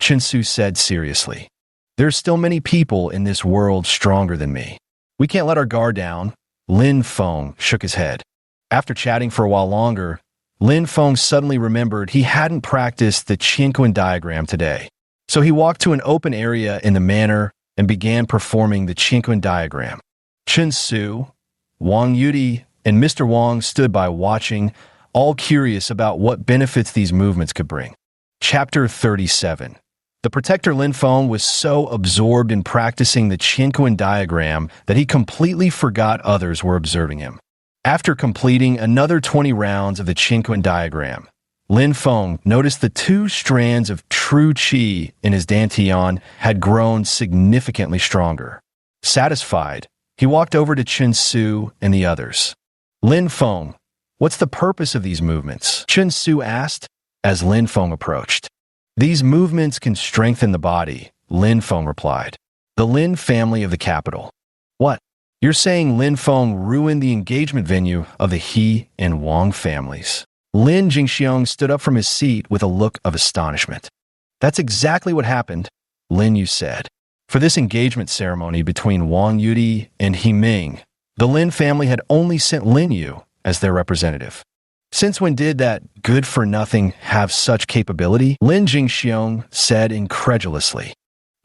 Chen Su said seriously. "There's still many people in this world stronger than me. We can't let our guard down." Lin Feng shook his head. After chatting for a while longer, Lin Feng suddenly remembered he hadn't practiced the Qianquan diagram today. So he walked to an open area in the manor and began performing the Qianquan diagram. Chen Su, Wang Yudi, and Mr. Wang stood by watching, all curious about what benefits these movements could bring. Chapter 37. The protector Lin Feng was so absorbed in practicing the Qianquan diagram that he completely forgot others were observing him. After completing another 20 rounds of the Qianquan diagram, Lin Feng noticed the 2 strands of true qi in his dantian had grown significantly stronger. Satisfied, he walked over to Chen Su and the others. "Lin Feng, what's the purpose of these movements?" Chen Su asked as Lin Feng approached. "These movements can strengthen the body," Lin Feng replied. "The Lin family of the capital." "What? You're saying Lin Feng ruined the engagement venue of the He and Wang families?" Lin Jingxiong stood up from his seat with a look of astonishment. "That's exactly what happened," Lin Yu said. For this engagement ceremony between Wang Yudi and He Ming, the Lin family had only sent Lin Yu as their representative. Since when did that good-for-nothing have such capability? Lin Jingxiong said incredulously.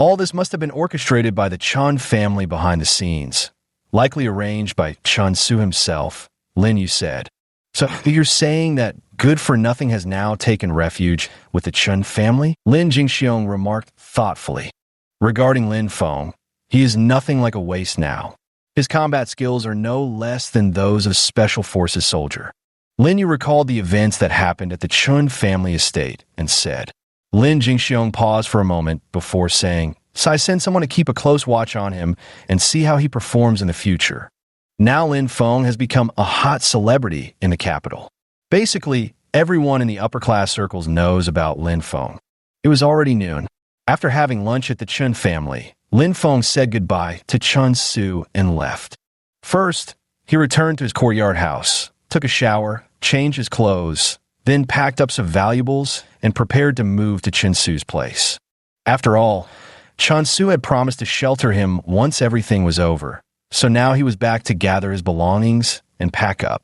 All this must have been orchestrated by the Chun family behind the scenes, likely arranged by Chun Su himself, Lin Yu said. So you're saying that good-for-nothing has now taken refuge with the Chun family? Lin Jingxiong remarked thoughtfully. Regarding Lin Feng, he is nothing like a waste now. His combat skills are no less than those of Special Forces soldier. Lin Yu recalled the events that happened at the Chun family estate and said. Lin Jingxiong paused for a moment before saying, "So I send someone to keep a close watch on him and see how he performs in the future." Now Lin Feng has become a hot celebrity in the capital. Basically, everyone in the upper-class circles knows about Lin Feng. It was already noon. After having lunch at the Chun family, Lin Feng said goodbye to Chun Su and left. First, he returned to his courtyard house, took a shower, changed his clothes, then packed up some valuables and prepared to move to Chun Su's place. After all, Chun Su had promised to shelter him once everything was over, so now he was back to gather his belongings and pack up.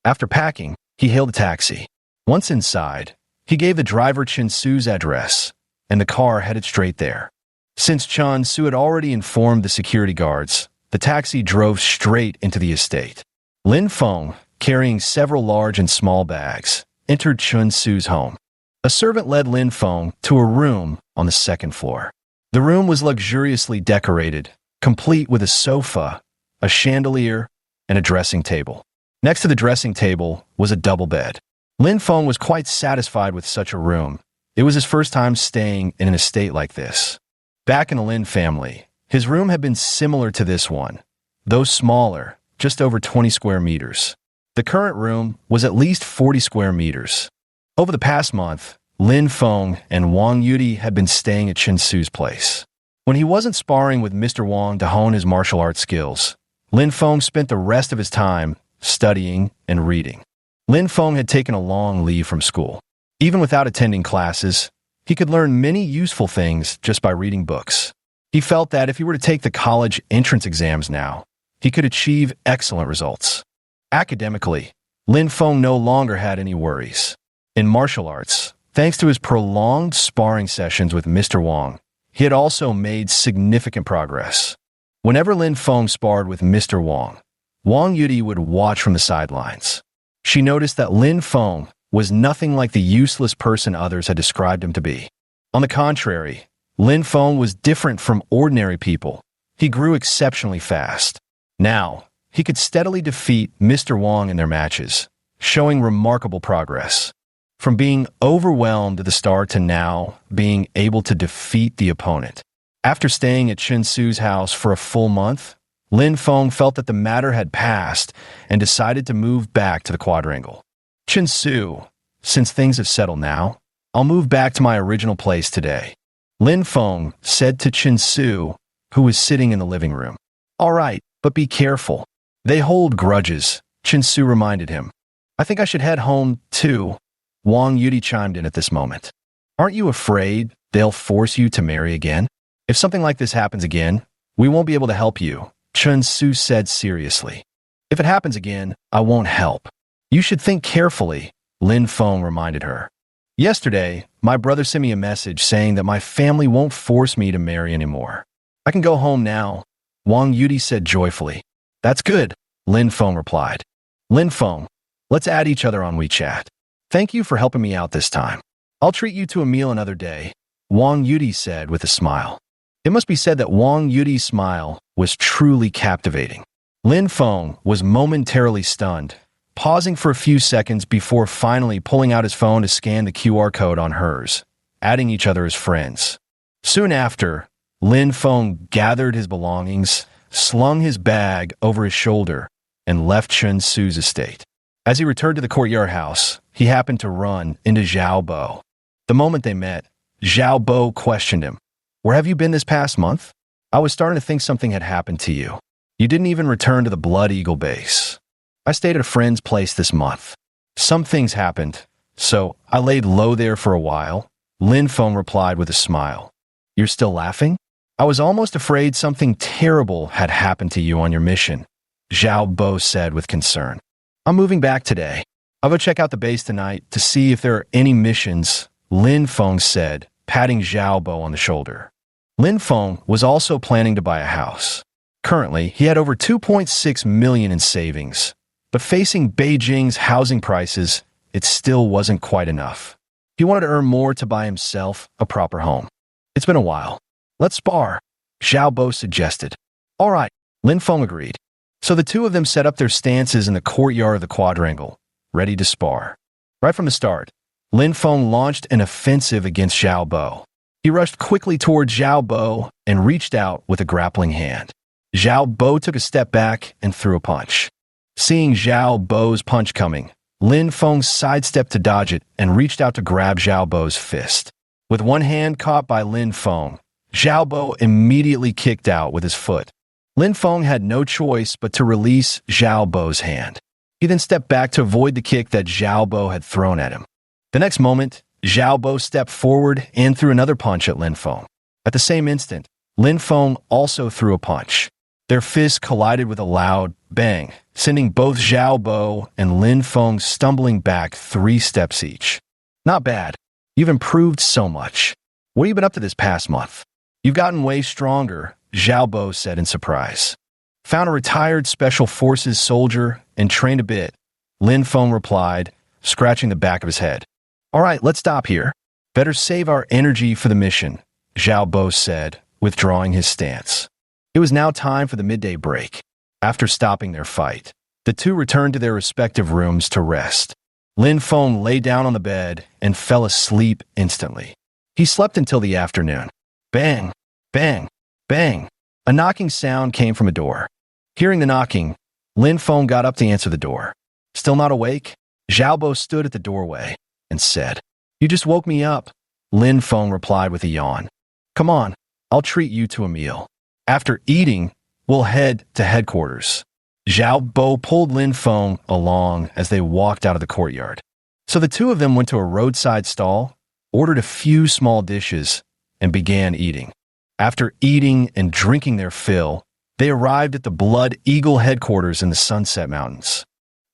After packing, he hailed a taxi. Once inside, he gave the driver Chun Su's address, and the car headed straight there. Since Chun Su had already informed the security guards, the taxi drove straight into the estate. Lin Feng, carrying several large and small bags, entered Chun Su's home. A servant led Lin Feng to a room on the second floor. The room was luxuriously decorated, complete with a sofa, a chandelier, and a dressing table. Next to the dressing table was a double bed. Lin Feng was quite satisfied with such a room. It was his first time staying in an estate like this. Back in the Lin family, his room had been similar to this one, though smaller, just over 20 square meters. The current room was at least 40 square meters. Over the past month, Lin Feng and Wang Yudi had been staying at Chun Su's place. When he wasn't sparring with Mr. Wang to hone his martial arts skills, Lin Feng spent the rest of his time studying and reading. Lin Feng had taken a long leave from school. Even without attending classes, he could learn many useful things just by reading books. He felt that if he were to take the college entrance exams now, he could achieve excellent results. Academically, Lin Feng no longer had any worries. In martial arts, thanks to his prolonged sparring sessions with Mr. Wang, he had also made significant progress. Whenever Lin Feng sparred with Mr. Wang, Wang Yudi would watch from the sidelines. She noticed that Lin Feng was nothing like the useless person others had described him to be. On the contrary, Lin Feng was different from ordinary people. He grew exceptionally fast. Now, he could steadily defeat Mr. Wang in their matches, showing remarkable progress. From being overwhelmed at the start to now being able to defeat the opponent. After staying at Chun Su's house for a full month, Lin Feng felt that the matter had passed and decided to move back to the quadrangle. Chun Su, since things have settled now, I'll move back to my original place today. Lin Feng said to Chun Su, who was sitting in the living room. All right, but be careful. They hold grudges, Chun Su reminded him. I think I should head home, too. Wang Yudi chimed in at this moment. Aren't you afraid they'll force you to marry again? If something like this happens again, we won't be able to help you, Chun Su said seriously. If it happens again, I won't help. You should think carefully, Lin Feng reminded her. Yesterday, my brother sent me a message saying that my family won't force me to marry anymore. I can go home now, Wang Yudi said joyfully. That's good, Lin Feng replied. Lin Feng, let's add each other on WeChat. Thank you for helping me out this time. I'll treat you to a meal another day, Wang Yudi said with a smile. It must be said that Wang Yudi's smile was truly captivating. Lin Feng was momentarily stunned, pausing for a few seconds before finally pulling out his phone to scan the QR code on hers, adding each other as friends. Soon after, Lin Feng gathered his belongings, slung his bag over his shoulder, and left Chun Su's estate. As he returned to the courtyard house, he happened to run into Zhao Bo. The moment they met, Zhao Bo questioned him. Where have you been this past month? I was starting to think something had happened to you. You didn't even return to the Blood Eagle base. I stayed at a friend's place this month. Some things happened, so I laid low there for a while, Lin Feng replied with a smile. You're still laughing? I was almost afraid something terrible had happened to you on your mission, Zhao Bo said with concern. I'm moving back today. I'll go check out the base tonight to see if there are any missions, Lin Feng said, patting Zhao Bo on the shoulder. Lin Feng was also planning to buy a house. Currently, he had over 2.6 million in savings, but facing Beijing's housing prices, it still wasn't quite enough. He wanted to earn more to buy himself a proper home. It's been a while. Let's spar, Xiao Bo suggested. All right, Lin Feng agreed. So the two of them set up their stances in the courtyard of the quadrangle, ready to spar. Right from the start, Lin Feng launched an offensive against Xiao Bo. He rushed quickly toward Xiao Bo and reached out with a grappling hand. Xiao Bo took a step back and threw a punch. Seeing Xiao Bo's punch coming, Lin Feng sidestepped to dodge it and reached out to grab Xiao Bo's fist. With one hand caught by Lin Feng, Xiao Bo immediately kicked out with his foot. Lin Feng had no choice but to release Xiao Bo's hand. He then stepped back to avoid the kick that Xiao Bo had thrown at him. The next moment, Xiao Bo stepped forward and threw another punch at Lin Feng. At the same instant, Lin Feng also threw a punch. Their fists collided with a loud bang, sending both Xiao Bo and Lin Feng stumbling back 3 steps each. Not bad. You've improved so much. What have you been up to this past month? You've gotten way stronger, Xiao Bo said in surprise. Found a retired Special Forces soldier and trained a bit, Lin Feng replied, scratching the back of his head. All right, let's stop here. Better save our energy for the mission, Xiao Bo said, withdrawing his stance. It was now time for the midday break. After stopping their fight, the two returned to their respective rooms to rest. Lin Feng lay down on the bed and fell asleep instantly. He slept until the afternoon. Bang, bang, bang. A knocking sound came from a door. Hearing the knocking, Lin Feng got up to answer the door. Still not awake? Xiao Bo stood at the doorway and said, You just woke me up. Lin Feng replied with a yawn. Come on, I'll treat you to a meal. After eating, we'll head to headquarters. Xiao Bo pulled Lin Feng along as they walked out of the courtyard. So the two of them went to a roadside stall, ordered a few small dishes, and began eating. After eating and drinking their fill, they arrived at the Blood Eagle headquarters in the Sunset Mountains.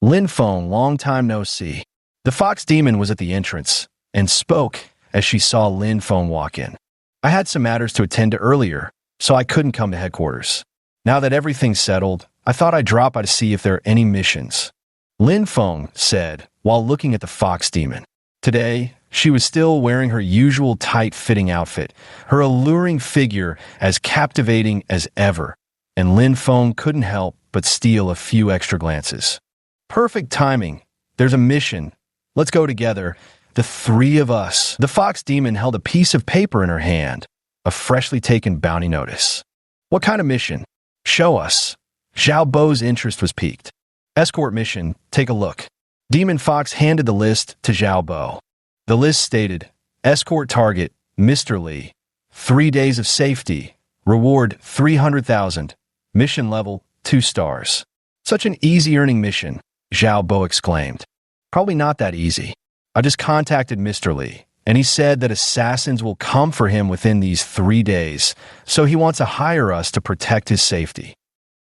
Lin Feng, long time no see. The fox demon was at the entrance and spoke as she saw Lin Feng walk in. I had some matters to attend to earlier, so I couldn't come to headquarters. Now that everything's settled, I thought I'd drop by to see if there are any missions. Lin Feng said while looking at the fox demon. Today, she was still wearing her usual tight-fitting outfit, her alluring figure as captivating as ever, and Lin Feng couldn't help but steal a few extra glances. Perfect timing. There's a mission. Let's go together. The 3 of us. The fox demon held a piece of paper in her hand, a freshly taken bounty notice. What kind of mission? Show us. Xiao Bo's interest was piqued. Escort mission, take a look. Demon Fox handed the list to Xiao Bo. The list stated, escort target, Mr. Li. 3 days of safety. Reward 300,000. Mission level 2 stars. Such an easy-earning mission, Xiao Bo exclaimed. Probably not that easy. I just contacted Mr. Li, and he said that assassins will come for him within these 3 days, so he wants to hire us to protect his safety.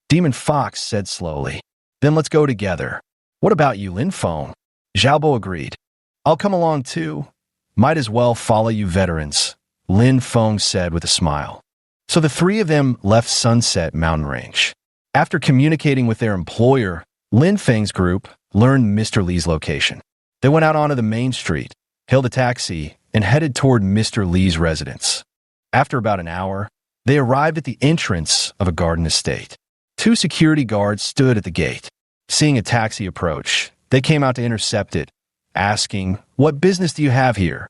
Demon Fox said slowly. Then let's go together. What about you, Lin Feng? Xiao Bo agreed. I'll come along too. Might as well follow you veterans, Lin Feng said with a smile. So the 3 of them left Sunset Mountain Range. After communicating with their employer, Lin Feng's group learned Mr. Li's location. They went out onto the main street, hailed a taxi, and headed toward Mr. Li's residence. After about an hour, they arrived at the entrance of a garden estate. 2 security guards stood at the gate. Seeing a taxi approach, they came out to intercept it, asking, What business do you have here?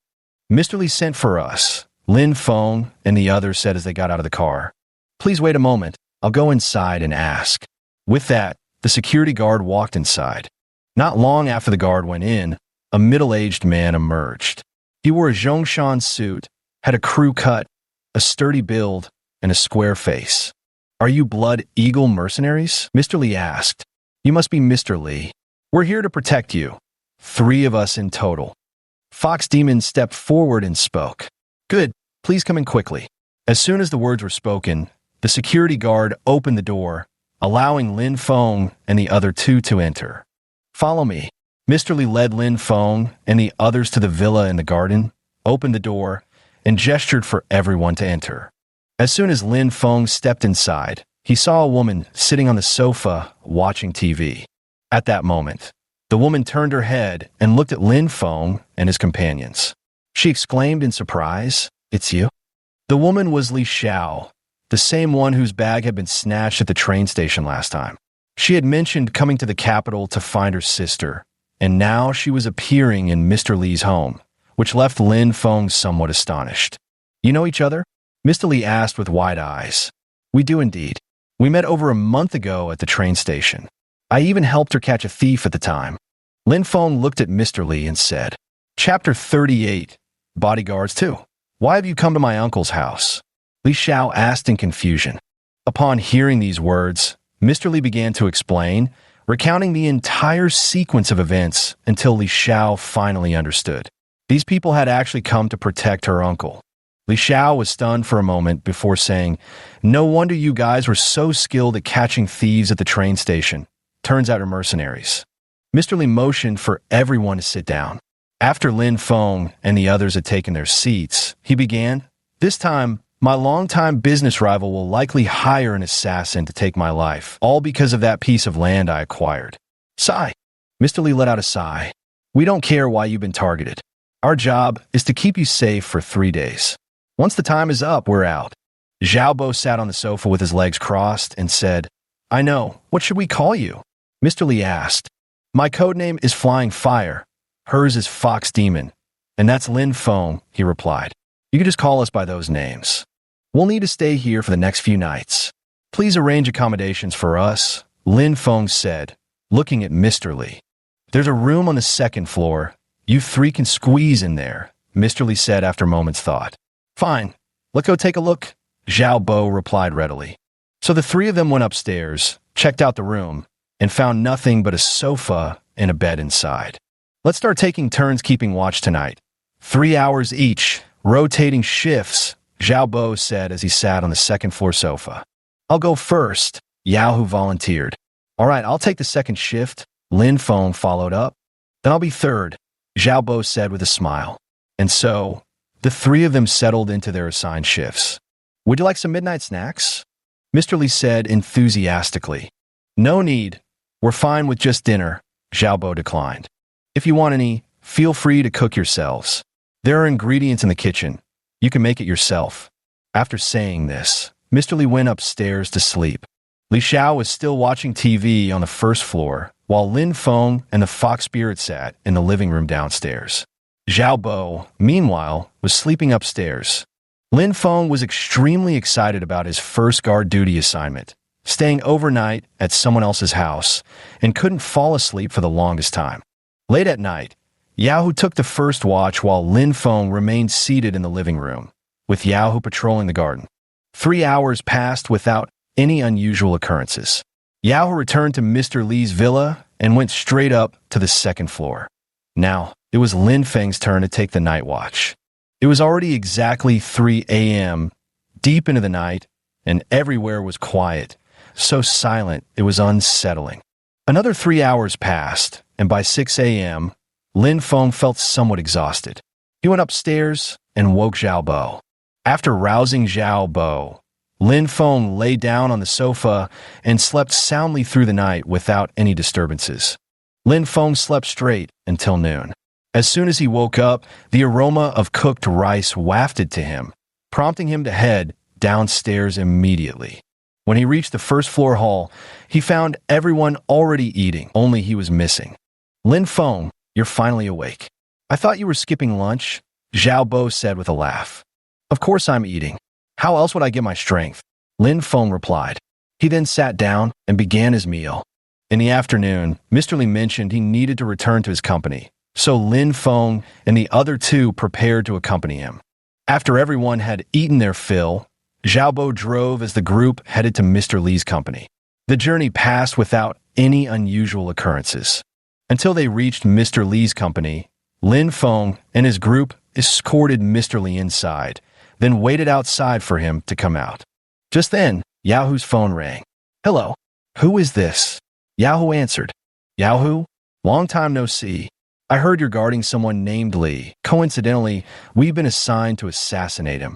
Mr. Li sent for us, Lin Feng and the others said as they got out of the car. Please wait a moment. I'll go inside and ask. With that, the security guard walked inside. Not long after the guard went in, a middle-aged man emerged. He wore a Zhongshan suit, had a crew cut, a sturdy build, and a square face. Are you Blood Eagle mercenaries? Mr. Li asked. You must be Mr. Li. We're here to protect you. 3 of us in total. Fox Demon stepped forward and spoke. Good, please come in quickly. As soon as the words were spoken, the security guard opened the door, allowing Lin Feng and the other 2 to enter. Follow me. Mr. Li led Lin Feng and the others to the villa in the garden, opened the door, and gestured for everyone to enter. As soon as Lin Feng stepped inside, he saw a woman sitting on the sofa watching TV. At that moment, the woman turned her head and looked at Lin Feng and his companions. She exclaimed in surprise, "It's you?" The woman was Li Xiao, the same one whose bag had been snatched at the train station last time. She had mentioned coming to the capital to find her sister, and now she was appearing in Mr. Li's home, which left Lin Feng somewhat astonished. "You know each other?" Mr. Li asked with wide eyes. "We do indeed. We met over a month ago at the train station. I even helped her catch a thief at the time." Lin Feng looked at Mr. Li and said, Chapter 38, Bodyguards 2. "Why have you come to my uncle's house?" Li Xiao asked in confusion. Upon hearing these words, Mr. Li began to explain, recounting the entire sequence of events until Li Xiao finally understood. These people had actually come to protect her uncle. Li Xiao was stunned for a moment before saying, "No wonder you guys were so skilled at catching thieves at the train station. Turns out you're mercenaries." Mr. Li motioned for everyone to sit down. After Lin Feng and the others had taken their seats, he began, "This time, my longtime business rival will likely hire an assassin to take my life, all because of that piece of land I acquired." Sigh. Mr. Li let out a sigh. "We don't care why you've been targeted. Our job is to keep you safe for 3 days. Once the time is up, we're out." Zhao Bo sat on the sofa with his legs crossed and said, "I know. What should we call you?" Mr. Li asked. "My codename is Flying Fire. Hers is Fox Demon. And that's Lin Feng," he replied. "You can just call us by those names. We'll need to stay here for the next few nights. Please arrange accommodations for us," Lin Feng said, looking at Mr. Li. "There's a room on the second floor. You 3 can squeeze in there," Mr. Li said after a moment's thought. "Fine. Let's go take a look," Zhao Bo replied readily. So the 3 of them went upstairs, checked out the room, and found nothing but a sofa and a bed inside. "Let's start taking turns keeping watch tonight. 3 hours each, rotating shifts," Zhao Bo said as he sat on the second-floor sofa. "I'll go first," Yao Hu volunteered. "All right, I'll take the second shift," Lin Feng followed up. "Then I'll be third," Zhao Bo said with a smile. And so, the 3 of them settled into their assigned shifts. "Would you like some midnight snacks?" Mr. Li said enthusiastically. "No need. We're fine with just dinner," Zhao Bo declined. "If you want any, feel free to cook yourselves. There are ingredients in the kitchen. You can make it yourself." After saying this, Mr. Li went upstairs to sleep. Li Xiao was still watching TV on the first floor, while Lin Feng and the Fox Spirit sat in the living room downstairs. Zhao Bo, meanwhile, was sleeping upstairs. Lin Feng was extremely excited about his first guard duty assignment, staying overnight at someone else's house, and couldn't fall asleep for the longest time. Late at night, Yao Hu took the first watch while Lin Feng remained seated in the living room, with Yao Hu patrolling the garden. 3 hours passed without any unusual occurrences. Yao Hu returned to Mr. Li's villa and went straight up to the second floor. Now, it was Lin Feng's turn to take the night watch. It was already exactly 3 a.m., deep into the night, and everywhere was quiet, so silent it was unsettling. Another 3 hours passed, and by 6 a.m., Lin Feng felt somewhat exhausted. He went upstairs and woke Zhao Bo. After rousing Zhao Bo, Lin Feng lay down on the sofa and slept soundly through the night without any disturbances. Lin Feng slept straight until noon. As soon as he woke up, the aroma of cooked rice wafted to him, prompting him to head downstairs immediately. When he reached the first-floor hall, he found everyone already eating, only he was missing. "Lin Feng, you're finally awake. I thought you were skipping lunch," Zhao Bo said with a laugh. "Of course I'm eating. How else would I get my strength?" Lin Feng replied. He then sat down and began his meal. In the afternoon, Mr. Li mentioned he needed to return to his company, so Lin Feng and the other 2 prepared to accompany him. After everyone had eaten their fill, Zhao Bo drove as the group headed to Mr. Li's company. The journey passed without any unusual occurrences. Until they reached Mr. Li's company, Lin Feng and his group escorted Mr. Li inside, then waited outside for him to come out. Just then, Yao Hu's phone rang. "Hello, who is this?" Yao Hu answered. "Yao Hu, long time no see. I heard you're guarding someone named Li. Coincidentally, we've been assigned to assassinate him."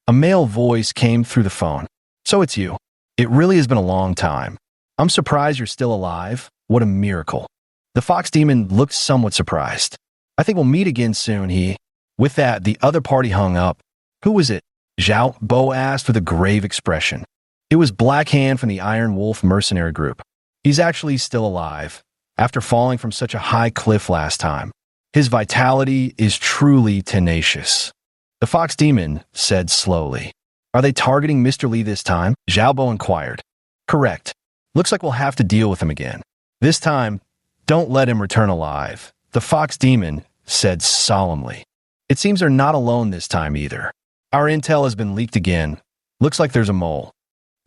A male voice came through the phone. So it's you. It really has been a long time. I'm surprised you're still alive. What a miracle. The fox demon looked somewhat surprised. I think we'll meet again soon, he. With that, the other party hung up. Who was it? Zhao Bo asked with a grave expression. It was Black Hand from the Iron Wolf mercenary group. He's actually still alive, after falling from such a high cliff last time. His vitality is truly tenacious. The fox demon said slowly. Are they targeting Mr. Li this time? Zhao Bo inquired. Correct. Looks like we'll have to deal with him again. This time, don't let him return alive. The fox demon said solemnly. It seems they're not alone this time either. Our intel has been leaked again. Looks like there's a mole.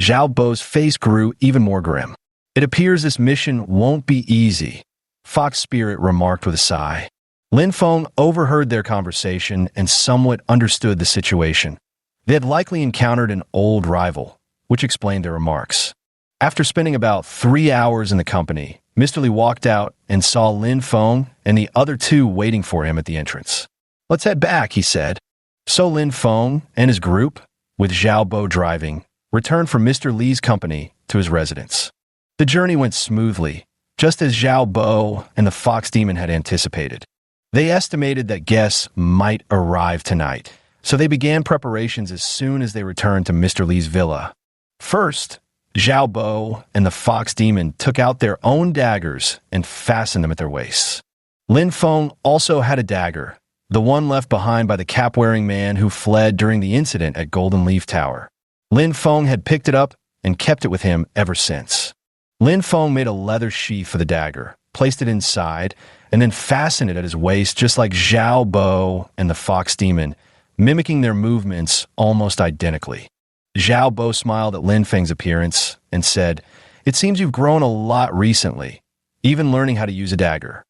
Zhao Bo's face grew even more grim. It appears this mission won't be easy, Fox Spirit remarked with a sigh. Lin Feng overheard their conversation and somewhat understood the situation. They had likely encountered an old rival, which explained their remarks. After spending about 3 hours in the company, Mr. Li walked out and saw Lin Feng and the other two waiting for him at the entrance. Let's head back, he said. So Lin Feng and his group, with Zhao Bo driving, returned from Mr. Li's company to his residence. The journey went smoothly, just as Zhao Bo and the Fox Demon had anticipated. They estimated that guests might arrive tonight, so they began preparations as soon as they returned to Mr. Li's villa. First, Zhao Bo and the Fox Demon took out their own daggers and fastened them at their waists. Lin Feng also had a dagger, the one left behind by the cap-wearing man who fled during the incident at Golden Leaf Tower. Lin Feng had picked it up and kept it with him ever since. Lin Feng made a leather sheath for the dagger, placed it inside, and then fastened it at his waist just like Zhao Bo and the Fox Demon, mimicking their movements almost identically. Zhao Bo smiled at Lin Feng's appearance and said, "It seems you've grown a lot recently, even learning how to use a dagger."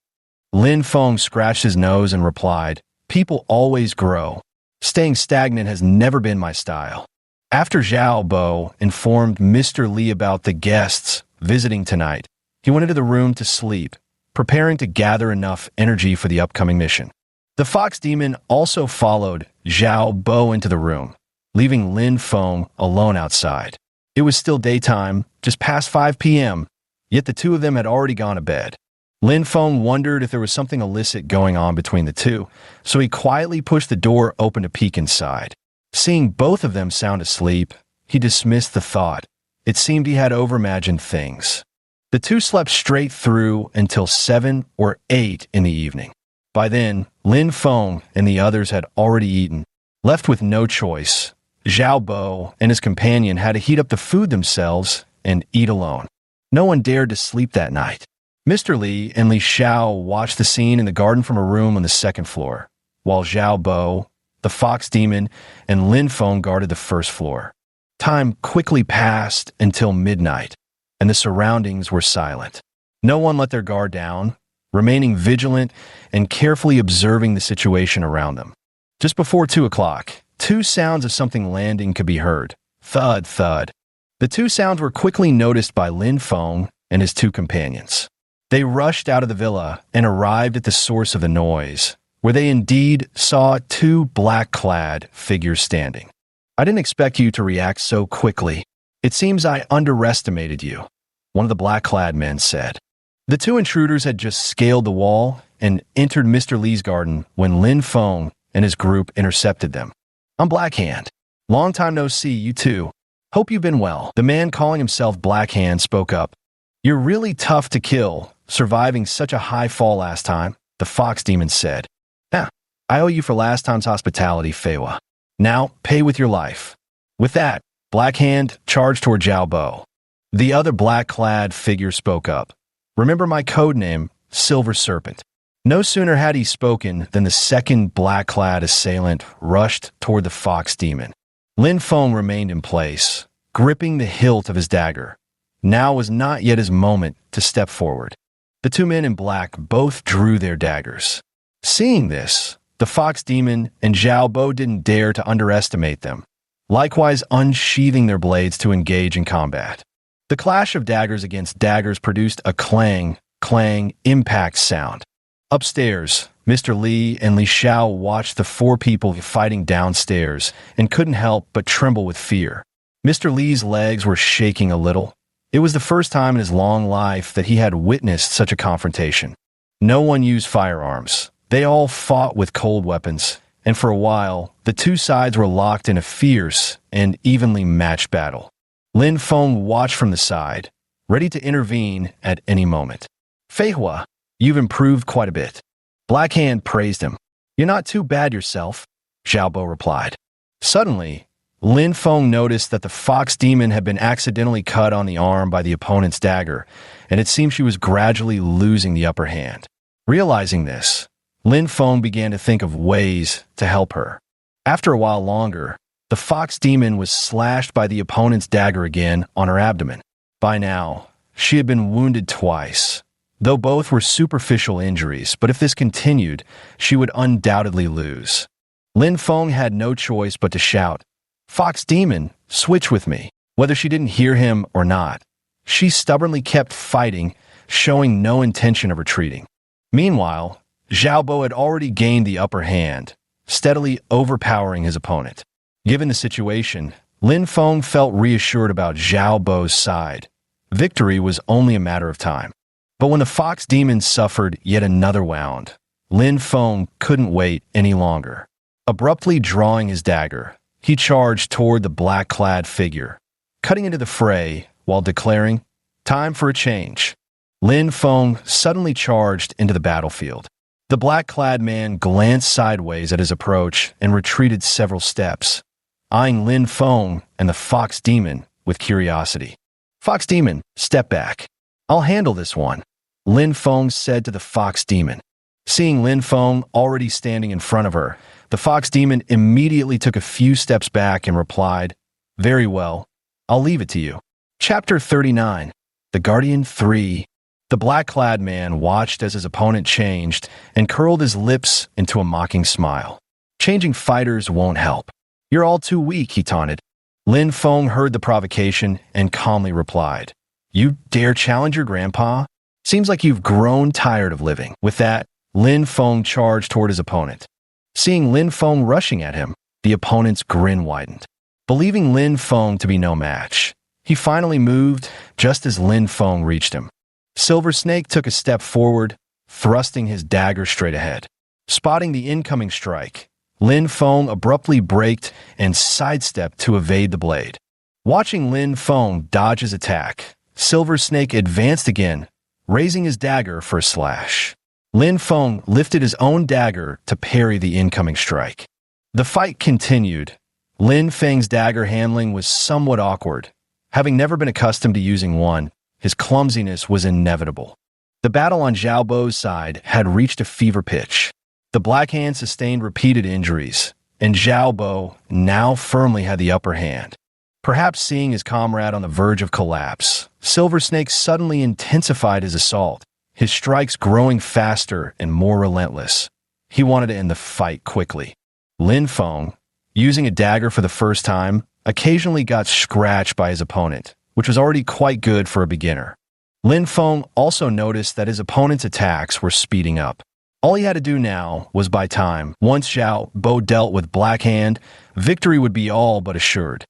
Lin Feng scratched his nose and replied, "People always grow. Staying stagnant has never been my style." After Zhao Bo informed Mr. Li about the guests visiting tonight, he went into the room to sleep, preparing to gather enough energy for the upcoming mission. The Fox Demon also followed Zhao Bo into the room, leaving Lin Feng alone outside. It was still daytime, just past 5 p.m., yet the two of them had already gone to bed. Lin Feng wondered if there was something illicit going on between the two, so he quietly pushed the door open to peek inside. Seeing both of them sound asleep, he dismissed the thought. It seemed he had overimagined things. The two slept straight through until 7 or 8 in the evening. By then, Lin Feng and the others had already eaten. Left with no choice, Zhao Bo and his companion had to heat up the food themselves and eat alone. No one dared to sleep that night. Mr. Li and Li Xiao watched the scene in the garden from a room on the second floor, while Zhao Bo, the Fox Demon, and Lin Feng guarded the first floor. Time quickly passed until midnight, and the surroundings were silent. No one let their guard down, remaining vigilant and carefully observing the situation around them. Just before 2 o'clock, 2 sounds of something landing could be heard. Thud, thud. The 2 sounds were quickly noticed by Lin Feng and his 2 companions. They rushed out of the villa and arrived at the source of the noise, where they indeed saw 2 black-clad figures standing. "I didn't expect you to react so quickly. It seems I underestimated you," one of the black-clad men said. The 2 intruders had just scaled the wall and entered Mr. Li's garden when Lin Feng and his group intercepted them. "I'm Blackhand. Long time no see, you too. Hope you've been well." The man calling himself Blackhand spoke up. "You're really tough to kill, surviving such a high fall last time," the Fox Demon said. "I owe you for last time's hospitality, Feiwa. Now, pay with your life." With that, Blackhand charged toward Zhao Bo. The other black-clad figure spoke up. "Remember my code name, Silver Serpent." No sooner had he spoken than the second black-clad assailant rushed toward the Fox Demon. Lin Feng remained in place, gripping the hilt of his dagger. Now was not yet his moment to step forward. The 2 men in black both drew their daggers. Seeing this, the Fox Demon and Zhao Bo didn't dare to underestimate them, likewise unsheathing their blades to engage in combat. The clash of daggers against daggers produced a clang, clang, impact sound. Upstairs, Mr. Li and Li Xiao watched the four people fighting downstairs and couldn't help but tremble with fear. Mr. Li's legs were shaking a little. It was the first time in his long life that he had witnessed such a confrontation. No one used firearms. They all fought with cold weapons, and for a while, the two sides were locked in a fierce and evenly matched battle. Lin Feng watched from the side, ready to intervene at any moment. Fei Hua, you've improved quite a bit. Black Hand praised him. You're not too bad yourself, Xiao Bo replied. Suddenly, Lin Feng noticed that the fox demon had been accidentally cut on the arm by the opponent's dagger, and it seemed she was gradually losing the upper hand. Realizing this, Lin Feng began to think of ways to help her. After a while longer, the fox demon was slashed by the opponent's dagger again on her abdomen. By now, she had been wounded twice, though both were superficial injuries, but if this continued, she would undoubtedly lose. Lin Feng had no choice but to shout, "Fox Demon, switch with me." Whether she didn't hear him or not, she stubbornly kept fighting, showing no intention of retreating. Meanwhile, Xiao Bo had already gained the upper hand, steadily overpowering his opponent. Given the situation, Lin Feng felt reassured about Xiao Bo's side. Victory was only a matter of time. But when the fox demon suffered yet another wound, Lin Feng couldn't wait any longer. Abruptly drawing his dagger, he charged toward the black-clad figure, cutting into the fray while declaring, "Time for a change." Lin Feng suddenly charged into the battlefield. The black-clad man glanced sideways at his approach and retreated several steps, eyeing Lin Feng and the fox demon with curiosity. "Fox demon, step back. I'll handle this one," Lin Feng said to the fox demon. Seeing Lin Feng already standing in front of her, the fox demon immediately took a few steps back and replied, "Very well, I'll leave it to you." Chapter 39. The Guardian 3. The black-clad man watched as his opponent changed and curled his lips into a mocking smile. "Changing fighters won't help. You're all too weak," he taunted. Lin Feng heard the provocation and calmly replied, "You dare challenge your grandpa? Seems like you've grown tired of living." With that, Lin Feng charged toward his opponent. Seeing Lin Feng rushing at him, the opponent's grin widened. Believing Lin Feng to be no match, he finally moved just as Lin Feng reached him. Silver Snake took a step forward, thrusting his dagger straight ahead. Spotting the incoming strike, Lin Feng abruptly braked and sidestepped to evade the blade. Watching Lin Feng dodge his attack, Silver Snake advanced again, raising his dagger for a slash. Lin Feng lifted his own dagger to parry the incoming strike. The fight continued. Lin Feng's dagger handling was somewhat awkward. Having never been accustomed to using one, his clumsiness was inevitable. The battle on Xiao Bo's side had reached a fever pitch. The Black Hand sustained repeated injuries, and Xiao Bo now firmly had the upper hand. Perhaps seeing his comrade on the verge of collapse, Silver Snake suddenly intensified his assault, his strikes growing faster and more relentless. He wanted to end the fight quickly. Lin Feng, using a dagger for the first time, occasionally got scratched by his opponent, which was already quite good for a beginner. Lin Feng also noticed that his opponent's attacks were speeding up. All he had to do now was buy time. Once Xiao Bo dealt with Black Hand, victory would be all but assured.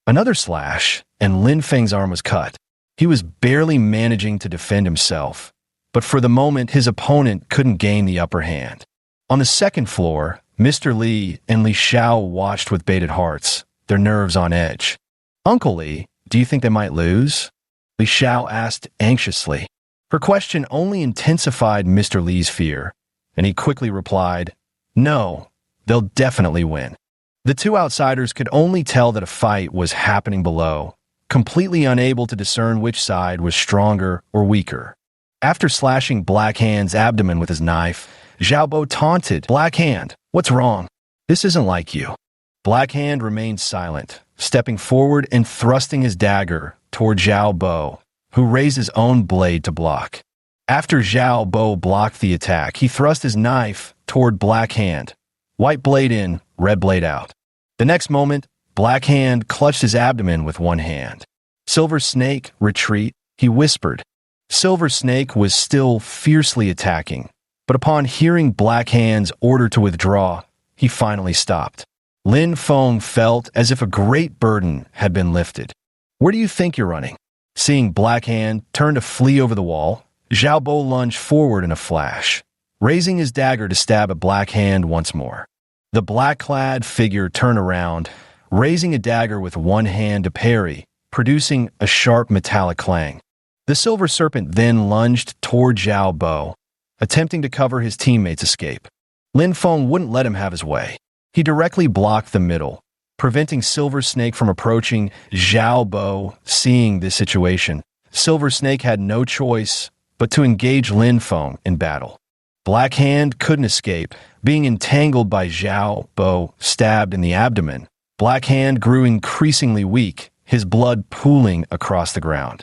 Another slash, and Lin Feng's arm was cut. He was barely managing to defend himself, but for the moment his opponent couldn't gain the upper hand. On the second floor, Mr. Li and Li Xiao watched with bated hearts, their nerves on edge. "Uncle Li, do you think they might lose?" Li Xiao asked anxiously. Her question only intensified Mr. Li's fear, and he quickly replied, "No, they'll definitely win." The two outsiders could only tell that a fight was happening below, completely unable to discern which side was stronger or weaker. After slashing Black Hand's abdomen with his knife, Xiao Bo taunted, "Black Hand, what's wrong? This isn't like you." Black Hand remained silent, stepping forward and thrusting his dagger toward Xiao Bo, who raised his own blade to block. After Xiao Bo blocked the attack, he thrust his knife toward Black Hand. White blade in, red blade out. The next moment, Black Hand clutched his abdomen with one hand. "Silver Snake, retreat," he whispered. Silver Snake was still fiercely attacking, but upon hearing Black Hand's order to withdraw, he finally stopped. Lin Feng felt as if a great burden had been lifted. "Where do you think you're running?" Seeing Black Hand turn to flee over the wall, Zhao Bo lunged forward in a flash, raising his dagger to stab at Black Hand once more. The black-clad figure turned around, raising a dagger with one hand to parry, producing a sharp metallic clang. The silver serpent then lunged toward Zhao Bo, attempting to cover his teammate's escape. Lin Feng wouldn't let him have his way. He directly blocked the middle, preventing Silver Snake from approaching Zhao Bo. Seeing this situation, Silver Snake had no choice but to engage Lin Feng in battle. Black Hand couldn't escape, being entangled by Zhao Bo, stabbed in the abdomen. Black Hand grew increasingly weak, his blood pooling across the ground.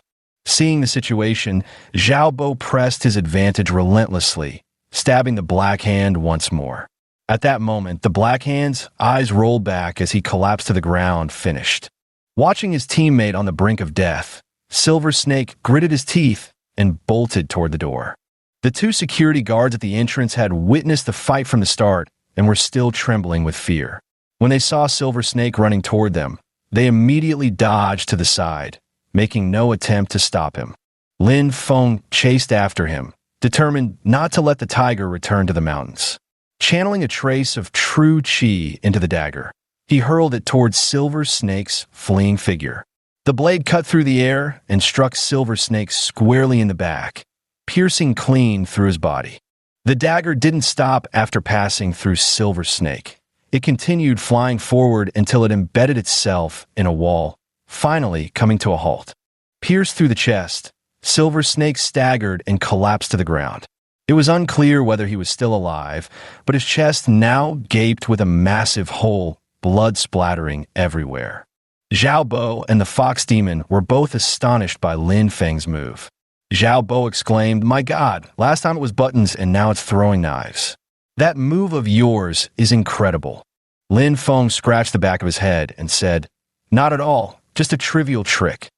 Seeing the situation, Zhao Bo pressed his advantage relentlessly, stabbing the Black Hand once more. At that moment, the Black Hand's eyes rolled back as he collapsed to the ground, finished. Watching his teammate on the brink of death, Silver Snake gritted his teeth and bolted toward the door. The two security guards at the entrance had witnessed the fight from the start and were still trembling with fear. When they saw Silver Snake running toward them, they immediately dodged to the side, making no attempt to stop him. Lin Feng chased after him, determined not to let the tiger return to the mountains. Channeling a trace of true chi into the dagger, he hurled it towards Silver Snake's fleeing figure. The blade cut through the air and struck Silver Snake squarely in the back, piercing clean through his body. The dagger didn't stop after passing through Silver Snake. It continued flying forward until it embedded itself in a wall, finally coming to a halt. Pierced through the chest, Silver Snake staggered and collapsed to the ground. It was unclear whether he was still alive, but his chest now gaped with a massive hole, blood splattering everywhere. Zhao Bo and the Fox Demon were both astonished by Lin Feng's move. Zhao Bo exclaimed, "My God, last time it was buttons and now it's throwing knives. That move of yours is incredible." Lin Feng scratched the back of his head and said, "Not at all, just a trivial trick."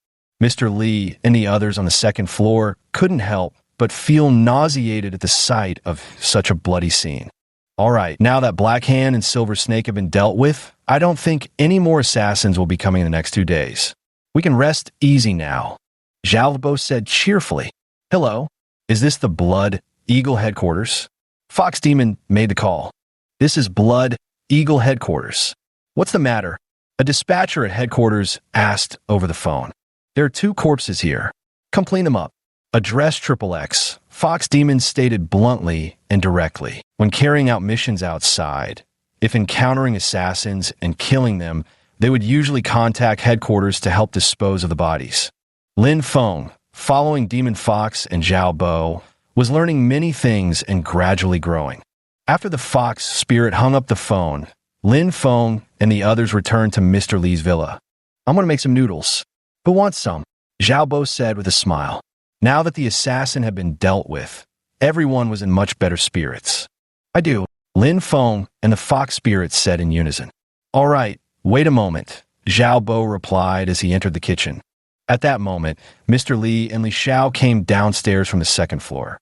Mr. Li and the others on the second floor couldn't help but feel nauseated at the sight of such a bloody scene. "All right, now that Black Hand and Silver Snake have been dealt with, I don't think any more assassins will be coming in the next 2 days. We can rest easy now," Zhao Bo said cheerfully. "Hello, is this the Blood Eagle headquarters?" Fox Demon made the call. "This is Blood Eagle headquarters. What's the matter?" A dispatcher at headquarters asked over the phone. "There are 2 corpses here. Come clean them up." Addressed XXX, Fox Demon stated bluntly and directly. When carrying out missions outside, if encountering assassins and killing them, they would usually contact headquarters to help dispose of the bodies. Lin Feng, following Demon Fox and Zhao Bo, was learning many things and gradually growing. After the Fox spirit hung up the phone, Lin Feng and the others returned to Mr. Li's villa. "I'm going to make some noodles. Who wants some?" Zhao Bo said with a smile. Now that the assassin had been dealt with, everyone was in much better spirits. "I do," Lin Feng and the Fox spirit said in unison. "All right, wait a moment," Zhao Bo replied as he entered the kitchen. At that moment, Mr. Li and Li Xiao came downstairs from the second floor.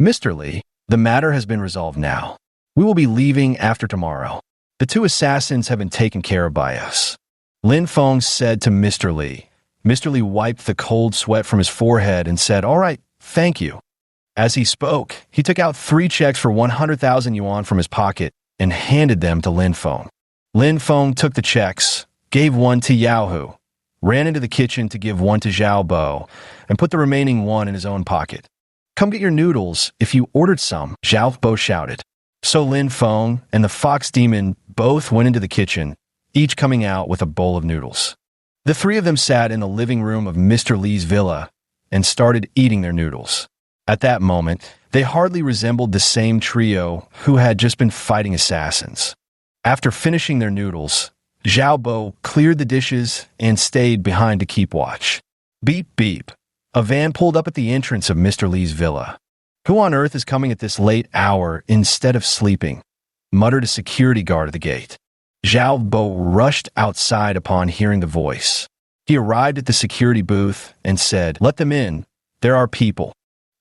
"Mr. Li, the matter has been resolved now. We will be leaving after tomorrow. The 2 assassins have been taken care of by us," Lin Feng said to Mr. Li. Mr. Li wiped the cold sweat from his forehead and said, "All right, thank you." As he spoke, he took out 3 checks for 100,000 yuan from his pocket and handed them to Lin Feng. Lin Feng took the checks, gave one to Yaohu, ran into the kitchen to give one to Zhao Bo, and put the remaining one in his own pocket. "Come get your noodles if you ordered some," Zhao Bo shouted. So Lin Feng and the Fox Demon both went into the kitchen, each coming out with a bowl of noodles. The 3 of them sat in the living room of Mr. Li's villa and started eating their noodles. At that moment, they hardly resembled the same trio who had just been fighting assassins. After finishing their noodles, Zhao Bo cleared the dishes and stayed behind to keep watch. Beep, beep. A van pulled up at the entrance of Mr. Li's villa. "Who on earth is coming at this late hour instead of sleeping?" muttered a security guard at the gate. Zhao Bo rushed outside upon hearing the voice. He arrived at the security booth and said, "Let them in. There are people."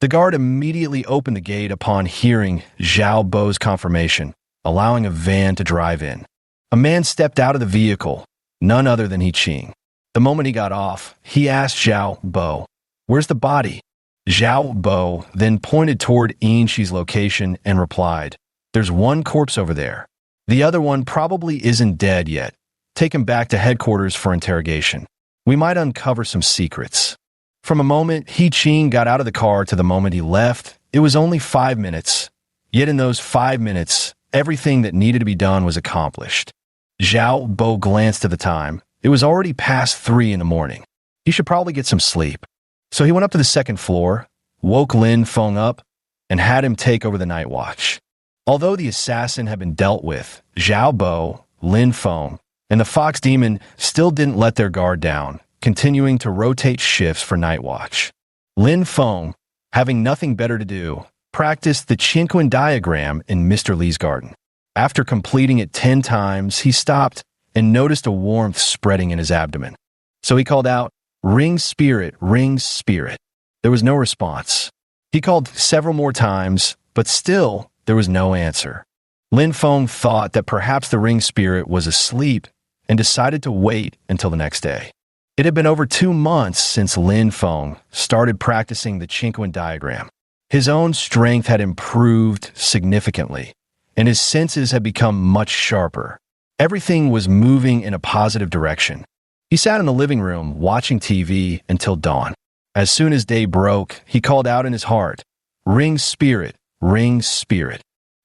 The guard immediately opened the gate upon hearing Zhao Bo's confirmation, allowing a van to drive in. A man stepped out of the vehicle, none other than He Qing. The moment he got off, he asked Zhao Bo, "Where's the body?" Zhao Bo then pointed toward Yinshi's location and replied, "There's one corpse over there. The other one probably isn't dead yet. Take him back to headquarters for interrogation. We might uncover some secrets." From a moment He Qing got out of the car to the moment he left, it was only 5 minutes. Yet in those 5 minutes, everything that needed to be done was accomplished. Zhao Bo glanced at the time. It was already past 3 in the morning. He should probably get some sleep. So he went up to the second floor, woke Lin Feng up, and had him take over the night watch. Although the assassin had been dealt with, Zhao Bo, Lin Feng, and the Fox Demon still didn't let their guard down, continuing to rotate shifts for night watch. Lin Feng, having nothing better to do, practiced the Qinquan diagram in Mr. Li's garden. After completing it 10 times, he stopped and noticed a warmth spreading in his abdomen. So he called out, "Ring spirit, ring spirit." There was no response. He called several more times, but still there was no answer. Lin Feng thought that perhaps the ring spirit was asleep and decided to wait until the next day. It had been over 2 months since Lin Feng started practicing the Qinquan diagram. His own strength had improved significantly, and his senses had become much sharper. Everything was moving in a positive direction. He sat in the living room watching TV until dawn. As soon as day broke, he called out in his heart, "Ring spirit, ring spirit."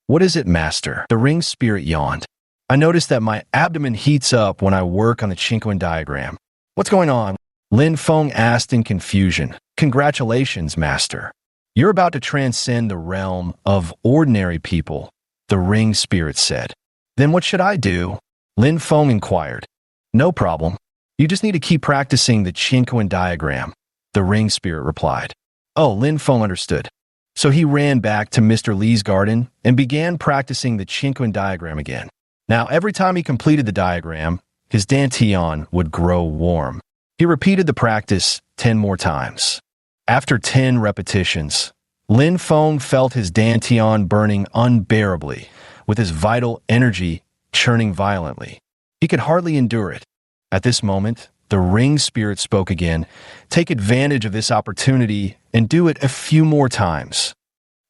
"What is it, master?" The ring spirit yawned. "I noticed that my abdomen heats up when I work on the Qinquan diagram." "What's going on?" Lin Feng asked in confusion. "Congratulations, master. You're about to transcend the realm of ordinary people," the ring spirit said. "Then what should I do?" Lin Feng inquired. "No problem. You just need to keep practicing the Qinquan diagram," the ring spirit replied. Oh, Lin Feng understood. So he ran back to Mr. Li's garden and began practicing the Qinquan diagram again. Now, every time he completed the diagram, his dantian would grow warm. He repeated the practice 10 more times. After 10 repetitions, Lin Feng felt his dantian burning unbearably, with his vital energy churning violently. He could hardly endure it. At this moment, the ring spirit spoke again. "Take advantage of this opportunity and do it a few more times."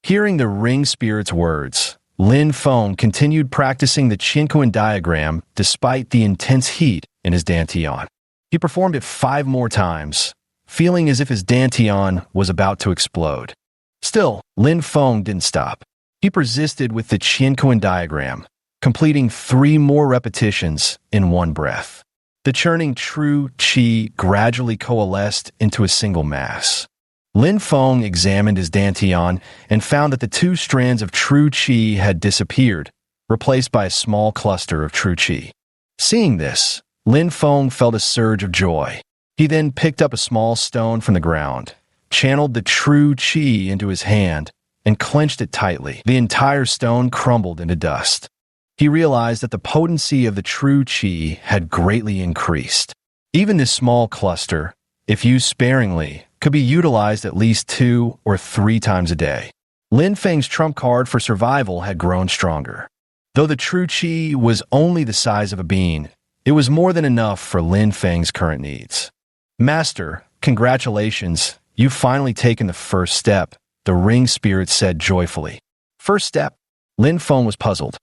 Hearing the ring spirit's words, Lin Feng continued practicing the Qinquan diagram despite the intense heat in his dantian. He performed it 5 more times, feeling as if his dantian was about to explode. Still, Lin Feng didn't stop. He persisted with the Qinquan diagram, completing 3 more repetitions in one breath. The churning true qi gradually coalesced into a single mass. Lin Feng examined his dantian and found that the 2 strands of true qi had disappeared, replaced by a small cluster of true qi. Seeing this, Lin Feng felt a surge of joy. He then picked up a small stone from the ground, channeled the true qi into his hand, and clenched it tightly. The entire stone crumbled into dust. He realized that the potency of the true qi had greatly increased. Even this small cluster, if used sparingly, could be utilized at least 2 or 3 times a day. Lin Feng's trump card for survival had grown stronger. Though the true qi was only the size of a bean, it was more than enough for Lin Feng's current needs. "Master, congratulations, you've finally taken the first step," the ring spirit said joyfully. "First step?" Lin Feng was puzzled.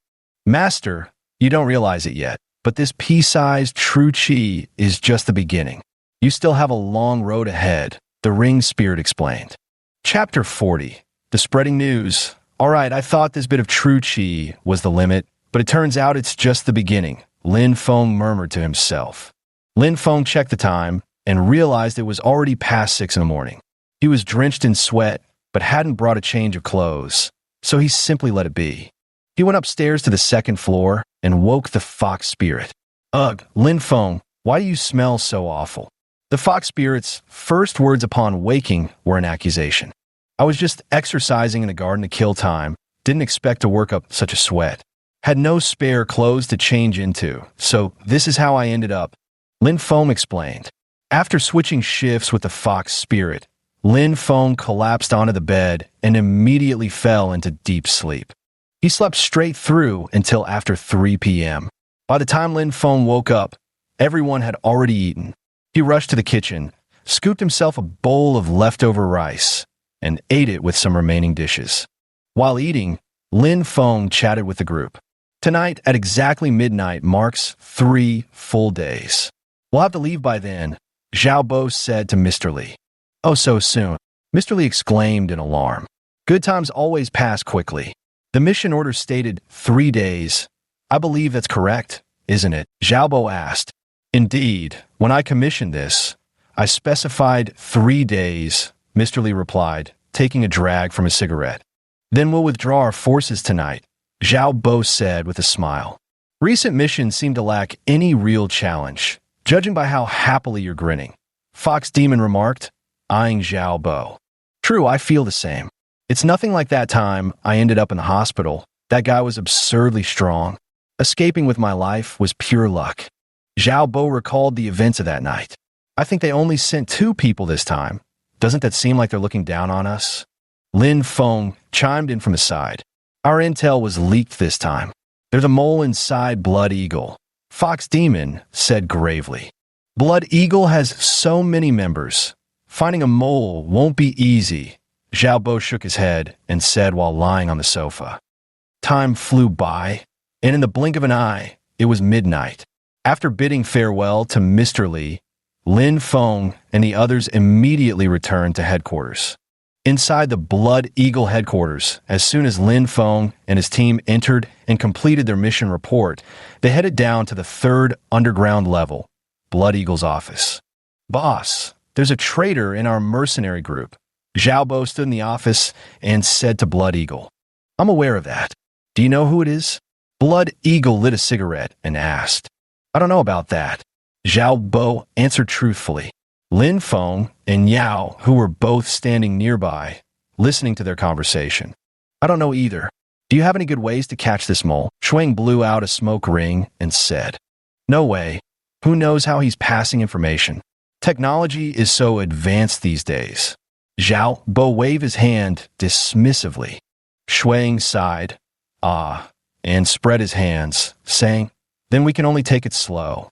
"Master, you don't realize it yet, but this pea-sized true qi is just the beginning. You still have a long road ahead," the ring spirit explained. Chapter 40. The Spreading News. "All right, I thought this bit of true qi was the limit, but it turns out it's just the beginning," Lin Feng murmured to himself. Lin Feng checked the time and realized it was already past 6 in the morning. He was drenched in sweat, but hadn't brought a change of clothes, so he simply let it be. He went upstairs to the second floor and woke the fox spirit. "Ugh, Lin Feng, why do you smell so awful?" The fox spirit's first words upon waking were an accusation. "I was just exercising in the garden to kill time, didn't expect to work up such a sweat. Had no spare clothes to change into, so this is how I ended up," Lin Feng explained. After switching shifts with the fox spirit, Lin Feng collapsed onto the bed and immediately fell into deep sleep. He slept straight through until after 3 p.m. By the time Lin Feng woke up, everyone had already eaten. He rushed to the kitchen, scooped himself a bowl of leftover rice, and ate it with some remaining dishes. While eating, Lin Feng chatted with the group. Tonight, at exactly midnight, marks 3 full days. We'll have to leave by then, Zhao Bo said to Mr. Li. Oh, so soon, Mr. Li exclaimed in alarm. Good times always pass quickly. The mission order stated 3 days. I believe that's correct, isn't it? Zhao Bo asked. Indeed, when I commissioned this, I specified 3 days, Mr. Li replied, taking a drag from his cigarette. Then we'll withdraw our forces tonight, Zhao Bo said with a smile. Recent missions seem to lack any real challenge, judging by how happily you're grinning, Fox Demon remarked, eyeing Zhao Bo. True, I feel the same. It's nothing like that time I ended up in the hospital. That guy was absurdly strong. Escaping with my life was pure luck. Zhao Bo recalled the events of that night. I think they only sent 2 people this time. Doesn't that seem like they're looking down on us? Lin Feng chimed in from the side. Our intel was leaked this time. There's a mole inside Blood Eagle, Fox Demon said gravely. Blood Eagle has so many members. Finding a mole won't be easy. Zhao Bo shook his head and said while lying on the sofa. Time flew by, and in the blink of an eye, it was midnight. After bidding farewell to Mr. Li, Lin Feng and the others immediately returned to headquarters. Inside the Blood Eagle headquarters, as soon as Lin Feng and his team entered and completed their mission report, they headed down to the 3rd underground level, Blood Eagle's office. Boss, there's a traitor in our mercenary group. Zhao Bo stood in the office and said to Blood Eagle. I'm aware of that. Do you know who it is? Blood Eagle lit a cigarette and asked. I don't know about that. Zhao Bo answered truthfully. Lin Feng and Yao, who were both standing nearby, listening to their conversation. I don't know either. Do you have any good ways to catch this mole? Shuang blew out a smoke ring and said. No way. Who knows how he's passing information? Technology is so advanced these days. Zhao Bo waved his hand dismissively. Shuang sighed, and spread his hands, saying, Then we can only take it slow.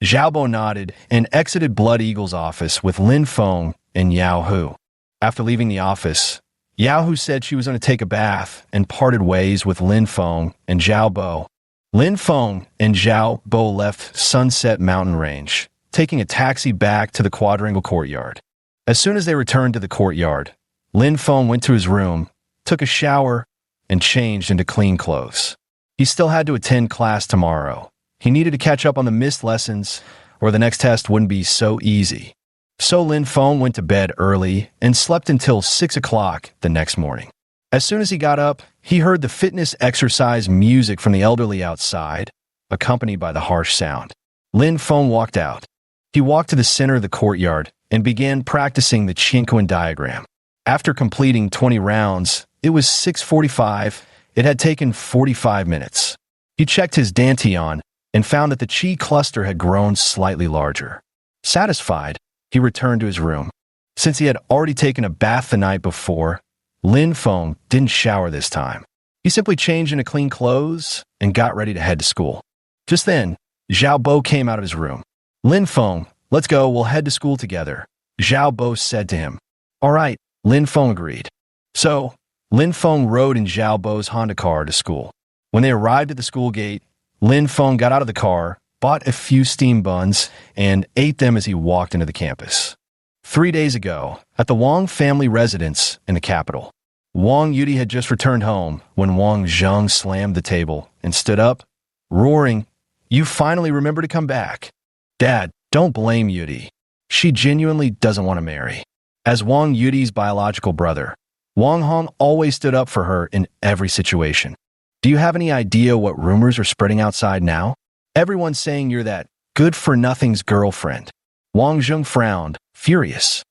Zhao Bo nodded and exited Blood Eagle's office with Lin Feng and Yao Hu. After leaving the office, Yao Hu said she was going to take a bath and parted ways with Lin Feng and Zhao Bo. Lin Feng and Zhao Bo left Sunset Mountain Range, taking a taxi back to the quadrangle courtyard. As soon as they returned to the courtyard, Lin Feng went to his room, took a shower, and changed into clean clothes. He still had to attend class tomorrow. He needed to catch up on the missed lessons, or the next test wouldn't be so easy. So Lin Feng went to bed early and slept until 6 o'clock the next morning. As soon as he got up, he heard the fitness exercise music from the elderly outside, accompanied by the harsh sound. Lin Feng walked out. He walked to the center of the courtyard and began practicing the Chinquan diagram. After completing 20 rounds, it was 6:45. It had taken 45 minutes. He checked his dantian and found that the chi cluster had grown slightly larger. Satisfied, he returned to his room. Since he had already taken a bath the night before, Lin Feng didn't shower this time. He simply changed into clean clothes and got ready to head to school. Just then, Zhao Bo came out of his room. Lin Feng, let's go, we'll head to school together, Zhao Bo said to him. All right, Lin Feng agreed. So, Lin Feng rode in Zhao Bo's Honda car to school. When they arrived at the school gate, Lin Feng got out of the car, bought a few steam buns, and ate them as he walked into the campus. 3 days ago, at the Wang family residence in the capital, Wang Yudi had just returned home when Wang Zheng slammed the table and stood up, roaring, You finally remember to come back. Dad, don't blame Yudi. She genuinely doesn't want to marry. As Wang Yudi's biological brother, Wang Hong always stood up for her in every situation. Do you have any idea what rumors are spreading outside now? Everyone's saying you're that good-for-nothing's girlfriend. Wang Zheng frowned, furious.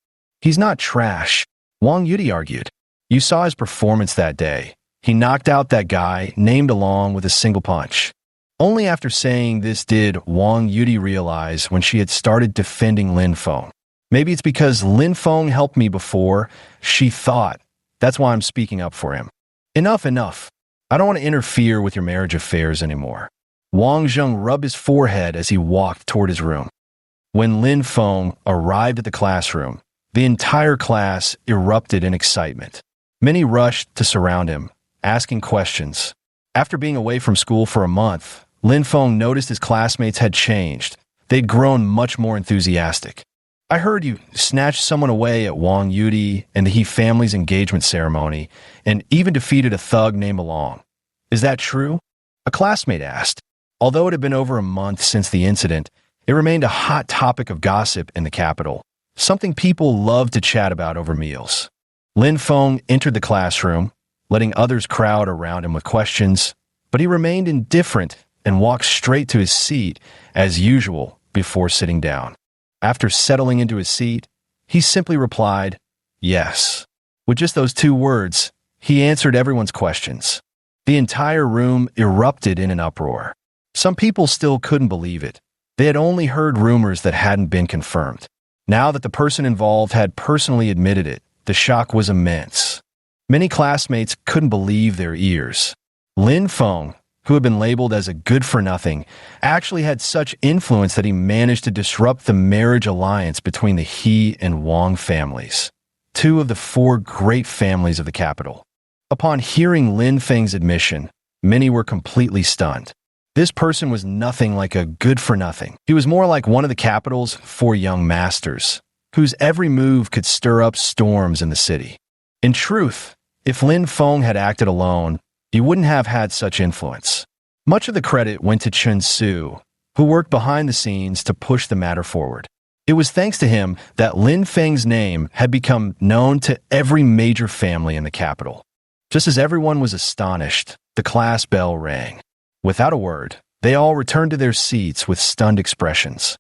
He's not trash, Wang Yudi argued. You saw his performance that day. He knocked out that guy named along with a single punch. Only after saying this did Wang Yudi realize when she had started defending Lin Feng. Maybe it's because Lin Feng helped me before, she thought. That's why I'm speaking up for him. Enough. I don't want to interfere with your marriage affairs anymore. Wang Zheng rubbed his forehead as he walked toward his room. When Lin Feng arrived at the classroom, the entire class erupted in excitement. Many rushed to surround him, asking questions. After being away from school for a month, Lin Feng noticed his classmates had changed. They'd grown much more enthusiastic. I heard you snatched someone away at Wang Yudi and the He family's engagement ceremony, and even defeated a thug named Along. Is that true? A classmate asked. Although it had been over a month since the incident, it remained a hot topic of gossip in the capital, something people loved to chat about over meals. Lin Feng entered the classroom, letting others crowd around him with questions, but he remained indifferent and walked straight to his seat, as usual, before sitting down. After settling into his seat, he simply replied, "Yes." With just those two words, he answered everyone's questions. The entire room erupted in an uproar. Some people still couldn't believe it. They had only heard rumors that hadn't been confirmed. Now that the person involved had personally admitted it, the shock was immense. Many classmates couldn't believe their ears. Lin Feng, who had been labeled as a good-for-nothing, actually had such influence that he managed to disrupt the marriage alliance between the He and Wang families, two of the four great families of the capital. Upon hearing Lin Feng's admission, many were completely stunned. This person was nothing like a good-for-nothing. He was more like one of the capital's four young masters, whose every move could stir up storms in the city. In truth, if Lin Feng had acted alone, he wouldn't have had such influence. Much of the credit went to Chen Su, who worked behind the scenes to push the matter forward. It was thanks to him that Lin Feng's name had become known to every major family in the capital. Just as everyone was astonished, the class bell rang. Without a word, they all returned to their seats with stunned expressions.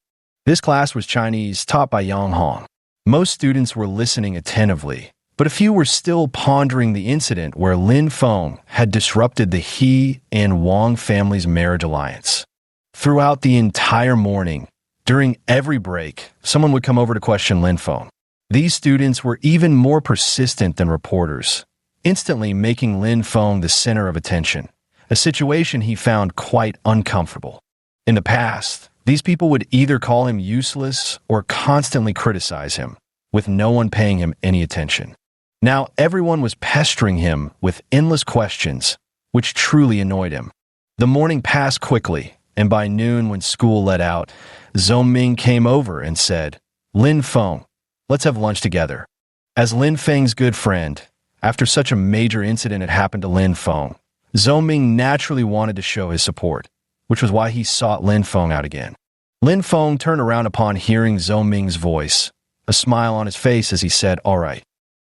This class was Chinese, taught by Yang Hong. Most students were listening attentively, but a few were still pondering the incident where Lin Feng had disrupted the He and Wang family's marriage alliance. Throughout the entire morning, during every break, someone would come over to question Lin Feng. These students were even more persistent than reporters, instantly making Lin Feng the center of attention, a situation he found quite uncomfortable. In the past, these people would either call him useless or constantly criticize him, with no one paying him any attention. Now everyone was pestering him with endless questions, which truly annoyed him. The morning passed quickly, and by noon when school let out, Zhou Ming came over and said, "Lin Feng, let's have lunch together." As Lin Feng's good friend, after such a major incident had happened to Lin Feng, Zhou Ming naturally wanted to show his support, which was why he sought Lin Feng out again. Lin Feng turned around upon hearing Zhou Ming's voice, a smile on his face as he said, "All right."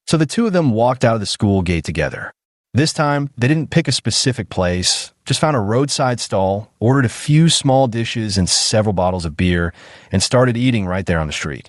So the two of them walked out of the school gate together. This time, they didn't pick a specific place, just found a roadside stall, ordered a few small dishes and several bottles of beer, and started eating right there on the street.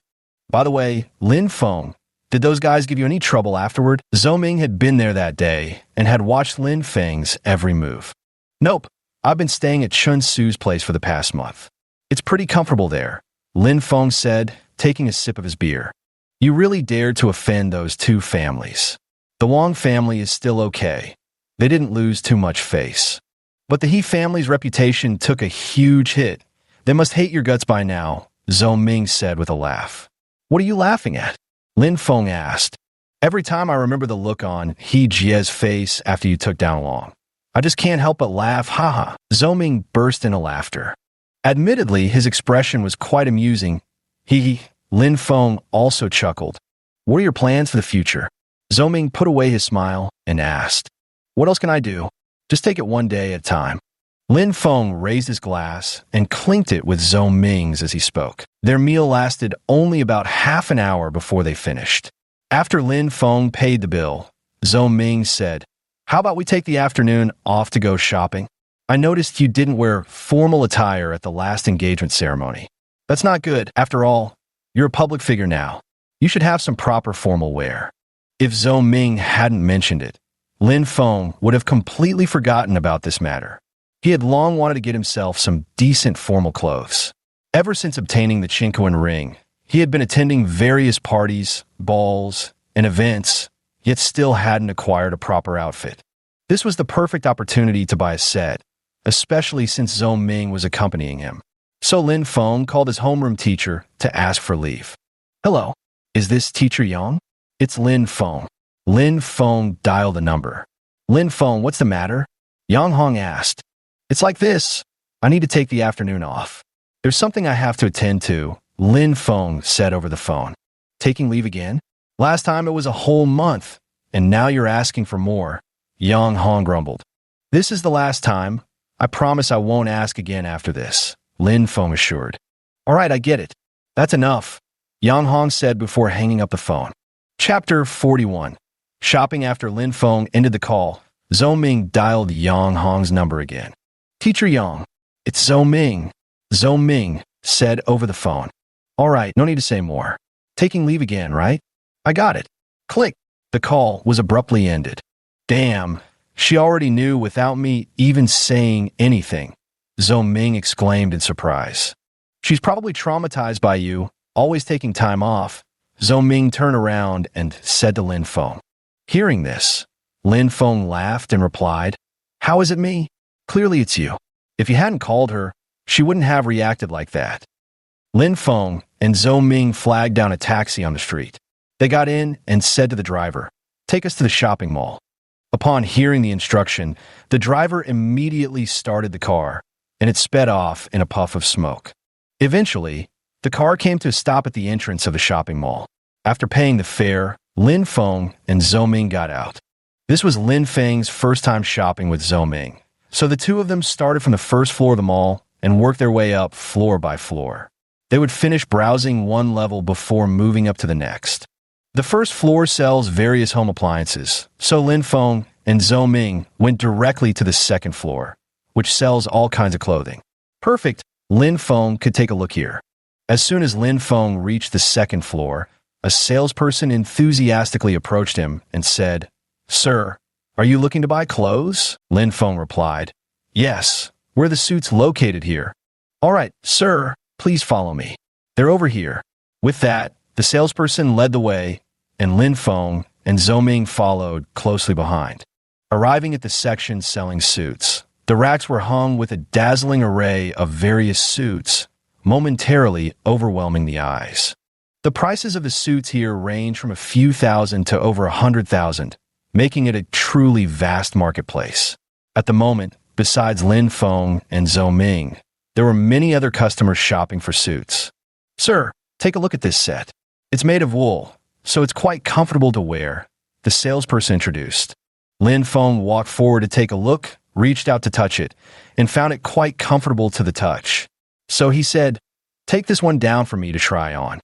By the way, Lin Feng, did those guys give you any trouble afterward? Zhou Ming had been there that day and had watched Lin Feng's every move. "Nope, I've been staying at Chen Su's place for the past month. It's pretty comfortable there," Lin Feng said, taking a sip of his beer. "You really dared to offend those two families. The Wang family is still okay. They didn't lose too much face. But the He family's reputation took a huge hit. They must hate your guts by now," Zhou Ming said with a laugh. "What are you laughing at?" Lin Feng asked. "Every time I remember the look on He Jie's face after you took down Long, I just can't help but laugh, haha." Zhou Ming burst into laughter. Admittedly, his expression was quite amusing. Lin Feng also chuckled. "What are your plans for the future?" Zhou Ming put away his smile and asked, "What else can I do? Just take it one day at a time." Lin Feng raised his glass and clinked it with Zhou Ming's as he spoke. Their meal lasted only about half an hour before they finished. After Lin Feng paid the bill, Zhou Ming said, "How about we take the afternoon off to go shopping? I noticed you didn't wear formal attire at the last engagement ceremony. That's not good. After all, you're a public figure now. You should have some proper formal wear." If Zhou Ming hadn't mentioned it, Lin Feng would have completely forgotten about this matter. He had long wanted to get himself some decent formal clothes. Ever since obtaining the Qinquan ring, He had been attending various parties, balls, and events, yet still hadn't acquired a proper outfit. This was the perfect opportunity to buy a set, especially since Zhou Ming was accompanying him. So Lin Feng called his homeroom teacher to ask for leave. "Hello, is this Teacher Yang?" "It's Lin Feng." Lin Feng dialed the number. "Lin Feng, what's the matter?" Yang Hong asked. "It's like this. I need to take the afternoon off. There's something I have to attend to," Lin Feng said over the phone. "Taking leave again? Last time it was a whole month, and now you're asking for more," Yang Hong grumbled. "This is the last time. I promise I won't ask again after this," Lin Feng assured. "All right, I get it. That's enough," Yang Hong said before hanging up the phone. Chapter 41. Shopping. After Lin Feng ended the call, Zhou Ming dialed Yang Hong's number again. "Teacher Yang, it's Zhou Ming," Zhou Ming said over the phone. "All right, no need to say more. Taking leave again, right? I got it." Click. The call was abruptly ended. "Damn, she already knew without me even saying anything," Zhou Ming exclaimed in surprise. "She's probably traumatized by you, always taking time off," Zhou Ming turned around and said to Lin Feng. Hearing this, Lin Feng laughed and replied, "How is it me? Clearly it's you. If you hadn't called her, she wouldn't have reacted like that." Lin Feng and Zhou Ming flagged down a taxi on the street. They got in and said to the driver, "Take us to the shopping mall." Upon hearing the instruction, the driver immediately started the car, and it sped off in a puff of smoke. Eventually, the car came to a stop at the entrance of the shopping mall. After paying the fare, Lin Feng and Zhou Ming got out. This was Lin Feng's first time shopping with Zhou Ming, so the two of them started from the first floor of the mall and worked their way up floor by floor. They would finish browsing one level before moving up to the next. The first floor sells various home appliances, so Lin Feng and Zhou Ming went directly to the second floor, which sells all kinds of clothing. "Perfect, Lin Feng could take a look here." As soon as Lin Feng reached the second floor, a salesperson enthusiastically approached him and said, "Sir, are you looking to buy clothes?" Lin Feng replied, "Yes, where are the suits located here?" "All right, sir, please follow me. They're over here." With that, the salesperson led the way, and Lin Feng and Zhou Ming followed closely behind. Arriving at the section selling suits, the racks were hung with a dazzling array of various suits, momentarily overwhelming the eyes. The prices of the suits here range from a few thousand to over 100,000, making it a truly vast marketplace. At the moment, besides Lin Feng and Zhou Ming, there were many other customers shopping for suits. "Sir, take a look at this set. It's made of wool, so it's quite comfortable to wear," the salesperson introduced. Lin Feng walked forward to take a look, reached out to touch it, and found it quite comfortable to the touch. So he said, "Take this one down for me to try on."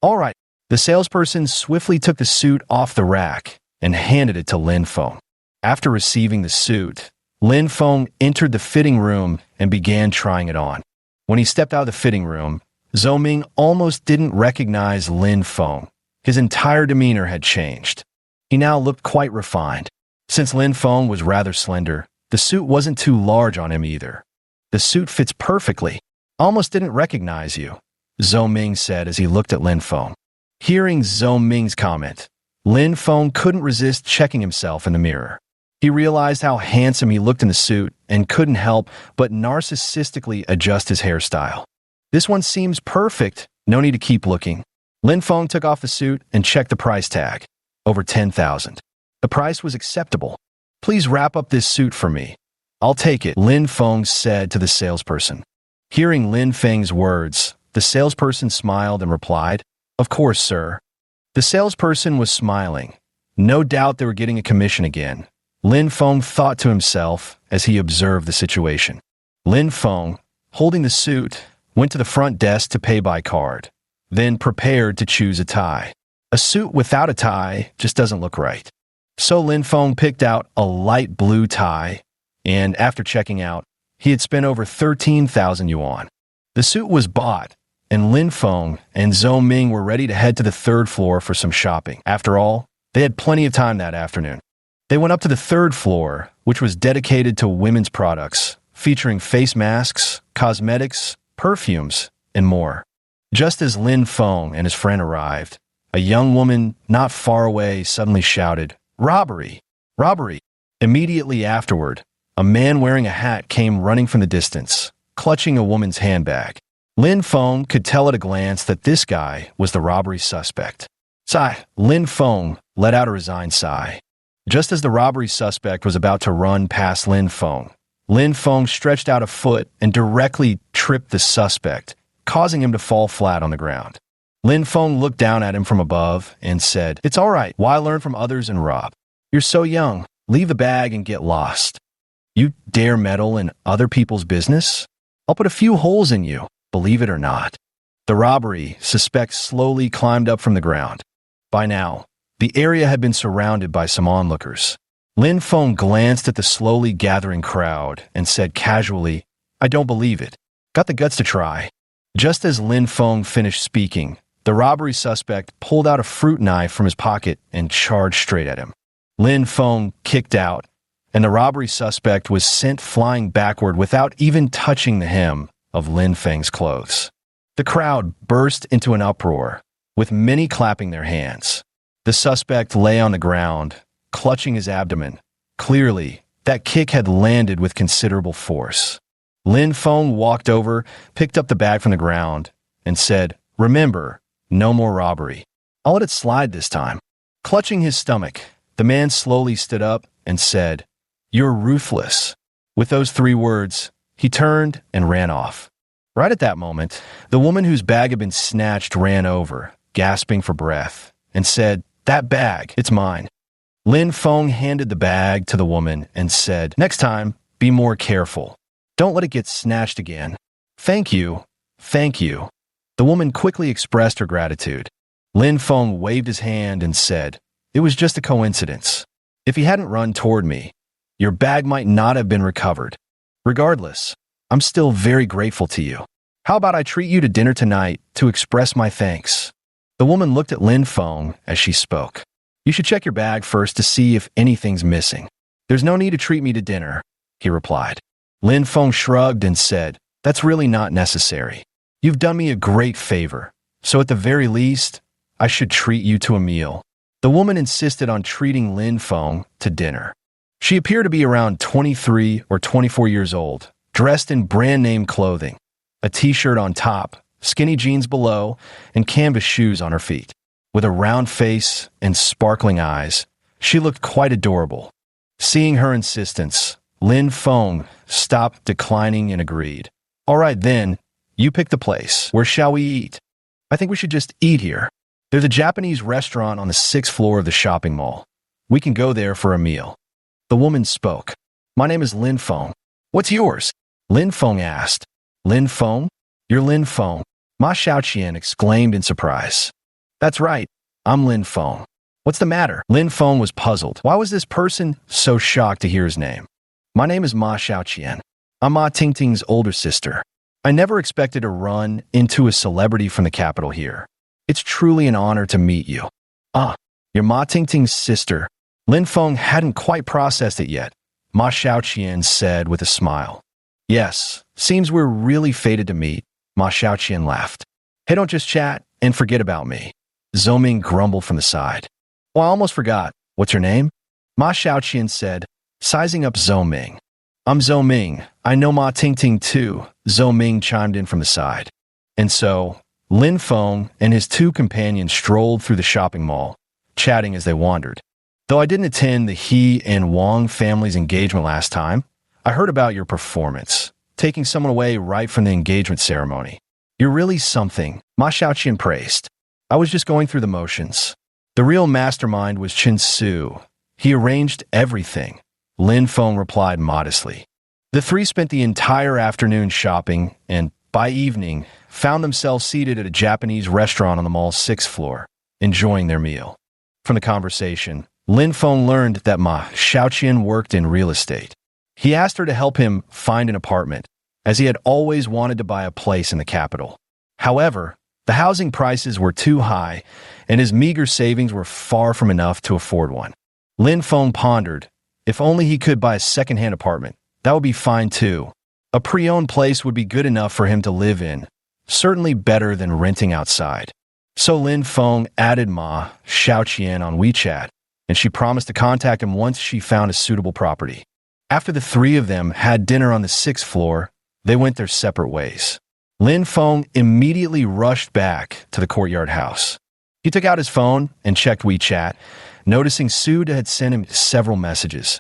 "All right." The salesperson swiftly took the suit off the rack and handed it to Lin Feng. After receiving the suit, Lin Feng entered the fitting room and began trying it on. When he stepped out of the fitting room, Zhou Ming almost didn't recognize Lin Feng. His entire demeanor had changed. He now looked quite refined. Since Lin Feng was rather slender, the suit wasn't too large on him either. "The suit fits perfectly. Almost didn't recognize you," Zhou Ming said as he looked at Lin Feng. Hearing Zhou Ming's comment, Lin Feng couldn't resist checking himself in the mirror. He realized how handsome he looked in the suit and couldn't help but narcissistically adjust his hairstyle. "This one seems perfect. No need to keep looking." Lin Feng took off the suit and checked the price tag. Over 10,000. The price was acceptable. "Please wrap up this suit for me." "I'll take it," Lin Feng said to the salesperson. Hearing Lin Feng's words, the salesperson smiled and replied, "Of course, sir." The salesperson was smiling. No doubt they were getting a commission again. Lin Feng thought to himself as he observed the situation. Lin Feng, holding the suit, went to the front desk to pay by card, then prepared to choose a tie. A suit without a tie just doesn't look right. So Lin Feng picked out a light blue tie, and after checking out, he had spent over 13,000 yuan. The suit was bought, and Lin Feng and Zhou Ming were ready to head to the third floor for some shopping. After all, they had plenty of time that afternoon. They went up to the third floor, which was dedicated to women's products, featuring face masks, cosmetics, perfumes, and more. Just as Lin Feng and his friend arrived, a young woman not far away suddenly shouted, "Robbery! Robbery!" Immediately afterward, a man wearing a hat came running from the distance, clutching a woman's handbag. Lin Feng could tell at a glance that this guy was the robbery suspect. Sigh. Lin Feng let out a resigned sigh. Just as the robbery suspect was about to run past Lin Feng stretched out a foot and directly tripped the suspect, causing him to fall flat on the ground. Lin Feng looked down at him from above and said, "It's all right. Why learn from others and rob? You're so young. Leave the bag and get lost. You dare meddle in other people's business? I'll put a few holes in you, believe it or not." The robbery suspect slowly climbed up from the ground. By now, the area had been surrounded by some onlookers. Lin Feng glanced at the slowly gathering crowd and said casually, "I don't believe it. Got the guts to try." Just as Lin Feng finished speaking, the robbery suspect pulled out a fruit knife from his pocket and charged straight at him. Lin Feng kicked out, and the robbery suspect was sent flying backward without even touching the hem of Lin Feng's clothes. The crowd burst into an uproar, with many clapping their hands. The suspect lay on the ground, clutching his abdomen. Clearly, that kick had landed with considerable force. Lin Feng walked over, picked up the bag from the ground, and said, "Remember, no more robbery. I'll let it slide this time." Clutching his stomach, the man slowly stood up and said, "You're ruthless." With those 3 words, he turned and ran off. Right at that moment, the woman whose bag had been snatched ran over, gasping for breath, and said, "That bag, it's mine." Lin Feng handed the bag to the woman and said, "Next time, be more careful. Don't let it get snatched again." "Thank you. Thank you." The woman quickly expressed her gratitude. Lin Feng waved his hand and said, "It was just a coincidence. If he hadn't run toward me, your bag might not have been recovered. Regardless, I'm still very grateful to you. How about I treat you to dinner tonight to express my thanks?" The woman looked at Lin Feng as she spoke. "You should check your bag first to see if anything's missing." "There's no need to treat me to dinner," he replied. Lin Feng shrugged and said, "That's really not necessary. You've done me a great favor, so at the very least, I should treat you to a meal." The woman insisted on treating Lin Feng to dinner. She appeared to be around 23 or 24 years old, dressed in brand-name clothing, a t-shirt on top, skinny jeans below, and canvas shoes on her feet. With a round face and sparkling eyes, she looked quite adorable. Seeing her insistence, Lin Feng stopped declining and agreed. "All right then, you pick the place. Where shall we eat?" "I think we should just eat here. There's a Japanese restaurant on the 6th floor of the shopping mall. We can go there for a meal." The woman spoke. "My name is Lin Feng. What's yours?" Lin Feng asked. "Lin Feng? You're Lin Feng?" Ma Xiaoqian exclaimed in surprise. "That's right. I'm Lin Feng. What's the matter?" Lin Feng was puzzled. Why was this person so shocked to hear his name? "My name is Ma Xiaoqian. I'm Ma Tingting's older sister. I never expected to run into a celebrity from the capital here. It's truly an honor to meet you." "Ah, you're Ma Tingting's sister." Lin Feng hadn't quite processed it yet. Ma Xiaoqian said with a smile. "Yes, seems we're really fated to meet." Ma Xiaoqian laughed. "Hey, don't just chat and forget about me." Zhou Ming grumbled from the side. "Oh, I almost forgot. What's your name?" Ma Xiaoqian said, sizing up Zhou Ming. "I'm Zhou Ming. I know Ma Tingting too," Zhou Ming chimed in from the side. And so, Lin Feng and his 2 companions strolled through the shopping mall, chatting as they wandered. "Though I didn't attend the He and Wang family's engagement last time, I heard about your performance, taking someone away right from the engagement ceremony. You're really something," Ma Xiaoqian praised. "I was just going through the motions. The real mastermind was Chen Su. He arranged everything," Lin Feng replied modestly. The 3 spent the entire afternoon shopping and, by evening, found themselves seated at a Japanese restaurant on the mall's 6th floor, enjoying their meal. From the conversation, Lin Feng learned that Ma Xiaoqian worked in real estate. He asked her to help him find an apartment, as he had always wanted to buy a place in the capital. However, the housing prices were too high, and his meager savings were far from enough to afford one. Lin Feng pondered, if only he could buy a second-hand apartment, that would be fine too. A pre-owned place would be good enough for him to live in, Certainly better than renting outside. So Lin Feng added Ma Xiaoqian on WeChat, and she promised to contact him once she found a suitable property. After the three of them had dinner on the 6th floor, they went their separate ways. Lin Feng immediately rushed back to the courtyard house. He took out his phone and checked WeChat, noticing Suda had sent him several messages.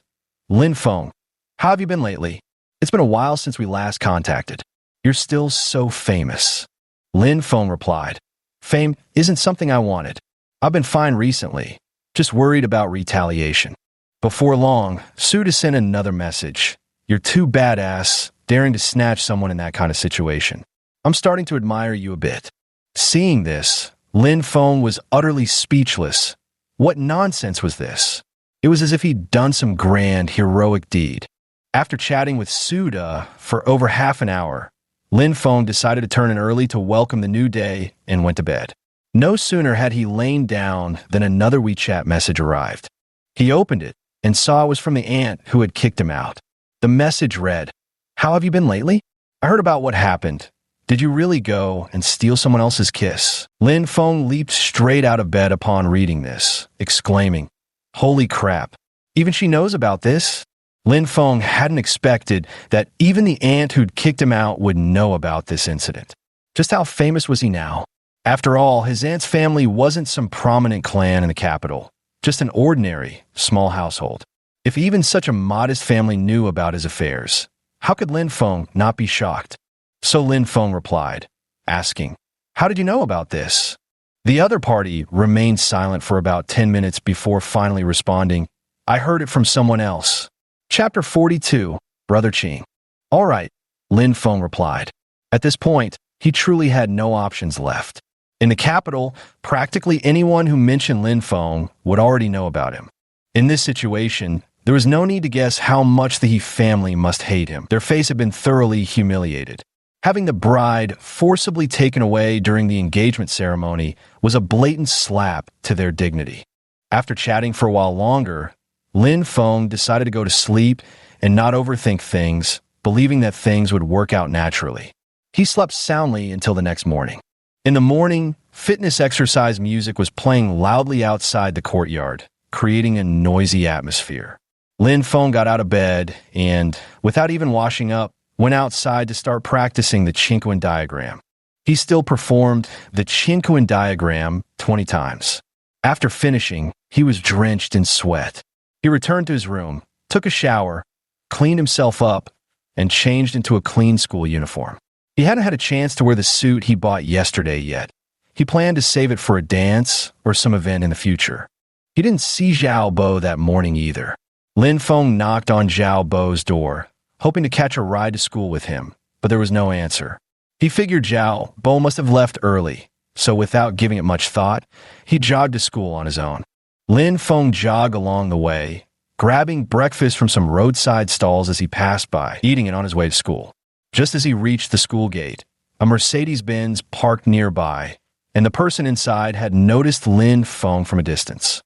Lin Feng, how have you been lately? It's been a while since we last contacted. You're still so famous. Lin Feng replied, Fame isn't something I wanted. I've been fine recently, just worried about retaliation. Before long, Suda sent another message. You're too badass, daring to snatch someone in that kind of situation. I'm starting to admire you a bit. Seeing this, Lin Feng was utterly speechless. What nonsense was this? It was as if he'd done some grand, heroic deed. After chatting with Suda for over half an hour, Lin Feng decided to turn in early to welcome the new day and went to bed. No sooner had he lain down than another WeChat message arrived. He opened it and saw it was from the aunt who had kicked him out. The message read, How have you been lately? I heard about what happened. Did you really go and steal someone else's kiss? Lin Feng leaped straight out of bed upon reading this, exclaiming, Holy crap, even she knows about this? Lin Feng hadn't expected that even the aunt who'd kicked him out would know about this incident. Just how famous was he now? After all, his aunt's family wasn't some prominent clan in the capital, just an ordinary, small household. If even such a modest family knew about his affairs, how could Lin Feng not be shocked? So Lin Feng replied, asking, How did you know about this? The other party remained silent for about 10 minutes before finally responding, I heard it from someone else. Chapter 42, Brother Qing. All right, Lin Feng replied. At this point, he truly had no options left. In the capital, practically anyone who mentioned Lin Feng would already know about him. In this situation, there was no need to guess how much the He family must hate him. Their face had been thoroughly humiliated. Having the bride forcibly taken away during the engagement ceremony was a blatant slap to their dignity. After chatting for a while longer, Lin Feng decided to go to sleep and not overthink things, believing that things would work out naturally. He slept soundly until the next morning. In the morning, fitness exercise music was playing loudly outside the courtyard, creating a noisy atmosphere. Lin Feng got out of bed and, without even washing up, went outside to start practicing the Qinquan diagram. He still performed the Qinquan diagram 20 times. After finishing, he was drenched in sweat. He returned to his room, took a shower, cleaned himself up, and changed into a clean school uniform. He hadn't had a chance to wear the suit he bought yesterday yet. He planned to save it for a dance or some event in the future. He didn't see Zhao Bo that morning either. Lin Feng knocked on Zhao Bo's door, hoping to catch a ride to school with him, but there was no answer. He figured Zhao Bo must have left early, so without giving it much thought, he jogged to school on his own. Lin Feng jogged along the way, grabbing breakfast from some roadside stalls as he passed by, eating it on his way to school. Just as he reached the school gate, a Mercedes-Benz parked nearby, and the person inside had noticed Lin Feng from a distance.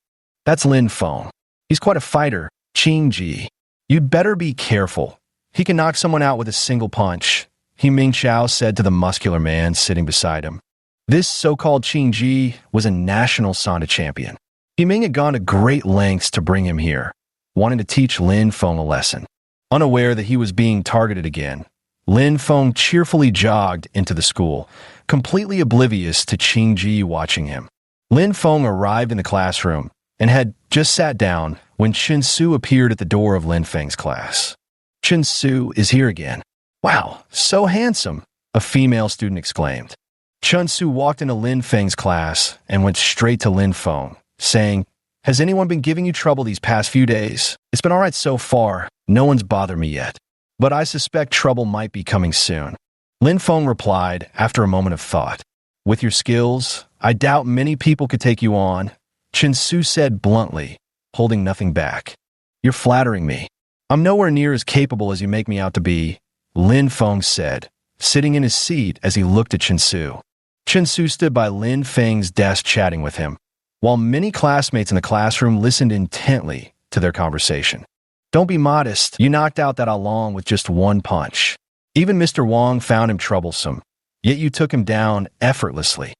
That's Lin Feng. He's quite a fighter, Qing Ji. You'd better be careful. He can knock someone out with a single punch, He Ming Xiao said to the muscular man sitting beside him. This so-called Qing Ji was a national Sanda champion. He Ming had gone to great lengths to bring him here, wanting to teach Lin Feng a lesson. Unaware that he was being targeted again, Lin Feng cheerfully jogged into the school, completely oblivious to Qing Ji watching him. Lin Feng arrived in the classroom and had just sat down when Chen Su appeared at the door of Lin Feng's class. Chen Su is here again. Wow, so handsome, a female student exclaimed. Chen Su walked into Lin Feng's class and went straight to Lin Feng, saying, "Has anyone been giving you trouble these past few days? It's been all right so far. No one's bothered me yet. But I suspect trouble might be coming soon." Lin Feng replied after a moment of thought. "With your skills, I doubt many people could take you on," Chen Su said bluntly, holding nothing back. "You're flattering me. I'm nowhere near as capable as you make me out to be," Lin Feng said, sitting in his seat as he looked at Chen Su. Chen Su stood by Lin Feng's desk chatting with him, while many classmates in the classroom listened intently to their conversation. "Don't be modest. You knocked out that Along with just one punch. Even Mr. Wang found him troublesome. yet you took him down effortlessly.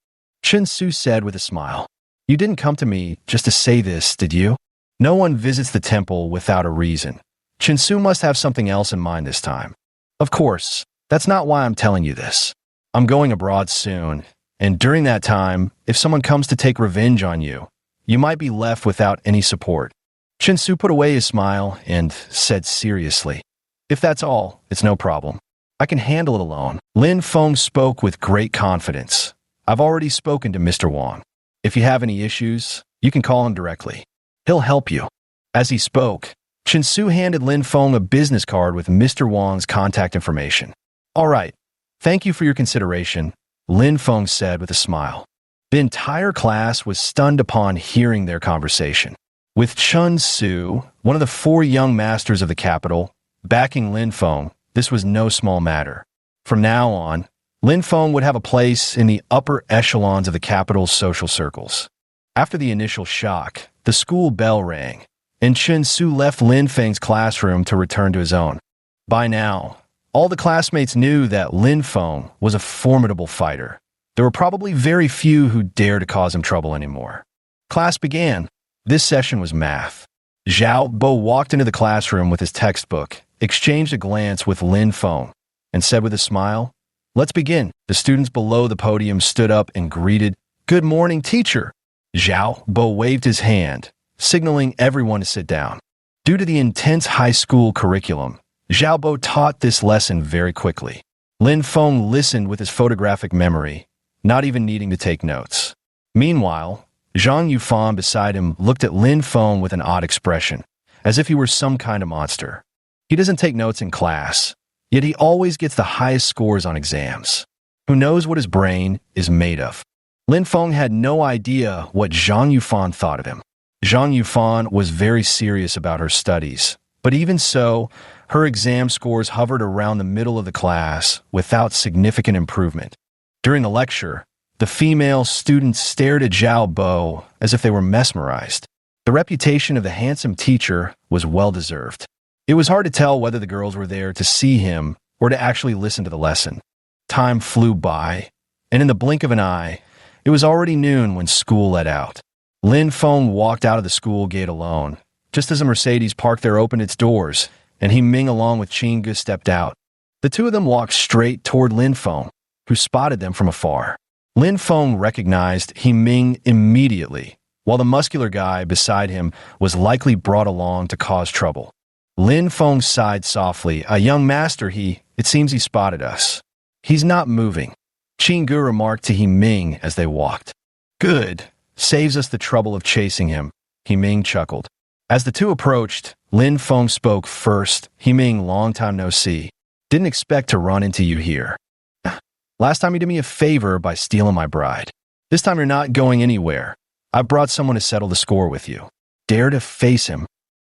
Chen Su said with a smile. You didn't come to me just to say this, did you? No one visits the temple without a reason. Chen Su must have something else in mind this time. Of course, that's not why I'm telling you this. I'm going abroad soon, and during that time, if someone comes to take revenge on you, you might be left without any support. Chen Su put away his smile and said seriously, If that's all, it's no problem. I can handle it alone. Lin Feng spoke with great confidence. I've already spoken to Mr. Wang. If you have any issues, you can call him directly. He'll help you. As he spoke, Chen Su handed Lin Feng a business card with Mr. Wang's contact information. All right. Thank you for your consideration, Lin Feng said with a smile. The entire class was stunned upon hearing their conversation. With Chen Su, one of the 4 young masters of the capital, backing Lin Feng, this was no small matter. From now on, Lin Feng would have a place in the upper echelons of the capital's social circles. After the initial shock, the school bell rang, and Chen Su left Lin Feng's classroom to return to his own. By now, all the classmates knew that Lin Feng was a formidable fighter. There were probably very few who dared to cause him trouble anymore. Class began. This session was math. Zhao Bo walked into the classroom with his textbook, exchanged a glance with Lin Feng, and said with a smile, Let's begin. The students below the podium stood up and greeted, Good morning, teacher. Zhao Bo waved his hand, signaling everyone to sit down. Due to the intense high school curriculum, Zhao Bo taught this lesson very quickly. Lin Feng listened with his photographic memory, not even needing to take notes. Meanwhile, Zhang Yufan beside him looked at Lin Feng with an odd expression, as if he were some kind of monster. He doesn't take notes in class, yet he always gets the highest scores on exams. Who knows what his brain is made of? Lin Feng had no idea what Zhang Yufan thought of him. Zhang Yufan was very serious about her studies, but even so, her exam scores hovered around the middle of the class without significant improvement. During the lecture, the female students stared at Zhao Bo as if they were mesmerized. The reputation of the handsome teacher was well-deserved. It was hard to tell whether the girls were there to see him or to actually listen to the lesson. Time flew by, and in the blink of an eye, it was already noon when school let out. Lin Feng walked out of the school gate alone, just as a Mercedes parked there opened its doors, and He Ming along with Qin Ge stepped out. The two of them walked straight toward Lin Feng, who spotted them from afar. Lin Feng recognized He Ming immediately, while the muscular guy beside him was likely brought along to cause trouble. Lin Feng sighed softly. A young master, it seems he spotted us. He's not moving, Qin Ge remarked to He Ming as they walked. Good. Saves us the trouble of chasing him, He Ming chuckled. As the two approached, Lin Feng spoke first. He Ming, long time no see. Didn't expect to run into you here. Last time you did me a favor by stealing my bride. This time you're not going anywhere. I brought someone to settle the score with you. Dare to face him?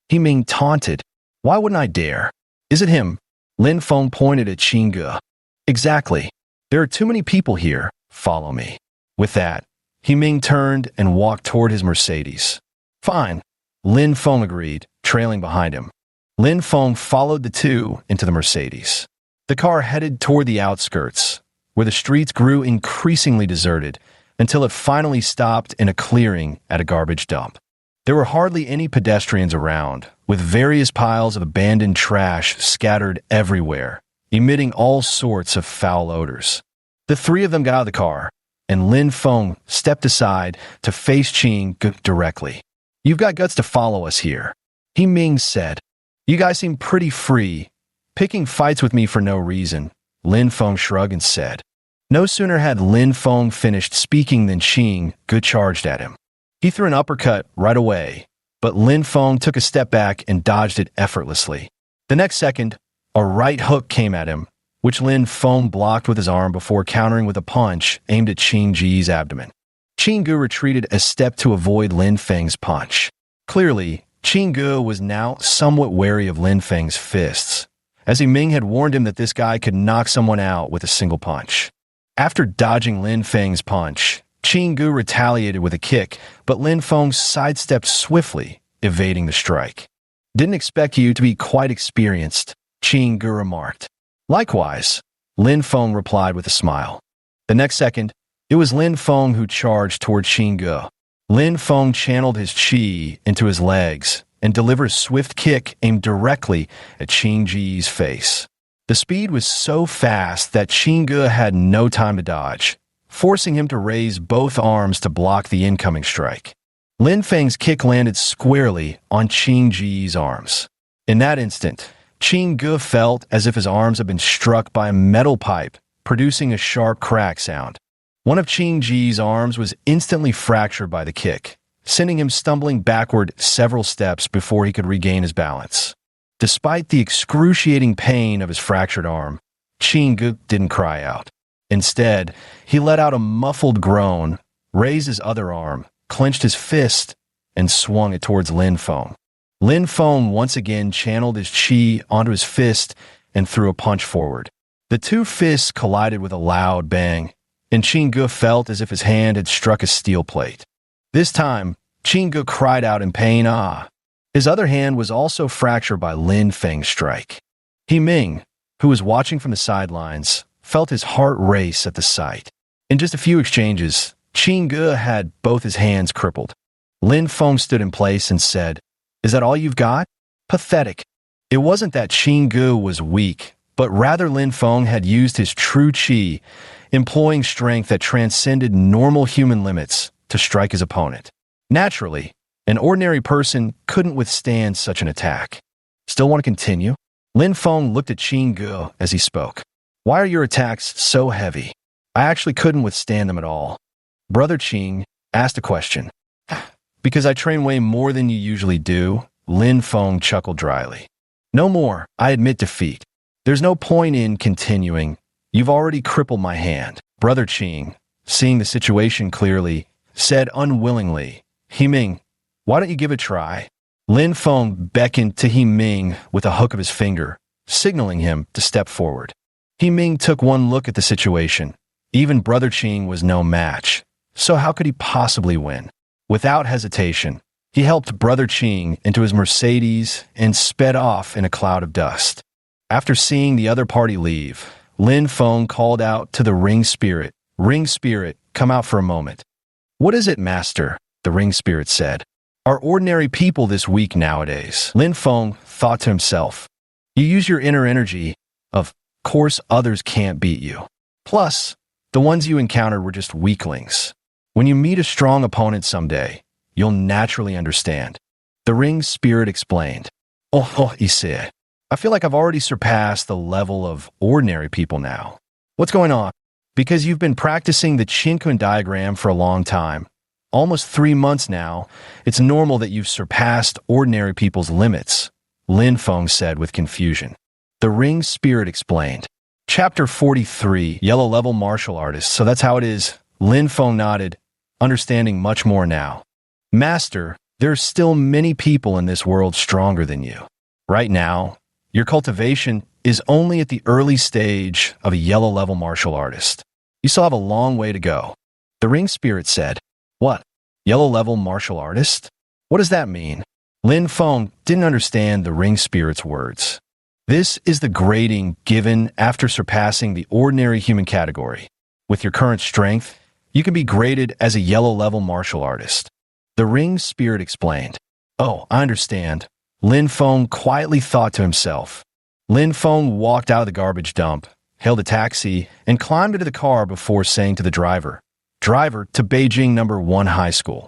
He Ming taunted. Why wouldn't I dare? Is it him? Lin Feng pointed at Qin Ge. Exactly. There are too many people here. Follow me. With that, He Ming turned and walked toward his Mercedes. Fine, Lin Feng agreed, trailing behind him. Lin Feng followed the two into the Mercedes. The car headed toward the outskirts, where the streets grew increasingly deserted until it finally stopped in a clearing at a garbage dump. There were hardly any pedestrians around, with various piles of abandoned trash scattered everywhere, emitting all sorts of foul odors. The three of them got out of the car, and Lin Feng stepped aside to face Qin Ge directly. You've got guts to follow us here, He Ming said. You guys seem pretty free, picking fights with me for no reason, Lin Feng shrugged and said. No sooner had Lin Feng finished speaking than Qin Ge charged at him. He threw an uppercut right away, but Lin Feng took a step back and dodged it effortlessly. The next second, a right hook came at him, which Lin Feng blocked with his arm before countering with a punch aimed at Qin Ge's abdomen. Qin Ge retreated a step to avoid Lin Feng's punch. Clearly, Qin Ge was now somewhat wary of Lin Feng's fists, as He Ming had warned him that this guy could knock someone out with a single punch. After dodging Lin Feng's punch, Qin Ge retaliated with a kick, but Lin Feng sidestepped swiftly, evading the strike. Didn't expect you to be quite experienced, Qin Ge remarked. Likewise, Lin Feng replied with a smile. The next second, it was Lin Feng who charged toward Qin Ge. Lin Feng channeled his qi into his legs and delivered a swift kick aimed directly at Qin Ge's face. The speed was so fast that Qin Ge had no time to dodge, forcing him to raise both arms to block the incoming strike. Lin Feng's kick landed squarely on Qin Ge's arms. In that instant, Qin Ge felt as if his arms had been struck by a metal pipe, producing a sharp crack sound. One of Qin Ge's arms was instantly fractured by the kick, sending him stumbling backward several steps before he could regain his balance. Despite the excruciating pain of his fractured arm, Qin Ge didn't cry out. Instead, he let out a muffled groan, raised his other arm, clenched his fist, and swung it towards Lin Feng. Lin Feng once again channeled his qi onto his fist and threw a punch forward. The two fists collided with a loud bang, and Qin Ge felt as if his hand had struck a steel plate. This time, Qin Ge cried out in pain, ah. His other hand was also fractured by Lin Feng's strike. He Ming, who was watching from the sidelines, felt his heart race at the sight. In just a few exchanges, Qin Ge had both his hands crippled. Lin Feng stood in place and said, "Is that all you've got? Pathetic." It wasn't that Qin Ge was weak, but rather Lin Feng had used his true qi, employing strength that transcended normal human limits to strike his opponent. Naturally, an ordinary person couldn't withstand such an attack. Still want to continue? Lin Feng looked at Qin Ge as he spoke. Why are your attacks so heavy? I actually couldn't withstand them at all. Brother Qing asked a question. Because I train way more than you usually do, Lin Feng chuckled dryly. No more, I admit defeat. There's no point in continuing. You've already crippled my hand. Brother Qing, seeing the situation clearly, said unwillingly, He-Ming, why don't you give it a try? Lin Feng beckoned to He-Ming with a hook of his finger, signaling him to step forward. He-Ming took one look at the situation. Even Brother Qing was no match, so how could he possibly win? Without hesitation, he helped Brother Qing into his Mercedes and sped off in a cloud of dust. After seeing the other party leave, Lin Feng called out to the ring spirit, Ring spirit, come out for a moment. What is it, master? The ring spirit said. Are ordinary people this weak nowadays? Lin Feng thought to himself. You use your inner energy. Of course others can't beat you. Plus, the ones you encountered were just weaklings. When you meet a strong opponent someday, you'll naturally understand. The ring spirit explained. Oh, he said. I feel like I've already surpassed the level of ordinary people now. What's going on? Because you've been practicing the Qinkun diagram for a long time. Almost 3 months now, it's normal that you've surpassed ordinary people's limits, Lin Feng said with confusion. The ring spirit explained. Chapter 43, Yellow Level Martial Artist. So that's how it is. Lin Feng nodded, understanding much more now. Master, there are still many people in this world stronger than you. Right now, your cultivation is only at the early stage of a yellow level martial artist. You still have a long way to go. The ring spirit said, What? Yellow level martial artist? What does that mean? Lin Feng didn't understand the ring spirit's words. This is the grading given after surpassing the ordinary human category. With your current strength, you can be graded as a yellow level martial artist. The ring spirit explained. Oh, I understand. Lin Feng quietly thought to himself. Lin Feng walked out of the garbage dump, hailed a taxi, and climbed into the car before saying to the driver, Driver to Beijing No. 1 High School.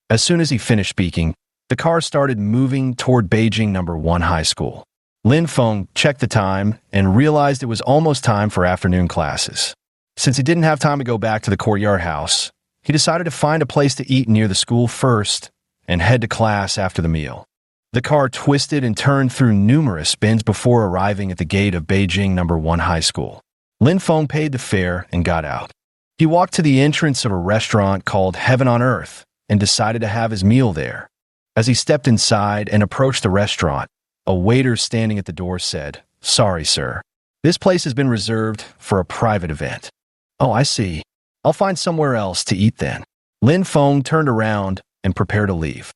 As soon as he finished speaking, the car started moving toward Beijing No. 1 High School. Lin Feng checked the time and realized it was almost time for afternoon classes. Since he didn't have time to go back to the courtyard house, he decided to find a place to eat near the school first and head to class after the meal. The car twisted and turned through numerous bends before arriving at the gate of Beijing No. 1 High School. Lin Feng paid the fare and got out. He walked to the entrance of a restaurant called Heaven on Earth and decided to have his meal there. As he stepped inside and approached the restaurant, a waiter standing at the door said, Sorry, sir. This place has been reserved for a private event. Oh, I see. I'll find somewhere else to eat then. Lin Feng turned around and prepared to leave.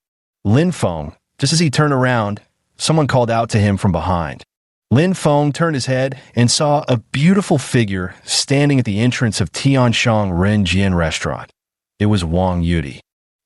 Lin Feng, just as he turned around, someone called out to him from behind. Lin Feng turned his head and saw a beautiful figure standing at the entrance of Tianshang Renjian restaurant. It was Wang Yudi.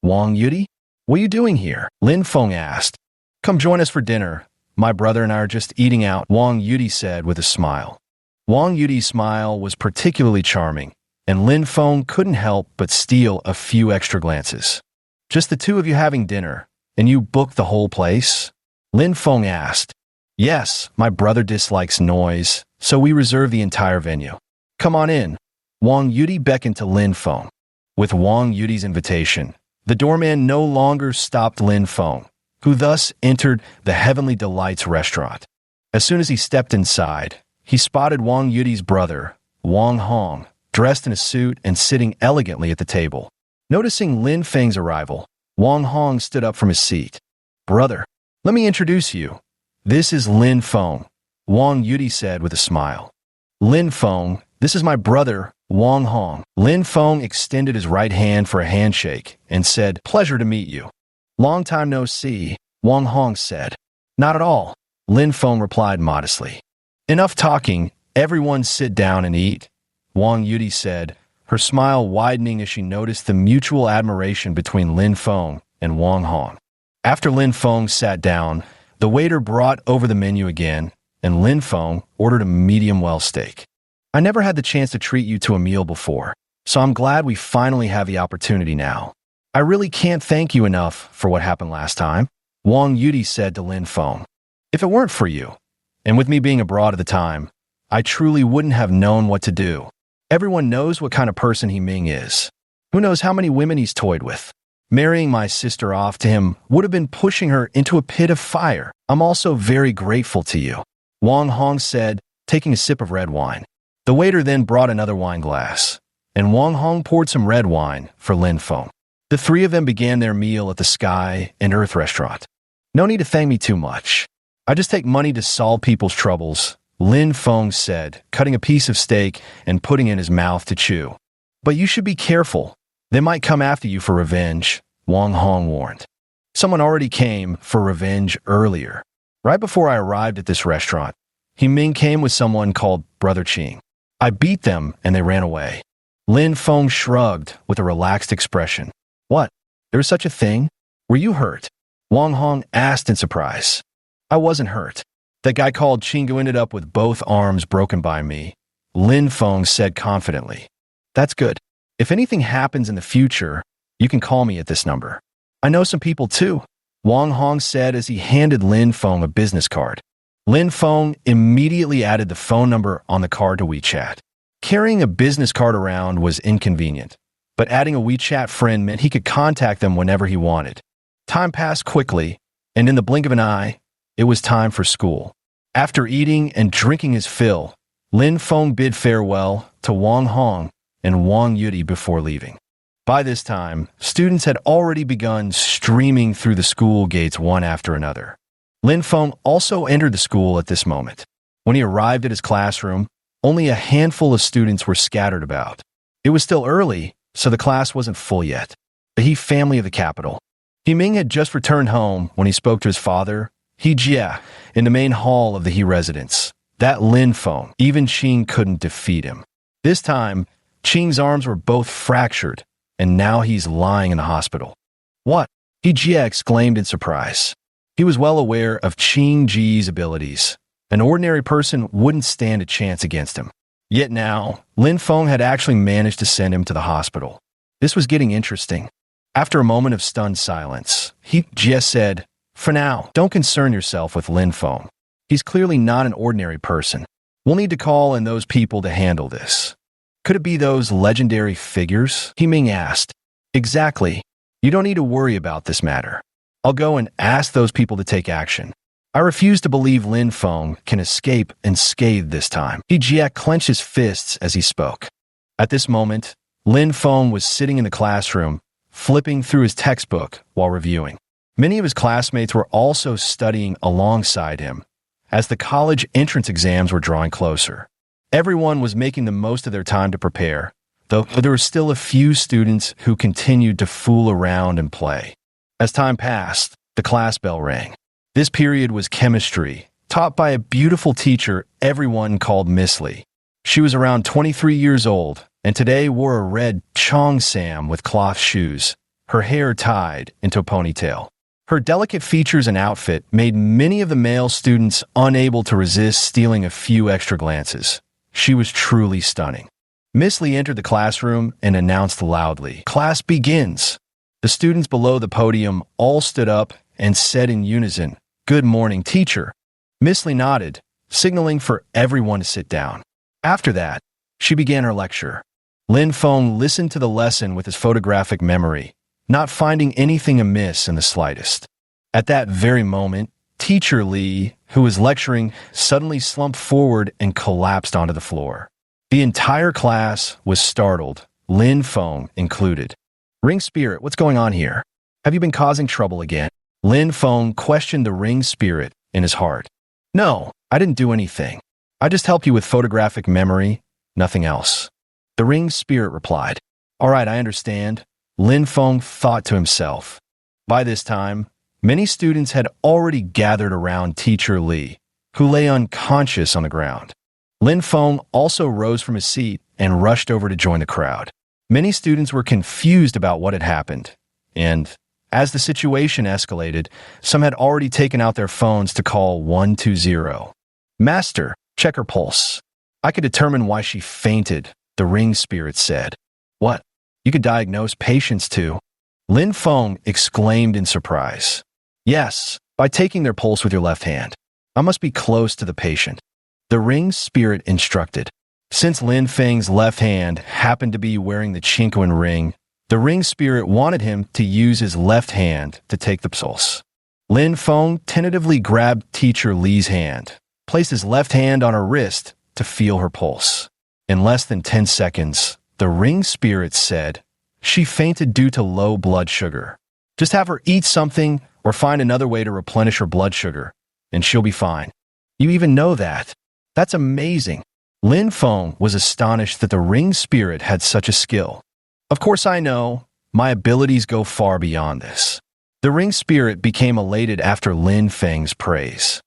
Wang Yudi? What are you doing here? Lin Feng asked. Come join us for dinner. My brother and I are just eating out, Wang Yudi said with a smile. Wang Yudi's smile was particularly charming, and Lin Feng couldn't help but steal a few extra glances. Just the two of you having dinner, and you booked the whole place? Lin Feng asked. Yes, my brother dislikes noise, so we reserved the entire venue. Come on in. Wang Yudi beckoned to Lin Feng. With Wang Yudi's invitation, the doorman no longer stopped Lin Feng, who thus entered the Heavenly Delights restaurant. As soon as he stepped inside, he spotted Wang Yudi's brother, Wang Hong, dressed in a suit and sitting elegantly at the table. Noticing Lin Feng's arrival, Wang Hong stood up from his seat. Brother, let me introduce you. This is Lin Feng, Wang Yudi said with a smile. Lin Feng, this is my brother, Wang Hong. Lin Feng extended his right hand for a handshake and said, Pleasure to meet you. Long time no see, Wang Hong said. Not at all, Lin Feng replied modestly. Enough talking, everyone sit down and eat, Wang Yudi said, her smile widening as she noticed the mutual admiration between Lin Feng and Wang Hong. After Lin Feng sat down, the waiter brought over the menu again, and Lin Feng ordered a medium-well steak. I never had the chance to treat you to a meal before, so I'm glad we finally have the opportunity now. I really can't thank you enough for what happened last time, Wang Yudi said to Lin Feng. If it weren't for you, and with me being abroad at the time, I truly wouldn't have known what to do. Everyone knows what kind of person He Ming is. Who knows how many women he's toyed with. Marrying my sister off to him would have been pushing her into a pit of fire. I'm also very grateful to you, Wang Hong said, taking a sip of red wine. The waiter then brought another wine glass, and Wang Hong poured some red wine for Lin Feng. The three of them began their meal at the Sky and Earth restaurant. No need to thank me too much. I just take money to solve people's troubles, Lin Feng said, cutting a piece of steak and putting it in his mouth to chew. But you should be careful. They might come after you for revenge, Wang Hong warned. Someone already came for revenge earlier. Right before I arrived at this restaurant, He Ming came with someone called Brother Qing. I beat them and they ran away. Lin Feng shrugged with a relaxed expression. What? There is such a thing? Were you hurt? Wang Hong asked in surprise. I wasn't hurt. That guy called Qing ended up with both arms broken by me, Lin Feng said confidently. That's good. If anything happens in the future, you can call me at this number. I know some people too, Wang Hong said as he handed Lin Feng a business card. Lin Feng immediately added the phone number on the card to WeChat. Carrying a business card around was inconvenient, but adding a WeChat friend meant he could contact them whenever he wanted. Time passed quickly, and in the blink of an eye, it was time for school. After eating and drinking his fill, Lin Feng bid farewell to Wang Hong and Wang Yudi before leaving. By this time, students had already begun streaming through the school gates one after another. Lin Feng also entered the school at this moment. When he arrived at his classroom, only a handful of students were scattered about. It was still early, so the class wasn't full yet. The He family of the capital. He Ming had just returned home when he spoke to his father, He Jie, in the main hall of the He residence. That Lin Feng, even Qing couldn't defeat him. This time, Qing's arms were both fractured, and now he's lying in the hospital. What? He Jie exclaimed in surprise. He was well aware of Qing Ji's abilities. An ordinary person wouldn't stand a chance against him. Yet now, Lin Feng had actually managed to send him to the hospital. This was getting interesting. After a moment of stunned silence, He Jie said, For now, don't concern yourself with Lin Feng. He's clearly not an ordinary person. We'll need to call in those people to handle this. Could it be those legendary figures? He Ming asked. Exactly. You don't need to worry about this matter. I'll go and ask those people to take action. I refuse to believe Lin Feng can escape unscathed this time. He Jie clenched his fists as he spoke. At this moment, Lin Feng was sitting in the classroom, flipping through his textbook while reviewing. Many of his classmates were also studying alongside him, as the college entrance exams were drawing closer. Everyone was making the most of their time to prepare, though there were still a few students who continued to fool around and play. As time passed, the class bell rang. This period was chemistry, taught by a beautiful teacher everyone called Miss Lee. She was around 23 years old, and today wore a red cheongsam with cloth shoes, her hair tied into a ponytail. Her delicate features and outfit made many of the male students unable to resist stealing a few extra glances. She was truly stunning. Miss Lee entered the classroom and announced loudly, "Class begins." The students below the podium all stood up and said in unison, "Good morning, teacher." Miss Lee nodded, signaling for everyone to sit down. After that, she began her lecture. Lin Feng listened to the lesson with his photographic memory, not finding anything amiss in the slightest. At that very moment, Teacher Lee, who was lecturing, suddenly slumped forward and collapsed onto the floor. The entire class was startled, Lin Feng included. "Ring spirit, what's going on here? Have you been causing trouble again?" Lin Feng questioned the ring spirit in his heart. "No, I didn't do anything. I just helped you with photographic memory, nothing else." The ring spirit replied. "All right, I understand." Lin Feng thought to himself. By this time, many students had already gathered around Teacher Lee, who lay unconscious on the ground. Lin Feng also rose from his seat and rushed over to join the crowd. Many students were confused about what had happened, and as the situation escalated, some had already taken out their phones to call 120. "Master, check her pulse. I could determine why she fainted," the ring spirit said. "What? You could diagnose patients too?" Lin Feng exclaimed in surprise. "Yes, by taking their pulse with your left hand. I must be close to the patient," the ring spirit instructed. Since Lin Feng's left hand happened to be wearing the Chinquan ring, the ring spirit wanted him to use his left hand to take the pulse. Lin Feng tentatively grabbed Teacher Lee's hand, placed his left hand on her wrist to feel her pulse. In less than 10 seconds, the ring spirit said, "She fainted due to low blood sugar. Just have her eat something or find another way to replenish her blood sugar, and she'll be fine." "You even know that? That's amazing." Lin Feng was astonished that the ring spirit had such a skill. "Of course I know. My abilities go far beyond this." The ring spirit became elated after Lin Feng's praise.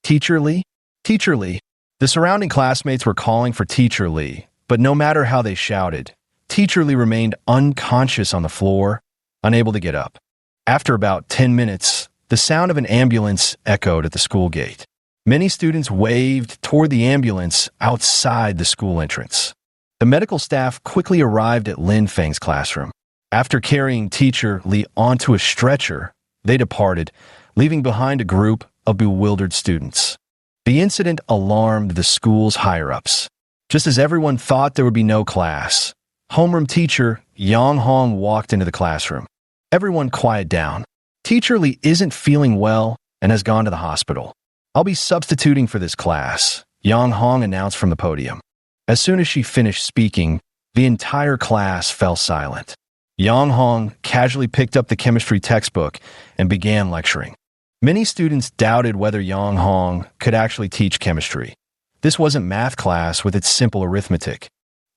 "Teacher Lee? Teacher Lee." The surrounding classmates were calling for Teacher Lee, but no matter how they shouted, Teacher Lee remained unconscious on the floor, unable to get up. After about 10 minutes, the sound of an ambulance echoed at the school gate. Many students waved toward the ambulance outside the school entrance. The medical staff quickly arrived at Lin Feng's classroom. After carrying Teacher Lee onto a stretcher, they departed, leaving behind a group of bewildered students. The incident alarmed the school's higher-ups. Just as everyone thought there would be no class, homeroom teacher Yang Hong walked into the classroom. "Everyone quiet down. Teacher Lee isn't feeling well and has gone to the hospital. I'll be substituting for this class," Yang Hong announced from the podium. As soon as she finished speaking, the entire class fell silent. Yang Hong casually picked up the chemistry textbook and began lecturing. Many students doubted whether Yang Hong could actually teach chemistry. This wasn't math class with its simple arithmetic.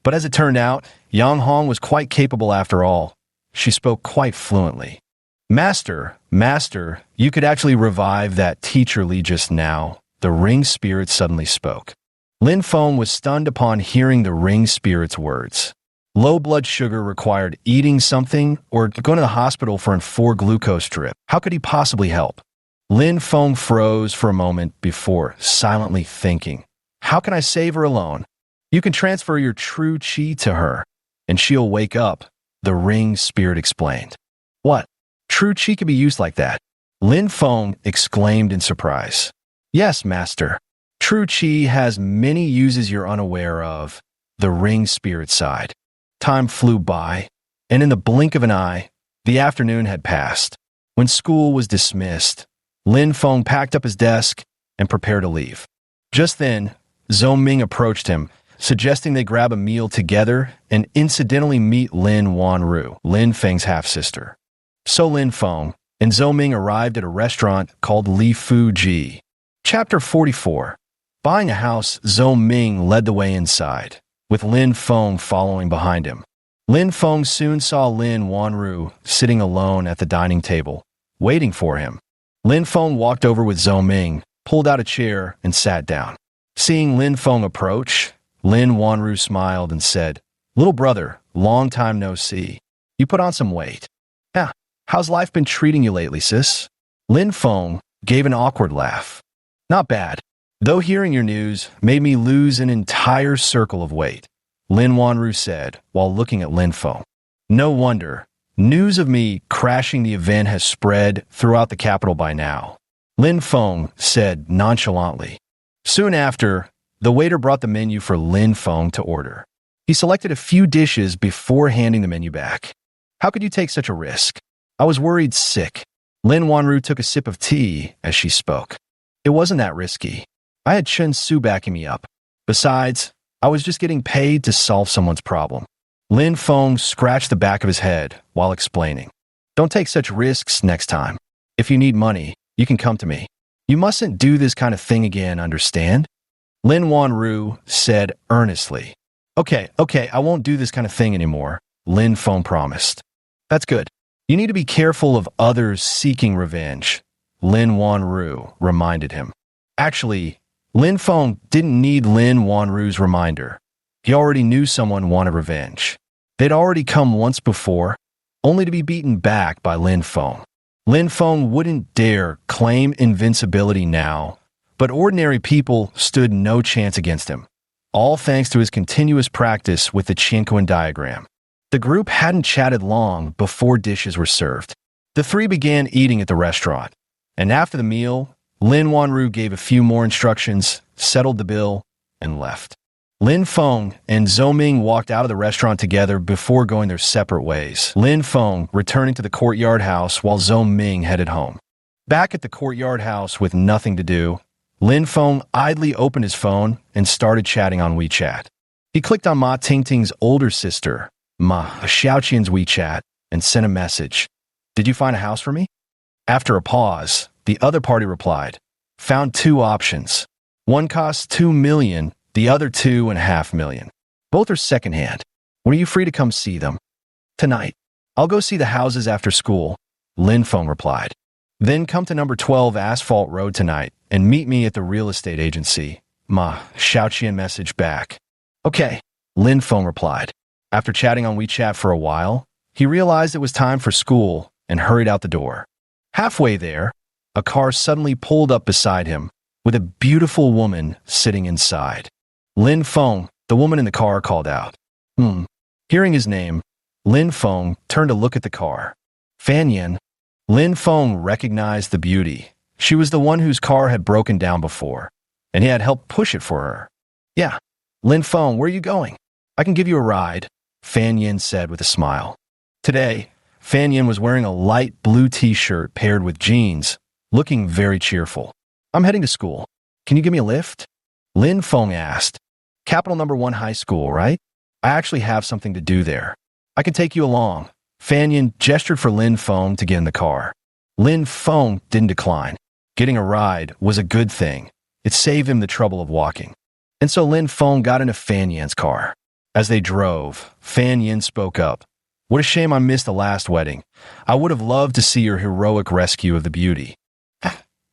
But as it turned out, Yang Hong was quite capable after all. She spoke quite fluently. Master, you could actually revive that Teacher Lee just now," the ring spirit suddenly spoke. Lin Feng was stunned upon hearing the ring spirit's words. Low blood sugar required eating something or going to the hospital for a 4-glucose drip. How could he possibly help? Lin Feng froze for a moment before silently thinking, "How can I save her alone?" "You can transfer your true qi to her, and she'll wake up," the ring spirit explained. "What? True qi can be used like that?" Lin Feng exclaimed in surprise. "Yes, master. True qi has many uses you're unaware of," the ring spirit sighed. Time flew by, and in the blink of an eye, the afternoon had passed. When school was dismissed, Lin Feng packed up his desk and prepared to leave. Just then, Zhou Ming approached him, suggesting they grab a meal together and incidentally meet Lin Wanru, Lin Feng's half-sister. So Lin Feng and Zhou Ming arrived at a restaurant called Li Fu Ji. Chapter 44. Buying a house, Zhou Ming led the way inside, with Lin Feng following behind him. Lin Feng soon saw Lin Wanru sitting alone at the dining table, waiting for him. Lin Feng walked over with Zhou Ming, pulled out a chair, and sat down. Seeing Lin Feng approach, Lin Wanru smiled and said, "Little brother, long time no see. You put on some weight. Yeah, how's life been treating you lately, sis?" Lin Feng gave an awkward laugh. "Not bad, though hearing your news made me lose an entire circle of weight," Lin Wanru said while looking at Lin Feng. "No wonder. News of me crashing the event has spread throughout the capital by now," Lin Feng said nonchalantly. Soon after, the waiter brought the menu for Lin Feng to order. He selected a few dishes before handing the menu back. "How could you take such a risk? I was worried sick." Lin Wanru took a sip of tea as she spoke. "It wasn't that risky. I had Chen Su backing me up. Besides, I was just getting paid to solve someone's problem." Lin Feng scratched the back of his head while explaining. "Don't take such risks next time. If you need money, you can come to me. You mustn't do this kind of thing again, understand?" Lin Wanru said earnestly. Okay, I won't do this kind of thing anymore," Lin Feng promised. "That's good. You need to be careful of others seeking revenge," Lin Wanru reminded him. Actually, Lin Feng didn't need Lin Wanru's reminder. He already knew someone wanted revenge. They'd already come once before, only to be beaten back by Lin Feng. Lin Feng wouldn't dare claim invincibility now, but ordinary people stood no chance against him, all thanks to his continuous practice with the Qianquan diagram. The group hadn't chatted long before dishes were served. The three began eating at the restaurant, and after the meal, Lin Wanru gave a few more instructions, settled the bill, and left. Lin Feng and Zhou Ming walked out of the restaurant together before going their separate ways, Lin Feng returning to the courtyard house while Zhou Ming headed home. Back at the courtyard house with nothing to do, Lin Feng idly opened his phone and started chatting on WeChat. He clicked on Ma Tingting's older sister, Ma Xiaoqian's WeChat, and sent a message. "Did you find a house for me?" After a pause, the other party replied, "Found 2 options. One costs 2 million, the other 2.5 million. Both are secondhand. When are you free to come see them?" "Tonight. I'll go see the houses after school," Lin Feng replied. "Then come to number 12 Asphalt Road tonight and meet me at the real estate agency," Ma Xiaoqian messaged back. "Okay," Lin Feng replied. After chatting on WeChat for a while, he realized it was time for school and hurried out the door. Halfway there, a car suddenly pulled up beside him, with a beautiful woman sitting inside. "Lin Feng," the woman in the car called out. Hearing his name, Lin Feng turned to look at the car. "Fan Yin." Lin Feng recognized the beauty. She was the one whose car had broken down before, and he had helped push it for her. "Yeah, Lin Feng, where are you going? I can give you a ride," Fan Yin said with a smile. Today, Fan Yin was wearing a light blue t-shirt paired with jeans, looking very cheerful. "I'm heading to school. Can you give me a lift?" Lin Feng asked. "Capital number 1 high school, right? I actually have something to do there. I can take you along." Fan Yin gestured for Lin Feng to get in the car. Lin Feng didn't decline. Getting a ride was a good thing. It saved him the trouble of walking. And so Lin Feng got into Fan Yin's car. As they drove, Fan Yin spoke up. "What a shame I missed the last wedding. I would have loved to see your heroic rescue of the beauty.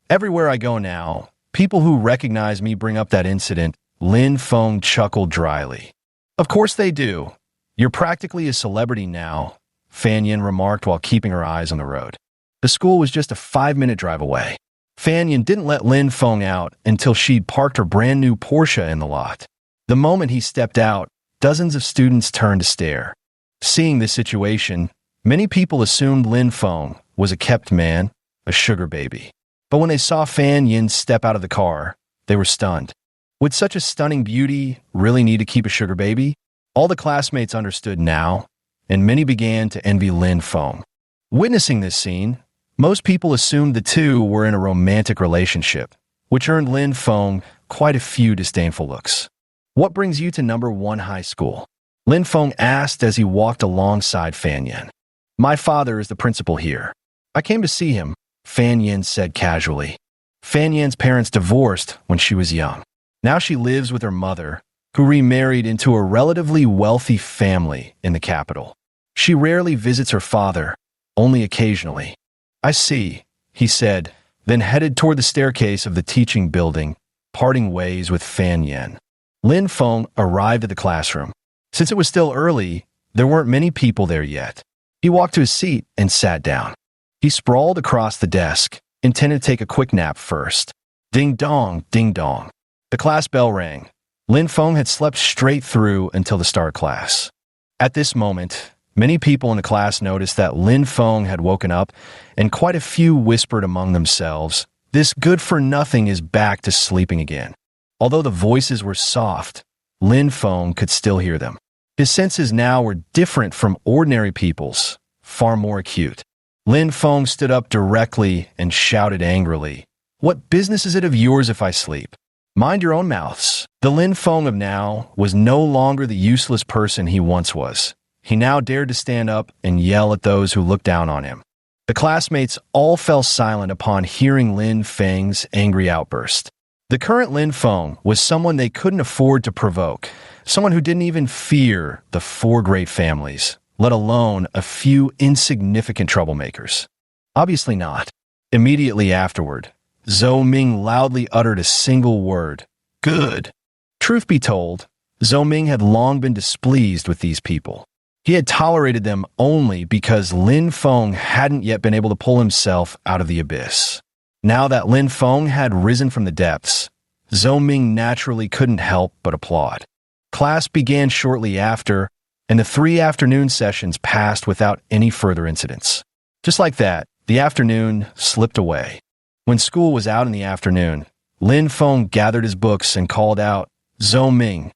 Everywhere I go now, people who recognize me bring up that incident." Lin Feng chuckled dryly. "Of course they do. You're practically a celebrity now," Fan Yin remarked while keeping her eyes on the road. The school was just a 5-minute drive away. Fan Yin didn't let Lin Feng out until she'd parked her brand new Porsche in the lot. The moment he stepped out, dozens of students turned to stare. Seeing this situation, many people assumed Lin Feng was a kept man, a sugar baby. But when they saw Fan Yin step out of the car, they were stunned. Would such a stunning beauty really need to keep a sugar baby? All the classmates understood now, and many began to envy Lin Feng. Witnessing this scene, most people assumed the two were in a romantic relationship, which earned Lin Feng quite a few disdainful looks. "What brings you to number 1 high school?" Lin Feng asked as he walked alongside Fan Yin. "My father is the principal here. I came to see him," Fan Yin said casually. Fan Yin's parents divorced when she was young. Now she lives with her mother, who remarried into a relatively wealthy family in the capital. She rarely visits her father, only occasionally. "I see," he said, then headed toward the staircase of the teaching building, parting ways with Fan Yen. Lin Feng arrived at the classroom. Since it was still early, there weren't many people there yet. He walked to his seat and sat down. He sprawled across the desk, intended to take a quick nap first. Ding dong, ding dong. The class bell rang. Lin Feng had slept straight through until the start of class. At this moment, many people in the class noticed that Lin Feng had woken up, and quite a few whispered among themselves, "This good-for-nothing is back to sleeping again." Although the voices were soft, Lin Feng could still hear them. His senses now were different from ordinary people's, far more acute. Lin Feng stood up directly and shouted angrily, "What business is it of yours if I sleep? Mind your own mouths." The Lin Feng of now was no longer the useless person he once was. He now dared to stand up and yell at those who looked down on him. The classmates all fell silent upon hearing Lin Feng's angry outburst. The current Lin Feng was someone they couldn't afford to provoke, someone who didn't even fear the four great families, let alone a few insignificant troublemakers. Obviously not. Immediately afterward, Zhou Ming loudly uttered a single word, "Good." Truth be told, Zhou Ming had long been displeased with these people. He had tolerated them only because Lin Feng hadn't yet been able to pull himself out of the abyss. Now that Lin Feng had risen from the depths, Zhou Ming naturally couldn't help but applaud. Class began shortly after, and the 3 afternoon sessions passed without any further incidents. Just like that, the afternoon slipped away. When school was out in the afternoon, Lin Feng gathered his books and called out, "Zhou Ming."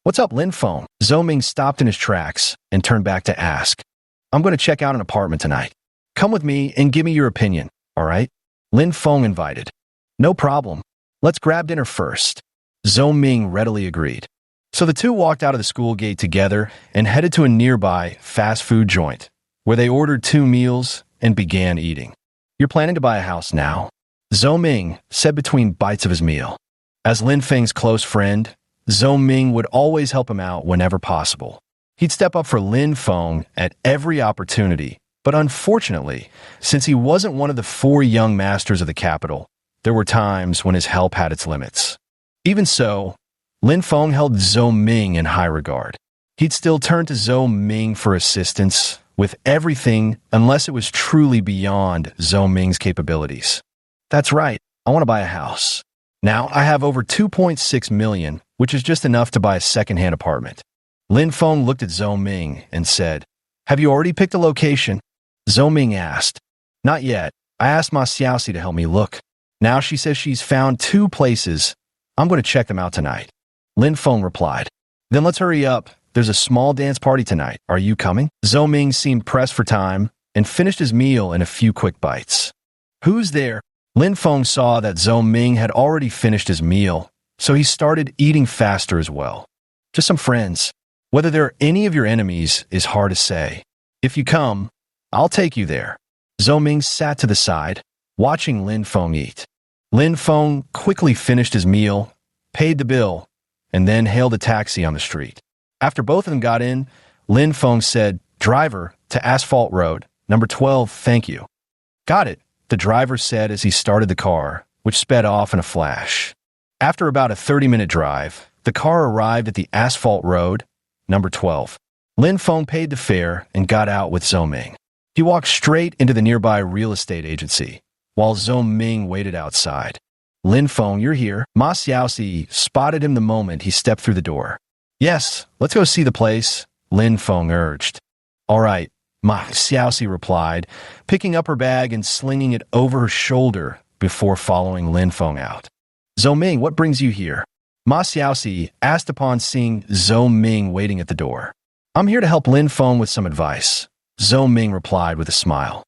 What's up, Lin Feng?" Zhou Ming stopped in his tracks and turned back to ask, "I'm going to check out an apartment tonight. Come with me and give me your opinion, all right?" Lin Feng invited. "No problem. Let's grab dinner first." Zhou Ming readily agreed. So the two walked out of the school gate together and headed to a nearby fast food joint, where they ordered 2 meals and began eating. "You're planning to buy a house now?" Zhou Ming said between bites of his meal. As Lin Feng's close friend, Zhou Ming would always help him out whenever possible. He'd step up for Lin Feng at every opportunity, but unfortunately, since he wasn't one of the 4 young masters of the capital, there were times when his help had its limits. Even so, Lin Feng held Zhou Ming in high regard. He'd still turn to Zhou Ming for assistance with everything unless it was truly beyond Zhou Ming's capabilities. "That's right, I want to buy a house. Now I have over 2.6 million, which is just enough to buy a second-hand apartment." Lin Feng looked at Zhou Ming and said, "Have you already picked a location?" Zhou Ming asked. "Not yet. I asked Ma Xiaoxi to help me look. Now she says she's found 2 places. I'm going to check them out tonight." Lin Feng replied. "Then let's hurry up. There's a small dance party tonight. Are you coming?" Zhou Ming seemed pressed for time and finished his meal in a few quick bites. "Who's there?" Lin Feng saw that Zhou Ming had already finished his meal, so he started eating faster as well. "Just some friends. Whether they're any of your enemies is hard to say. If you come, I'll take you there." Zhou Ming sat to the side, watching Lin Feng eat. Lin Feng quickly finished his meal, paid the bill, and then hailed a taxi on the street. After both of them got in, Lin Feng said, "Driver, to Asphalt Road, number 12, thank you." "Got it," the driver said as he started the car, which sped off in a flash. After about a 30-minute drive, the car arrived at the Asphalt Road, number 12. Lin Feng paid the fare and got out with Zhou Ming. He walked straight into the nearby real estate agency, while Zhou Ming waited outside. "Lin Feng, you're here." Ma Xiaoxi spotted him the moment he stepped through the door. "Yes, let's go see the place," Lin Feng urged. "All right," Ma Xiaoxi replied, picking up her bag and slinging it over her shoulder before following Lin Feng out. "Zhou Ming, what brings you here?" Ma Xiaoxi asked upon seeing Zhou Ming waiting at the door. "I'm here to help Lin Feng with some advice," Zhou Ming replied with a smile.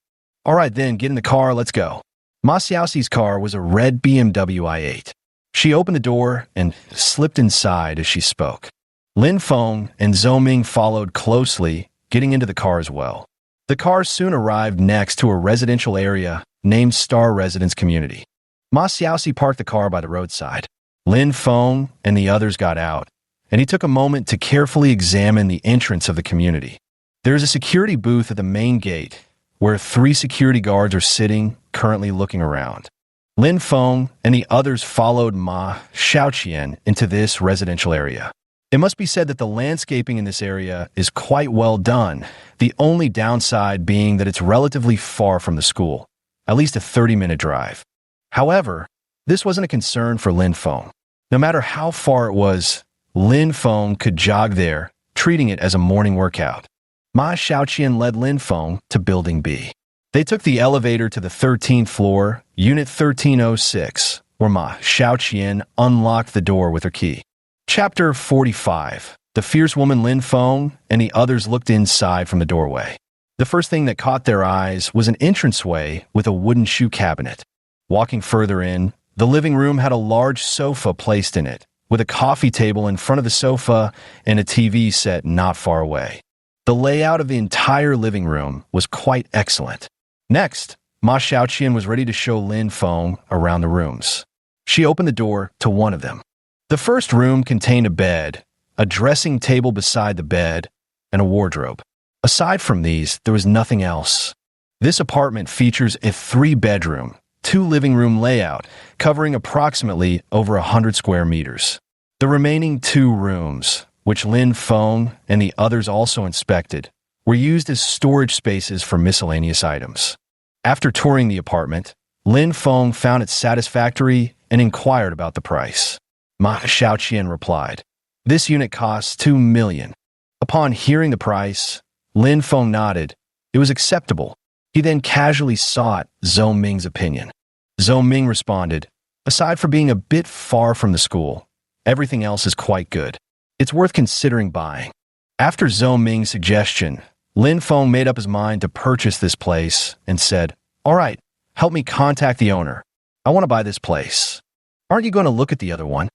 "All right then, get in the car, let's go." Ma Xiaoxi's car was a red BMW i8. She opened the door and slipped inside as she spoke. Lin Feng and Zhou Ming followed closely, getting into the car as well. The car soon arrived next to a residential area named Star Residence Community. Ma Xiaoxi parked the car by the roadside. Lin Feng and the others got out, and he took a moment to carefully examine the entrance of the community. There is a security booth at the main gate, where 3 security guards are sitting, currently looking around. Lin Feng and the others followed Ma Xiaoqian into this residential area. It must be said that the landscaping in this area is quite well done, the only downside being that it's relatively far from the school, at least a 30-minute drive. However, this wasn't a concern for Lin Feng. No matter how far it was, Lin Feng could jog there, treating it as a morning workout. Ma Xiaoqian led Lin Feng to Building B. They took the elevator to the 13th floor, Unit 1306, where Ma Xiaoqian unlocked the door with her key. Chapter 45. The fierce woman Lin Feng and the others looked inside from the doorway. The first thing that caught their eyes was an entranceway with a wooden shoe cabinet. Walking further in, the living room had a large sofa placed in it, with a coffee table in front of the sofa and a TV set not far away. The layout of the entire living room was quite excellent. Next, Ma Xiaoqian was ready to show Lin Feng around the rooms. She opened the door to one of them. The first room contained a bed, a dressing table beside the bed, and a wardrobe. Aside from these, there was nothing else. This apartment features a 3-bedroom, 2-living-room layout covering approximately over 100 square meters. The remaining 2 rooms, which Lin Feng and the others also inspected, were used as storage spaces for miscellaneous items. After touring the apartment, Lin Feng found it satisfactory and inquired about the price. Ma Xiaoqian replied, "This unit costs 2 million. Upon hearing the price, Lin Feng nodded. It was acceptable. He then casually sought Zhou Ming's opinion. Zhou Ming responded, "Aside from being a bit far from the school, everything else is quite good. It's worth considering buying." After Zhou Ming's suggestion, Lin Feng made up his mind to purchase this place and said, "All right, help me contact the owner. I want to buy this place." "Aren't you going to look at the other one?"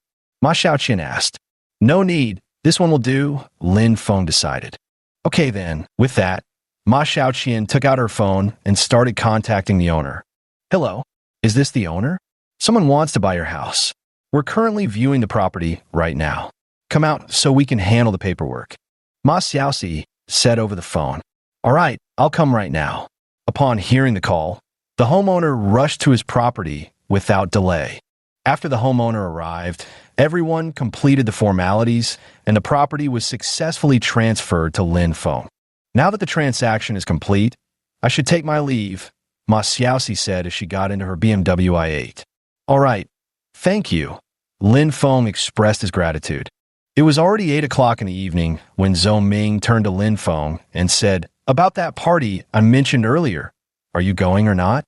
Ma Xiaoqian asked. "No need. This one will do," Lin Feng decided. Okay then, with that, Ma Xiaoqian took out her phone and started contacting the owner. "Hello, is this the owner? Someone wants to buy your house. We're currently viewing the property right now. Come out so we can handle the paperwork." Ma Xiaoxi said over the phone. "All right, I'll come right now." Upon hearing the call, the homeowner rushed to his property without delay. After the homeowner arrived, everyone completed the formalities and the property was successfully transferred to Lin Feng. "Now that the transaction is complete, I should take my leave," Ma Xiaoxi said as she got into her BMW i8. "All right, thank you," Lin Feng expressed his gratitude. It was already 8 o'clock in the evening when Zhou Ming turned to Lin Feng and said, "About that party I mentioned earlier, are you going or not?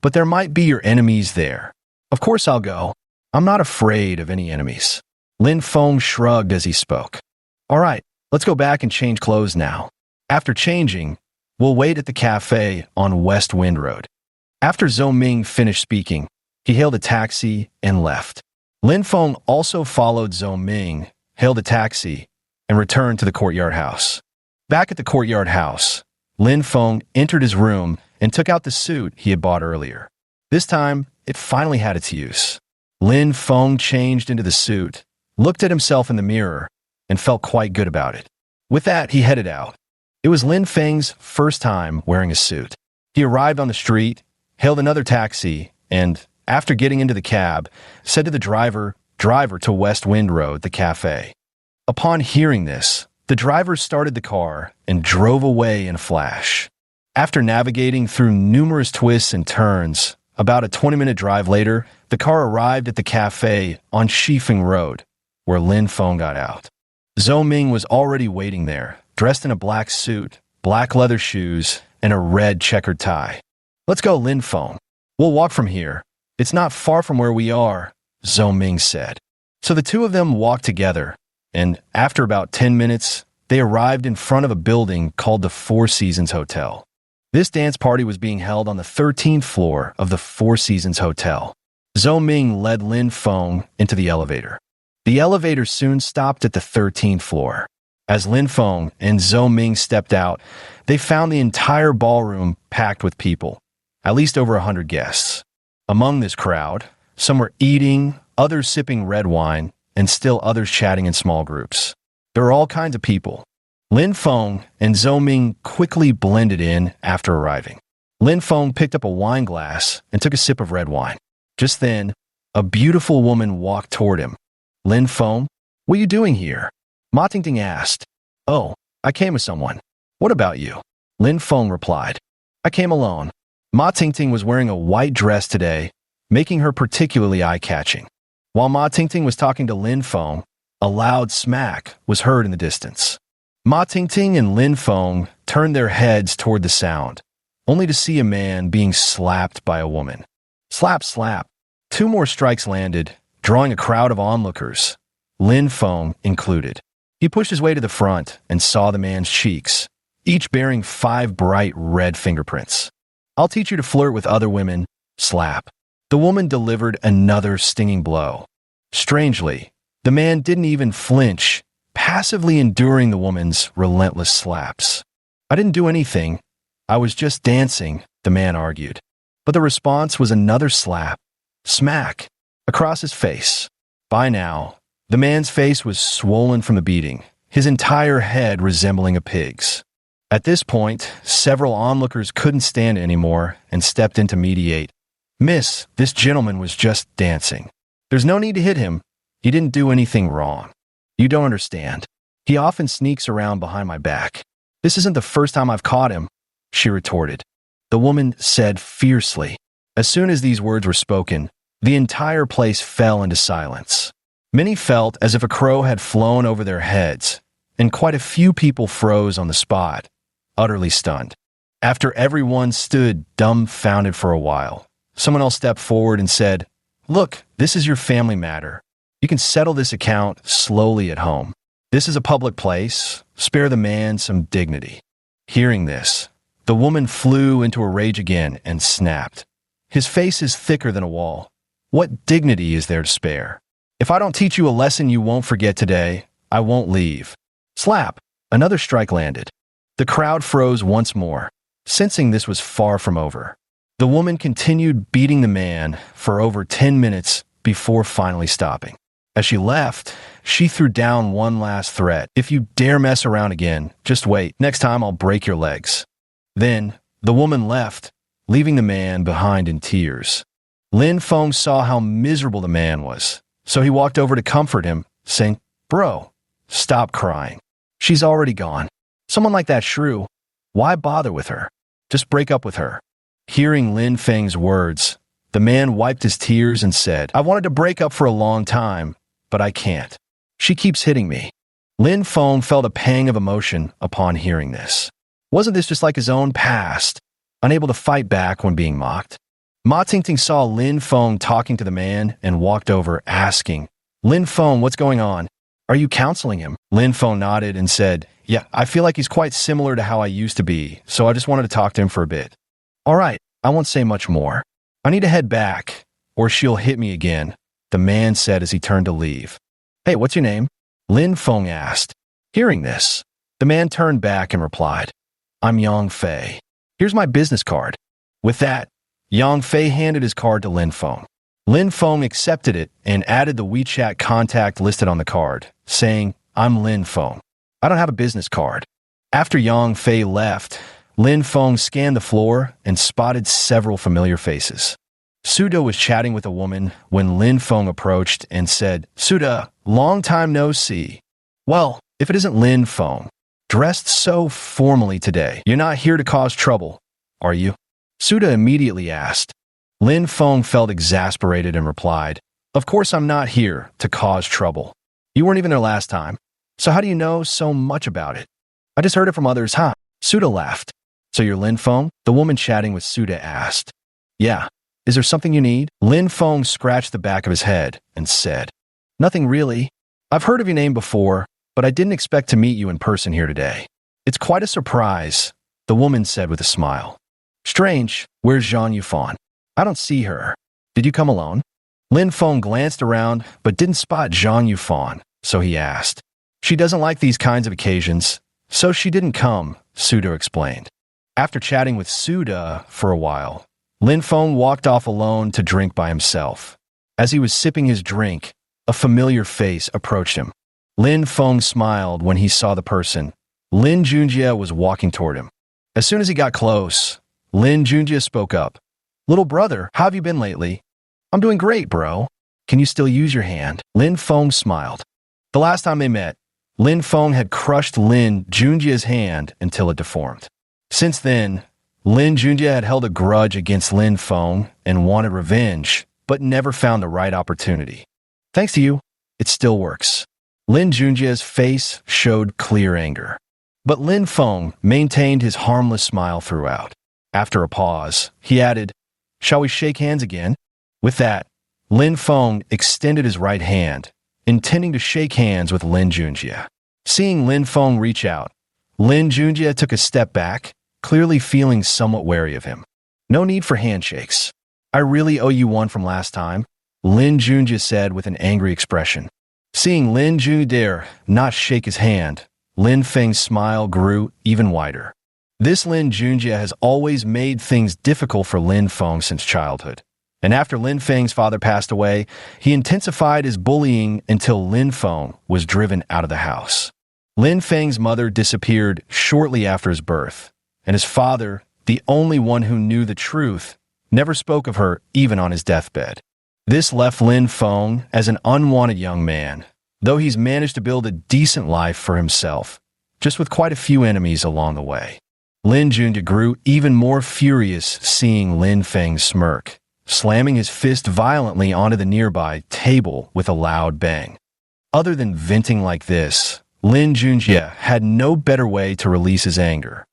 But there might be your enemies there." "Of course I'll go. I'm not afraid of any enemies." Lin Feng shrugged as he spoke. "All right, let's go back and change clothes now. After changing, we'll wait at the cafe on West Wind Road." After Zhou Ming finished speaking, he hailed a taxi and left. Lin Feng also followed Zhou Ming, hailed a taxi, and returned to the courtyard house. Back at the courtyard house, Lin Feng entered his room and took out the suit he had bought earlier. This time, it finally had its use. Lin Feng changed into the suit, looked at himself in the mirror, and felt quite good about it. With that, he headed out. It was Lin Feng's first time wearing a suit. He arrived on the street, hailed another taxi, and, after getting into the cab, said to the driver to West Wind Road, the cafe. Upon hearing this, the driver started the car and drove away in a flash. After navigating through numerous twists and turns, about a 20-minute drive later, the car arrived at the cafe on Shifeng Road, where Lin Feng got out. Zhou Ming was already waiting there, dressed in a black suit, black leather shoes, and a red checkered tie. "Let's go, Lin Feng. We'll walk from here. It's not far from where we are," Zhou Ming said. So the two of them walked together, and after about 10 minutes, they arrived in front of a building called the Four Seasons Hotel. This dance party was being held on the 13th floor of the Four Seasons Hotel. Zhou Ming led Lin Feng into the elevator. The elevator soon stopped at the 13th floor. As Lin Feng and Zhou Ming stepped out, they found the entire ballroom packed with people, at least over 100 guests. Among this crowd, some were eating, others sipping red wine, and still others chatting in small groups. There were all kinds of people. Lin Feng and Zhou Ming quickly blended in after arriving. Lin Feng picked up a wine glass and took a sip of red wine. Just then, a beautiful woman walked toward him. Lin Feng, what are you doing here? Ma Tingting asked. Oh, I came with someone. What about you? Lin Feng replied. I came alone. Ma Tingting was wearing a white dress today, making her particularly eye-catching. While Ma Tingting was talking to Lin Feng, a loud smack was heard in the distance. Ma Tingting and Lin Feng turned their heads toward the sound, only to see a man being slapped by a woman. Slap, slap. 2 more strikes landed, drawing a crowd of onlookers, Lin Feng included. He pushed his way to the front and saw the man's cheeks, each bearing 5 bright red fingerprints. I'll teach you to flirt with other women. Slap. The woman delivered another stinging blow. Strangely, the man didn't even flinch, passively enduring the woman's relentless slaps. I didn't do anything. I was just dancing, the man argued. But the response was another slap, smack, across his face. By now, the man's face was swollen from the beating, his entire head resembling a pig's. At this point, several onlookers couldn't stand it anymore and stepped in to mediate. Miss, this gentleman was just dancing. There's no need to hit him. He didn't do anything wrong. You don't understand. He often sneaks around behind my back. This isn't the first time I've caught him, she retorted. The woman said fiercely. As soon as these words were spoken, the entire place fell into silence. Many felt as if a crow had flown over their heads, and quite a few people froze on the spot, utterly stunned. After everyone stood dumbfounded for a while, someone else stepped forward and said, Look, this is your family matter. You can settle this account slowly at home. This is a public place. Spare the man some dignity. Hearing this, the woman flew into a rage again and snapped. His face is thicker than a wall. What dignity is there to spare? If I don't teach you a lesson you won't forget today, I won't leave. Slap! Another strike landed. The crowd froze once more, sensing this was far from over. The woman continued beating the man for over 10 minutes before finally stopping. As she left, she threw down one last threat. If you dare mess around again, just wait. Next time I'll break your legs. Then, the woman left, leaving the man behind in tears. Lin Feng saw how miserable the man was, so he walked over to comfort him, saying, Bro, stop crying. She's already gone. Someone like that shrew, why bother with her? Just break up with her. Hearing Lin Feng's words, the man wiped his tears and said, I wanted to break up for a long time, but I can't. She keeps hitting me. Lin Feng felt a pang of emotion upon hearing this. Wasn't this just like his own past, unable to fight back when being mocked? Ma Tingting saw Lin Feng talking to the man and walked over, asking, Lin Feng, what's going on? Are you counseling him? Lin Feng nodded and said, Yeah, I feel like he's quite similar to how I used to be, so I just wanted to talk to him for a bit. All right, I won't say much more. I need to head back, or she'll hit me again, the man said as he turned to leave. Hey, what's your name? Lin Feng asked. Hearing this, the man turned back and replied, I'm Yang Fei. Here's my business card. With that, Yang Fei handed his card to Lin Feng. Lin Feng accepted it and added the WeChat contact listed on the card, saying, I'm Lin Feng. I don't have a business card. After Yang Fei left, Lin Feng scanned the floor and spotted several familiar faces. Suda was chatting with a woman when Lin Feng approached and said, Suda, long time no see. Well, if it isn't Lin Feng, dressed so formally today, you're not here to cause trouble, are you? Suda immediately asked. Lin Feng felt exasperated and replied, Of course I'm not here to cause trouble. You weren't even there last time, so how do you know so much about it? I just heard it from others, huh? Suda laughed. So you're Lin Feng? The woman chatting with Suda asked. Yeah. Is there something you need? Lin Feng scratched the back of his head and said, Nothing really. I've heard of your name before, but I didn't expect to meet you in person here today. It's quite a surprise, the woman said with a smile. Strange. Where's Zhang Yufan? I don't see her. Did you come alone? Lin Feng glanced around but didn't spot Zhang Yufan, so he asked. She doesn't like these kinds of occasions, so she didn't come, Suda explained. After chatting with Suda for a while, Lin Feng walked off alone to drink by himself. As he was sipping his drink, a familiar face approached him. Lin Feng smiled when he saw the person. Lin Junjie was walking toward him. As soon as he got close, Lin Junjie spoke up. Little brother, how have you been lately? I'm doing great, bro. Can you still use your hand? Lin Feng smiled. The last time they met, Lin Feng had crushed Lin Junjie's hand until it deformed. Since then, Lin Junjie had held a grudge against Lin Feng and wanted revenge, but never found the right opportunity. Thanks to you, it still works. Lin Junjie's face showed clear anger. But Lin Feng maintained his harmless smile throughout. After a pause, he added, "Shall we shake hands again?" With that, Lin Feng extended his right hand, intending to shake hands with Lin Junjie. Seeing Lin Feng reach out, Lin Junjie took a step back, clearly feeling somewhat wary of him. "No need for handshakes. I really owe you one from last time," Lin Junjie said with an angry expression. Seeing Lin Junjie dare not shake his hand, Lin Feng's smile grew even wider. This Lin Junjie has always made things difficult for Lin Feng since childhood. And after Lin Feng's father passed away, he intensified his bullying until Lin Feng was driven out of the house. Lin Feng's mother disappeared shortly after his birth, and his father, the only one who knew the truth, never spoke of her even on his deathbed. This left Lin Feng as an unwanted young man, though he's managed to build a decent life for himself, just with quite a few enemies along the way. Lin Junjie grew even more furious seeing Lin Feng smirk, slamming his fist violently onto the nearby table with a loud bang. Other than venting like this, Lin Junjie had no better way to release his anger.